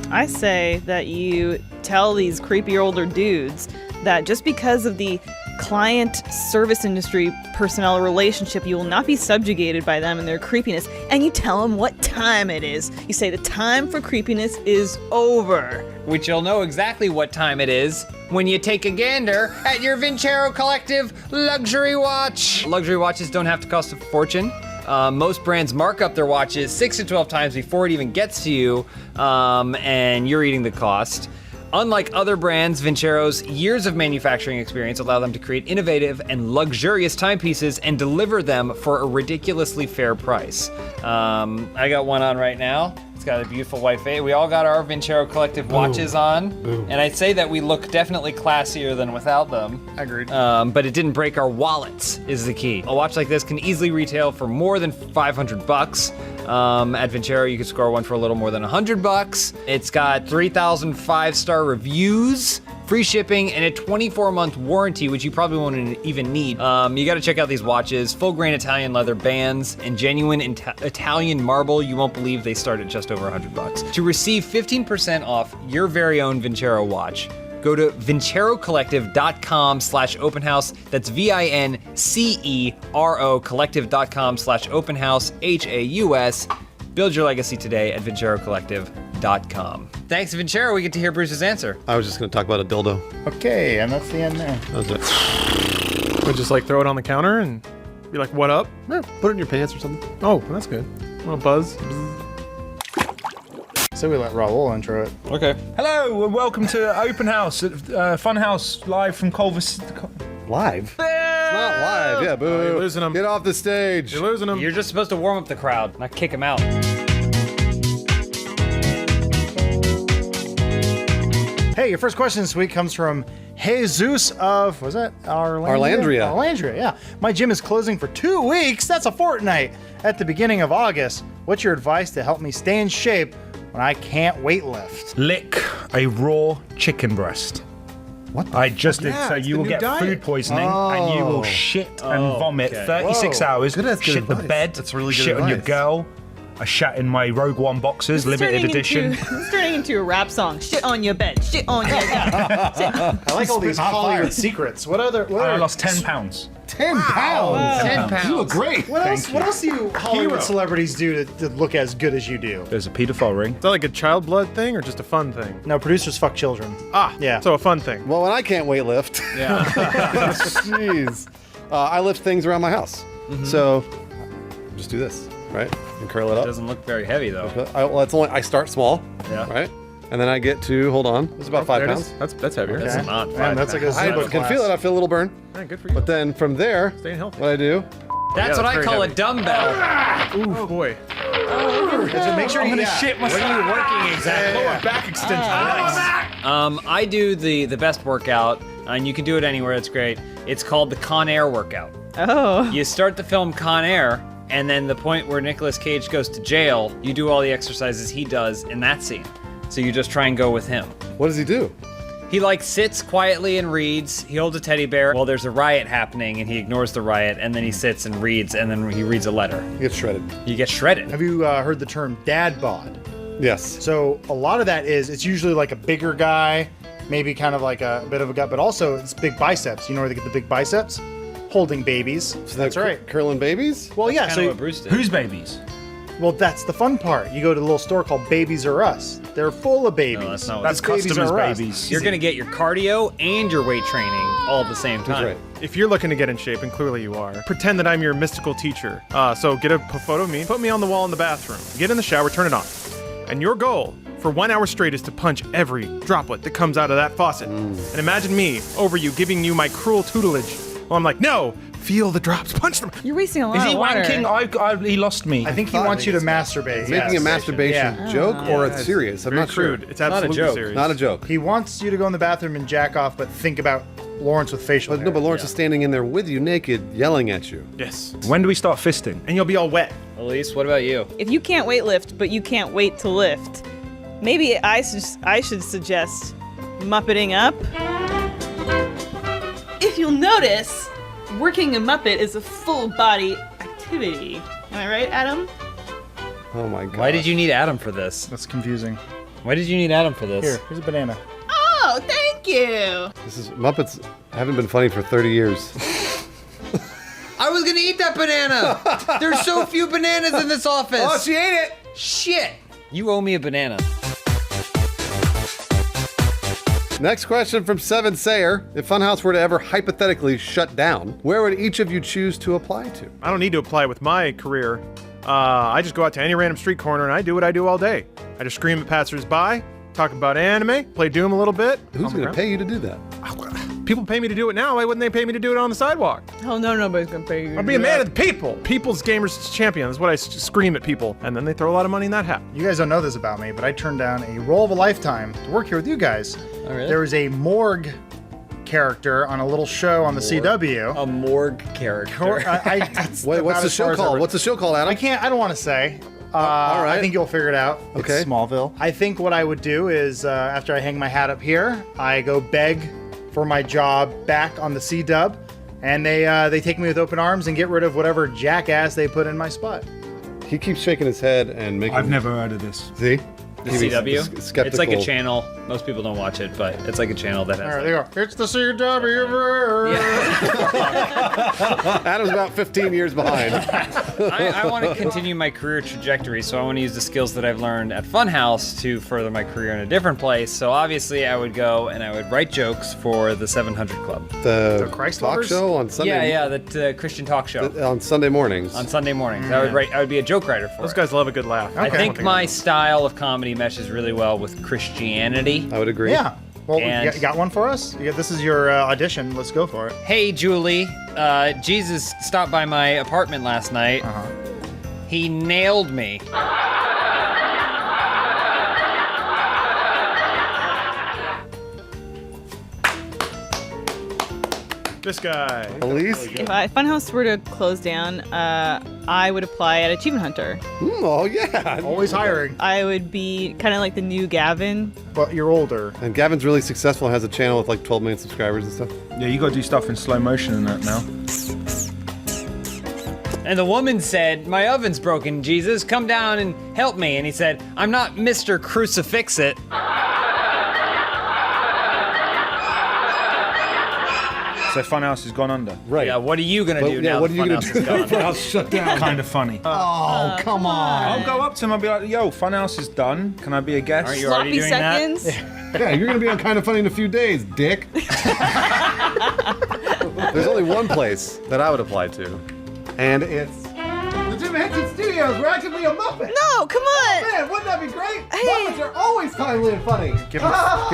I say that you tell these creepy older dudes that just because of the client service industry personnel relationship, you will not be subjugated by them and their creepiness, and you tell them what time it is. You say the time for creepiness is over. Which you'll know exactly what time it is when you take a gander at your Vincero Collective luxury watch. Luxury watches don't have to cost a fortune. Most brands mark up their watches 6 to 12 times before it even gets to you, and you're eating the cost. Unlike other brands, Vincero's years of manufacturing experience allow them to create innovative and luxurious timepieces and deliver them for a ridiculously fair price. I got one on right now. It's got a beautiful white face. We all got our Vincero Collective watches on. And I'd say that we look definitely classier than without them. Agreed. But it didn't break our wallets, is the key. A watch like this can easily retail for more than $500. At Vincero, you can score one for a little more than $100. It's got 3,000 5-star reviews, free shipping, and a 24-month warranty, which you probably won't even need. You gotta check out these watches. Full grain Italian leather bands and genuine Italian marble. You won't believe they start at just over $100. To receive 15% off your very own Vincero watch, go to vincerocollective.com/openhouse. That's VINCERO collective.com/openhouse, HAUS. Build your legacy today at vincerocollective.com. Thanks, Vincero. We get to hear Bruce's answer. I was just going to talk about a dildo. Okay, and that's the end there. That was it. We'll just like throw it on the counter and be like, what up? Yeah, put it in your pants or something. Oh, that's good. A little buzz. So we let Raul intro it. Okay. Hello and welcome to Open House at Funhouse, live from Culver. Live? It's not live. Yeah, boo. Oh, you're losing them. Get off the stage. You're losing them. You're just supposed to warm up the crowd, not kick them out. Hey, your first question this week comes from Jesus of, was that Arlandria? Arlandria, yeah. My gym is closing for 2 weeks. That's a fortnight. At the beginning of August. What's your advice to help me stay in shape when I can't weight lift? Lick a raw chicken breast. What? I just did. Yeah, So it's you the will new get diet. food poisoning and you will shit and vomit 36 hours. Good shit the advice. bed. That's really good shit on your advice. girl. I shat in my Rogue One boxes, limited edition. It's turning into a rap song. Shit on your bed. Shit on your bed. I like all these Hollywood secrets. What I lost 10 pounds. 10 pounds? 10 pounds. You look great. What else do you Hollywood Hero. celebrities do to look as good as you do? There's a pedophile ring. Is that like a child blood thing or just a fun thing? No, producers fuck children. Ah, Yeah. So a fun thing. Well, when I can't weight lift. Yeah. Jeez. I lift things around my house. So just do this, right? And curl it It up. doesn't look very heavy though. I start small, Yeah. right? And then I get to, hold on, it's about 5 There it pounds. is. That's heavier. That's not Man, fun. that's like a I Zumba can class. feel it. I feel a little burn. Hey, good for you. But then from there, Staying healthy. what I do, That's what I very call heavy. a dumbbell. Oh boy. Make sure you shit What are you working exactly? Lower back extension. Nice. I do the best workout, and you can do it anywhere. It's great. It's called the Con Air workout. Oh. You start the film Con Air, and then the point where Nicolas Cage goes to jail, you do all the exercises he does in that scene. So you just try and go with him. what does he do? He like sits quietly and reads. He holds a teddy bear while there's a riot happening, and he ignores the riot, and then he sits and reads, and then he reads a letter. He gets shredded. You get shredded. Have you heard the term dad bod? Yes. So a lot of that it's usually like a bigger guy, maybe kind of like a bit of a gut, but also it's big biceps. You know where they get the big biceps? Holding babies. So That's they're right. Curling babies? Well, yeah. Kind So of what Bruce did. Whose babies? well, that's the fun part. You go to a little store called Babies R Us. They're full of babies. No, that's not what That's Babies customers' R Us. babies. You're gonna get your cardio and your weight training all at the same time. right. If you're looking to get in shape, and clearly you are, pretend that I'm your mystical teacher. So get a photo of me, put me on the wall in the bathroom, get in the shower, turn it on. And your goal for 1 hour straight is to punch every droplet that comes out of that faucet. And imagine me over you giving you my cruel tutelage. Well, I'm like, no, feel the drops, punch them. You're wasting a lot Is he of water. wanking? He lost me. I think he wants you to masturbate. He's making a masturbation Yeah. joke, or it's serious. I'm Very not sure. crude. It's Not a absolutely joke. serious. Not a joke. He wants you to go in the bathroom and jack off, but think about Lawrence with facial hair. No, but Lawrence is standing in there with you naked, yelling at you. Yes. When do we start fisting? And you'll be all wet. Elise, what about you? If you can't weightlift, but you can't wait to lift, maybe I should suggest Muppeting up. If you'll notice, working a Muppet is a full body activity. Am I right, Adam? Oh my god. Why did you need Adam for this? That's confusing. Why did you need Adam for this? Here's a banana. Oh, thank you. This is Muppets haven't been funny for 30 years. I was gonna eat that banana. There's so few bananas in this office. Oh, she ate it. Shit. You owe me a banana. Next question from Seven Sayer. If Funhaus were to ever hypothetically shut down, where would each of you choose to apply to? I don't need to apply with my career. I just go out to any random street corner and I do what I do all day. I just scream at passersby, talk about anime, play Doom a little bit. Who's going to pay you to do that? People pay me to do it now. Why wouldn't they pay me to do it on the sidewalk? Oh, no, nobody's going to pay you. I'll be a man of the people. People's gamers champion. That's what I scream at people. And then they throw a lot of money in that hat. You guys don't know this about me, but I turned down a role of a lifetime to work here with you guys. Oh, really? There was a morgue character on a little show on the CW. A morgue character. Wait, what's the show called? What's the show called, Adam? I don't want to say. All right. I think you'll figure it out. Okay. It's Smallville. I think what I would do is after I hang my hat up here, I go beg for my job back on the CW, and they take me with open arms and get rid of whatever jackass they put in my spot. He keeps shaking his head and making. I've never heard of this. See? The CW? It's like a channel. Most people don't watch it, but it's like a channel that has. All right, there you go. It's the CW. Adam's about 15 years behind. I want to continue my career trajectory, so I want to use the skills that I've learned at Funhaus to further my career in a different place. So obviously, I would go and I would write jokes for the 700 Club. The Christ talk lovers? show on Sunday. Yeah, the Christian talk show. On Sunday mornings. On Sunday mornings, I would be a joke writer for Those it. guys love a good laugh. I think my style of comedy meshes really well with Christianity. I would agree. Yeah. Well, And- you got one for us? This is your audition. Let's go for it. Hey, Julie. Jesus stopped by my apartment last night. He nailed me. This guy. Elise? If Funhaus were to close down, I would apply at Achievement Hunter. Oh, yeah. Always hiring. I would be kind of like the new Gavin. But you're older. And Gavin's really successful and has a channel with like 12 million subscribers and stuff. Yeah, you gotta do stuff in slow motion and that now. And the woman said, my oven's broken, Jesus. Come down and help me. And he said, I'm not Mr. Crucifix-It. So Funhaus has gone under. Right. Yeah, what are you going to do now what that are you Funhaus gonna is gone? Funhaus shut down. Kind of funny. Oh, come on. I'll go up to him and be like, yo, Funhaus is done. Can I be a guest? Aren't you already doing seconds. Yeah, you're going to be on Kind of Funny in a few days, dick. There's only one place that I would apply to, and it's the Jim Henson Studios, where I can be a Muppet. No, come on. Man, wouldn't that be great? Hey. Muppets are always timely and funny. Give him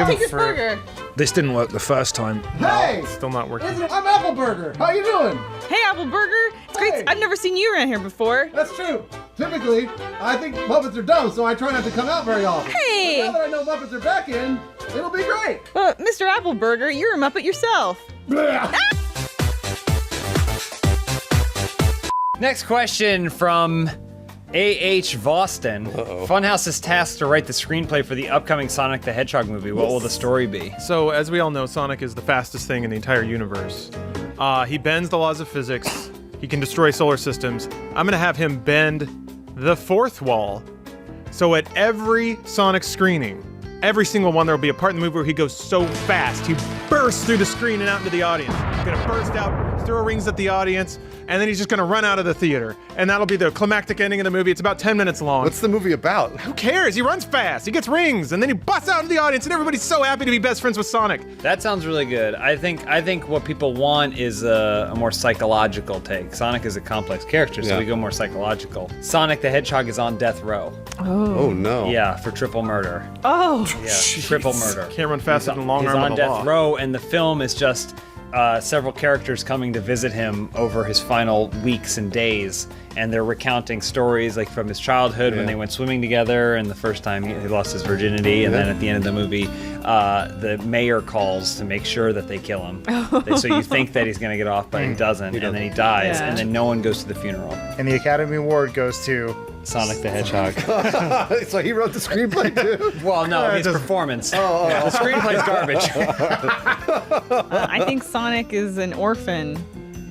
Take this for burger. This didn't work the first time. Hey, Still not working. I'm Appleburger. How you doing? Hey, Apple Burger. It's great. Hey. I've never seen you around here before. That's true. Typically, I think Muppets are dumb, so I try not to come out very often. Hey. But now that I know Muppets are back in, it'll be great. Well, Mr. Apple Burger, you're a Muppet yourself. Next question from A.H. Voston. Funhaus is tasked to write the screenplay for the upcoming Sonic the Hedgehog movie. What will the story be? So, as we all know, Sonic is the fastest thing in the entire universe. He bends the laws of physics. He can destroy solar systems. I'm gonna have him bend the fourth wall. So at every Sonic screening, every single one, there will be a part in the movie where he goes so fast, he bursts through the screen and out into the audience. He's gonna burst out, throw rings at the audience, and then he's just gonna run out of the theater. And that'll be the climactic ending of the movie. It's about 10 minutes long. What's the movie about? Who cares? He runs fast, he gets rings, and then he busts out into the audience, and everybody's so happy to be best friends with Sonic. That sounds really good. I think what people want is a more psychological take. Sonic is a complex character, so Yeah. we go more psychological. Sonic the Hedgehog is on death row. Oh no. Yeah, for triple murder. Oh. Yeah, triple murder. Can't run faster than long He's arm on of the death law. row, and the film is just several characters coming to visit him over his final weeks and days, and they're recounting stories like from his childhood when they went swimming together, and the first time he lost his virginity, and then at the end of the movie, the mayor calls to make sure that they kill him. So you think that he's gonna get off, but he doesn't, and then he dies, and then no one goes to the funeral. And the Academy Award goes to Sonic the Hedgehog. So he wrote the screenplay too? Well, no, his performance. The screenplay's garbage. I think Sonic is an orphan,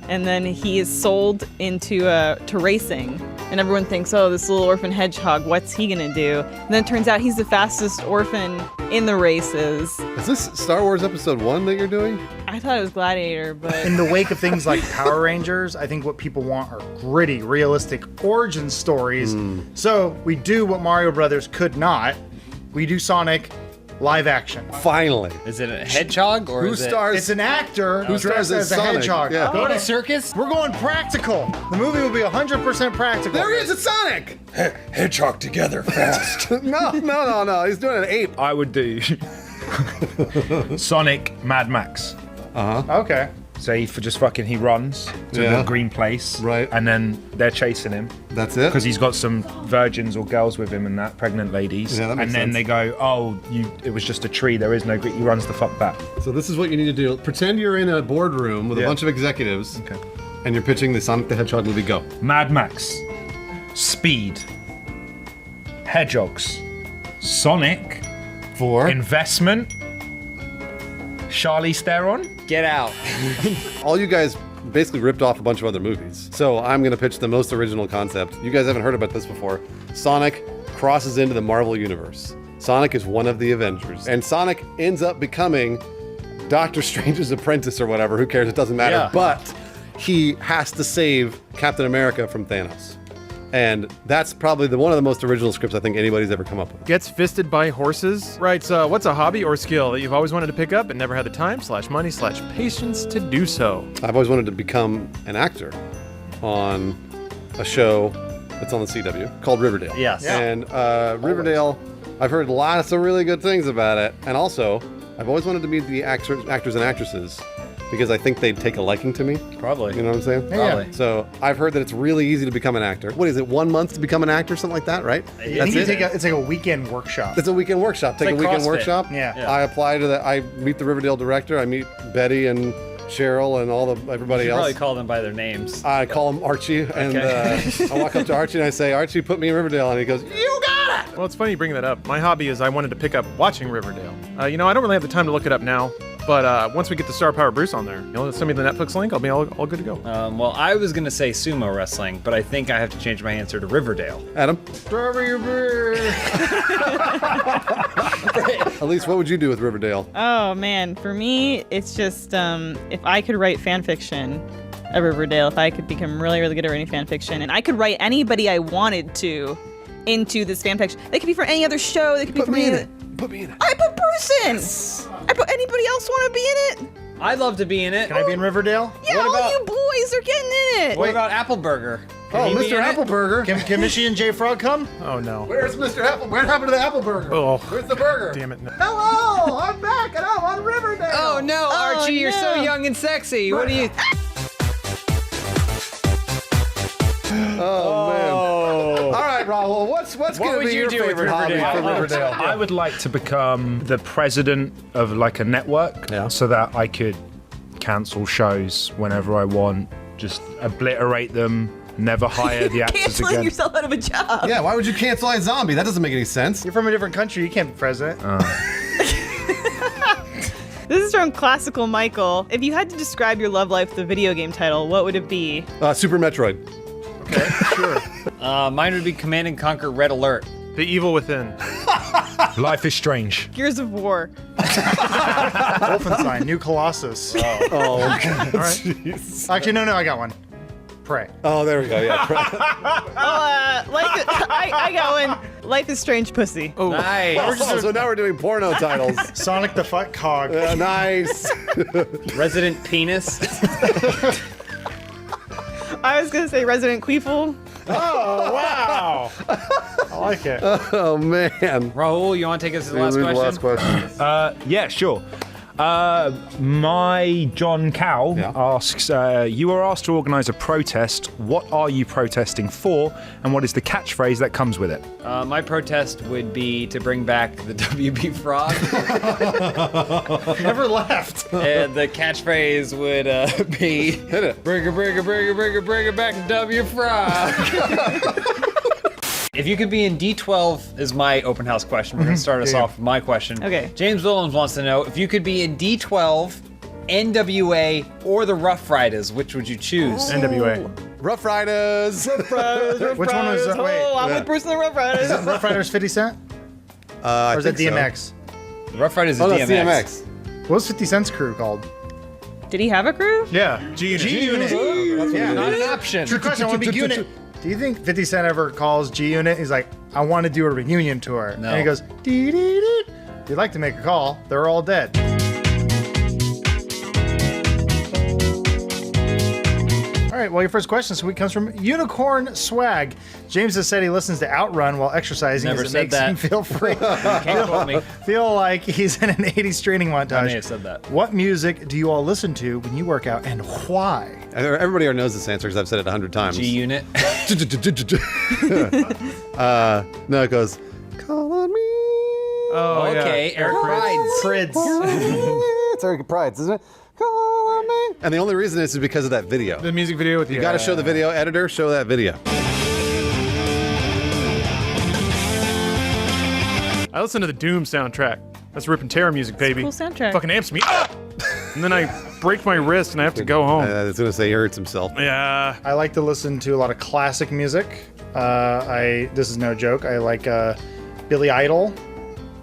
and then he is sold into to racing, and everyone thinks, oh, this little orphan hedgehog, what's he gonna do? And then it turns out he's the fastest orphan in the races. Is this Star Wars Episode 1 that you're doing? I thought it was Gladiator, but in the wake of things like Power Rangers, I think what people want are gritty, realistic origin stories. So we do what Mario Brothers could not. We do Sonic live action. Finally. Is it a hedgehog or Who stars? It's an actor Who stars dressed as a Sonic? hedgehog. Yeah. Go to circus? We're going practical. The movie will be 100% practical. There he is, it's Sonic! Hedgehog together fast. No, he's doing an ape. I would do Sonic Mad Max. Okay. So he runs to the green place, right? And then they're chasing him. That's it. Because he's got some virgins or girls with him and that, pregnant ladies. Yeah, that makes and then sense. they go, oh, it was just a tree. There is no green. He runs the fuck back. So this is what you need to do. Pretend you're in a boardroom with a bunch of executives, and you're pitching the Sonic the Hedgehog movie. Go. Mad Max, Speed, Hedgehogs, Sonic, for investment, Charlize Theron. Get out. All you guys basically ripped off a bunch of other movies. So I'm going to pitch the most original concept. You guys haven't heard about this before. Sonic crosses into the Marvel Universe. Sonic is one of the Avengers. And Sonic ends up becoming Doctor Strange's apprentice or whatever. Who cares? It doesn't matter. Yeah. But he has to save Captain America from Thanos. And that's probably one of the most original scripts I think anybody's ever come up with. Gets fisted by horses. Writes, what's a hobby or skill that you've always wanted to pick up but never had the time, /money/patience to do so? I've always wanted to become an actor on a show that's on the CW called Riverdale. Yes. Yeah. And Riverdale, I've heard lots of really good things about it. And also, I've always wanted to meet the actors and actresses because I think they'd take a liking to me. Probably. You know what I'm saying? Probably. So I've heard that it's really easy to become an actor. What is it, 1 month to become an actor, something like that, right? I think it's like a weekend workshop. It's a weekend workshop. Take like a weekend CrossFit. workshop. Yeah. I apply to that. I meet the Riverdale director. I meet Betty and Cheryl and everybody You should else. probably call them by their names. I call him Archie, and I walk up to Archie and I say, Archie, put me in Riverdale. And he goes, you got it! Well, it's funny you bring that up. My hobby is I wanted to pick up watching Riverdale. I don't really have the time to look it up now, but once we get the Star Power Bruce on there, send me the Netflix link. I'll be all good to go. Well, I was going to say sumo wrestling, but I think I have to change my answer to Riverdale. Adam? Strawberry beer. Elise, what would you do with Riverdale? oh man, for me, it's just if I could write fan fiction of Riverdale, if I could become really, really good at writing fan fiction, and I could write anybody I wanted to into this fan fiction. They could be for any other show. They could be Put for me any in other. it. Put me in it. I put person. I put anybody else want to be in it? I'd love to be in it. Can I be in Riverdale? Yeah, What all about- you boys are getting in it. What about Appleburger? Oh, he be Mr. in it? Appleburger. Can Missy and J Frog come? Oh, no. Where's Mr. Apple? What happened to the Appleburger? Oh, Where's the burger? damn it. No. Hello, I'm back and I'm on Riverdale. Oh no, Archie, you're so no. young and sexy. What do you? Oh, man. All right, Rahul, what's going to would be you your do with favorite hobby Riverdale? for Riverdale? I would like to become the president of like a network, so that I could cancel shows whenever I want, just obliterate them, never hire the actors Canceling again. yourself out of a job. Yeah, why would you cancel iZombie? That doesn't make any sense. You're from a different country. You can't be president. This is from Classical Michael. If you had to describe your love life with a video game title, what would it be? Super Metroid. Okay, sure. Mine would be Command and Conquer Red Alert. The Evil Within. Life is strange. Gears of War. Wolfenstein, New Colossus. Oh, okay. All right. Actually, no, I got one. Prey. Oh, there we go. Yeah. I got one. Life is Strange Pussy. Oh, Nice. so now we're doing porno titles. Sonic the Fuck Cog. Nice. Resident Penis. I was gonna say Resident Queeful. Oh, wow. I like it. Oh, man. Raul, you want to take us to the last question? question. Yeah, sure. My John Cow asks, you are asked to organise a protest. What are you protesting for, and what is the catchphrase that comes with it? My protest would be to bring back the WB Frog. Never left. And the catchphrase would be, hit it. Bring it back to W Frog. If you could be in D12 is my open house question. We're gonna start us off with my question. Okay. James Willems wants to know if you could be in D12, NWA, or the Rough Riders, which would you choose? NWA. Rough Riders. Which one was that? Wait. Oh, I'm with Bruce and the Rough Riders. Is it Rough Riders 50 Cent? Or is it DMX? The Rough Riders is that's DMX. What was 50 Cent's crew called? Did he have a crew? Yeah. G-Unit. Not an option. Good question. I want to be unit. Do you think 50 Cent ever calls G-Unit? He's like, I want to do a reunion tour. No. And he goes, dee-dee-dee. If you'd like to make a call, they're all dead. All right, well, your first question this week comes from Unicorn Swag. James has said he listens to Outrun while exercising Never as it said makes that. him feel free. Can't quote me. Feel like he's in an 80s training montage. I may have said that. What music do you all listen to when you work out, and why? Everybody already knows this answer because I've said it 100 times. G-Unit. No, it goes, call on me. Oh, Okay, yeah. Eric Prides. Prids. It's Eric Prides, isn't it? Call on me. And the only reason is because of that video. The music video with You got to show the video. Editor, show that video. I listen to the Doom soundtrack. That's Rip and Tear music, baby. Cool soundtrack. Fucking amps me up. And then I break my wrist and I have to go home. I was going to say he hurts himself. Yeah. I like to listen to a lot of classic music. This is no joke. I like Billy Idol.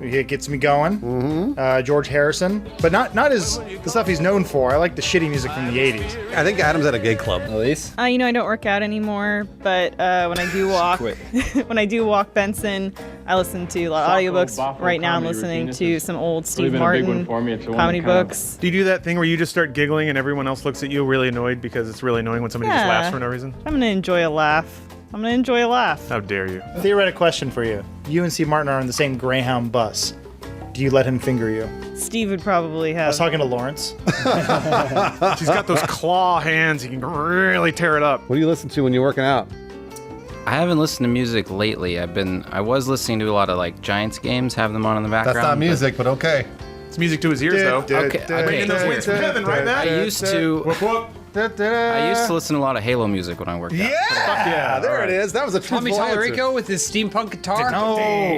It gets me going. George Harrison, but not as the stuff he's known for. I like the shitty music from the 80s. I think Adam's at a gay club. Elise? You know, I don't work out anymore, but when I do walk, when I do walk Benson, I listen to a lot of audiobooks. Right now, I'm listening to some old Steve Martin comedy books. Do you do that thing where you just start giggling and everyone else looks at you really annoyed because it's really annoying when somebody just laughs for no reason? I'm gonna enjoy a laugh. I'm gonna enjoy a laugh. How dare you? Theoretic question for you. You and Steve Martin are on the same Greyhound bus. Do you let him finger you? Steve would probably have. I was talking to Lawrence. She's got those claw hands. You can really tear it up. What do you listen to when you're working out? I haven't listened to music lately. I was listening to a lot of like Giants games, have them on in the background. That's not music, but okay. It's music to his ears, though. Bringing those wings from heaven, right, Matt? I used to listen to a lot of Halo music when I worked out. Yeah, there it is. That was a Tommy truthful answer. Tallarico with his steampunk guitar? No,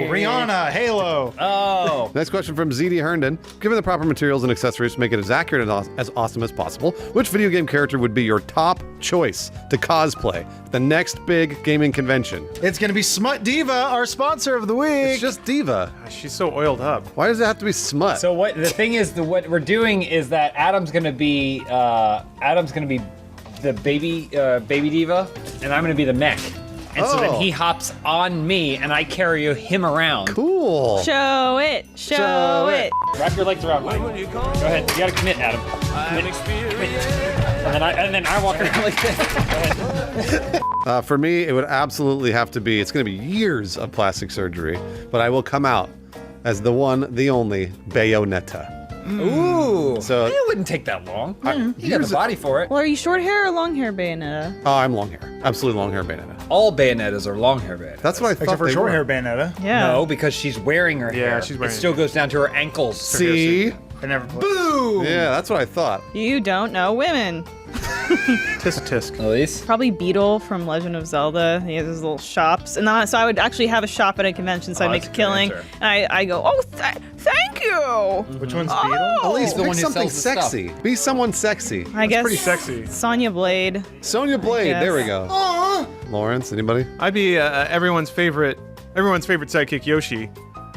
Rihanna, Halo. Oh. Next question from ZD Herndon. Given the proper materials and accessories to make it as accurate and as awesome as possible, which video game character would be your top choice to cosplay at the next big gaming convention? It's gonna be Smut Diva, our sponsor of the week. It's just Diva. She's so oiled up. Why does it have to be smut? So what the thing is, what we're doing is that Adam's gonna be the baby diva, and I'm gonna be the mech. And so then he hops on me, and I carry him around. Cool. Show it. Show it. Wrap your legs around me. Go ahead. You gotta commit, Adam. Commit. And then I walk around like this. For me, it would absolutely have to be, it's going to be years of plastic surgery, but I will come out as the one, the only Bayonetta. Ooh. So it wouldn't take that long. You got the body for it. Well, are you short hair or long hair, Bayonetta? Oh, I'm long hair. Absolutely long hair Bayonetta. All Bayonettas are long hair Bayonettas. That's what I thought. Except for they short were. hair Bayonetta. Yeah. No, because she's wearing her hair. she's wearing it still goes down to her ankles. See? I never played. Boom! Yeah, that's what I thought. You don't know women. Tisk. Elise? Probably Beetle from Legend of Zelda. He has his little shops. And so I would actually have a shop at a convention, so I'd make a that's a good killing. answer. And I go, oh, thank you. Which one's Beetle? Elise, the pick one who something sells the stuff. sexy. Be someone sexy. I guess pretty sexy. Sonya Blade. Sonya Blade. guess. There we go. Lawrence, anybody? I'd be everyone's favorite sidekick, Yoshi.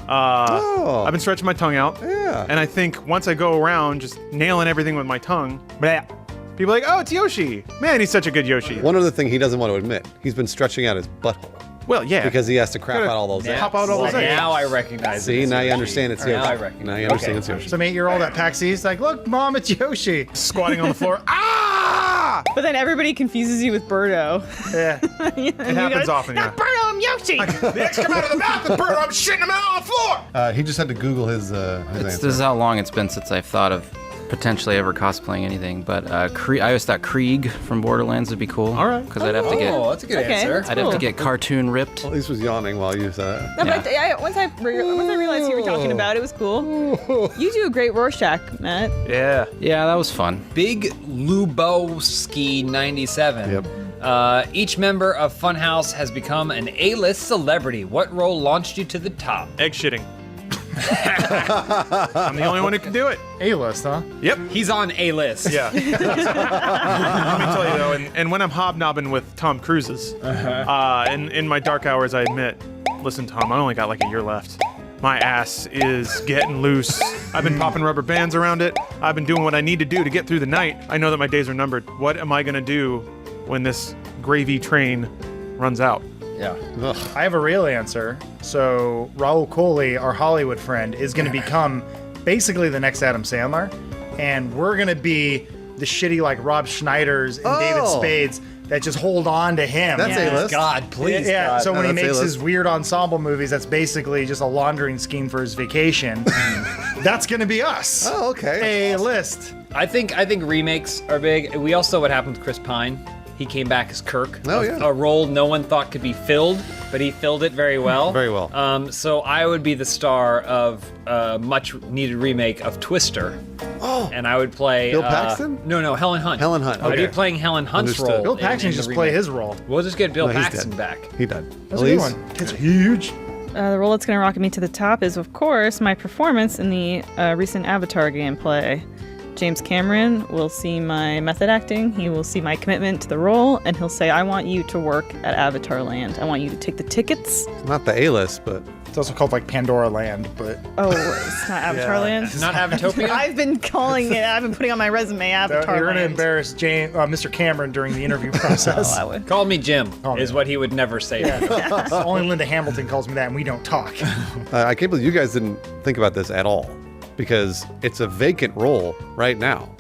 I've been stretching my tongue out. Yeah. And I think once I go around just nailing everything with my tongue, people are like, oh, it's Yoshi. Man, he's such a good Yoshi. One other thing he doesn't want to admit, he's been stretching out his butthole. Well, yeah. Because he has to crap out all those eggs. Pop out all those eggs. Now I recognize it. See, as now you Yoshi. understand it's Now I Yoshi. recognize Now you it. understand it's Yoshi. Some 8-year-old at PAX East, like, look, Mom, it's Yoshi. Squatting on the floor. Ah! Ah! But then everybody confuses you with Birdo. Yeah. It happens often, yeah. Not Birdo, I'm Yoshi. The X come out of the mouth of Birdo, I'm shitting him out on the floor! He just had to Google his answer. This is how long it's been since I've thought of potentially ever cosplaying anything, but I always thought Krieg from Borderlands would be cool. All right. Because I'd have to get. Oh, that's a good answer. I'd have to get cartoon ripped. At least was yawning while you said it. No, but once I realized you were talking about it, was cool. You do a great Rorschach, Matt. Yeah. Yeah, that was fun. Big Lubowski 97. Yep. Each member of Funhaus has become an A-list celebrity. What role launched you to the top? Egg shitting. I'm the only one who can do it. A-list, huh? Yep. He's on A-list. Yeah. Let me tell you though, and when I'm hobnobbing with Tom Cruise's, in my dark hours, I admit, listen, Tom, I only got like a year left. My ass is getting loose. I've been popping rubber bands around it. I've been doing what I need to do to get through the night. I know that my days are numbered. What am I gonna do when this gravy train runs out? Yeah. I have a real answer. So Raul Coley, our Hollywood friend, is going to become basically the next Adam Sandler, and we're going to be the shitty like Rob Schneiders and David Spades that just hold on to him. That's A-list. God, please. Yeah. God. So when he that's makes A-list. his weird ensemble movies, that's basically just a laundering scheme for his vacation. That's going to be us. Oh, okay. A-list. I think remakes are big. We all saw what happened with Chris Pine. He came back as Kirk. Oh, yeah. A role no one thought could be filled, but he filled it very well. Very well. So I would be the star of a much-needed remake of Twister. Oh. And I would play... Bill Paxton? No, Helen Hunt. Helen Hunt, I'd okay. be playing Helen Hunt's Understood. role. Bill Paxton in just the play remake. his role. We'll just get Bill No, he's Paxton dead. back. He died. That's a good one. It's huge. The role that's going to rocket me to the top is, of course, my performance in the recent Avatar gameplay. James Cameron will see my method acting, he will see my commitment to the role, and he'll say, I want you to work at Avatar Land. I want you to take the tickets. Not the A-list, but... It's also called like Pandora Land, but... Oh, it's not Avatar Land? It's not Avatopia? I've been calling it, I've been putting on my resume Avatar You're going to Land. embarrass Mr. Cameron during the interview process. Call me Jim, me. is what he would never say. Only Linda Hamilton calls me that, and we don't talk. I can't believe you guys didn't think about this at all. Because it's a vacant role right now.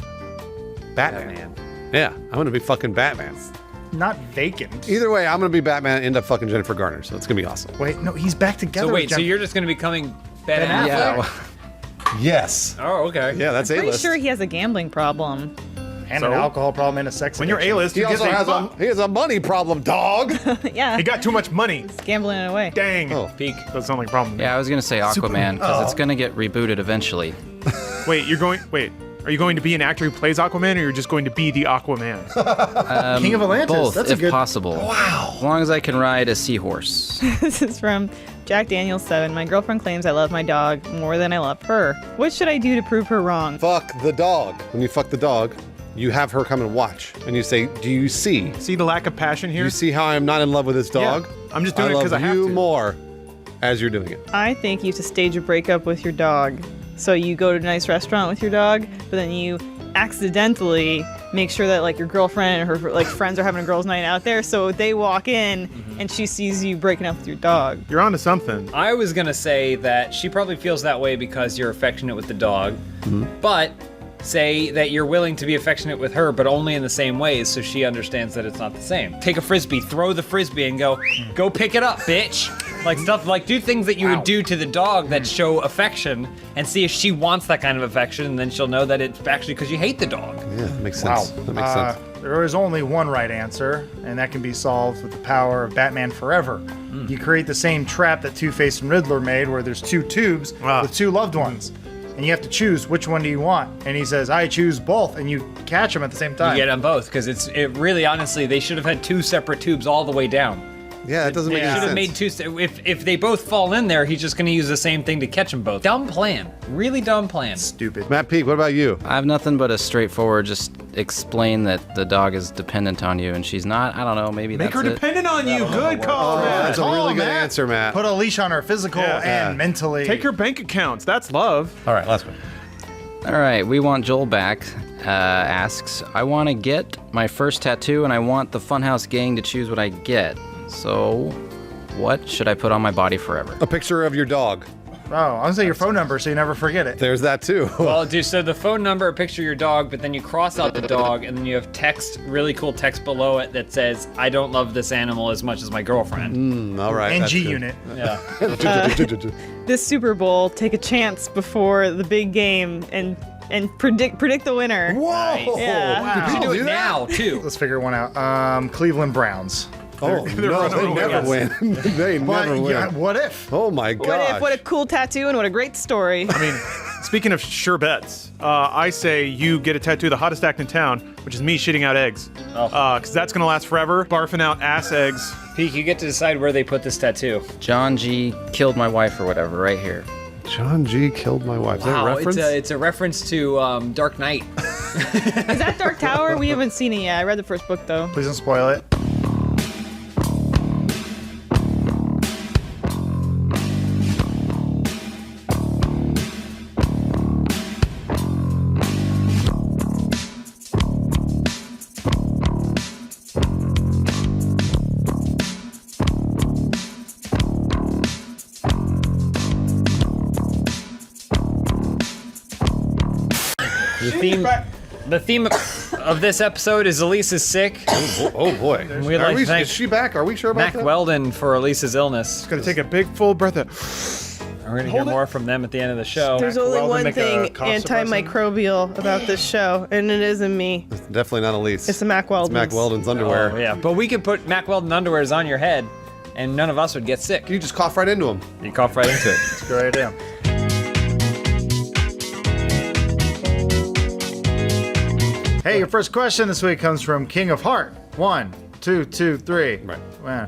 Batman. Yeah, I'm going to be fucking Batman. Not vacant. Either way, I'm going to be Batman into fucking Jennifer Garner, so it's going to be awesome. Wait, no, he's back together. So wait, with so Jen- you're just going to be becoming Ben Affleck? Yes. Oh, okay. Yeah, that's Pretty A-list. sure he has a gambling problem. And an alcohol problem and a sex When you're addiction. A-list, He you also get has a money problem, dog. Yeah. He got too much money. He's gambling it away. Dang. Oh. Peak. Doesn't sound like a problem. Yeah, I was gonna say Aquaman because it's gonna get rebooted eventually. Wait, are you going to be an actor who plays Aquaman, or you're just going to be the Aquaman? King of Atlantis. Both, That's a if good. possible. Wow. As long as I can ride a seahorse. This is from Jack Daniels 7. My girlfriend claims I love my dog more than I love her. What should I do to prove her wrong? Fuck the dog. When you fuck the dog, you have her come and watch. And you say, do you see? See the lack of passion here? You see how I'm not in love with this dog? Yeah, I'm just doing it because I love have you to. more as you're doing it. I think you have to stage a breakup with your dog. So you go to a nice restaurant with your dog, but then you accidentally make sure that like your girlfriend and her like friends are having a girls' night out there. So they walk in and she sees you breaking up with your dog. You're onto something. I was going to say that she probably feels that way because you're affectionate with the dog, but say that you're willing to be affectionate with her, but only in the same ways so she understands that it's not the same. Take a frisbee, throw the frisbee and go pick it up, bitch. Like stuff like do things that you would do to the dog that show affection and see if she wants that kind of affection, and then she'll know that it's actually because you hate the dog. Yeah, that makes sense. That makes sense. There is only one right answer, and that can be solved with the power of Batman Forever. You create the same trap that Two-Face and Riddler made, where there's two tubes with two loved ones. And you have to choose which one do you want. And he says, I choose both, and you catch them at the same time. You get them both because it really honestly they should have had two separate tubes all the way down. Yeah, that doesn't make any Should have made two. If they both fall in there, he's just going to use the same thing to catch them both. Dumb plan. Really dumb plan. Stupid. Matt Peak, what about you? I have nothing but a straightforward, just explain that the dog is dependent on you and she's not. I don't know, maybe Make that's her it. dependent on you. Good call, man. That's a really good answer, Matt. Put a leash on her, physical and mentally. Take her bank accounts. That's love. All right, last one. All right, we want Joel back. Asks, I want to get my first tattoo and I want the Funhouse gang to choose what I get. So, what should I put on my body forever? A picture of your dog. Oh, I was say your phone number so you never forget it. There's that too. Well, dude, so the phone number, a picture of your dog, but then you cross out the dog, and then you have text, really cool text below it that says, I don't love this animal as much as my girlfriend. All right. NG unit. Yeah. This Super Bowl, take a chance before the big game and predict the winner. Whoa! Yeah. You should do it now, too. Let's figure one out. Cleveland Browns. Oh, no, they never win. They never win. Yeah, what if? Oh my god. What a cool tattoo and what a great story. I mean, speaking of sure bets, I say you get a tattoo of the hottest act in town, which is me shitting out eggs. Because that's going to last forever, barfing out ass eggs. Peek, you get to decide where they put this tattoo. John G. killed my wife or whatever, right here. John G. killed my wife. Is that a reference? It's a reference to Dark Knight. Is that Dark Tower? We haven't seen it yet. I read the first book though. Please don't spoil it. The theme of this episode is Elise is sick. Oh boy. We'd like to thank is she back? Are we sure about Mac that? Weldon for Elise's illness. It's going to take a big full breath of... We're going to hear more from them at the end of the show. There's only one thing antimicrobial about this show, and it isn't me. It's definitely not Elise. It's the Mac Weldon's. It's Mac Weldon's underwear. Oh, yeah, but we could put Mac Weldon underwears on your head, and none of us would get sick. You just cough right into them. You cough right into it. That's a great idea. Hey, your first question this week comes from King of Heart. 1, 2, 2, 3. Right. Wow.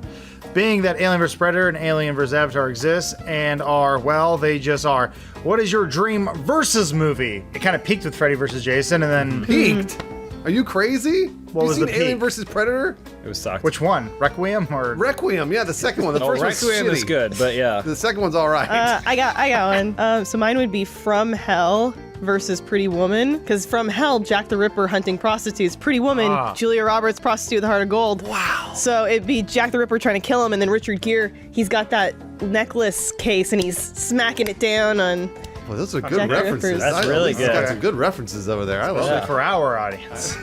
Being that Alien vs. Predator and Alien vs. Avatar exists and are, well, they just are. What is your dream versus movie? It kind of peaked with Freddy vs. Jason and then... Peaked? Are you crazy? What was seen the Alien peak? vs. Predator? It was sucked. Which one? Requiem or... Requiem, yeah, the second one. The first one's Requiem shitty. is good, but yeah. The second one's all right. I got one. So mine would be From Hell versus Pretty Woman, because From Hell, Jack the Ripper hunting prostitutes. Pretty Woman, Julia Roberts, prostitute with a heart of gold. Wow. So it'd be Jack the Ripper trying to kill him, and then Richard Gere, he's got that necklace case, and he's smacking it down on... Well, those are good Jack the references. Ripper's. That's really He's got good. some good references over there. I love Especially it. for our audience.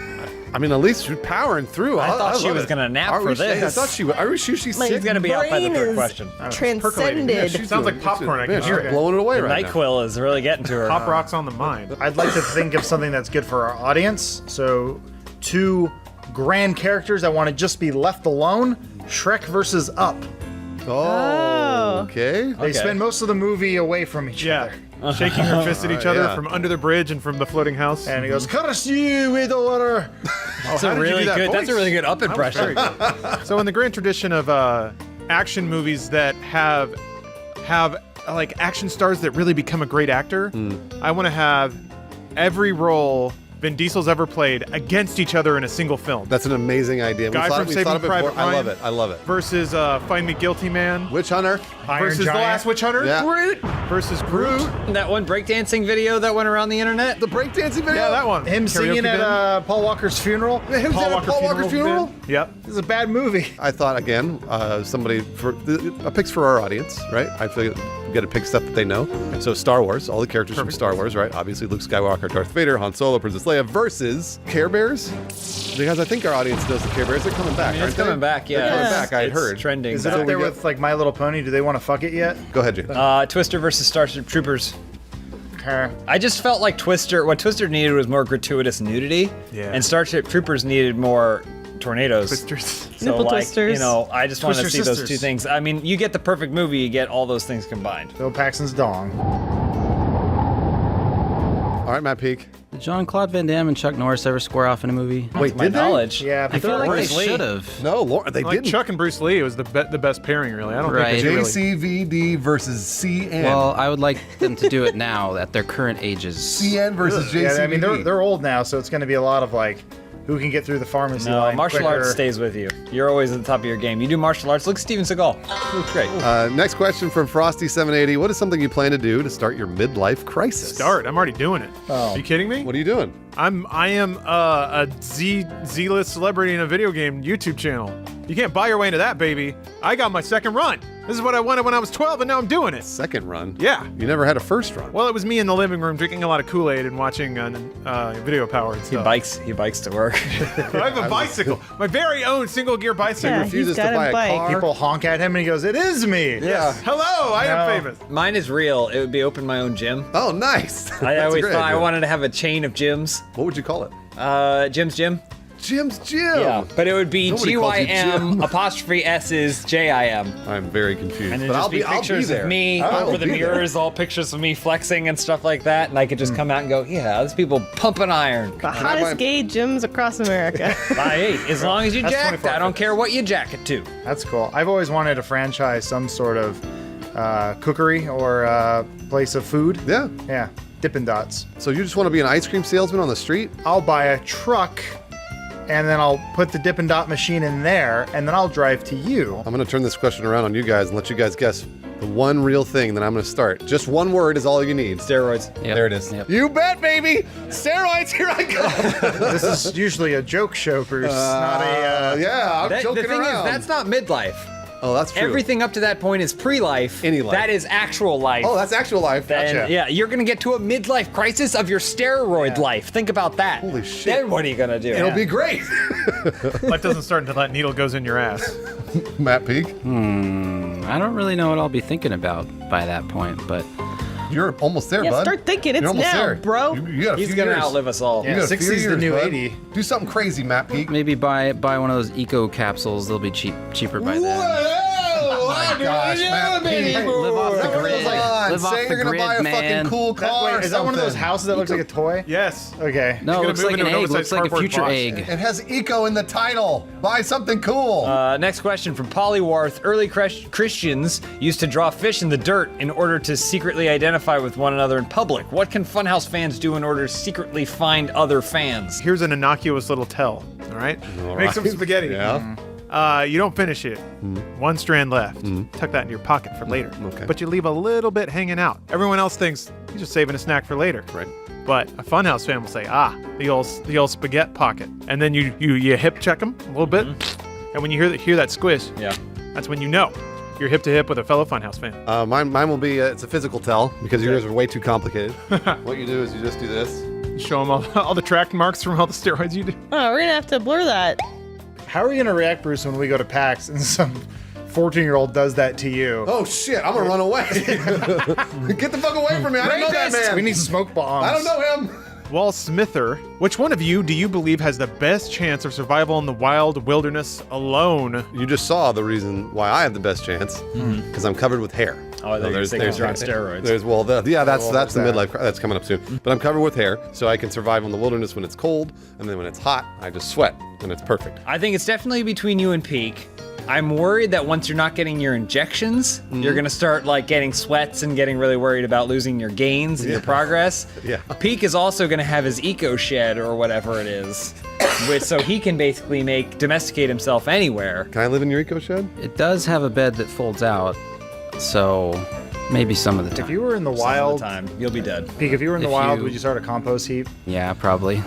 I mean, at least she's powering through. I thought she love was it. going to nap Are for we- this. I thought she was. Are we sure she's My sick? She's going to be out by the brain third is question. transcended. She's Sounds doing- like popcorn, I can man, hear she's it. blowing it away The right now. NyQuil is really getting to her. Pop rocks on the mind. I'd like to think of something that's good for our audience. So, 2 grand characters that want to just be left alone. Shrek versus Up. Oh, okay. They spend most of the movie away from each other. Shaking her fist at each other yeah. from under the bridge and from the floating house. And he goes, curse you with the water. That's how a did you really do that good. That's a voice? really good Up That was very impression. good. So in the grand tradition of action movies that have like action stars that really become a great actor, I want to have every role Vin Diesel's ever played against each other in a single film. That's an amazing idea. Guy from Saving thought of it Private before. I love Ryan. it. I love it. Versus Find Me Guilty Man. Witch Hunter. Versus The Giant. Last Witch Hunter. Yeah. Groot. Versus Groot. That one breakdancing video that went around the internet. The breakdancing video. Yeah, that one. Him singing Karaoke at bin. Paul Walker's funeral. Yeah, him singing at Paul Walker's funeral? bin. Yep. This is a bad movie. I thought again, somebody for picks for our audience, right? I feel we got to pick stuff that they know. So Star Wars, all the characters from Star Wars, right? Obviously Luke Skywalker, Darth Vader, Han Solo, Princess Leia versus Care Bears, because I think our audience knows the Care Bears. They're coming back. It's aren't they? coming back, yeah. They're coming back. I It's heard. trending. Is it So up we there got- with like My Little Pony? Do they want to fuck it yet? Go ahead, Jay. Twister versus Starship Troopers. Okay. I just felt like what Twister needed was more gratuitous nudity, Yeah. and Starship Troopers needed more tornadoes. Twisters. So Nipple like, twisters. you know, I just want to Twister see those sisters. two things. I mean, you get the perfect movie, you get all those things combined. Bill Paxton's dong. All right, Matt Peak. Did Jean-Claude Van Damme and Chuck Norris ever square off in a movie? Wait, To my did they? knowledge. Yeah, I but feel like they Bruce Lee. should have. No, Lauren, they Like didn't. Chuck and Bruce Lee, it was the best pairing, really. I don't Right. think they really... JCVD versus CN. Well, I would like them to do it now at their current ages. CN versus JCVD. yeah, I mean they're old now, so it's going to be a lot of like who can get through the pharmacy No, line martial quicker. arts stays with you. You're always at the top of your game. You do martial arts. Look, Steven Seagal. Looks great. Next question from Frosty780. What is something you plan to do to start your midlife crisis? Start. I'm already doing it. Oh. Are you kidding me? What are you doing? I am a Z-list celebrity in a video game YouTube channel. You can't buy your way into that, baby. I got my second run. This is what I wanted when I was 12, and now I'm doing it. Second run? Yeah. You never had a first run. Well, it was me in the living room drinking a lot of Kool-Aid and watching Video Power and stuff. He bikes to work. I have a bicycle. My very own single-gear bicycle. Yeah, he's got a bike. People honk at him and he goes, "It is me." Yeah. Hello, I am famous. Mine is real. It would be open my own gym. Oh, nice. I always thought I wanted to have a chain of gyms. What would you call it? Jim's Gym. Jim's Gym. Yeah, but it would be Nobody calls you GYM Jim. apostrophe S's JIM. I'm very confused. And but it'd just I'll be be pictures there. of me I will over the be there. mirrors, all pictures of me flexing and stuff like that, and I could just come out and go, yeah, there's people pumping iron. The hottest gay gyms across America. Hey, as long as you That's jacked, 24. I don't care what you jack it to. That's cool. I've always wanted to franchise some sort of cookery or place of food. Yeah. Yeah. Dippin' Dots. So you just want to be an ice cream salesman on the street? I'll buy a truck and then I'll put the Dippin' Dot machine in there and then I'll drive to you. I'm going to turn this question around on you guys and let you guys guess the one real thing that I'm going to start. Just one word is all you need. Steroids. There it is. You bet, baby. Steroids, here I go. This is usually a joke show, Bruce, not a... yeah, I'm joking the thing around. is, that's not midlife. Oh, that's true. Everything up to that point is pre-life. Any life. That is actual life. Oh, that's actual life. Then, Gotcha. yeah, you're gonna get to a midlife crisis of your steroid life. Think about that. Holy shit. Then what are you gonna do? It'll be great. Life doesn't start until that needle goes in your ass. Matt Peak? I don't really know what I'll be thinking about by that point, but You're almost there, Yeah, bud. start thinking. You're It's almost now, there. bro. You got a He's few gonna years. outlive us all. You got a few 60's the years, new bud. 80. Do something crazy, Matt Peak. maybe buy one of those eco capsules. They'll be cheaper by then. Oh my gosh, Matt Peak. Live off the grid. Live off Say the you're gonna grid, buy a man. fucking cool car. Is that one of those houses that looks like a toy? Yes. Okay. No, it gonna looks move like an into an egg. Looks oversized like a cardboard future box. egg. It has eco in the title. Buy something cool. Next question from Polywarth. Early Christians used to draw fish in the dirt in order to secretly identify with one another in public. What can Funhouse fans do in order to secretly find other fans? Here's an innocuous little tell. All right. Make some spaghetti. Yeah. You don't finish it. One strand left. Tuck that in your pocket for later. Okay. But you leave a little bit hanging out. Everyone else thinks you're just saving a snack for later. Right. But a Funhouse fan will say, the old spaghetti pocket. And then you hip check them a little bit. And when you hear that squish, that's when you know you're hip to hip with a fellow Funhouse fan. Mine will be, it's a physical tell because yours are way too complicated. What you do is you just do this. You show them all the track marks from all the steroids you do. Oh, we're gonna have to blur that. How are you going to react, Bruce, when we go to PAX and some 14-year-old does that to you? Oh shit, I'm gonna run away. Get the fuck away from me. I don't know that man. We need smoke bombs. I don't know him. Wall Smither, which one of you do you believe has the best chance of survival in the wild wilderness alone? You just saw the reason why I have the best chance because I'm covered with hair. Oh, there's you're on steroids. That's the midlife. That's coming up soon. But I'm covered with hair, so I can survive in the wilderness when it's cold, and then when it's hot, I just sweat, and it's perfect. I think it's definitely between you and Peak. I'm worried that once you're not getting your injections, you're gonna start like getting sweats and getting really worried about losing your gains and your progress. Yeah. Peak is also gonna have his eco shed or whatever it is, so he can basically domesticate himself anywhere. Can I live in your eco shed? It does have a bed that folds out, so maybe some of the time. If you were in the Some of wild, the time, you'll be dead. Peak, if you were in the If wild, you- would you start a compost heap? Yeah, probably.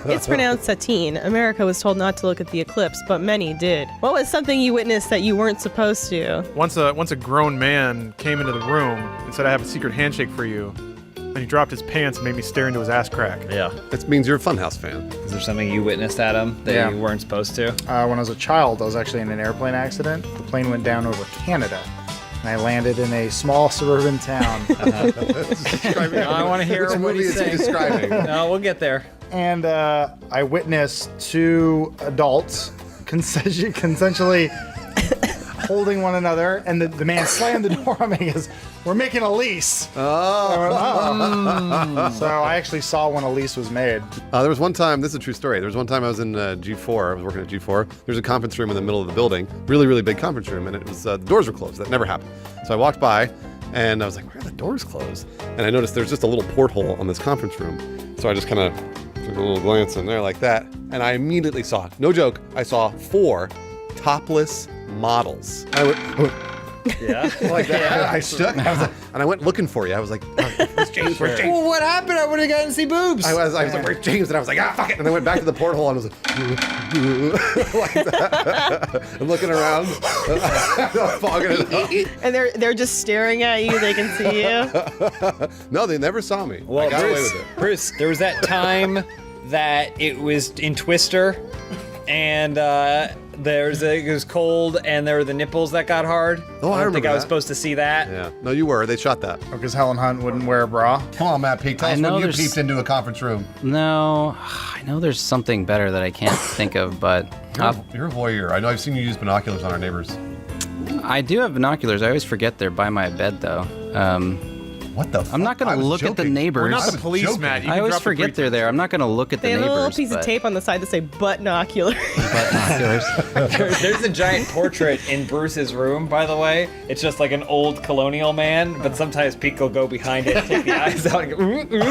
It's pronounced Satine. America was told not to look at the eclipse, but many did. What was something you witnessed that you weren't supposed to? Once a grown man came into the room and said, "I have a secret handshake for you," and he dropped his pants and made me stare into his ass crack. Yeah. That means you're a Funhouse fan. Is there something you witnessed, Adam, that you weren't supposed to? When I was a child, I was actually in an airplane accident. The plane went down over Canada, and I landed in a small suburban town. I want to hear Which what movie he's is he saying. describing? No, we'll get there. And I witnessed two adults consensually holding one another, and the man slammed the door on me and goes, "We're making a lease." Oh. So I actually saw when a lease was made. There was one time, this is a true story. There was one time I was in G4, I was working at G4. There's a conference room in the middle of the building, really, really big conference room, and it was, the doors were closed. That never happened. So I walked by, and I was like, why are the doors closed? And I noticed there's just a little porthole on this conference room. So I just kind of took a little glance in there like that, and I immediately saw, no joke, I saw 4 topless models. I went, Yeah. Like that. I shook. And I went looking for you. I was like, where's James? Where's James? Well, what happened? I would have gotten to see boobs. I was like, where's James? And I was like, fuck it. And I went back to the porthole and I was like, like that. I'm looking around. Fogging it up. And they're just staring at you. They can see you. No, they never saw me. Well, I got away Bruce, with it. Bruce, there was that time that it was in Twister, and it was cold, and there were the nipples that got hard. Oh, I don't think remember I was that. supposed to see that. Yeah. No, you were. They shot that. Because Helen Hunt wouldn't wear a bra. Come on, Matt Peak. Tell I us know when you there's- peeped into a conference room. No, I know there's something better that I can't think of, but You're a voyeur. I know I've seen you use binoculars on our neighbors. I do have binoculars. I always forget they're by my bed, though. What the? I'm not going to look at the neighbors. We're not the police, Matt. You I can always drop the forget they're there. I'm not going to look at the They have a neighbors. little piece of but- tape on the side that say binocular. Binoculars. There's a giant portrait in Bruce's room, by the way. It's just like an old colonial man, but sometimes Pete will go behind it, take the eyes out, and go, ooh, ooh, ooh.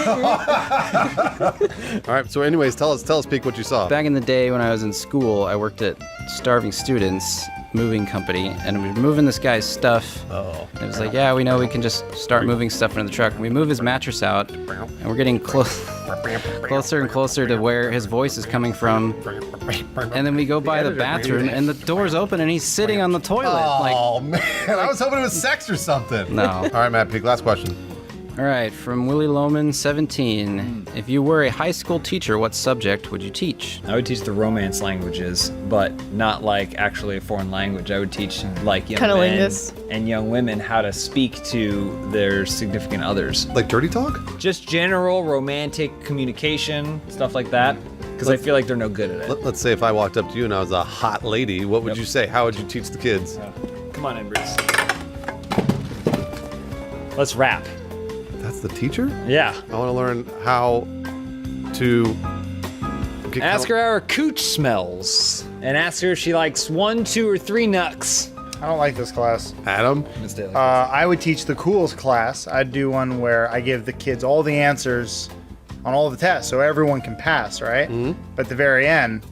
All right. So, anyways, tell us, Peak, what you saw. Back in the day when I was in school, I worked at Starving Students moving company, and we were moving this guy's stuff. Oh. And it was like, yeah, we know we can just start moving stuff into the truck. And we move his mattress out, and we're getting closer and closer to where his voice is coming from. And then we go by the bathroom, and the door's open, and he's sitting on the toilet. Oh, man. I was hoping it was sex or something. No. All right, Matt Peak, last question. All right, from Willie Loman, 17. If you were a high school teacher, what subject would you teach? I would teach the Romance languages, but not like actually a foreign language. I would teach like young men Cunnilingus. and young women how to speak to their significant others. Like dirty talk? Just general romantic communication, stuff like that. Because I feel like they're no good at it. Let's say if I walked up to you and I was a hot lady, what would you say? How would you teach the kids? Come on in, Bruce. Let's rap. That's the teacher? Yeah. I want to learn how to Ask her how her cooch smells. And ask her if she likes 1, 2, or 3 nucks. I don't like this class. Adam? I would teach the cools class. I'd do one where I give the kids all the answers on all the tests so everyone can pass, right? Mm-hmm. But at the very end,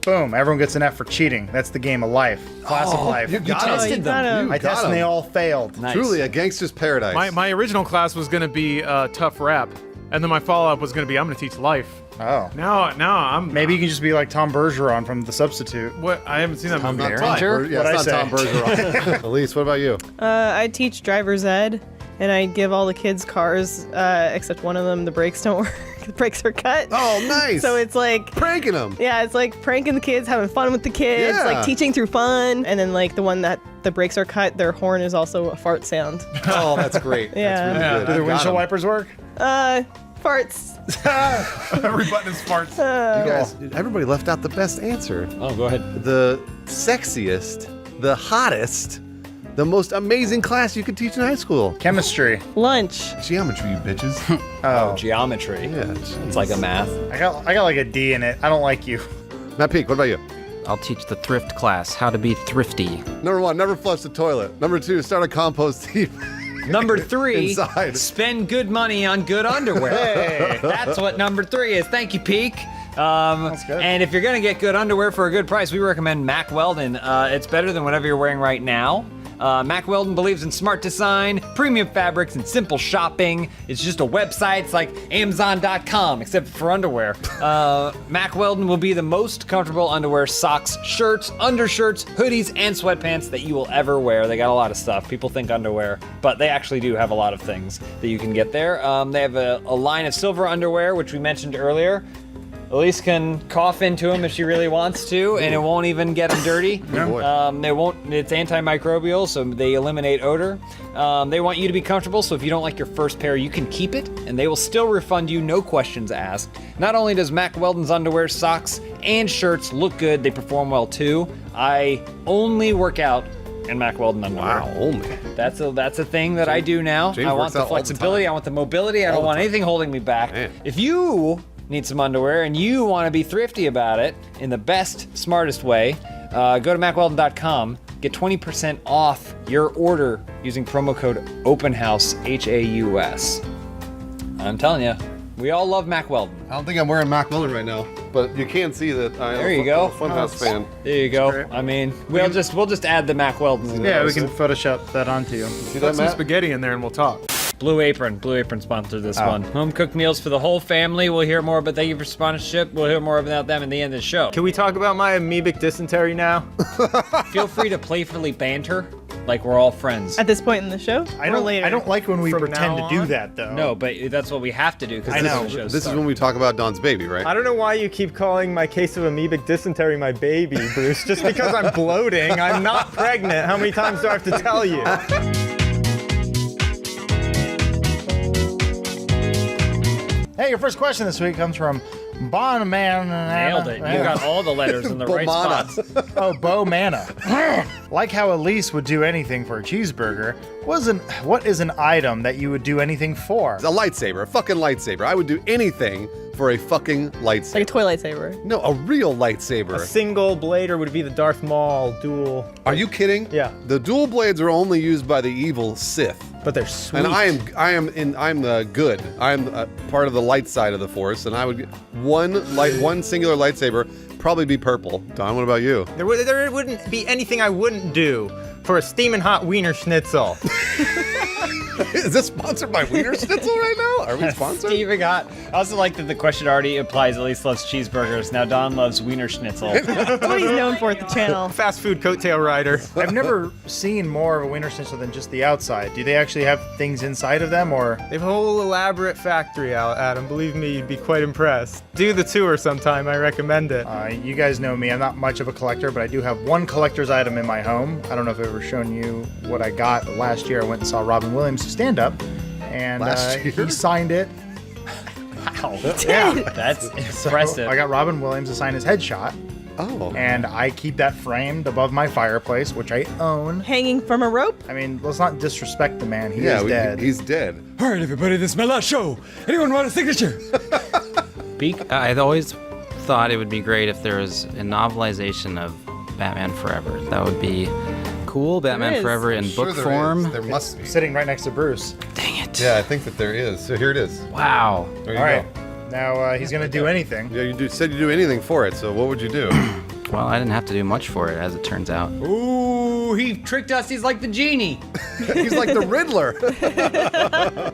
boom, everyone gets an F for cheating. That's the game of life. Class of life. You got him. tested them. I tested and they all failed. Nice. Truly a gangster's paradise. My original class was going to be tough rap, and then my follow-up was going to be I'm going to teach life. Oh. Now I'm. Maybe you can just be like Tom Bergeron from The Substitute. What? I haven't seen that movie. Not Tom Bergeron. Yeah, What'd it's I not Tom say? Bergeron. Elise, what about you? I teach driver's ed, and I give all the kids cars, except one of them, the brakes don't work. The brakes are cut. Oh, nice. So it's like pranking them. Yeah, it's like pranking the kids, having fun with the kids, Yeah. like teaching through fun. And then like the one that the brakes are cut, their horn is also a fart sound. Oh, that's great. Yeah. That's really good. Do the Got windshield him. wipers work? Farts. Every button is farts. You guys, everybody left out the best answer. Oh, go ahead. The sexiest, the hottest, the most amazing class you could teach in high school. Chemistry. Lunch. Geometry, you bitches. Oh. Geometry. Yeah. It's like a math. I got like a D in it. I don't like you. Matt Peak, what about you? I'll teach the thrift class how to be thrifty. Number 1, never flush the toilet. Number 2, start a compost heap. Number 3, Inside. spend good money on good underwear. Hey. That's what number 3 is. Thank you, Peak. That's good. And if you're gonna get good underwear for a good price, we recommend Mack Weldon. It's better than whatever you're wearing right now. Mack Weldon believes in smart design, premium fabrics, and simple shopping. It's just a website. It's like Amazon.com, except for underwear. Mack Weldon will be the most comfortable underwear, socks, shirts, undershirts, hoodies, and sweatpants that you will ever wear. They got a lot of stuff. People think underwear, but they actually do have a lot of things that you can get there. They have a line of silver underwear, which we mentioned earlier. Elise can cough into them if she really wants to, and it won't even get them dirty. They won't. It's antimicrobial, so they eliminate odor. They want you to be comfortable, so if you don't like your first pair, you can keep it, and they will still refund you, no questions asked. Not only does Mack Weldon's underwear, socks, and shirts look good, they perform well too. I only work out in Mack Weldon underwear. Wow, only. That's a thing that I do now. James I works want the out all the flexibility. time. I want the mobility. I All don't the want time. anything holding me back. Man. If you need some underwear and you want to be thrifty about it in the best, smartest way, go to MackWeldon.com. Get 20% off your order using promo code OPENHAUS, HAUS. I'm telling you, We all love Mac Weldon. I don't think I'm wearing Mac Weldon right now, but you can see that I am There you go. a Funhouse fan. There you go. I mean, we'll just add the Mac Weldon. Yeah, we can Photoshop that onto you. See Put that, some Matt? spaghetti in there and we'll talk. Blue Apron sponsored this one. Home cooked meals for the whole family. We'll hear more, but thank you for sponsorship. We'll hear more about them at the end of the show. Can we talk about my amoebic dysentery now? Feel free to playfully banter like we're all friends. At this point in the show? I Or don't. later? I don't like when we From pretend to now do on? that though. No, but that's what we have to do because I know. This is when we talk about Don's baby, right? I don't know why you keep calling my case of amoebic dysentery my baby, Bruce. Just because I'm bloating, I'm not pregnant. How many times do I have to tell you? Hey, your first question this week comes from Bon Man. Nailed it. You got all the letters in the right Bomana. spots. Oh, Bo Mana. Like how Elise would do anything for a cheeseburger, what is an item that you would do anything for? A lightsaber, a fucking lightsaber. I would do anything for a fucking lightsaber. Like a toy lightsaber. No, a real A lightsaber. single blader would be the Darth Maul dual. Are you kidding? Yeah. The dual blades are only used by the evil Sith. But they're sweet. And I'm the good. I'm part of the light side of the Force, and I would get one singular lightsaber, probably be purple. Don, what about you? There wouldn't be anything I wouldn't do for a steaming hot wiener schnitzel. Is this sponsored by Wiener Schnitzel right now? Are we sponsored? Steven got. I also like that the question already implies Elise loves cheeseburgers. Now Don loves Wiener Schnitzel. That's what he's known for at the channel. Fast food coattail rider. I've never seen more of a Wiener Schnitzel than just the outside. Do they actually have things inside of them, or? They have a whole elaborate factory out, Adam. Believe me, you'd be quite impressed. Do the tour sometime. I recommend it. You guys know me. I'm not much of a collector, but I do have one collector's item in my home. I don't know if I've ever shown you what I got last year. I went and saw Robin Williams stand up, and he signed it. Wow. Yeah. That's So impressive. I got Robin Williams to sign his headshot. Oh. And I keep that framed above my fireplace, which I own. Hanging from a rope? I mean, let's not disrespect the man. He is dead. He's dead. All right, everybody, this is my last show. Anyone want a signature? Beak? I'd always thought it would be great if there was a novelization of Batman Forever. That would be cool. Batman is. Forever in Sure book there form. is. There must be. Sitting right next to Bruce. Dang it. Yeah, I think that there is. So here it is. Wow. There you All go. right. Now he's going to do anything. Yeah, said you'd do anything for it, so what would you do? Well, I didn't have to do much for it, as it turns out. Ooh, he tricked us. He's like the genie. He's like the Riddler.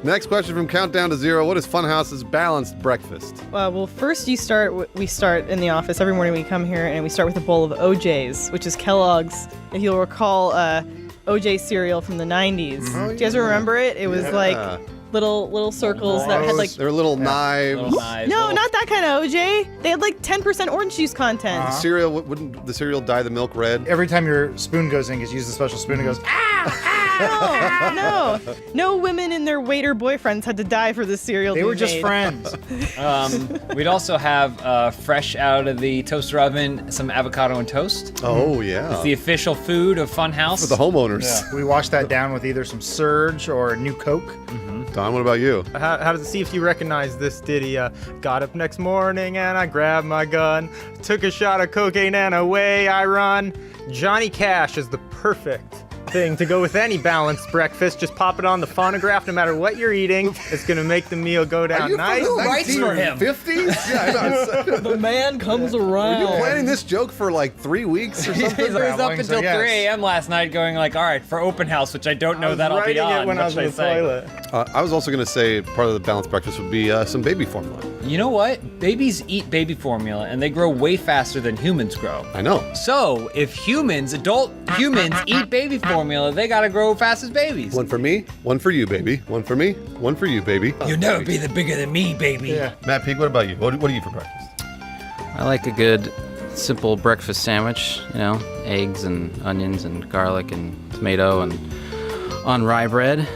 Next question from Countdown to Zero. What is Funhouse's balanced breakfast? Well, first we start in the office every morning. We come here and we start with a bowl of OJ's, which is Kellogg's. If you'll recall, OJ cereal from the 90s. Do you guys remember it? It was like little circles that had like. They're little knives. No, not that kind of OJ. They had like 10% orange juice content. Cereal, wouldn't the cereal dye the milk red? Every time your spoon goes in, because you use the special spoon, it goes, No women and their waiter boyfriends had to die for this cereal. They to were be just made. friends. We'd also have fresh out of the toaster oven some avocado and toast. Oh, yeah. It's the official food of Funhouse. For the homeowners. Yeah. We wash that down with either some Surge or New Coke. Don, what about you? How does it see if you recognize this ditty? Got up next morning and I grabbed my gun, took a shot of cocaine and away I run. Johnny Cash is the perfect thing to go with any balanced breakfast. Just pop it on the phonograph no matter what you're eating. It's going to make the meal go down nice. Who writes for him? 50s? Yeah, I know. The man comes Were around. you planning this joke for like 3 weeks or He something? was up until 3 a.m. last night going like, all right, for open house, which I don't know that I'll be writing on. it when I was in the toilet. I was also going to say part of the balanced breakfast would be some baby formula. You know what? Babies eat baby formula and they grow way faster than humans grow. I know. So if adult humans eat baby formula, they gotta grow fast as babies. One for me, one for you, baby. One for me, one for you, baby. You'll never be the bigger than me, baby. Yeah. Matt Peak, what about you? What do you eat for breakfast? I like a good, simple breakfast sandwich. You know, eggs and onions and garlic and tomato and on rye bread.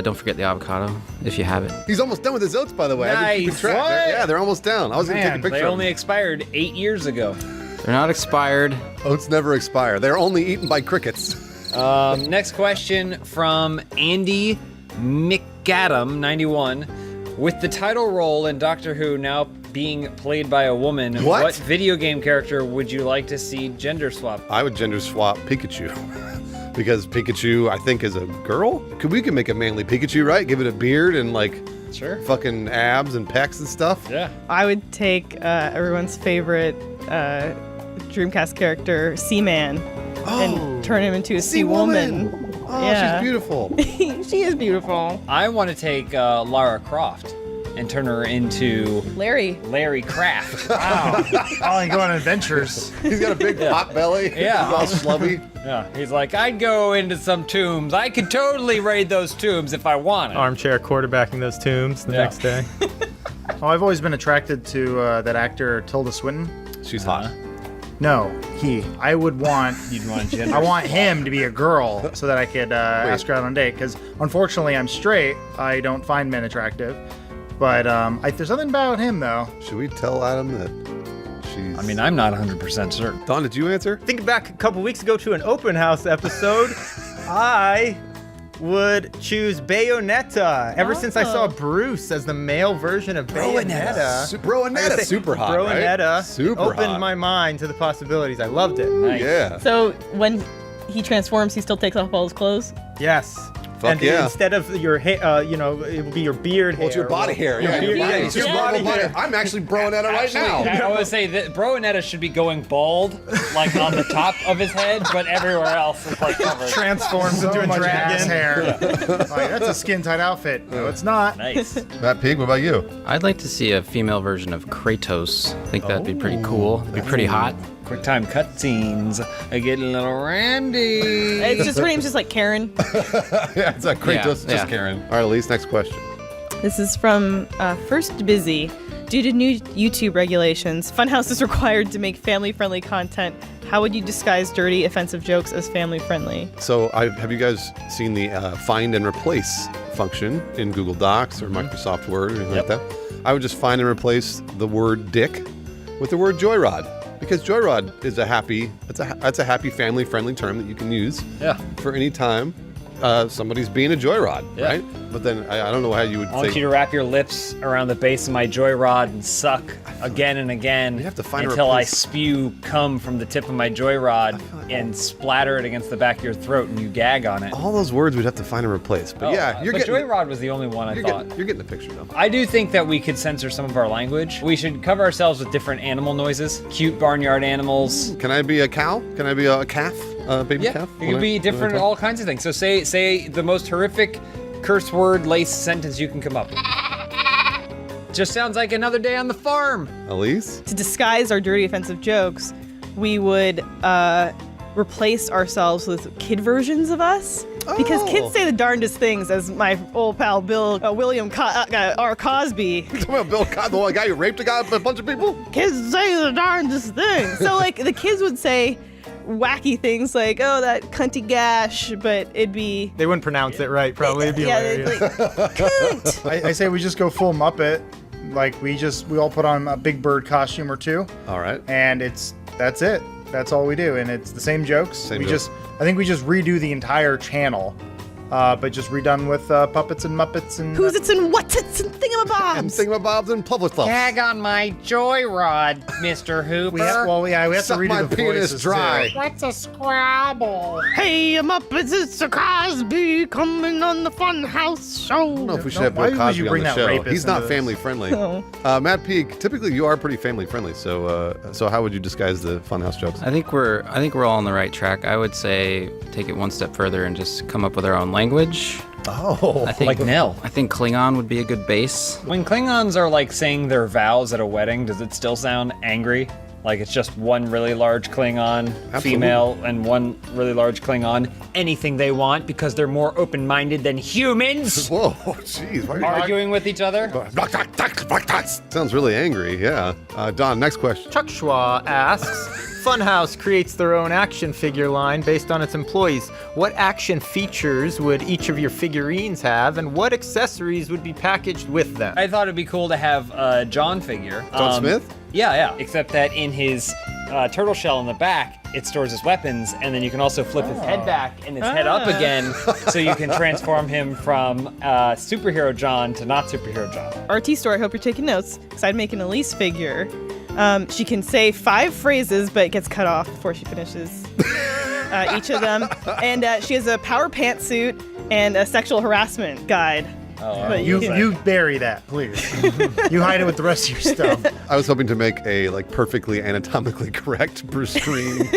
Don't forget the avocado if you have it. He's almost done with his oats, by the way. I've been keeping Nice. track. What? Yeah, they're almost down. I was going to take a picture They of only them. expired 8 years ago. They're not expired. Oats never expire. They're only eaten by crickets. Next question from Andy McAdam, 91. With the title role in Doctor Who now being played by a woman, what video game character would you like to see gender swap? I would gender swap Pikachu. Because Pikachu, I think, is a girl. We could make a manly Pikachu, right? Give it a beard and like Sure. Fucking abs and pecs and stuff. Yeah. I would take everyone's favorite Dreamcast character, Seaman, and turn him into a sea woman. Oh, she's beautiful. She is beautiful. I want to take Lara Croft and turn her into Larry Kraft. Wow. Oh, and go on adventures. He's got a big pot belly. Yeah. He's all slubby. Yeah. He's like, I'd go into some tombs. I could totally raid those tombs if I wanted. Armchair quarterbacking those tombs the next day. Oh, I've always been attracted to that actor Tilda Swinton. She's hot. No, I would want. You'd want gender. I want him to be a girl so that I could ask her out on a date. Because unfortunately, I'm straight. I don't find men attractive. But there's something about him though. Should we tell Adam that she's... I mean, I'm not 100% certain. Don, did you answer? Think back a couple weeks ago to an open house episode. I would choose Bayonetta. Ever since I saw Bruce as the male version of Bayonetta. Broanetta, super hot, right? Broanetta Super opened hot. my mind to the possibilities. I loved it. Nice. Yeah. So when he transforms, he still takes off all his clothes? Yes. Fuck and yeah. Instead of your hair, it will be your beard hair. Well, it's your body hair. Yeah, Your beard, it's your body hair. I'm actually Broanetta right now. I would say that Broanetta should be going bald, like on the top of his head, but everywhere else is like covered. Transforms into a dragon. Hair. Like, that's a skin tight outfit. No, it's not. Nice. Matt Pig, what about you? I'd like to see a female version of Kratos. I think that'd be pretty cool. It'd be pretty hot. Quick time cutscenes. I get a little randy. It's just, her name's just like Karen. Yeah, it's like Kratos, just Karen. All right, Elise, next question. This is from First Busy. Due to new YouTube regulations, Funhaus is required to make family-friendly content. How would you disguise dirty, offensive jokes as family-friendly? So, have you guys seen the find and replace function in Google Docs or Microsoft Word or anything like that? I would just find and replace the word dick with the word joyrod. Because joyrod is a happy family-friendly term that you can use for any time somebody's being a joyrod, right? But then I don't know how you would I want say... you to wrap your lips around the base of my joyrod and suck again and again until I spew cum from the tip of my joyrod and splatter it against the back of your throat and you gag on it. All those words we'd have to find and replace. But joyrod was the only one I thought. You're getting the picture, though. I do think that we could censor some of our language. We should cover ourselves with different animal noises. Cute barnyard animals. Can I be a cow? Can I be a calf? Baby calf? It could be different, all kinds of things. So say the most horrific curse word laced sentence you can come up with. Just sounds like another day on the farm. Elise? To disguise our dirty, offensive jokes, we would replace ourselves with kid versions of us. Because kids say the darndest things, as my old pal William R. Cosby. Talking about Bill Cosby, the guy who raped a bunch of people? Kids say the darndest things. So, like, the kids would say wacky things like, oh, that cunty gash, but it'd be... They wouldn't pronounce it right, probably. It'd be hilarious. I say we just go full Muppet. Like, we all put on a Big Bird costume or two. All right. And that's it. That's all we do. And it's the same jokes. I think we just redo the entire channel. But just redone with puppets and Muppets and... Who's-its and what's-its and thingamabobs. And thingamabobs and public stuff. Gag on my joyrod, Mr. Hooper. We have to Suck redo my the penis voices dry. too. What's a Scrabble? Hey, Muppets, it's a Cosby coming on the Funhouse show. I don't know if we should have Bill Cosby on the show. He's not family friendly. Matt Peak, typically you are pretty family friendly. So how would you disguise the Funhouse jokes? I think we're all on the right track. I would say take it one step further and just come up with our own language. Oh, I think, like Nell. I think Klingon would be a good base. When Klingons are like saying their vows at a wedding, does it still sound angry? Like it's just one really large Klingon female and one really large Klingon, anything they want because they're more open-minded than humans. Whoa, jeez. Why are you arguing with each other? Sounds really angry, yeah. Don, next question. Chuck Schwa asks, Funhaus creates their own action figure line based on its employees. What action features would each of your figurines have, and what accessories would be packaged with them? I thought it'd be cool to have a John figure. John Smith? Yeah. Except that in his turtle shell in the back, it stores his weapons, and then you can also flip his head back and his head up again, so you can transform him from superhero John to not superhero John. RT Store, I hope you're taking notes, because I'd make an Elise figure. She can say 5 phrases, but it gets cut off before she finishes each of them. And she has a power pantsuit and a sexual harassment guide. But You bury that, please. You hide it with the rest of your stuff. I was hoping to make a like perfectly anatomically correct Bruce Green.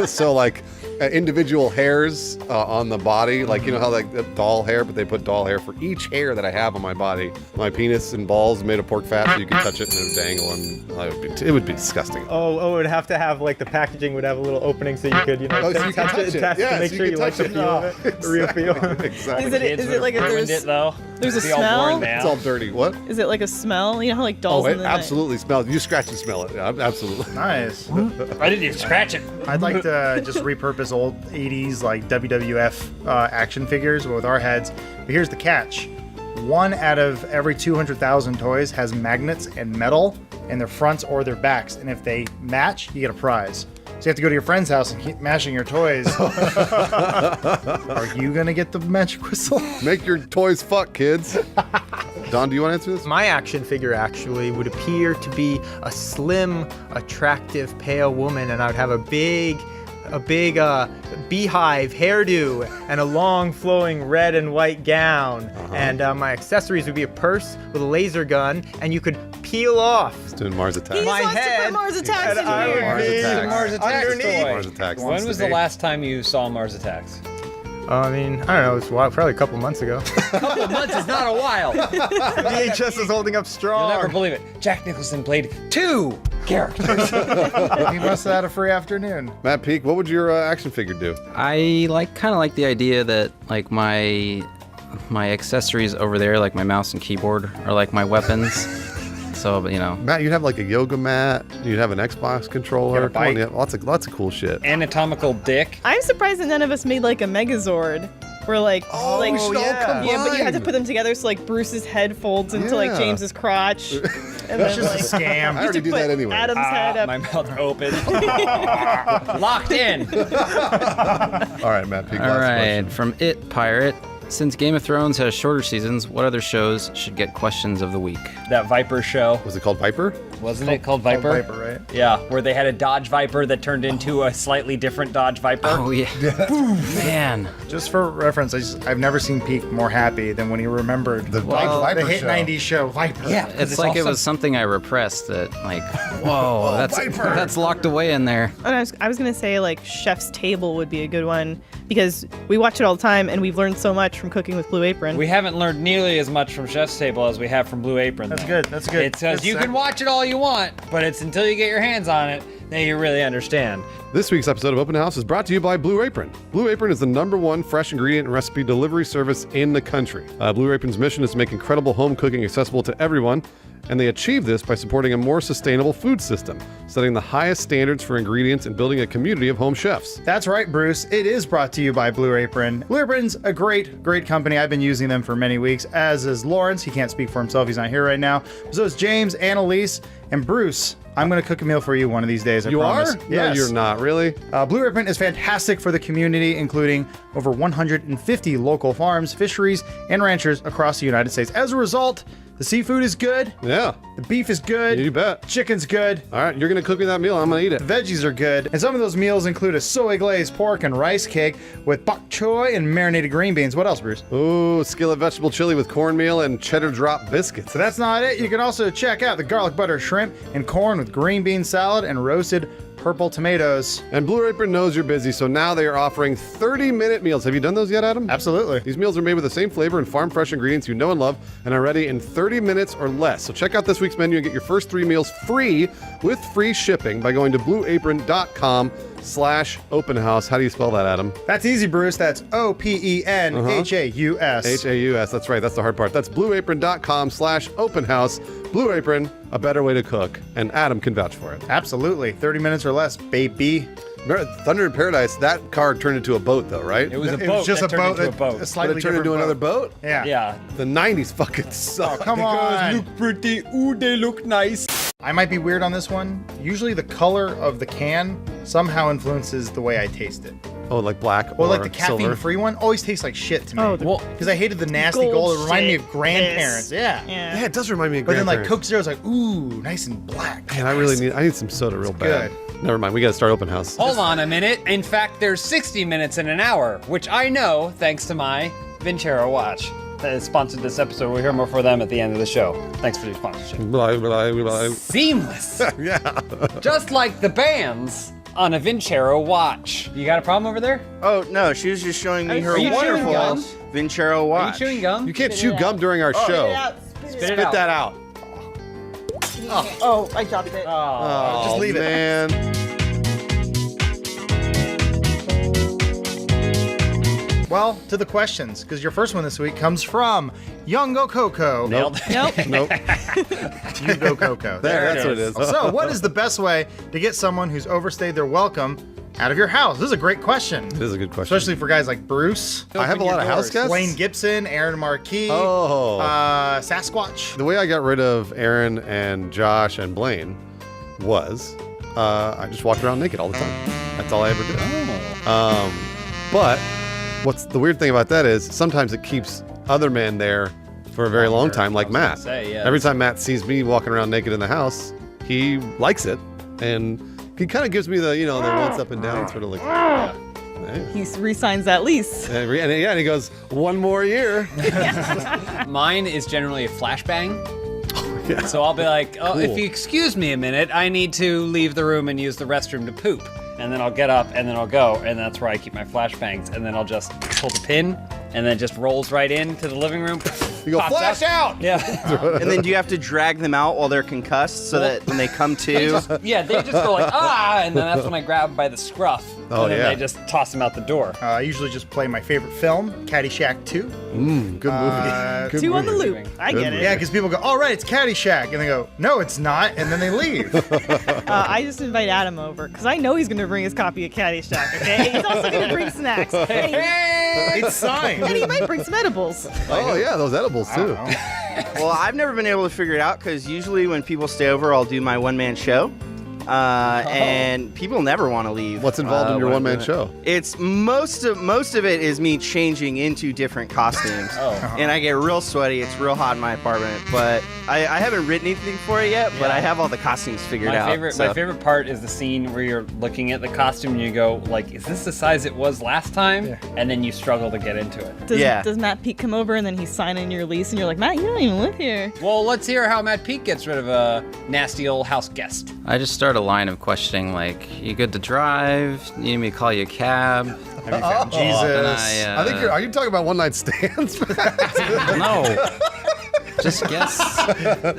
So like individual hairs on the body, like you know how like the doll hair, but they put doll hair for each hair that I have on my body. My penis and balls made of pork fat, so you could touch it and it would dangle, and it would be disgusting. Oh, it would have to have like the packaging would have a little opening so you could, you know, Oh, so you can touch it and test Yeah, to make so sure you you can like the touch feel of it, the real feel. Exactly. Is it like a ruined there's, it though. there's a Be all smell? worn now. It's all dirty. What? Is it like a smell? You know how like dolls Oh, in it the absolutely smells. You scratch and smell it. Yeah, absolutely. Nice. I didn't even scratch it. I'd like to just repurpose old 80s like WWF action figures with our heads. But here's the catch. 1 out of every 200,000 toys has magnets and metal in their fronts or their backs. And if they match, you get a prize. So you have to go to your friend's house and keep mashing your toys. Are you going to get the magic whistle? Make your toys fuck, kids. Don, do you want to answer this? My action figure actually would appear to be a slim, attractive, pale woman, and I would have a big beehive hairdo and a long flowing red and white gown. And my accessories would be a purse with a laser gun, and you could peel off It's doing Mars Attacks. He my wants to head. put Mars Attacks and in I would here. Mars be Attacks. Mars Attacks underneath. toy. Mars Attacks. When was the last time you saw Mars Attacks? I mean, I don't know, it's probably a couple months ago. A couple of months is not a while. VHS is holding up strong. You'll never believe it. Jack Nicholson played 2 characters. He must have had a free afternoon. Matt Peak, what would your action figure do? I kind of like the idea that like my accessories over there, like my mouse and keyboard, are like my weapons. So, you know. Matt, you'd have like a yoga mat. You'd have an Xbox controller. You got a bike. Come on, lots of cool shit. Anatomical dick. I'm surprised that none of us made like a Megazord. Where like, we should all combine. yeah, but you had to put them together so like Bruce's head folds into like Yeah. James's crotch, and That's then just a like scam. I already do put that anyway. Adam's head up. My mouth open. Locked in. All right, Matt Peak, All last right, question. from It Pirate. Since Game of Thrones has shorter seasons, what other shows should get questions of the week? That Viper show. Was it called Viper? Wasn't it called Viper? Viper, right? Yeah, where they had a Dodge Viper that turned into a slightly different Dodge Viper. Oh yeah, man. Just for reference, I've never seen Peak more happy than when he remembered the Viper hit show. 90s show Viper. Yeah, It's like it was something I repressed that like, whoa, that's locked away in there. And I was gonna say like Chef's Table would be a good one because we watch it all the time and we've learned so much from cooking with Blue Apron. We haven't learned nearly as much from Chef's Table as we have from Blue Apron. That's though. good. That's good. It's because Good you can watch it all you want, but it's until you get your hands on it that you really understand. This week's episode of Open House is brought to you by Blue Apron. Blue Apron is the #1 fresh ingredient and recipe delivery service in the country. Blue Apron's mission is to make incredible home cooking accessible to everyone, and they achieve this by supporting a more sustainable food system, setting the highest standards for ingredients and building a community of home chefs. That's right, Bruce. It is brought to you by Blue Apron. Blue Apron's a great company. I've been using them for many weeks, as is Lawrence. He can't speak for himself. He's not here right now. So is James, Annalise, and Bruce. I'm going to cook a meal for you one of these days, I promise. You are? Yes. No, you're not, really? Blue Apron is fantastic for the community, including over 150 local farms, fisheries, and ranchers across the United States. As a result, the seafood is good. Yeah. The beef is good. You bet. Chicken's good. All right, you're going to cook me that meal. I'm going to eat it. The veggies are good. And some of those meals include a soy glazed pork and rice cake with bok choy and marinated green beans. What else, Bruce? Ooh, skillet vegetable chili with cornmeal and cheddar drop biscuits. So that's not it. You can also check out the garlic butter shrimp and corn with green bean salad and roasted purple tomatoes. And Blue Apron knows you're busy, so now they are offering 30-minute meals. Have you done those yet, Adam? Absolutely. These meals are made with the same flavor and farm fresh ingredients you know and love and are ready in 30 minutes or less. So check out this week's menu and get your first 3 meals free with free shipping by going to blueapron.com/openhouse. How do you spell that, Adam? That's easy, Bruce. That's OPENHAUS. H-A-U-S. That's right. That's the hard part. That's blueapron.com/openhouse. Blue Apron, a better way to cook. And Adam can vouch for it. Absolutely. 30 minutes or less, baby. Remember, Thunder in Paradise, that car turned into a boat, though, right? It was a boat. It was just that a turned boat. into a boat. A slightly But it turned into different another boat? Yeah. Yeah. The 90s fucking suck. Oh, come on. Look pretty. Ooh, they look nice. I might be weird on this one. Usually the color of the can somehow influences the way I taste it. Oh, like black Well, or like the silver? caffeine-free one always tastes like shit to me. Oh, because I hated the nasty gold gold. It reminded me shit. of grandparents. Yes. Yeah. Yeah, it does remind me of But then like grandparents. Coke Zero's like, ooh, nice and black. Man, I need some soda real bad. good. Never mind, we gotta start Open House. Hold on a minute. In fact, there's 60 minutes in an hour, which I know thanks to my Vincero watch. that has sponsored this episode. We'll hear more from them at the end of the show. Thanks for your sponsorship. Seamless. Yeah. Just like the bands on a Vincero watch. You got a problem over there? Oh, no, she was just showing me her Are you chewing wonderful gum? Vincero Are you watch. chewing gum? You can't chew gum during our show. Spit that out. Oh, I dropped it. Oh, just leave it. Man. Well, to the questions, because your first one this week comes from Youngo Coco. Nope. Nope. Youngo Coco. That's what it is. So, what is the best way to get someone who's overstayed their welcome out of your house? This is a great question. It is a good question. Especially for guys like Bruce. I have a lot of house guests. Wayne Gibson, Aaron Marquis, Sasquatch. The way I got rid of Aaron and Josh and Blaine was I just walked around naked all the time. That's all I ever did. But what's the weird thing about that is sometimes it keeps other men there for a very long time, like Matt. Every time Matt sees me walking around naked in the house, he likes it, and he kind of gives me the, the once up and down sort of like. He re-signs that lease. And he goes, one more year. Mine is generally a flashbang. So I'll be like, oh, if you excuse me a minute, I need to leave the room and use the restroom to poop. And then I'll get up and then I'll go. And that's where I keep my flashbangs. And then I'll just pull the pin and then it just rolls right into the living room. You go, flash out! Yeah. And then do you have to drag them out while they're concussed so that when they come to? They just go like, ah! And then that's when I grab them by the scruff. Oh, and then yeah. they just toss them out the door. I usually just play my favorite film, Caddyshack 2. Good movie. Two on the loop. I get it. Yeah, because people go, all right, it's Caddyshack. And they go, no, it's not. And then they leave. I just invite Adam over because I know he's going to bring his copy of Caddyshack, okay? He's also going to bring snacks. It's signed. And he might bring some edibles. Oh, yeah, those edibles, too. Well, I've never been able to figure it out because usually when people stay over, I'll do my one-man show. And people never want to leave. What's involved in your when I'm one-man doing show? it. It's most of it is me changing into different costumes. And I get real sweaty. It's real hot in my apartment. But I haven't written anything for it yet, but I have all the costumes figured out. My favorite part is the scene where you're looking at the costume and you go, like, is this the size it was last time? Yeah. And then you struggle to get into it. Does Matt Pete come over and then he's signing your lease and you're like, Matt, you don't even live here. Well, let's hear how Matt Pete gets rid of a nasty old house guest. I just start a line of questioning like, you good to drive? You need me to call you a cab? Have you found Jesus? I think are you talking about one-night stands? No. Just guess.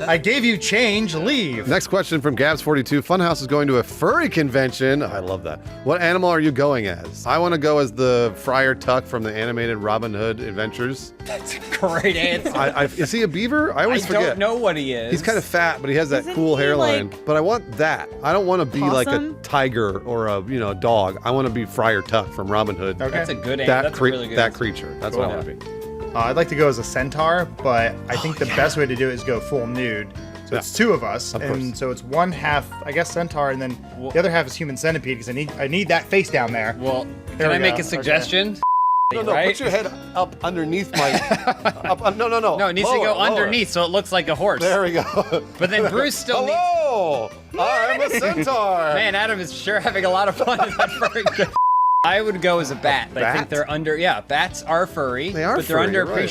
I gave you change, leave. Next question from Gabs42. Funhaus is going to a furry convention. I love that. What animal are you going as? I want to go as the Friar Tuck from the animated Robin Hood Adventures. That's a great answer. Is he a beaver? I always forget. I don't know what he is. He's kind of fat, but he has that Isn't cool he, hairline. like, but I want that. I don't want to be like a possum? tiger or a dog. I want to be Friar Tuck from Robin Hood. Okay. That's a good answer. That's a really good that answer. creature. That's what I want to be. I'd like to go as a centaur, but I think the best way to do it is go full nude. So it's two of us, and so it's one half, I guess, centaur, and then the other half is human centipede because I need that face down there. Well, There can I we make go. a suggestion? No, right? put your head up underneath my. No. No, it needs to go underneath so it looks like a horse. There we go. But then Bruce still needs. Hello, I'm a centaur. Man, Adam is sure having a lot of fun in that furry. I would go as a bat. I think they're bats are furry, They are but they're furry, you're right.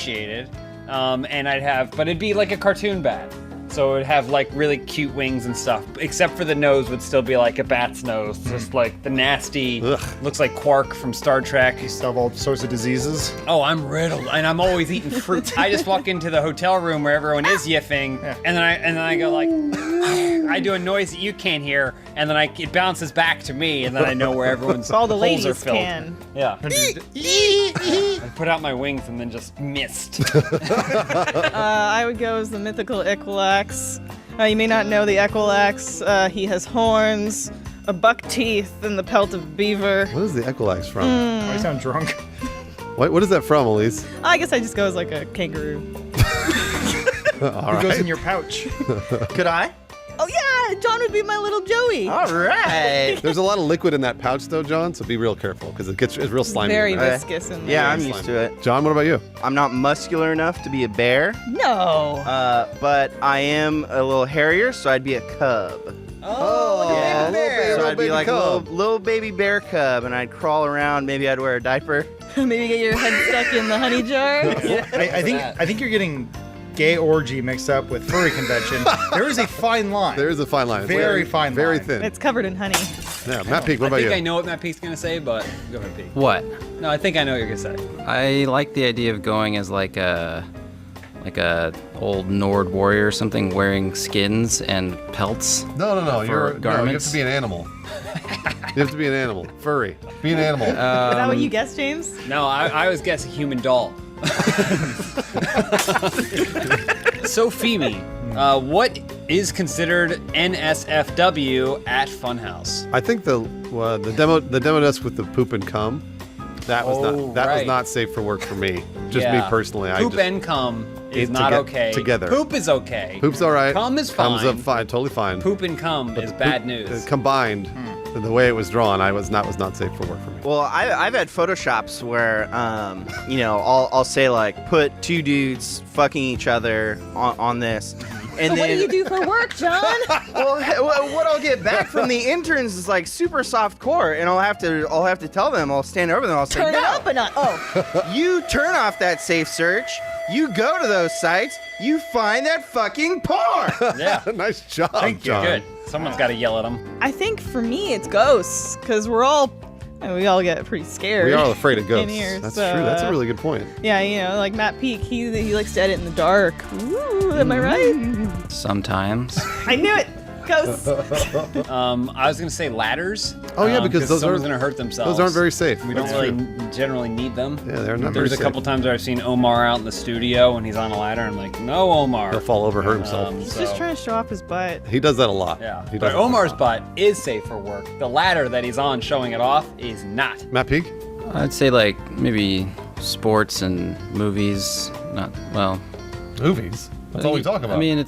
underappreciated. But it'd be like a cartoon bat. So it would have like really cute wings and stuff, except for the nose would still be like a bat's nose, just like the nasty, looks like Quark from Star Trek. You still have all sorts of diseases. Oh, I'm riddled, and I'm always eating fruit. I just walk into the hotel room where everyone is yiffing, and then I go like, I do a noise that you can't hear, and then it bounces back to me, and then I know where everyone's All the holes are ladies filled. can. Yeah. I put out my wings and then just missed. I would go as the mythical Equilax. You may not know the Equilax. He has horns, a buck teeth, and the pelt of a beaver. What is the Equilax from? I sound drunk. What is that from, Elise? I guess I just go as like a kangaroo. All Who goes right. in your pouch? Could I? Oh yeah, John would be my little Joey. All right. There's a lot of liquid in that pouch, though, John. So be real careful because it's real slimy. Very in there. viscous in there. Yeah, I'm used to it. John, what about you? I'm not muscular enough to be a bear, No. but I am a little hairier, so I'd be a cub. Oh, yeah. baby bear. So I'd I'd be baby like cub. little baby bear cub, and I'd crawl around. Maybe I'd wear a diaper. Maybe get your head stuck in the honey jar. I think you're getting gay orgy mixed up with furry convention. There is a fine line. There is a fine line. It's Very fine very line. thin. It's covered in honey. Yeah, Matt Peak, what about I think you? I know what Matt Peak's gonna say, but go ahead, Peak. What? No, I think I know what you're gonna say. I like the idea of going as like a old Nord warrior or something, wearing skins and pelts. No, for you have garments. to be an animal. You have to be an animal. Furry. Be an animal. Is that what you guessed, James? No, I was guessing human doll. So, Femi, what is considered NSFW at Funhouse? I think the demo desk with the poop and cum, that was right. not safe for work for me. Just me Yeah. personally. Poop and cum is not okay. Together. Poop is okay. Poop's all right. Cum is fine. Cum's up fine, totally fine. Poop and cum is bad news. Combined, the way it was drawn, was not safe for work for me. Well, I've had Photoshops where, I'll say like, put two dudes fucking each other on this. And So what then, do you do for work, John? well, what I'll get back from the interns is like super soft core, and I'll have to tell them. I'll stand over them. I'll say, Turn it no, up a notch. Oh. you turn off that safe search. You go to those sites. You find that fucking porn. Yeah. Nice job, Thank you. John. Good. Someone's got to yell at them. I think for me it's ghosts, because we all get pretty scared. We are afraid of ghosts. In here, That's so, true. That's a really good point. Yeah, like Matt Peak, he likes to edit in the dark. Ooh, am I right? Sometimes. I knew it. Ghosts. I was gonna say ladders. Oh, yeah, because those someone's aren't- gonna hurt themselves. those aren't very safe. We don't That's really generally need them. Yeah, they're not There's very a couple times where I've seen Omar out in the studio and he's on a ladder. And I'm like, no, Omar. He'll fall over, hurt himself. He's just trying to show off his butt. He does that a lot. Yeah. He But does. Omar's butt is safe for work. The ladder that he's on showing it off is not. Matt Peak? I'd say like maybe sports and movies. Movies? That's all we talk about. I mean,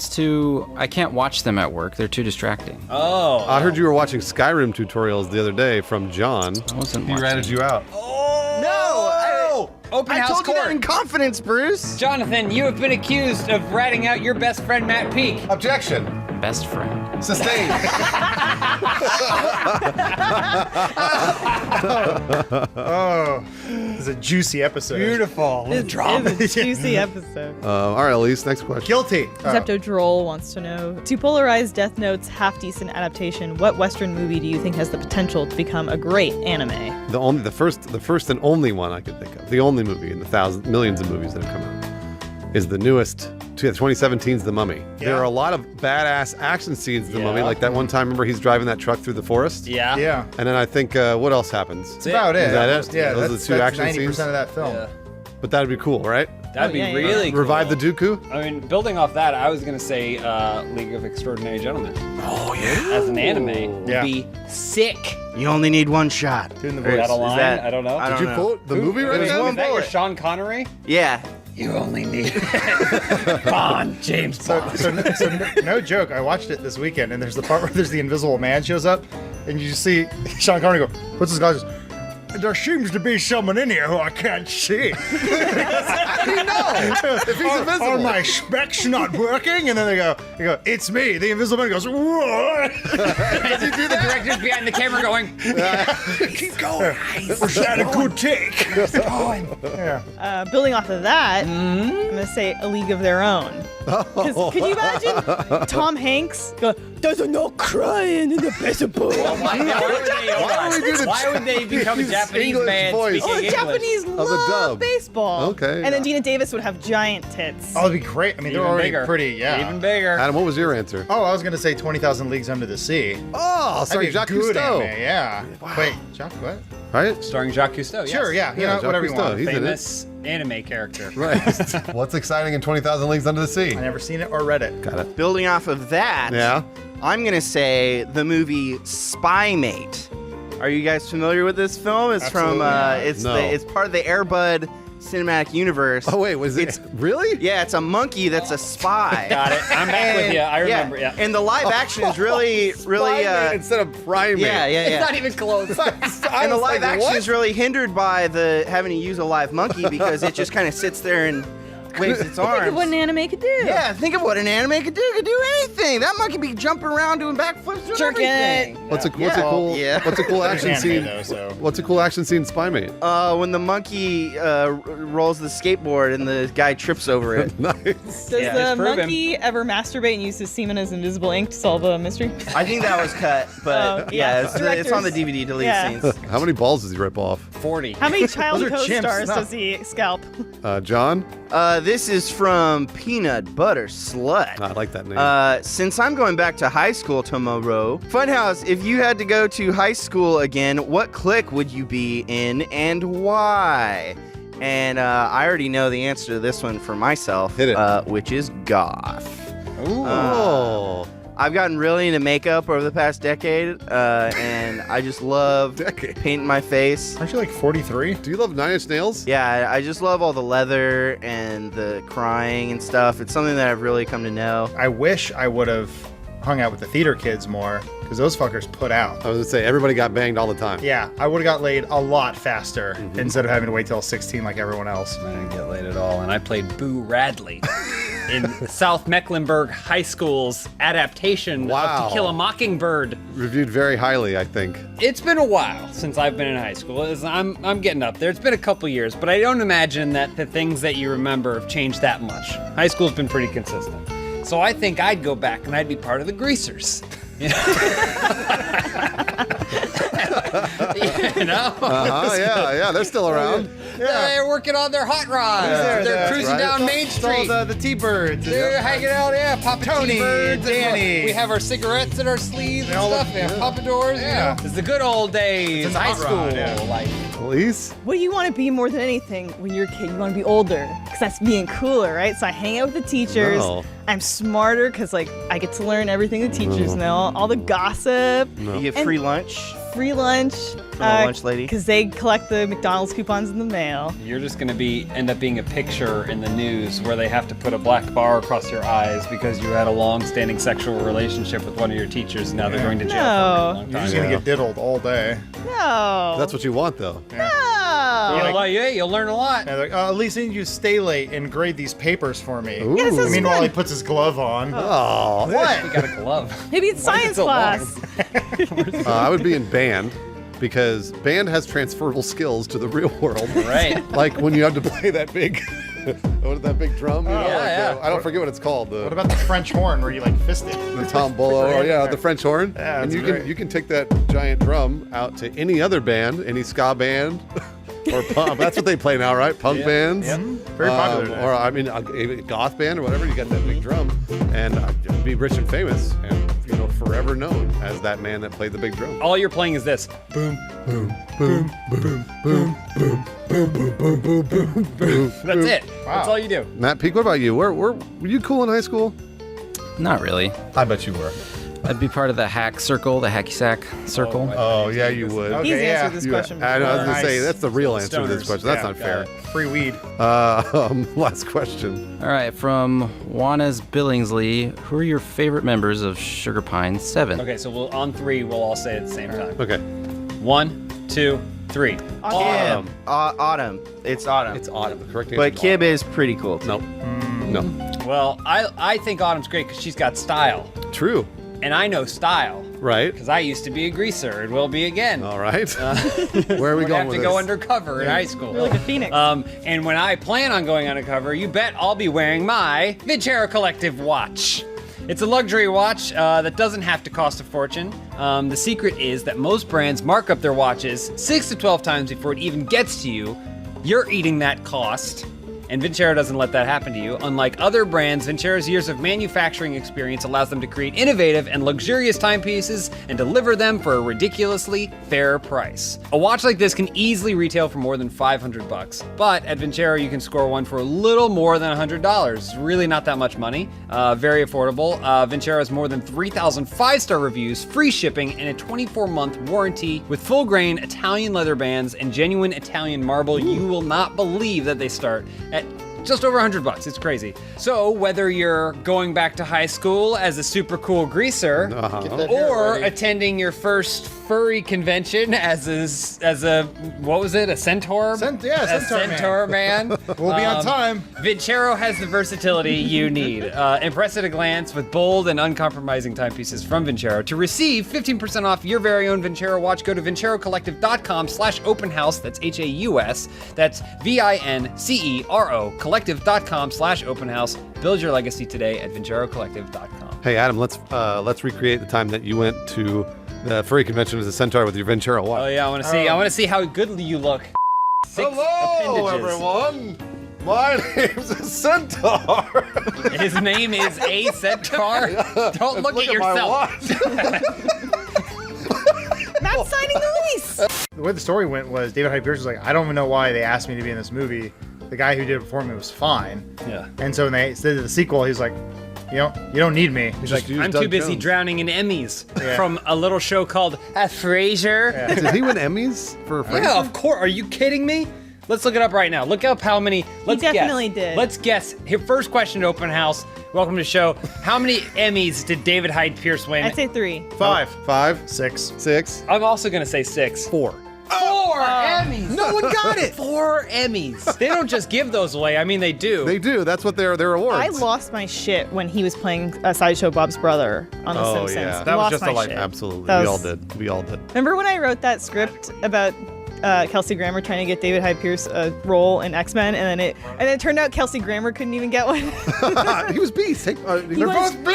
I can't watch them at work. They're too distracting. Oh. I heard you were watching Skyrim tutorials the other day from John. I wasn't He watching. ratted you out. Open I house told you court. that in confidence, Bruce. Jonathan, you have been accused of ratting out your best friend Matt Peak. Objection. Best friend. Sustained. Oh, this is a juicy episode. Beautiful. It's a juicy episode. All right, Elise, next question. Guilty. Zepto Droll wants to know, to polarize Death Note's half-decent adaptation, what Western movie do you think has the potential to become a great anime? The first and only one I could think of, the only movie in the millions of movies that have come out, is the newest, 2017's The Mummy. There are a lot of badass action scenes in The Mummy, like that one time, remember he's driving that truck through the forest? Yeah. Yeah. And then I think, what else happens? That's about it. Is that it? Yeah, Those are the two action 90% scenes? of that film. But that'd be cool, right? That'd be really cool. Revive the Dooku? I mean, building off that, I was gonna say League of Extraordinary Gentlemen. Oh yeah. As an anime, would be sick. You only need one shot. Is that a line? I don't know. Did you quote the movie right There's now? one Is that your bullet. Sean Connery? Yeah. You only need Bond, James Bond. So no joke, I watched it this weekend, and there's the part where there's the Invisible Man shows up, and you see Sean Connery go, what's this guy just, there seems to be someone in here who I can't see. How do you know? If he's invisible. Are my specs not working? And then they go, it's me. The Invisible Man goes, what? Does he do the directors behind the camera going, keep going. Was that a good take? Yeah. Building off of that, I'm going to say A League of Their Own. 'Cause could you imagine Tom Hanks go, there's no crying in the baseball. Why would they become a Japanese English man voice. speaking Oh, the English? Japanese the love dub. baseball. Okay, And then Gina Davis would have giant tits. Oh, that'd be great. I mean, they're Even already bigger. pretty, yeah. Even bigger. Adam, what was your answer? Oh, I was going to say 20,000 Leagues Under the Sea. Oh, That'd sorry, be a Jacques good Cousteau. anime, yeah. Wait, Jacques what? Right? Starring Jacques Cousteau, yes. Sure, yeah. You Yeah, know, whatever you Jacques Cousteau. want. He's in it. Famous anime character. Right. What's exciting in 20,000 Leagues Under the Sea? I never seen it or read it. Got it. Building off of that, Yeah. I'm gonna say the movie Spy Mate. Are you guys familiar with this film? It's Absolutely from No. it's part of the Air Bud cinematic universe. Oh wait, was it really? Yeah, it's a monkey that's a spy. Got it. I'm back with you. I remember. Yeah. And the live action is really Spy instead of primate. yeah. It's not even close. And the live action is really hindered by the having to use a live monkey because it just kind of sits there and waves its Think of arms. what an anime could do. Yeah, think of what an anime could do. It could do anything. That monkey be jumping around doing backflips and Jerking everything. it. What's a cool action There's scene? anime, though, so. What's a cool action scene, Spy Mate? When the monkey rolls the skateboard and the guy trips over it. Nice. Does Yeah. the monkey ever masturbate and use his semen as invisible ink to solve a mystery? I think that was cut, but Oh, yeah, yeah. it's on the DVD deleted Yeah. scenes. How many balls does he rip off? 40. How many child Those are chimps, co-stars no. does he scalp? John? This is from Peanut Butter Slut. I like that name. Since I'm going back to high school tomorrow, Funhaus, if you had to go to high school again, what clique would you be in and why? And I already know the answer to this one for myself, which is goth. Ooh. I've gotten really into makeup over the past decade, and I just love painting my face. Aren't you like 43? Do you love Nine Inch Nails? Yeah, I just love all the leather and the crying and stuff. It's something that I've really come to know. I wish I would have hung out with the theater kids more, because those fuckers put out. I was gonna say, everybody got banged all the time. Yeah, I would have got laid a lot faster instead of having to wait till 16 like everyone else. I didn't get laid at all, and I played Boo Radley in South Mecklenburg High School's adaptation of To Kill a Mockingbird. Reviewed very highly, I think. It's been a while since I've been in high school. I'm getting up there. It's been a couple years, but I don't imagine that the things that you remember have changed that much. High school's been pretty consistent. So I think I'd go back and I'd be part of the Greasers. You know? Yeah, they're still around. They're working on their hot rods. They're cruising down Main Street. All the T-Birds. They're hanging out, Papa Tony, T-Birds. Danny. We have our cigarettes in our sleeves and all stuff. We have pompadours. Yeah. You know? It's the good old days. It's a High hot school rod, yeah. life. Elise? What do you want to be more than anything when you're a kid? You want to be older, because that's being cooler, right? So I hang out with the teachers. No. I'm smarter, because like I get to learn everything the teachers know, all the gossip. You get free lunch. Free lunch. From the lunch lady. Because they collect the McDonald's coupons in the mail. You're just gonna end up being a picture in the news where they have to put a black bar across your eyes because you had a long-standing sexual relationship with one of your teachers. Now they're going to jail for a really long You're time. just going to get diddled all day. No. That's what you want, though. You'll learn a lot. Yeah, they're like, at least you stay late and grade these papers for me. Ooh. Yeah, sounds Meanwhile, fun. he puts his glove on. Oh. What? We got a glove. Maybe it's Why is it science so class. I would be in band, because band has transferable skills to the real world. Right. Like when you have to play that big, that big drum. You know, yeah. I don't forget what it's called. What about the French horn where you like fist it? The tombolo, or the French horn. Yeah, and that's you great. can take that giant drum out to any other band, any ska band, or punk. That's what they play now, right? Punk bands. Yep. Very popular now. Or I mean, a goth band or whatever. You got that big drum, and I'd be rich and famous, and forever known as that man that played the big drum. All you're playing is this. Boom, boom, boom, boom, boom, boom, boom, boom, boom, boom, boom, boom. That's it. Wow. That's all you do. Matt Peak, what about you? Were you cool in high school? Not really. I bet you were. I'd be part of the hack circle, the hacky sack circle. Oh, yeah, you would. Okay, He's yeah. answered this question I know, I was before. gonna say Nice. that's the real answer to this Stoners. question. That's Yeah, not fair. Free weed. Last question. All right, from Juana's Billingsley, who are your favorite members of Sugar Pine 7? Okay, so on three, we'll all say it at the same time. Okay. 1, 2, 3. Autumn. Autumn. It's autumn. It's autumn. The correct answer. But is Kib is pretty cool too. Nope. No. Well, I think Autumn's great because she's got style. True. And I know style. Right. Because I used to be a greaser and will be again. All right. Where are we Would going have with to this? go undercover in high school. You're like a phoenix. And when I plan on going undercover, you bet I'll be wearing my Vincero Collective watch. It's a luxury watch that doesn't have to cost a fortune. The secret is that most brands mark up their watches 6 to 12 times before it even gets to you. You're eating that cost. And Vincero doesn't let that happen to you. Unlike other brands, Vincero's years of manufacturing experience allows them to create innovative and luxurious timepieces and deliver them for a ridiculously fair price. A watch like this can easily retail for more than $500, but at Vincero you can score one for a little more than $100. It's really not that much money. Very affordable. Vincero has more than 3,000 5-star reviews, free shipping, and a 24-month warranty with full-grain Italian leather bands and genuine Italian marble. You will not believe that they start at just over $100. It's crazy. So whether you're going back to high school as a super cool greaser or attending your first furry convention as a what was it? A centaur? Centaur man. We'll be on time. Vincero has the versatility you need. Impress at a glance with bold and uncompromising timepieces from Vincero. To receive 15% off your very own Vincero watch, go to vincerocollective.com/openhouse. That's HAUS. That's VINCERO collective.com/openhouse. Build your legacy today at vincerocollective.com. Hey Adam, let's recreate the time that you went to the furry convention as a centaur with your Vincero watch. Oh yeah, I want to see. I want to see how good you look. Hello, everyone. My name's a centaur. His name is a centaur. Don't look at yourself. Not signing the lease. The way the story went was David Hyde Pierce was like, I don't even know why they asked me to be in this movie. The guy who did it before me was fine. Yeah. And so when they did the sequel, he's like, you don't need me. He's like, I'm too busy drowning in Emmys from a little show called Frasier. Yeah. Did he win Emmys for Frasier? Yeah, of course. Are you kidding me? Let's look it up right now. Look up how many. Let's guess. definitely did. Let's guess. Here, first question, Open House. Welcome to the show. How many Emmys did David Hyde Pierce win? I'd say 3. 5. 5. 6. 6. I'm also gonna say 6. 4. 4 Emmys. No one got it. 4 Emmys. They don't just give those away. I mean, they do. They do. That's what their awards. I lost my shit when he was playing Sideshow Bob's brother on The Simpsons. Yeah. That was Lost just my a life. shit. Absolutely. That We was- all did. We all did. Remember when I wrote that script about Kelsey Grammer trying to get David Hyde Pierce a role in X-Men, and then it turned out Kelsey Grammer couldn't even get one. He was Beast. They're both blue.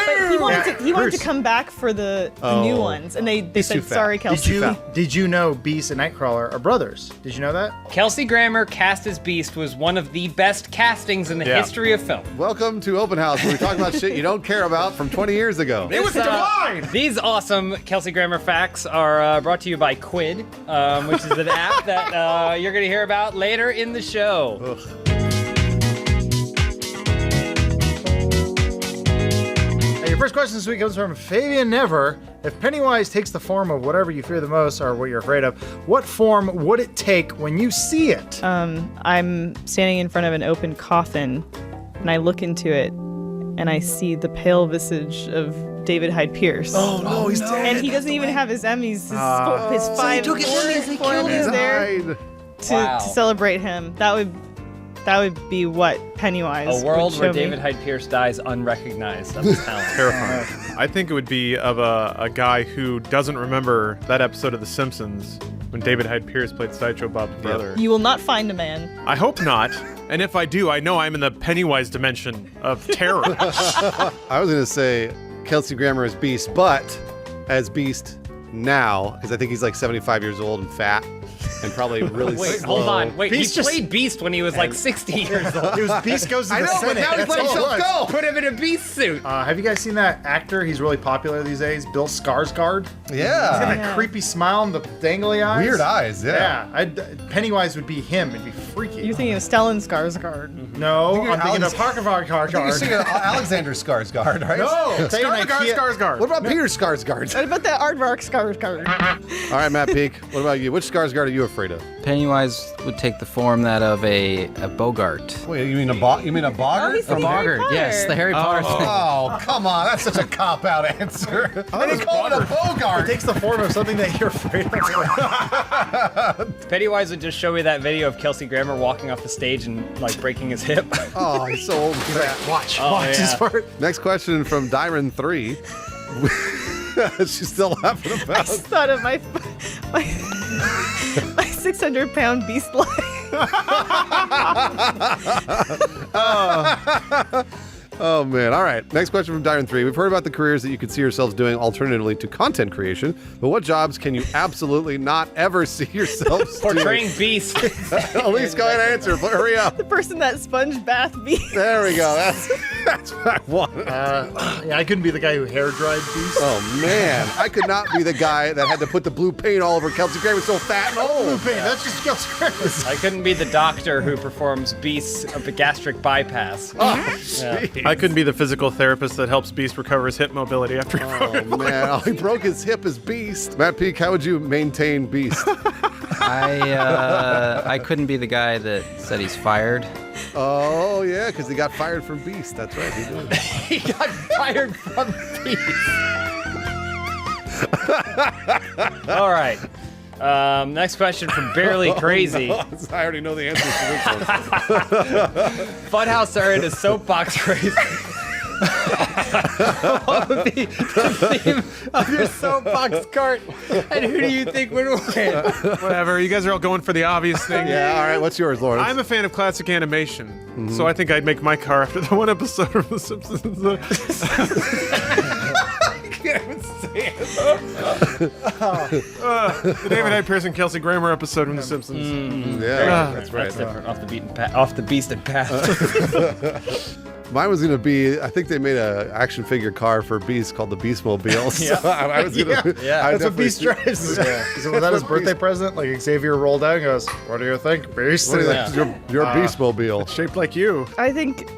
He wanted to come back for the new ones, and they He's too said, fat. "Sorry, Kelsey." Did you know Beast and Nightcrawler are brothers? Did you know that? Kelsey Grammer cast as Beast was one of the best castings in the history of film. Welcome to Open House, where we talk about shit you don't care about from 20 years ago. It was divine! These awesome Kelsey Grammer facts are brought to you by Quid, which is an app that you're going to hear about later in the show. Your first question this week comes from Fabian Never. If Pennywise takes the form of whatever you fear the most or what you're afraid of, what form would it take when you see it? I'm standing in front of an open coffin, and I look into it, and I see the pale visage of David Hyde Pierce. Oh no, he's dead. And he doesn't even have his Emmys. His So five he took his Emmys, they killed Emmys him. there Died. to celebrate him. That would be what Pennywise. A world would where show me. David Hyde Pierce dies unrecognized of his talent. Terrifying. I think it would be of a guy who doesn't remember that episode of The Simpsons when David Hyde Pierce played Sideshow Bob's brother. You will not find a man. I hope not. And if I do, I know I'm in the Pennywise dimension of terror. I was going to say Kelsey Grammer as Beast, but as Beast now, because I think he's like 75 years old and fat and probably really Wait, slow. hold on. Wait, Beast he played Beast when he was like 60 years old. It was Beast Goes to I the know, but Senate. now he's That's letting all it himself was. go. Put him in a Beast suit. Have you guys seen that actor? He's really popular these days, Bill Skarsgård. Yeah. He's got that Yeah. creepy smile and the dangly eyes. Weird eyes, yeah. Pennywise would be him. It'd be freaky. You're thinking of Stellan Skarsgård. No, You're I'm thinking Alex- of Parker I think you're singing Alexander Skarsgård, right? No, saying Skarsgård. What about Peter Skarsgård? What about the Aardvark Skarsgård? All right, Matt Peak, what about you? Which Skarsgård are you afraid of? Pennywise would take the form that of a Bogart. Wait, you mean a Boggart? he's A thinking Harry Bogart, Potter. yes, the Harry Potter thing. Oh, come on. That's such a cop-out answer. I didn't call it a It Bogart. takes the form of something that you're afraid of. Pennywise would just show me that video of Kelsey Grammer walking off the stage and like breaking his hip. Oh, he's so old and fat. Watch yeah. this part. Next question from Dyron 3. She's still laughing I about just thought of my 600-pound beast Oh, man. All right. Next question from Dyron 3. We've heard about the careers that you could see yourselves doing alternatively to content creation, but what jobs can you absolutely not ever see yourselves Portraying doing? Beast. Elise, go ahead and answer. Hurry up. the person that sponge bath beast. There we go. That's what I wanted. Yeah, I couldn't be the guy who hair dried Beast. Oh, man. I could not be the guy that had to put the blue paint all over Kelsey Grammer so fat and old. Blue paint, that's just Kelsey Grammer. I couldn't be the doctor who performs Beast's gastric bypass. Oh, Yeah. jeez. I couldn't be the physical therapist that helps Beast recover his hip mobility after he broke it. Oh, man. Oh, he broke his hip as Beast. Matt Peak, how would you maintain Beast? I couldn't be the guy that said he's fired. Oh, yeah, because he got fired from Beast. That's right, he did. He got fired from Beast. All right. Next question from Barely Crazy. Oh, no. I already know the answer to this one. Funhouse are in a soapbox race. What would be the theme of your soapbox cart? And who do you think would win? Whatever. You guys are all going for the obvious thing. Yeah, all right. What's yours, Lawrence? I'm a fan of classic animation, so I think I'd make my car after the one episode of The Simpsons. can't even say it. The David A. Pierce and Kelsey Grammer episode from The Simpsons. Yeah, that's right. That's different. Off the beaten path. Off the beasted path. Mine was gonna be. I think they made a action figure car for Beast called the Beastmobile. So I was gonna. That's what Beast drives. Yeah. So was that his birthday present? Like Xavier rolled out and goes, "What do you think, Beast?" What do you think? Your Beastmobile, shaped like you. I think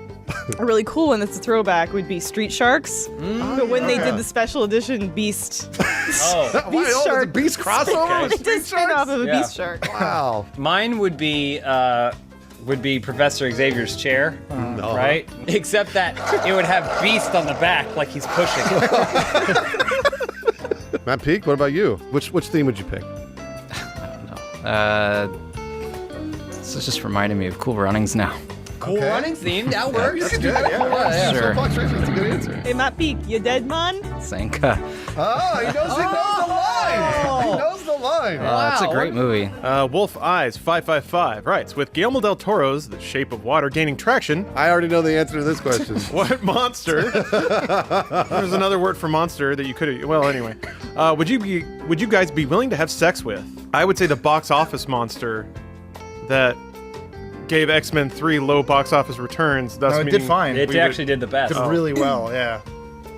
a really cool one that's a throwback would be Street Sharks. But when they did the special edition Beast, Beast Shark, Beast crossover. It did spin off of a Yeah. Beast Shark. Wow. Mine would be Professor Xavier's chair, No. right? Except that it would have Beast on the back, like he's pushing. Matt Peak, what about you? Which theme would you pick? This is just reminding me of Cool Runnings now. Cool Runnings theme, that works. You can do that. Yeah, sure. Soapbox racing is a good answer. Hey, Matt Peak, you dead, man? Sanka. Oh, he knows the line. He knows the line. That's a great movie. Wolf Eyes 555 writes, with Guillermo del Toro's The Shape of Water gaining traction. I already know the answer to this question. What monster? There's another word for monster that you could have. Well, anyway, would you guys be willing to have sex with? I would say the box office monster that gave X-Men 3 low box office returns. Thus No, it did meaning fine. It actually did the best. Did really well, yeah.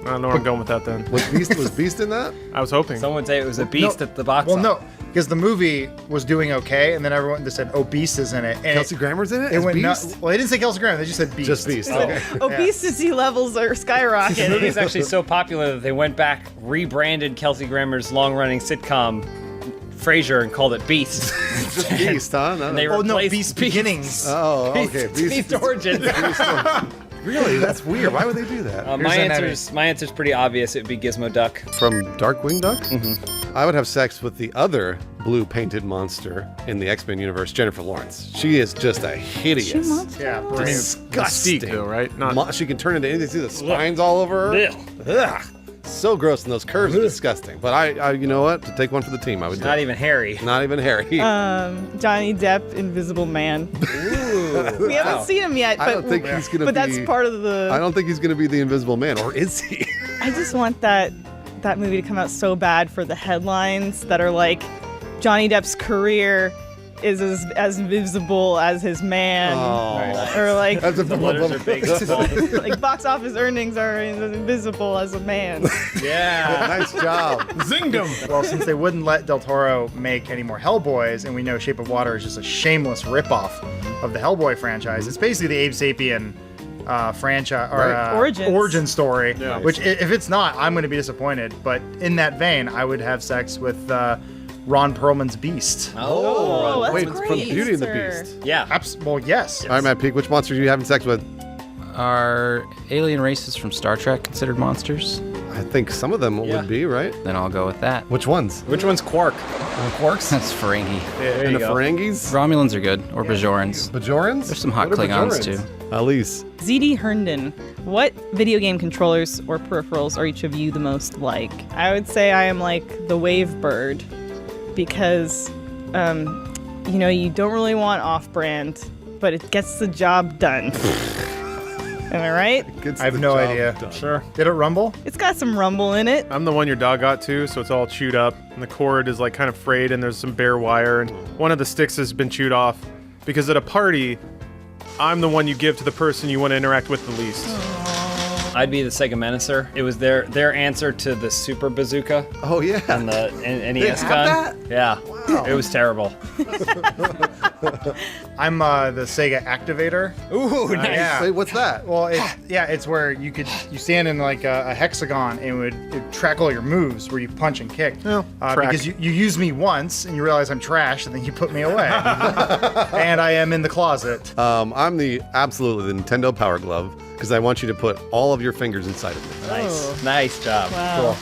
I don't know where I'm going with that then. Was Beast in that? I was hoping. Someone would say it was a Beast at the box Well, office. no, because the movie was doing okay, and then everyone just said, "Oh, Beast is in it." And Kelsey Grammer's in it? It As went Beast? well, they didn't say Kelsey Grammer; they just said Beast. Just Beast. Okay. Obesity levels are The skyrocketing. movie's actually so popular that they went back, rebranded Kelsey Grammer's long-running sitcom Frasier and called it Beast. Just Beast, huh? And they Oh no, replaced Beast Beginnings. Oh, okay. Beast Origins. Really? That's weird. Why would they do that? My answer's pretty obvious. It would be Gizmo Duck. From Darkwing Duck? I would have sex with the other blue painted monster in the X-Men universe, Jennifer Lawrence. She is just a hideous, Yeah, disgusting. Mystique, though, right? She can turn into anything. See the spines all over her? Ugh. So gross, and those curves are disgusting. But I, you know what? To take one for the team, I would do Not it. even Harry. Not even Harry. Johnny Depp, Invisible Man. Ooh, We haven't seen him yet, but I don't think he's gonna but be. that's part of the. I don't think he's gonna be the Invisible Man, or is he? I just want that movie to come out so bad for the headlines that are like, Johnny Depp's career is as visible as his man, or like That's a letters are big. like box office earnings are invisible as a man. Yeah. Nice job. Zingdom. Well, since they wouldn't let Del Toro make any more Hellboys, and we know Shape of Water is just a shameless ripoff of the Hellboy franchise, it's basically the Abe Sapien franchise or origin story. Yeah. Which, if it's not, I'm going to be disappointed. But in that vein, I would have sex with Ron Perlman's Beast. Oh, that's wait, great from Beauty and the answer. Beast. Yeah. Well, yes. All right, Matt Peak, which monsters are you having sex with? Are alien races from Star Trek considered monsters? I think some of them would be, right? Then I'll go with that. Which ones? Which one's Quark? Quarks? That's Ferengi. And the Ferengis? Romulans are good, or Bajorans. Bajorans? There's some hot What are Klingons Bajorans? too. Elise. ZD Herndon, what video game controllers or peripherals are each of you the most like? I would say I am like the Wave Bird because, you don't really want off-brand, but it gets the job done. Am I right? I have no idea. Sure. Did it rumble? It's got some rumble in it. I'm the one your dog got to, so it's all chewed up, and the cord is like kind of frayed, and there's some bare wire, and one of the sticks has been chewed off. Because at a party, I'm the one you give to the person you want to interact with the least. I'd be the Sega Menacer. It was their answer to the Super Bazooka. Oh, yeah. And the NES have gun. that? Yeah. Wow. It was terrible. I'm the Sega Activator. Ooh, nice. Yeah. Wait, what's that? Well, it's where you stand in like a hexagon and it'd track all your moves where you punch and kick. track. Because you use me once and you realize I'm trash and then you put me away. And I am in the closet. I'm absolutely the Nintendo Power Glove because I want you to put all of your fingers inside of me. Nice. Nice job. Wow.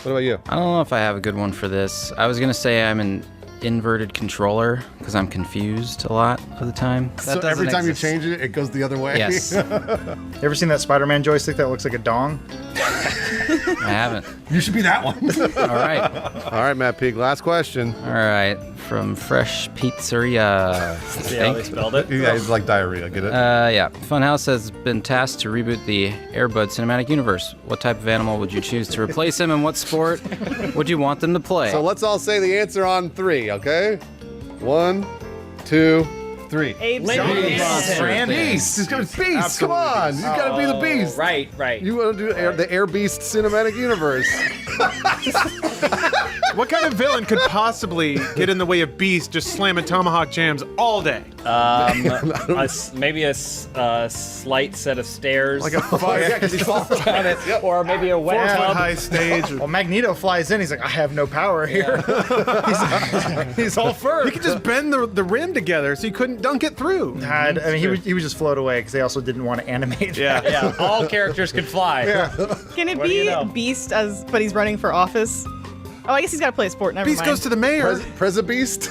Cool. What about you? I don't know if I have a good one for this. I was gonna say I'm an inverted controller because I'm confused a lot of the time. So every time you change it, it goes the other way? Yes. You ever seen that Spider-Man joystick that looks like a dong? I haven't. You should be that one. All right. All right, Matt Peak, last question. All right. From Fresh Pizzeria. See how they spelled it? Yeah, it's like diarrhea, get it? Yeah. Funhaus has been tasked to reboot the Air Bud cinematic universe. What type of animal would you choose to replace him, and what sport would you want them to play? So let's all say the answer on 3, okay? 1, 2, 3. Abe Beast. He's gonna be Beast. Come on. You gotta be the Beast. Right. You want to do the Air Beast cinematic universe. What kind of villain could possibly get in the way of Beast just slamming tomahawk jams all day? Maybe a slight set of stairs. Like a fire. Yeah, 'cause he falls on it. Or maybe a wet 4-foot tub. high stage. Well, Magneto flies in. He's like, I have no power here. he's all fur. He could just bend the rim together so you couldn't dunk it through. I mean, he would just float away because they also didn't want to animate. Yeah, all characters could fly. Can it What do be you know? Beast but he's running for office? Oh, I guess he's got to play a sport. Never Beast mind. goes to the mayor. Preza Beast?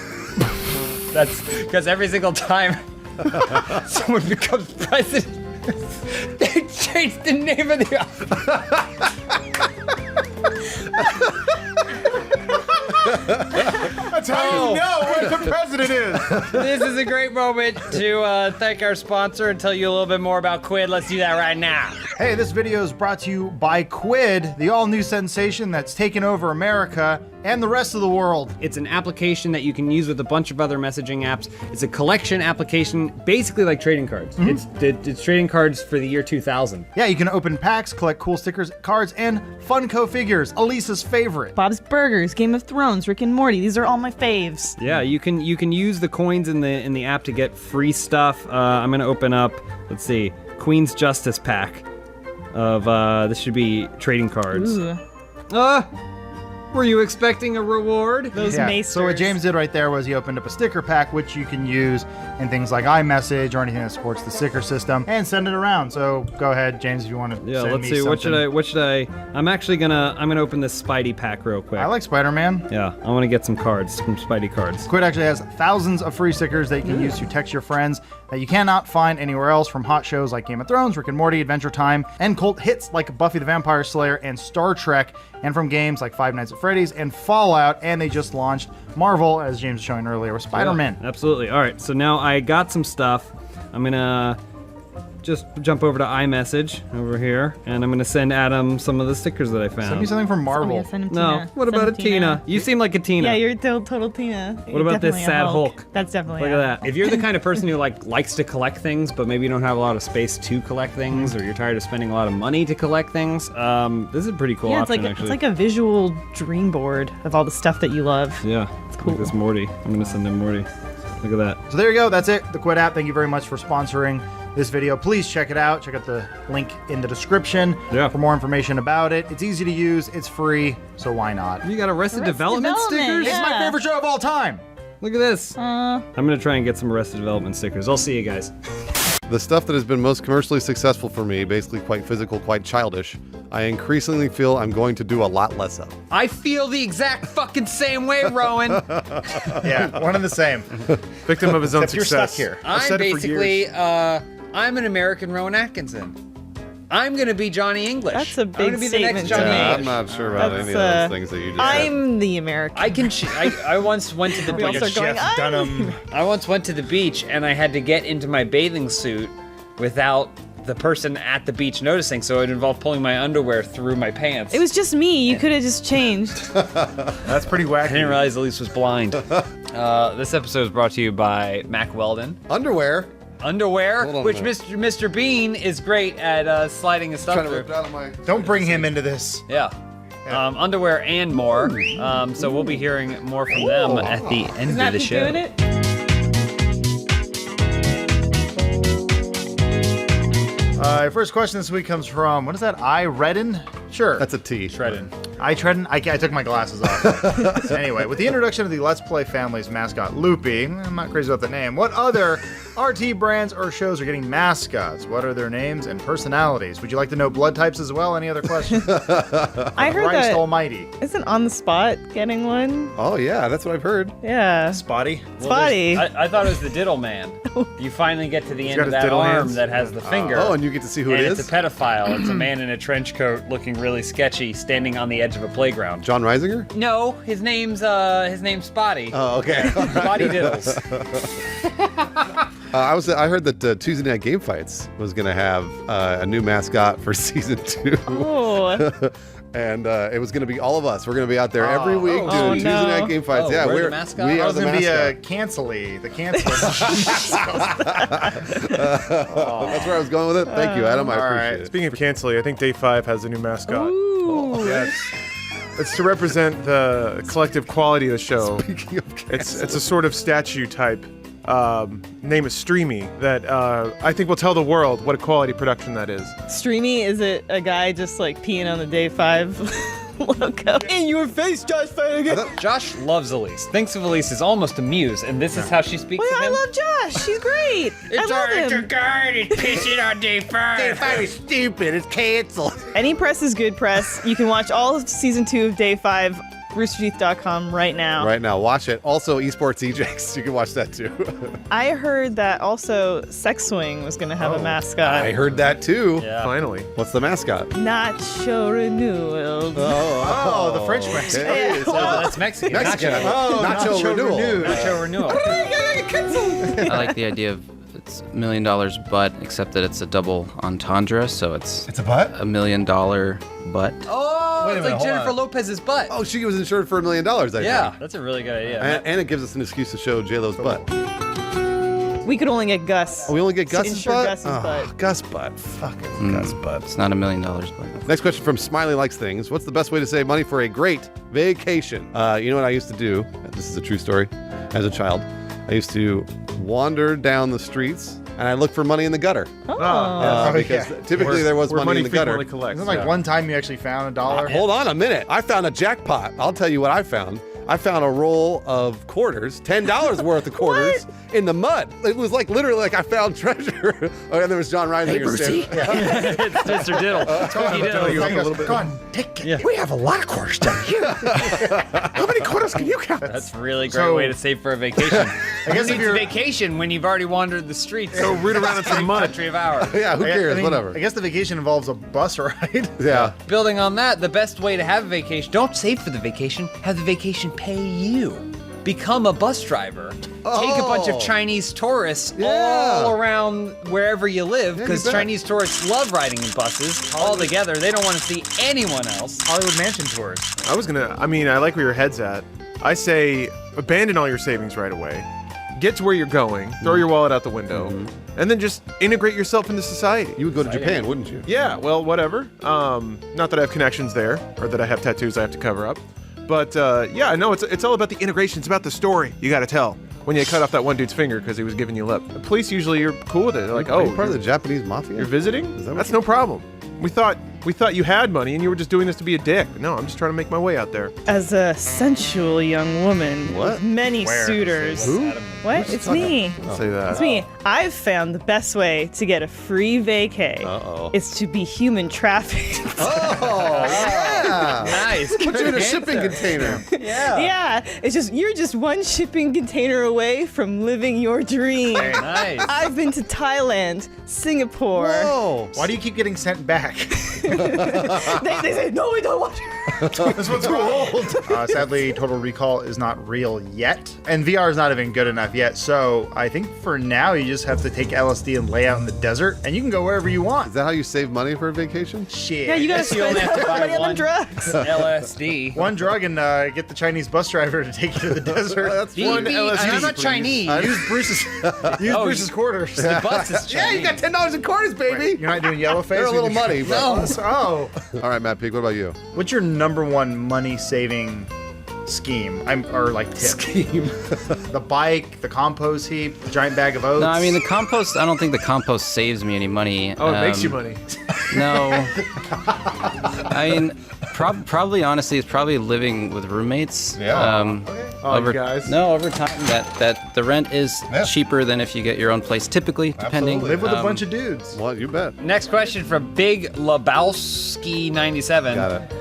That's because every single time someone becomes president, they change the name of the That's how you know what the president is. This is a great moment to thank our sponsor and tell you a little bit more about Quid. Let's do that right now. Hey, this video is brought to you by Quid, the all-new sensation that's taken over America and the rest of the world. It's an application that you can use with a bunch of other messaging apps. It's a collection application, basically like trading cards. It's trading cards for the year 2000. Yeah, you can open packs, collect cool stickers, cards, and Funko figures, Elisa's favorite. Bob's Burgers, Game of Thrones, Rick and Morty. These are all my faves. Yeah, you can use the coins in the app to get free stuff. I'm gonna open up. Let's see, Queen's Justice pack of this should be trading cards. Ooh. Were you expecting a reward? Those Yeah. maesters. So what James did right there was he opened up a sticker pack, which you can use in things like iMessage or anything that supports the sticker system, and send it around. So go ahead, James, if you want to. Yeah, send let's me see. What something. should I? I'm actually gonna open this Spidey pack real quick. I like Spider-Man. Yeah, I want to get some cards, some Spidey cards. Quid actually has thousands of free stickers that you can use to text your friends that you cannot find anywhere else, from hot shows like Game of Thrones, Rick and Morty, Adventure Time, and cult hits like Buffy the Vampire Slayer and Star Trek, and from games like Five Nights at Freddy's and Fallout, and they just launched Marvel, as James was showing earlier, with Spider-Man. Yeah, absolutely. All right, so now I got some stuff. I'm gonna just jump over to iMessage over here, and I'm gonna send Adam some of the stickers that I found. Send me something from Marvel. Yeah, send him No, Tina. what Send about him a Tina? You seem like a Tina. Yeah, you're total Tina. What about this Definitely a sad Hulk? That's definitely Look a- at that. If you're the kind of person who likes to collect things, but maybe you don't have a lot of space to collect things, or you're tired of spending a lot of money to collect things, this is a pretty cool Yeah, option, it's actually. like a visual dream board of all the stuff that you love. Yeah, it's cool. Like this Morty. I'm gonna send him Morty. Look at that. So there you go. That's it. The Quid app. Thank you very much for sponsoring this video. Please check it out. Check out the link in the description for more information about it. It's easy to use. It's free. So why not? You got Arrested Development stickers? It's my favorite show of all time. Look at this. I'm gonna try and get some Arrested Development stickers. I'll see you guys. The stuff that has been most commercially successful for me, basically quite physical, quite childish, I increasingly feel I'm going to do a lot less of. I feel the exact fucking same way, Rowan. Yeah, one and the same. Victim of his own Except you're success. stuck here. I've I'm said it for basically, years. I'm an American Rowan Atkinson. I'm gonna be Johnny English. That's a I'm gonna big be the next statement Johnny to make. English. I'm not sure about That's, any of those things that you just said. I'm the American. I can. I once went to the We all beach. start going, I once went to the beach and I had to get into my bathing suit without the person at the beach noticing, so it involved pulling my underwear through my pants. It was just me. You could have just changed. That's pretty wacky. I didn't realize Elise was blind. This episode is brought to you by Mac Weldon. Underwear. Underwear, Hold on a which minute. Mr. Bean is great at sliding his stuff Trying to through. rip it out of my... Don't bring him into this. Yeah. Underwear and more. So we'll be hearing more from them at the end Isn't of that the show. doing it? First question this week comes from, what is that? I Redden? Sure. That's a T. Shreddin. I Treadin? I took my glasses off. So anyway, with the introduction of the Let's Play Family's mascot, Loopy, I'm not crazy about the name, what other RT brands or shows are getting mascots. What are their names and personalities? Would you like to know blood types as well? Any other questions? I heard Christ that almighty. isn't On the Spot getting one? Oh yeah, that's what I've heard. Yeah. Spotty. Spotty. I thought it was the Diddle Man. You finally get to the end got of his that diddle arm hands. that has the finger. Oh, and you get to see who it and is? it's a pedophile. It's a man in a trench coat looking really sketchy, standing on the edge of a playground. John Reisinger? No, his name's Spotty. Oh, okay. Spotty Diddles. I heard that Tuesday Night Game Fights was going to have a new mascot for season 2. Oh. And it was going to be all of us. We're going to be out there every week doing Oh, Tuesday no. Night Game Fights. Oh, yeah, we're the mascot? we I are was the going to be a mascot. cancely. The canceler. That's where I was going with it. Thank you, Adam. I appreciate it. Speaking of canceling, I think Day 5 has a new mascot. Ooh. It's to represent the collective quality of the show. Speaking of It's a sort of statue type. Name is Streamy that I think will tell the world what a quality production that is. Streamy, is it a guy just like peeing on the Day 5 logo? In your face, Josh Finnegan. Josh loves Elise. Thinks of Elise as almost a muse, and this is how she speaks Well, of I him. love Josh. He's great. I love him. guy that's pissing on Day 5. Day 5 is stupid. It's canceled. Any press is good press. You can watch all of season 2 of Day 5, roosterteeth.com right now. Right now, watch it. Also, Esports EJs. You can watch that too. I heard that also Sex Swing was going to have a mascot. I heard that too. Yeah. Finally. What's the mascot? Nacho Renewal. Oh, the French okay. mascot. Yeah, Oh, well, that's Mexican. Mexican. Nacho. Nacho Renewal. Nacho Renewal. I like the idea of it's $1 million butt, except that it's a double entendre, so it's It's a butt? $1 million butt. Oh, Wait a it's minute, like hold Jennifer on. Lopez's butt. Oh, she was insured for $1 million, I yeah, think. that's a really good idea. And it gives us an excuse to show J-Lo's butt. we could only get Gus. Oh, we only get to Gus's insure butt? Gus's butt. Gus butt. Fuck it. Gus butt. It's not $1 million butt. Next question from Smiley Likes Things. What's the best way to save money for a great vacation? You know what I used to do? This is a true story. As a child, I used to wander down the streets and I looked for money in the gutter. Because typically there was where money in the gutter. frequently collects. Isn't it like one time you actually found $1? Hold on a minute. I found a jackpot. I'll tell you what I found. I found a roll of quarters, $10 worth of quarters in the mud. It was like literally like I found treasure. Oh, and there was John Reisinger standing. it's Mr. Diddle. Tony Diddle. Go on, take it. Yeah. We have a lot of quarters down here. How many quarters can you count? That's a really great So- way to save for a vacation. I guess Who if needs a you're vacation when you've already wandered the streets? Go root around in some mud. Country of ours. Yeah, who cares? Whatever. I guess the vacation involves a bus ride. Yeah. Building on that, the best way to have a vacation, don't save for the vacation, have the vacation pay you. Become a bus driver. Take a bunch of Chinese tourists all around wherever you live, because Chinese tourists love riding in buses all together. They don't want to see anyone else. Hollywood Mansion tours. I like where your head's at. I say abandon all your savings right away. Get to where you're going, throw your wallet out the window, and then just integrate yourself into society. You would go to Japan, wouldn't you? Yeah, well, whatever. Not that I have connections there, or that I have tattoos I have to cover up. But yeah, no, it's all about the integration. It's about the story you got to tell. When you cut off that one dude's finger because he was giving you lip. The police usually are cool with it. They're like, Are oh, you part of the Japanese mafia? you're visiting? Is that what That's you- no problem. We thought you had money and you were just doing this to be a dick. No, I'm just trying to make my way out there. As a sensual young woman with many suitors. Who? What? It's me. Don't say that. It's me. I've found the best way to get a free vacay is to be human trafficked. Oh, yeah. Nice. Put you in a shipping container. Yeah. It's just you're just one shipping container away from living your dream. Very nice. I've been to Thailand, Singapore. Whoa. Why do you keep getting sent back? They say, no, we don't want you. This one's too old. Sadly, Total Recall is not real yet, and VR is not even good enough yet. So I think for now you just have to take LSD and lay out in the desert, and you can go wherever you want. Is that how you save money for a vacation? Shit. Yeah, you gotta You only spend have to buy money on one. drugs. LSD. One drug and get the Chinese bus driver to take you to the desert. That's One LSD. I'm not Chinese. Use Bruce's quarters. The bus is Chinese. Yeah, you got $10 in quarters, baby. You're not doing yellow face. They're a little money, but Oh. all right, Matt Pig. What about you? What's your number one money saving scheme? Or like tip? Scheme. The bike, the compost heap, the giant bag of oats. No, I mean, the compost, I don't think the compost saves me any money. Oh, it makes you money. No. I mean, probably, honestly, it's probably living with roommates. Yeah. Oh, you guys. No, over time that the rent is cheaper than if you get your own place. Typically, depending. Live with a bunch of dudes. Well, you bet. Next question from Big Lebowski97. Got it.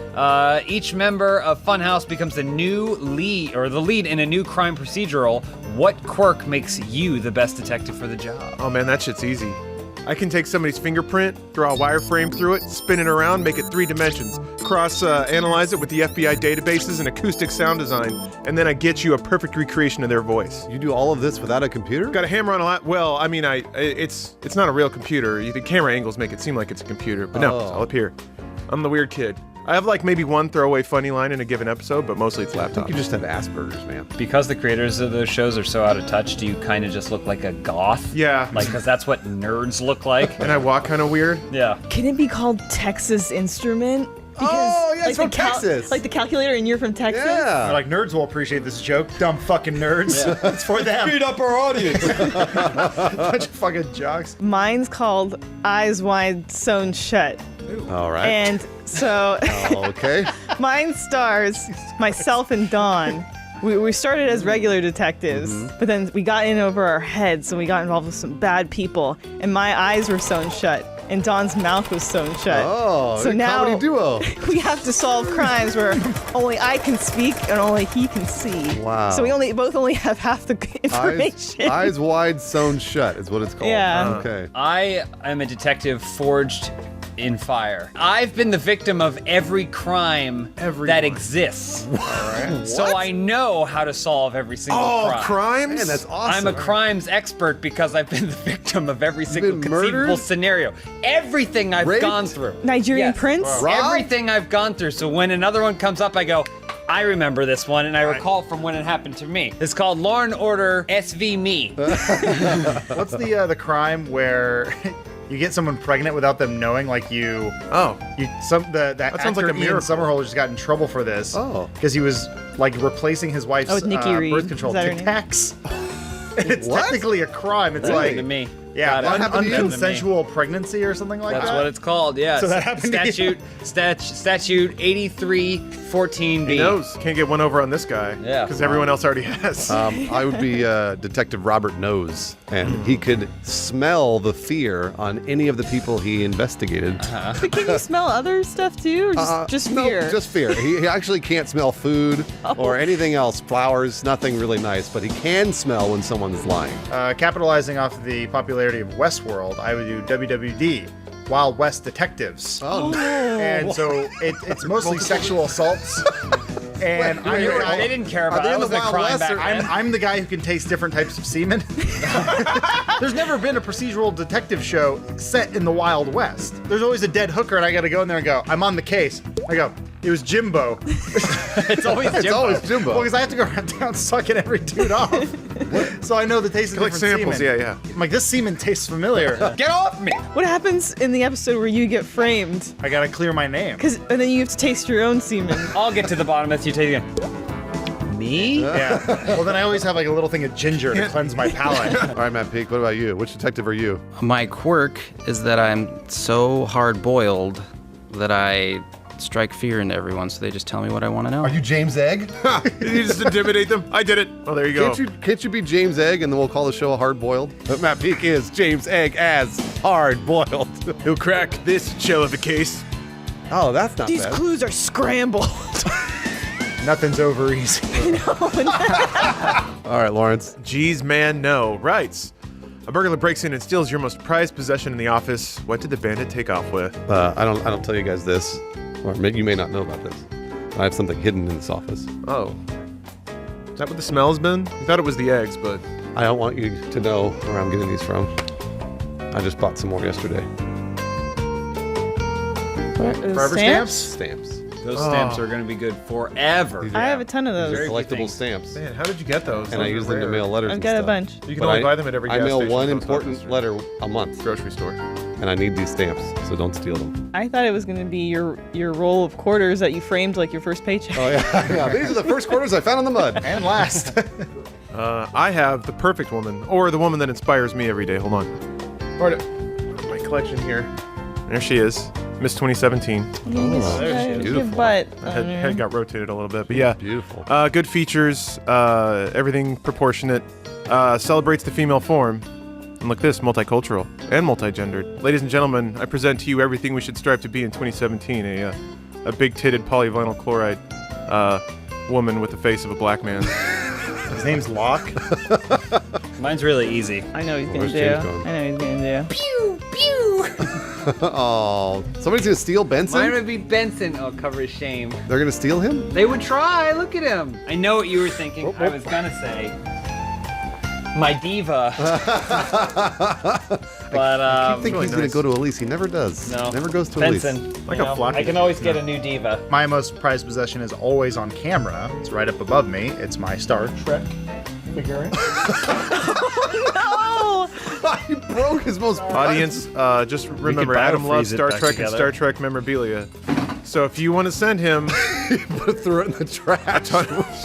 Each member of Funhaus becomes the lead in a new crime procedural. What quirk makes you the best detective for the job? Oh man, that shit's easy. I can take somebody's fingerprint, draw a wireframe through it, spin it around, make it 3 dimensions, analyze it with the FBI databases and acoustic sound design, and then I get you a perfect recreation of their voice. You do all of this without a computer? Got a hammer on a lot. Well, I mean, it's not a real computer. The camera angles make it seem like it's a computer, but no, it's all up here. I'm the weird kid. I have like maybe one throwaway funny line in a given episode, but mostly it's laptop. I think you just have Asperger's, man. Because the creators of those shows are so out of touch, do you kind of just look like a goth? Yeah. Like, because that's what nerds look like. And I walk kind of weird. Yeah. Can it be called Texas Instrument? Oh, yeah, it's from Texas. Like the calculator, and you're from Texas? Yeah. Like, nerds will appreciate this joke. Dumb fucking nerds. Yeah. It's for them. Feed up our audience. Bunch of fucking jocks. Mine's called Eyes Wide Sewn Shut. All right. And so okay. mine stars myself and Dawn. We started as regular detectives, but then we got in over our heads and we got involved with some bad people. And my eyes were sewn shut, and Dawn's mouth was sewn shut. Oh, so now comedy duo. we have to solve crimes where only I can speak and only he can see. Wow. So we both only have half the information. Eyes wide sewn shut is what it's called. Yeah. Okay. I am a detective forged in fire. I've been the victim of every crime that exists. So I know how to solve every single crime. Crimes? Man, that's awesome. I'm a crimes expert because I've been the victim of every single been conceivable murdered? scenario. Everything I've Raped? gone through. Nigerian prince? Everything I've gone through. So when another one comes up, I go, I remember this one, and I recall from when it happened to me. It's called Law and Order SV Me. What's the crime where you get someone pregnant without them knowing? Like that sounds like a Ian miracle. Somerhalder just got in trouble for this. Oh. Because he was like replacing his wife's with Nikki Reed. birth control Is that her Tic name? Tacs. It's What? technically a crime. It's Happened like to me. yeah, That happened to you? unconsensual pregnancy or something like That's that. what it's called, yeah. So that happened to you? Statute 8314B. He knows. Can't get one over on this guy. Yeah. Because everyone else already has. I would be Detective Robert Nose, and he could smell the fear on any of the people he investigated. But can you smell other stuff too, or just No, fear? just fear. He actually can't smell food or anything else, flowers, nothing really nice, but he can smell when someone's lying. Capitalizing off the popularity of Westworld, I would do WWD, Wild West Detectives. Oh, And so it's mostly sexual assaults. And They didn't care about they that. in the Was a Wild crime West back or- then. I'm the guy who can taste different types of semen. There's never been a procedural detective show set in the Wild West. There's always a dead hooker, and I gotta go in there and go, I'm on the case. I go, it was Jimbo. It's always It's Jimbo. always Jimbo. Well, because I have to go around town sucking every dude off. So I know the taste of Collect different samples, semen. yeah. I'm like, this semen tastes familiar. Get off me! What happens in the episode where you get framed? I gotta clear my name. And then you have to taste your own semen. I'll get to the bottom of this. You take it again. Me? Yeah. Well, then I always have like a little thing of ginger to cleanse my palate. All right, Matt Peak, what about you? Which detective are you? My quirk is that I'm so hard-boiled that I strike fear into everyone, so they just tell me what I want to know. Are you James Egg? Did you just intimidate them? I did it. Oh, there you go. Can't you be James Egg and then we'll call the show Hard Boiled? But Matt Peak is James Egg as Hard Boiled. He'll crack this shell of a case. Oh, that's not These bad. clues are scrambled. Nothing's over easy. All right, Lawrence. Geez, man, no. Writes. A burglar breaks in and steals your most prized possession in the office. What did the bandit take off with? I don't tell you guys this, or you may not know about this. I have something hidden in this office. Oh. Is that what the smell's been? I thought it was the eggs, but... I don't want you to know where I'm getting these from. I just bought some more yesterday. Forever stamps? Stamps. Those stamps are going to be good forever. I have a ton of those. These are Very collectible good stamps. Man, how did you get those? And I Those use are them to rare. mail letters I've and got a stuff. bunch. You can But only buy them at every I gas mail station, one post important office, letter a month, grocery store. and I need these stamps, so don't steal them. I thought it was going to be your roll of quarters that you framed like your first paycheck. Oh yeah, yeah. These are the first quarters I found in the mud. And last. I have the perfect woman, or the woman that inspires me every day. Hold on. Part of my collection here. There she is. Miss 2017. Your butt. Head got rotated a little bit, but yeah. Beautiful. Good features, everything proportionate, celebrates the female form. And look this, multicultural and multigendered. Ladies and gentlemen, I present to you everything we should strive to be in 2017. A big-titted polyvinyl chloride woman with the face of a black man. His name's Locke. Mine's really easy. I know he's gonna Where's do. James going? I know he's gonna do. Pew pew. Oh, somebody's gonna steal Benson? Mine would be Benson. Oh, cover his shame. They're gonna steal him? They would try. Look at him. I know what you were thinking. I was gonna say my diva. But I keep thinking he's gonna go to Elise. He never does. No. Never goes to Benson. Elise. You know, I can always get a new diva. My most prized possession is always on camera. It's right up above me. It's my Star Trek figurine. No! He broke his most Audience, just remember, Adam loves Star Trek and Star Trek memorabilia. So if you want to send him, throw it in the trash.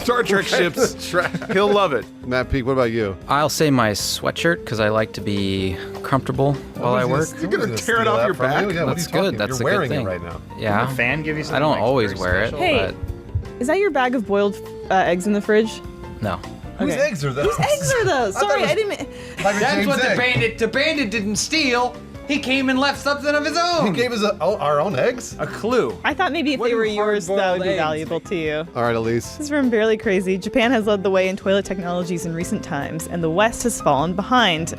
Star Trek ships, he'll love it. Matt Peak, what about you? I'll say my sweatshirt because I like to be comfortable while I work. You're gonna tear it off your back? Yeah, what are That's you talking? good. That's You're a good wearing thing. it right now. Yeah. Did the fan give you I something, don't like, always very wear it, special? Hey, is that your bag of boiled eggs in the fridge? but no. Whose eggs are those? Whose eggs are those? Sorry, I didn't. That's what the bandit didn't steal. He came and left something of his own. He gave us our own eggs? A clue. I thought maybe if they were yours, that would be valuable to you. All right, Elise. This is from Barely Crazy. Japan has led the way in toilet technologies in recent times, and the West has fallen behind.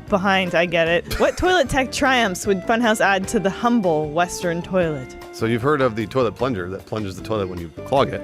Behind, I get it. What toilet tech triumphs would Funhaus add to the humble Western toilet? So you've heard of the toilet plunger that plunges the toilet when you clog it.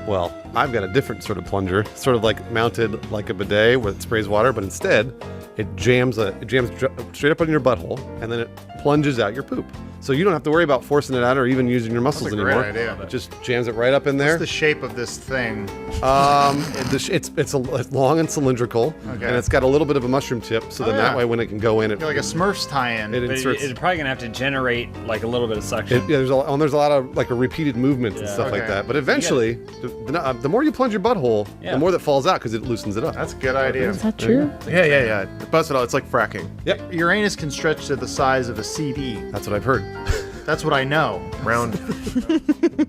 Well, I've got a different sort of plunger, sort of like mounted like a bidet where it sprays water, but instead it jams straight up on your butthole, and then it plunges out your poop. So you don't have to worry about forcing it out or even using your muscles That's a great anymore. idea. It just jams it right up in there. What's the shape of this thing? It's long and cylindrical, Okay. and it's got a little bit of a mushroom tip, so Oh, then yeah. that way when it can go in, it Like a Smurfs tie-in. It But inserts. it's probably gonna have to generate like a little bit of suction. There's a lot of like a repeated movements and stuff like Okay. that. But eventually, the more you plunge your butthole, Yeah. the more that falls out because it loosens it up. That's a good idea. Is that true? Yeah. Bust it out. It's like fracking. Yep. Your anus can stretch to the size of a CD. That's what I've heard. That's what I know. Round.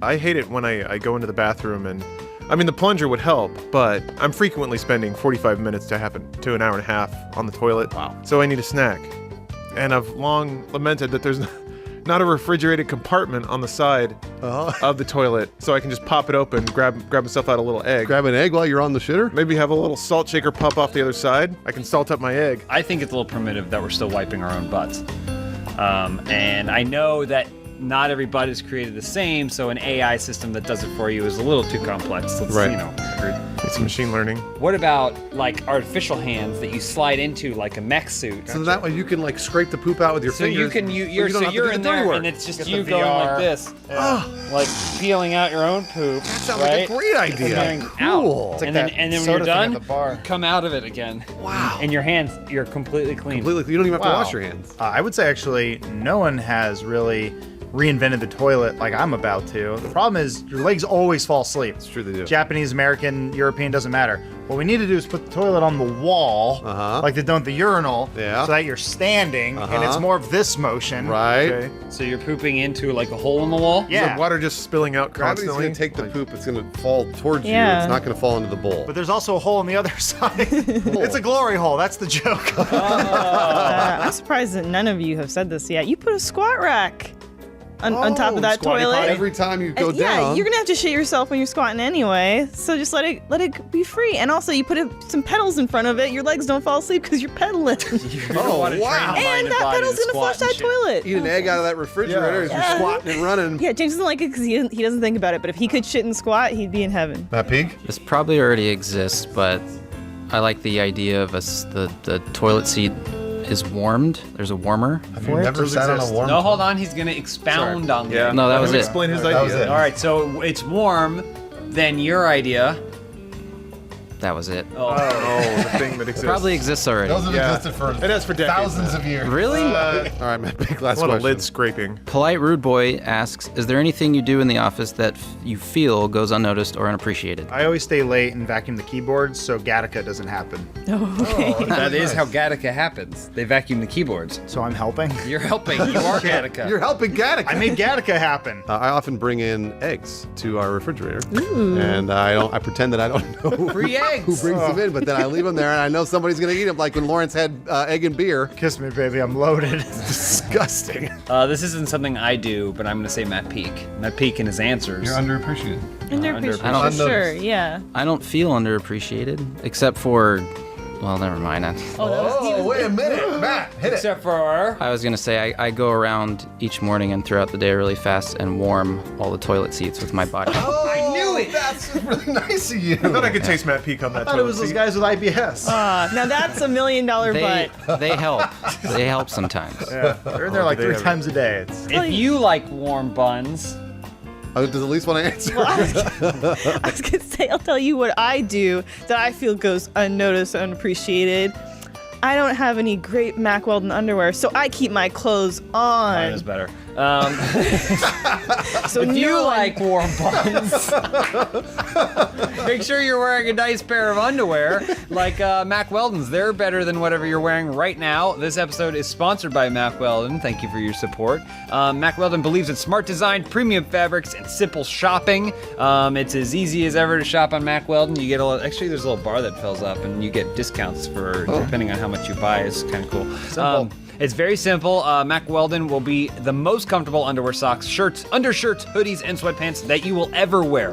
I hate it when I go into the bathroom and, I mean, the plunger would help, but I'm frequently spending 45 minutes to an hour and a half on the toilet. Wow. So I need a snack. And I've long lamented that there's not a refrigerated compartment on the side of the toilet, so I can just pop it open, grab myself out a little egg. Grab an egg while you're on the shitter? Maybe have a little salt shaker pop off the other side. I can salt up my egg. I think it's a little primitive that we're still wiping our own butts. And I know that not every butt is created the same, so an AI system that does it for you is a little too complex. Let's, Right. you know. It's machine learning. What about like artificial hands that you slide into like a mech suit? So that way you can like scrape the poop out with your So fingers. you can you're don't have to do the in dirty there work. and it's just Get you the going VR. like this, like peeling out your own poop. That sounds right? like a great idea. And then Cool. out. It's like and then that when soda you're thing done, at the bar. come out of it again. Wow. And your hands, you're completely clean. Completely, you don't even have to Wow. wash your hands. I would say actually no one has really reinvented the toilet like I'm about to. The problem is your legs always fall asleep. It's true they do. Japanese, American, European, doesn't matter. What we need to do is put the toilet on the wall, like they do at the urinal, Yeah. so that you're standing and it's more of this motion. Right. Okay. So you're pooping into like a hole in the wall? Is Yeah. the water just spilling out Gravity's constantly? going to take the poop. It's going to fall towards you. Yeah. It's not going to fall into the bowl. But there's also a hole on the other side. It's a glory hole. That's the joke. I'm surprised that none of you have said this yet. You put a squat rack on top of that squatty toilet. potty. Every time you go And yeah, down. you're gonna have to shit yourself when you're squatting anyway. So just let it be free. And also, you put some pedals in front of it. Your legs don't fall asleep because you're pedaling. Oh, wow. And that pedal's gonna flush that toilet. Eat an egg out of that refrigerator as you're squatting and running. Yeah, James doesn't like it because he doesn't think about it. But if he could shit and squat, he'd be in heaven. Matt Pig? This probably already exists, but I like the idea of the toilet seat is warmed. There's a warmer for it. Never sat on a warm No, hold on. He's gonna expound on that. No, that was it. Explain his That was idea. it. All right, so it's warm. Then your idea. That was it. Oh, the thing that exists. Probably exists already. Those have existed for it has for decades, thousands of years. Really? All right, man. Big last What question. a lid scraping. Polite Rude Boy asks, is there anything you do in the office that you feel goes unnoticed or unappreciated? I always stay late and vacuum the keyboards so Gattaca doesn't happen. Okay. That is how Gattaca happens. They vacuum the keyboards. So I'm helping? You're helping. You are Gattaca. You're helping Gattaca. I made Gattaca happen. I often bring in eggs to our refrigerator, Ooh. and I pretend that I don't know Free eggs. who brings them in, but then I leave them there, and I know somebody's gonna eat them. Like when Lawrence had egg and beer. Kiss me, baby. I'm loaded. It's disgusting. This isn't something I do, but I'm going to say Matt Peak. Matt Peak and his answers. You're underappreciated. Underappreciated, I don't- for sure, yeah. I don't feel underappreciated, except for, well, never mind. Wait a minute, Matt, hit it. Except for... I was gonna say I go around each morning and throughout the day really fast and warm all the toilet seats with my body. I knew it. That's really nice of you. I thought I could taste Matt Peak on that. I thought it was those guys with IBS. Now that's $1 million butt. They help. They help sometimes. Yeah, they're in there like 3 times a day. It's If you like warm buns... Does at least want to answer? Well, I was gonna say, I'll tell you what I do that I feel goes unnoticed, unappreciated. I don't have any great Mack Weldon underwear, so I keep my clothes on. Mine is better. So if you no one- like warm buns, make sure you're wearing a nice pair of underwear like Mack Weldon's. They're better than whatever you're wearing right now. This episode is sponsored by Mack Weldon. Thank you for your support. Mack Weldon believes in smart design, premium fabrics, and simple shopping. It's as easy as ever to shop on Mack Weldon. You get actually there's a little bar that fills up, and you get discounts for depending on how much you buy. It's kind of cool. Simple. It's very simple. Mack Weldon will be the most comfortable underwear, socks, shirts, undershirts, hoodies, and sweatpants that you will ever wear.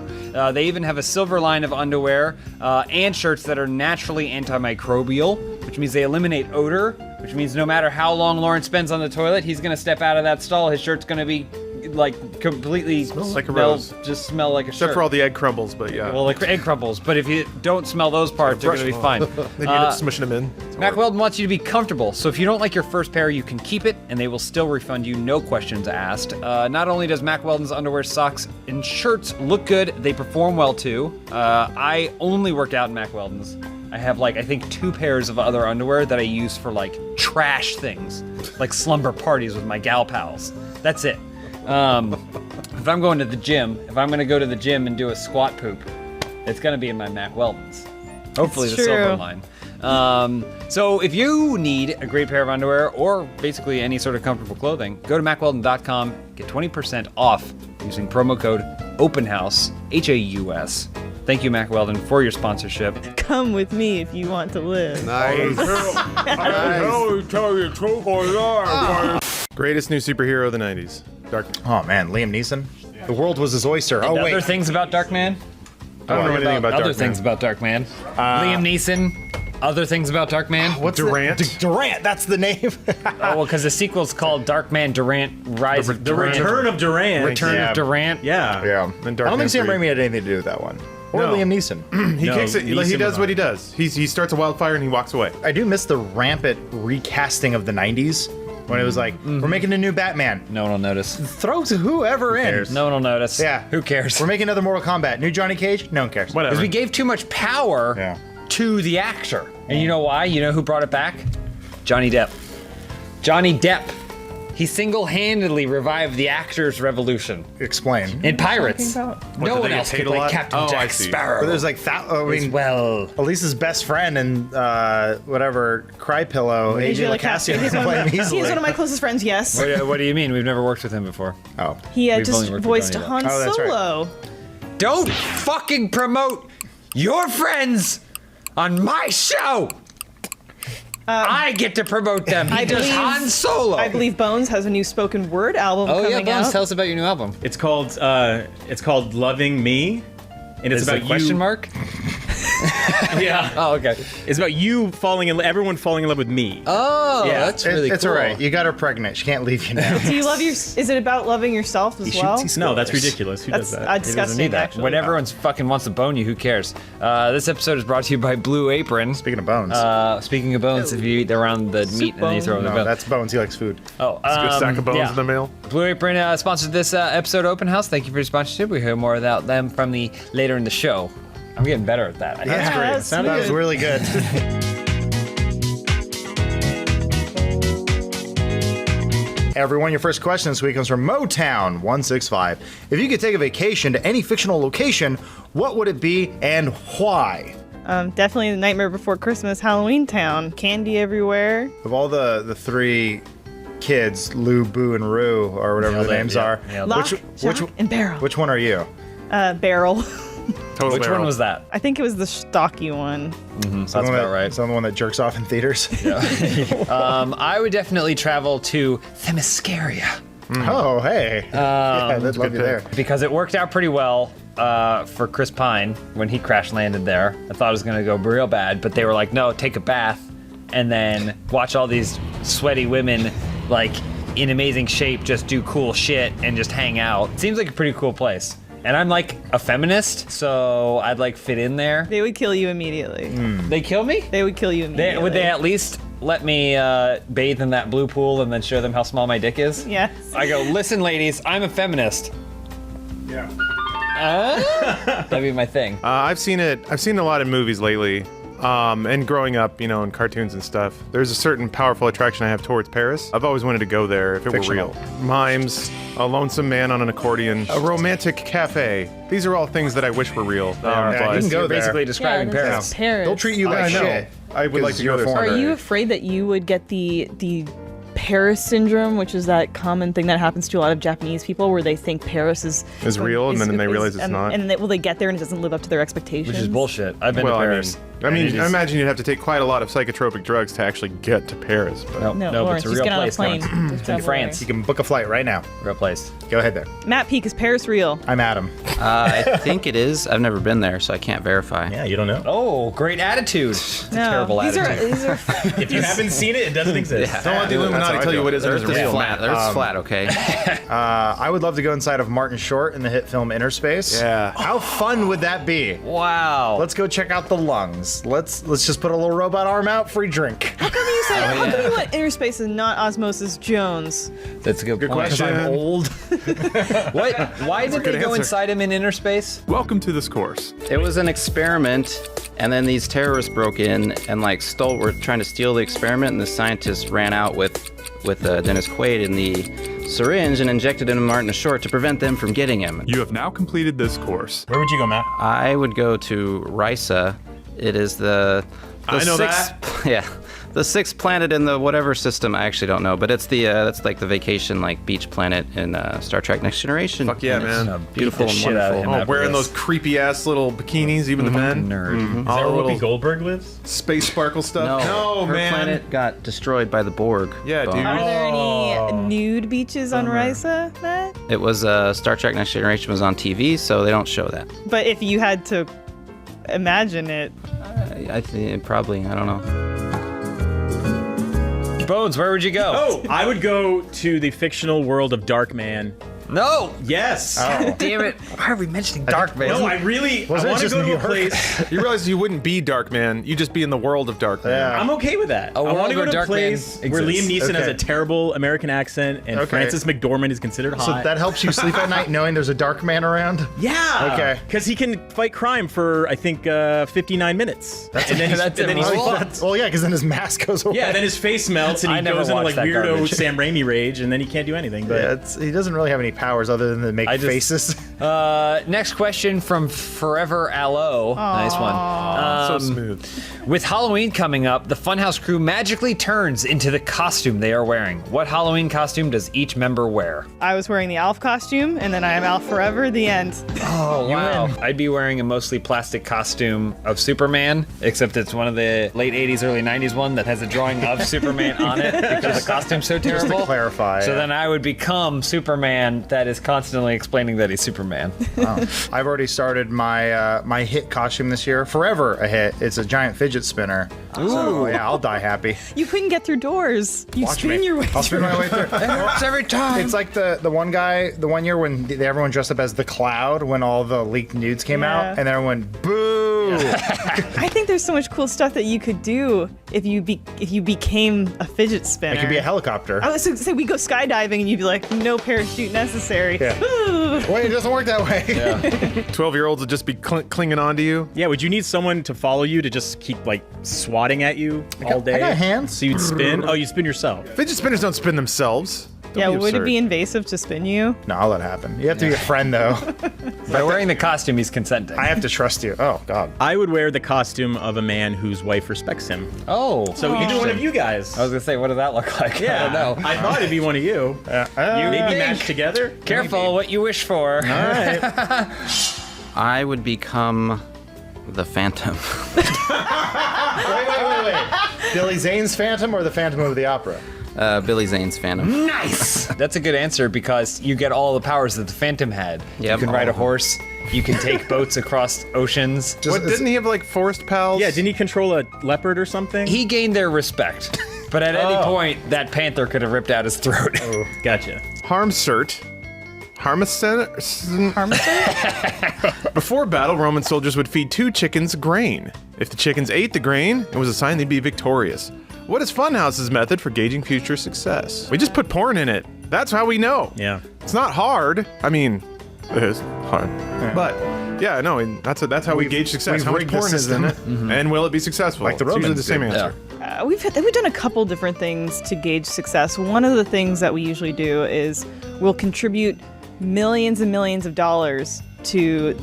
They even have a silver line of underwear and shirts that are naturally antimicrobial, which means they eliminate odor, which means no matter how long Lawrence spends on the toilet, he's gonna step out of that stall, his shirt's gonna be like completely Smells like a rose. just smell like a Except shirt. for all the egg crumbles, but yeah. Well, like egg crumbles, but if you don't smell those parts, you're Brush gonna be them fine. off. Then you end up smushing them in. Mack Weldon wants you to be comfortable, so if you don't like your first pair, you can keep it, and they will still refund you, no questions asked. Not only does Mack Weldon's underwear, socks, and shirts look good, they perform well too. I only worked out in Mack Weldon's. I have I think 2 pairs of other underwear that I use for trash things, like slumber parties with my gal pals. That's it. If I'm going to the gym, if I'm gonna go to the gym and do a squat poop, it's gonna be in my Mack Weldon's. Hopefully It's the silver true. line. So if you need a great pair of underwear or basically any sort of comfortable clothing, go to MackWeldon.com, get 20% off using promo code OPENHOUSE, H-A-U-S. Thank you, Mack Weldon, for your sponsorship. Come with me if you want to live. Nice. Greatest new superhero of the 90s. Dark. Oh man, Liam Neeson. The world was his oyster. Oh And wait. other things about Darkman? I don't know anything about other Darkman. things about Darkman. Liam Neeson. Other things about Darkman. What's Durant. Durant. That's the name. Oh, well, because the sequel's called Darkman Durant Rise of The Durant. Return of Durant. Return Yeah. of Durant. Yeah. Yeah. And I don't think Sam 3. Raimi had anything to do with that one. Or No. Liam Neeson. He No, kicks it. He Neeson does was what he does. He starts a wildfire and he walks away. I do miss the rampant recasting of the 90s when it was like, we're making a new Batman. No one will notice. Throw to whoever in. cares? No one will notice. Yeah. Who cares? We're making another Mortal Kombat. New Johnny Cage? No one cares. Whatever. Because we gave too much power Yeah. to the actor. And you know why? You know who brought it back? Johnny Depp. Johnny Depp. He single-handedly revived the actors' revolution Explain. in Pirates. Talking What, No did one they get else paid could a play lot? Captain Oh, I Jack see. Sparrow. But there's like I mean, well. Elisa's best friend and whatever Cry Pillow, AJ LaCasio He's can play him he's easily. one of my closest friends, yes. What do you mean? We've never worked with him before. Oh, He We've just only worked with voiced Johnny Depp. Han Oh, that's right. Solo. Don't fucking promote your friends on my show. I get to promote them. He does Han Solo. I believe Bones has a new spoken word album Oh yeah, coming Bones, out. tell us about your new album. It's called Loving Me, and it's Is it about a question you. mark? Yeah. Oh, okay. It's about you everyone falling in love with me. Oh, Yeah. that's really it's cool. all right. You got her pregnant. She can't leave you now. Do you love your? Is it about loving yourself as well? No, that's ridiculous. Who does That's that? disgusting. Need that. Actually, When everyone's fucking wants to bone you, who cares? This episode is brought to you by Blue Apron. Speaking of Bones. Speaking of bones, if you eat around the meat and then you throw it in the no, bill. that's Bones. He likes food. Oh, Let's get a sack of bones yeah. in the mail. Blue Apron sponsored this episode Open House. Thank you for your sponsorship. We hear more about them from the later in the show. I'm getting better at that. That's great. That was really good. Everyone, your first question this week comes from Motown165. If you could take a vacation to any fictional location, what would it be and why? Definitely The Nightmare Before Christmas, Halloween Town. Candy everywhere. Of all the three kids, Lou, Boo, and Roo, or whatever the names are, Lock, Shock, and Barrel. which one are you? Barrel. Total Which barrel. one was that? I think it was the stocky one. That's about right. Is that the one that jerks off in theaters? I would definitely travel to Themyscira. Oh, hey. Yeah, that's love you there. Because it worked out pretty well for Chris Pine when he crash landed there. I thought it was going to go real bad, but they were like, no, take a bath and then watch all these sweaty women like in amazing shape just do cool shit and just hang out. It seems like a pretty cool place. And I'm like a feminist, so I'd like fit in there. They would kill you immediately. They kill me? They would kill you immediately. Would they at least let me bathe in that blue pool and then show them how small my dick is? Yes. I go, listen, ladies, I'm a feminist. Yeah. That'd be my thing. I've seen a lot of movies lately. And growing up, you know, in cartoons and stuff, there's a certain powerful attraction I have towards Paris. I've always wanted to go there if it Fictional. were real. Mimes, a lonesome man on an accordion, a romantic cafe. These are all things that I wish were real. you can go You're there. basically describing Paris. Paris. They'll treat you like I know. shit. I would like to go there. Are someday. you afraid that you would get the Paris syndrome, which is that common thing that happens to a lot of Japanese people, where they think Paris is real, and then they realize it's not? and they get there and it doesn't live up to their expectations. Which is bullshit. I've been to Paris. I imagine you'd have to take quite a lot of psychotropic drugs to actually get to Paris. But No, but Lawrence, it's a just real get on a place. plane. It's in travel France. You can book a flight right now. Real place. Go ahead there. Matt Peak, is Paris real? I'm Adam. I think it is. I've never been there, so I can't verify. Yeah, you don't know. Oh, great attitude. It's a No, terrible these attitude. These are If you haven't seen it, it doesn't exist. don't let the Illuminati tell you what is and Earth isn't is real. flat. Earth's flat, okay? I would love to go inside of Martin Short in the hit film Inner Space. Yeah. How fun would that be? Wow. Let's go check out the lungs. Let's just put a little robot arm out, free drink. How come you said? How come you went Inner Space and not Osmosis Jones? That's a good point. Because I'm old. What? Why did they good go answer. inside him in inner space? Welcome to this course. It was an experiment, and then these terrorists broke in and were trying to steal the experiment, and the scientists ran out with Dennis Quaid in the syringe and injected him in Martin Short to prevent them from getting him. You have now completed this course. Where would you go, Matt? I would go to Risa. It is the I know sixth, yeah, the sixth planet in the whatever system. I actually don't know, but it's the that's like the vacation beach planet in Star Trek Next Generation. Fuck yeah, And it's man. beautiful and shit out of wonderful. him. Wearing those creepy ass little bikinis, even the men. Nerd. Is that All where little Whoopi Goldberg lives? space sparkle stuff. No, her man. planet got destroyed by the Borg. Yeah, bomb. dude. Are there any nude beaches on Risa, Matt? It was Star Trek Next Generation was on TV, so they don't show that. But if you had to imagine it, I think probably, I don't know. Bones, where would you go? Oh, I would go to the fictional world of Darkman. No! Yes. God damn it. Why are we mentioning Darkman? No, I really I Wasn't it want to just go New to a York? place. You realize you wouldn't be Darkman. You'd just be in the world of Darkman. Yeah. I'm okay with that. I world want to go where to a Darkman place where Liam exists. Neeson has Okay. a terrible American accent and Okay. Frances McDormand is considered hot. So that helps you sleep at night knowing there's a dark man around? Yeah. Okay. Because he can fight crime for, I think, 59 minutes. And then he's, that's and then he's immoral. fucked. Well, yeah, because then his mask goes away. Yeah, then his face melts and I he never goes into watched like that weirdo garbage. Sam Raimi rage, and then he can't do anything. But Yeah, he doesn't really have any powers other than to make faces. Next question from Forever Aloe. Nice one. So smooth. With Halloween coming up, the Funhaus crew magically turns into the costume they are wearing. What Halloween costume does each member wear? I was wearing the Alf costume, and then I am Alf forever. The end. Oh, wow. I'd be wearing a mostly plastic costume of Superman, except it's one of the late 80s, early 90s one that has a drawing of Superman on it because the costume's so terrible. Just to clarify. So yeah. then I would become Superman that is constantly explaining that he's Superman. I've already started my my hit costume this year. Forever a hit. It's a giant fidget spinner. So yeah, I'll die happy. You couldn't get through doors. You Watch spin me. your way I'll spin through. my way through. It hurts every time. It's like the one guy, the one year when everyone dressed up as the Cloud when all the leaked nudes came Yeah. out, and everyone went, boo! I think there's so much cool stuff that you could do if you became a fidget spinner. It could be a helicopter. I was going to say we go skydiving and you'd be like, no parachute necessary. necessary. Yeah. Wait, it doesn't work that way. 12-year-olds would just be clinging on to you. Yeah, would you need someone to follow you to just keep like swatting at you all day? I got hands. So you'd spin? Oh, you spin yourself. Fidget spinners don't spin themselves. Yeah, Don't be would it absurd. be invasive to spin you? No, I'll let it happen. You have to be a friend, though. By wearing the costume, he's consenting. I have to trust you. Oh, God. I would wear the costume of a man whose wife respects him. Oh. So either one of you guys. I was going to say, what does that look like? Yeah, I don't know. I thought it'd be one of you. Maybe matched together? Careful what you wish for. All right. I would become the Phantom. Wait. Billy Zane's Phantom or the Phantom of the Opera? Billy Zane's Phantom. Nice! That's a good answer because you get all the powers that the Phantom had. Yep. You can ride a horse. You can take boats across oceans. What, didn't he have like forest pals? Yeah, didn't he control a leopard or something? He gained their respect. But at any point, that panther could have ripped out his throat. Oh, gotcha. Harmsert. Before battle, Roman soldiers would feed 2 chickens grain. If the chickens ate the grain, it was a sign they'd be victorious. What is Funhouse's method for gauging future success? We just put porn in it. That's how we know. Yeah. It's not hard. I mean, it is hard. But yeah, no, and that's how we gauge success. How much rigged the porn is in it, and will it be successful? Like the It's usually Romans the same did. answer. We've done a couple different things to gauge success. One of the things that we usually do is we'll contribute millions and millions of dollars to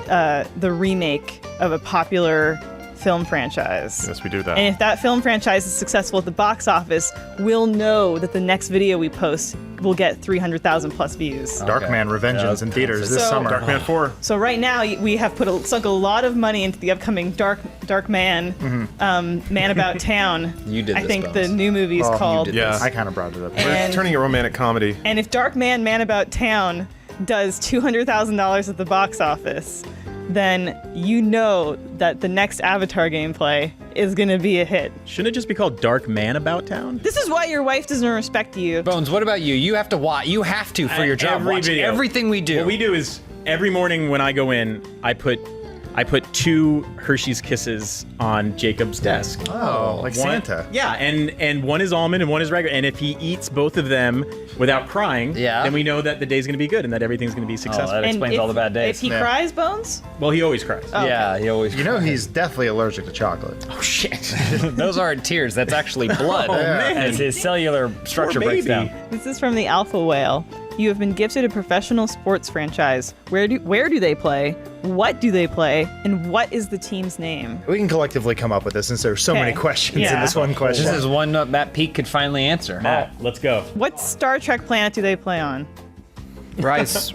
the remake of a popular film franchise. Yes, we do that. And if that film franchise is successful at the box office, we'll know that the next video we post will get 300,000 plus views. Darkman Revengeance in theaters this So- summer. Darkman 4. So right now we have sunk a lot of money into the upcoming Dark Man, Man About Town. You did I this, think the Bones. new movie is called. Yeah, I kind of brought it up. we're And- turning a romantic comedy. And if Dark Man About Town does $200,000 at the box office, then you know that the next Avatar gameplay is going to be a hit. Shouldn't it just be called Dark Man About Town? This is why your wife doesn't respect you. Bones, what about you? You have to watch. You have to for your job. Every Watch video. everything we do. What we do is every morning when I go in, I put 2 Hershey's Kisses on Jacob's desk. Oh, like One- Santa. Yeah, and one is almond and one is regular. And if he eats both of them without crying, then we know that the day's gonna be good and that everything's gonna be successful. that explains if, all the bad days. If he cries, Bones? Well, he always cries. Oh, Yeah, he always. You know he's deathly allergic to chocolate. Oh shit! Those aren't tears. That's actually blood. man. As his cellular structure breaks baby. down. This is from the Alpha Whale. You have been gifted a professional sports franchise. Where do they play? What do they play? And what is the team's name? We can collectively come up with this since there's so many Okay. questions in Yeah. this one question. This is one that Matt Peak could finally answer. Matt, let's go. What Star Trek planet do they play on? Risa.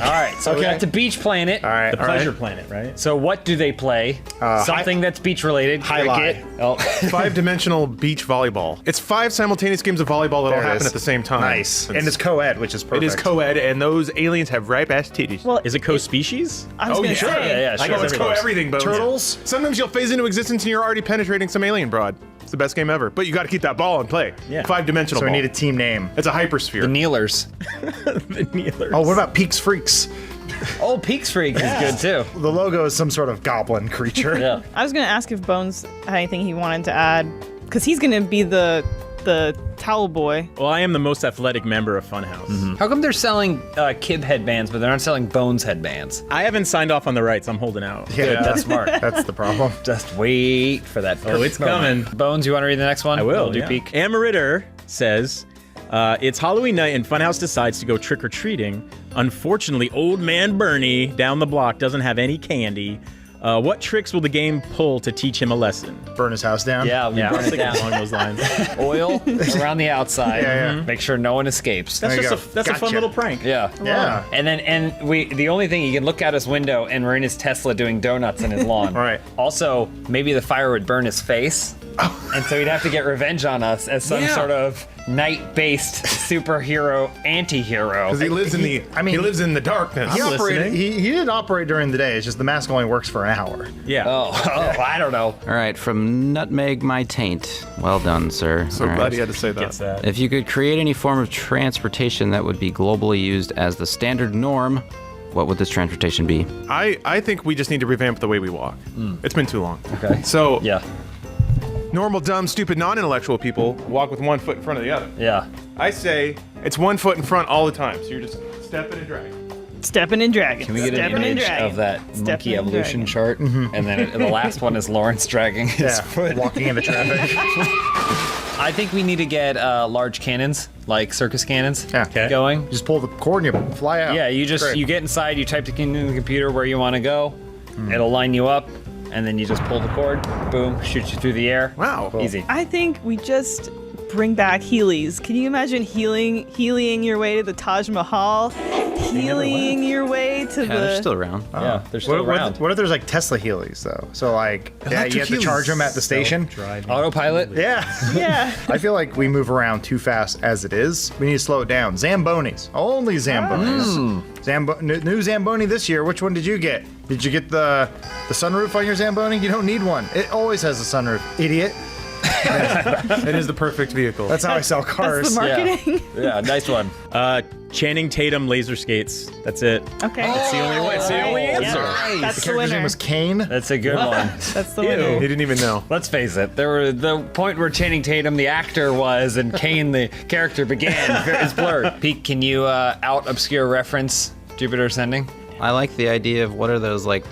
All right, so that's a beach planet. All right. The Pleasure Planet, right? So what do they play? Something that's beach related. High Cricket. Oh. 5-dimensional beach volleyball. It's 5 simultaneous games of volleyball that all There it happen is. at the same time. Nice. And it's co-ed, which is perfect. It is co-ed, and those aliens have ripe-ass titties. Well, Is it co-species? I was gonna say. Yeah, I sure. go, it's co-everything, Bones. Turtles? Sometimes you'll phase into existence and you're already penetrating some alien broad. It's the best game ever. But you got to keep that ball in play. Yeah. 5-dimensional So we ball. need a team name. It's a hypersphere. The Kneelers. The Kneelers. Oh, what about Peaks Freaks? Oh, Peaks Freak is good too. The logo is some sort of goblin creature. Yeah. I was gonna ask if Bones had anything he wanted to add, because he's gonna be the towel boy. Well, I am the most athletic member of Funhouse. How come they're selling Kib headbands, but they're not selling Bones headbands? I haven't signed off on the rights. I'm holding out. Yeah, That's smart. That's the problem. Just wait for that. Oh, it's moment. coming. Bones, you want to read the next one? I will. We'll do yeah. Peak. Amaritter says, it's Halloween night and Funhouse decides to go trick-or-treating. Unfortunately, old man Bernie down the block doesn't have any candy. What tricks will the game pull to teach him a lesson? Burn his house down? Yeah, we burn it Something down. along those lines. Oil around the outside. Yeah, yeah. Make sure no one escapes. That's There you just go. that's a fun Gotcha. little prank. Yeah. Yeah. And then the only thing, he can look out his window and we're in his Tesla doing donuts in his lawn. Right. Also, maybe the fire would burn his face. And so he'd have to get revenge on us as some Yeah. sort of night-based superhero anti-hero. Because he lives in the he lives in the darkness. He I'm operated. listening. He didn't operate during the day. It's just the mask only works for an hour. Yeah. Oh, I don't know. All right, from Nutmeg My Taint. Well done, sir. So All right. glad you had to say that. Gets that. If you could create any form of transportation that would be globally used as the standard norm, what would this transportation be? I think we just need to revamp the way we walk. It's been too long. Okay. So Yeah. normal, dumb, stupid, non-intellectual people walk with one foot in front of the other. Yeah. I say It's 1 foot in front all the time, so you're just stepping and dragging. Stepping and dragging. Can we get Stepping an and image dragging. of that Stepping monkey and evolution dragging. chart? And then the last one is Lawrence dragging his foot. walking into traffic. I think we need to get large cannons, like circus cannons, going. Just pull the cord and you fly out. Yeah, you Great. you get inside, you type in the computer where you want to go. It'll line you up, and then you just pull the cord, boom, shoot you through the air. Wow. Easy. I think we just bring back Heelys. Can you imagine healing your way to the Taj Mahal? Healing your way to Yeah, the... they're still around. Yeah, they're still around. What if there's like Tesla Heelys though? So like, you have to charge them at the station. Autopilot? Yeah. Yeah. I feel like we move around too fast as it is. We need to slow it down. Zambonis. Only Zambonis. New Zamboni this year. Which one did you get? Did you get the sunroof on your Zamboni? You don't need one. It always has a sunroof, idiot. It is the perfect vehicle. That's how I sell cars. That's the marketing. Yeah, nice one. Channing Tatum laser skates. That's it. Okay. That's the only one. It's the only answer. Yeah. That's The the character's name winner. was Kane. That's a good one. That's the He winner. didn't even know. Let's face it, the point where Channing Tatum, the actor, was and Kane, the character, began is blurred. Pete, can you out obscure reference Jupiter Ascending? I like the idea of what are those like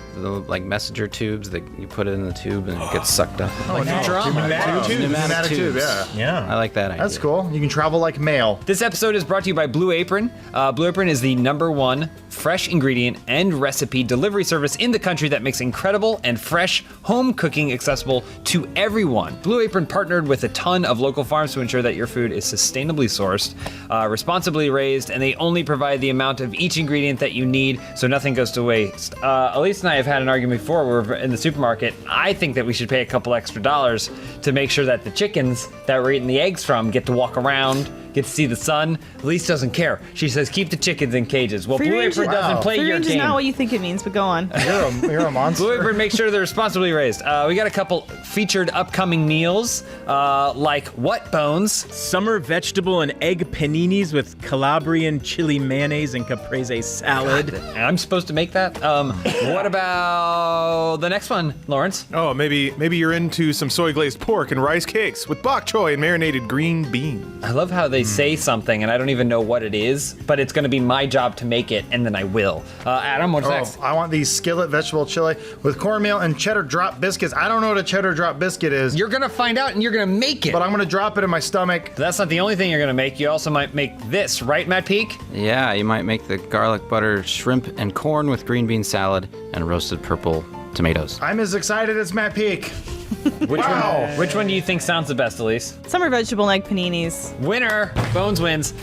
messenger tubes that you put it in the tube and it gets sucked up. Pneumatic tube, yeah. I like that idea. That's cool. You can travel like mail. This episode is brought to you by Blue Apron. Blue Apron is the #1 fresh ingredient and recipe delivery service in the country that makes incredible and fresh home cooking accessible to everyone. Blue Apron partnered with a ton of local farms to ensure that your food is sustainably sourced, responsibly raised, and they only provide the amount of each ingredient that you need so nothing goes to waste. Elise and I have had an argument before. We're in the supermarket. I think that we should pay a couple extra dollars to make sure that the chickens that we're eating the eggs from get to walk around, get to see the sun. Elise doesn't care. She says keep the chickens in cages. Well, Free Blue range, Apron doesn't play free your range game. is not what you think it means, but go on. You're a monster. Blue Apron makes sure they're responsibly raised. We got a couple featured upcoming meals, like what bones? Summer vegetable and egg paninis with Calabrian chili mayonnaise and caprese salad. I'm supposed to make that. What about the next one, Lawrence? Oh, maybe you're into some soy glazed pork and rice cakes with bok choy and marinated green beans. I love how they say something and I don't even know what it is, but it's going to be my job to make it, and then I will. Adam, what's next? I want these skillet vegetable chili with cornmeal and cheddar drop biscuits. I don't know what a cheddar drop biscuit is. You're going to find out and you're going to make it. But I'm going to drop it in my stomach. But that's not the only thing you're going to make. You also might make this, right, Matt Peak? Yeah, you might make the garlic butter shrimp and corn with green bean salad and roasted purple tomatoes. I'm as excited as Matt Peak. Which one do you think sounds the best, Elise? Summer vegetable and egg paninis. Winner. Bones wins.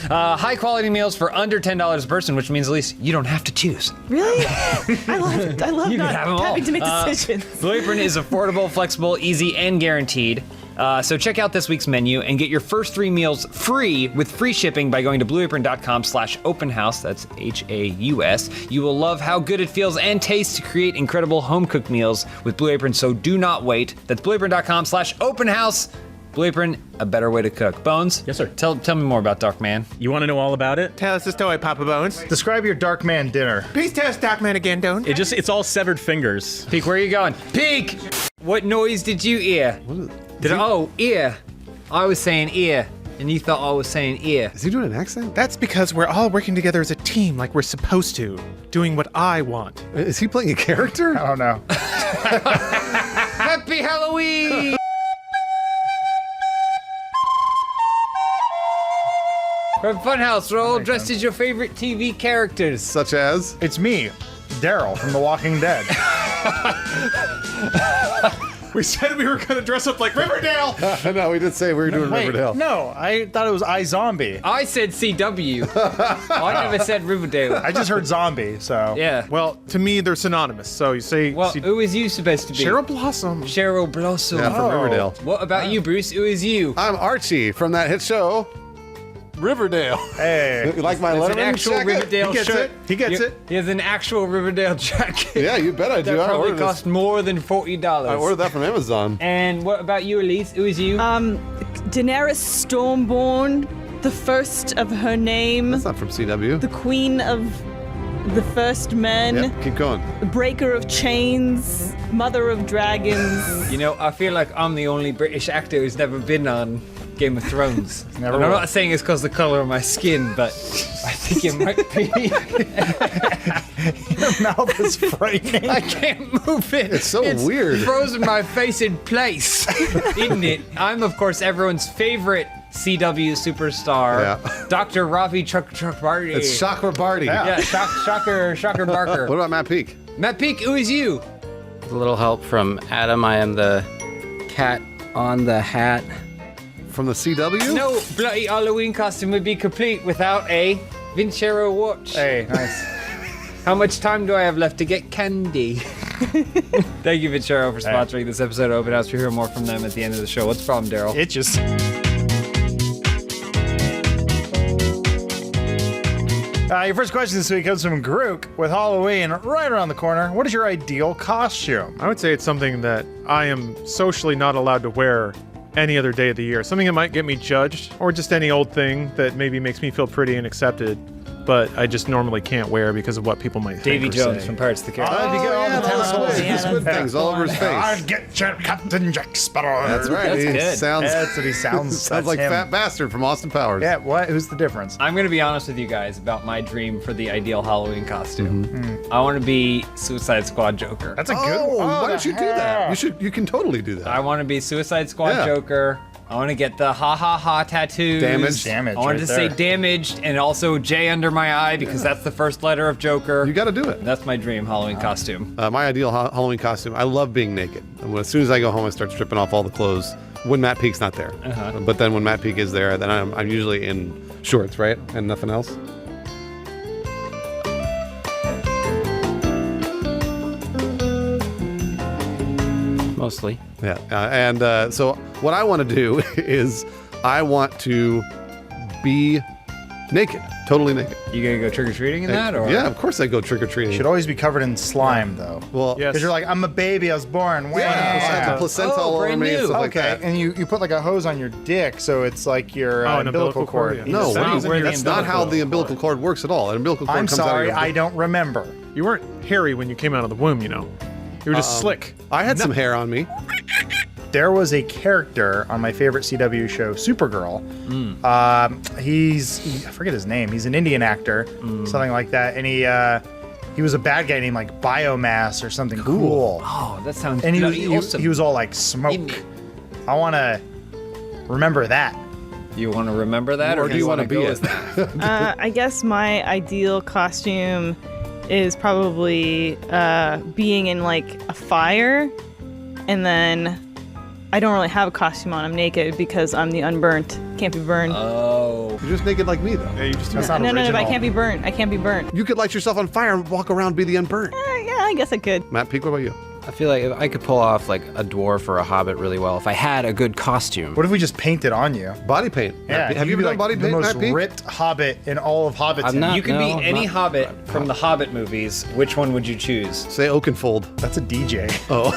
High quality meals for under $10 a person, which means, Elise, you don't have to choose. Really? I love You can not have them all. having to make decisions. Blue Apron is affordable, flexible, easy, and guaranteed. So check out this week's menu and get your first 3 meals free with free shipping by going to blueapron.com/openhouse. That's HAUS. You will love how good it feels and tastes to create incredible home cooked meals with Blue Apron, so do not wait. That's blueapron.com/openhouse. Blue Apron, a better way to cook. Bones? Yes, sir. Tell me more about Dark Man. You want to know all about it? Tell us the story, Papa Bones. Describe your Dark Man dinner. Please tell us Dark Man again, don't. It's all severed fingers. Peek, where are you going? Peek! What noise did you hear? Ear. I was saying ear, and you thought I was saying ear. Is he doing an accent? That's because we're all working together as a team like we're supposed to, doing what I want. Is he playing a character? I don't know. Happy Halloween! From Funhaus, we're all dressed as your favorite TV characters. Such as? It's me, Daryl from The Walking Dead. We said we were going to dress up like Riverdale. No, we did say we were doing Riverdale. No, I thought it was iZombie. I said CW. I never said Riverdale. I just heard zombie, so. Yeah. Well, to me, they're synonymous. So you say Well, who is you supposed to be? Cheryl Blossom. Cheryl Blossom. Yeah, from Riverdale. What about you, Bruce? Who is you? I'm Archie from that hit show, Riverdale. Hey. You like my It's Letterman an actual jacket? Riverdale He gets shirt. it. He gets it. He has an actual Riverdale jacket. Yeah, you bet I do. That I probably ordered cost this. more than $40. I ordered that from Amazon. And what about you, Elise? Who is you? Daenerys Stormborn, the first of her name, That's not from CW. the queen of the first men, Yep, keep going. the breaker of chains, mother of dragons. You know, I feel like I'm the only British actor who's never been on Game of Thrones. Never And I'm will. not saying it's because of the color of my skin, but I think it might be. Your mouth is frightening. I can't move it. It's so weird. Frozen my face in place, isn't it? I'm, of course, everyone's favorite CW superstar, Dr. Ravi Chakrabarti. It's Chakrabarti. Yeah, Shocker Barker. What about Matt Peak? Matt Peak, who is you? With a little help from Adam, I am the cat on the hat. From the CW? No bloody Halloween costume would be complete without a Vincero watch. Hey, nice. How much time do I have left to get candy? Thank you, Vincero, for sponsoring this episode of Open House. We'll hear more from them at the end of the show. What's the problem, Daryl? It just... Your first question this week comes from Grook with Halloween right around the corner. What is your ideal costume? I would say it's something that I am socially not allowed to wear any other day of the year. Something that might get me judged, or just any old thing that maybe makes me feel pretty and accepted, but I just normally can't wear because of what people might think. Davy or Jones say. from Pirates of the Caribbean. Oh, yeah, the squid things all over his face. I'll get your Captain Jack Sparrow. That's right. He sounds, That's what he sounds. sounds That's like him. Fat Bastard from Austin Powers. Yeah, what? Who's the difference? I'm going to be honest with you guys about my dream for the ideal Halloween costume. I want to be Suicide Squad Joker. That's a good one. Why don't you do that? You can totally do that. I want to be Suicide Squad Yeah. Joker. I want to get the ha ha ha tattoos. Damaged. Damaged I wanted right to say there. damaged and also J under my eye because that's the first letter of Joker. You got to do it. That's my dream Halloween costume. My ideal Halloween costume, I love being naked. And as soon as I go home, I start stripping off all the clothes when Matt Peak's not there. But then when Matt Peak is there, then I'm usually in shorts, right? And nothing else. Mostly. Yeah. So what I want to do is I want to be naked, totally naked. You gonna go trick or treating in that, or Yeah, of course I go trick or treating. Should always be covered in slime, though. Well, Because you're like, I'm a baby, I was born. yeah, the placenta all over brand me and new. stuff like Okay, that. and you put like a hose on your dick, so it's like your an umbilical cord. yeah. No, Sounds like that's the not how the umbilical umbilical cord works at all. An umbilical cord I'm comes out sorry, of your... I don't remember. You weren't hairy when you came out of the womb, you know. You were just slick. I had some hair on me. There was a character on my favorite CW show, Supergirl. I forget his name. He's an Indian actor, something like that. And he was a bad guy named like Biomass or something cool. Oh, that sounds And bloody awesome. he was all like smoke. Isn't it? I want to remember that. You want to remember that, or do you want to be go as that? I guess my ideal costume is probably being in like a fire, and then I don't really have a costume on. I'm naked because I'm the unburnt. Can't be burned. Oh. You're just naked like me, though. Yeah, you just That's not no, but I original. can't be burnt. I can't be burnt. You could light yourself on fire and walk around, be the unburnt. Yeah, I guess I could. Matt Peak, what about you? I feel like if I could pull off like a dwarf or a hobbit really well if I had a good costume. What if we just painted on you? Body paint. Yeah, Have you be ever done like body the paint, most Matt Peak? ripped hobbit in all of Hobbiton? I'm not- You could be No, any not- Hobbit from the Hobbit movies. Which one would you choose? Say Oakenfold. That's a DJ. Oh.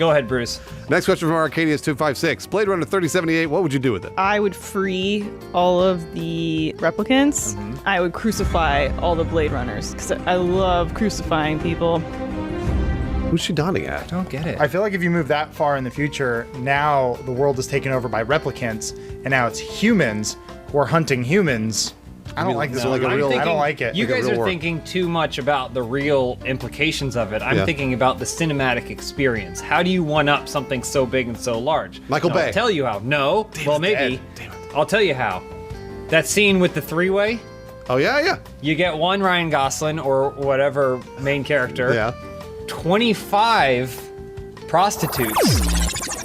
Go ahead, Bruce. Next question from Arcadius256. Blade Runner 3078, what would you do with it? I would free all of the replicants. I would crucify all the Blade Runners because I love crucifying people. Who's she donning at? Don't get it. I feel like if you move that far in the future, now the world is taken over by replicants, and now it's humans who are hunting humans. I don't like this. like a I'm real- I thinking- don't like it. You Like a guys real are war. thinking too much about the real implications of it. I'm Yeah. thinking about the cinematic experience. How do you one up something so big and so large? Michael And Bay. I'll tell you how. No. Well, maybe. I'll tell you how. That scene with the three-way. Oh, yeah. You get one Ryan Gosling or whatever main character. Yeah. 25 prostitutes.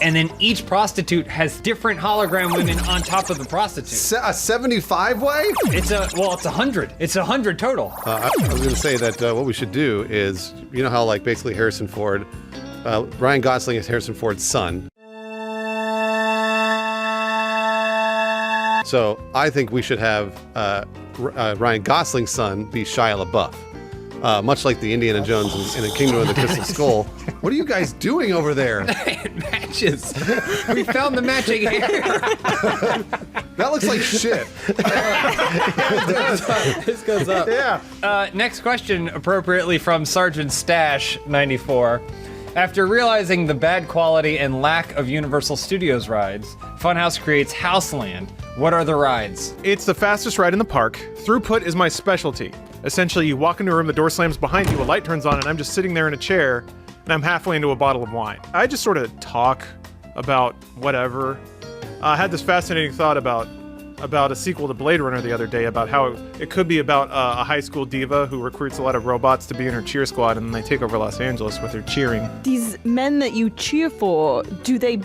And then each prostitute has different hologram women on top of the prostitute. A 75 way? It's 100. It's 100 total. I was going to say that what we should do is, you know how like basically Harrison Ford, Ryan Gosling is Harrison Ford's son. So I think we should have Ryan Gosling's son be Shia LaBeouf. Much like the Indiana Jones in the Kingdom of the Crystal Skull. What are you guys doing over there? It matches. We found the matching hair. That looks like shit. This goes up. Yeah. Next question, appropriately from Sergeant Stash 94. After realizing the bad quality and lack of Universal Studios rides, Funhaus creates Houseland. What are the rides? It's the fastest ride in the park. Throughput is my specialty. Essentially, you walk into a room, the door slams behind you, a light turns on, and I'm just sitting there in a chair, and I'm halfway into a bottle of wine. I just sort of talk about whatever. I had this fascinating thought about a sequel to Blade Runner the other day, about how it could be about a high school diva who recruits a lot of robots to be in her cheer squad, and then they take over Los Angeles with her cheering. These men that you cheer for, do they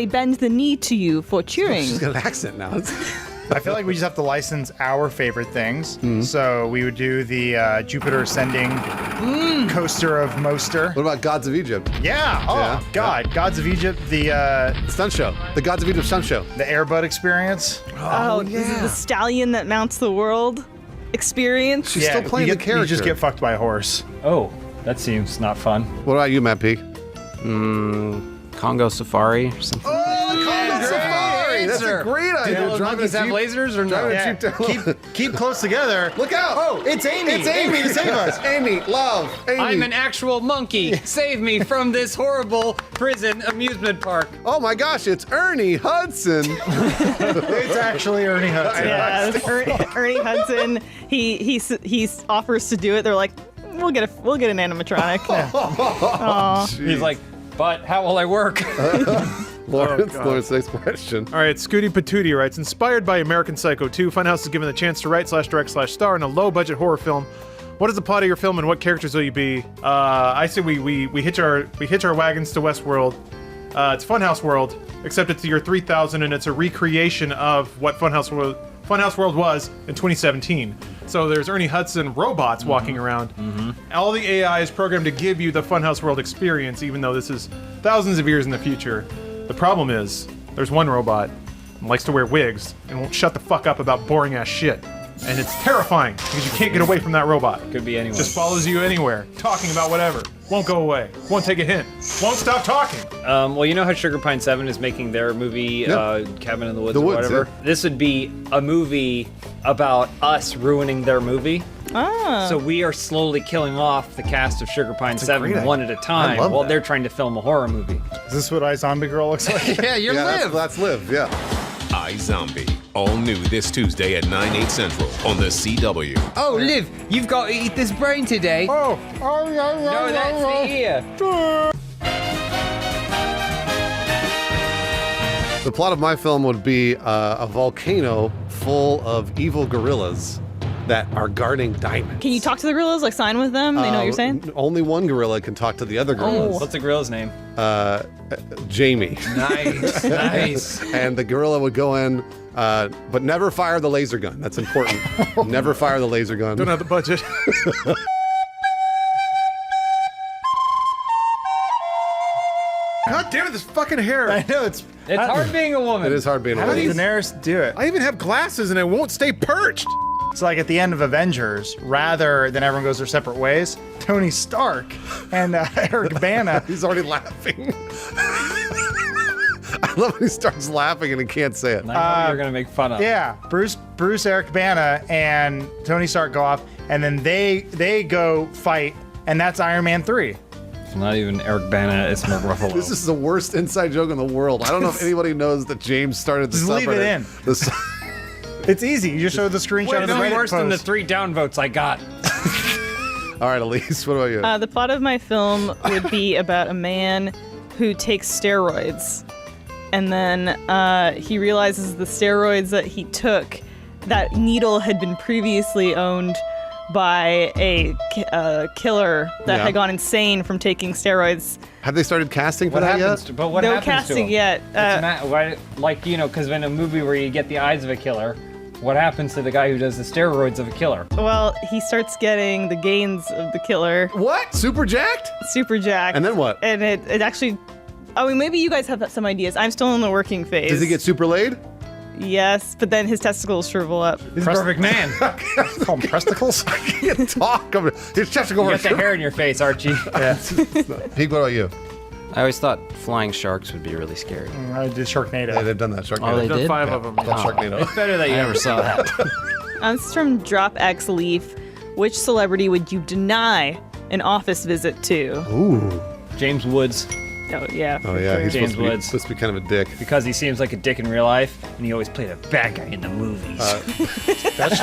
bend the knee to you for cheering? She's got an accent now. I feel like we just have to license our favorite things. So we would do the Jupiter Ascending coaster of Moster. What about Gods of Egypt? Yeah. Oh, Yeah, God. yeah. Gods of Egypt, the stunt show. The Gods of Egypt stunt show. The Airbud experience. Oh, is it the stallion that mounts the world experience? She's still playing you the character. You just get fucked by a horse. Oh, that seems not fun. What about you, Matt P? Congo Safari or something. Oh, Congo Safari! That's a great idea. Do those monkeys have lasers or no? Yeah, keep close together. Look out! Oh, it's Amy. It's Amy to save us. Amy, love. Amy. I'm an actual monkey. Save me from this horrible prison amusement park. Oh my gosh, it's Ernie Hudson. It's actually Ernie Hudson. Yeah, Ernie Hudson. He offers to do it. They're like, we'll get an animatronic. Aw. He's like, but how will I work? Lawrence, next question. All right, Scooty Patootie writes, inspired by American Psycho 2, Funhaus is given the chance to write/direct/star in a low-budget horror film. What is the plot of your film and what characters will you be? I say we hitch our wagons to Westworld. It's Funhaus World, except it's the year 3000 and it's a recreation of what Funhaus World was in 2017. So there's Ernie Hudson robots walking around. All the AI is programmed to give you the Funhaus World experience, even though this is thousands of years in the future. The problem is, there's one robot who likes to wear wigs and won't shut the fuck up about boring ass shit. And it's terrifying because you can't get away from that robot. Could be anyone. Just follows you anywhere, talking about whatever. Won't go away. Won't take a hint. Won't stop talking. Well, you know how Sugar Pine 7 is making their movie, Cabin in the Woods or whatever? Yeah. This would be a movie about us ruining their movie. Ah. So we are slowly killing off the cast of Sugar Pine 7 great one idea. at a time I love while that. they're trying to film a horror movie. Is this what iZombie Girl looks like? Yeah, you're Liv. That's Liv, yeah. iZombie. All new this Tuesday at 9/8 Central on the CW. Oh, Liv, you've got to eat this brain today. Oh, No, that's the ear. The plot of my film would be a volcano full of evil gorillas that are guarding diamonds. Can you talk to the gorillas? Like sign with them? They know what you're saying? Only one gorilla can talk to the other gorillas. What's the gorilla's name? Jamie. Nice, nice. And the gorilla would go in, but never fire the laser gun. That's important. Never fire the laser gun. Don't have the budget. God damn it, this fucking hair. I know, it's hard being a woman. It is hard being a How woman. did Daenerys do it? I even have glasses and it won't stay perched. It's like at the end of Avengers, rather than everyone goes their separate ways, Tony Stark and Eric Bana. He's already laughing. I love when he starts laughing and he can't say it. I know you're going to make fun of. Yeah, Bruce, Eric Bana, and Tony Stark go off, and then they go fight, and that's Iron Man 3. It's not even Eric Bana, it's Mark Ruffalo. This is the worst inside joke in the world. I don't know if anybody knows that James started the Just leave it in. It's easy. You just show the screenshot of the Reddit worse than the post. 3 downvotes I got. All right, Elise, what about you? The plot of my film would be about a man who takes steroids. And then he realizes the steroids that he took, that needle had been previously owned by a killer that had gone insane from taking steroids. Have they started casting for What that happens yet? to, but what No happens casting to him? yet. Like, you know, because in a movie where you get the eyes of a killer, what happens to the guy who does the steroids of a killer? Well, he starts getting the gains of the killer. What? Super jacked? Super jacked. And then what? And it actually... I mean, maybe you guys have some ideas. I'm still in the working phase. Does he get super laid? Yes, but then his testicles shrivel up. He's a perfect man. Call them presticles? I can't talk. His testicles You are got the hair in your face, Archie. Pete, what about you? I always thought flying sharks would be really scary. I did Sharknado. Yeah, they've done that. Sharknado. Oh, they I've done did? 5 of them. Called Sharknado. It's better that you never saw that. This is from Drop X Leaf. Which celebrity would you deny an office visit to? Ooh. James Woods. Oh yeah. Oh yeah, he's James supposed to be kind of a dick. Because he seems like a dick in real life, and he always played a bad guy in the movies. That's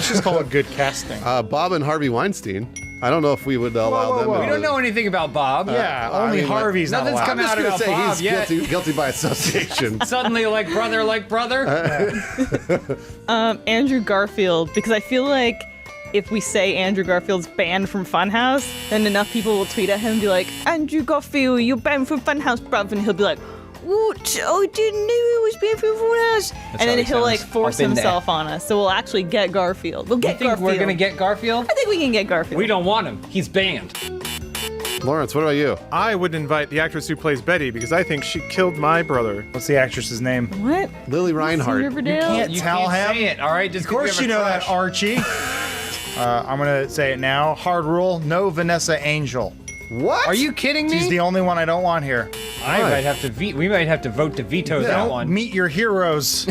just called good casting. Bob and Harvey Weinstein. I don't know if we would allow them. We don't know anything about Bob. Only Harvey's not Nothing's allowed. come out I'm about just gonna Bob say yet. he's guilty by association. Suddenly, like brother. Andrew Garfield, because I feel like if we say Andrew Garfield's banned from Funhouse, then enough people will tweet at him and be like, Andrew Garfield, you're banned from Funhouse, bruv. And he'll be like, what? I didn't know I was banned from Funhouse. And then he'll like force himself on us. So we'll actually get Garfield. We'll get Garfield. We're gonna get Garfield? I think we can get Garfield. We don't want him. He's banned. Lawrence, what about you? I would invite the actress who plays Betty because I think she killed my brother. What's the actress's name? What? Lily Reinhardt. Riverdale? You can't say it, all right? Just Of course you know that, Archie. I'm gonna say it now. Hard rule: no Vanessa Angel. What? Are you kidding me? She's the only one I don't want here. We might have to vote to veto that Don't one. meet your heroes.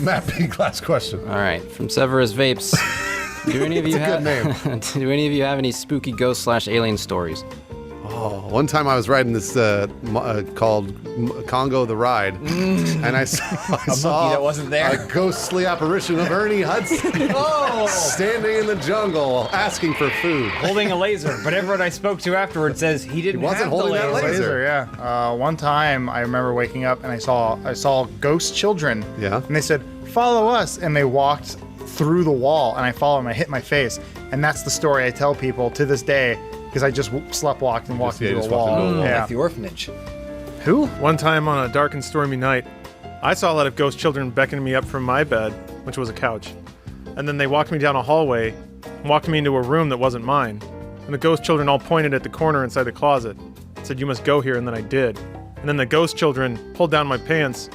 Matt Peak, last question. All right, from Severus Vapes. Do any of you It's a good have Do any of you have any spooky ghost/alien stories? Oh, one time I was riding this called Congo the Ride, and I saw that wasn't there. a ghostly apparition of Ernie Hudson standing in the jungle asking for food. Holding a laser, but everyone I spoke to afterwards says he didn't wasn't have holding the that laser. laser. Yeah. One time I remember waking up and I saw ghost children. Yeah. And they said, "Follow us," and they walked through the wall, and I followed them. I hit my face, and that's the story I tell people to this day because I just sleptwalked and walked into a wall. Like the orphanage. Who? One time on a dark and stormy night, I saw a lot of ghost children beckoning me up from my bed, which was a couch. And then they walked me down a hallway, walked me into a room that wasn't mine. And the ghost children all pointed at the corner inside the closet, said, "You must go here," and then I did. And then the ghost children pulled down my pants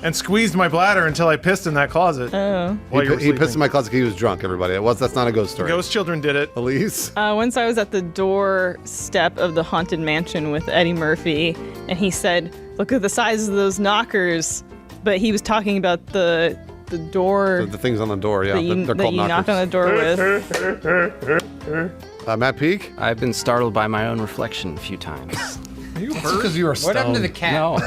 and squeezed my bladder until I pissed in that closet. Oh. He pissed in my closet because he was drunk, everybody. That's not a ghost story. Ghost children did it. Elise? Once I was at the doorstep of the Haunted Mansion with Eddie Murphy, and he said, "Look at the size of those knockers." But he was talking about the door. The things on the door, yeah. That you, They're that called you knock on the door with. Matt Peak? I've been startled by my own reflection a few times. Are you hurt? Because you were What happened to the cat? No.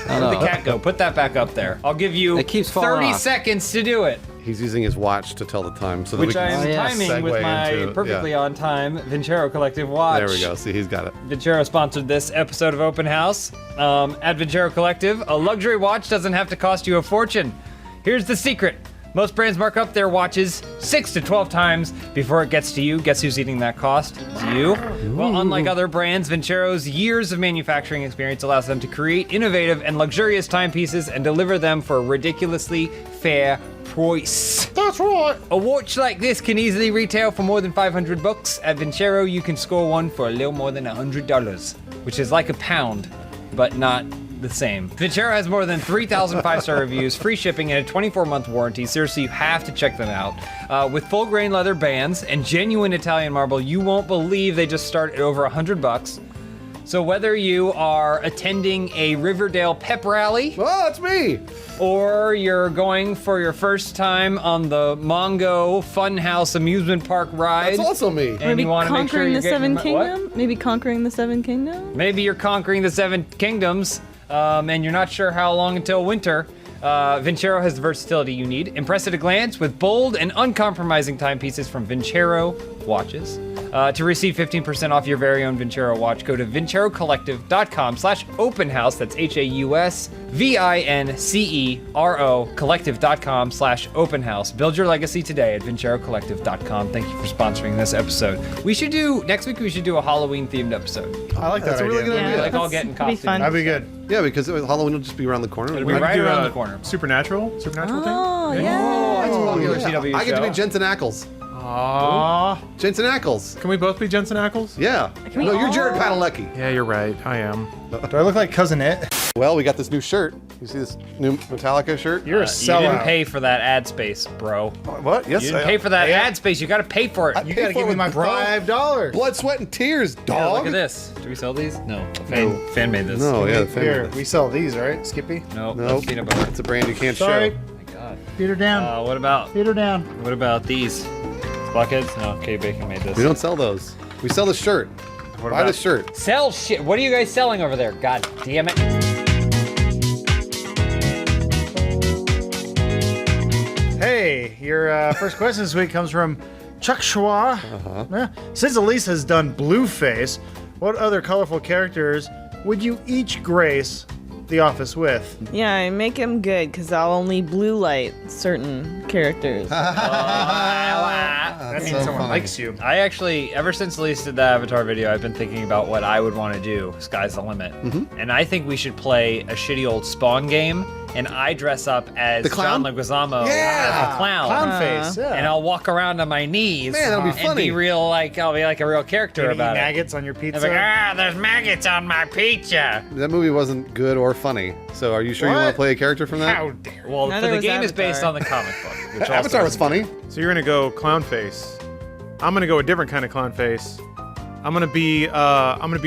Where'd the cat go? Put that back up there. I'll give you It keeps falling 30 off. seconds to do it. He's using his watch to tell the time, so that we Which I can am timing with segue my into- perfectly yeah. on time Vincero Collective watch. There we go. See, he's got it. Vincero sponsored this episode of Open House. At Vincero Collective, a luxury watch doesn't have to cost you a fortune. Here's the secret. Most brands mark up their watches 6 to 12 times before it gets to you. Guess who's eating that cost? It's you. Well, unlike other brands, Vincero's years of manufacturing experience allows them to create innovative and luxurious timepieces and deliver them for a ridiculously fair price. That's right. A watch like this can easily retail for more than $500. At Vincero, you can score one for a little more than $100, which is like a pound, but not the same. Vincero has more than 3,000 5-star reviews, free shipping, and a 24-month warranty. Seriously, you have to check them out. With full grain leather bands and genuine Italian marble, you won't believe they just start at over $100. So whether you are attending a Riverdale pep rally, oh, that's me, or you're going for your first time on the Mongo Funhouse amusement park ride, That's also me. and Maybe you want to make sure conquering you're the Seven getting what? Kingdoms? Maybe conquering the Seven Kingdoms? Maybe you're conquering the Seven Kingdoms, and you're not sure how long until winter. Vincero has the versatility you need. Impress at a glance with bold and uncompromising timepieces from Vincero watches. To receive 15% off your very own Vincero watch, go to vincerocollective.com/openhouse. That's HAUSVINCERO collective.com/openhouse. Build your legacy today at vincerocollective.com. Thank you for sponsoring this episode. Next week we should do a Halloween themed episode. I like that That's a really idea. good idea. Like all get in costume. That'd be good. Yeah, because Halloween will just be around the corner. It'll be right around the corner. Supernatural thing? Oh, yeah. That's a popular CW I get to be show. Jensen Ackles. Aww. Jensen Ackles. Can we both be Jensen Ackles? Yeah. we No, you're all? Jared Padalecki. Yeah, you're right. I am. Do I look like Cousin It? Well, we got this new shirt. You see this new Metallica shirt? You're a You didn't sellout. pay for that ad space, bro. What? Yes, You didn't pay for that Yeah. ad space. You got to pay for it. You gotta give me my $5. Blood, sweat, and tears, Yeah, dog. look at this. Do we sell these? No. Fan made this. No, yeah, the Here, family. we sell these, right, Skippy? No, No, that's peanut butter. it's a brand you can't Sorry. show. Oh my god. Feet her down. What about Feet her down. these? Blockheads? No, Kay Bacon made this. We don't sell those. We sell the shirt. Buy the shirt. Sell shit. What are you guys selling over there? God damn it. Hey, your first question this week comes from Chuck Schwa. Since Elise has done Blueface, what other colorful characters would you each grace the office with? Yeah, I make him good because I'll only blue light certain characters. That means someone likes you. I actually, ever since Elise did the Avatar video, I've been thinking about what I would want to do. Sky's the limit. And I think we should play a shitty old Spawn game, and I dress up as The clown? John Leguizamo Yeah. as a clown. Clown face, yeah. And I'll walk around on my knees. Man, that'll be And funny. be real, like, I'll be like a real character Maybe about eat it. maggots on your pizza. I'm like, there's maggots on my pizza. That movie wasn't good or funny. So are you sure you want What? to play a character from that? How dare Well, Neither the was game is based Avatar. on the comic book. Which also Avatar was isn't funny. So you're gonna go clown face. I'm gonna go a different kind of clown face. I'm gonna be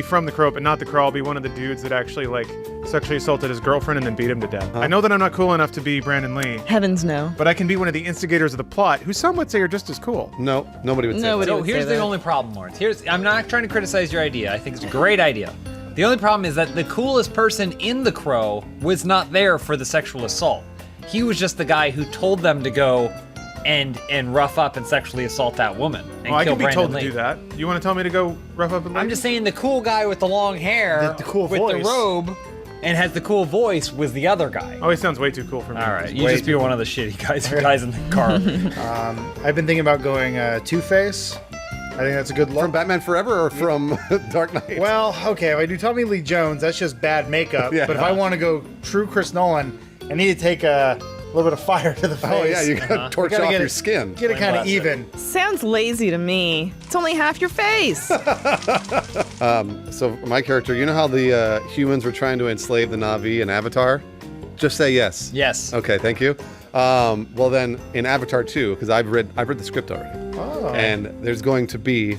from the Crow, but not the Crow. I'll be one of the dudes that actually like sexually assaulted his girlfriend and then beat him to death. I know that I'm not cool enough to be Brandon Lee, Heavens no. but I can be one of the instigators of the plot, who some would say are just as cool. No, nobody would say Nobody that. So would here's say the that. only problem, Lawrence. I'm not trying to criticize your idea. I think it's a great idea. The only problem is that the coolest person in The Crow was not there for the sexual assault. He was just the guy who told them to go and rough up and sexually assault that woman and I kill can be Brandon told Lee. to do that. You want to tell me to go rough up and I'm just saying the cool guy with the long hair, The cool with voice. the robe, and has the cool voice was the other guy. Oh, he sounds way too cool for me. All right, you way just be too one of the shitty guys in the car. I've been thinking about going Two-Face. I think that's a good look. From Batman Forever or from Dark Knight? Well, okay, if I do Tommy Lee Jones, that's just bad makeup. Yeah. But if I want to go true Chris Nolan, I need to take a little bit of fire to the face. Oh yeah, you gotta torch Gotta off get your it- skin. Get it kind of even. Sounds lazy to me. It's only half your face. So my character, you know how the humans were trying to enslave the Na'vi in Avatar? Just say yes. Yes. Okay, thank you. Well then, in Avatar 2, because I've read the script already, and there's going to be,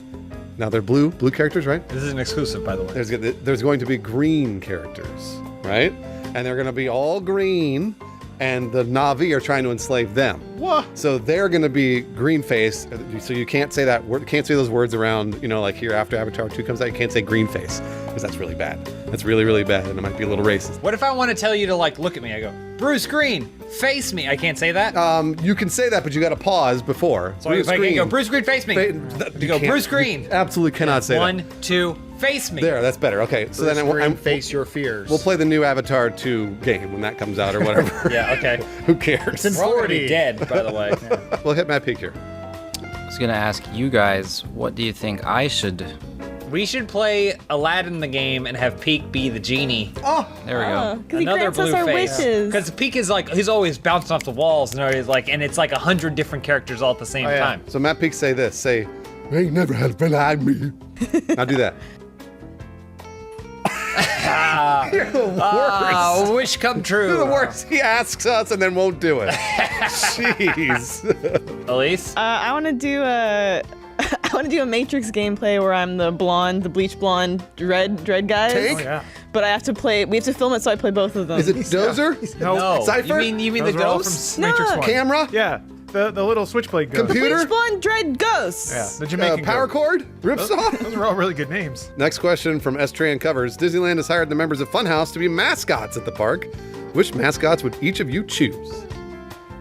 now they're blue characters, right? This is an exclusive, by the way. There's going to be green characters, right? And they're going to be all green, and the Na'vi are trying to enslave them. What? So they're going to be green face. So you can't say that word, can't say those words around, like here after Avatar 2 comes out, you can't say green face because that's really bad. That's really, really bad, and it might be a little racist. What if I want to tell you to look at me? I go, Bruce Green, face me. I can't say that. You can say that, but you got to pause before. So if I can go, Bruce Green, face me. You go, Bruce Green. You absolutely cannot say that. 1, 2, face me. There, that's better. Okay, so Bruce then Green, face your fears. We'll play the new Avatar 2 game when that comes out or whatever. Yeah, okay. Who cares? in We're all gonna 40. be dead, by the way. We'll hit Matt Peak here. I was gonna ask you guys, what do you think I should? We should play Aladdin the game and have Peak be the genie. Oh, there we go. Because he grants us our wishes. Because Peak is he's always bouncing off the walls and it's like 100 different characters all at the same time. So Matt Peak say this. Say, "They never has been behind me." Now do that. You're the worst. Wish come true. You're the worst. He asks us and then won't do it. Jeez. Elise? I want to do a Matrix gameplay where I'm the bleach blonde dread guys. Tank? Oh, yeah. But I have to play. We have to film it, so I play both of them. Is it Dozer? No. Cypher? You mean Those the are all ghosts? from Matrix No. 1. Camera? Yeah, the little switchblade ghost. Computer? Bleach blonde dread ghosts. Yeah, the Jamaican Power ghost. cord? Ripsaw? Those are all really good names. Next question from S. Tran Covers. Disneyland has hired the members of Funhaus to be mascots at the park. Which mascots would each of you choose?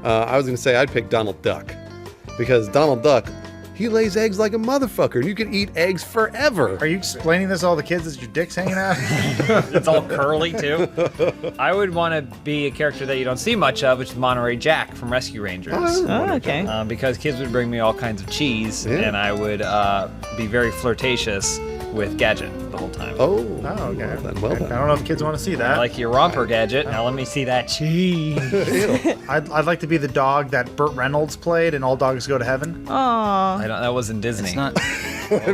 I was going to say I'd pick Donald Duck. Because Donald Duck, he lays eggs like a motherfucker. And you can eat eggs forever. Are you explaining this to all the kids as your dick's hanging out? It's all curly, too. I would want to be a character that you don't see much of, which is Monterey Jack from Rescue Rangers. Oh, okay. Because kids would bring me all kinds of cheese, and I would be very flirtatious with Gadget the whole time. Oh, okay. Well I done. don't know if kids want to see that. I like your romper, Gadget. Now let me see that cheese. I'd like to be the dog that Burt Reynolds played in All Dogs Go to Heaven. Aw. That wasn't Disney. It's not.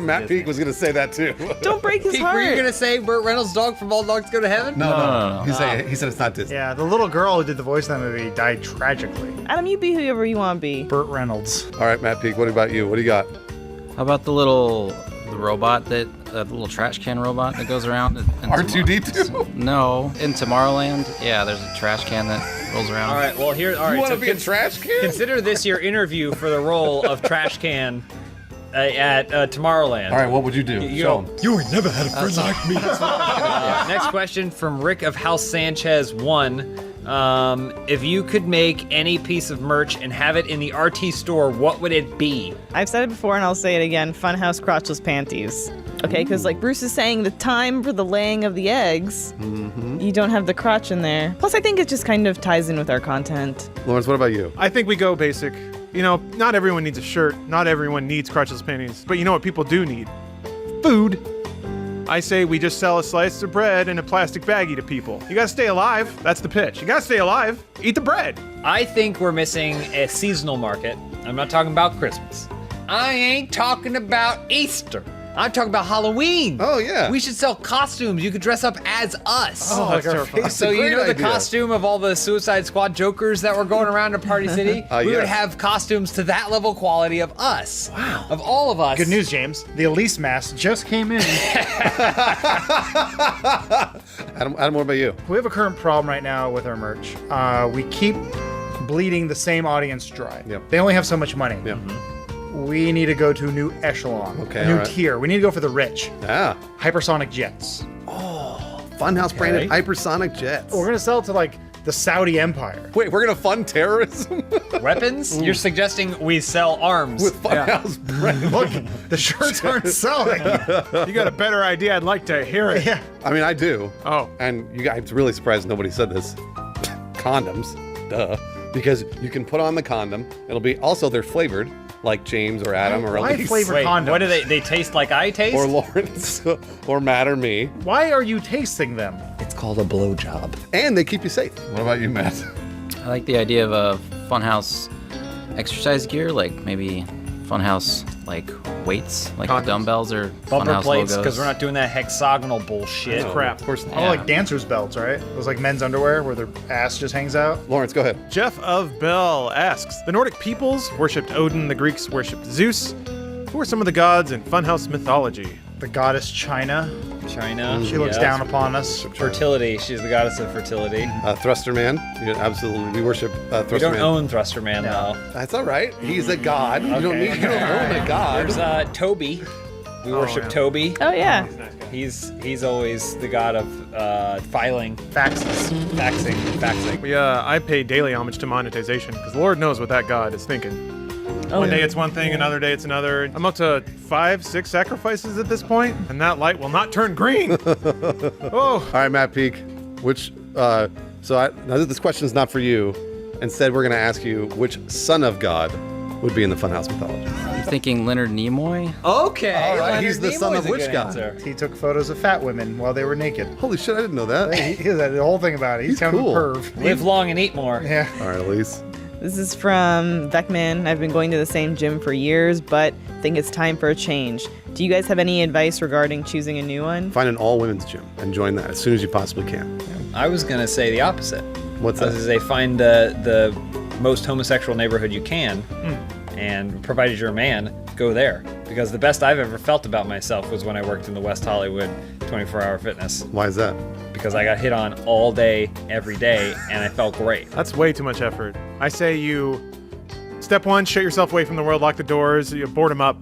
Matt Peak was going to say that too. Don't break his Pete, heart. were you going to say Burt Reynolds' dog from All Dogs Go to Heaven? No. He said it's not Disney. Yeah, the little girl who did the voice of that movie died tragically. Adam, you be whoever you want to be. Burt Reynolds. All right, Matt Peak, what about you? What do you got? How about the robot the little trash can robot that goes around? R2D2? No, in Tomorrowland. Yeah, there's a trash can that rolls around. All right, well, all right. You want so to be a trash can? Consider this your interview for the role of trash can at Tomorrowland. All right, what would you do? Show 'em. You ain't never had a friend like me. Next question from Rick of House Sanchez 1. If you could make any piece of merch and have it in the RT store, what would it be? I've said it before and I'll say it again. Funhouse crotchless panties. Okay, because like Bruce is saying, the time for the laying of the eggs, you don't have the crotch in there. Plus, I think it just kind of ties in with our content. Lawrence, what about you? I think we go basic. You know, not everyone needs a shirt. Not everyone needs crotchless panties. But you know what people do need? Food. I say we just sell a slice of bread in a plastic baggie to people. You gotta stay alive. That's the pitch. You gotta stay alive. Eat the bread. I think we're missing a seasonal market. I'm not talking about Christmas. I ain't talking about Easter. I'm talking about Halloween. Oh, yeah. We should sell costumes. You could dress up as us. Oh, that's terrifying. So you know the costume of all the Suicide Squad jokers that were going around in Party City? We would have costumes to that level quality of us. Wow. Of all of us. Good news, James. The Elise mask just came in. Adam, what about you? We have a current problem right now with our merch. We keep bleeding the same audience dry. Yep. They only have so much money. Yep. We need to go to a new echelon, Okay, a new all right. tier. We need to go for the rich. Yeah. Hypersonic jets. Funhouse branded hypersonic jets. We're gonna sell it to like the Saudi Empire. Wait, we're gonna fund terrorism? Weapons? You're suggesting we sell arms. With Funhouse brand. Look, the shirts aren't selling. You got a better idea? I'd like to hear it. Yeah. I mean, I do. Oh. And you guys, I'm really surprised nobody said this. Condoms. Duh. Because you can put on the condom. It'll be also they're flavored, like James or Adam or Why Elise. flavored Wait, condoms? what do they taste like I taste? Or Lawrence. Or Matt or me. Why are you tasting them? It's called a blowjob. And they keep you safe. What about you, Matt? I like the idea of a Funhouse exercise gear, like maybe Funhouse like weights, like the dumbbells or Bumper Funhouse plates, logos. because we're not doing that hexagonal bullshit. No, crap. Of course not. Oh, like dancers' belts, right? Those like men's underwear where their ass just hangs out. Lawrence, go ahead. Jeff of Bell asks, the Nordic peoples worshipped Odin, the Greeks worshipped Zeus. Who are some of the gods in Funhouse mythology? The goddess China. China. She looks down upon us. Fertility. She's the goddess of fertility. Thruster Man. Yeah, absolutely. We worship Thruster We don't Man. own Thruster Man, though. That's all right. He's a god. You don't Okay. need. You don't own a god. There's Toby. We worship yeah. Toby. Oh, yeah. He's always the god of filing. Faxes. Faxing. I pay daily homage to monetization because Lord knows what that god is thinking. One day it's one thing, another day it's another. I'm up to 5-6 sacrifices at this point, and that light will not turn green. Oh. All right, Matt Peak. Which now this question is not for you. Instead, we're going to ask you which son of God would be in the Funhouse mythology. I'm thinking Leonard Nimoy. Okay. All right, Leonard he's the son Nimoy's of a which good god? answer. He took photos of fat women while they were naked. Holy shit, I didn't know that. He had the whole thing about it. He's kind cool. of a perv. Live long and eat more. Yeah. All right, Elise. This is from Vecman. I've been going to the same gym for years, but think it's time for a change. Do you guys have any advice regarding choosing a new one? Find an all-women's gym and join that as soon as you possibly can. I was gonna say the opposite. What's I that? was gonna say find the most homosexual neighborhood you can, and provided you're a man, go there. Because the best I've ever felt about myself was when I worked in the West Hollywood 24-hour fitness. Why is that? Because I got hit on all day, every day, and I felt great. That's way too much effort. I say step one, shut yourself away from the world, lock the doors, you board them up.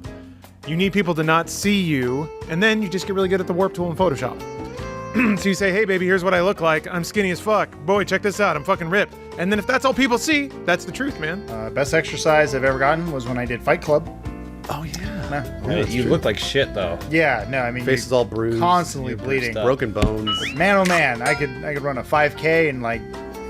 You need people to not see you, and then you just get really good at the warp tool in Photoshop. So you say, hey baby, here's what I look like. I'm skinny as fuck. Boy, check this out. I'm fucking ripped. And then if that's all people see, that's the truth, man. Best exercise I've ever gotten was when I did Fight Club. Oh, yeah. You look like shit, though. Yeah, no, I mean, Face is all bruised. constantly bleeding. Broken bones. Man, oh man, I could run a 5K in like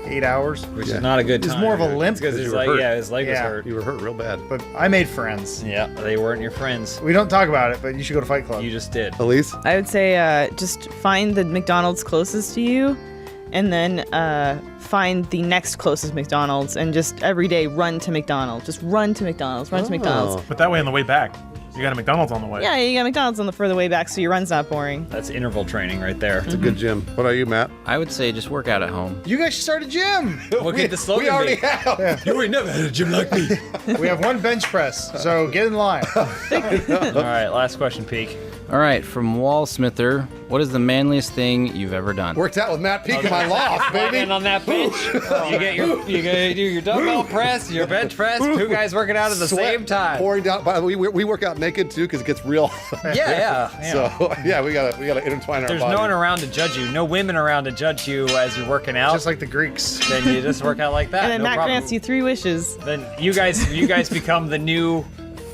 8 hours. Which is not a good time. It's more of a limp. Because his you were leg, hurt. his leg was hurt. You were hurt real bad. But I made friends. Yeah, they weren't your friends. We don't talk about it, but you should go to Fight Club. You just did. Elise? I would say just find the McDonald's closest to you, and then find the next closest McDonald's, and just every day run to McDonald's. Just run to McDonald's. Run to McDonald's. But that way on the way back, you got a McDonald's on the way. Yeah, you got McDonald's on the further way back, so your run's not boring. That's interval training right there. It's a good gym. What about you, Matt? I would say just work out at home. You guys should start a gym. What could the slogan We already be? have. Yeah. You ain't never had a gym like me. We have one bench press, so get in line. All right, last question, Peak. All right, from Wallsmither, what is the manliest thing you've ever done? Worked out with Matt Peak in my loft, baby. And on that bench, you do your dumbbell press, your bench press. Two guys working out at the Sweat same time. pouring down. But we work out naked too because it gets real. Yeah. So yeah, we gotta intertwine our There's bodies. no one around to judge you. No women around to judge you as you're working out. Just like the Greeks. Then you just work out like that. And then no Matt problem. grants you 3 wishes. Then you guys become the new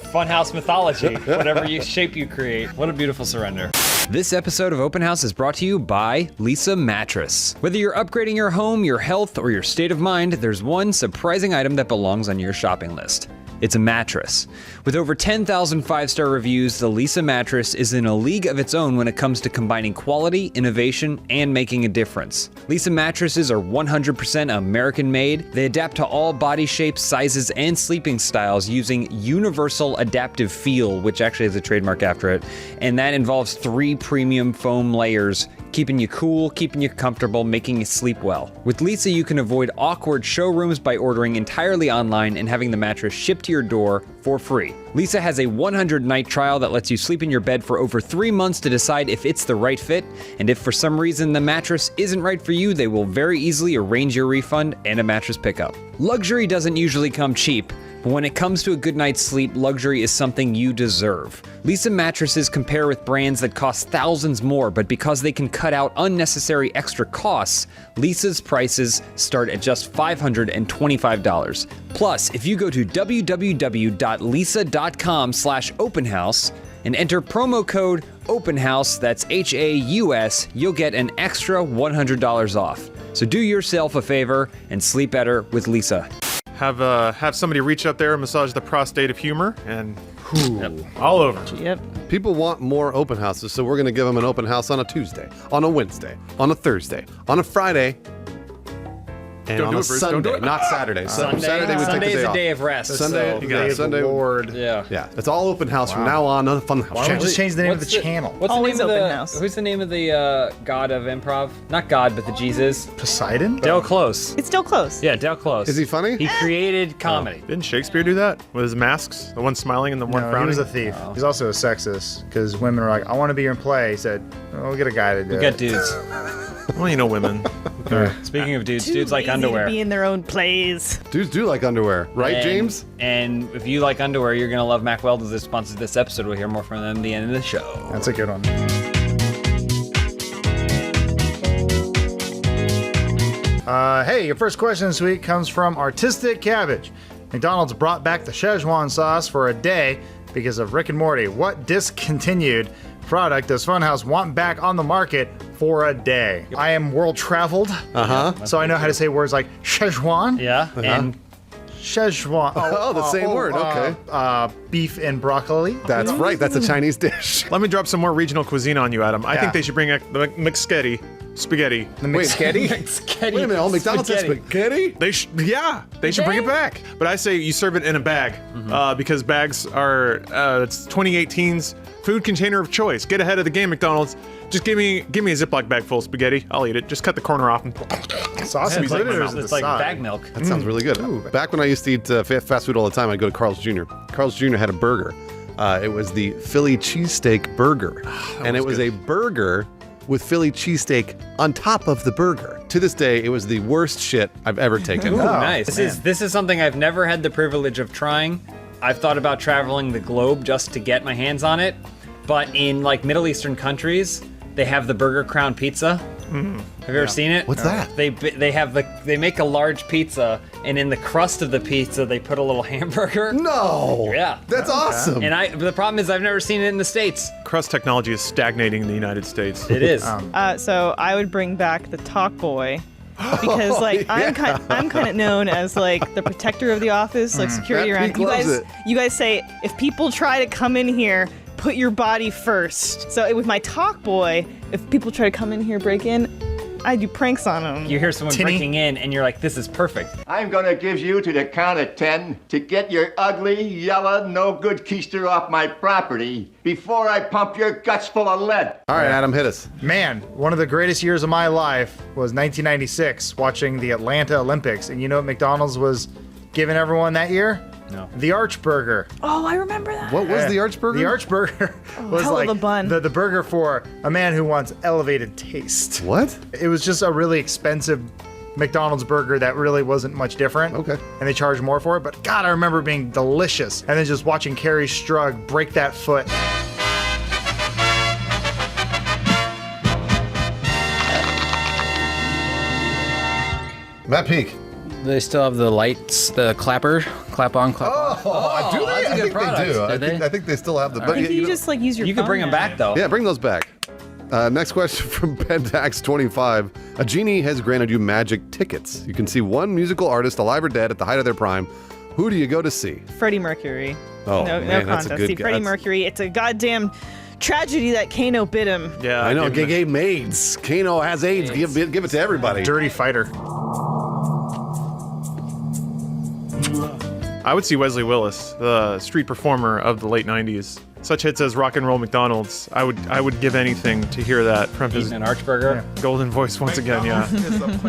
Funhouse mythology, whatever shape you create. What a beautiful surrender. This episode of Open House is brought to you by Lisa Mattress. Whether you're upgrading your home, your health, or your state of mind, there's one surprising item that belongs on your shopping list. It's a mattress. With over 10,000 5-star reviews, the Lisa Mattress is in a league of its own when it comes to combining quality, innovation, and making a difference. Lisa mattresses are 100% American-made. They adapt to all body shapes, sizes, and sleeping styles using universal adaptive feel, which actually has a trademark after it, and that involves 3 premium foam layers, keeping you cool, keeping you comfortable, making you sleep well. With Lisa, you can avoid awkward showrooms by ordering entirely online and having the mattress shipped to your door for free. Lisa has a 100-night trial that lets you sleep in your bed for over 3 months to decide if it's the right fit, and if for some reason the mattress isn't right for you, they will very easily arrange your refund and a mattress pickup. Luxury doesn't usually come cheap, but when it comes to a good night's sleep, luxury is something you deserve. Lisa mattresses compare with brands that cost thousands more, but because they can cut out unnecessary extra costs, Lisa's prices start at just $525. Plus, if you go to www.lisa.com/openhouse and enter promo code OPENHOUSE, that's HAUS, you'll get an extra $100 off. So do yourself a favor and sleep better with Lisa. Have somebody reach up there and massage the prostate of humor, and all over. Yep. People want more open houses, so we're going to give them an open house on a Tuesday, on a Wednesday, on a Thursday, on a Friday, and Don't on do a it, Bruce. Don't Sunday, do it. not Saturday. Sunday we Sunday's take a day a off. day of rest. Sunday, so- yeah, Sunday. Lord. Yeah. It's all open house from now on the Funhouse Why don't we channel. just change the name of the channel? What's Always the name open of the, house. Who's the name of the god of improv? Not God, but the Jesus. Poseidon? Del Close. It's still close. Yeah, Del Close. Is he funny? He created comedy. Didn't Shakespeare do that with his masks? The one smiling and the one No, he frowning. was a thief. He's also a sexist because women are like, I want to be your play. He said, oh, we'll get a guy to do We it. got dudes. Well, you know women. Speaking of dudes, Too dudes like lazy underwear. to be in their own plays. Dudes do like underwear, right, And- James? And if you like underwear, you're gonna love Mac Weldon, that sponsors this episode. We'll hear more from them at the end of the show. That's a good one. Hey, your first question this week comes from Artistic Cabbage. McDonald's brought back the Szechuan sauce for a day because of Rick and Morty. What discontinued product does Funhouse want back on the market for a day? I am world traveled, so I know how to say words like Szechuan. Yeah. And Szechuan. Oh, the same word, okay. Beef and broccoli. That's right. That's a Chinese dish. Let me drop some more regional cuisine on you, Adam. I Yeah. think they should bring the McSketty spaghetti. The McSketty? Spaghetti. Wait a minute, all McDonald's has spaghetti? They should bring it back. But I say you serve it in a bag because bags are it's 2018's food container of choice. Get ahead of the game, McDonald's. Just give me a Ziploc bag full of spaghetti. I'll eat it. Just cut the corner off and Sauce It's like, included or is it it's the like side? bag milk. That sounds really good. Back when I used to eat fast food all the time, I'd go to Carl's Jr. Carl's Jr. had a burger. It was the Philly cheesesteak burger. And it was a burger with Philly cheesesteak on top of the burger. To this day, it was the worst shit I've ever taken. Ooh, nice. This is something I've never had the privilege of trying. I've thought about traveling the globe just to get my hands on it, but in like Middle Eastern countries, they have the Burger Crown pizza. Have you ever seen it? What's that? They make a large pizza, and in the crust of the pizza they put a little hamburger. No. Yeah. That's awesome. And the problem is I've never seen it in the States. crust technology is stagnating in the United States. It is. So I would bring back the Talk Boy. Because I'm kind of known as like the protector of the office, like security That around. Pete loves it. You guys say if people try to come in here, put your body first. So with my Talk Boy, if people try to come in here, break in, I do pranks on them. You hear someone breaking in, and you're like, "This is perfect." I'm gonna give you to the count of 10 to get your ugly, yellow, no good keister off my property before I pump your guts full of lead. All right, Adam, hit us. Man, one of the greatest years of my life was 1996, watching the Atlanta Olympics. And you know what McDonald's was giving everyone that year? No. The Archburger. Oh, I remember that. What was the Archburger? The Archburger was hell of like a bun. The burger for a man who wants elevated taste. What? It was just a really expensive McDonald's burger that really wasn't much different. Okay. And they charged more for it, but God, I remember it being delicious. And then just watching Carrie Strug break that foot. Matt Peak. They still have the lights, the clapper, clap on, clap off. Oh, do they? that's a I good think product. they do. Do I think they still have the. I think you just like use your You can phone bring them now. back though. Yeah, bring those back. Next question from Pentax25. A genie has granted you magic tickets. You can see one musical artist, alive or dead, at the height of their prime. Who do you go to see? Freddie Mercury. Oh, no, man, no that's a contest. good See, guess. Freddie Mercury. It's a goddamn tragedy that Kano bit him. Yeah, I know. give him Gay AIDS. Kano has AIDS. Give it to everybody. Dirty fighter. I would see Wesley Willis, the street performer of the late 90s. Such hits as Rock and Roll McDonald's. I would give anything to hear that from his Eating an Archburger. golden voice once again, yeah.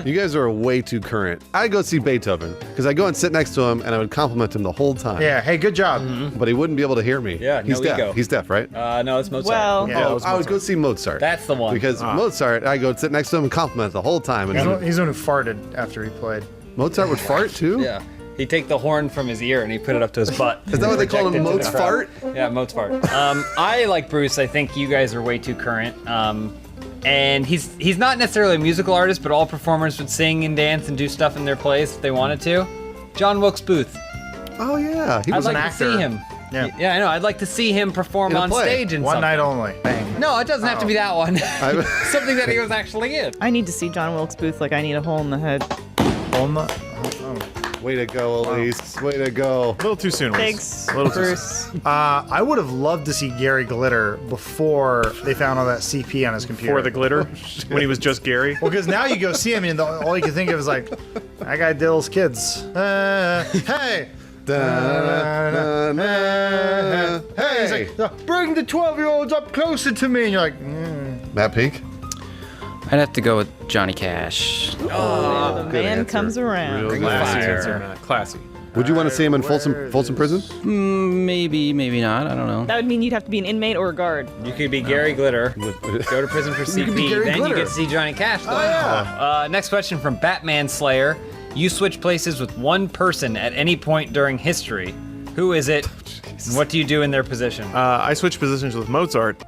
You guys are way too current. I'd go see Beethoven because I go and sit next to him and I would compliment him the whole time. Yeah, hey, good job. But he wouldn't be able to hear me. Yeah, he's no deaf. ego. He's deaf, right? No, it's Mozart. Well, Yeah, I would go see Mozart. That's the one. Because Mozart, I go sit next to him and compliment the whole time. And He's the one who farted after he played. Mozart would fart too? Yeah. He'd take the horn from his ear and he'd put it up to his butt. Is that what they call him, Project it to Moz the crowd. fart? Yeah, Moz fart. I like Bruce. I think you guys are way too current. And he's not necessarily a musical artist, but all performers would sing and dance and do stuff in their plays if they wanted to. John Wilkes Booth. Oh yeah, he I'd was like an to actor. see him. Yeah. Yeah, I know. I'd like to see him perform In a on play. stage in One something. night only. Bang. No, it doesn't have to be that one. Something that he was actually in. I need to see John Wilkes Booth like I need a hole in the head. On the. Way to go, Elise. Way to go. A little too soon, Thanks, A little too Bruce. I would have loved to see Gary Glitter before they found all that CP on his computer. For the glitter, when he was just Gary. Well, because now you go see him and all you can think of is like, that guy diddles kids. Hey. Hey, he's like, bring the 12-year-olds up closer to me. And you're like, Matt Peak? I'd have to go with Johnny Cash. Oh, the good man answer. comes around. Real Classy answer. answer, Matt. Classy. Would you want to see him in Folsom Prison? Maybe, maybe not. I don't know. That would mean you'd have to be an inmate or a guard. You could be Gary Glitter, go to prison for could be CP, Gary then Glitter. you get to see Johnny Cash. Though. Next question from Batman Slayer. You switch places with one person at any point during history. Who is it? And what do you do in their position? I switched positions with Mozart,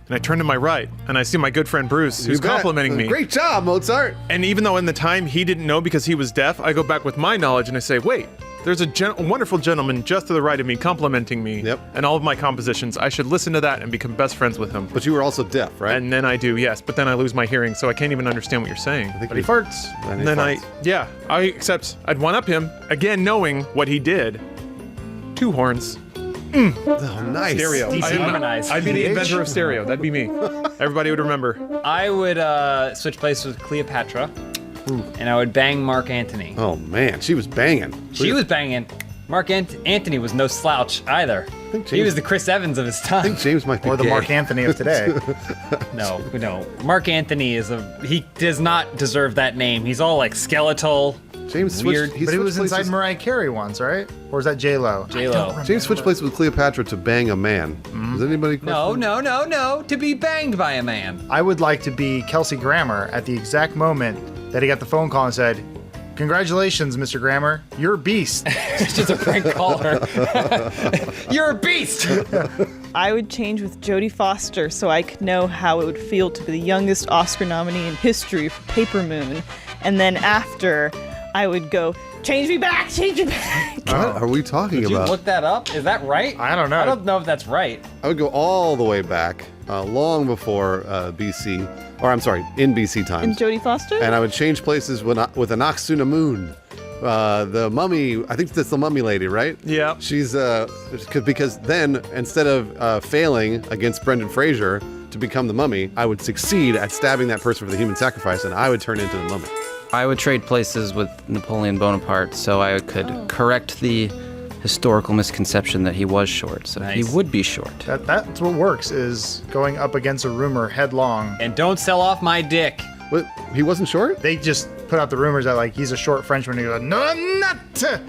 and I turn to my right, and I see my good friend Bruce, who's You bet. complimenting me. Great job, Mozart. And even though in the time he didn't know because he was deaf, I go back with my knowledge and I say, wait, there's a wonderful gentleman just to the right of me complimenting me and all of my compositions. I should listen to that and become best friends with him. But you were also deaf, right? And then I do, yes. But then I lose my hearing, so I can't even understand what you're saying. but he farts. And then I accept, I'd one up him, again knowing what he did. 2 horns. Oh, nice. Stereo. I'd be the inventor of stereo. That'd be me. Everybody would remember. I would switch places with Cleopatra, and I would bang Mark Antony. Oh man, she was banging. She was banging. Mark Antony was no slouch either. He was the Chris Evans of his time. I think James might be Or the gay. Mark Anthony of today. No. Mark Anthony he does not deserve that name. He's all like skeletal. James weird. switched. But he was inside Mariah Carey once, right? Or was that J-Lo? J-Lo. James switched places with Cleopatra to bang a man. Does anybody? question? No. To be banged by a man. I would like to be Kelsey Grammer at the exact moment that he got the phone call and said, "Congratulations, Mr. Grammer. You're a beast." It's just a prank caller. You're a beast. I would change with Jodie Foster so I could know how it would feel to be the youngest Oscar nominee in history for Paper Moon. And then after, I would go, change me back. What are we talking Did you about? look that up? Is that right? I don't know. I don't know if that's right. I would go all the way back, long before BC, or I'm sorry, in BC times. And Jodie Foster? And I would change places with Anaxunamun. The mummy, I think that's the mummy lady, right? Yeah. She's, because then, instead of failing against Brendan Fraser to become the mummy, I would succeed at stabbing that person for the human sacrifice, and I would turn into the mummy. I would trade places with Napoleon Bonaparte so I could correct the historical misconception that he was short. So he would be short. That's what works, is going up against a rumor headlong. And don't sell off my dick. What? He wasn't short? They just put out the rumors that like he's a short Frenchman. He goes, no, I'm not.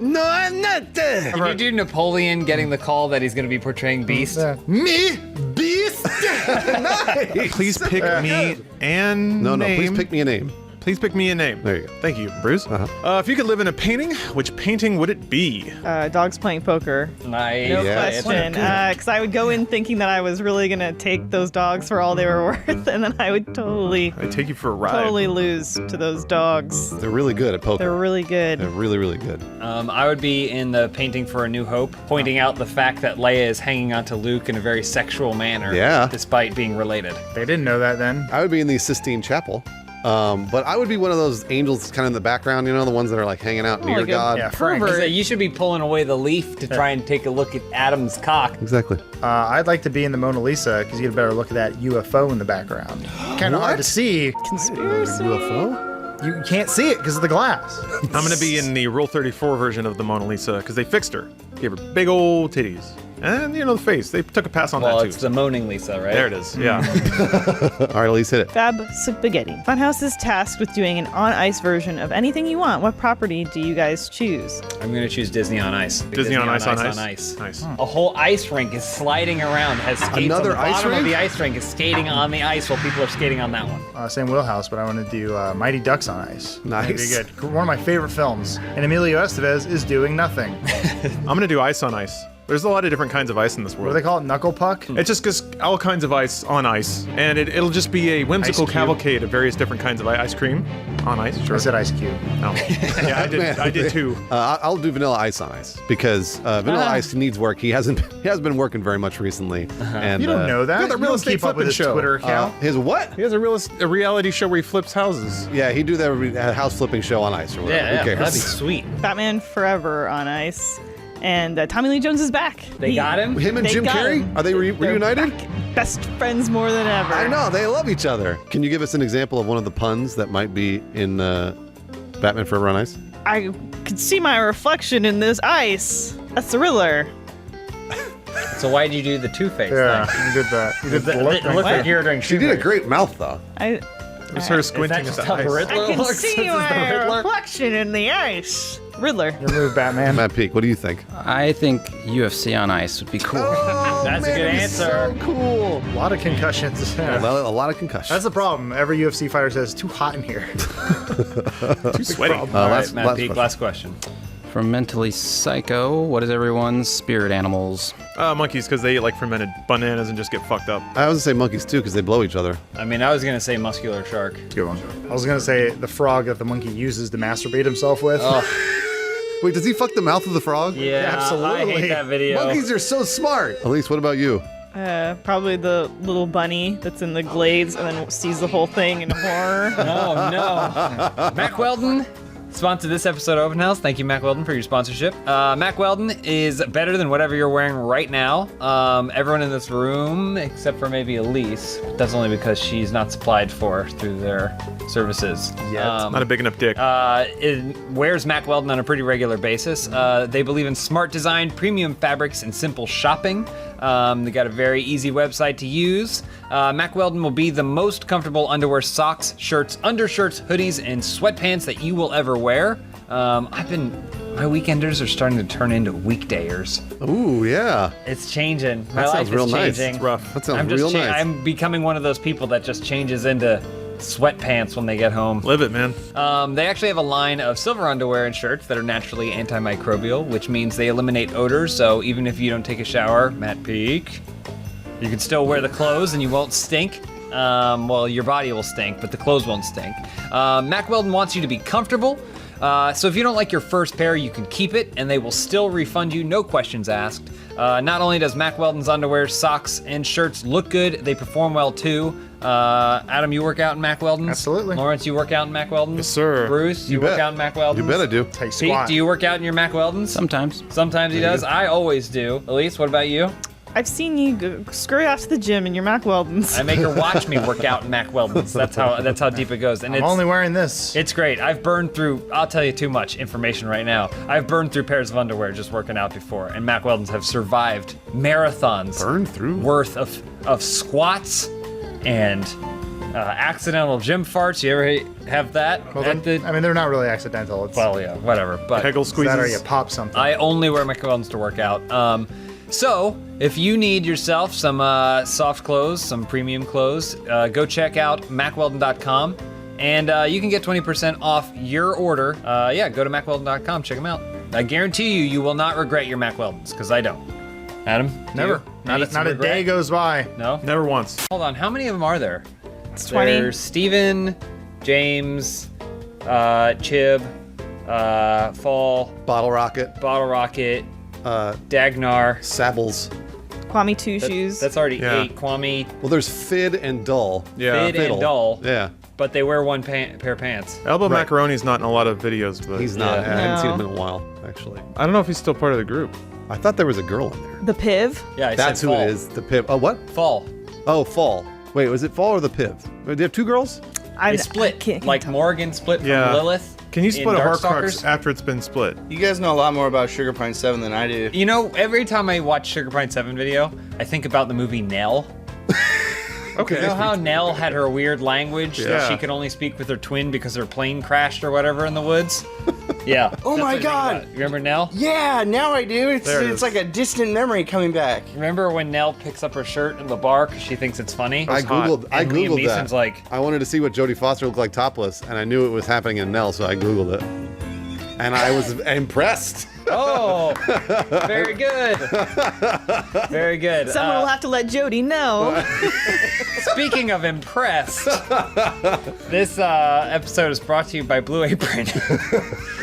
No, I'm not. Can you do Napoleon getting the call that he's going to be portraying Beast? Me, Beast. Nice. Please pick me and No, name. please pick me a name. Please pick me a name. There you go. Thank you, Bruce. If you could live in a painting, which painting would it be? Dogs playing poker. Nice. No Yes. question. Because I would go in thinking that I was really gonna take those dogs for all they were worth, and then I would totally I'd take you for a ride. totally lose to those dogs. They're really good at poker. They're really good. They're really, really good. I would be in the painting for A New Hope, pointing out the fact that Leia is hanging onto Luke in a very sexual manner, Yeah. despite being related. They didn't know that then. I would be in the Sistine Chapel. But I would be one of those angels kind of in the background, you know, the ones that are like hanging out near like a- God. Yeah, Frank. Pervert. You should be pulling away the leaf to try and take a look at Adam's cock. Exactly. I'd like to be in the Mona Lisa because you get a better look at that UFO in the background. Kind of hard to see. Conspiracy. UFO? You can't see it because of the glass. I'm going to be in the Rule 34 version of the Mona Lisa because they fixed her. Gave her big old titties. And, you know, the face. They took a pass on Well, that, too. it's the moaning Lisa, right? There it is, yeah. All right, Elise, hit it. Fab Spaghetti. Funhouse is tasked with doing an on-ice version of anything you want. What property do you guys choose? I'm going to choose Disney on Ice. Disney on Ice on Ice. Ice. Nice. A whole ice rink is sliding around, has skates Another on the ice bottom of rink? the ice rink, is skating on the ice while people are skating on that one. Same wheelhouse, but I want to do Mighty Ducks on Ice. Nice. That'd be good. One of my favorite films. And Emilio Estevez is doing nothing. I'm going to do Ice on Ice. There's a lot of different kinds of ice in this What do world. they call it? Knuckle puck? It's just all kinds of ice on ice, and it'll just be a whimsical Ice cube. cavalcade of various different kinds of ice cream on ice. Sure. I said Ice Cube. Oh. Yeah, I did too. I'll do Vanilla Ice on Ice because Vanilla Ice needs work. He hasn't been working very much recently. And You don't know that. Yeah, the You real don't estate keep up with flipping his show. Twitter account. His what? He has a reality show where he flips houses. Yeah, he do that house flipping show on ice or whatever. Who cares? that'd be sweet. Batman Forever on Ice. And Tommy Lee Jones is back. They got him? Him and They Jim got Carrey? him. Are they They're reunited? back. Best friends more than ever. I know, they love each other. Can you give us an example of one of the puns that might be in Batman Forever on Ice? I could see my reflection in this ice. That's the Riddler. So why'd you do the Two-Face Yeah, thing? you did that. You did the It look looked like you were doing She did a great mouth, though. It was her squinting at the ice. I can see my reflection in the ice. Riddler. Your move, Batman. Matt Peak, what do you think? I think UFC on Ice would be cool. That's a good answer. So cool. A lot of concussions. A lot of concussions. That's the problem. Every UFC fighter says it's too hot in here. Too sweaty. All right, Matt Peak, last question. From Mentally Psycho, what is everyone's spirit animals? Monkeys, because they eat like fermented bananas and just get fucked up. I was gonna say monkeys too, because they blow each other. I mean, I was going to say muscular shark. Good one. I was gonna say the frog that the monkey uses to masturbate himself with. Wait, does he fuck the mouth of the frog? Yeah, absolutely. I hate that video. Monkeys are so smart. Elise, what about you? Probably the little bunny that's in the glades and then sees the whole thing in horror. Oh, no. Mac Weldon sponsored this episode of Open House. Thank you, Mac Weldon, for your sponsorship. Mac Weldon is better than whatever you're wearing right now. Everyone in this room, except for maybe Elise, but that's only because she's not supplied for through their services. Yeah, not a big enough dick. It wears Mac Weldon on a pretty regular basis. They believe in smart design, premium fabrics, and simple shopping. They got a very easy website to use. Mac Weldon will be the most comfortable underwear, socks, shirts, undershirts, hoodies, and sweatpants that you will ever wear. My weekenders are starting to turn into weekdayers. Ooh, yeah. It's changing. My That life sounds is real nice. changing. It's rough. That sounds I'm just real nice. I'm becoming one of those people that just changes into sweatpants when they get home. Live it, man. They actually have a line of silver underwear and shirts that are naturally antimicrobial, which means they eliminate odors. So even if you don't take a shower, Matt Peak, you can still wear the clothes and you won't stink. Well, your body will stink, but the clothes won't stink. Mac Weldon wants you to be comfortable. So if you don't like your first pair, you can keep it, and they will still refund you, no questions asked. Not only does Mac Weldon's underwear, socks, and shirts look good, they perform well too. Adam, you work out in Mac Weldon's? Absolutely. Lawrence, you work out in Mac Weldon's? Yes, sir. Bruce, you work out in Mac Weldon's? You bet I do. Pete, do you work out in your Mac Weldon's? Sometimes. Sometimes he does. I always do. Elise, what about you? I've seen you scurry off to the gym in your Mac Weldons. I make her watch me work out in Mac Weldon's. That's how deep it goes. And I'm only wearing this. It's great. I've burned through, I'll tell you too much information right now. I've burned through pairs of underwear just working out before, and Mac Weldon's have survived marathons Burned through? worth of squats and Accidental gym farts. You ever have that? Well, I mean, they're not really accidental. It's Well, yeah, whatever. But Peggle squeezes. that or you pop something. I only wear my clothes to work out. So if you need yourself some soft clothes, some premium clothes, go check out MacWeldon.com, and you can get 20% off your order. Go to MacWeldon.com. Check them out. I guarantee you will not regret your Mac Weldons, because I don't. Adam? Do Never. you? Not Any a regret? day goes by. No? Never once. Hold on. How many of them are there? It's 20. There's Steven, James, Chib, Fall, Bottle Rocket, Dagnar, Sabbles. Kwame Two Shoes. That's already Yeah. 8. Kwame, Well, there's Fid and Dull. Yeah. Fid, Fiddle. and Dull. Yeah. But they wear one pair of pants. Elbow Right. Macaroni's not in a lot of videos, but He's not. Yeah. I haven't seen No. him in a while, actually. I don't know if he's still part of the group. I thought there was a girl in there. The Piv. Yeah, I That's said who Fall. it is. The Piv. Oh, what? Fall. Oh, Fall. Wait, was it Fall or the Piv? Do you have two girls? They split. Like Morgan split from Yeah. Lilith. Can you in split a Horcrux Darkstalkers. after it's been split? You guys know a lot more about Sugar Pine 7 than I do. You know, every time I watch Sugar Pine 7 video, I think about the movie Nell. Okay. You know how Nell had her weird language that Yeah. she could only speak with her twin because her plane crashed or whatever in the woods? Yeah. Oh That's my what I think God. about. You remember Nell? Yeah, now I do. It's There it it's is. like a distant memory coming back. Remember when Nell picks up her shirt in the bar because she thinks it's funny? I googled. I And Liam googled that. Neeson's like, I wanted to see what Jodie Foster looked like topless, and I knew it was happening in Nell, so I googled it, and I was impressed. oh, very good. Very good. Someone will have to let Jody know. Speaking of impressed, this episode is brought to you by Blue Apron.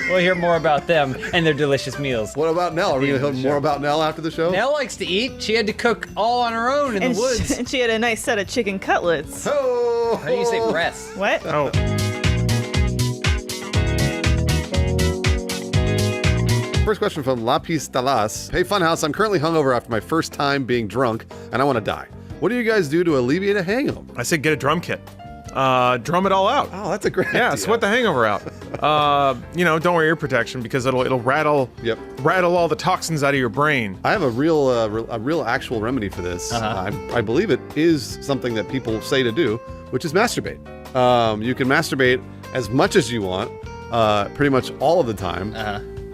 We'll hear more about them and their delicious meals. What about Nell? Are we going to hear more about Nell after the show? Nell likes to eat. She had to cook all on her own in and the woods. and she had a nice set of chicken cutlets. Oh. How do you say breasts? What? Oh. First question from Lapis Talas. Hey, Funhouse, I'm currently hungover after my first time being drunk, and I want to die. What do you guys do to alleviate a hangover? I said get a drum kit. Drum it all out. Oh, that's a great Yeah, idea. sweat the hangover out. Don't wear ear protection because it'll rattle all the toxins out of your brain. I have a real actual remedy for this. I believe it is something that people say to do, which is masturbate. You can masturbate as much as you want, pretty much all of the time,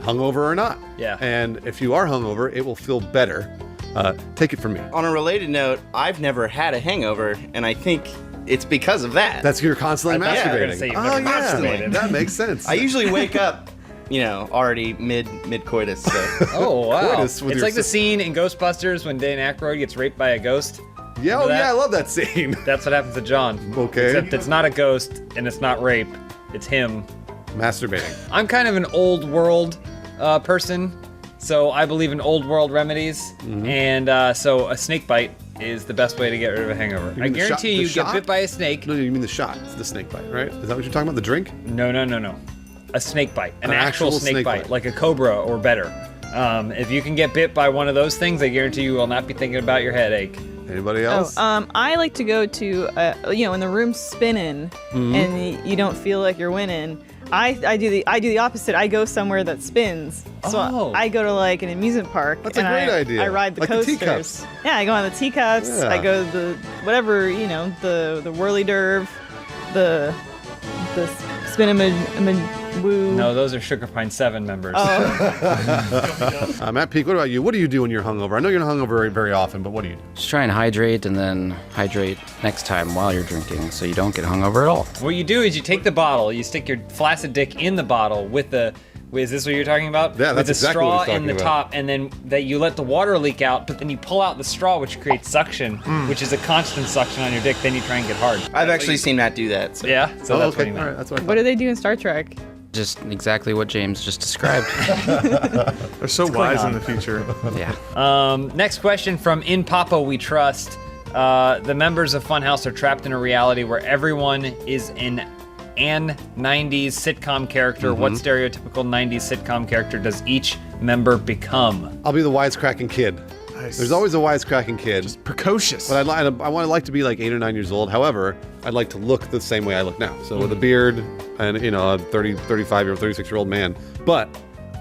hungover or not. Yeah. And if you are hungover, it will feel better. Take it from me. On a related note, I've never had a hangover, and I think it's because of that. That's you're constantly I thought you were gonna masturbating. say you've Oh never yeah, masturbated. that makes sense. I usually wake up, already mid coitus. So. Oh, wow. Coitus with It's your like the scene in Ghostbusters when Dan Aykroyd gets raped by a ghost. Yeah, Remember that? I love that scene. That's what happens to John. Okay. Except it's not a ghost and it's not rape. It's him. Masturbating. I'm kind of an old world person, so I believe in old world remedies, and so a snake bite is the best way to get rid of a hangover. I mean the guarantee you shot? get bit by a snake. No, you mean the shot. It's the snake bite, right? Is that what you're talking about? The drink? No. A snake bite. An actual actual snake snake bite, bite. like a cobra or better. If you can get bit by one of those things, I guarantee you will not be thinking about your headache. Anybody else? I like to go to, when the room's spinning and you don't feel like you're winning. I do the opposite. I go somewhere that spins. So I go to like an amusement park. That's a and great idea. I ride the Like the coasters. teacups. Yeah, I go on the teacups. Yeah. I go to the whatever the whirly derv, the spin-a-woo. No, those are Sugar Pine 7 members. Oh. Matt Peak, what about you? What do you do when you're hungover? I know you're not hungover very, very often, but what do you do? Just try and hydrate and then hydrate next time while you're drinking so you don't get hungover at all. What you do is you take the bottle, you stick your flaccid dick in the bottle with the. Is this what you're talking about? Yeah, with that's the exactly what straw he's in talking the about. top, and then that you let the water leak out, but then you pull out the straw, which creates suction, which is a constant suction on your dick. Then you try and get hard. I've actually seen Matt do that. So. Yeah. So that's what okay. he meant. All right, that's what I What do they do in Star Trek? Just exactly what James just described. They're so wise in the future. Yeah. Next question from In Papa We Trust. The members of Funhouse are trapped in a reality where everyone is an 90s sitcom character. What stereotypical 90s sitcom character does each member become? I'll be the wisecracking kid. Nice. There's always a wisecracking kid. Just precocious. But I want to like to be like 8 or 9 years old. However, I'd like to look the same way I look now. So with a beard and a 35-year-old, 36-year-old man. But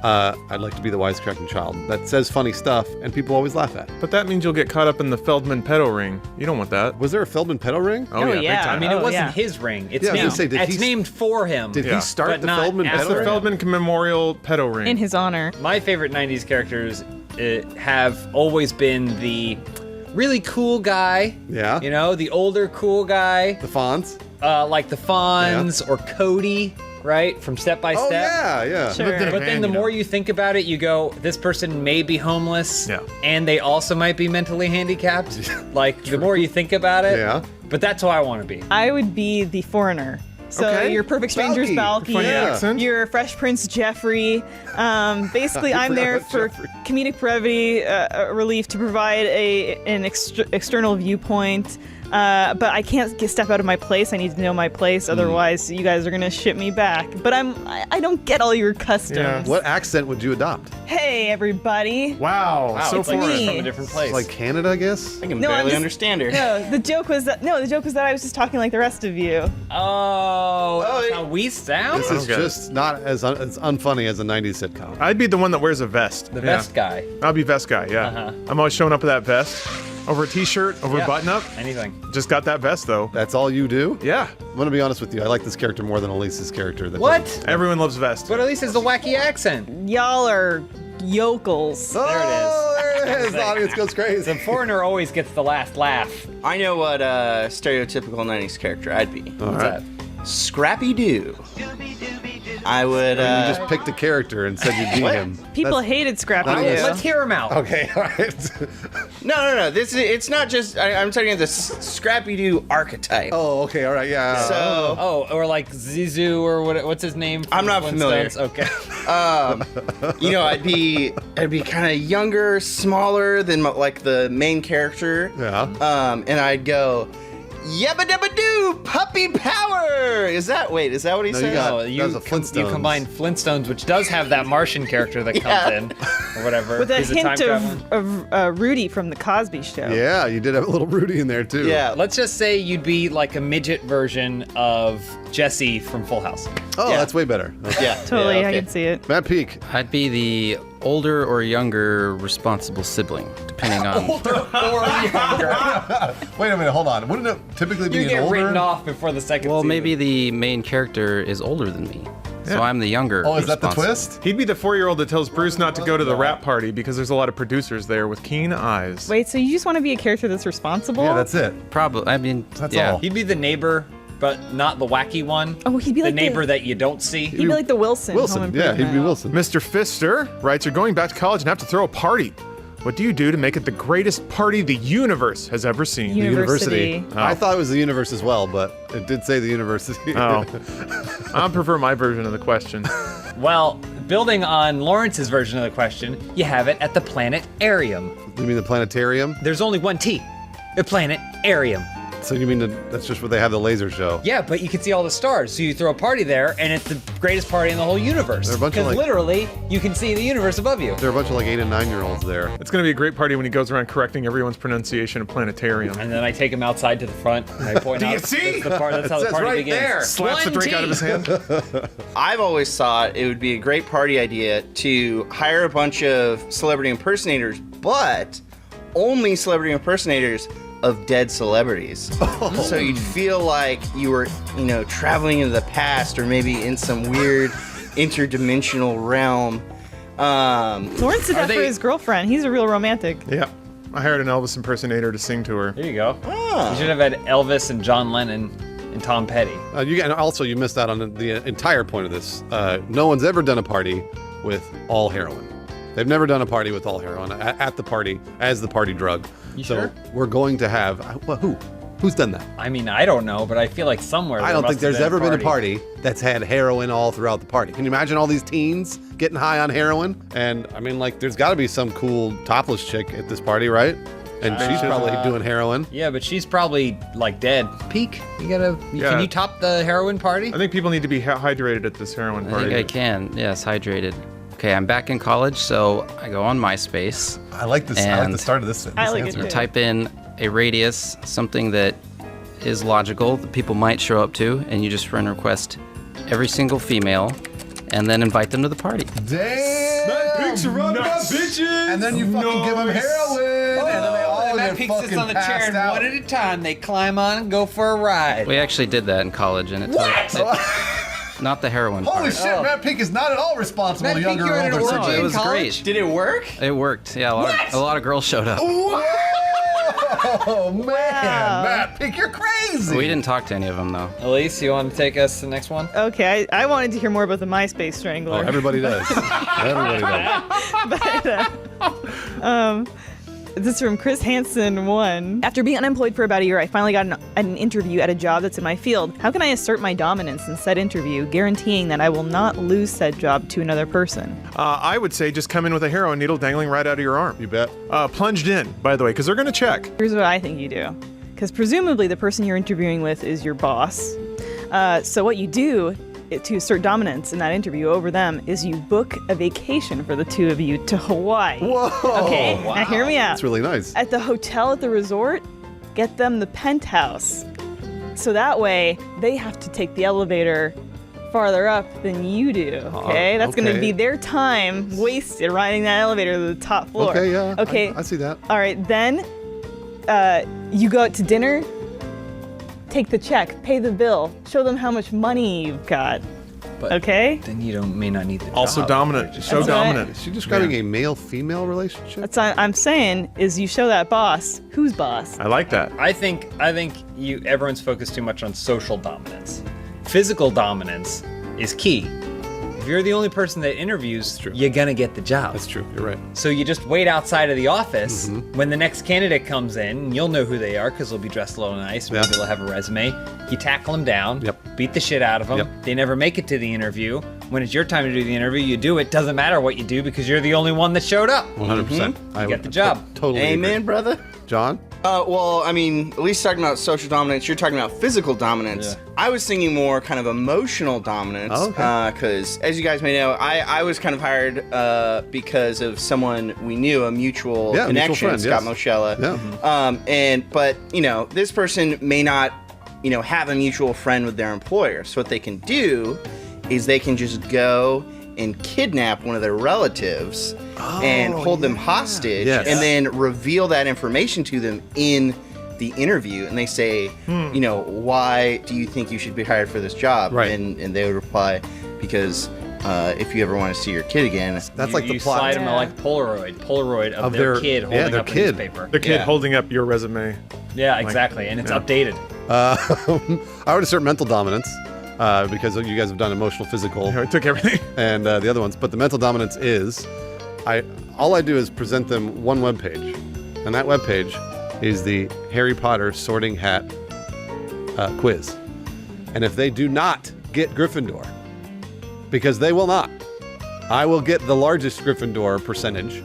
I'd like to be the wisecracking child that says funny stuff and people always laugh at. But that means you'll get caught up in the Feldman pedo ring. You don't want that. Was there a Feldman pedo ring? Oh, yeah, big time. I mean, it wasn't his ring. It's Yeah, I was named, gonna say, did it's he- named for him. Did he start but the not Feldman after pedo The ring? Feldman Memorial pedo ring. In his honor. My favorite 90s characters have always been the really cool guy. Yeah. You know, the older cool guy. The Fonz? Like the Fonz or Cody, right? From Step by Oh, Step. yeah, yeah. Sure. But then the more you think about it, you go, this person may be homeless. Yeah. And they also might be mentally handicapped. Like, the more you think about it. Yeah. But that's who I want to be. I would be the foreigner. So Okay. your Perfect Strangers, Balky. Balky. Funny accent. Your Fresh Prince, Jeffrey. Basically, I'm there for comedic brevity relief to provide an external viewpoint. But I can't step out of my place. I need to know my place. Otherwise, you guys are gonna ship me back. But I don't get all your customs. Yeah. What accent would you adopt? Hey, everybody. Wow, so it's like foreign. she's from a different place. Like Canada, I guess? I can No, I'm barely just- understand her. No, the joke was that I was just talking like the rest of you. Oh, that's how we sound? This is Okay. just not as unfunny as a 90s sitcom. I'd be the one that wears a vest. The vest guy. I'll be vest guy, yeah. Uh-huh. I'm always showing up with that vest. Over a t-shirt, over a button up. Anything. Just got that vest though. That's all you do? Yeah. I'm gonna be honest with you. I like this character more than Elise's character. That What? doesn't- Everyone loves vest. But at least it's a wacky accent. Y'all are yokels. Oh, There it is. there it is. The audience goes crazy. The foreigner always gets the last laugh. I know what stereotypical 90s character I'd be. All What's right. that? Scrappy Doo. I would. You just picked a character and said you'd be him. People That's- hated Scrappy Not even- Doo. Let's hear him out. Okay, all right. No. It's not just. I'm talking about the Scrappy Doo archetype. Oh, okay, all right, yeah. So. Oh, or like Zizou or what's his name? I'm not familiar. Okay. I'd be kind of younger, smaller than like the main character. Yeah. And I'd go, yabba dabba doo, puppy power. Is that what he says? That was a Flintstones. You combine Flintstones, which does have that Martian character that comes in, or whatever. With a He's time hint traveler. of Rudy from the Cosby Show. Yeah, you did have a little Rudy in there too. Yeah. Let's just say you'd be like a midget version of Jesse from Full House. Oh, Yeah. that's way better. Okay. Yeah. Totally, yeah, I okay. can see it. Matt Peak. I'd be the older or younger responsible sibling, depending on. Wait a minute, hold on. Wouldn't it typically be You an get older? written off before the second Well, season. maybe the main character is older than me, so I'm the younger. Oh, is that the responsible. twist? He'd be the 4-year-old that tells Bruce not to go to the rap party because there's a lot of producers there with keen eyes. Wait, so you just want to be a character that's responsible? Yeah, that's it. Probably. I mean, That's yeah. all. He'd be the neighbor, but not the wacky one. Oh, he'd be the like neighbor that you don't see. He'd be like the Wilson. Home Wilson. Yeah, he'd be Improvement. Wilson. Mr. Fister writes, you're going back to college and have to throw a party. What do you do to make it the greatest party the universe has ever seen? University. Oh. I thought it was the universe as well, but it did say the university. Oh. I prefer my version of the question. Well, building on Lawrence's version of the question, you have it at the planetarium. You mean the planetarium? There's only one T. The planetarium. So you mean that's just where they have the laser show? Yeah, but you can see all the stars. So you throw a party there, and it's the greatest party in the whole universe. They're a bunch of, Because like- literally, you can see the universe above you. There are a bunch of like 8 and 9-year-olds there. It's going to be a great party when he goes around correcting everyone's pronunciation of planetarium. And then I take him outside to the front, and I point Do you out see? That's how the says party right begins. there. Slaps the One drink out of his T. hand. I've always thought it would be a great party idea to hire a bunch of celebrity impersonators, but only celebrity impersonators of dead celebrities. So you'd feel like you were, traveling into the past or maybe in some weird interdimensional realm. Lawrence did that for his girlfriend. He's a real romantic. Yeah. I hired an Elvis impersonator to sing to her. There you go. Ah. You should have had Elvis and John Lennon and Tom Petty. And also, you missed out on the entire point of this. No one's ever done a party with all heroin. They've never done a party with all heroin at the party as the party drug. You so sure? we're going to have. Well, who? Who's done that? I mean, I don't know, but I feel like somewhere. I don't think there's ever been a party that's had heroin all throughout the party. Can you imagine all these teens getting high on heroin? And I mean, like, there's got to be some cool topless chick at this party, right? And she's probably doing heroin. Yeah, but she's probably like dead. Peak. Can you top the heroin party? I think people need to be hydrated at this heroin I party. think I can. Yes, hydrated. Okay, I'm back in college, so I go on MySpace. I like this. I like the start of this. I like it answer. too. Type in a radius, something that is logical that people might show up to, and you just friend request every single female, and then invite them to the party. Damn! surrounded by bitches. And then you fucking give them heroin. And then they all and get that Pete sits fucking on the chair passed and out. one at a time they climb on and go for a ride. We actually did that in college, and not the heroin Holy part. shit, Matt Peak is not at all responsible Matt to Peak, younger you or were at older an kids. orgy It in was college? great. Did it work? It worked. Yeah, a lot of girls showed up. Oh man, Matt Peak, you're crazy. We didn't talk to any of them though. Elise, you want to take us to the next one? Okay, I wanted to hear more about the MySpace Strangler. Oh, everybody does. Everybody does. But, this is from Chris Hansen 1. After being unemployed for about a year, I finally got an interview at a job that's in my field. How can I assert my dominance in said interview, guaranteeing that I will not lose said job to another person? I would say just come in with a heroin needle dangling right out of your arm. You bet. Plunged in, by the way, because they're going to check. Here's what I think you do. Because presumably the person you're interviewing with is your boss. So what you do to assert dominance in that interview over them is you book a vacation for the two of you to Hawaii. Whoa. Okay, now hear me out. That's really nice. At the hotel at the resort, get them the penthouse. So that way, they have to take the elevator farther up than you do, okay? That's going to okay. be their time wasted riding that elevator to the top floor. Okay, yeah. Okay. I see that. All right, then you go out to dinner, take the check, pay the bill, show them how much money you've got. But okay? Then you may not need the job. Also dominant. So That's dominant. Is she describing a male-female relationship? That's what I'm saying is you show that boss who's boss. I like that. I think everyone's focused too much on social dominance. Physical dominance is key. If you're the only person that interviews, you're gonna get the job. That's true. You're right. So you just wait outside of the office when the next candidate comes in, and you'll know who they are because they'll be dressed a little nice. Maybe they'll have a resume. You tackle them down, beat the shit out of them. They never make it to the interview. When it's your time to do the interview, you do it. Doesn't matter what you do because you're the only one that showed up. 100%. You get the job. Totally. Amen, agree. brother. John? Well, I mean, at least talking about social dominance, you're talking about physical dominance. Yeah. I was thinking more kind of emotional dominance. Oh, okay. Because, as you guys may know, I was kind of hired because of someone we knew, a mutual connection, friend, Scott yes. Moschella. Yeah. But, this person may not, have a mutual friend with their employer. So what they can do is they can just go and kidnap one of their relatives and hold them hostage and then reveal that information to them in the interview. And they say, why do you think you should be hired for this job? Right. And they would reply, because if you ever want to see your kid again. That's like the you plot. slide them like Polaroid of their kid holding up a newspaper. The kid holding up your resume. Yeah, exactly. And it's updated. I would assert mental dominance. Because you guys have done emotional, physical. I took everything. And the other ones. But the mental dominance is, all I do is present them one web page, and that web page is the Harry Potter Sorting Hat quiz. And if they do not get Gryffindor, because they will not, I will get the largest Gryffindor percentage.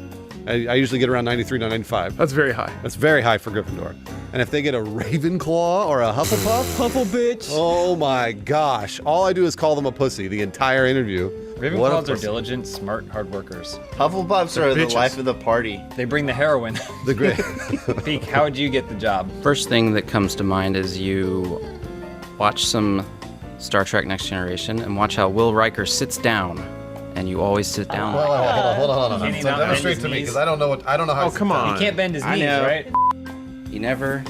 I usually get around 93 to 95. That's very high. That's very high for Gryffindor. And if they get a Ravenclaw or a Hufflepuff, Huffle bitch. Oh my gosh! All I do is call them a pussy the entire interview. Ravenclaws are diligent, smart, hard workers. Hufflepuffs are the life of the party. They bring the heroin. The great. Peak, how would you get the job? First thing that comes to mind is you watch some Star Trek Next Generation and watch how Will Riker sits down. And you always sit down. Hold on. Can he So not bend demonstrate his to me, knees? because I don't know how. Oh, come on. He can't bend his I knees, know. right? He never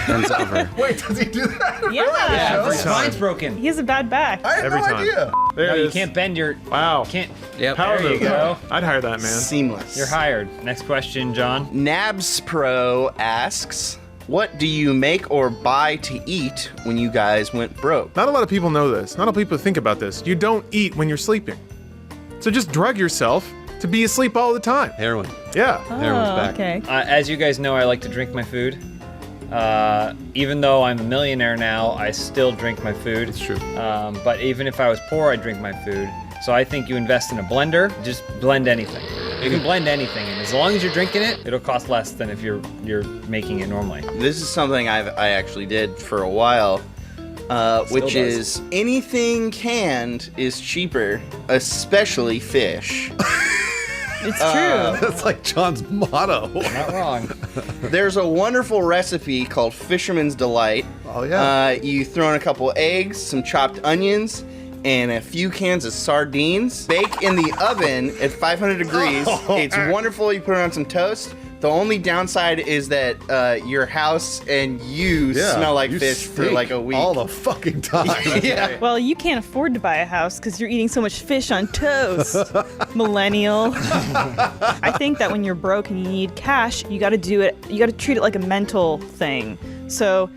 bends over. Wait, does he do that? Yeah. His spine's broken. He has a bad back. I had Every no time. idea. There No, it you is. can't bend your. Wow. Can't. Yep. Power There you move. go. I'd hire that man. Seamless. You're hired. Next question, John. Nabs Pro asks, what do you make or buy to eat when you guys went broke? Not a lot of people know this. Not a lot of people think about this. You don't eat when you're sleeping. So just drug yourself to be asleep all the time. Heroin. Yeah. Heroin's back. Okay. As you guys know, I like to drink my food. Even though I'm a millionaire now, I still drink my food. It's true. But even if I was poor, I'd drink my food. So I think you invest in a blender, just blend anything. You can blend anything, and as long as you're drinking it, it'll cost less than if you're making it normally. This is something I actually did for a while, which does. is anything canned is cheaper, especially fish. It's true. That's like John's motto. Not wrong. There's a wonderful recipe called Fisherman's Delight. Oh yeah. You throw in a couple eggs, some chopped onions, and a few cans of sardines. Bake in the oven at 500 degrees. It's wonderful. You put it on some toast. The only downside is that your house and you smell like you fish for stink like a week. all the fucking time. Yeah. Well, you can't afford to buy a house because you're eating so much fish on toast, millennial. I think that when you're broke and you need cash, you got to do it. You got to treat it like a mental thing. So,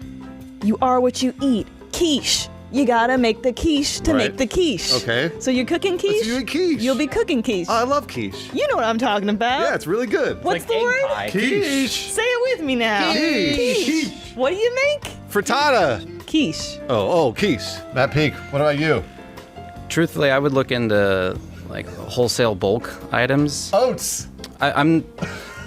you are what you eat. Quiche. You gotta make the quiche to make the quiche. Okay. So you're cooking quiche? You eat quiche. You'll be cooking quiche. I love quiche. You know what I'm talking about. Yeah, it's really good. What's the word? Quiche. Say it with me now. Quiche. What do you make? Frittata. Quiche. Oh, quiche. Matt Peak, what about you? Truthfully, I would look into like wholesale bulk items. Oats.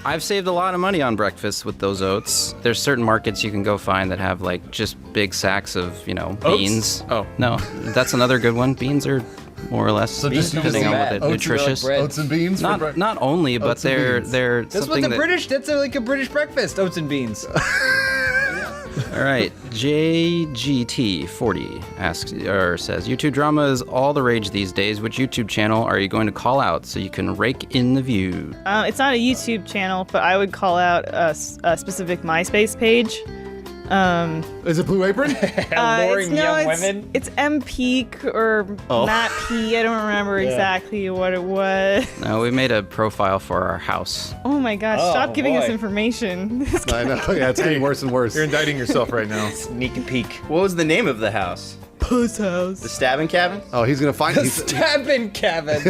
I've saved a lot of money on breakfast with those oats. There's certain markets you can go find that have like just big sacks of, beans. Oh. No, that's another good one. Beans are more or less, So just depending on what nutritious. Oats and beans. Not only, but they're That's what something the that, British. That's like a British breakfast. Oats and beans. All right, JGT40 asks or says, YouTube drama is all the rage these days. Which YouTube channel are you going to call out so you can rake in the view? It's not a YouTube channel, but I would call out a specific MySpace page. Is it Blue Apron? Luring young women? It's M Peak or Matt P. I don't remember exactly what it was. No, we made a profile for our house. Oh my gosh, stop giving us information. I know. Yeah, it's getting worse and worse. You're indicting yourself right now. Sneak and peek. What was the name of the house? Puss House. The Stabbing Cabin? Oh, he's gonna find it. Stabbing Kevin.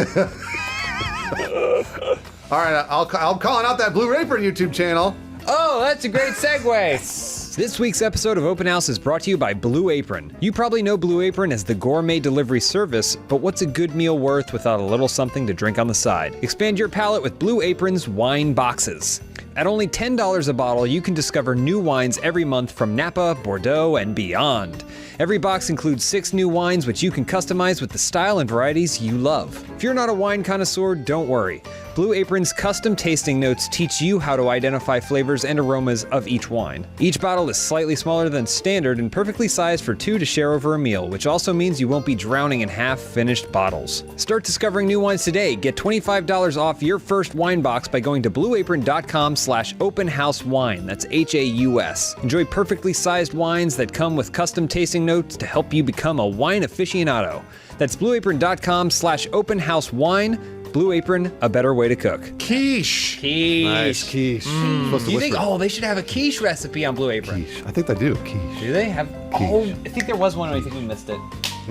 All right, I'm calling out that Blue Apron YouTube channel. Oh, that's a great segue. This week's episode of Open House is brought to you by Blue Apron. You probably know Blue Apron as the gourmet delivery service, but what's a good meal worth without a little something to drink on the side? Expand your palate with Blue Apron's wine boxes. At only $10 a bottle, you can discover new wines every month from Napa, Bordeaux, and beyond. Every box includes 6 new wines which you can customize with the style and varieties you love. If you're not a wine connoisseur, don't worry. Blue Apron's custom tasting notes teach you how to identify flavors and aromas of each wine. Each bottle is slightly smaller than standard and perfectly sized for 2 to share over a meal, which also means you won't be drowning in half-finished bottles. Start discovering new wines today. Get $25 off your first wine box by going to blueapron.com/openhousewine. That's HAUS. Enjoy perfectly sized wines that come with custom tasting notes to help you become a wine aficionado. That's blueapron.com/openhousewine. Blue Apron, a better way to cook. Quiche. Quiche. Nice quiche. Supposed to Do you think? whisper. Oh, they should have a quiche recipe on Blue Apron. Quiche. I think they do. Quiche. Do they have? Oh, I think there was one. I think we missed it.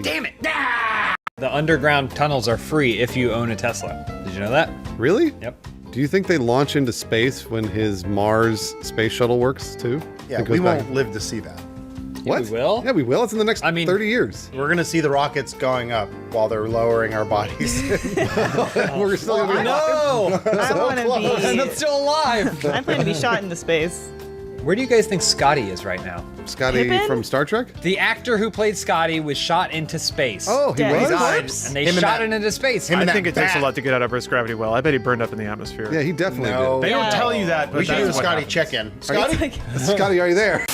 Damn it! Ah! The underground tunnels are free if you own a Tesla. Did you know that? Really? Yep. Do you think they launch into space when his Mars space shuttle works too? Yeah, It we goes back- won't live to see that. What? we will? Yeah, we will. It's in the next 30 years. We're gonna see the rockets going up while they're lowering our bodies. We're still gonna be No! I want to And be. it's still alive. I plan to be shot into space. Where do you guys think Scotty is right now? Scotty Pippin? from Star Trek? The actor who played Scotty was shot into space. Oh, he Dead. was? Corpse? And they Him and shot that- it into space. I think it takes a lot to get out of Earth's gravity well. I bet he burned up in the atmosphere. Yeah, he definitely No. They don't Yeah. tell you that, but We should do a that's what Scotty happens. check-in. Scotty? did. Scotty, are you there?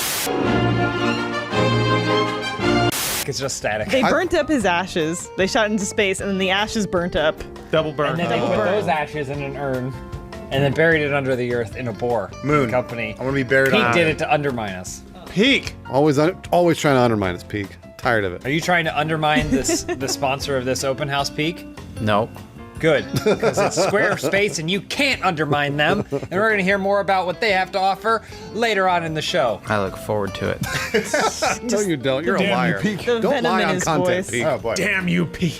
It's just static. They burnt up his ashes. They shot into space, and then the ashes burnt up. Double burn. And then they put those ashes in an urn and then buried it under the earth in a bore. Moon. Company. I want to be buried Pete on did it to undermine us. Peak. Always trying to undermine his peak. Tired of it. Are you trying to undermine this the sponsor of this open house Peak? No. Good, because it's Squarespace and you can't undermine them. And we're going to hear more about what they have to offer later on in the show. I look forward to it. No, you don't. You're a Damn you, liar. Peak. The Don't venom lie in on his content, voice. Peak. Oh, boy. Damn you, Peak.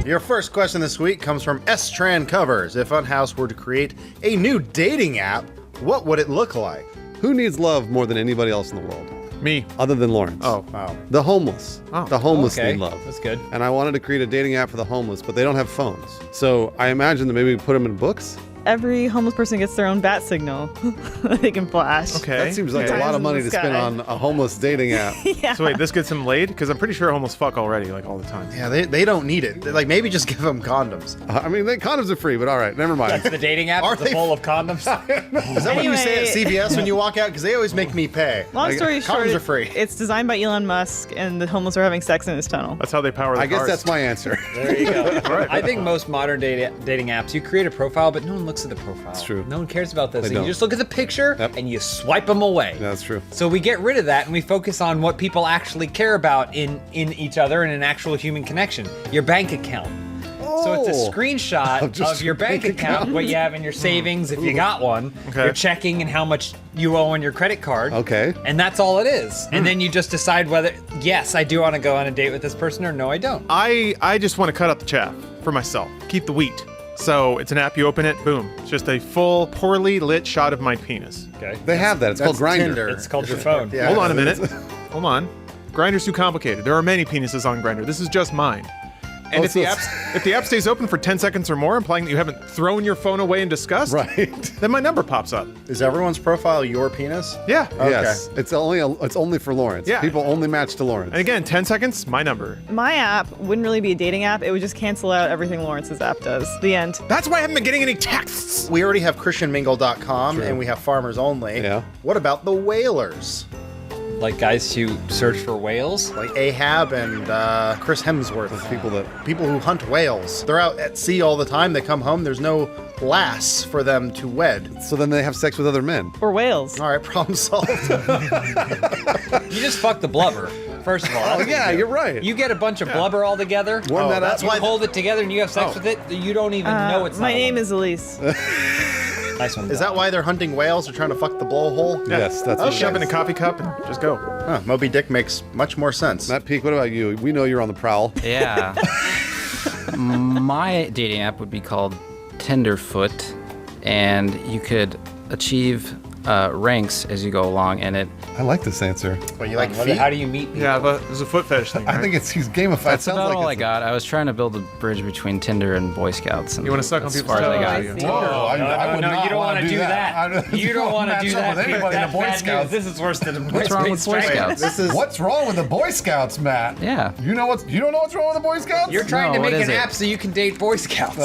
Your first question this week comes from S-Tran Covers. If Funhaus were to create a new dating app, what would it look like? Who needs love more than anybody else in the world? Me. Other than Lawrence. Oh, wow. The homeless. Oh. The homeless Okay, need love. that's good. And I wanted to create a dating app for the homeless, but they don't have phones. So I imagine that maybe we put them in books. every homeless person gets their own bat signal they can flash. Okay. That seems like a lot of money to spend on a homeless dating app. Yeah. So wait, this gets them laid? Because I'm pretty sure homeless fuck already, like all the time. Yeah, they don't need it. Like maybe just give them condoms. I mean, condoms are free, but all right, never mind. That's the dating app. Are It's a they- bowl of condoms. Is that what you say at Anyway. CVS when you walk out? Because they always make me pay. Long story short, condoms are free. it's designed by Elon Musk, and the homeless are having sex in his tunnel. That's how they power the I guess cars. that's my answer. There you go. I think most modern dating apps, you create a profile, but no one looks at the profile. That's true. No one cares about this. They You don't. just look at the picture and you swipe them away. That's true. So we get rid of that and we focus on what people actually care about in each other and an actual human connection. Your bank account. So it's a screenshot Of just of your your bank bank account, account. what you have in your savings if you got one, Okay. your checking and how much you owe on your credit card. Okay. And that's all it is. And then you just decide whether, yes, I do want to go on a date with this person or no, I don't. I just want to cut out the chaff for myself. Keep the wheat. So it's an app, you open it, boom. It's just a full, poorly lit shot of my penis. Okay. They have that. It's called Grindr. Tinder. It's called your phone. Yeah. Hold on a minute. Hold on. Grindr's too complicated. There are many penises on Grindr. This is just mine. And Oh, if the so app if the app stays open for 10 seconds or more, implying that you haven't thrown your phone away in disgust, Right. then my number pops up. Is everyone's profile your penis? Yeah. Okay. Yes. It's only for Lawrence. Yeah. People only match to Lawrence. And again, 10 seconds, my number. My app wouldn't really be a dating app. It would just cancel out everything Lawrence's app does. The end. That's why I haven't been getting any texts. We already have ChristianMingle.com and we have Farmers Only. Yeah. What about the whalers? Like guys who search for whales? Like Ahab and Chris Hemsworth. People who hunt whales. They're out at sea all the time. They come home. There's no lass for them to wed. So then they have sex with other men. Or whales. All right, problem solved. You just fuck the blubber. First of all. Oh yeah, you're right. You get a bunch of blubber all together. Warm that that's up. You hold it together and you have sex with it. You don't even know it's My not a name woman. is Elise. Nice one. Is that why they're hunting whales? They're trying to fuck the blowhole? Yes, that's I'll what shove it it in a is. coffee cup and just go. Huh, Moby Dick makes much more sense. Matt Peak, what about you? We know you're on the prowl. Yeah. My dating app would be called Tenderfoot, and you could achieve ranks as you go along, and it. I like this answer. But you like How feet? do you meet people? Yeah, but there's a foot fetish thing. I Right? think he's gamified. That's Sounds about like all I it's- got. I was trying to build a bridge between Tinder and Boy Scouts. And You wanna suck on that's as people's far as I toes, got. do you? Whoa, No, you don't want to do that. You don't want to do that. With anybody in That's the Boy bad Scouts. news. This is worse than What's wrong with Boy Scouts? What's wrong with the Boy Scouts, Matt? Yeah. You know you don't know what's wrong with the Boy Scouts? You're trying No, to what make is an it? app so you can date Boy Scouts.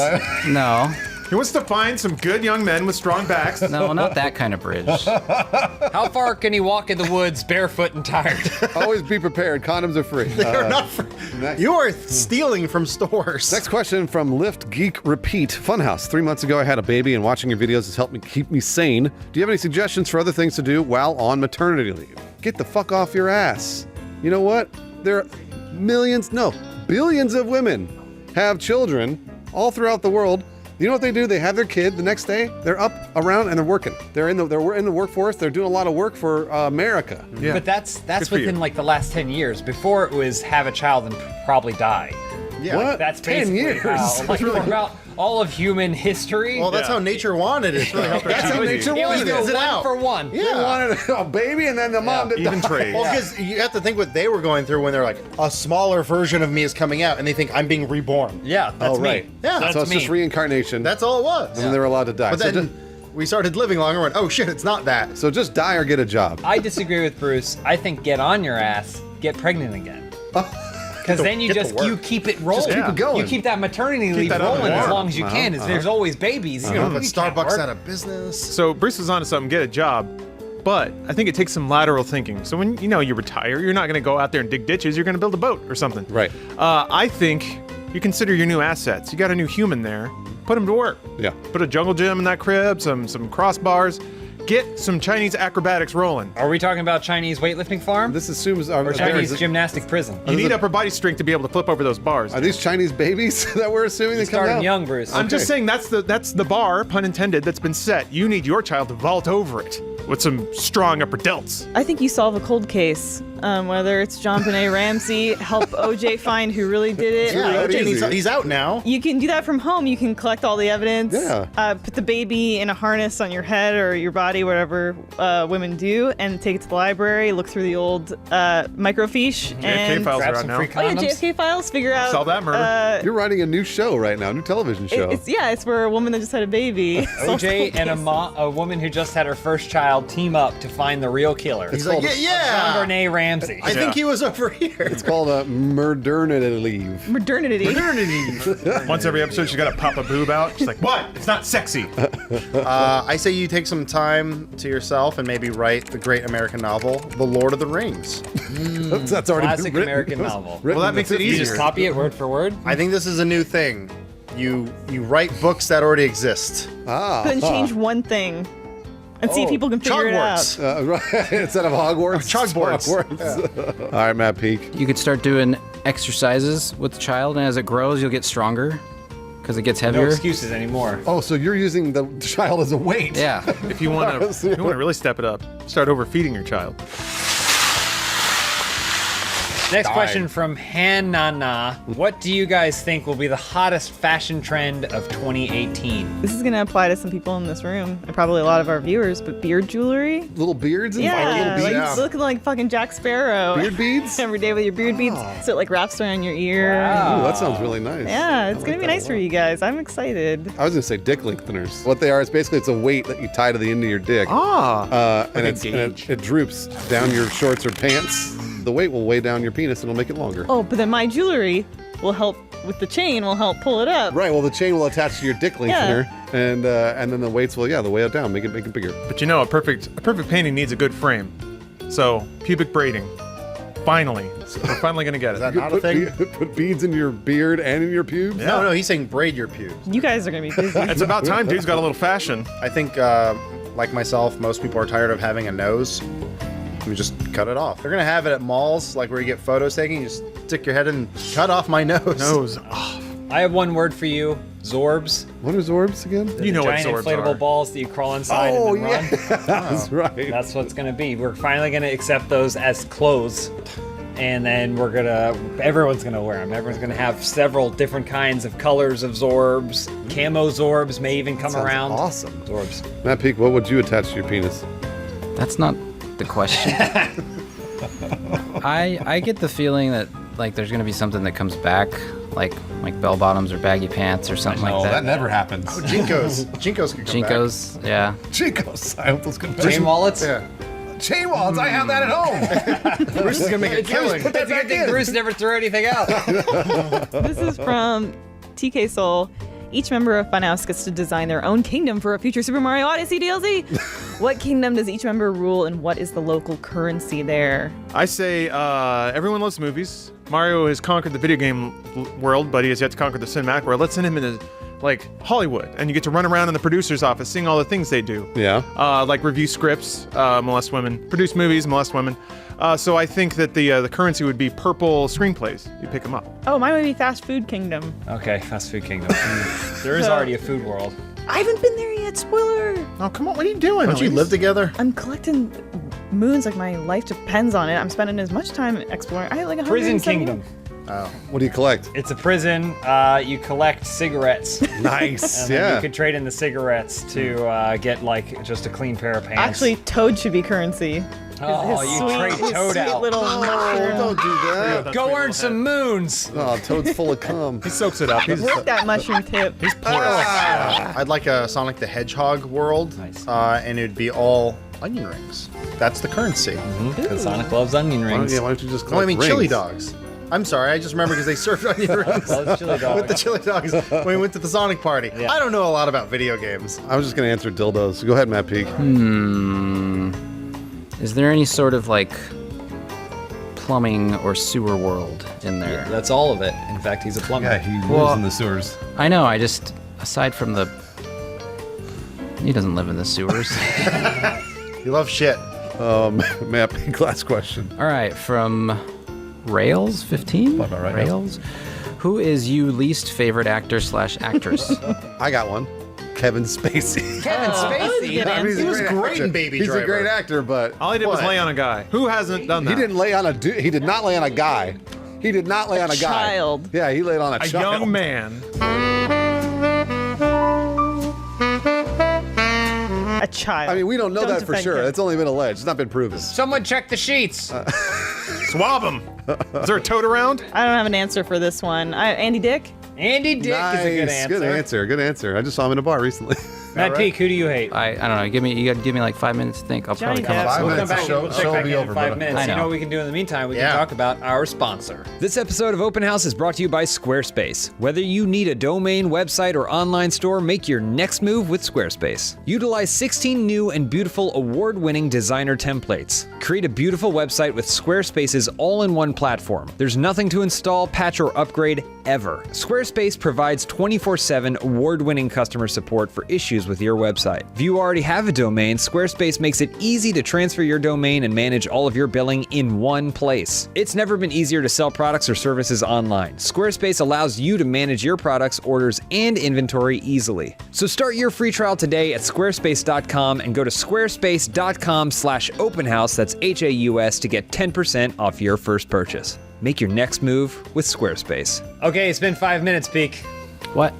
No. He wants to find some good young men with strong backs. No, not that kind of bridge. How far can he walk in the woods barefoot and tired? Always be prepared. Condoms are free. They're not free. Next. You are stealing from stores. Next question from Lift Geek Repeat. Funhouse. 3 months ago, I had a baby, and watching your videos has helped me keep me sane. Do you have any suggestions for other things to do while on maternity leave? Get the fuck off your ass. You know what? There are billions of women have children all throughout the world. You know what they do? They have their kid the next day. They're up, around, and they're working. They're in the workforce. They're doing a lot of work for America. Yeah. But that's for you. within like the last 10 years. Before it was have a child and probably die. Yeah. What? That's 10 basically years? how, like, for about all of human history. Well, that's how nature wanted it. That's how nature it was wanted go it. one for one. They wanted a baby, and then the mom did Even die. trade. Well, because you have to think what they were going through when they're like, a smaller version of me is coming out, and they think I'm being reborn. Yeah, that's Oh, right. me. Yeah. That's So it's me. just reincarnation. That's all it was. and then they were allowed to die. But So then we started living longer and went, oh shit, it's not that. So just die or get a job. I disagree with Bruce. I think get on your ass, get pregnant again. Because then you get to just work. you keep it rolling. keep it going. You keep that maternity leave that on the rolling as warm. long as you can. There's always babies. You're gonna put Starbucks out of business. So Bruce is onto something. Get a job. But I think it takes some lateral thinking. So when you retire, you're not going to go out there and dig ditches. You're going to build a boat or something. Right. I think you consider your new assets. You got a new human there. Put him to work. Yeah. Put a jungle gym in that crib. Some crossbars. Get some Chinese acrobatics rolling. Are we talking about Chinese weightlifting farm? This assumes or Chinese gymnastic prison? You need upper body strength to be able to flip over those bars. Are these Chinese babies that we're assuming they come Starting out? young, Bruce. I'm just saying that's the bar, pun intended, that's been set. You need your child to vault over it with some strong upper delts. I think you solve a cold case whether it's John Benet Ramsey, help OJ find who really did it. Yeah, OJ, he's out now. You can do that from home. You can collect all the evidence. Yeah. Put the baby in a harness on your head or your body, whatever women do, and take it to the library. Look through the old microfiche and files are out now. Oh yeah, JFK files. Figure out. Solve that murder. You're writing a new show right now, new television show. It's where a woman that just had a baby. OJ and a woman who just had her first child team up to find the real killer. He's like, yeah. John Benet Ramsey. I think he was over here. It's called a modernity leave. Modernity. Once every episode, she's got to pop a boob out. She's like, what? It's not sexy. I say you take some time to yourself and maybe write the great American novel, The Lord of the Rings. That's already Classic been written. American novel. Well, that makes it You easier. just copy it word for word. I think this is a new thing. You write books that already exist. Ah. Then change one thing and see if people can figure it out. Right. Instead of Hogwarts. Chalkboards. Hogwarts. All right, Matt Peak. You could start doing exercises with the child, and as it grows, you'll get stronger because it gets No heavier. excuses anymore. Oh, so you're using the child as a weight. Yeah. If you want to really step it up, start overfeeding your child. Next question from Hannah. What do you guys think will be the hottest fashion trend of 2018? This is going to apply to some people in this room and probably a lot of our viewers, but beard jewelry? Little beards and Yeah, little beads. like looking like fucking Jack Sparrow. Beard beads? Every day with your beard beads. So it like wraps around your ear. Ooh, that sounds really nice. Yeah, it's going to be nice for you guys. I'm excited. I was gonna say dick lengtheners. What they are is basically it's a weight that you tie to the end of your dick. And it droops down your shorts or pants. The weight will weigh down your penis and it'll make it longer. Oh, but then my jewelry will help with the chain, will help pull it up. Right. Well, the chain will attach to your dick lengthener, and then the weights will they'll weigh it down, make it bigger. But you know, a perfect painting needs a good frame. So pubic braiding. Finally, we're finally gonna get it. Is that not a thing? Put beads in your beard and in your pubes? Yeah. No, he's saying braid your pubes. You guys are going to be busy. It's about time dude's got a little fashion. I think, like myself, most people are tired of having a nose. You just cut it off. They're gonna have it at malls, like where you get photos taken. You just stick your head in and cut off my nose. Nose off. I have one word for you. Zorbs. What are Zorbs again? You know what giant Zorbs inflatable are. balls that you crawl inside Oh, and then run. That's right. That's what it's gonna be. We're finally gonna accept those as clothes. And then everyone's gonna wear them. Everyone's gonna have several different kinds of colors of Zorbs. Camo Zorbs may even come Sounds around. awesome. Zorbs. Matt Peak, what would you attach to your penis? That's not the question. I get the feeling that like there's gonna be something that comes back, like bell bottoms or baggy pants or something like that. that never happens. Oh, Jinkos. Jinkos can come Jinkos, yeah. Jinkos. I hope those can Chain wallets? Yeah. Chain wallets. I have that at home. Bruce is gonna make a killing. That's a good thing Bruce never threw anything out. This is from TK Soul. Each member of Funhouse gets to design their own kingdom for a future Super Mario Odyssey DLC. What kingdom does each member rule, and what is the local currency there? I say everyone loves movies. Mario has conquered the video game world, but he has yet to conquer the cinematic world. Let's send him into Hollywood, and you get to run around in the producer's office seeing all the things they do. Yeah. Like review scripts, molest women, produce movies, molest women. So I think that the currency would be purple screenplays. You pick them up. Oh, mine would be Fast Food Kingdom. Okay, fast food kingdom. There is already a food world. I haven't been there yet, spoiler! Oh, come on, what are you doing? Don't you live together? I'm collecting moons like my life depends on it. I'm spending as much time exploring. I have like Prison 170 kingdom. Oh. What do you collect? It's a prison. You collect cigarettes. Nice. And then you could trade in the cigarettes to get just a clean pair of pants. Actually, Toad should be currency. Oh, you trade Toad out. Little mushroom. Don't do that. Go earn some moons. Oh, Toad's full of cum. He soaks it up. Work that mushroom tip. He's porous. I'd like a Sonic the Hedgehog world, and it'd be all onion rings. That's the currency. Because Sonic loves onion rings. Why don't you just No, I collect mean rings? chili dogs. I'm sorry, I just remember because they served onion rings Loves chili dogs. with the chili dogs when we went to the Sonic party. Yeah. I don't know a lot about video games. I was just gonna answer dildos. Go ahead, Matt Peak. Is there any sort of plumbing or sewer world in there? That's all of it. In fact, he's a plumber. Yeah, he lives in the sewers. I know, aside from he doesn't live in the sewers. You love shit. Matt Peak, last question. All right, from Rails 15? Right, Rails? Who is you least favorite actor/actress? I got one. Kevin Spacey. Kevin Spacey? I mean, He was great actor. in Baby He's Driver. a great actor, but All he did was What? lay on a guy. Who hasn't done that? He didn't lay on a dude. He did not lay on a guy. He did not lay on a guy. child. Yeah, he laid on a A child. young man. A child. I mean, we don't know Don't that for defend sure. Kevin. It's only been alleged. It's not been proven. Someone check the sheets. Swab him. Is there a toad around? I don't have an answer for this one. Andy Dick? Andy Dick is a good answer. Good answer. Good answer. I just saw him in a bar recently. Matt Peak, who do you hate? I don't know. You got to give me like 5 minutes to think. I'll probably come up. We'll with come back. something. We'll check back in 5 minutes. I You know know. what we can do in the meantime? We Yeah. can talk about our sponsor. This episode of Open House is brought to you by Squarespace. Whether you need a domain, website, or online store, make your next move with Squarespace. Utilize 16 new and beautiful award-winning designer templates. Create a beautiful website with Squarespace's all-in-one platform. There's nothing to install, patch, or upgrade ever. Squarespace provides 24/7 award-winning customer support for issues with your website. If you already have a domain, Squarespace makes it easy to transfer your domain and manage all of your billing in one place. It's never been easier to sell products or services online. Squarespace allows you to manage your products, orders, and inventory easily. So start your free trial today at squarespace.com and go to squarespace.com/openhouse, that's HAUS, to get 10% off your first purchase. Make your next move with Squarespace. Okay, it's been 5 minutes, Peak. What?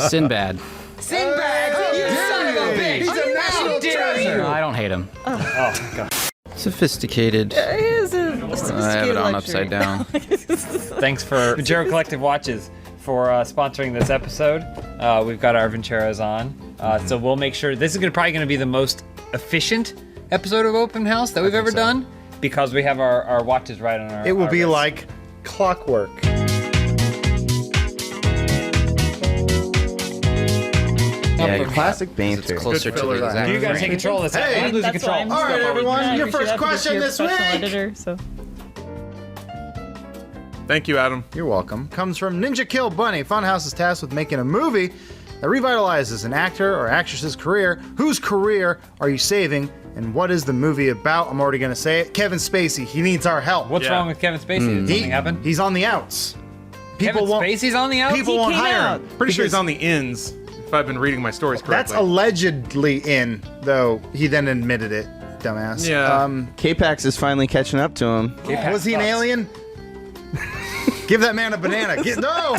Sinbad. Sinbad, you son of a bitch! He's a national treasure! No, I don't hate him. Oh, God. Sophisticated. It is a I have it on upside down. Thanks for Ventura Collective Watches for sponsoring this episode. We've got our Venturas on. So we'll make sure, this is probably going to be the most efficient episode of Open House that we've ever done, because we have our watches right on our It will our be wrists. like clockwork. Yeah, classic banter. It's closer to the exact. You guys take control of this. Hey, I'm losing That's control. why I'm All right, still everyone, voting. your I first appreciate that because question you're a this professional week. Editor, so. Thank you, Adam. You're welcome. Comes from Ninja Kill Bunny. Funhouse is tasked with making a movie that revitalizes an actor or actress's career. Whose career are you saving, and what is the movie about? I'm already going to say it. Kevin Spacey. He needs our help. What's wrong with Kevin Spacey? Did something happen? He's on the outs. Kevin Spacey's on the outs? People won't hire him. Pretty sure he's because on the ins, if I've been reading my stories That's correctly. allegedly in, though he then admitted it, dumbass. Yeah. K-Pax is finally catching up to him. Was he an alien? Give that man a banana. No!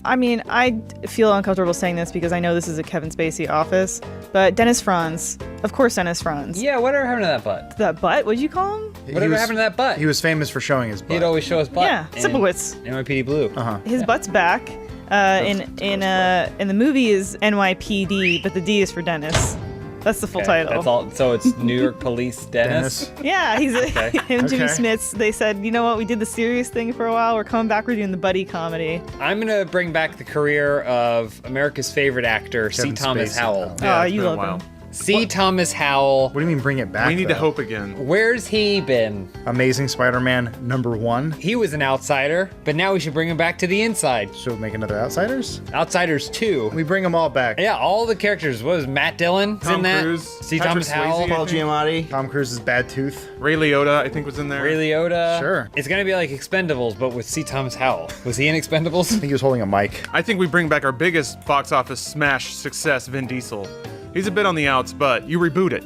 I mean, I feel uncomfortable saying this because I know this is a Kevin Spacey office, but Dennis Franz. Of course, Dennis Franz. Yeah, whatever happened to that butt? That butt? What'd you call him? Whatever happened to that butt? He was famous for showing his butt. He'd always show his butt. Yeah, in Sipowicz. NYPD Blue. His butt's back. In the movie is NYPD, but the D is for Dennis. That's the full title. That's all. So it's New York Police Dennis. Yeah, he's Okay. him, Jimmy Okay. Smits. They said, you know what? We did the serious thing for a while. We're coming back. We're doing the buddy comedy. I'm gonna bring back the career of America's favorite actor, C. Kevin Thomas Spacey. Howell. Oh, you love him. C. Thomas Howell. What do you mean bring it back? We need to though? hope again. Where's he been? Amazing Spider-Man #1. He was an outsider, but now we should bring him back to the inside. So make another Outsiders? Outsiders 2. We bring them all back. Yeah, all the characters. What was Matt Dillon? Tom in that? Cruise, C. Patrick Thomas Howell. Swayze, Paul Giamatti. Tom Cruise's Bad Tooth. Ray Liotta, I think, was in there. Ray Liotta. Sure. It's gonna be like Expendables, but with C. Thomas Howell. Was he in I Expendables? think he was holding a mic. I think we bring back our biggest box office smash success, Vin Diesel. He's a bit on the outs, but you reboot it.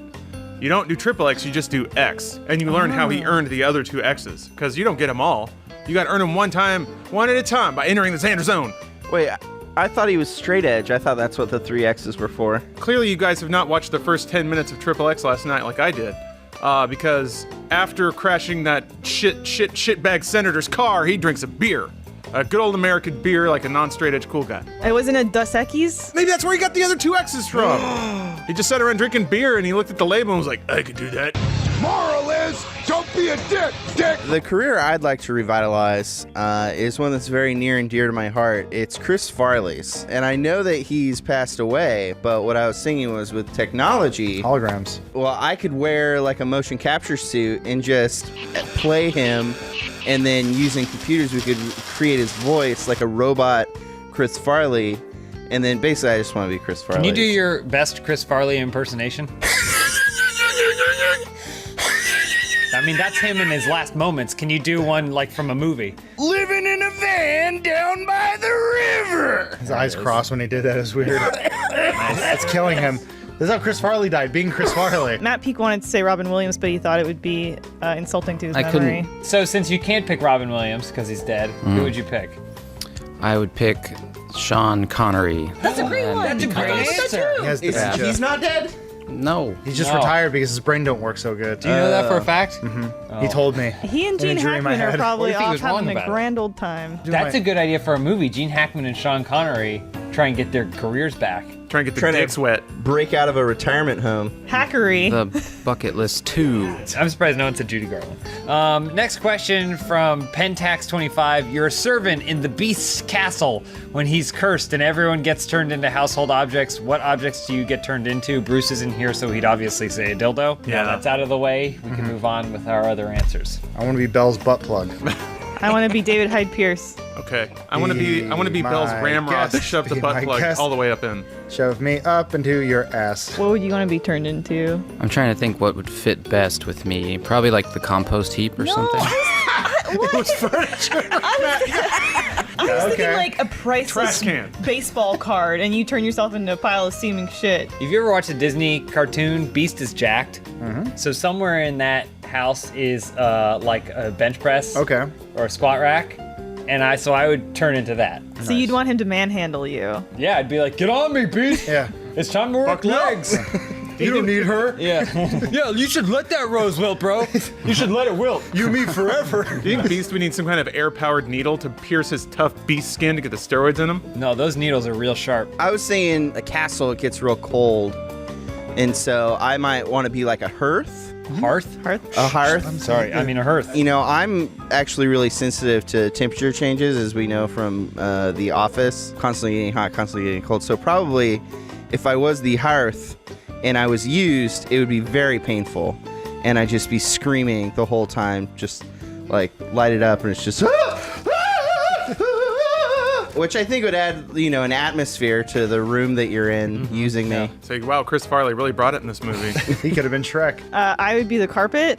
You don't do triple X, you just do X. And you learn how he earned the other 2 X's. Because you don't get them all. You gotta earn them one at a time, by entering the Xander Zone. Wait, I thought he was straight edge. I thought that's what the 3 X's were for. Clearly, you guys have not watched the first 10 minutes of Triple X last night like I did. Because after crashing that shitbag senator's car, he drinks a beer. A good old American beer like a non-straight edge cool guy. It wasn't a Dos Equis? Maybe that's where he got the other 2 X's from. He just sat around drinking beer and he looked at the label and was like, I could do that. Moral is, don't be a dick. The career I'd like to revitalize is one that's very near and dear to my heart. It's Chris Farley's. And I know that he's passed away, but what I was thinking was with technology. Holograms. Well, I could wear like a motion capture suit and just play him. And then using computers, we could create his voice like a robot Chris Farley. And then basically, I just want to be Chris Farley. Can you do your best Chris Farley impersonation? That I mean, that's him in his last moments. Can you do one like from a movie? Living in a van down by the river. His eyes crossed when he did that. It's weird. It's killing him. This is how Chris Farley died, being Chris Farley. Matt Peak wanted to say Robin Williams, but he thought it would be insulting to his memory. So since you can't pick Robin Williams because he's dead, who would you pick? I would pick Sean Connery. That's a great one. That's a great answer. He has dementia. He's not dead? No. He's just No. retired because his brain don't work so good. Do you know that for a fact? He told me. He and Gene An injury in my Hackman are head. probably What if he off was wrong having a about it? grand old time. That's a good idea for a movie. Gene Hackman and Sean Connery try and get their careers back. Try and get the dicks wet. Break out of a retirement home. Hackery. The Bucket List 2. I'm surprised no one said Judy Garland. Next question from Pentax25. You're a servant in the Beast's castle when he's cursed and everyone gets turned into household objects. What objects do you get turned into? Bruce isn't here, so he'd obviously say a dildo. Yeah. Now that's out of the way. We can move on with our other answers. I want to be Belle's butt plug. I want to be David Hyde Pierce. Okay. I want to be my Bell's ramrod that guest, shoved the be butt my plug guest. all the way up in. Shove me up into your ass. What would you want to be turned into? I'm trying to think what would fit best with me. Probably like the compost heap or something. It was furniture. I was thinking like a priceless Trash can. baseball card, and you turn yourself into a pile of steaming shit. If you ever watched a Disney cartoon, Beast is jacked. So somewhere in that house is like a bench press. Okay. Or a squat rack. And I would turn into that. So you'd want him to manhandle you. Yeah, I'd be like, get on me, Beast. Yeah. It's time to work legs. You don't need her. Yeah. Yeah, you should let that rose wilt, bro. You should let it wilt. You me forever. Do you think Beast would need some kind of air-powered needle to pierce his tough beast skin to get the steroids in him? No, those needles are real sharp. I was saying a castle, it gets real cold. And so I might want to be like a hearth. Hearth? A hearth. I'm sorry, I mean a hearth. You know, I'm actually really sensitive to temperature changes, as we know from The Office. Constantly getting hot, constantly getting cold. So probably if I was the hearth and I was used, it would be very painful. And I'd just be screaming the whole time, just like light it up and it's just... Which I think would add, you know, an atmosphere to the room that you're in using me. So, wow, Chris Farley really brought it in this movie. He could have been Shrek. I would be the carpet,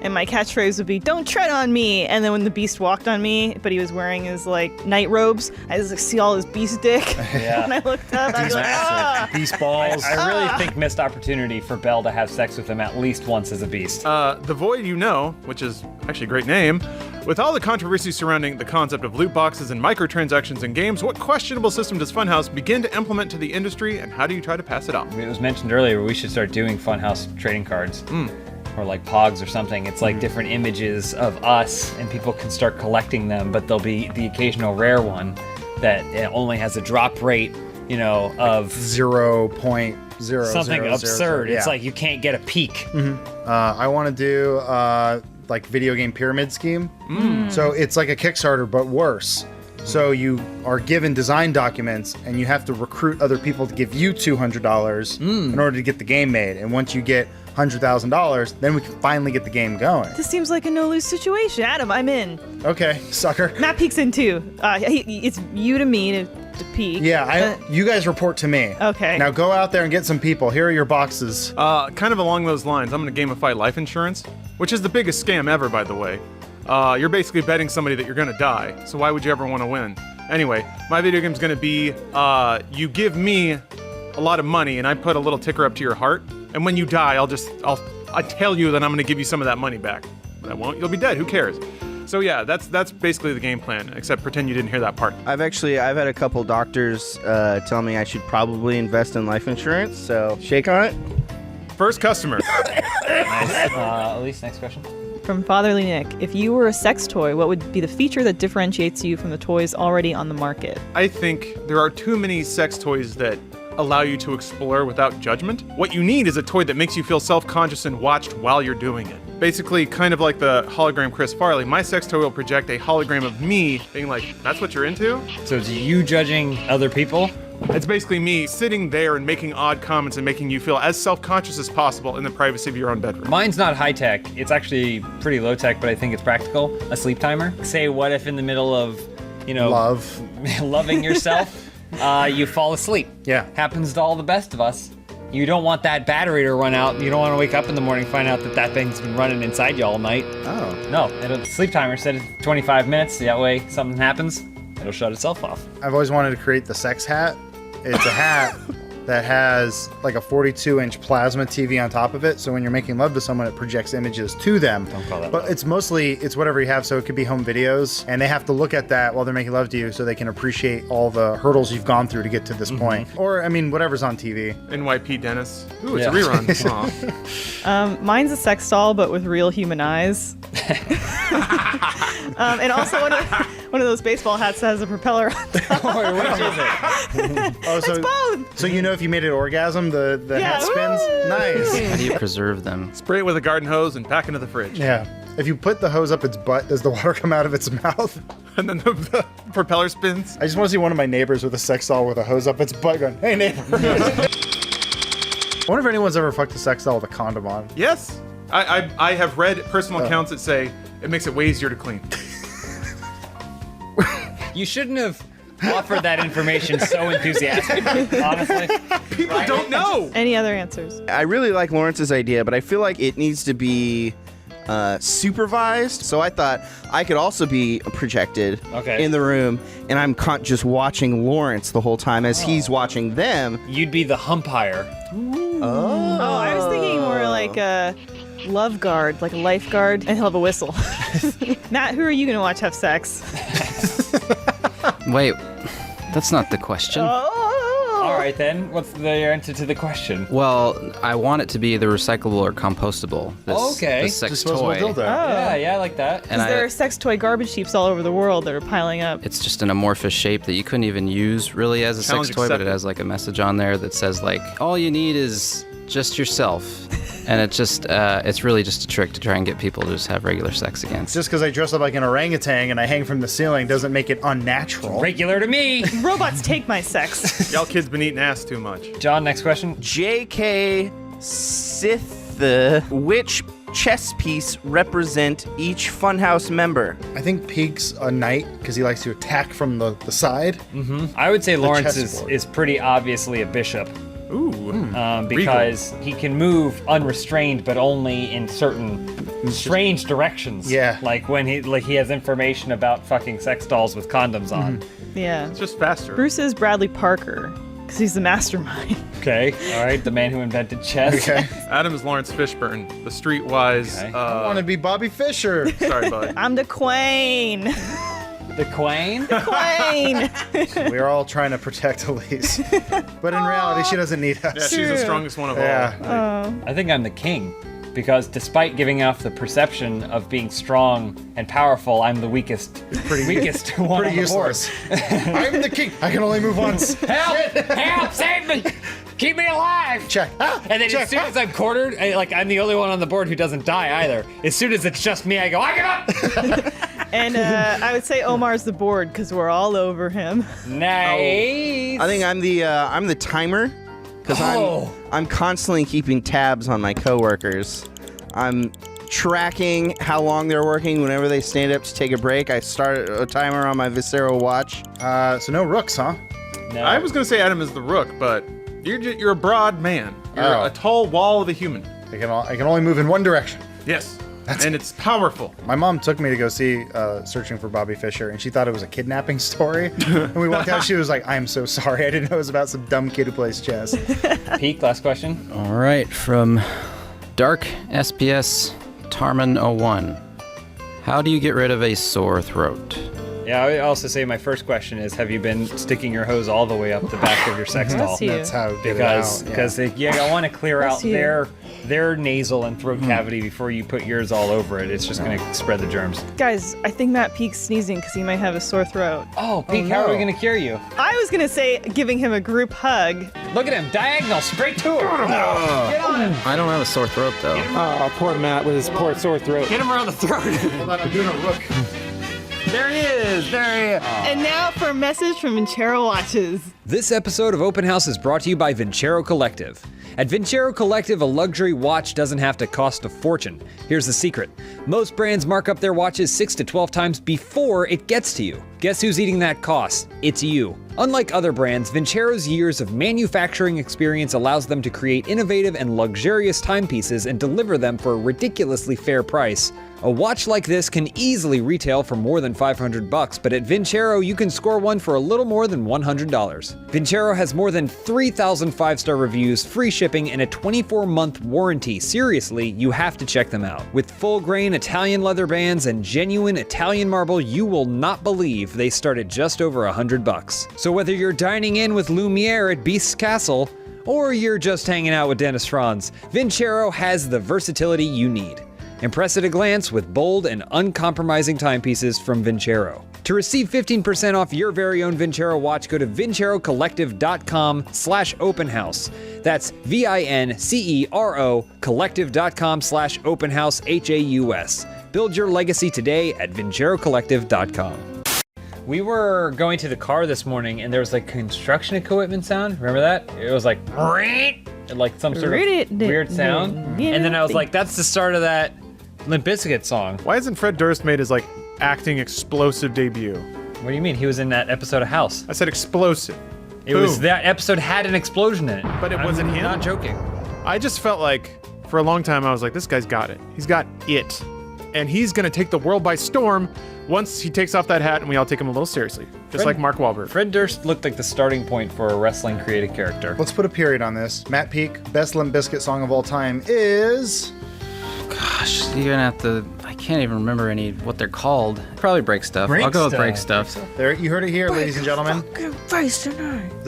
and my catchphrase would be, "Don't tread on me." And then when the Beast walked on me, but he was wearing his like night robes, I just like see all his beast dick. Yeah. When I looked up, I was like, ah. Beast balls. I really think missed opportunity for Belle to have sex with him at least once as a beast. The Void You Know, which is actually a great name. With all the controversy surrounding the concept of loot boxes and microtransactions in games, what questionable system does Funhaus begin to implement to the industry, and how do you try to pass it off? It was mentioned earlier we should start doing Funhaus trading cards. Or like Pogs or something. It's like different images of us, and people can start collecting them, but there'll be the occasional rare one that only has a drop rate, you know, of 0.0 something absurd. It's like you can't get a peek. I want to do like video game pyramid scheme. So it's like a Kickstarter, but worse. So you are given design documents, and you have to recruit other people to give you $200 in order to get the game made. And once you get $100,000, then we can finally get the game going. This seems like a no-lose situation. Adam, I'm in. Okay, sucker. Matt Peek's in too. It's you to me to Peek. Yeah, you guys report to me. Okay. Now go out there and get some people. Here are your boxes. Kind of along those lines, I'm going to gamify life insurance, which is the biggest scam ever, by the way. You're basically betting somebody that you're going to die, so why would you ever want to win? Anyway, my video game's going to be, you give me a lot of money, and I put a little ticker up to your heart, and when you die, I'll tell you that I'm going to give you some of that money back. But I won't. You'll be dead. Who cares? So yeah, that's basically the game plan, except pretend you didn't hear that part. I've had a couple doctors tell me I should probably invest in life insurance, so shake on it. First customer. Nice. Elise, next question. From Fatherly Nick, if you were a sex toy, what would be the feature that differentiates you from the toys already on the market? I think there are too many sex toys that allow you to explore without judgment. What you need is a toy that makes you feel self-conscious and watched while you're doing it. Basically, kind of like the hologram Chris Farley, my sex toy will project a hologram of me being like, that's what you're into? So it's you judging other people? It's basically me sitting there and making odd comments and making you feel as self-conscious as possible in the privacy of your own bedroom. Mine's not high-tech. It's actually pretty low-tech, but I think it's practical. A sleep timer. Say, what if in the middle of, you know... Love. loving yourself, you fall asleep. Yeah. Happens to all the best of us. You don't want that battery to run out. You don't want to wake up in the morning and find out that that thing's been running inside you all night. Oh. No, it'll sleep timer set it to 25 minutes. That way, something happens, it'll shut itself off. I've always wanted to create the sex hat. It's a hat that has like a 42-inch plasma TV on top of it. So when you're making love to someone, it projects images to them. Don't call that But love. it's whatever you have. So it could be home videos, and they have to look at that while they're making love to you, so they can appreciate all the hurdles you've gone through to get to this point. Or I mean, whatever's on TV. NYP Dennis. Ooh, it's Yeah. a rerun. Aw. Mine's a sex doll, but with real human eyes. And also one of those baseball hats that has a propeller on top. Which is it? Oh, so, It's both. So you know if you made it orgasm, the Yeah. hat spins? Nice. How do you preserve them? Spray it with a garden hose and back into the fridge. Yeah. If you put the hose up its butt, does the water come out of its mouth? And then the propeller spins. I just want to see one of my neighbors with a sex doll with a hose up its butt going, hey, neighbor. I wonder if anyone's ever fucked a sex doll with a condom on. Yes. I have read personal accounts that say it makes it way easier to clean. You shouldn't have offered that information so enthusiastically, honestly. People don't know. Any other answers? I really like Lawrence's idea, but I feel like it needs to be supervised. So I thought I could also be projected in the room, and I'm just watching Lawrence the whole time as he's watching them. You'd be the humpire. Oh, I was thinking more like a love guard, like a lifeguard, and he'll have a whistle. Matt, who are you going to watch have sex? Wait, that's not the question. All right, then. What's the answer to the question? Well, I want it to be the recyclable or compostable. This sex Disposable toy. dildo. Yeah, I like that. And Because there are sex toy garbage heaps all over the world that are piling up. It's just an amorphous shape that you couldn't even use really as a Challenge sex toy, but it accepted. has like a message on there that says like, all you need is just yourself. And it's just, it's really just a trick to try and get people to just have regular sex again. Just because I dress up like an orangutan and I hang from the ceiling doesn't make it unnatural. Regular to me. Robots take my sex. Y'all kids been eating ass too much. John, next question. J.K. Sith, which chess piece represent each Funhouse member? I think Peek's a knight because he likes to attack from the side. I would say Lawrence chessboard. is pretty obviously a bishop. Ooh. Because he can move unrestrained, but only in certain strange directions. Yeah. Like when he has information about fucking sex dolls with condoms on. Yeah. It's just faster. Bruce is Bradley Parker because he's the mastermind. Okay. All right. The man who invented chess. Okay. Adam is Lawrence Fishburne, the streetwise. Okay. I want to be Bobby Fischer. Sorry, bud. I'm the Queen. The Queen? Queen. We're all trying to protect Elise. But in reality, she doesn't need us. Yeah, she's the strongest one of all. Yeah. I think I'm the king. Because despite giving off the perception of being strong and powerful, I'm the weakest one Pretty on the board. useless. I'm the king. I can only move once. Help! Help! Save me! Keep me alive! Check. Ah, And then check. as soon as I'm cornered, I'm the only one on the board who doesn't die either. As soon as it's just me, I go, I give up! And I would say Omar's the board because we're all over him. Nice! I think I'm the timer because Oh. I'm constantly keeping tabs on my coworkers. I'm tracking how long they're working. Whenever they stand up to take a break, I start a timer on my Viscero watch. So no rooks, huh? No. I was gonna say Adam is the rook, but you're a broad man. You're Oh. a tall wall of a human. I can only move in one direction. Yes. And it's powerful. My mom took me to go see Searching for Bobby Fischer, and she thought it was a kidnapping story. And we walked out, she was like, I'm so sorry. I didn't know it was about some dumb kid who plays chess. Peak, last question. All right, from Dark SPS Tarman 01. How do you get rid of a sore throat? Yeah, I would also say my first question is, have you been sticking your hose all the way up the back of your sex doll? Bless you. That's how to get it out. Because I want to clear Bless out you. their nasal and throat cavity before you put yours all over it. It's just going to spread the germs. Guys, I think Matt Peek's sneezing because he might have a sore throat. Oh, Peak, how are we no. going to cure you? I was going to say giving him a group hug. Look at him, diagonal, straight to him. Get on him. I don't have a sore throat though. Oh, poor Matt with his poor sore throat. Get him around the throat. Hold on, I'm doing a rook. There he is. There he is. And now for a message from Vincero Watches. This episode of Open House is brought to you by Vincero Collective. At Vincero Collective, a luxury watch doesn't have to cost a fortune. Here's the secret. Most brands mark up their watches 6 to 12 times before it gets to you. Guess who's eating that cost? It's you. Unlike other brands, Vincero's years of manufacturing experience allows them to create innovative and luxurious timepieces and deliver them for a ridiculously fair price. A watch like this can easily retail for more than $500, but at Vincero you can score one for a little more than $100. Vincero has more than 3,000 5-star reviews, free shipping, and a 24-month warranty. Seriously, you have to check them out. With full-grain Italian leather bands and genuine Italian marble, you will not believe they start at just over $100. So whether you're dining in with Lumiere at Beast's Castle, or you're just hanging out with Dennis Franz, Vincero has the versatility you need. Impress at a glance with bold and uncompromising timepieces from Vincero. To receive 15% off your very own Vincero watch, go to vincerocollective.com/openhouse. That's VINCERO collective.com/openhouse, HAUS. Build your legacy today at vincerocollective.com. We were going to the car this morning and there was like construction equipment sound. Remember that? It was like some sort of weird sound. And then I was like, that's the start of that Limp Bizkit song. Why hasn't Fred Durst made his like acting explosive debut? What do you mean? He was in that episode of House. I said explosive. It was that episode had an explosion in it. But it wasn't him. Not joking. I just felt like for a long time I was like, this guy's got it. He's got it. And he's gonna take the world by storm once he takes off that hat and we all take him a little seriously. Just like Mark Wahlberg. Fred Durst looked like the starting point for a wrestling creative character. Let's put a period on this. Matt Peak, best Limp Bizkit song of all time is... Gosh, you're gonna have to... I can't even remember what they're called. Probably Break Stuff. I'll go with Break Stuff. There, you heard it here, ladies and gentlemen. This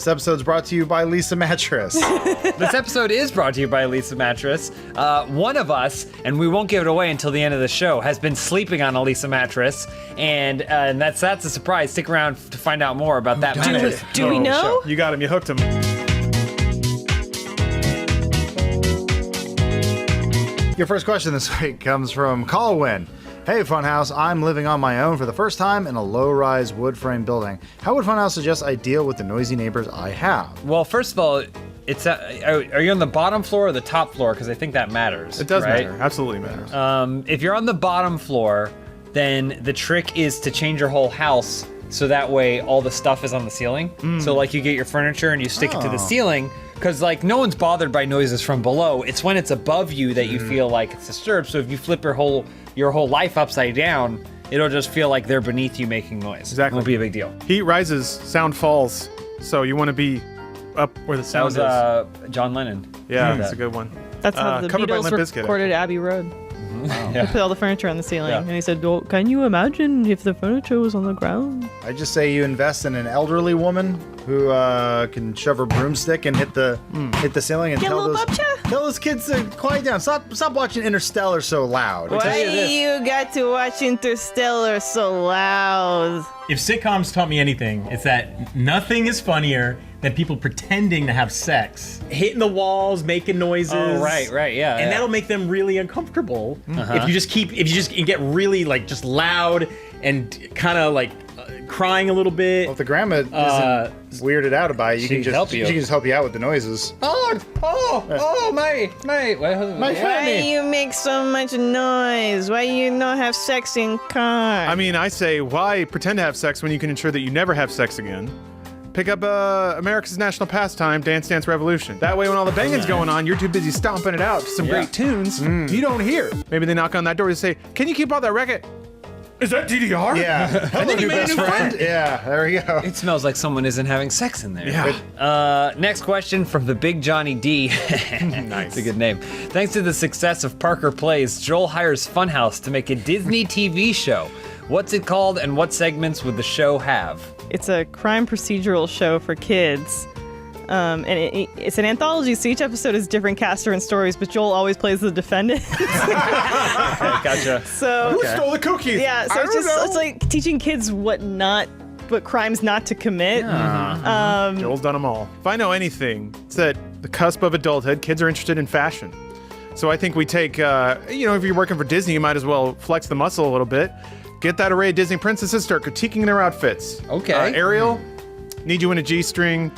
episode's brought to you by Lisa Mattress. This episode is brought to you by Lisa Mattress. One of us, and we won't give it away until the end of the show, has been sleeping on a Lisa Mattress, and that's a surprise. Stick around to find out more about that mattress. Do we know? You got him. You hooked him. Your first question this week comes from Colwyn. Hey Funhouse, I'm living on my own for the first time in a low-rise wood frame building. How would Funhouse suggest I deal with the noisy neighbors I have? Well, first of all, are you on the bottom floor or the top floor? Because I think that matters. It does right? matter. Absolutely matters. If you're on the bottom floor, then the trick is to change your whole house so that way all the stuff is on the ceiling. So like you get your furniture and you stick it to the ceiling. Because like no one's bothered by noises from below. It's when it's above you that you feel like it's disturbed. So if you flip your whole life upside down, it'll just feel like they're beneath you making noise. Exactly. It won't be a big deal. Heat rises, sound falls. So you want to be up where the sound is. John Lennon. Yeah, that's a good one. That's how the Beatles recorded Abbey Road. They put all the furniture on the ceiling, and he said, well, can you imagine if the furniture was on the ground? I just say you invest in an elderly woman who can shove her broomstick and hit the ceiling and tell those kids to quiet down. Stop watching Interstellar so loud. Why you got to watch Interstellar so loud? If sitcoms taught me anything, it's that nothing is funnier than people pretending to have sex, hitting the walls, making noises. Oh, right, yeah. And that'll make them really uncomfortable. If you just get really like just loud and kind of like crying a little bit. Well, if the grandma isn't weirded out by it, she can just help you out with the noises. My Why you make so much noise? Why you not have sex in car? I mean, I say, why pretend to have sex when you can ensure that you never have sex again? Pick up America's national pastime, Dance Dance Revolution. That way when all the banging's going on, you're too busy stomping it out to some great tunes you don't hear. Maybe they knock on that door and say, can you keep all that record? Is that DDR? Yeah. And then you made a new friend. Yeah, there you go. It smells like someone isn't having sex in there. Yeah. Next question from the Big Johnny D. Nice. It's a good name. Thanks to the success of Parker Plays, Joel hires Funhouse to make a Disney TV show. What's it called and what segments would the show have? It's a crime procedural show for kids. And it's an anthology, so each episode is different caster and stories, but Joel always plays the defendant. Okay, gotcha. So who stole the cookies? Yeah, so it's like teaching kids what crimes not to commit. Joel's done them all. If I know anything, it's at the cusp of adulthood, kids are interested in fashion. So I think we take, if you're working for Disney, you might as well flex the muscle a little bit. Get that array of Disney princesses, start critiquing their outfits. Okay. Ariel, need you in a G-string.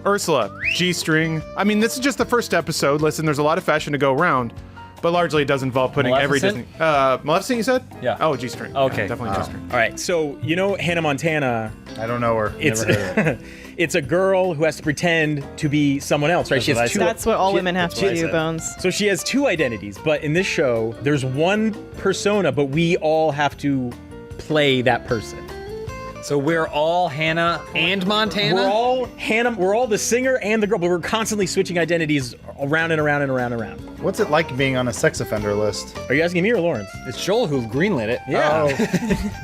Ursula, G-string. I mean, this is just the first episode. Listen, there's a lot of fashion to go around. But largely it does involve putting every Disney. Maleficent? Maleficent, you said? Yeah. Oh, G-string. Okay. Yeah, definitely G-string. All right, so you know Hannah Montana. I don't know her. It's Never heard of her. it's a girl who has to pretend to be someone else, right? That's what all women have to do, Bones. So she has two identities, but in this show, there's one persona, but we all have to play that person. So we're all Hannah and Montana? We're all Hannah. We're all the singer and the girl, but we're constantly switching identities around and around and around and around. What's it like being on a sex offender list? Are you asking me or Lawrence? It's Joel who greenlit it. Yeah.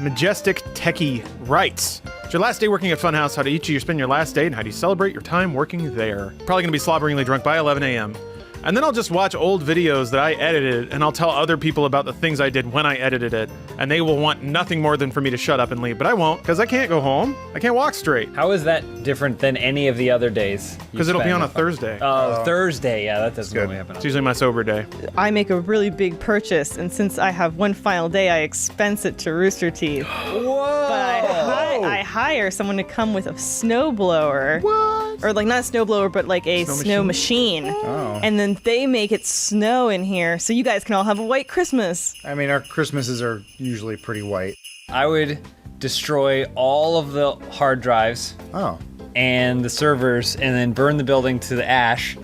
Majestic Techie writes, it's your last day working at Funhaus. How do each of you spend your last day, and how do you celebrate your time working there? Probably going to be slobberingly drunk by 11 a.m. And then I'll just watch old videos that I edited, and I'll tell other people about the things I did when I edited it, and they will want nothing more than for me to shut up and leave. But I won't, because I can't go home. I can't walk straight. How is that different than any of the other days? Because it'll be on a Thursday. Oh, Thursday. Yeah, that doesn't really happen. It's usually my sober day. I make a really big purchase, and since I have one final day, I expense it to Rooster Teeth. Whoa! But I hire someone to come with a snowblower. What? Or like not a snowblower, but like a snow machine. Oh. And then they make it snow in here, so you guys can all have a white Christmas. I mean, our Christmases are usually pretty white. I would destroy all of the hard drives and the servers and then burn the building to the ash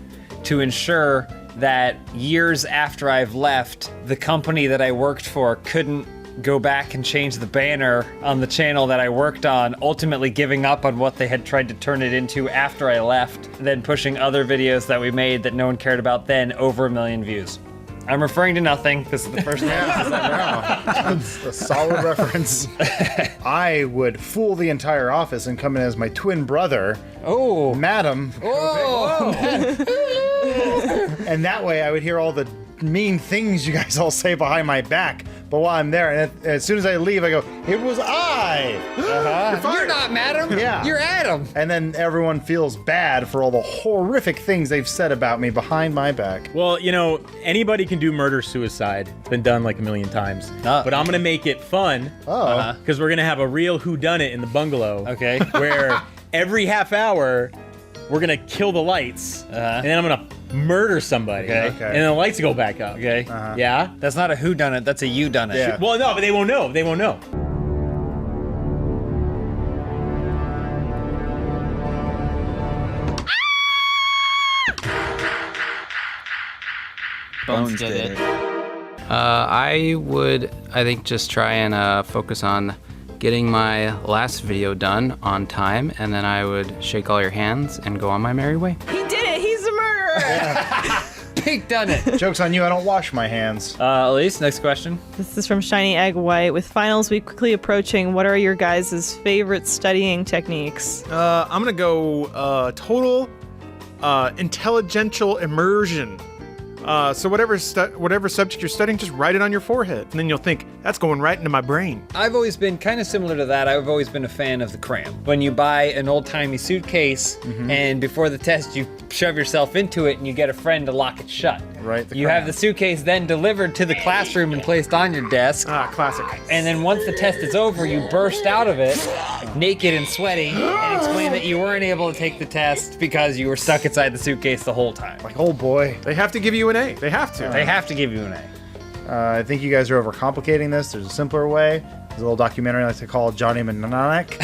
to ensure that years after I've left, the company that I worked for couldn't go back and change the banner on the channel that I worked on, ultimately giving up on what they had tried to turn it into after I left, then pushing other videos that we made that no one cared about then over 1 million views. I'm referring to nothing. This is the first time. That's a solid reference. I would fool the entire office and come in as my twin brother. Oh, Madam. Oh. And that way I would hear all the mean things you guys all say behind my back. But while I'm there, and as soon as I leave, I go, "It was I." You're not Madam. Yeah. You're Adam. And then everyone feels bad for all the horrific things they've said about me behind my back. Well, you know, anybody can do murder-suicide. It's been done like 1 million times. But I'm gonna make it fun. Because we're gonna have a real whodunit in the bungalow. Okay. Where every half hour, we're gonna kill the lights, and then I'm gonna murder somebody. Okay. And then the lights go back up. Okay. Yeah? That's not a whodunit, that's a you done it. Yeah. Well, no, but they won't know. They won't know. Bones did it. I would, I think, just try and focus on getting my last video done on time, and then I would shake all your hands and go on my merry way. He did it. He's a murderer. Pink done it. Joke's on you. I don't wash my hands. Elise, next question. This is from Shiny Egg White. With finals week quickly approaching, what are your guys' favorite studying techniques? I'm gonna go total intelligential immersion. So whatever subject you're studying, just write it on your forehead, and then you'll think, that's going right into my brain. I've always been kind of similar to that. I've always been a fan of the cram. When you buy an old-timey suitcase, and before the test you shove yourself into it and you get a friend to lock it shut. Right. You have the suitcase then delivered to the classroom and placed on your desk. Classic. And then once the test is over, you burst out of it, naked and sweaty, and explain that you weren't able to take the test because you were stuck inside the suitcase the whole time. Like, oh boy. They have to give you an A. They have to. They have to give you an A. I think you guys are overcomplicating this. There's a simpler way. There's a little documentary I like to call Johnny Mnemonic.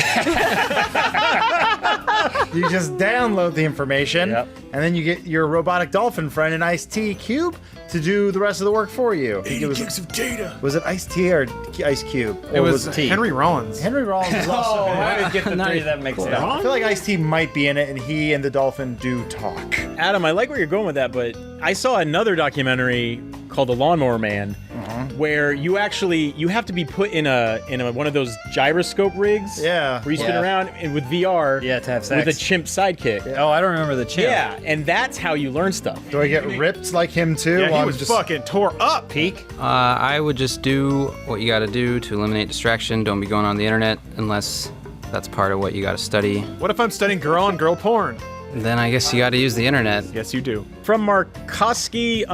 You just download the information, and then you get your robotic dolphin friend, an Ice-T Cube, to do the rest of the work for you. 80 gigs of data. Was it Ice-T or Ice Cube? It was Henry Rollins. Henry Rollins was also in it. I would get the three that makes sense. I feel like Ice-T might be in it, and he and the dolphin do talk. Adam, I like where you're going with that, but I saw another documentary called The Lawnmower Man, where you have to be put in a one of those gyroscope rigs. Yeah. Where you spin around and with VR. Yeah, to have sex. With a chimp sidekick. Oh, I don't remember the chimp. Yeah, and that's how you learn stuff. Do I get ripped like him too? Yeah, while he was fucking tore up. Peak. I would just do what you gotta do to eliminate distraction. Don't be going on the internet unless that's part of what you gotta study. What if I'm studying girl on girl porn? Then I guess you gotta use the internet. Yes, you do. From Markoski_,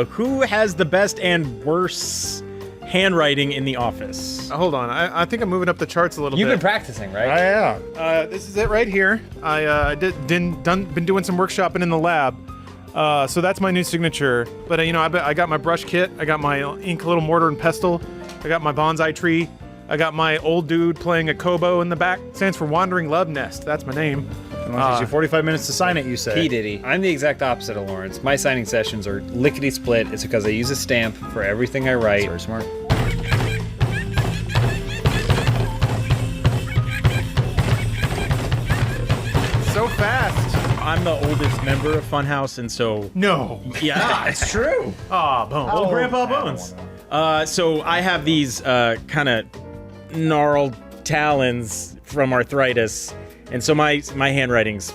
who has the best and worst handwriting in the office? Hold on, I think I'm moving up the charts a little You've bit. been practicing, right? I am. This is it right here. I been doing some workshopping in the lab. So that's my new signature. But I got my brush kit. I got my ink little mortar and pestle. I got my bonsai tree. I got my old dude playing a kobo in the back. Stands for Wandering Love Nest. That's my name. It takes you 45 minutes to sign it, you say. P. Diddy. I'm the exact opposite of Lawrence. My signing sessions are lickety-split. It's because I use a stamp for everything I write. Very smart. So fast. I'm the oldest member of Funhaus, and so... No. Yeah, it's true. Aw, Bones. Old Grandpa Bones. So I have these kind of gnarled talons from arthritis, and so my handwriting's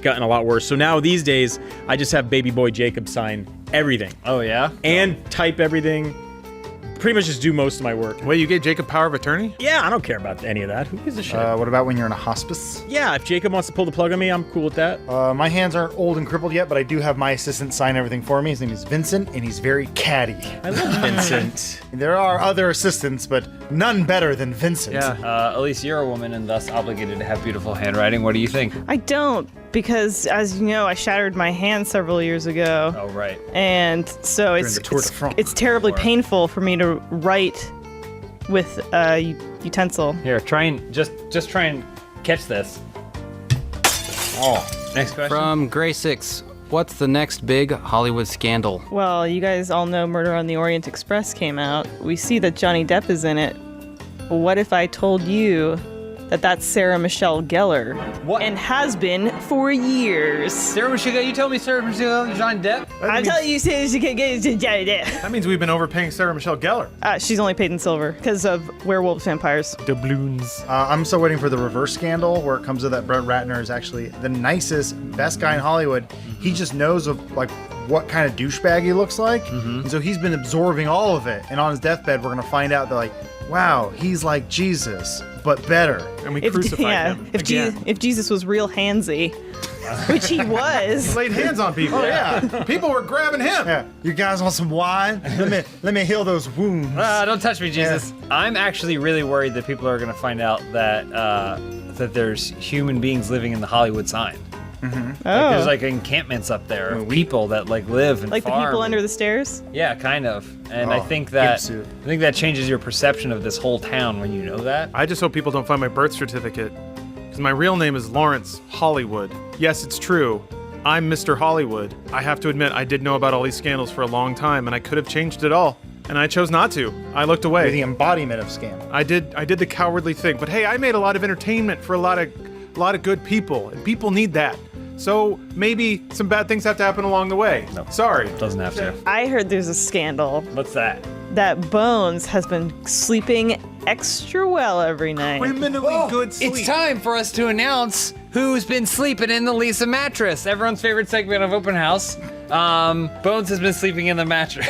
gotten a lot worse. So now these days, I just have baby boy Jacob sign everything. Oh, yeah? And type everything. Pretty much just do most of my work. Wait, you gave Jacob power of attorney? Yeah, I don't care about any of that. Who gives a shit? What about when you're in a hospice? Yeah, if Jacob wants to pull the plug on me, I'm cool with that. My hands aren't old and crippled yet, but I do have my assistant sign everything for me. His name is Vincent, and he's very catty. I love Vincent. There are other assistants, but none better than Vincent. Yeah. Elise, you're a woman and thus obligated to have beautiful handwriting. What do you think? I don't, because as you know, I shattered my hand several years ago. Oh, right. And so it's terribly painful for me to write with a utensil. Here, try and just try and catch this. Oh. Next question. From Gray 6, what's the next big Hollywood scandal? Well, you guys all know Murder on the Orient Express came out. We see that Johnny Depp is in it. But what if I told you that that's Sarah Michelle Gellar? What? And has been for years. Sarah Michelle Gellar? You told me Sarah Michelle Gellar, Johnny Depp? I'm telling you, she can get Johnny Depp. That means we've been overpaying Sarah Michelle Gellar. She's only paid in silver because of werewolves, vampires. Doubloons. I'm still waiting for the reverse scandal where it comes to that Brett Ratner is actually the nicest, best guy in Hollywood. He just knows of like what kind of douchebag he looks like. And so he's been absorbing all of it. And on his deathbed, we're going to find out that like, wow, he's like Jesus, but better. And we crucified him again. If Jesus was real handsy, which he was. He laid hands on people. Oh, yeah. People were grabbing him. Yeah. You guys want some wine? Let me heal those wounds. Don't touch me, Jesus. Yeah. I'm actually really worried that people are going to find out that that there's human beings living in the Hollywood sign. Mm-hmm. Like, there's like encampments up there of people that like live and like farm. the people under the stairs. Yeah, kind of. And I think that changes your perception of this whole town when you know that. I just hope people don't find my birth certificate, because my real name is Lawrence Hollywood. Yes, it's true. I'm Mr. Hollywood. I have to admit, I did know about all these scandals for a long time, and I could have changed it all. And I chose not to. I looked away. You're the embodiment of scandal. I did the cowardly thing. But hey, I made a lot of entertainment for a lot of good people, and people need that. So maybe some bad things have to happen along the way. No. Sorry. Doesn't have to. I heard there's a scandal. What's that? That Bones has been sleeping extra well every night. Criminally good sleep. It's time for us to announce who's been sleeping in the Lisa mattress. Everyone's favorite segment of Open House. Bones has been sleeping in the mattress.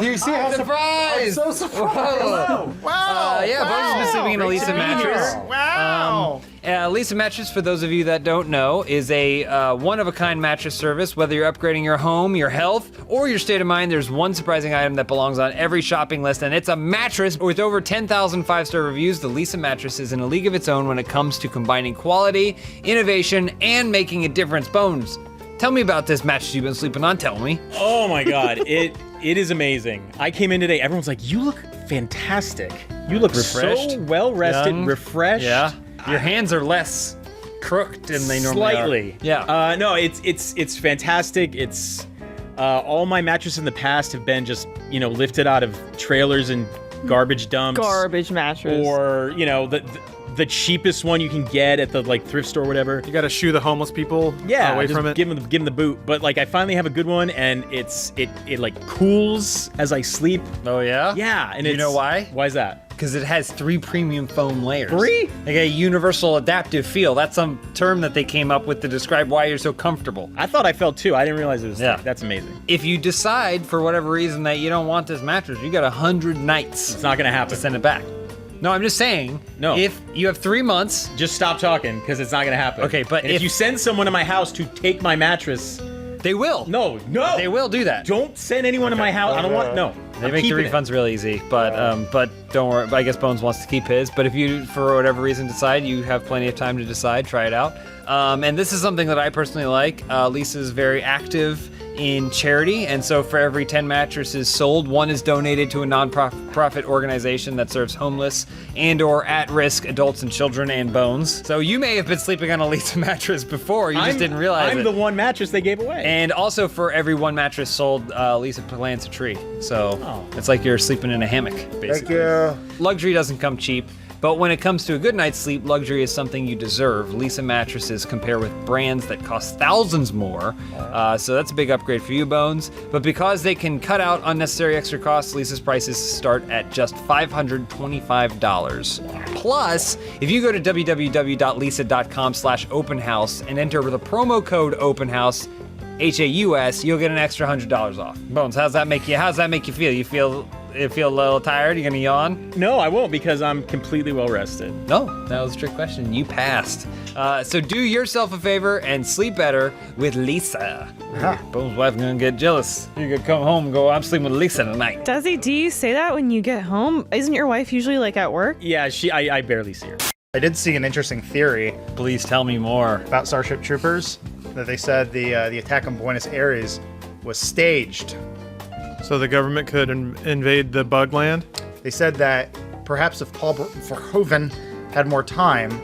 You see how surprised! I'm so surprised. Wow! Yeah, Bones has been sleeping in a Lisa mattress. Wow! Lisa Mattress, for those of you that don't know, is a one-of-a-kind mattress service. Whether you're upgrading your home, your health, or your state of mind, there's one surprising item that belongs on every shopping list, and it's a mattress. With over 10,000 five-star reviews, the Lisa Mattress is in a league of its own when it comes to combining quality, innovation, and making a difference. Bones, tell me about this mattress you've been sleeping on. Tell me. Oh my God, it is amazing. I came in today, everyone's like, you look fantastic. You look Refreshed, so well-rested, young. refreshed. Yeah. Your hands are less crooked than they normally Slightly. are. Yeah. No, it's fantastic. It's all my mattresses in the past have been just, lifted out of trailers and garbage dumps. Garbage mattress. Or, the cheapest one you can get at the thrift store or whatever. You gotta shoo the homeless people away from it. Give them the boot. But I finally have a good one, and it cools as I sleep. Oh yeah? Yeah. And you know why? Why is that? Because it has 3 premium foam layers. 3? Like a universal adaptive feel. That's some term that they came up with to describe why you're so comfortable. I thought I felt 2. I didn't realize it was 3. That's amazing. If you decide for whatever reason that you don't want this mattress, you got 100 nights. It's not gonna happen. To send it back. No, I'm just saying. No. If you have 3 months, just stop talking because it's not gonna happen. Okay, but if you send someone to my house to take my mattress, They will. No. They will do that. Don't send anyone to my house. I don't want. No. They make the refunds real easy, but don't worry. I guess Bones wants to keep his. But if you, for whatever reason, decide, you have plenty of time to decide. Try it out. And this is something that I personally like. Lisa's very active in charity, and so for every 10 mattresses sold, 1 is donated to a non-profit organization that serves homeless and or at-risk adults and children and Bones. So you may have been sleeping on a Lisa mattress before, you just didn't realize it. I'm the one mattress they gave away. And also for every 1 mattress sold, Lisa plants a tree. So it's like you're sleeping in a hammock, basically. Thank you. Luxury doesn't come cheap. But when it comes to a good night's sleep, luxury is something you deserve. Lisa mattresses compare with brands that cost thousands more, so that's a big upgrade for you, Bones. But because they can cut out unnecessary extra costs, Lisa's prices start at just $525. Plus, if you go to www.lisa.com/openhouse and enter the promo code openhouse, HAUS, you'll get an extra $100 off. Bones, how's that make you feel? You feel a little tired? You gonna yawn? No, I won't, because I'm completely well rested. No, that was a trick question. You passed. So do yourself a favor and sleep better with Lisa. Bones' wife gonna get jealous. You could come home and go, I'm sleeping with Lisa tonight. Do you say that when you get home? Isn't your wife usually like at work? Yeah, I barely see her. I did see an interesting theory. Please tell me more. About Starship Troopers, that they said the attack on Buenos Aires was staged. So the government could invade the bug land? They said that perhaps if Paul Verhoeven had more time,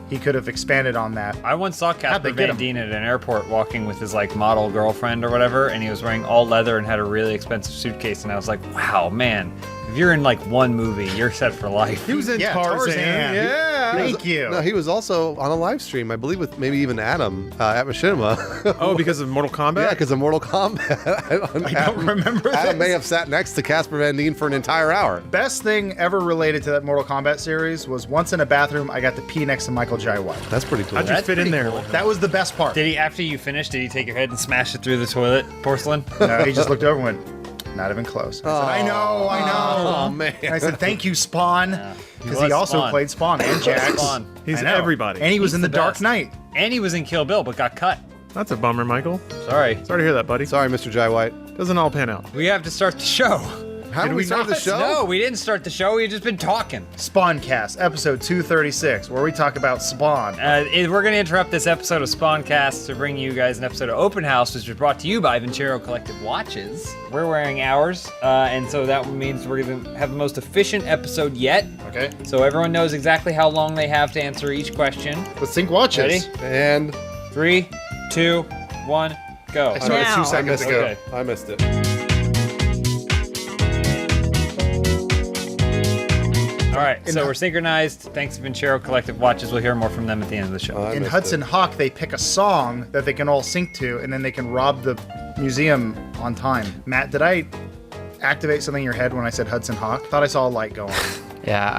he could have expanded on that. I once saw Casper Van Dien at an airport walking with his model girlfriend or whatever, and he was wearing all leather and had a really expensive suitcase, and I was like, wow, man. If you're in one movie, you're set for life. He was in Tarzan. Yeah. Thank you. No, he was also on a live stream, I believe, with maybe even Adam at Machinima. Oh, because of Mortal Kombat? Yeah, because of Mortal Kombat. I don't remember Adam this. may have sat next to Casper Van Dien for an entire hour. Best thing ever related to that Mortal Kombat series was once in a bathroom, I got to pee next to Michael Jai White. That's pretty cool. How'd you fit in there? Cool. That was the best part. Did he, after you finished, did he take your head and smash it through the toilet porcelain? No, he just looked over and went, not even close. I said, I know. Oh, man. And I said, thank you, Spawn. Because he also Spawn. played Spawn and Jax. Spawn. He's I know. everybody. And he was He's in the Dark best. Knight. And he was in Kill Bill, but got cut. That's a bummer, Michael. Sorry. Sorry to hear that, buddy. Sorry, Mr. Jai White. Doesn't all pan out. We have to start the show. How did we start the show? No, we didn't start the show. We've just been talking. Spawncast, episode 236, where we talk about Spawn. We're going to interrupt this episode of Spawncast to bring you guys an episode of Open House, which was brought to you by Vincero Collective Watches. We're wearing ours, and so that means we're going to have the most efficient episode yet. Okay. So everyone knows exactly how long they have to answer each question. Let's sync watches. Ready? And 3, 2, 1, go. I started Now. 2 seconds ago. Okay. I missed it. All right, so we're synchronized. Thanks to Vincero Collective Watches. We'll hear more from them at the end of the show. In Hudson Hawk, they pick a song that they can all sync to, and then they can rob the museum on time. Matt, did I activate something in your head when I said Hudson Hawk? Thought I saw a light go on. Yeah,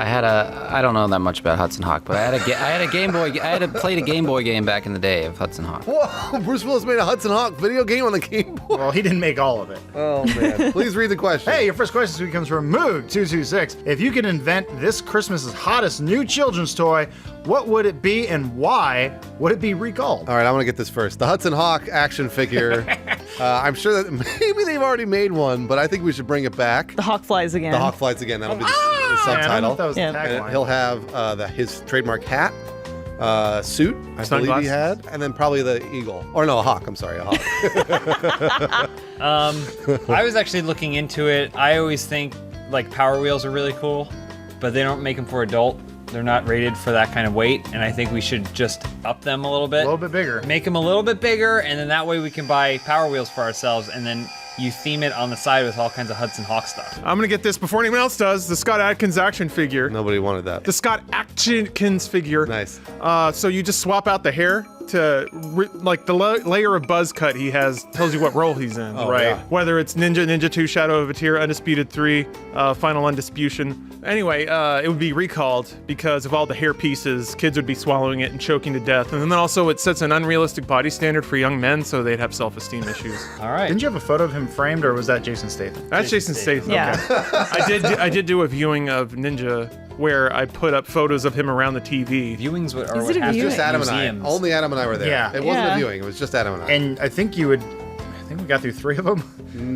I don't know that much about Hudson Hawk, but I had a Game Boy. I had played a Game Boy game back in the day of Hudson Hawk. Whoa, Bruce Willis made a Hudson Hawk video game on the Game Boy. Well, he didn't make all of it. Oh, man. Please read the question. Hey, your first question this week comes from Moog226. If you could invent this Christmas's hottest new children's toy, what would it be and why would it be recalled? All right, I'm going to get this first. The Hudson Hawk action figure. I'm sure that maybe they've already made one, but I think we should bring it back. The Hawk flies again. The Hawk flies again. That'll be the subtitle. I don't know if that was the And tagline. he'll have his trademark hat, suit, I believe he had, and then probably the eagle. Or no, a hawk. I'm sorry, a hawk. I was actually looking into it. I always think Power Wheels are really cool, but they don't make them for adult. They're not rated for that kind of weight, and I think we should just up them a little bit. A little bit bigger. Make them a little bit bigger, and then that way we can buy Power Wheels for ourselves, and then you theme it on the side with all kinds of Hudson Hawk stuff. I'm going to get this before anyone else does. The Scott Adkins action figure. Nobody wanted that. The Scott Adkins figure. Nice. So you just swap out the hair to, the layer of buzz cut he has tells you what role he's in. Oh, right. yeah. Whether it's Ninja 2, Shadow of a Tear, Undisputed 3, Final Undisputation. Anyway, it would be recalled because of all the hair pieces. Kids would be swallowing it and choking to death. And then also it sets an unrealistic body standard for young men, so they'd have self-esteem issues. All right. Didn't you have a photo of him framed, or was that Jason Statham? That's Jason Statham. Yeah. Okay. I did do a viewing of Ninja where I put up photos of him around the TV. Viewings are Is what it a happens viewing? Just Adam and I. museums. Only Adam and I were there. Yeah. It wasn't Yeah. a viewing. It was just Adam and I. And I think you would think we got through 3 of them.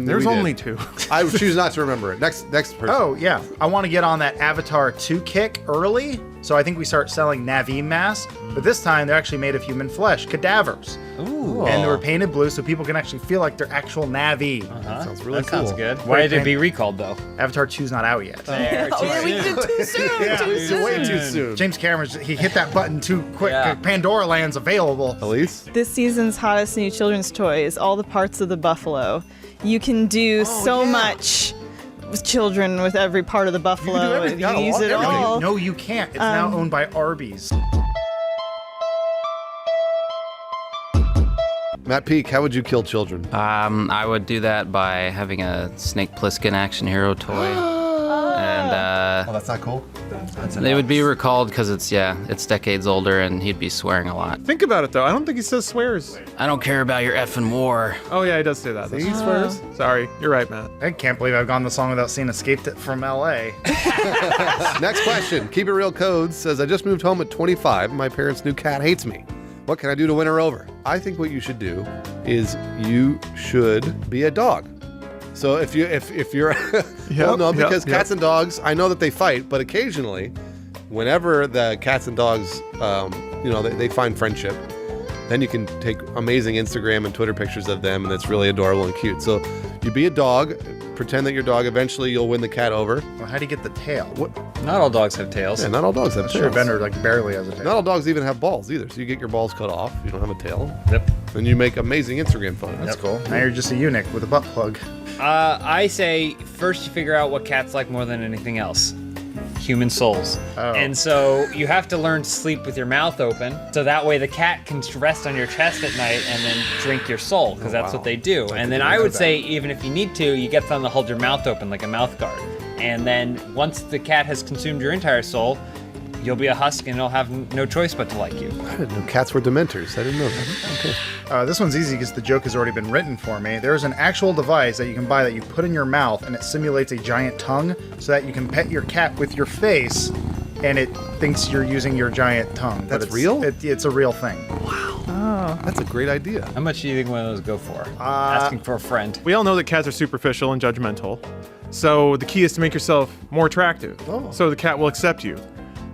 There's We did. only 2. I choose not to remember it. Next person. Oh, yeah. I want to get on that Avatar 2 kick early. So I think we start selling Na'vi masks. But this time, they're actually made of human flesh, cadavers. Ooh. And they were painted blue so people can actually feel like they're actual Na'vi. That sounds really that cool. sounds good. Why did it be recalled, though? Avatar 2's not out yet. We did too soon. Yeah, way too soon. James Cameron, he hit that button too quick. Yeah. Pandora Land's available. Elise? This season's hottest new children's toy is all the parts of the buffalo. You can do so much with children with every part of the buffalo. everything. You Yeah, use it everything. all. No, you can't. It's now owned by Arby's. Matt Peak, how would you kill children? I would do that by having a Snake Plissken action hero toy. And Oh, that's not cool. they would be recalled because it's decades older and he'd be swearing a lot. Think about it, though. I don't think he says swears. I don't care about your effing war. Oh, yeah, he does say that. See, he swears. Sorry, you're right, Matt. I can't believe I've gone this long without seeing Escaped It from LA. Next question. Keep It Real Codes says, I just moved home at 25. My parents' new cat hates me. What can I do to win her over? I think what you should do is you should be a dog. So if you're well, no, because cats and dogs, I know that they fight, but occasionally, whenever the cats and dogs, they find friendship, then you can take amazing Instagram and Twitter pictures of them, and it's really adorable and cute. So you be a dog, pretend that you're a dog. Eventually, you'll win the cat over. Well, how do you get the tail? Not all dogs have tails. Yeah, not all dogs have I'm sure tails. Bender like barely has a tail. Not all dogs even have balls either. So you get your balls cut off. You don't have a tail. Yep. And you make amazing Instagram photos. That's cool. Now you're just a eunuch with a butt plug. I say first you figure out what cats like more than anything else. Human souls. Oh. And so you have to learn to sleep with your mouth open, so that way the cat can rest on your chest at night and then drink your soul, because that's what they do. And then I would say, even if you need to, you get them to hold your mouth open like a mouth guard. And then once the cat has consumed your entire soul, you'll be a husk and it'll have no choice but to like you. I didn't know cats were dementors. I didn't know that. Okay. This one's easy because the joke has already been written for me. There's an actual device that you can buy that you put in your mouth, and it simulates a giant tongue so that you can pet your cat with your face, and it thinks you're using your giant tongue. But That's real? It's a real thing. Oh. That's a great idea. How much do you think one of those go for? Asking for a friend. We all know that cats are superficial and judgmental. So the key is to make yourself more attractive. So the cat will accept you.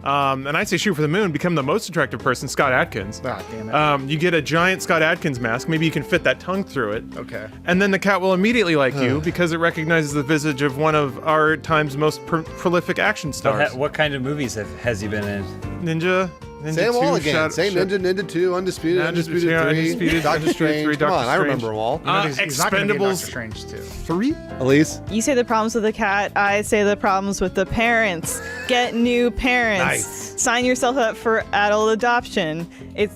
And I say shoot for the moon, become the most attractive person, Scott Adkins. Ah, damn it. You get a giant Scott Adkins mask. Maybe you can fit that tongue through it. Okay. And then the cat will immediately like you because it recognizes the visage of one of our time's most prolific action stars. What kind of movies has he been in? Ninja. Say them all 2, again. Say Ninja, Ninja 2, Undisputed, Undisputed 3, Undisputed, Doctor Undisputed Strange. 3, Come on, Doctor I Strange. remember them all. He's not gonna be in Doctor Expendables Strange too. 3? Elise? You say the problems with the cat, I say the problems with the parents. Get new parents. Nice. Sign yourself up for adult adoption.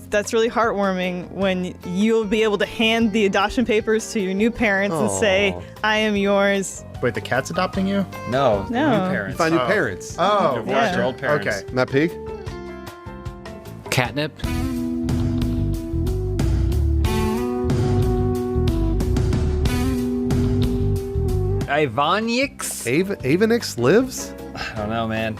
That's really heartwarming when you'll be able to hand the adoption papers to your new parents and say, I am yours. Wait, the cat's adopting you? No, No. new parents. You find new parents. Oh, Divorced your old parents. Okay. Matt Peak? Catnip? Ivanix? Avanix lives? I don't know, man.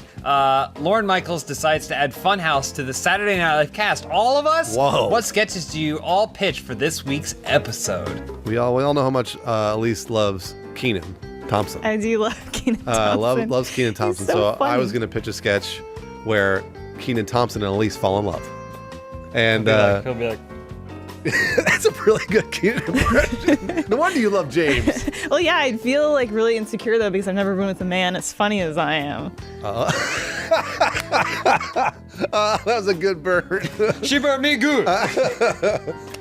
Lauren Michaels decides to add Funhaus to the Saturday Night Live cast. All of us? Whoa. What sketches do you all pitch for this week's episode? We all know how much Elise loves Keenan Thompson. I do love Kenan Thompson. Loves Keenan Thompson. He's so I was funny. going to pitch a sketch where Keenan Thompson and Elise fall in love. And He'll be like, that's a really good Keenan impression. No wonder you love James. Well, yeah, I'd feel like really insecure though because I've never been with a man as funny as I am. That was a good burn. she burned me good.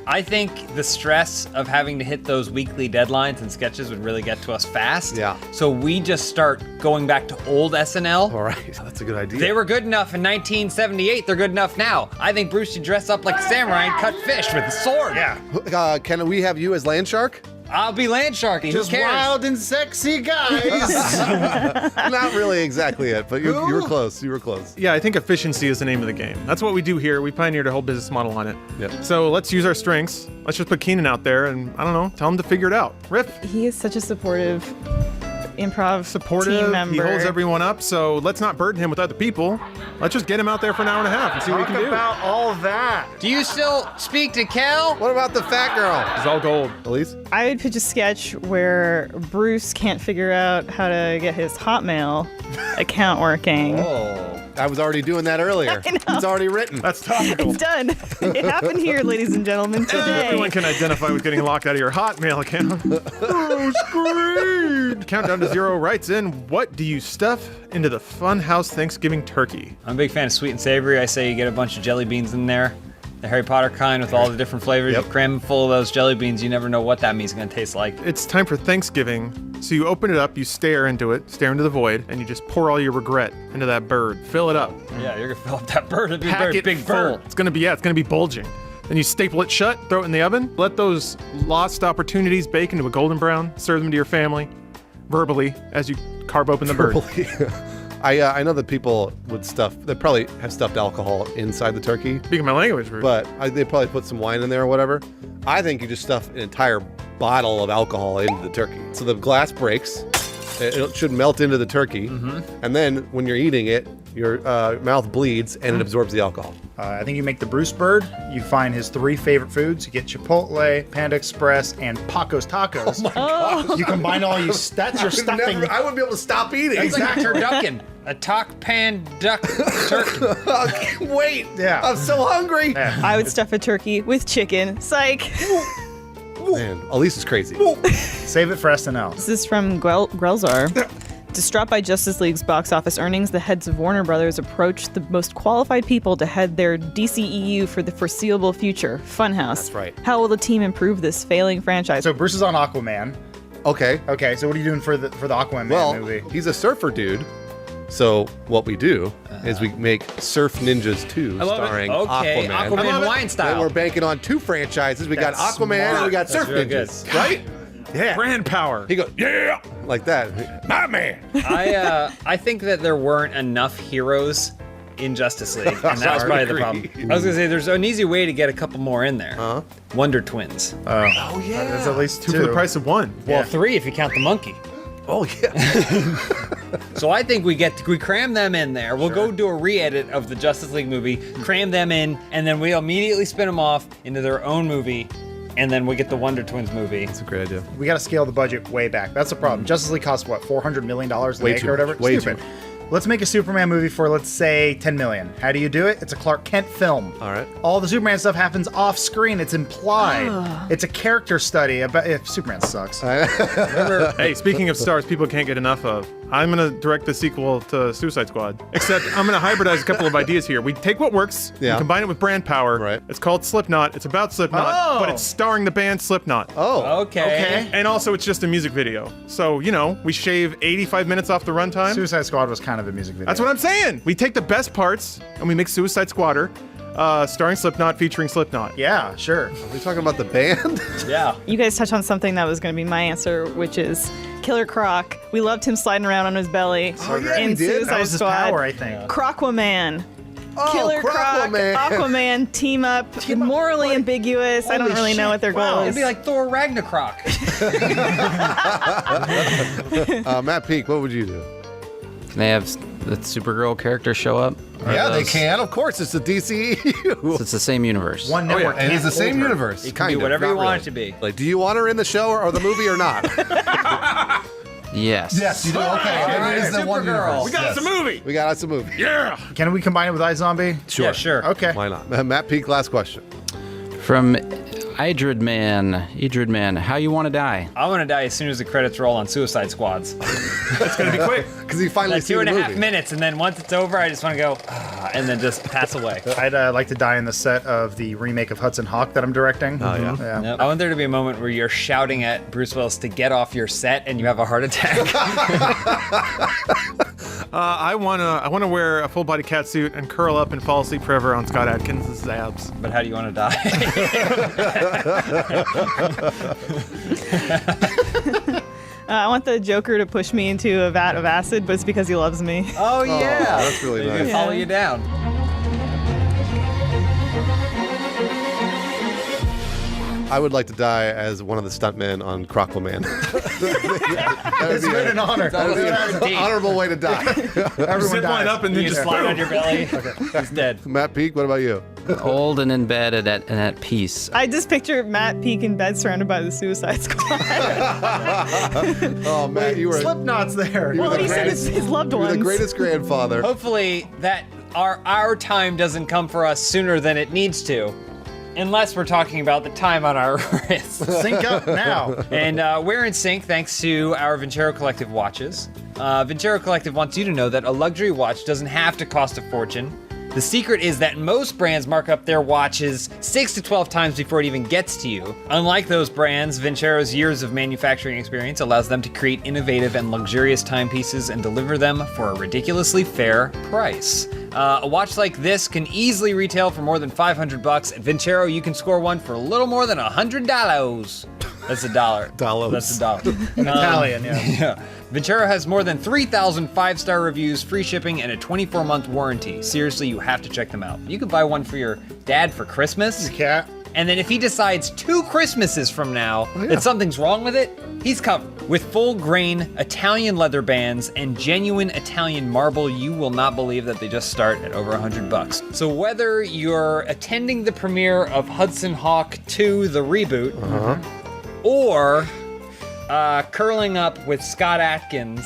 I think the stress of having to hit those weekly deadlines and sketches would really get to us fast. Yeah. So we just start going back to old SNL. All right, that's a good idea. They were good enough in 1978. They're good enough now. I think Bruce should dress up like a samurai and cut fish with a sword. Yeah. Can we have you as Landshark? I'll be Landsharky. Just Who cares? wild and sexy guys. Not really exactly it, but you were close. You were close. Yeah, I think efficiency is the name of the game. That's what we do here. We pioneered a whole business model on it. Yep. So let's use our strengths. Let's just put Keenan out there and, I don't know, tell him to figure it out. Riff. He is such a supportive improv team member. He holds everyone up, so let's not burden him with other people. Let's just get him out there for an hour and a half and see what he can do. about all that. Do you still speak to Kel? What about the fat girl? It's all gold. Elise? I would pitch a sketch where Bruce can't figure out how to get his Hotmail account working. I was already doing that earlier. I know. It's already written. That's topical. It's done. It happened here, ladies and gentlemen, today. Everyone can identify with getting locked out of your Hotmail account. Oh, screwed. Countdown to 0 writes in, what do you stuff into the Funhaus Thanksgiving turkey? I'm a big fan of sweet and savory. I say you get a bunch of jelly beans in there. The Harry Potter kind with all the different flavors. Yep. You cram them full of those jelly beans. You never know what that meat's going to taste like. It's time for Thanksgiving, so you open it up, you stare into the void, and you just pour all your regret into that bird. Fill it up. Yeah, you're going to fill up that bird. It'd be a Pack very it big full. bird. It's gonna be bulging. Then you staple it shut, throw it in the oven, let those lost opportunities bake into a golden brown, serve them to your family, verbally, as you carve open the bird. I know that people would they probably have stuffed alcohol inside the turkey. Speaking my language, Rude. But they probably put some wine in there or whatever. I think you just stuff an entire bottle of alcohol into the turkey. So the glass breaks, it should melt into the turkey, and then when you're eating it, your mouth bleeds and it absorbs the alcohol. I think you make the Bruce bird. You find his 3 favorite foods. You get Chipotle, Panda Express, and Paco's Tacos. Oh my God. You combine all you. That's your stuffing. I wouldn't be able to stop eating. It's like turducken. A talk pan duck turkey. Wait. Yeah. I'm so hungry. I would stuff a turkey with chicken. Psych. Man, Elise is crazy. Save it for SNL. This is from Grelzar. Distraught by Justice League's box office earnings, the heads of Warner Brothers approached the most qualified people to head their DCEU for the foreseeable future, Funhaus. That's right. How will the team improve this failing franchise? So Bruce is on Aquaman. Okay. Okay, so what are you doing for the Aquaman movie? He's a surfer dude. So what we do is we make Surf Ninjas 2 starring Okay, Aquaman wine And style. we're banking on 2 franchises. We got Aquaman and we got Surf Ninjas, right? Yeah. Brand power. He goes, yeah, like that. My man. I think that there weren't enough heroes in Justice League, and that was probably the problem. I was gonna say there's an easy way to get a couple more in there. Wonder Twins. Oh yeah. There's at least 2 for the price of 1. Well, 3 if you count the monkey. Oh yeah. So I think we cram them in there. We'll go do a re-edit of the Justice League movie, cram them in, and then we'll immediately spin them off into their own movie, and then we get the Wonder Twins movie. That's a great idea. We got to scale the budget way back. That's the problem. Justice League costs what, $400 million to Way make too or whatever? much. Way Stupid. too Let's make a Superman movie for, let's say, $10 million. How do you do it? It's a Clark Kent film. All right. All the Superman stuff happens off screen. It's implied. It's a character study about if Superman sucks. Hey, speaking of stars people can't get enough of, I'm going to direct the sequel to Suicide Squad. Except I'm going to hybridize a couple of ideas here. We take what works, we combine it with brand power. Right. It's called Slipknot. It's about Slipknot, but it's starring the band Slipknot. Oh. Okay. And also, it's just a music video. So, we shave 85 minutes off the runtime. Suicide Squad was kind of a music video. That's what I'm saying. We take the best parts and we make Suicide Squatter, starring Slipknot, featuring Slipknot. Yeah, sure. Are we talking about the band? Yeah. You guys touched on something that was going to be my answer, which is Killer Croc. We loved him sliding around on his belly in we did. Suicide That was his Squad. power, I think. Crocwaman. Oh, Killer Croc, Crocwaman. Aquaman team up. Morally ambiguous. I don't really know what their goal It'd is. be like Thor Ragnarok. Matt Peak, what would you do? Can they have the Supergirl character show up? Or Yeah, they those- can. Of course, it's the DCEU. So it's the same universe. One network. And it's the can't same hold her. universe. You can kind do of, whatever you not want really. it to be. Like, do you want her in the show or the movie or not? Yes. Yes, you do. Okay, then it is the one Supergirl. universe. We got us a movie. We got us a movie. Yeah. Can we combine it with iZombie? Sure. Yeah, sure. Okay. Why not? Matt Peak, last question. From Idrid Man, how you want to die? I want to die as soon as the credits roll on Suicide Squads. It's going to be quick. Because he finally Like seen the 2.5 movie. minutes, and then once it's over, I just want to go, and then just pass away. I'd like to die in the set of the remake of Hudson Hawk that I'm directing. Oh, yeah. Yep. I want there to be a moment where you're shouting at Bruce Willis to get off your set and you have a heart attack. I wanna wear a full body cat suit and curl up and fall asleep forever on Scott Adkins' abs. But how do you want to die? I want the Joker to push me into a vat of acid, but it's because he loves me. Oh, yeah. That's really He's nice. going to follow you down. I would like to die as one of the stuntmen on Crocklaman. It's been an honor. That would be an honorable way to die. Zip line up and then You just just slide boom. on your belly. He's dead. Matt Peak, what about you? Old and in bed and at peace. I just picture Matt Peak in bed surrounded by the Suicide Squad. Oh, Matt, you were Slipknot's there. you were Well, the he said greatest- it's his loved you were the ones. greatest grandfather. Hopefully that our time doesn't come for us sooner than it needs to. Unless we're talking about the time on our wrists. Sync up now. And we're in sync thanks to our Vincero Collective watches. Vincero Collective wants you to know that a luxury watch doesn't have to cost a fortune. The secret is that most brands mark up their watches 6 to 12 times before it even gets to you. Unlike those brands, Vincero's years of manufacturing experience allows them to create innovative and luxurious timepieces and deliver them for a ridiculously fair price. A watch like this can easily retail for more than $500. At Vincero, you can score one for a little more than $100. That's a dollar. Dollars. That's a dollar. In Italian, yeah. Yeah. Vincero has more than 3,000 5-star reviews, free shipping, and a 24-month warranty. Seriously, you have to check them out. You could buy one for your dad for Christmas. Your cat. And then if he decides 2 Christmases from now that something's wrong with it, he's covered. With full grain Italian leather bands and genuine Italian marble, you will not believe that they just start at over $100. So whether you're attending the premiere of Hudson Hawk 2, the reboot, or curling up with Scott Atkins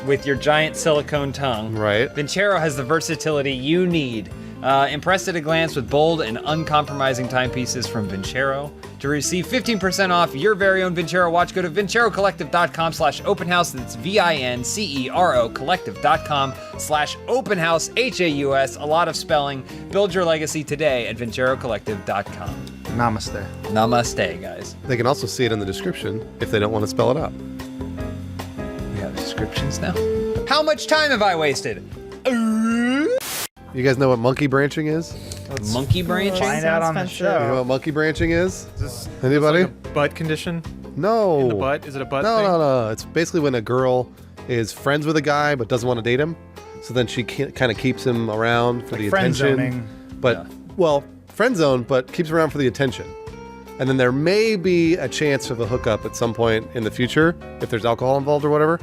with your giant silicone tongue, Right. Vincero has the versatility you need. Impressed at a glance with bold and uncompromising timepieces from Vincero. To receive 15% off your very own Vincero watch, go to vincerocollective.com/openhouse. That's VINCERO collective.com/openhouse, HAUS. A lot of spelling. Build your legacy today at vincerocollective.com. Namaste. Namaste, guys. They can also see it in the description if they don't want to spell it out. We have descriptions now. How much time have I wasted? You guys know what monkey branching is? Monkey branching? Find out on the You know show. what monkey branching is? Is this Anybody? like a butt condition? No. In the butt? Is it a butt No, thing? no. It's basically when a girl is friends with a guy but doesn't want to date him. So then she kind of keeps him around for the friend attention. zoning. But, well, friend zone, but keeps him around for the attention. And then there may be a chance of a hookup at some point in the future if there's alcohol involved or whatever.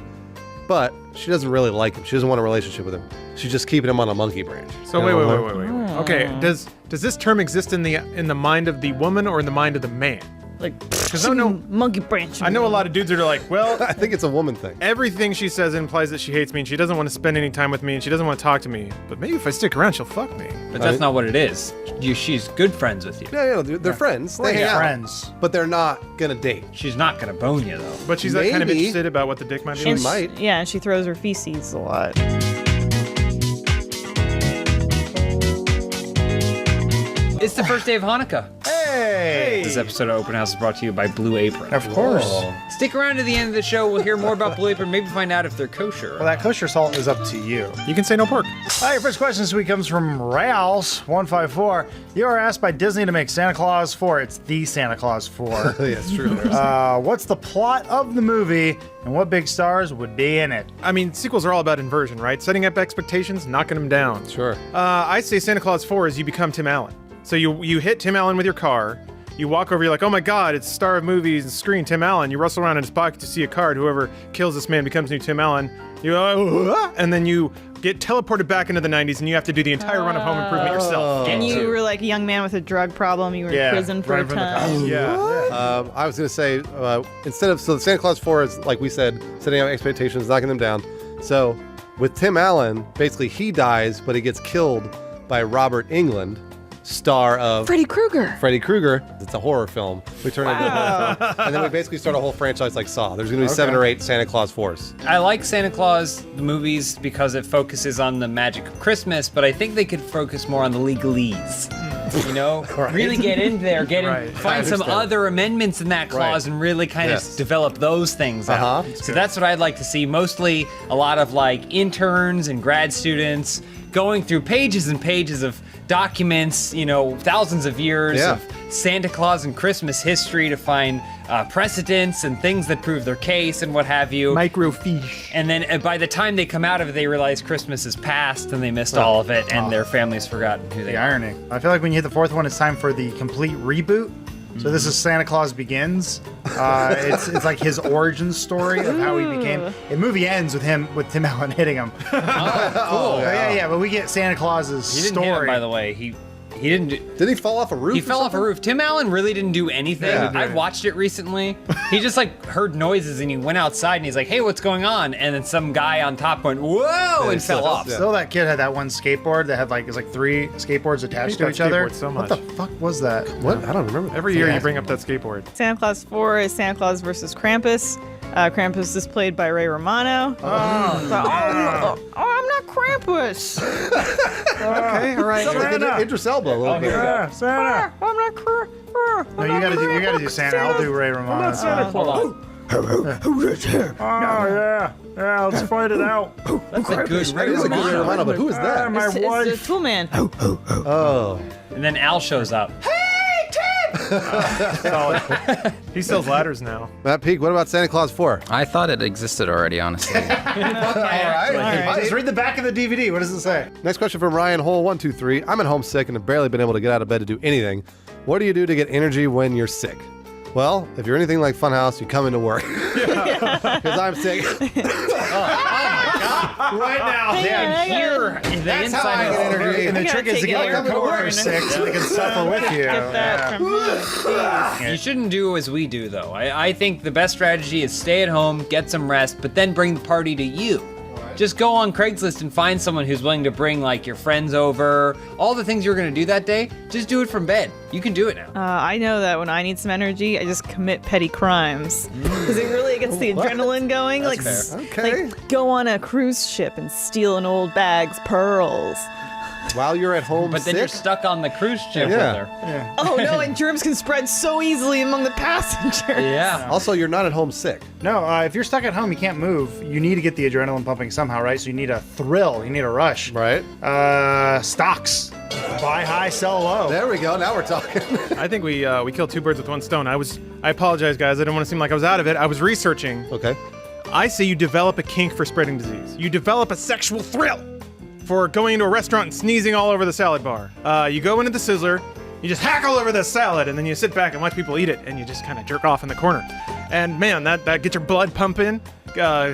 But she doesn't really like him. She doesn't want a relationship with him. She's just keeping him on a monkey branch. So You wait. know? Okay, does this term exist in the mind of the woman or in the mind of the man? Like, Because I know monkey branch. I know a lot of dudes that are like, well, I think it's a woman thing. everything she says implies that she hates me and she doesn't want to spend any time with me and she doesn't want to talk to me. But maybe if I stick around, she'll fuck me. But that's not what it is. She's good friends with you. Yeah, they're friends. They hang out. Friends. But they're not gonna date. She's not gonna bone you, though. But she's like, kind of Maybe. interested about what the dick might be. She like. might. Yeah, and she throws her feces a lot. It's the first day of Hanukkah. Hey! This episode of Open House is brought to you by Blue Apron. Of course. Stick around to the end of the show. We'll hear more about Blue Apron, maybe find out if they're kosher. Well, that kosher salt is up to you. You can say no pork. All right, your first question this week comes from Rals154. You are asked by Disney to make Santa Claus 4. It's the Santa Claus 4. Yeah, it's true. What's the plot of the movie, and what big stars would be in it? I mean, sequels are all about inversion, right? Setting up expectations, knocking them down. Sure. I say Santa Claus 4 is you become Tim Allen. So you hit Tim Allen with your car. You walk over, you're like, oh my God, it's star of movies and screen, Tim Allen. You rustle around in his pocket to see a card. Whoever kills this man becomes new Tim Allen. You go, and then you get teleported back into the 90s and you have to do the entire run of Home Improvement yourself. And you were like a young man with a drug problem. You were in prison for a time. Yeah. I was going to say, so Santa Claus 4 is, like we said, setting up expectations, knocking them down. So with Tim Allen, basically he dies, but he gets killed by Robert Englund, star of Freddy Krueger. Freddy Krueger. It's a horror film. We turn it into and then we basically start a whole franchise like Saw. There's going to be 7 or 8 Santa Claus 4s. I like Santa Claus, the movies, because it focuses on the magic of Christmas, but I think they could focus more on the legalese. You know, really get in there, find some other amendments in that clause and really kind of develop those things out. So that's what I'd like to see. Mostly a lot of like interns and grad students going through pages and pages of documents, you know, thousands of years of Santa Claus and Christmas history to find precedents and things that prove their case and what have you. Microfiche. And then by the time they come out of it, they realize Christmas is past and they missed all of it and their family's forgotten who they The are. irony. I feel like when you hit the fourth one, it's time for the complete reboot. So this is Santa Claus Begins. It's like his origin story of how he became. The movie ends with Tim Allen hitting him. Cool. Yeah, but we get Santa Claus's He didn't story. hit him, by the way. He didn't. Did he fall off a roof? He fell off a roof. Tim Allen really didn't do anything. Yeah. I watched it recently. He just like heard noises and he went outside and he's like, "Hey, what's going on?" And then some guy on top went, "Whoa!" and fell off. Still, that kid had that one skateboard that had like 3 skateboards attached to each other. So much. What the fuck was that? What? I don't remember. Every year you bring up that skateboard. Santa Claus 4 is Santa Claus versus Krampus. Krampus is played by Ray Romano. I'm not Krampus. Okay, all right. Sounds like Idris Elba a little bit. Santa. I'm not Krampus. No, you gotta do Santa. I'll do Ray Romano. Hold on. Who's here? Oh, yeah, let's find it out. That's a good Ray That is a good Ray Romano. Romano, but who is that? My It's wife. the Tool Man. Oh. And then Al shows up. He sells ladders now. Matt Peak, what about Santa Claus 4? I thought it existed already, honestly. All right. Just read the back of the DVD. What does it say? Next question from Ryan Hole 123. I'm at home sick and have barely been able to get out of bed to do anything. What do you do to get energy when you're sick? Well, if you're anything like Funhaus, you come into work. Because I'm sick. Right now. Here in the That's how I inside get of energy. And the You trick gotta is to take get it your out of the coworkers corner. sick so they can suffer with you. Get that from me. You shouldn't do as we do, though. I think the best strategy is stay at home, get some rest, but then bring the party to you. Just go on Craigslist and find someone who's willing to bring like your friends over. All the things you're gonna do that day, just do it from bed. You can do it now. I know that when I need some energy, I just commit petty crimes because it really gets the adrenaline going. That's fair. Like go on a cruise ship and steal an old bag's pearls. While you're at home But then sick? you're stuck on the cruise ship with her. Oh no, and germs can spread so easily among the passengers. Yeah. Also, you're not at home sick. No, if you're stuck at home, you can't move. You need to get the adrenaline pumping somehow, right? So you need a thrill. You need a rush. Right. Stocks. Buy high, sell low. There we go. Now we're talking. I think we killed 2 birds with 1 stone. I apologize, guys. I didn't want to seem like I was out of it. I was researching. Okay. I say you develop a kink for spreading disease. You develop a sexual thrill for going into a restaurant and sneezing all over the salad bar. You go into the Sizzler, you just hack all over the salad, and then you sit back and watch people eat it, and you just kind of jerk off in the corner. And man, that gets your blood pumping,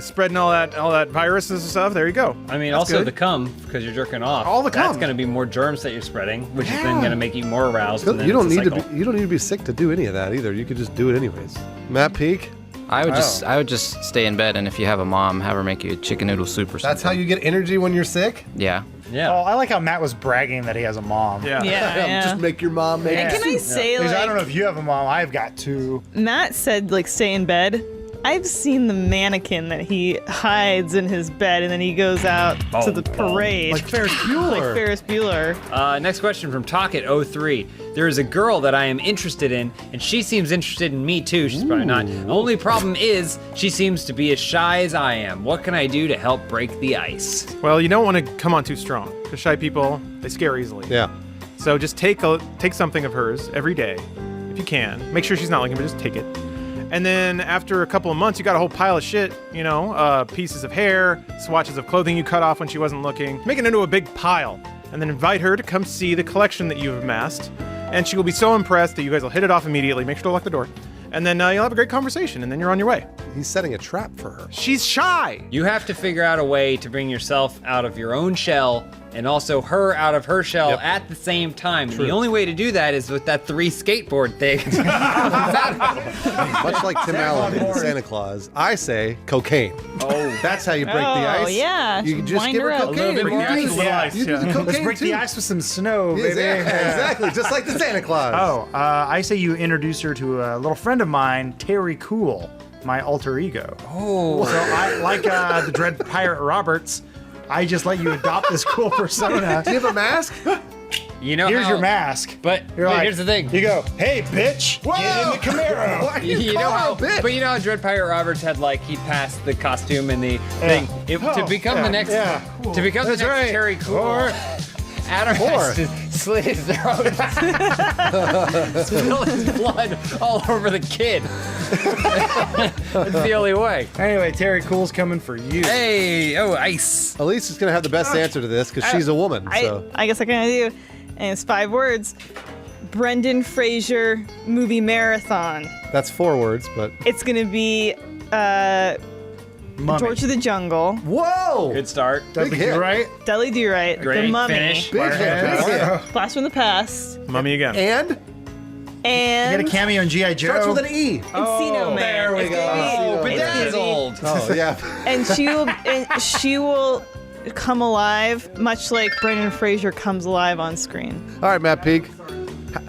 spreading all that viruses and stuff. There you go. I mean, That's also good. the cum, because you're jerking off. All the cum. That's going to be more germs that you're spreading, which is then going to make you more aroused. And then You don't it's a need to cycle. be. You don't need to be sick to do any of that either. You could just do it anyways. Matt Peak. I would just stay in bed, and if you have a mom, have her make you chicken noodle soup or something. That's how you get energy when you're sick? Yeah. Yeah. Oh, I like how Matt was bragging that he has a mom. Yeah. Just make your mom make And can I say, Because I don't know like, if you have a mom. I've got 2. Matt said, like, stay in bed. I've seen the mannequin that he hides in his bed and then he goes out to the parade. Like Ferris Bueller. Like Ferris Bueller. Next question from Talkit03. There is a girl that I am interested in, and she seems interested in me too. She's probably not. Only problem is, she seems to be as shy as I am. What can I do to help break the ice? Well, you don't want to come on too strong, because shy people, they scare easily. Yeah. So just take something of hers every day, if you can. Make sure she's not looking, but just take it. And then after a couple of months, you got a whole pile of shit, pieces of hair, swatches of clothing you cut off when she wasn't looking. Make it into a big pile, and then invite her to come see the collection that you've amassed. And she will be so impressed that you guys will hit it off immediately. Make sure to lock the door. And then you'll have a great conversation, and then you're on your way. He's setting a trap for her. She's shy. You have to figure out a way to bring yourself out of your own shell and also her out of her shell at the same time. And the only way to do that is with that 3 skateboard thing. Much like Tim Allen in Santa Claus, I say cocaine. Oh, that's how you break the ice. Oh, yeah. You can just Wind give her her up. cocaine. A little bit more ice. You do the cocaine Let's break too. the ice with some snow, Yes, baby. yeah, exactly, just like the Santa Claus. Oh, I say you introduce her to a little friend of mine, Terry Cool, my alter ego. Oh. So I like the Dread Pirate Roberts. I just let you adopt this cool persona. Do you have a mask? You know Here's how- your mask. But You're like, here's the thing. You go, hey, bitch, get in the Camaro. Why do you You call know her how, a bitch? but you know how Dread Pirate Roberts had he passed the costume and the thing. To become the next, to become the next Terry Cool, Adam has to slit his throat, spill his blood all over the kid. That's the only way. Anyway, Terry Cool's coming for you. Hey, ice. Elise is gonna have the best answer to this because she's a woman. So I guess I kind of do. And it's 5 words. Brendan Fraser movie marathon. That's 4 words, but It's gonna be Mummy. Torch of the Jungle, whoa! Good start. Dudley hit. Do-Right. Dudley Do-Right, Great The Mummy, finish. Big hit, big hit. Blast from the Past, Mummy again. And You and get a cameo in G.I. Joe. starts with an E. Encino Man. There we It's go. gonna be- It's it's gonna be- bedazzled. Oh, yeah. and she will come alive, much like Brendan Fraser comes alive on screen. All right, Matt Peak.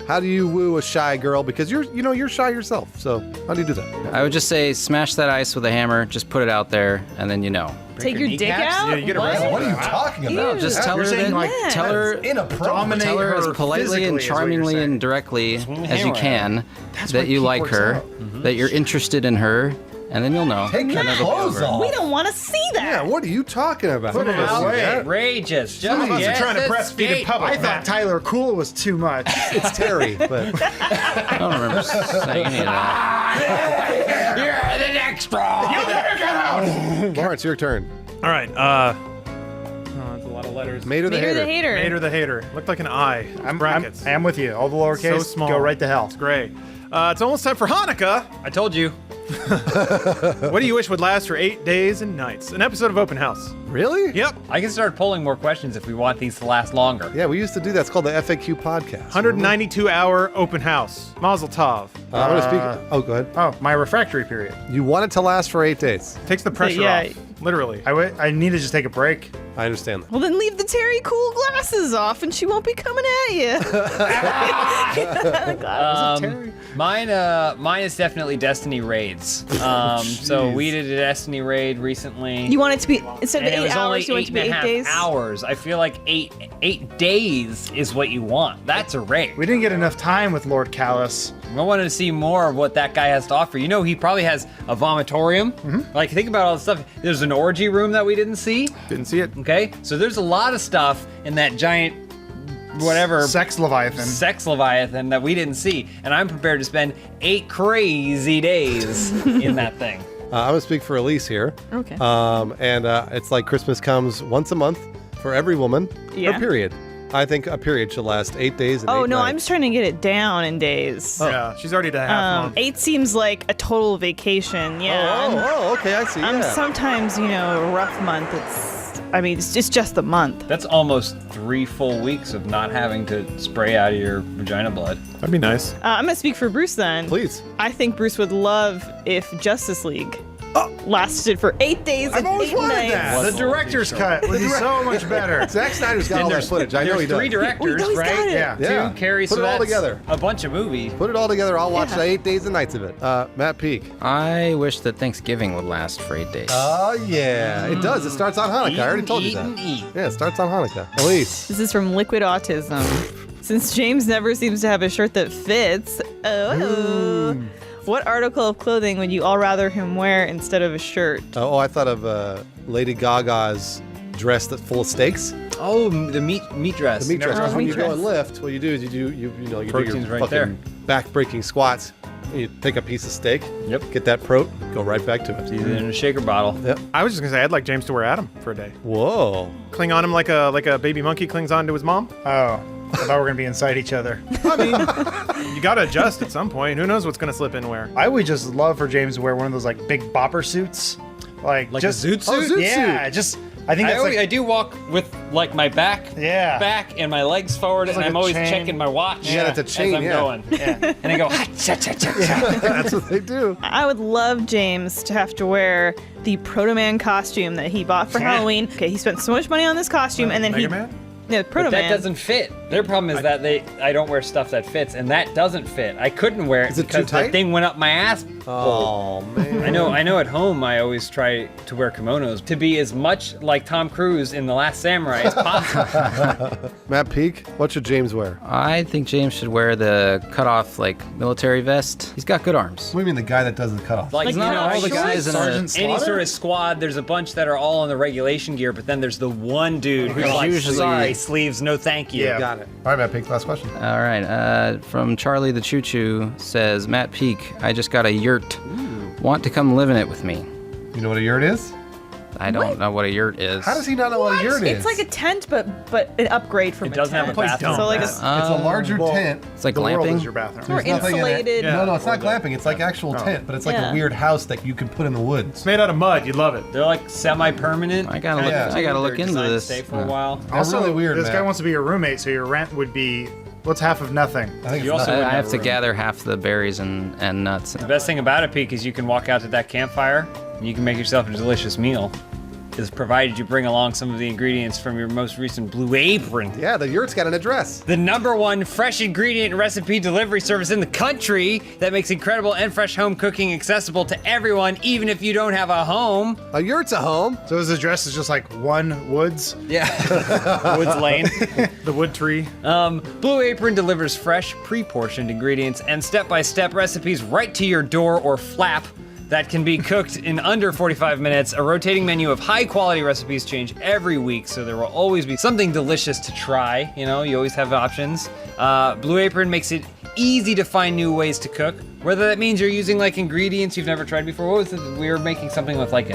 How do you woo a shy girl? Because you're shy yourself. So how do you do that? I would just say smash that ice with a hammer, just put it out there, and then you know. Take your dick kneecaps? out? Yeah, you get What? arrested. What are you talking about? No, just tell You're her saying, that, like, tell her, dominate tell her as her politely physically and is what you're charmingly saying. and directly Swing the as you hammer can That's that why you Pete like works her, out. that you're interested in her, and then you'll know. Take your And it'll be clothes over. off. We don't want to see that. Yeah, what are you talking about? Put it away. Outrageous. Some of Just us are get trying to the breastfeed in skate. public. I thought Tyler Cool was too much. It's Terry, but I don't remember saying any of that. You're the next one. Lawrence, your turn. All right. That's a lot of letters. Mate or the Mater hater? the hater. Mater the hater. Looked like an I. Brackets. I'm with you. All the lowercase, So small. go right to hell. It's great. It's almost time for Hanukkah. I told you. What do you wish would last for 8 days and nights? An episode of Open House. Really? Yep. I can start pulling more questions if we want these to last longer. Yeah, we used to do that. It's called the FAQ podcast. 192-hour Open House. Mazel tov. I'm going to speak. Oh, go ahead. Oh, my refractory period. You want it to last for 8 days. Takes the pressure Yeah. off. Literally. I need to just take a break. I understand that. Well, then leave the Terry Cool glasses off, and she won't be coming at you. Mine is definitely Destiny raids. So we did a Destiny raid recently. You want it to be instead of and it 8 was only hours, you want it to be 8 8.5 days. hours. I feel like eight days is what you want. That's a raid. We didn't get enough time with Lord Callus. I wanted to see more of what that guy has to offer. You know, he probably has a vomitorium. Like, think about all the stuff. There's an orgy room that we didn't see. Didn't see it. Okay, so there's a lot of stuff in that giant, whatever, Sex Leviathan that we didn't see, and I'm prepared to spend 8 crazy days in that thing. I'm going to speak for Elise here. Okay. And it's like Christmas comes once a month for every woman. Yeah. Per period. I think a period should last 8 days and Oh 8 no, nights. I'm just trying to get it down in days. Yeah, she's already at a half month. 8 seems like a total vacation. Yeah. Okay, I see. Yeah. Sometimes, a rough month. It's just the month. That's almost 3 full weeks of not having to spray out of your vagina blood. That'd be nice. I'm gonna speak for Bruce then. Please. I think Bruce would love if Justice League lasted for 8 days and 8 nights. The director's cut would be so much better. Zack Snyder's got And all that there's- footage. I know he there's does. 3 directors, he's got right? it. Yeah. 2 carries, Put so it all that's together. a bunch of movies. Put it all together. I'll watch Yeah. the 8 days and nights of it. Matt Peak. I wish that Thanksgiving would last for 8 days. Oh, yeah. It does. It starts on Hanukkah. I already told you that. Yeah, it starts on Hanukkah. Elise. This is from Liquid Autism. Since James never seems to have a shirt that fits, what article of clothing would you all rather him wear instead of a shirt? Oh, I thought of Lady Gaga's dress that's full of steaks. Oh, the meat dress. The meat dress. Oh, Because when meat you go dress. and lift, what you do is you do your Protein's right fucking there. back-breaking squats. You take a piece of steak. Yep. Get that prote. Go right back to it. Either in a shaker bottle. Yep. I was just gonna say I'd like James to wear Adam for a day. Whoa. Cling on him like a baby monkey clings on to his mom. Oh, I thought we were gonna be inside each other. I mean, you gotta adjust at some point. Who knows what's gonna slip in where? I would just love for James to wear one of those like big bopper suits, like a just zoot suit? Oh, zoot yeah, suit. just I think that's I do walk with like my back and my legs forward, It's and like I'm a always chain. checking my watch You got it to chain, as I'm yeah. going. Yeah. And I go, That's what they do. I would love James to have to wear the Proto Man costume that he bought for Halloween. Okay, he spent so much money on this costume, and then Mega Man? No, Proto But that Man. doesn't fit. Their problem is that I don't wear stuff that fits, and that doesn't fit. I couldn't wear it Is it too because the tight? thing went up my ass. Oh, man. I know. At home, I always try to wear kimonos to be as much like Tom Cruise in The Last Samurai as possible. Matt Peak, what should James wear? I think James should wear the cut-off military vest. He's got good arms. What do you mean the guy that does the cutoff? Like, not all the guys in any sort of squad, there's a bunch that are all in the regulation gear, but then there's the one dude who's like, Usually- sorry, sleeves, no thank you. Got it. All right, Matt Peak, last question. All right, from Charlie the Choo Choo says, Matt Peak, I just got a yurt. Want to come live in it with me? You know what a yurt is? I don't know what a yurt is. How does he not know what a yurt is? It's like a tent, but an upgrade from It a doesn't tent. have a bathroom. So like it's a larger tent. It's like The world glamping. is your bathroom. Or There's nothing in it. insulated. No, it's not glamping. It's like actual tent, but it's like Yeah. a weird house that you can put in the woods. It's made out of mud. You'd love it. They're like semi-permanent. I gotta look. I gotta look They're into designed to this. Stay for a while. Also, really weird, this man. guy wants to be your roommate, so your rent would be, what's half of nothing? I think You it's also not- wouldn't I have to room. gather half the berries and nuts. The best thing about it, Peak, is you can walk out to that campfire and you can make yourself a delicious meal. Is provided you bring along some of the ingredients from your most recent Blue Apron. Yeah, the yurt's got an address. The #1 fresh ingredient and recipe delivery service in the country that makes incredible and fresh home cooking accessible to everyone, even if you don't have a home. A yurt's a home. So his address is just like One Woods? Yeah. Woods Lane. The wood tree. Blue Apron delivers fresh, pre-portioned ingredients and step-by-step recipes right to your door or flap that can be cooked in under 45 minutes. A rotating menu of high-quality recipes change every week, so there will always be something delicious to try. You know, you always have options. Blue Apron makes it easy to find new ways to cook, whether that means you're using like ingredients you've never tried before. What was it? We were making something with like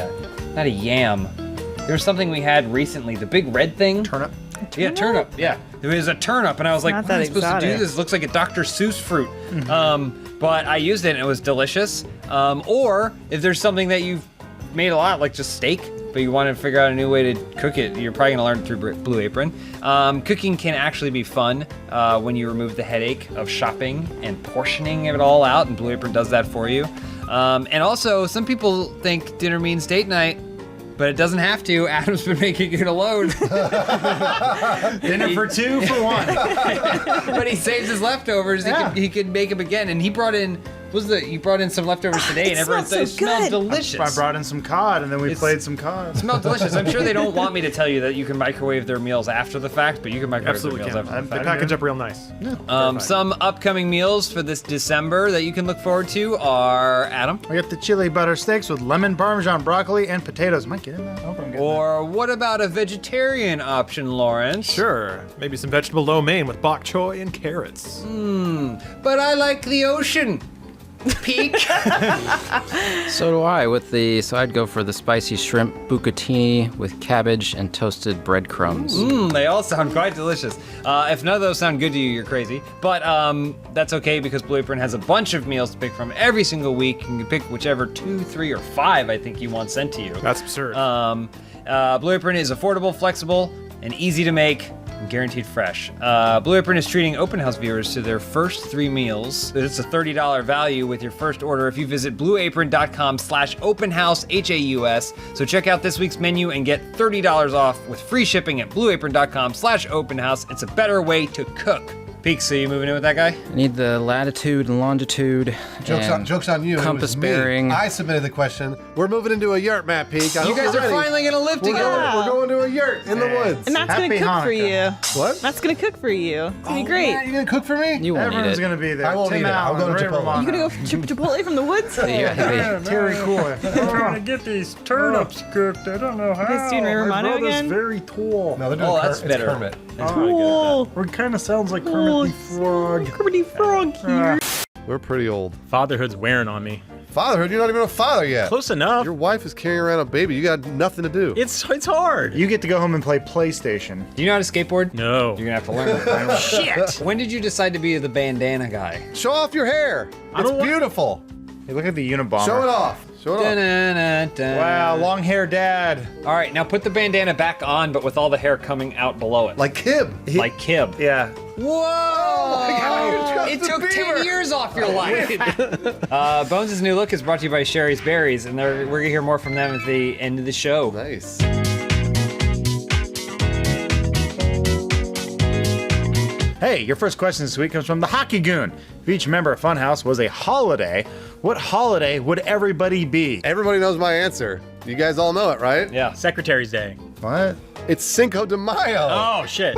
not a yam. There was something we had recently, the big red thing. Turnip? Yeah, turnip. Yeah, there was a turnip, and I was like, not "What am I that supposed to do exotic. this? It looks like a Dr. Seuss fruit." But I used it, and it was delicious. Or if there's something that you've made a lot, like just steak, but you want to figure out a new way to cook it, you're probably gonna learn it through Blue Apron. Cooking can actually be fun when you remove the headache of shopping and portioning it all out, and Blue Apron does that for you. And also, some people think dinner means date night. But it doesn't have to. Adam's been making it alone. Dinner for two for one. But he saves his leftovers. Yeah. He could make them again. And he brought in, you brought in some leftovers today, and everyone said it smelled delicious. I brought in some cod, and then we played some cod. It smelled delicious. I'm sure they don't want me to tell you that you can microwave their meals after the fact, but you can microwave Absolutely their meals can. after the They fact. package up real nice. Some upcoming meals for this December that you can look forward to are, Adam? We got the chili butter steaks with lemon parmesan broccoli and potatoes. Might get in there. I hope I'm getting Or what about a vegetarian option, Lawrence? Sure. Maybe some vegetable lo mein with bok choy and carrots. But I like the ocean. Peak. So do I. So I'd go for the spicy shrimp bucatini with cabbage and toasted breadcrumbs. They all sound quite delicious. If none of those sound good to you, you're crazy. But that's okay because Blue Apron has a bunch of meals to pick from every single week. You can pick whichever 2, 3, or 5 I think you want sent to you. That's absurd. Blue Apron is affordable, flexible, and easy to make. And guaranteed fresh. Blue Apron is treating open house viewers to their first 3 meals. It's a $30 value with your first order if you visit blueapron.com/openhouse, HAUS. So check out this week's menu and get $30 off with free shipping at blueapron.com/openhouse. It's a better way to cook. Peak, so you moving in with that guy? I need the latitude and longitude. Jokes on you. Compass it was me. bearing. I submitted the question. We're moving into a yurt, Matt Peak. I You hope guys you're are ready. finally gonna live together. We're going to a yurt in the woods. And Matt's gonna Happy cook for Hanukkah. you. What? Matt's gonna cook for you. It's gonna be great. Matt, you gonna cook for me? You won't need Everyone's it. going to be there. I won't Tim eat it. I'll Allen, go to Ray Chipotle. Romano. You gonna go for Chipotle from the woods? Terry Coy. I'm trying to get these turnips cooked. I don't know how. guys doing Ray My Romano brother's again? very tall. No, they're doing that's it's better. Kermit. Cool. Or it kind of sounds like Kermit the Frog. Kermit Frog here. We're pretty old. Fatherhood's wearing on me. Fatherhood? You're not even a father yet. Close enough. Your wife is carrying around a baby. You got nothing to do. It's hard. You get to go home and play PlayStation. Do you know how to skateboard? No. You're gonna have to learn. Shit! When did you decide to be the bandana guy? Show off your hair. It's beautiful. Hey, look at the Unabomber. Show it off. Show it off. Dun-dun-dun-dun. Wow, long hair dad. All right, now put the bandana back on, but with all the hair coming out below it. Like Kib. Like Kib. Yeah. Whoa! It took 10 years off your life. Bones' new look is brought to you by Sherry's Berries, and we're gonna hear more from them at the end of the show. Nice. Hey, your first question this week comes from the Hockey Goon. If each member of Funhouse was a holiday, what holiday would everybody be? Everybody knows my answer. You guys all know it, right? Yeah. Secretary's Day. What? It's Cinco de Mayo. Oh, shit.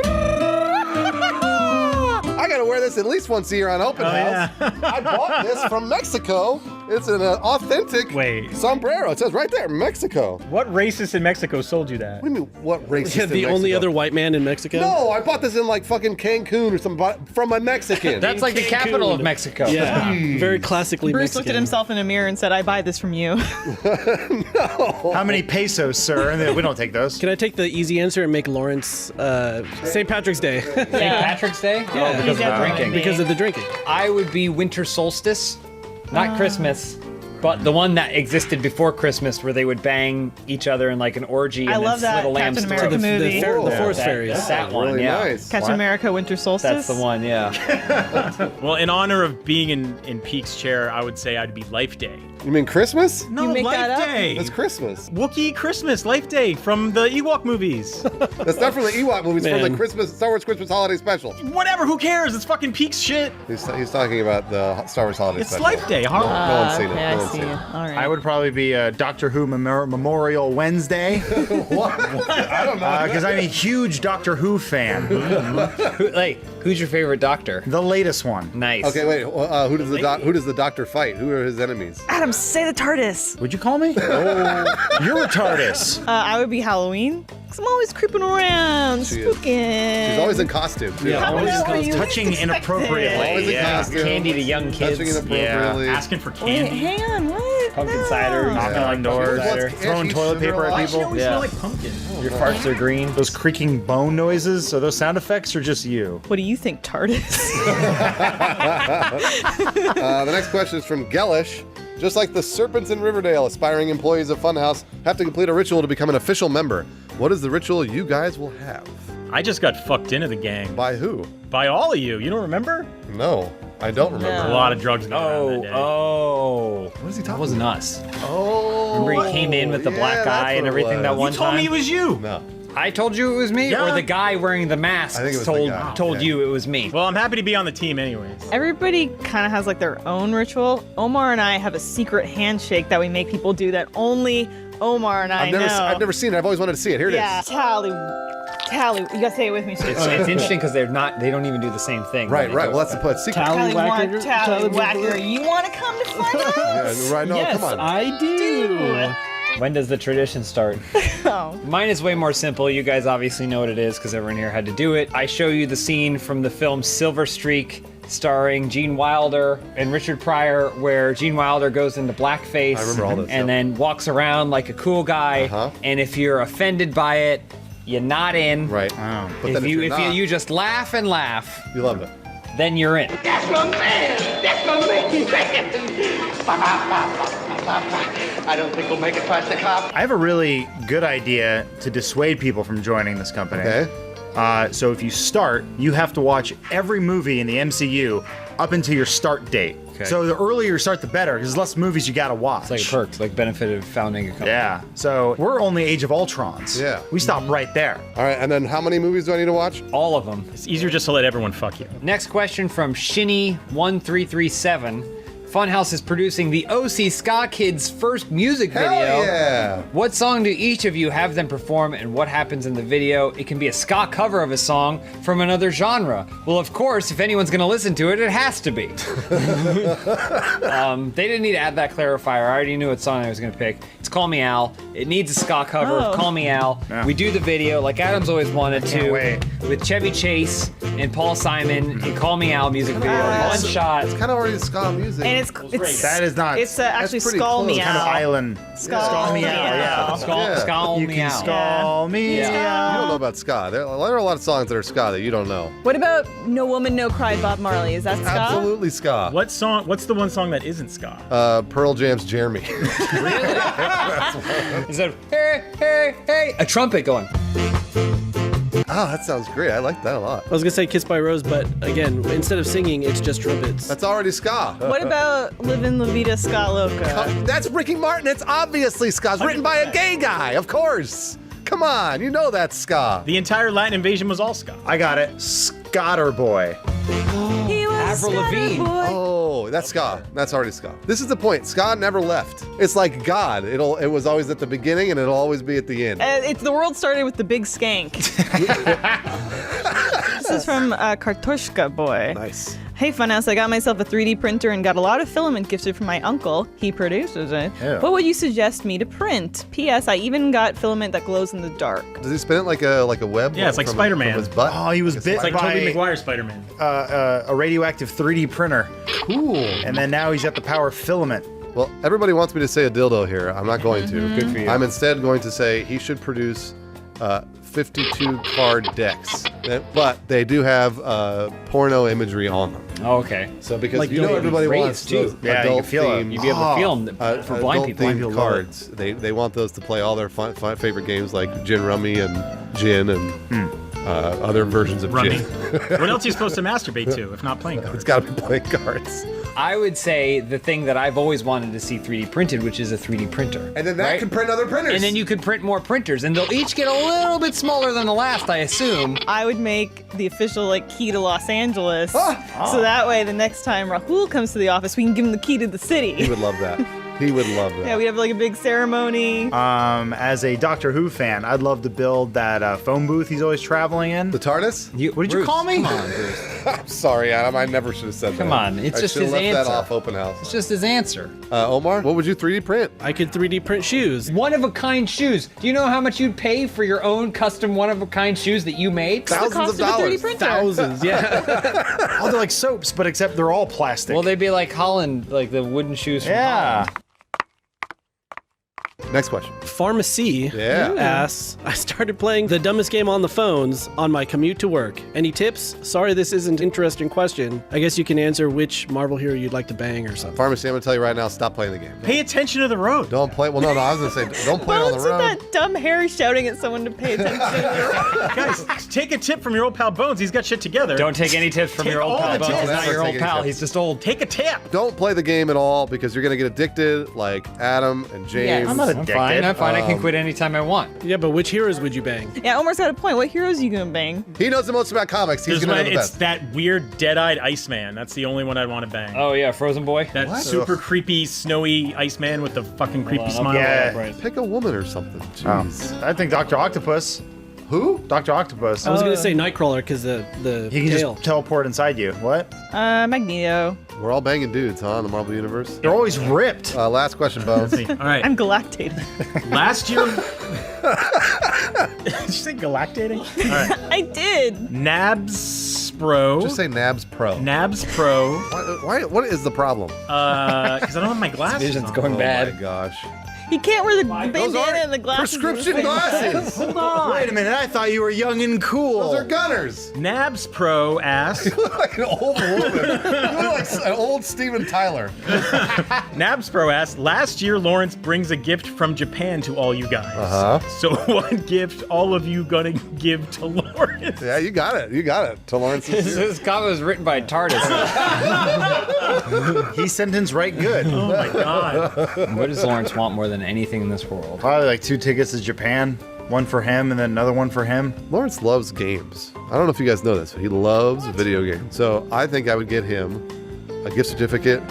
I gotta wear this at least once a year on Open House. I bought this from Mexico It's an authentic sombrero. It says right there, Mexico. What racist in Mexico sold you that? What do you mean, what racist Yeah, in the only Mexico? other white man in Mexico? No, I bought this in like fucking Cancun or something from a Mexican. That's like the capital of Mexico. Yeah, very classically Bruce Mexican. looked at himself in a mirror and said, I buy this from you. How many pesos, sir? And we don't take those. Can I take the easy answer and make Lawrence St. Patrick's Day? St. Patrick's Day? Yeah. Oh, because of the drinking. Because of the drinking. I would be winter solstice, not Christmas, but the one that existed before Christmas where they would bang each other in like an orgy and I then love that slit a lamb's Captain throat. America movie. The forest fairies. That's that one, really yeah. nice. Captain America Winter Solstice? That's the one, yeah. Well, in honor of being in Pete's chair, I would say I'd be Life Day. You mean Christmas? No, You make Life that up? Day. It's Christmas. Wookiee Christmas, Life Day from the Ewok movies. That's not from the Ewok movies, from the Man. Star Wars Christmas holiday special. Whatever, who cares? It's fucking Pete's shit. He's talking about the Star Wars holiday It's special. Life Day, huh? No one's seen it. Okay, No I one's see. seen it. All right. I would probably be Doctor Who Memorial Wednesday. What? I don't know. Because I'm a huge Doctor Who fan. Who's your favorite doctor? The latest one. Nice. Okay, wait. Who does the Doctor fight? Who are his enemies? Adam, say the TARDIS. Would you call me? Oh, you're a TARDIS. I would be Halloween. Because I'm always creeping around, She is. spooking. She's always in costume. Too. Yeah, How always else are you touching least inappropriately. Always in Yeah. costume. Candy to young kids. Touching inappropriately. Asking for Wait, candy. hang on, what? Pumpkin No. cider. Knocking on doors, Cider. throwing Yeah, toilet she's paper at sugar people. always smell like pumpkin. Your farts are green. Those creaking bone noises, are those sound effects or just you? What do you think, TARDIS? The next question is from Gellish. Just like the serpents in Riverdale, aspiring employees of Funhaus have to complete a ritual to become an official member. What is the ritual you guys will have? I just got fucked into the gang. By who? By all of you. You don't remember? No, I don't remember. A lot of drugs going around that day. Oh. What is he talking That wasn't about? us. Oh. Remember he came in with the black that's eye what and it everything was. that one You told time? me it was you. No. I told you it was me, Yeah. or the guy wearing the mask I think it was the guy. told Yeah. you it was me. Well, I'm happy to be on the team anyways. Everybody kind of has like their own ritual. Omar and I have a secret handshake that we make people do that only Omar and I know. I've never seen it. I've always wanted to see it. Here it is. Yeah, tally. You gotta say it with me. It's interesting because they don't even do the same thing. Right. Well, that's the secret. Tallywhacker. Tallywhacker. You want to come to Funhaus? Yeah, right. No, Yes, come on. I do. When does the tradition start? Oh. Mine is way more simple. You guys obviously know what it is because everyone here had to do it. I show you the scene from the film Silver Streak, starring Gene Wilder and Richard Pryor, where Gene Wilder goes into blackface I remember all this, and yep. then walks around like a cool guy. Uh-huh. And if you're offended by it, you're not in. Right. But then If you you're not, you just laugh and laugh, you love it. then you're in. That's my man! That's my man! I don't think we'll make it past the cop. I have a really good idea to dissuade people from joining this company. Okay. So if you start, you have to watch every movie in the MCU up until your start date. Okay. So the earlier you start, the better, because there's less movies you gotta watch. It's like a perk, it's like benefit of founding a company. Yeah. So we're only Age of Ultrons. Yeah. We stop right there. All right. And then how many movies do I need to watch? All of them. It's easier just to let everyone fuck you. Next question from Shinny1337. Funhaus is producing the OC Ska Kids' first music Hell video. yeah. What song do each of you have them perform, and what happens in the video? It can be a ska cover of a song from another genre. Well, of course, if anyone's going to listen to it, it has to be. They didn't need to add that clarifier. I already knew what song I was going to pick. It's Call Me Al. It needs a ska cover of Call Me Al. Yeah. We do the video like Adam's always wanted to, wait. with Chevy Chase and Paul Simon and Call Me Al music video. One shot. It's kind of already ska music. And it's That is not. It's actually pretty Skull close. Meow. kind of island. Skull Meow, yeah. Skull You Me can Out. skull me. You don't know about ska. There are a lot of songs that are ska that you don't know. What about No Woman, No Cry, Bob Marley? Is that ska? Absolutely ska. What song? What's the one song that isn't ska? Pearl Jam's Jeremy. Is that hey, hey, hey? A trumpet going. Oh, that sounds great. I like that a lot. I was gonna say Kiss by Rose, but again, instead of singing, it's just trumpets. That's already ska. What about Livin' La Vida Ska Loca? That's Ricky Martin. It's obviously ska. It's written by a gay guy, of course. Come on, you know that's ska. The entire Latin invasion was all ska. I got it. Scotter Boy. He was Avril Lavigne. Oh, that's ska. That's already ska. This is the point. Ska never left. It's like God. It was always at the beginning and it'll always be at the end. It's the world started with the big skank. This is from Kartoshka Boy. Nice. Hey Funhouse, I got myself a 3D printer and got a lot of filament gifted from my uncle. He produces it. Yeah. What would you suggest me to print? P.S. I even got filament that glows in the dark. Does he spin it like a web? Yeah, it's like from Spider-Man. His butt? Oh, he was bit It's like by Tobey Maguire Spider-Man. a radioactive 3D printer. Cool. And then now he's got the power of filament. Well, everybody wants me to say a dildo here. I'm not going to. Good for you. I'm instead going to say he should produce 52 card decks. But they do have porno imagery on them. Oh, okay. So because Like you know they'll everybody be wants raised, those too. Yeah, you adult can feel it. themed, You'd be able to feel them for blind people. Blind people themed love it. cards. They want those to play all their fun favorite games like Gin Rummy and Gin and other versions of Rummy. Gin. What else are you supposed to masturbate to if not playing cards? It's got to be playing cards. I would say the thing that I've always wanted to see 3D printed, which is a 3D printer. And then that can print other printers. And then you could print more printers, and they'll each get a little bit smaller than the last, I assume. I would make the official key to Los Angeles, so that way the next time Rahul comes to the office, we can give him the key to the city. He would love that. He would love that. Yeah, we have a big ceremony. As a Doctor Who fan, I'd love to build that phone booth he's always traveling in. The TARDIS? What did you call me? Come on, Bruce. I'm sorry, Adam. I never should have said that. Come on, it's I just should've his left answer. that off open house. It's just his answer. Omar, what would you 3D print? I could 3D print shoes. One-of-a-kind shoes. Do you know how much you'd pay for your own custom one-of-a-kind shoes that you made? Thousands of dollars. Thousands, yeah. Oh, they're like soaps, but except they're all plastic. Well, they'd be like Holland, like the wooden shoes from Holland. Next question. Pharmacy asks, I started playing the dumbest game on the phones on my commute to work. Any tips? Sorry, this isn't an interesting question. I guess you can answer which Marvel hero you'd like to bang or something. Pharmacy, I'm going to tell you right now, stop playing the game. Pay attention to the road. Don't play. Well, no, I was going to say, don't play it on the What's with road. that dumb Harry shouting at someone to pay attention? Guys, take a tip from your old pal Bones. He's got shit together. Don't take any tips from Take your old all pal the Bones. tips. He's not Never your take old any pal. tips. He's just old. Take a tip. Don't play the game at all because you're going to get addicted like Adam and James. Yeah, I'm fine. I'm fine. I can quit anytime I want. Yeah, but which heroes would you bang? Yeah, Omar's got a point. What heroes are you gonna bang? He knows the most about comics. He's going to know the It's best. that weird dead-eyed Iceman. That's the only one I'd want to bang. Oh yeah, Frozen Boy. That What? super creepy, snowy Iceman with the fucking creepy on, smile. Yeah. Pick a woman or something. Jeez. I think Dr. Octopus. Who? Dr. Octopus. I was gonna say Nightcrawler because the He can tail. just teleport inside you. What? Magneto. We're all banging dudes, huh, in the Marvel Universe? They're always ripped. Last question, Bones. All right. I'm galactated. Last year. Did you say galactating? All right. I did. Nabs Pro. Just say Nabs Pro. Nabs Pro. What is the problem? Because I don't have my glasses. Vision's on. going Oh bad. my gosh. He can't wear the Those bandana aren't and the glasses. prescription glasses. Hold on. Wait a minute, I thought you were young and cool. Those are gunners. Nabs Pro asks. You look like an old woman. You look like an old Steven Tyler. Nabs Pro asks, last year Lawrence brings a gift from Japan to all you guys. Uh-huh. So what gift all of you gonna give to Lawrence? Yeah, you got it. You got it. To Lawrence. This comment was written by TARDIS. He sentenced right good. Oh my god. What does Lawrence want more than anything in this world? Probably like 2 tickets to Japan. One for him and then another one for him. Lawrence loves games. I don't know if you guys know this, but he loves video games. So I think I would get him a gift certificate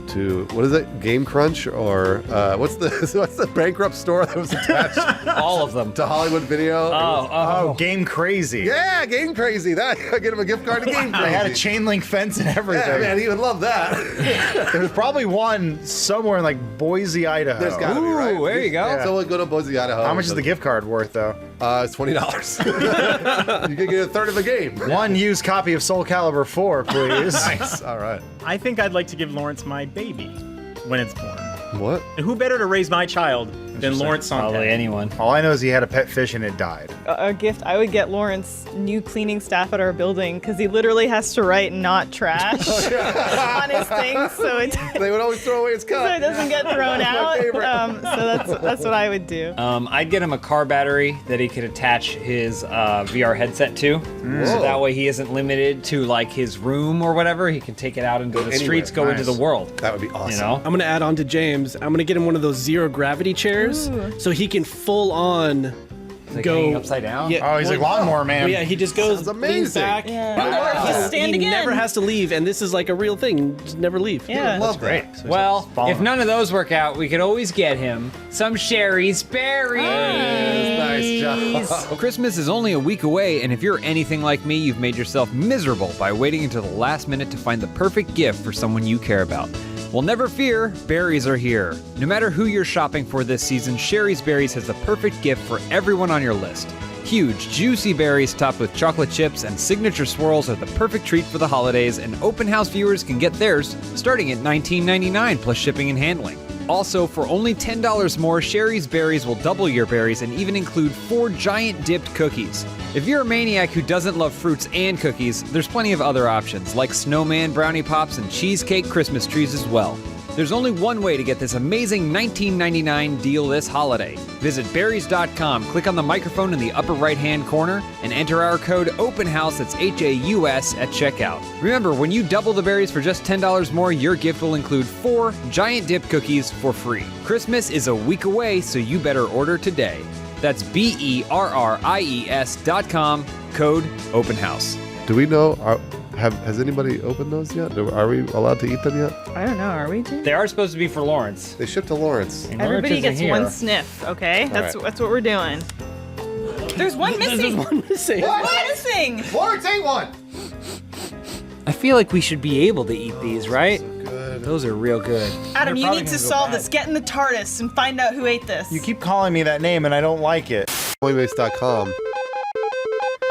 to, what is it, Game Crunch, or what's the bankrupt store that was attached All of them. to Hollywood Video? Oh, Game Crazy. Yeah, Game Crazy. That I get him a gift card to Game Crazy. They had a chain link fence and everything. Yeah, man, he would love that. There's probably one somewhere in like Boise, Idaho. There's gotta be, right? Ooh, there you go. So we'll go to Boise, Idaho. How much is the gift card worth though? It's $20. You can get a third of the game. One used copy of Soul Calibur 4, please. Nice. All right. I think I'd like to give Lawrence my baby when it's born. What? And who better to raise my child than Lawrence Sonntag? Probably anyone. All I know is he had a pet fish and it died. A gift, I would get Lawrence new cleaning staff at our building because he literally has to write "not trash" on his thing, so They would always throw away his cup. so it doesn't get thrown out. So that's what I would do. I'd get him a car battery that he could attach his VR headset to, so that way he isn't limited to like his room or whatever. He can take it out into the streets, go into the world. That would be awesome. You know? I'm gonna add on to James. I'm gonna get him one of those zero gravity chairs so he can full on like go hanging upside down. Yeah, Oh, he's like lawnmower man. Well, yeah, he just goes Sounds leans amazing. back. Yeah. Stand he again. never has to leave, and this is like a real thing. Just never leave. Yeah. Love Great. that. Well, Falling. if none of those work out, we could always get him some Sherry's berries. Nice job. Christmas is only a week away, and if you're anything like me, you've made yourself miserable by waiting until the last minute to find the perfect gift for someone you care about. Well, never fear, berries are here. No matter who you're shopping for this season, Sherry's Berries has the perfect gift for everyone on your list. Huge, juicy berries topped with chocolate chips and signature swirls are the perfect treat for the holidays, and Open House viewers can get theirs starting at $19.99 plus shipping and handling. Also, for only $10 more, Sherry's Berries will double your berries and even include 4 giant dipped cookies. If you're a maniac who doesn't love fruits and cookies, there's plenty of other options, like snowman brownie pops and cheesecake Christmas trees as well. There's only one way to get this amazing $19.99 deal this holiday. Visit berries.com, click on the microphone in the upper right-hand corner, and enter our code OPENHOUSE, that's HAUS, at checkout. Remember, when you double the berries for just $10 more, your gift will include 4 giant dip cookies for free. Christmas is a week away, so you better order today. That's BERRIES.com, code OPENHOUSE. Do we know, has anybody opened those yet? Are we allowed to eat them yet? I don't know. Are we? Jim? They are supposed to be for Lawrence. They ship to Lawrence. And Everybody Lawrence gets isn't one here. sniff. Okay, that's right. what we're doing. There's one missing. There's one missing. One missing. Lawrence ate one. I feel like we should be able to eat these, right? Good. Those are real good. Adam, They're you probably need to gonna go solve bad. this. Get in the TARDIS and find out who ate this. You keep calling me that name and I don't like it. Coinbase.com.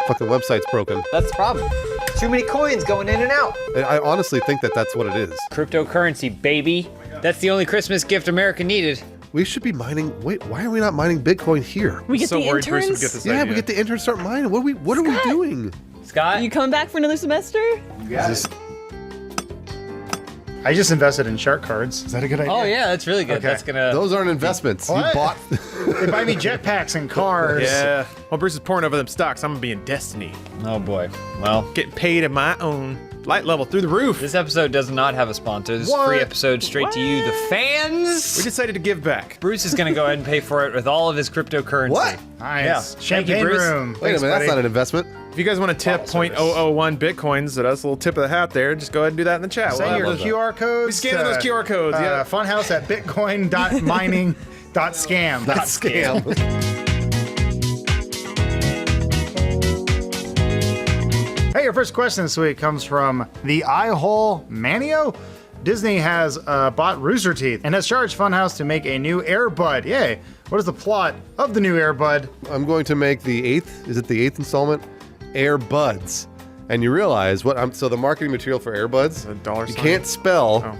Fucking website's broken. That's the problem. Too many coins going in and out. I honestly think that that's what it is. Cryptocurrency, baby. That's the only Christmas gift America needed. We should be mining. Wait, why are we not mining Bitcoin here? We get So the worried Bruce would interns. get this Yeah, idea. we get the interns start mining. What are we doing? Scott? You coming back for another semester? I just invested in shark cards. Is that a good idea? Oh yeah, that's really good. Okay. That's gonna. Those aren't investments. What? You bought. They buy me jetpacks and cars. Yeah. While Bruce is pouring over them stocks, I'm gonna be in Destiny. Oh boy. Well, Getting paid at my own light level through the roof. this episode does not have a sponsor. This is a free episode straight to you, the fans. We decided to give back. Bruce is gonna go ahead and pay for it with all of his cryptocurrency. What? Nice. Yeah. Champagne Thank you, Bruce. room. Wait a minute, that's not an investment. If you guys want to tip 0.001 bitcoins at us, a little tip of the hat there, just go ahead and do that in the chat. Send your We'll have those. QR codes. We scanning those QR codes, yeah. Funhouse at bitcoin.mining.scam. That's scam. Hey, your first question this week comes from the Eyehole Manio. Disney has bought Rooster Teeth and has charged Funhouse to make a new Air Bud. Yay. What is the plot of the new Air Bud? I'm going to make the 8th, is it the 8th installment? Air Buds. And you realize so the marketing material for Air Buds, A dollar you sign? can't spell Oh.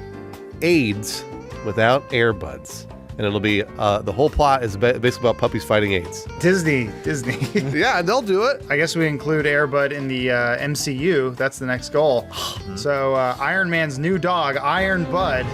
AIDS without Air Buds. And it'll be, the whole plot is basically about puppies fighting AIDS. Disney. Yeah, and they'll do it. I guess we include Air Bud in the MCU. That's the next goal. So Iron Man's new dog, Iron Bud,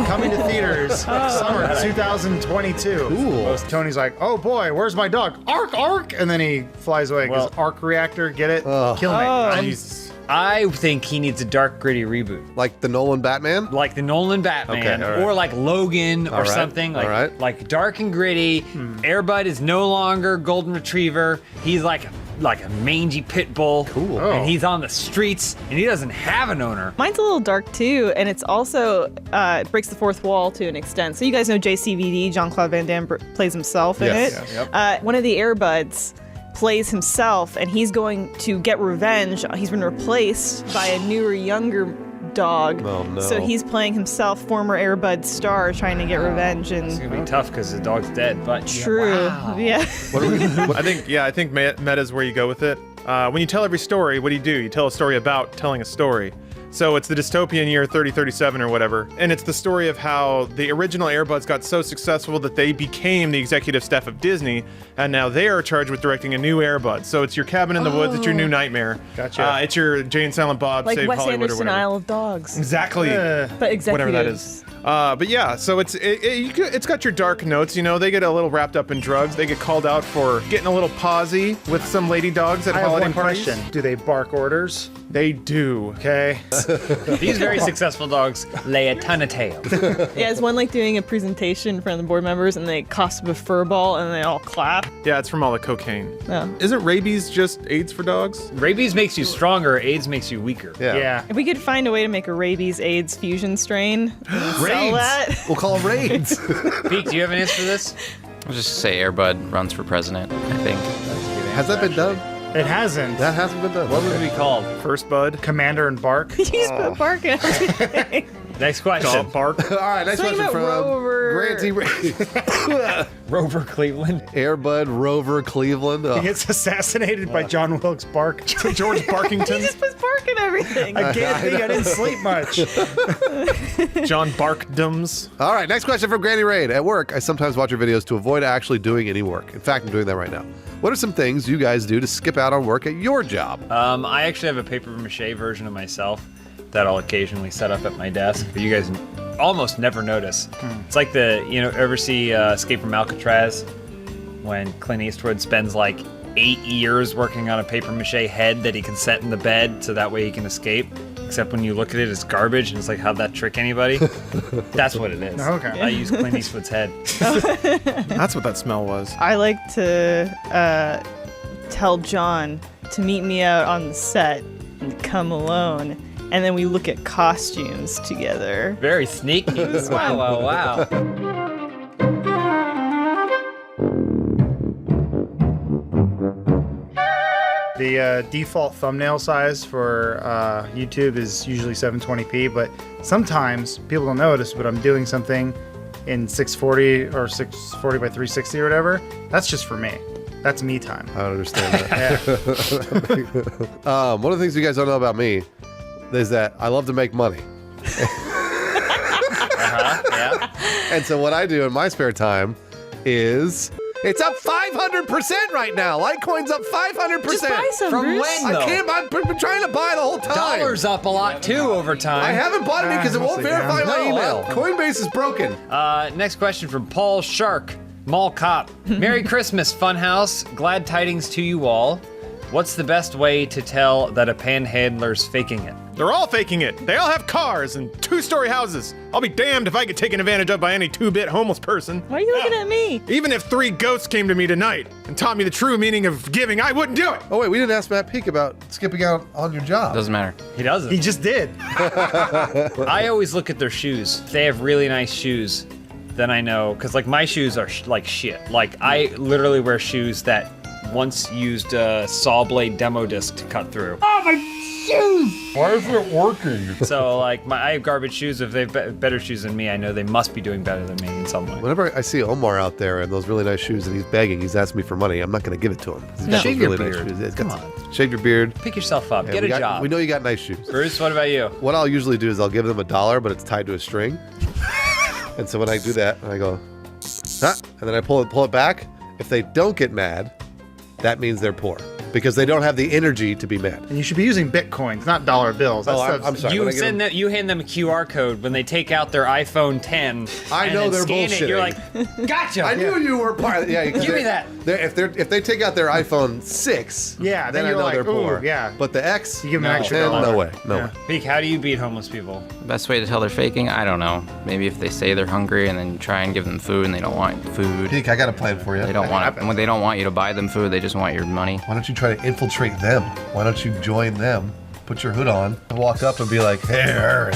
coming to theaters summer 2022. Cool. Tony's like, oh boy, where's my dog? Ark! And then he flies away because arc reactor, get it? Kill me. Jesus. I think he needs a dark, gritty reboot. Like the Nolan Batman? Like the Nolan Batman, Okay, all right. or like Logan, or All right, something all right. like dark and gritty. Air Bud is no longer golden retriever. He's like a mangy pit bull. Cool. And he's on the streets, and he doesn't have an owner. Mine's a little dark too, and it's also it breaks the fourth wall to an extent. So you guys know JCVD, Jean-Claude Van Damme plays himself in Yes. it. Yes. One of the Air Buds plays himself, and he's going to get revenge. He's been replaced by a newer, younger dog. Oh, no. So he's playing himself, former Air Bud star, trying to get revenge. It's And gonna be tough because the dog's dead. But true, yeah. I think meta's where you go with it. When you tell every story, what do? You tell a story about telling a story. So it's the dystopian year 3037 or whatever, and it's the story of how the original Air Buds got so successful that they became the executive staff of Disney, and now they are charged with directing a new Air Bud. So it's your Cabin in the Woods, it's your New Nightmare. Gotcha. It's your Jay and Silent Bob Like Save Wes Hollywood or Anderson, whatever. Isle of Dogs. Exactly. But executives. Whatever that is. But yeah, so it's got your dark notes. You know, they get a little wrapped up in drugs. They get called out for getting a little posy with some lady dogs at I have holiday one parties. question. Do they bark orders? They do. Okay. tails. These very successful dogs lay a ton of tails. Yeah, it's one like doing a presentation in front of the board members and they cost a fur ball and they all clap. Yeah, it's from all the cocaine. Yeah. Isn't rabies just AIDS for dogs? Rabies makes you stronger, AIDS makes you weaker. Yeah. If we could find a way to make a rabies AIDS fusion strain and sell that. We'll call them raids. Pete, do you have an answer for this? I'll just say Airbud runs for president, I think. Has that been done? It hasn't. That hasn't been done. What would it be called? First Bud. Commander and Bark. You just put bark in everything. Next question. Dog Bark. All right, next Something question about from Rover. Grant T. Rover Cleveland. Airbud Rover Cleveland. He gets assassinated by John Wilkes Bark. George Barkington. He just puts bark in everything. I can't think. I didn't sleep much. John Barkdums. All right, next question from Granny Raid. At work, I sometimes watch your videos to avoid actually doing any work. In fact, I'm doing that right now. What are some things you guys do to skip out on work at your job? I actually have a paper mache version of myself that I'll occasionally set up at my desk, but you guys almost never notice. It's like ever see Escape from Alcatraz when Clint Eastwood spends like 8 years working on a paper mache head that he can set in the bed so that way he can escape. Except when you look at it, it's garbage, and it's like, how'd that trick anybody? That's what it is. Okay. I use Clint Eastwood's head. That's what that smell was. I like to tell John to meet me out on the set and come alone. And then we look at costumes together. Very sneaky. Wow. The default thumbnail size for YouTube is usually 720p, but sometimes people don't notice, but I'm doing something in 640 or 640 by 360 or whatever. That's just for me. That's me time. I don't understand that. One of the things you guys don't know about me is that I love to make money. Yeah. And so what I do in my spare time is... It's up 500% right now. Litecoin's up 500%. Just buy some, From Bruce. when, I though? can't. I've been trying to buy the whole time. Dollar's up a lot, too, over time. I haven't bought any because it won't verify my email. Coinbase is broken. Next question from Paul Shark, Mall Cop. Merry Christmas, Funhaus. Glad tidings to you all. What's the best way to tell that a panhandler's faking it? They're all faking it. They all have cars and 2-story houses. I'll be damned if I get taken advantage of by any 2-bit homeless person. Why are you looking at me? Even if 3 ghosts came to me tonight and taught me the true meaning of giving, I wouldn't do it. Oh, wait, we didn't ask Matt Peak about skipping out on your job. Doesn't matter. He doesn't. He just did. I always look at their shoes. If they have really nice shoes, then I know. Because, like, my shoes are like shit. Like, I literally wear shoes that once used a saw blade demo disc to cut through. Oh, my shoes! Why isn't it working? So, like, I have garbage shoes. If they have better shoes than me, I know they must be doing better than me in some way. Whenever I see Omar out there in those really nice shoes and he's begging, he's asking me for money, I'm not going to give it to him. He's got Shave those your really nice beard. shoes. It's Come got- on. Shave your beard. Pick yourself up. Yeah, Get we a job. We know you got nice shoes. Bruce, what about you? What I'll usually do is I'll give them $1, but it's tied to a string. And so when I do that, I go, huh? And then I pull it back. If they don't get mad, that means they're poor because they don't have the energy to be mad. And you should be using Bitcoins, not dollar bills. That stuff's- I'm sorry. You hand them a QR code when they take out their iPhone 10. I and know then they're scan it, you're like, gotcha. I knew you were part. Yeah, Give me that. If they take out their iPhone 6, Yeah, then I you're know like, they're poor. ooh, yeah. But the X, You give them no, an extra $10, $1. no way, no way. Peek, how do you beat homeless people? Best way to tell they're faking? I don't know. Maybe if they say they're hungry and then you try and give them food and they don't want food. Peek, I got a plan for you. They don't want it. When they don't want you to buy them food, they just want your money. Why don't you try to infiltrate them? Why don't you join them? Put your hood on, walk up and be like, hey,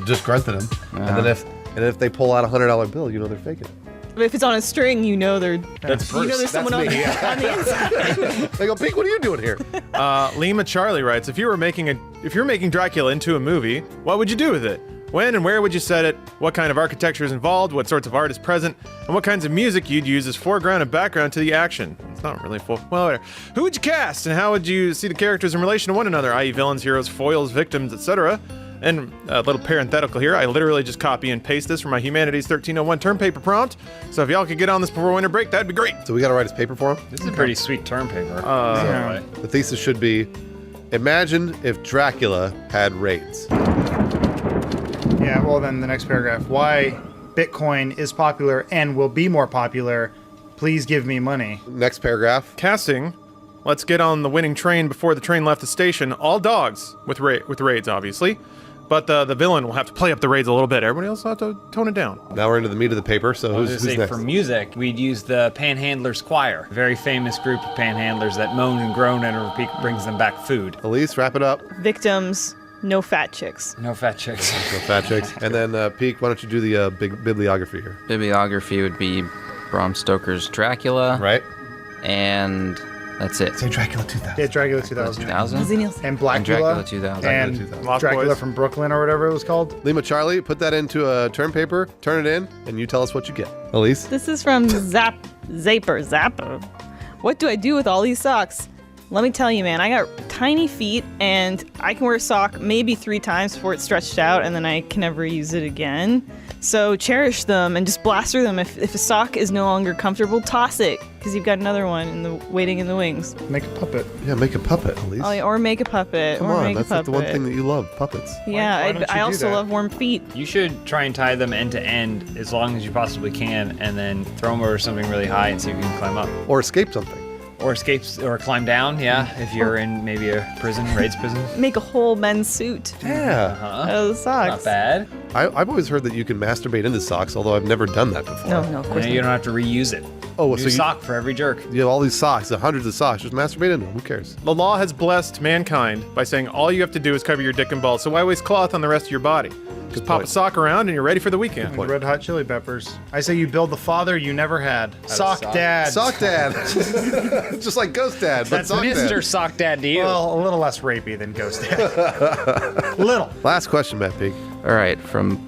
just grunt at them. And then if they pull out a $100 bill, you know they're faking it. But if it's on a string, you know there's That's someone on, me, yeah. on the inside. They go, Peek, what are you doing here? Lima Charlie writes, if you're making Dracula into a movie, what would you do with it? When and where would you set it? What kind of architecture is involved? What sorts of art is present? And what kinds of music you'd use as foreground and background to the action? It's not really full. Well, whatever. Who would you cast, and how would you see the characters in relation to one another, i.e. villains, heroes, foils, victims, etc.? And a little parenthetical here, I literally just copy and paste this from my Humanities 1301 term paper prompt. So if y'all could get on this before winter break, that'd be great. So we got to write his paper for him? This is a pretty sweet term paper. The thesis should be, imagine if Dracula had raids. Yeah, well, then the next paragraph. Why Bitcoin is popular and will be more popular. Please give me money. Next paragraph. Casting Let's get on the winning train before the train left the station. All dogs with raids, obviously. But the villain will have to play up the raids a little bit. Everybody else will have to tone it down. Now we're into the meat of the paper, so who's next? For music, we'd use the Panhandlers Choir, a very famous group of panhandlers that moan and groan and brings them back food. Elise, wrap it up. Victims, no fat chicks. No fat chicks. No fat chicks. And then, Peak, why don't you do the big bibliography here? Bibliography would be Bram Stoker's Dracula. Right. And that's it. Say Dracula 2000. Yeah, Dracula 2000. 2000? And And Blackula. Dracula 2000. And Lost Dracula Boys. from Brooklyn or whatever it was called. Lima Charlie, put that into a term paper, turn it in, and you tell us what you get. Elise? This is from Zapper. What do I do with all these socks? Let me tell you, man, I got tiny feet, and I can wear a sock maybe 3 times before it's stretched out, and then I can never use it again. So cherish them and just blaster them. If a sock is no longer comfortable, toss it, because you've got another one waiting in the wings. Make a puppet. Yeah, make a puppet, Elise. Oh, yeah, or make a puppet. Come or on, make that's a like puppet. the one thing that you love, puppets. Yeah, Why don't you I do also that? love warm feet. You should try and tie them end to end as long as you possibly can, and then throw them over something really high and see if you can climb up. Or escape something. Or or climb down, yeah, if you're in maybe a prison, raids prison. Make a whole men's suit. Yeah. Out of the socks. Not bad. I've always heard that you can masturbate into socks, although I've never done that before. No, of course And you don't have to reuse it. Oh, New so you sock for every jerk. You have all these socks, hundreds of socks. Just masturbate into them. Who cares? The law has blessed mankind by saying all you have to do is cover your dick and balls, so why waste cloth on the rest of your body? Just pop a sock around and you're ready for the weekend. Like Red Hot Chili Peppers. I say you build the father you never had. Sock Dad. Sock Dad. Just like Ghost Dad. But That's Sock Mr. Dad. Sock Dad to you. Well, a little less rapey than Ghost Dad. Little. Last question, Matt Peak. All right, from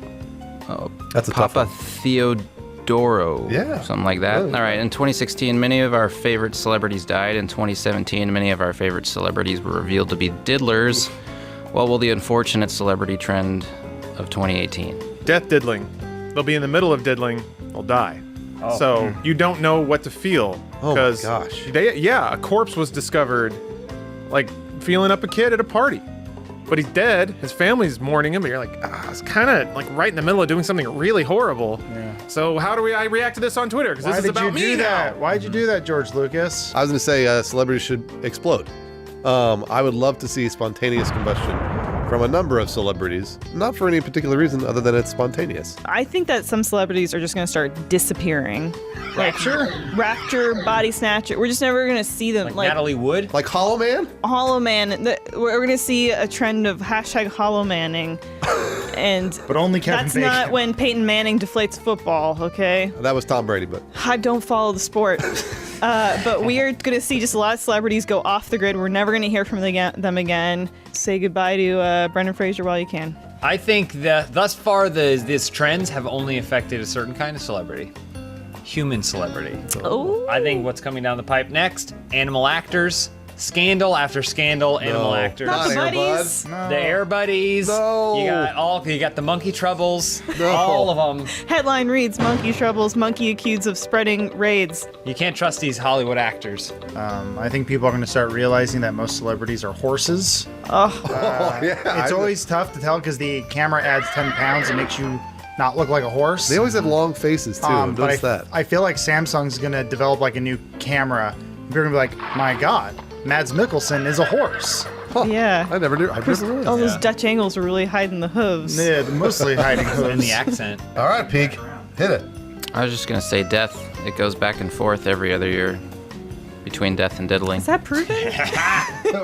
That's a tough Papa one. Theodoro. Yeah. Something like that. Really? All right, in 2016, many of our favorite celebrities died. In 2017, many of our favorite celebrities were revealed to be diddlers. What will the unfortunate celebrity trend of 2018? Death diddling. They'll be in the middle of diddling. They'll die. Oh. So you don't know what to feel. Oh my gosh. A corpse was discovered, like feeling up a kid at a party. But he's dead. His family's mourning him. But you're like, it's kind of like right in the middle of doing something really horrible. Yeah. So how do I react to this on Twitter? Because Why this is did about you me do now. that? Why'd you do that, George Lucas? I was going to say celebrities should explode. I would love to see spontaneous combustion from a number of celebrities, not for any particular reason other than it's spontaneous. I think that some celebrities are just going to start disappearing. Rapture, Body Snatcher. We're just never going to see them. Like Natalie Wood? Like Hollow Man? Hollow Man. We're going to see a trend of hashtag Hollow Manning. And but only Kevin that's Bacon. not when Peyton Manning deflates football, okay? That was Tom Brady, but I don't follow the sport. But we are going to see just a lot of celebrities go off the grid. We're never going to hear from them again. Say goodbye to Brendan Fraser while you can. I think that thus far these trends have only affected a certain kind of celebrity. Human celebrity. Oh. I think what's coming down the pipe next, animal actors. Scandal after scandal, animal actors. Not the buddies. The Air Buddies. No. You got the Monkey Troubles. No. All of them. Headline reads, Monkey Troubles, monkey accused of spreading raids. You can't trust these Hollywood actors. I think people are going to start realizing that most celebrities are horses. Oh. yeah. It's always tough to tell because the camera adds 10 pounds and makes you not look like a horse. They always have long faces, too. But Notice that. I feel like Samsung's going to develop like a new camera. You're going to be like, my God, Mads Mikkelsen is a horse. Yeah. I never knew. I never realized. All those Dutch angles are really hiding the hooves. Yeah, mostly hiding hooves. And the accent. All right, Peak. Hit it. I was just going to say death. It goes back and forth every other year between death and diddling. Is that proven?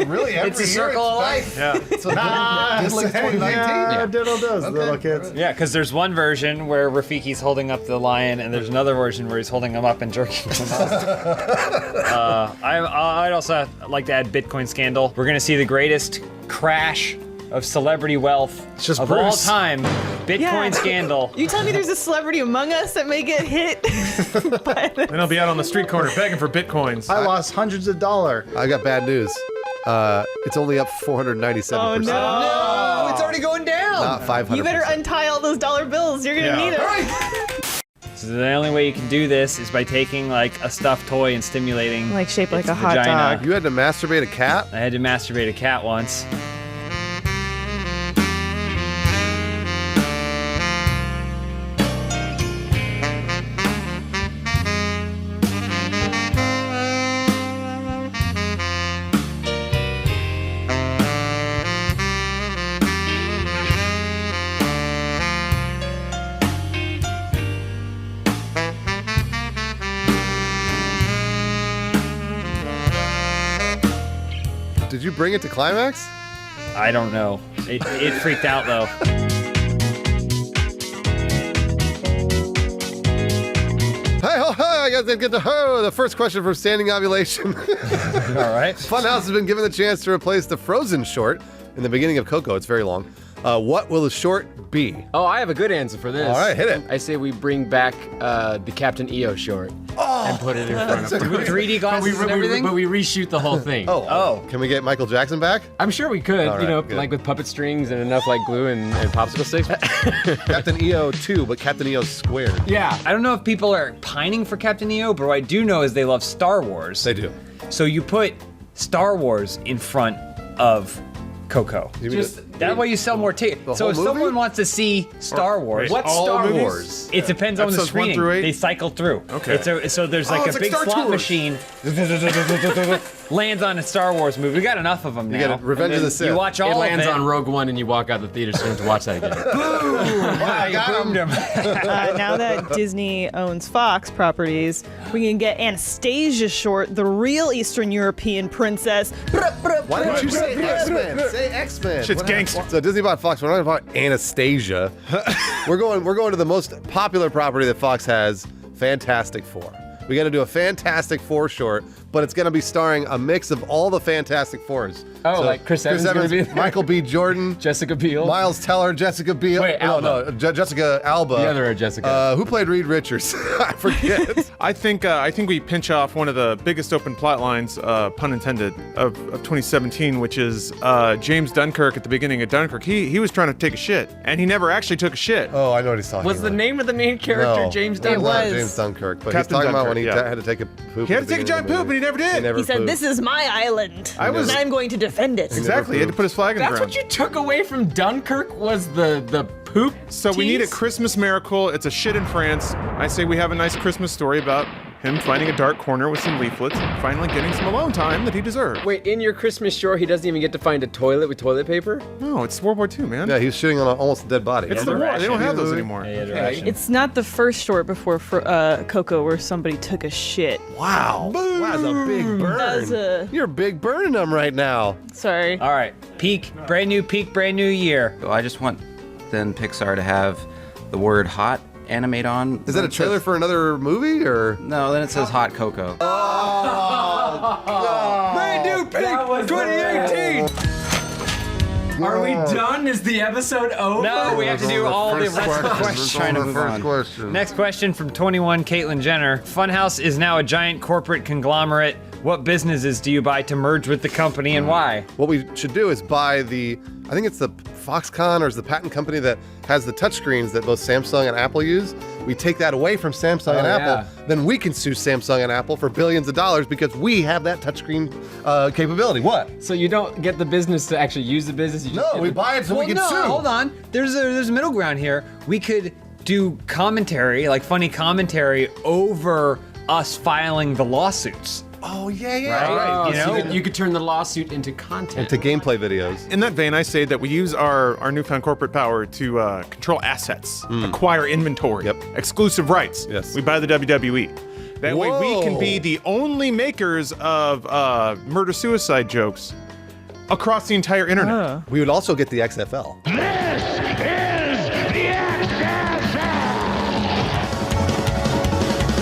Really? Every It's a year circle of life. Yeah. So diddling 2019? Yeah, diddle does, little kids. Yeah, because there's one version where Rafiki's holding up the lion, and there's another version where he's holding him up and jerking him off. I'd also like to add Bitcoin scandal. We're going to see the greatest crash of celebrity wealth just of all Bruce. time. Bitcoin Yeah. scandal. You tell me there's a celebrity among us that may get hit? And I'll be out on the street corner begging for bitcoins. I lost hundreds of dollars. I got bad news. It's only up 497%. Oh, no. Oh, it's already going down. Not 500%. You better untie all those dollar bills. You're going to need them. So the only way you can do this is by taking like a stuffed toy and stimulating Like shaped like its a hot vagina. dog. You had to masturbate a cat? I had to masturbate a cat once. Did you bring it to climax? I don't know. It freaked out though. Hey, ho, ho, I guess they get to ho. The first question from Standing Ovulation. All right. Funhaus has been given the chance to replace the Frozen short in the beginning of Coco. It's very long. What will the short be? Oh, I have a good answer for this. All right, hit it. I say we bring back the Captain EO short and put it in front of With 3D glasses and everything? But we reshoot the whole thing. Oh. Can we get Michael Jackson back? I'm sure we could, All right, good. like with puppet strings and enough like glue and popsicle sticks. Captain EO 2, but Captain EO squared. Yeah. I don't know if people are pining for Captain EO, but what I do know is they love Star Wars. They do. So you put Star Wars in front of Coco. That way you sell more tickets. So if someone wants to see Star Wars, what's Star Wars? It depends on the Episodes 1 screening. through 8? They cycle through. Okay. So there's like a big Star slot Tours. machine lands on a Star Wars movie. We got enough of them now. You get Revenge of the Sith. You watch all It of lands it. on Rogue One and you walk out the theater so you don't have to watch that again. Wow, you boomed him. Now that Disney owns Fox properties, we can get Anastasia short, the real Eastern European princess. Why didn't you say X-Men? Say X-Men. Shit's What happened? gangsta. So Disney bought Fox. We're not about Anastasia. we're going to the most popular property that Fox has, Fantastic Four. We got to do a Fantastic Four short, but it's going to be starring a mix of all the Fantastic Fours. Oh, like Chris Evans gonna be there? Michael B. Jordan, Jessica Biel. Miles Teller, Jessica Biel. Wait, Alba. Jessica Alba. The other Jessica. Who played Reed Richards? I forget. I think we pinch off one of the biggest open plot lines, pun intended, of 2017, which is James Dunkirk at the beginning of Dunkirk. He was trying to take a shit, and he never actually took a shit. Oh, I know what he's talking Was about. the name of the main character No, James it was Dunkirk? not James Dunkirk, but Captain he's talking about Dunkirk, when he yeah. had to take a poop. He had at to the take a beginning giant of the poop, and movie. he never did. never He said, pooped. "This is my island, I was- and I'm going to defend it." Exactly. He had to put his flag in the That's ground. what you took away from Dunkirk was the poop. So we need a tease? Christmas miracle. It's a shit in France. I say we have a nice Christmas story about him finding a dark corner with some leaflets and finally getting some alone time that he deserved. Wait, in your Christmas shore, he doesn't even get to find a toilet with toilet paper? No, it's World War II, man. Yeah, he's shitting on an almost dead body. It's the war. They don't have those anymore. It's not the first short before Coco where somebody took a shit. Wow. Wow, that's a big burn. That's a- You're big burning them right now. Sorry. All right. Brand new year. So I just want then Pixar to have the word hot animate on. Is that a trailer for another movie or? No, then it says Hot Cocoa. Brand new Pink 2018! Are we done? Is the episode over? No, we have to do all the rest of the questions. questions. Trying to move on. Next question from 21 Caitlyn Jenner. Funhaus is now a giant corporate conglomerate. What businesses do you buy to merge with the company and why? What we should do is buy I think it's the Foxconn or is the patent company that has the touchscreens that both Samsung and Apple use. We take that away from Samsung and Apple, then we can sue Samsung and Apple for billions of dollars because we have that touchscreen capability. What? So you don't get the business to actually use the business? You just No, we buy it so we can no, sue. hold on. There's a middle ground here. We could do commentary, like funny commentary, over us filing the lawsuits. Oh, yeah. Right. You know? So you could turn the lawsuit into content. Into gameplay videos. In that vein, I say that we use our newfound corporate power to control assets, acquire inventory, exclusive rights. Yes. We buy the WWE. That way we can be Whoa. the only makers of murder-suicide jokes across the entire internet. We would also get the XFL.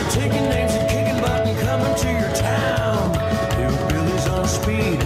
Taking names and kicking butt and coming to your town. Hillbillies on speed.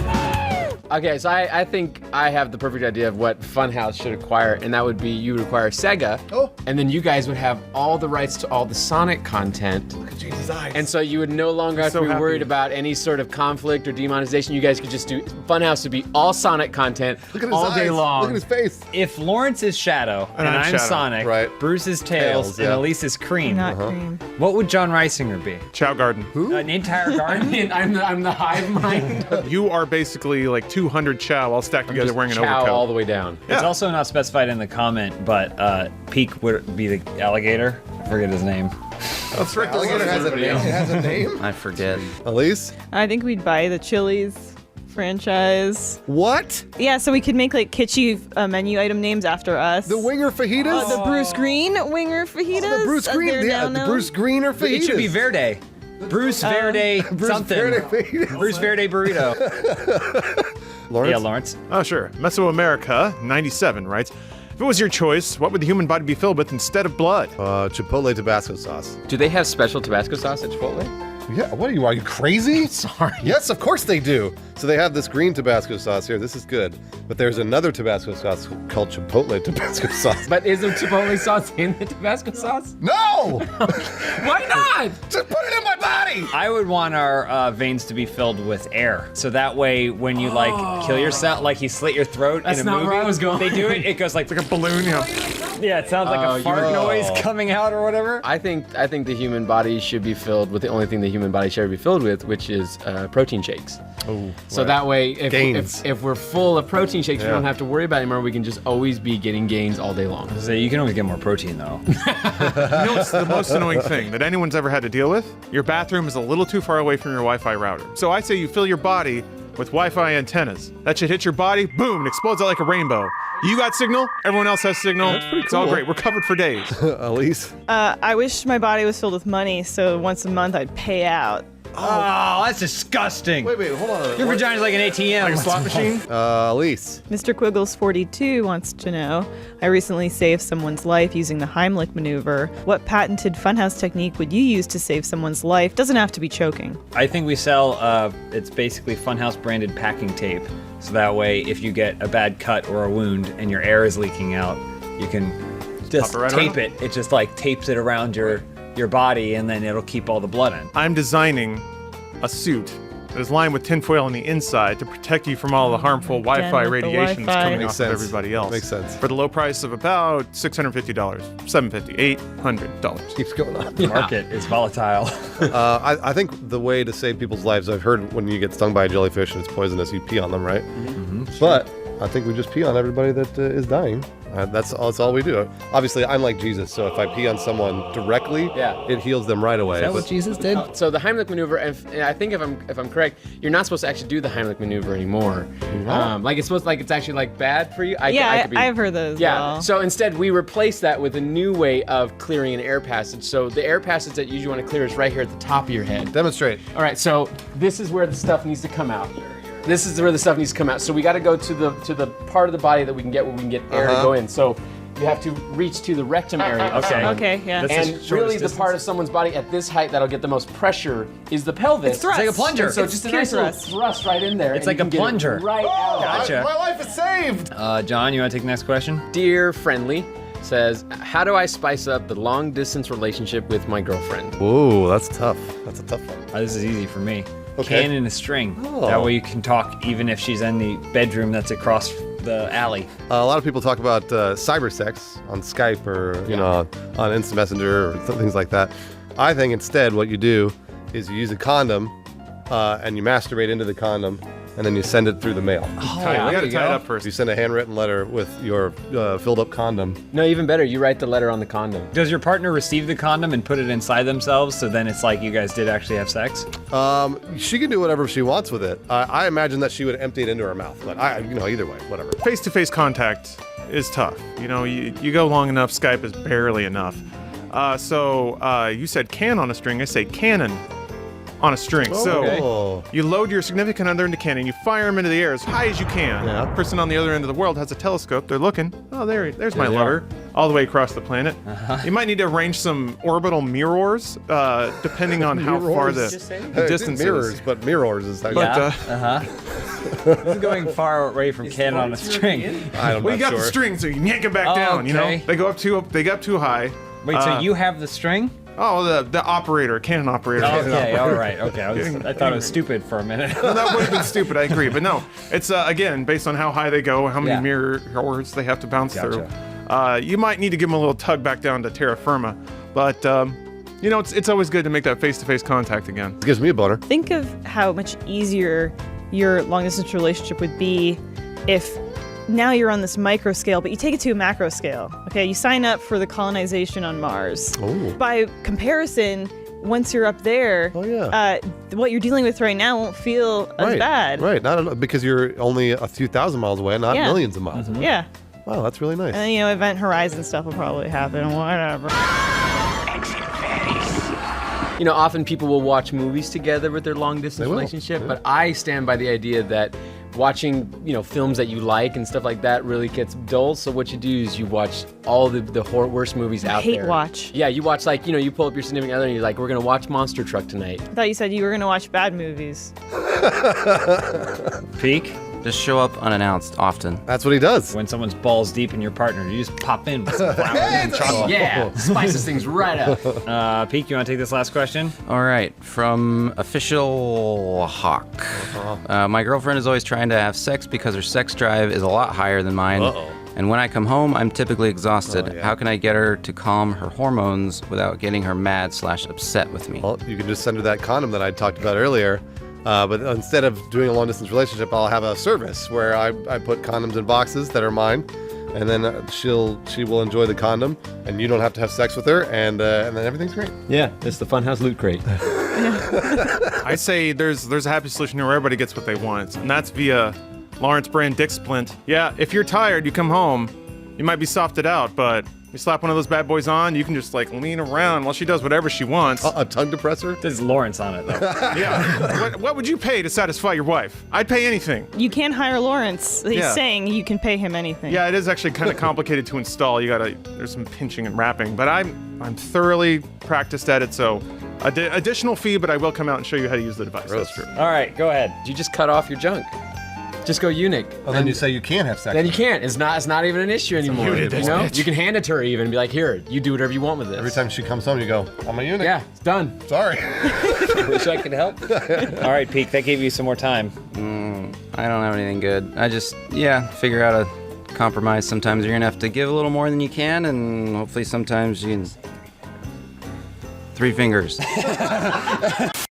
Okay, so I think I have the perfect idea of what Funhaus should acquire, and that would be you would acquire Sega, and then you guys would have all the rights to all the Sonic content. Look at James' eyes. And so you would no longer have So to be happy. worried about any sort of conflict or demonetization. You guys could just do Funhaus would be all Sonic content Look at his all day eyes. long. Look at his face. If Lawrence is Shadow and I'm Shadow. Sonic, Right. Bruce is Tails, Tails, and yeah. Elise is Cream, Not cream. what would John Reisinger be? Chow Garden. An entire I garden? mean, I'm the hive mind. You are basically like 200 Chow all stacked together Just wearing an chow overcoat. all the way down. It's also not specified in the comment, but Peak would be the alligator. I forget his name. That's right. Alligator has a name. It has a name. I forget. Elise? I think we'd buy the Chili's franchise. What? Yeah, so we could make like kitschy menu item names after us. The Winger Fajitas? The Bruce Green Winger Fajitas. The Bruce Green. They're now The known. Bruce Greener Fajitas. It should be Verde. Bruce Verde Bruce something. Verde fajitas. Bruce Verde burrito. Lawrence? Yeah, Lawrence. Oh, sure. Mesoamerica, 97, writes, if it was your choice, what would the human body be filled with instead of blood? Chipotle Tabasco sauce. Do they have special Tabasco sauce at Chipotle? Yeah, what are you crazy? Sorry. Yes, of course they do. So they have this green Tabasco sauce here. This is good. But there's another Tabasco sauce called Chipotle Tabasco sauce. But isn't Chipotle sauce in the Tabasco sauce? No! Why not? Just put it in my body! I would want our veins to be filled with air. So that way, when you kill yourself, like you slit your throat That's in a not movie, where I was going. they do it, it goes like a balloon, Yeah, it sounds like a fart noise coming out or whatever. I think the human body should be filled with the only thing the human body should be filled with, which is protein shakes. Oh, so that way, if we're full of protein shakes, we don't have to worry about it anymore. We can just always be getting gains all day long. So you can always get more protein though. You know what's the most annoying thing that anyone's ever had to deal with? Your bathroom is a little too far away from your Wi-Fi router. So I say you fill your body with Wi-Fi antennas. That should hit your body, boom, it explodes out like a rainbow. You got signal, everyone else has signal. That's pretty cool. It's all great. We're covered for days. Elise? I wish my body was filled with money, so once a month I'd pay out. Oh, that's disgusting. Wait, hold on. Your vagina's like an ATM. Like a slot machine? Elise. Mr. Quiggles42 wants to know, I recently saved someone's life using the Heimlich maneuver. What patented funhouse technique would you use to save someone's life? Doesn't have to be choking. I think we sell, it's basically Funhouse branded packing tape. So that way, if you get a bad cut or a wound and your air is leaking out, you can just tape it. It just like tapes it around your body and then it'll keep all the blood in. I'm designing a suit that is lined with tinfoil on the inside to protect you from all the harmful Wi-Fi radiation that's coming off of everybody else. Makes sense. For the low price of about $650, $750, $800. Keeps going up. The market is volatile. I think the way to save people's lives, I've heard when you get stung by a jellyfish and it's poisonous, you pee on them, right? Mm-hmm. But I think we just pee on everybody that is dying. That's all we do. Obviously, I'm like Jesus, so if I pee on someone directly, it heals them right away. Is that what Jesus did? So the Heimlich maneuver, and I think if I'm correct, you're not supposed to actually do the Heimlich maneuver anymore. Like it's supposed it's actually bad for you. I've heard those. Yeah. Well. So instead, we replace that with a new way of clearing an air passage. So the air passage that you usually want to clear is right here at the top of your head. Demonstrate. All right. So this is where the stuff needs to come out. This is where the stuff needs to come out. So we got to go to the part of the body that we can get where we can get air to go in. So you have to reach to the rectum area. Okay, yeah. And really the part of someone's body at this height that'll get the most pressure is the pelvis. It's thrust. It's like a plunger. And so just a nice little thrust right in there. It's and like you a can get it plunger. Right out. Gotcha. My life is saved. John, you want to take the next question? Dear Friendly says, how do I spice up the long distance relationship with my girlfriend? Whoa, that's tough. That's a tough one. This is easy for me. Okay. Can and a string. Oh. That way you can talk even if she's in the bedroom that's across the alley. A lot of people talk about cyber sex on Skype or you know on Instant Messenger or things like that. I think instead what you do is you use a condom and you masturbate into the condom and then you send it through the mail. We gotta tie it up first. You send a handwritten letter with your filled up condom. No, even better, you write the letter on the condom. Does your partner receive the condom and put it inside themselves so then it's like you guys did actually have sex? She can do whatever she wants with it. I imagine that she would empty it into her mouth, but either way, whatever. Face-to-face contact is tough. You go long enough, Skype is barely enough. So you said can on a string, I say cannon on a string. So you load your significant other into cannon, you fire them into the air as high as you can. The person on the other end of the world has a telescope, they're looking, oh there's my lover, all the way across the planet. You might need to arrange some orbital mirrors, depending on how far the distance mirrors, is. but mirrors is how This is going far away from cannon on a string. Well, you got the string, so you can yank it back down, They go up too high. Wait, so you have the string? Oh, the operator, cannon operator. Okay, all right, okay. I thought it was stupid for a minute. No, that would have been stupid, I agree. But no, it's, again, based on how high they go, how many mirrors they have to bounce through. You might need to give them a little tug back down to terra firma. But, it's always good to make that face-to-face contact again. It gives me a boner. Think of how much easier your long-distance relationship would be if now you're on this micro scale, but you take it to a macro scale. Okay, you sign up for the colonization on Mars. Oh. By comparison, once you're up there, what you're dealing with right now won't feel as bad. Right, because you're only a few thousand miles away, not millions of miles. Yeah. Wow, that's really nice. And then, Event Horizon stuff will probably happen, whatever. Often people will watch movies together with their long-distance relationship, but I stand by the idea that watching, films that you like and stuff like that really gets dull. So what you do is you watch all the worst movies out there. Hate watch. Yeah, you watch you pull up your significant other and you're like, we're gonna watch Monster Truck tonight. I thought you said you were gonna watch bad movies. Peek? Just show up unannounced often. That's what he does. When someone's balls deep in your partner, you just pop in with some flowers and chocolate. Yeah, spices things right up. Peek, you want to take this last question? All right, from Official Hawk. My girlfriend is always trying to have sex because her sex drive is a lot higher than mine. And when I come home, I'm typically exhausted. How can I get her to calm her hormones without getting her mad/upset with me? Well, you can just send her that condom that I talked about earlier. But instead of doing a long-distance relationship, I'll have a service where I put condoms in boxes that are mine, and then she will enjoy the condom, and you don't have to have sex with her, and then everything's great. Yeah, it's the Funhouse Loot Crate. I say there's a happy solution here where everybody gets what they want, and that's via Lawrence Brand Dick Splint. Yeah, if you're tired, you come home, you might be softed out, but you slap one of those bad boys on, you can just lean around while she does whatever she wants. A tongue depressor? There's Lawrence on it, though. Yeah. What would you pay to satisfy your wife? I'd pay anything. You can hire Lawrence. He's saying you can pay him anything. Yeah, it is actually kind of complicated to install. There's some pinching and wrapping, but I'm thoroughly practiced at it, so additional fee, but I will come out and show you how to use the device. That's true. All right, go ahead. You just cut off your junk. Just go eunuch. Oh, then you say you can't have sex. Then you can't. It's not even an issue anymore. eunuch, bitch. You can hand it to her even and be like, here, you do whatever you want with this. Every time she comes home, you go, I'm a eunuch. Yeah, it's done. Sorry. Wish I could help. All right, Peek, that gave you some more time. I don't have anything good. I just, figure out a compromise. Sometimes you're going to have to give a little more than you can, and hopefully sometimes you can... 3 fingers.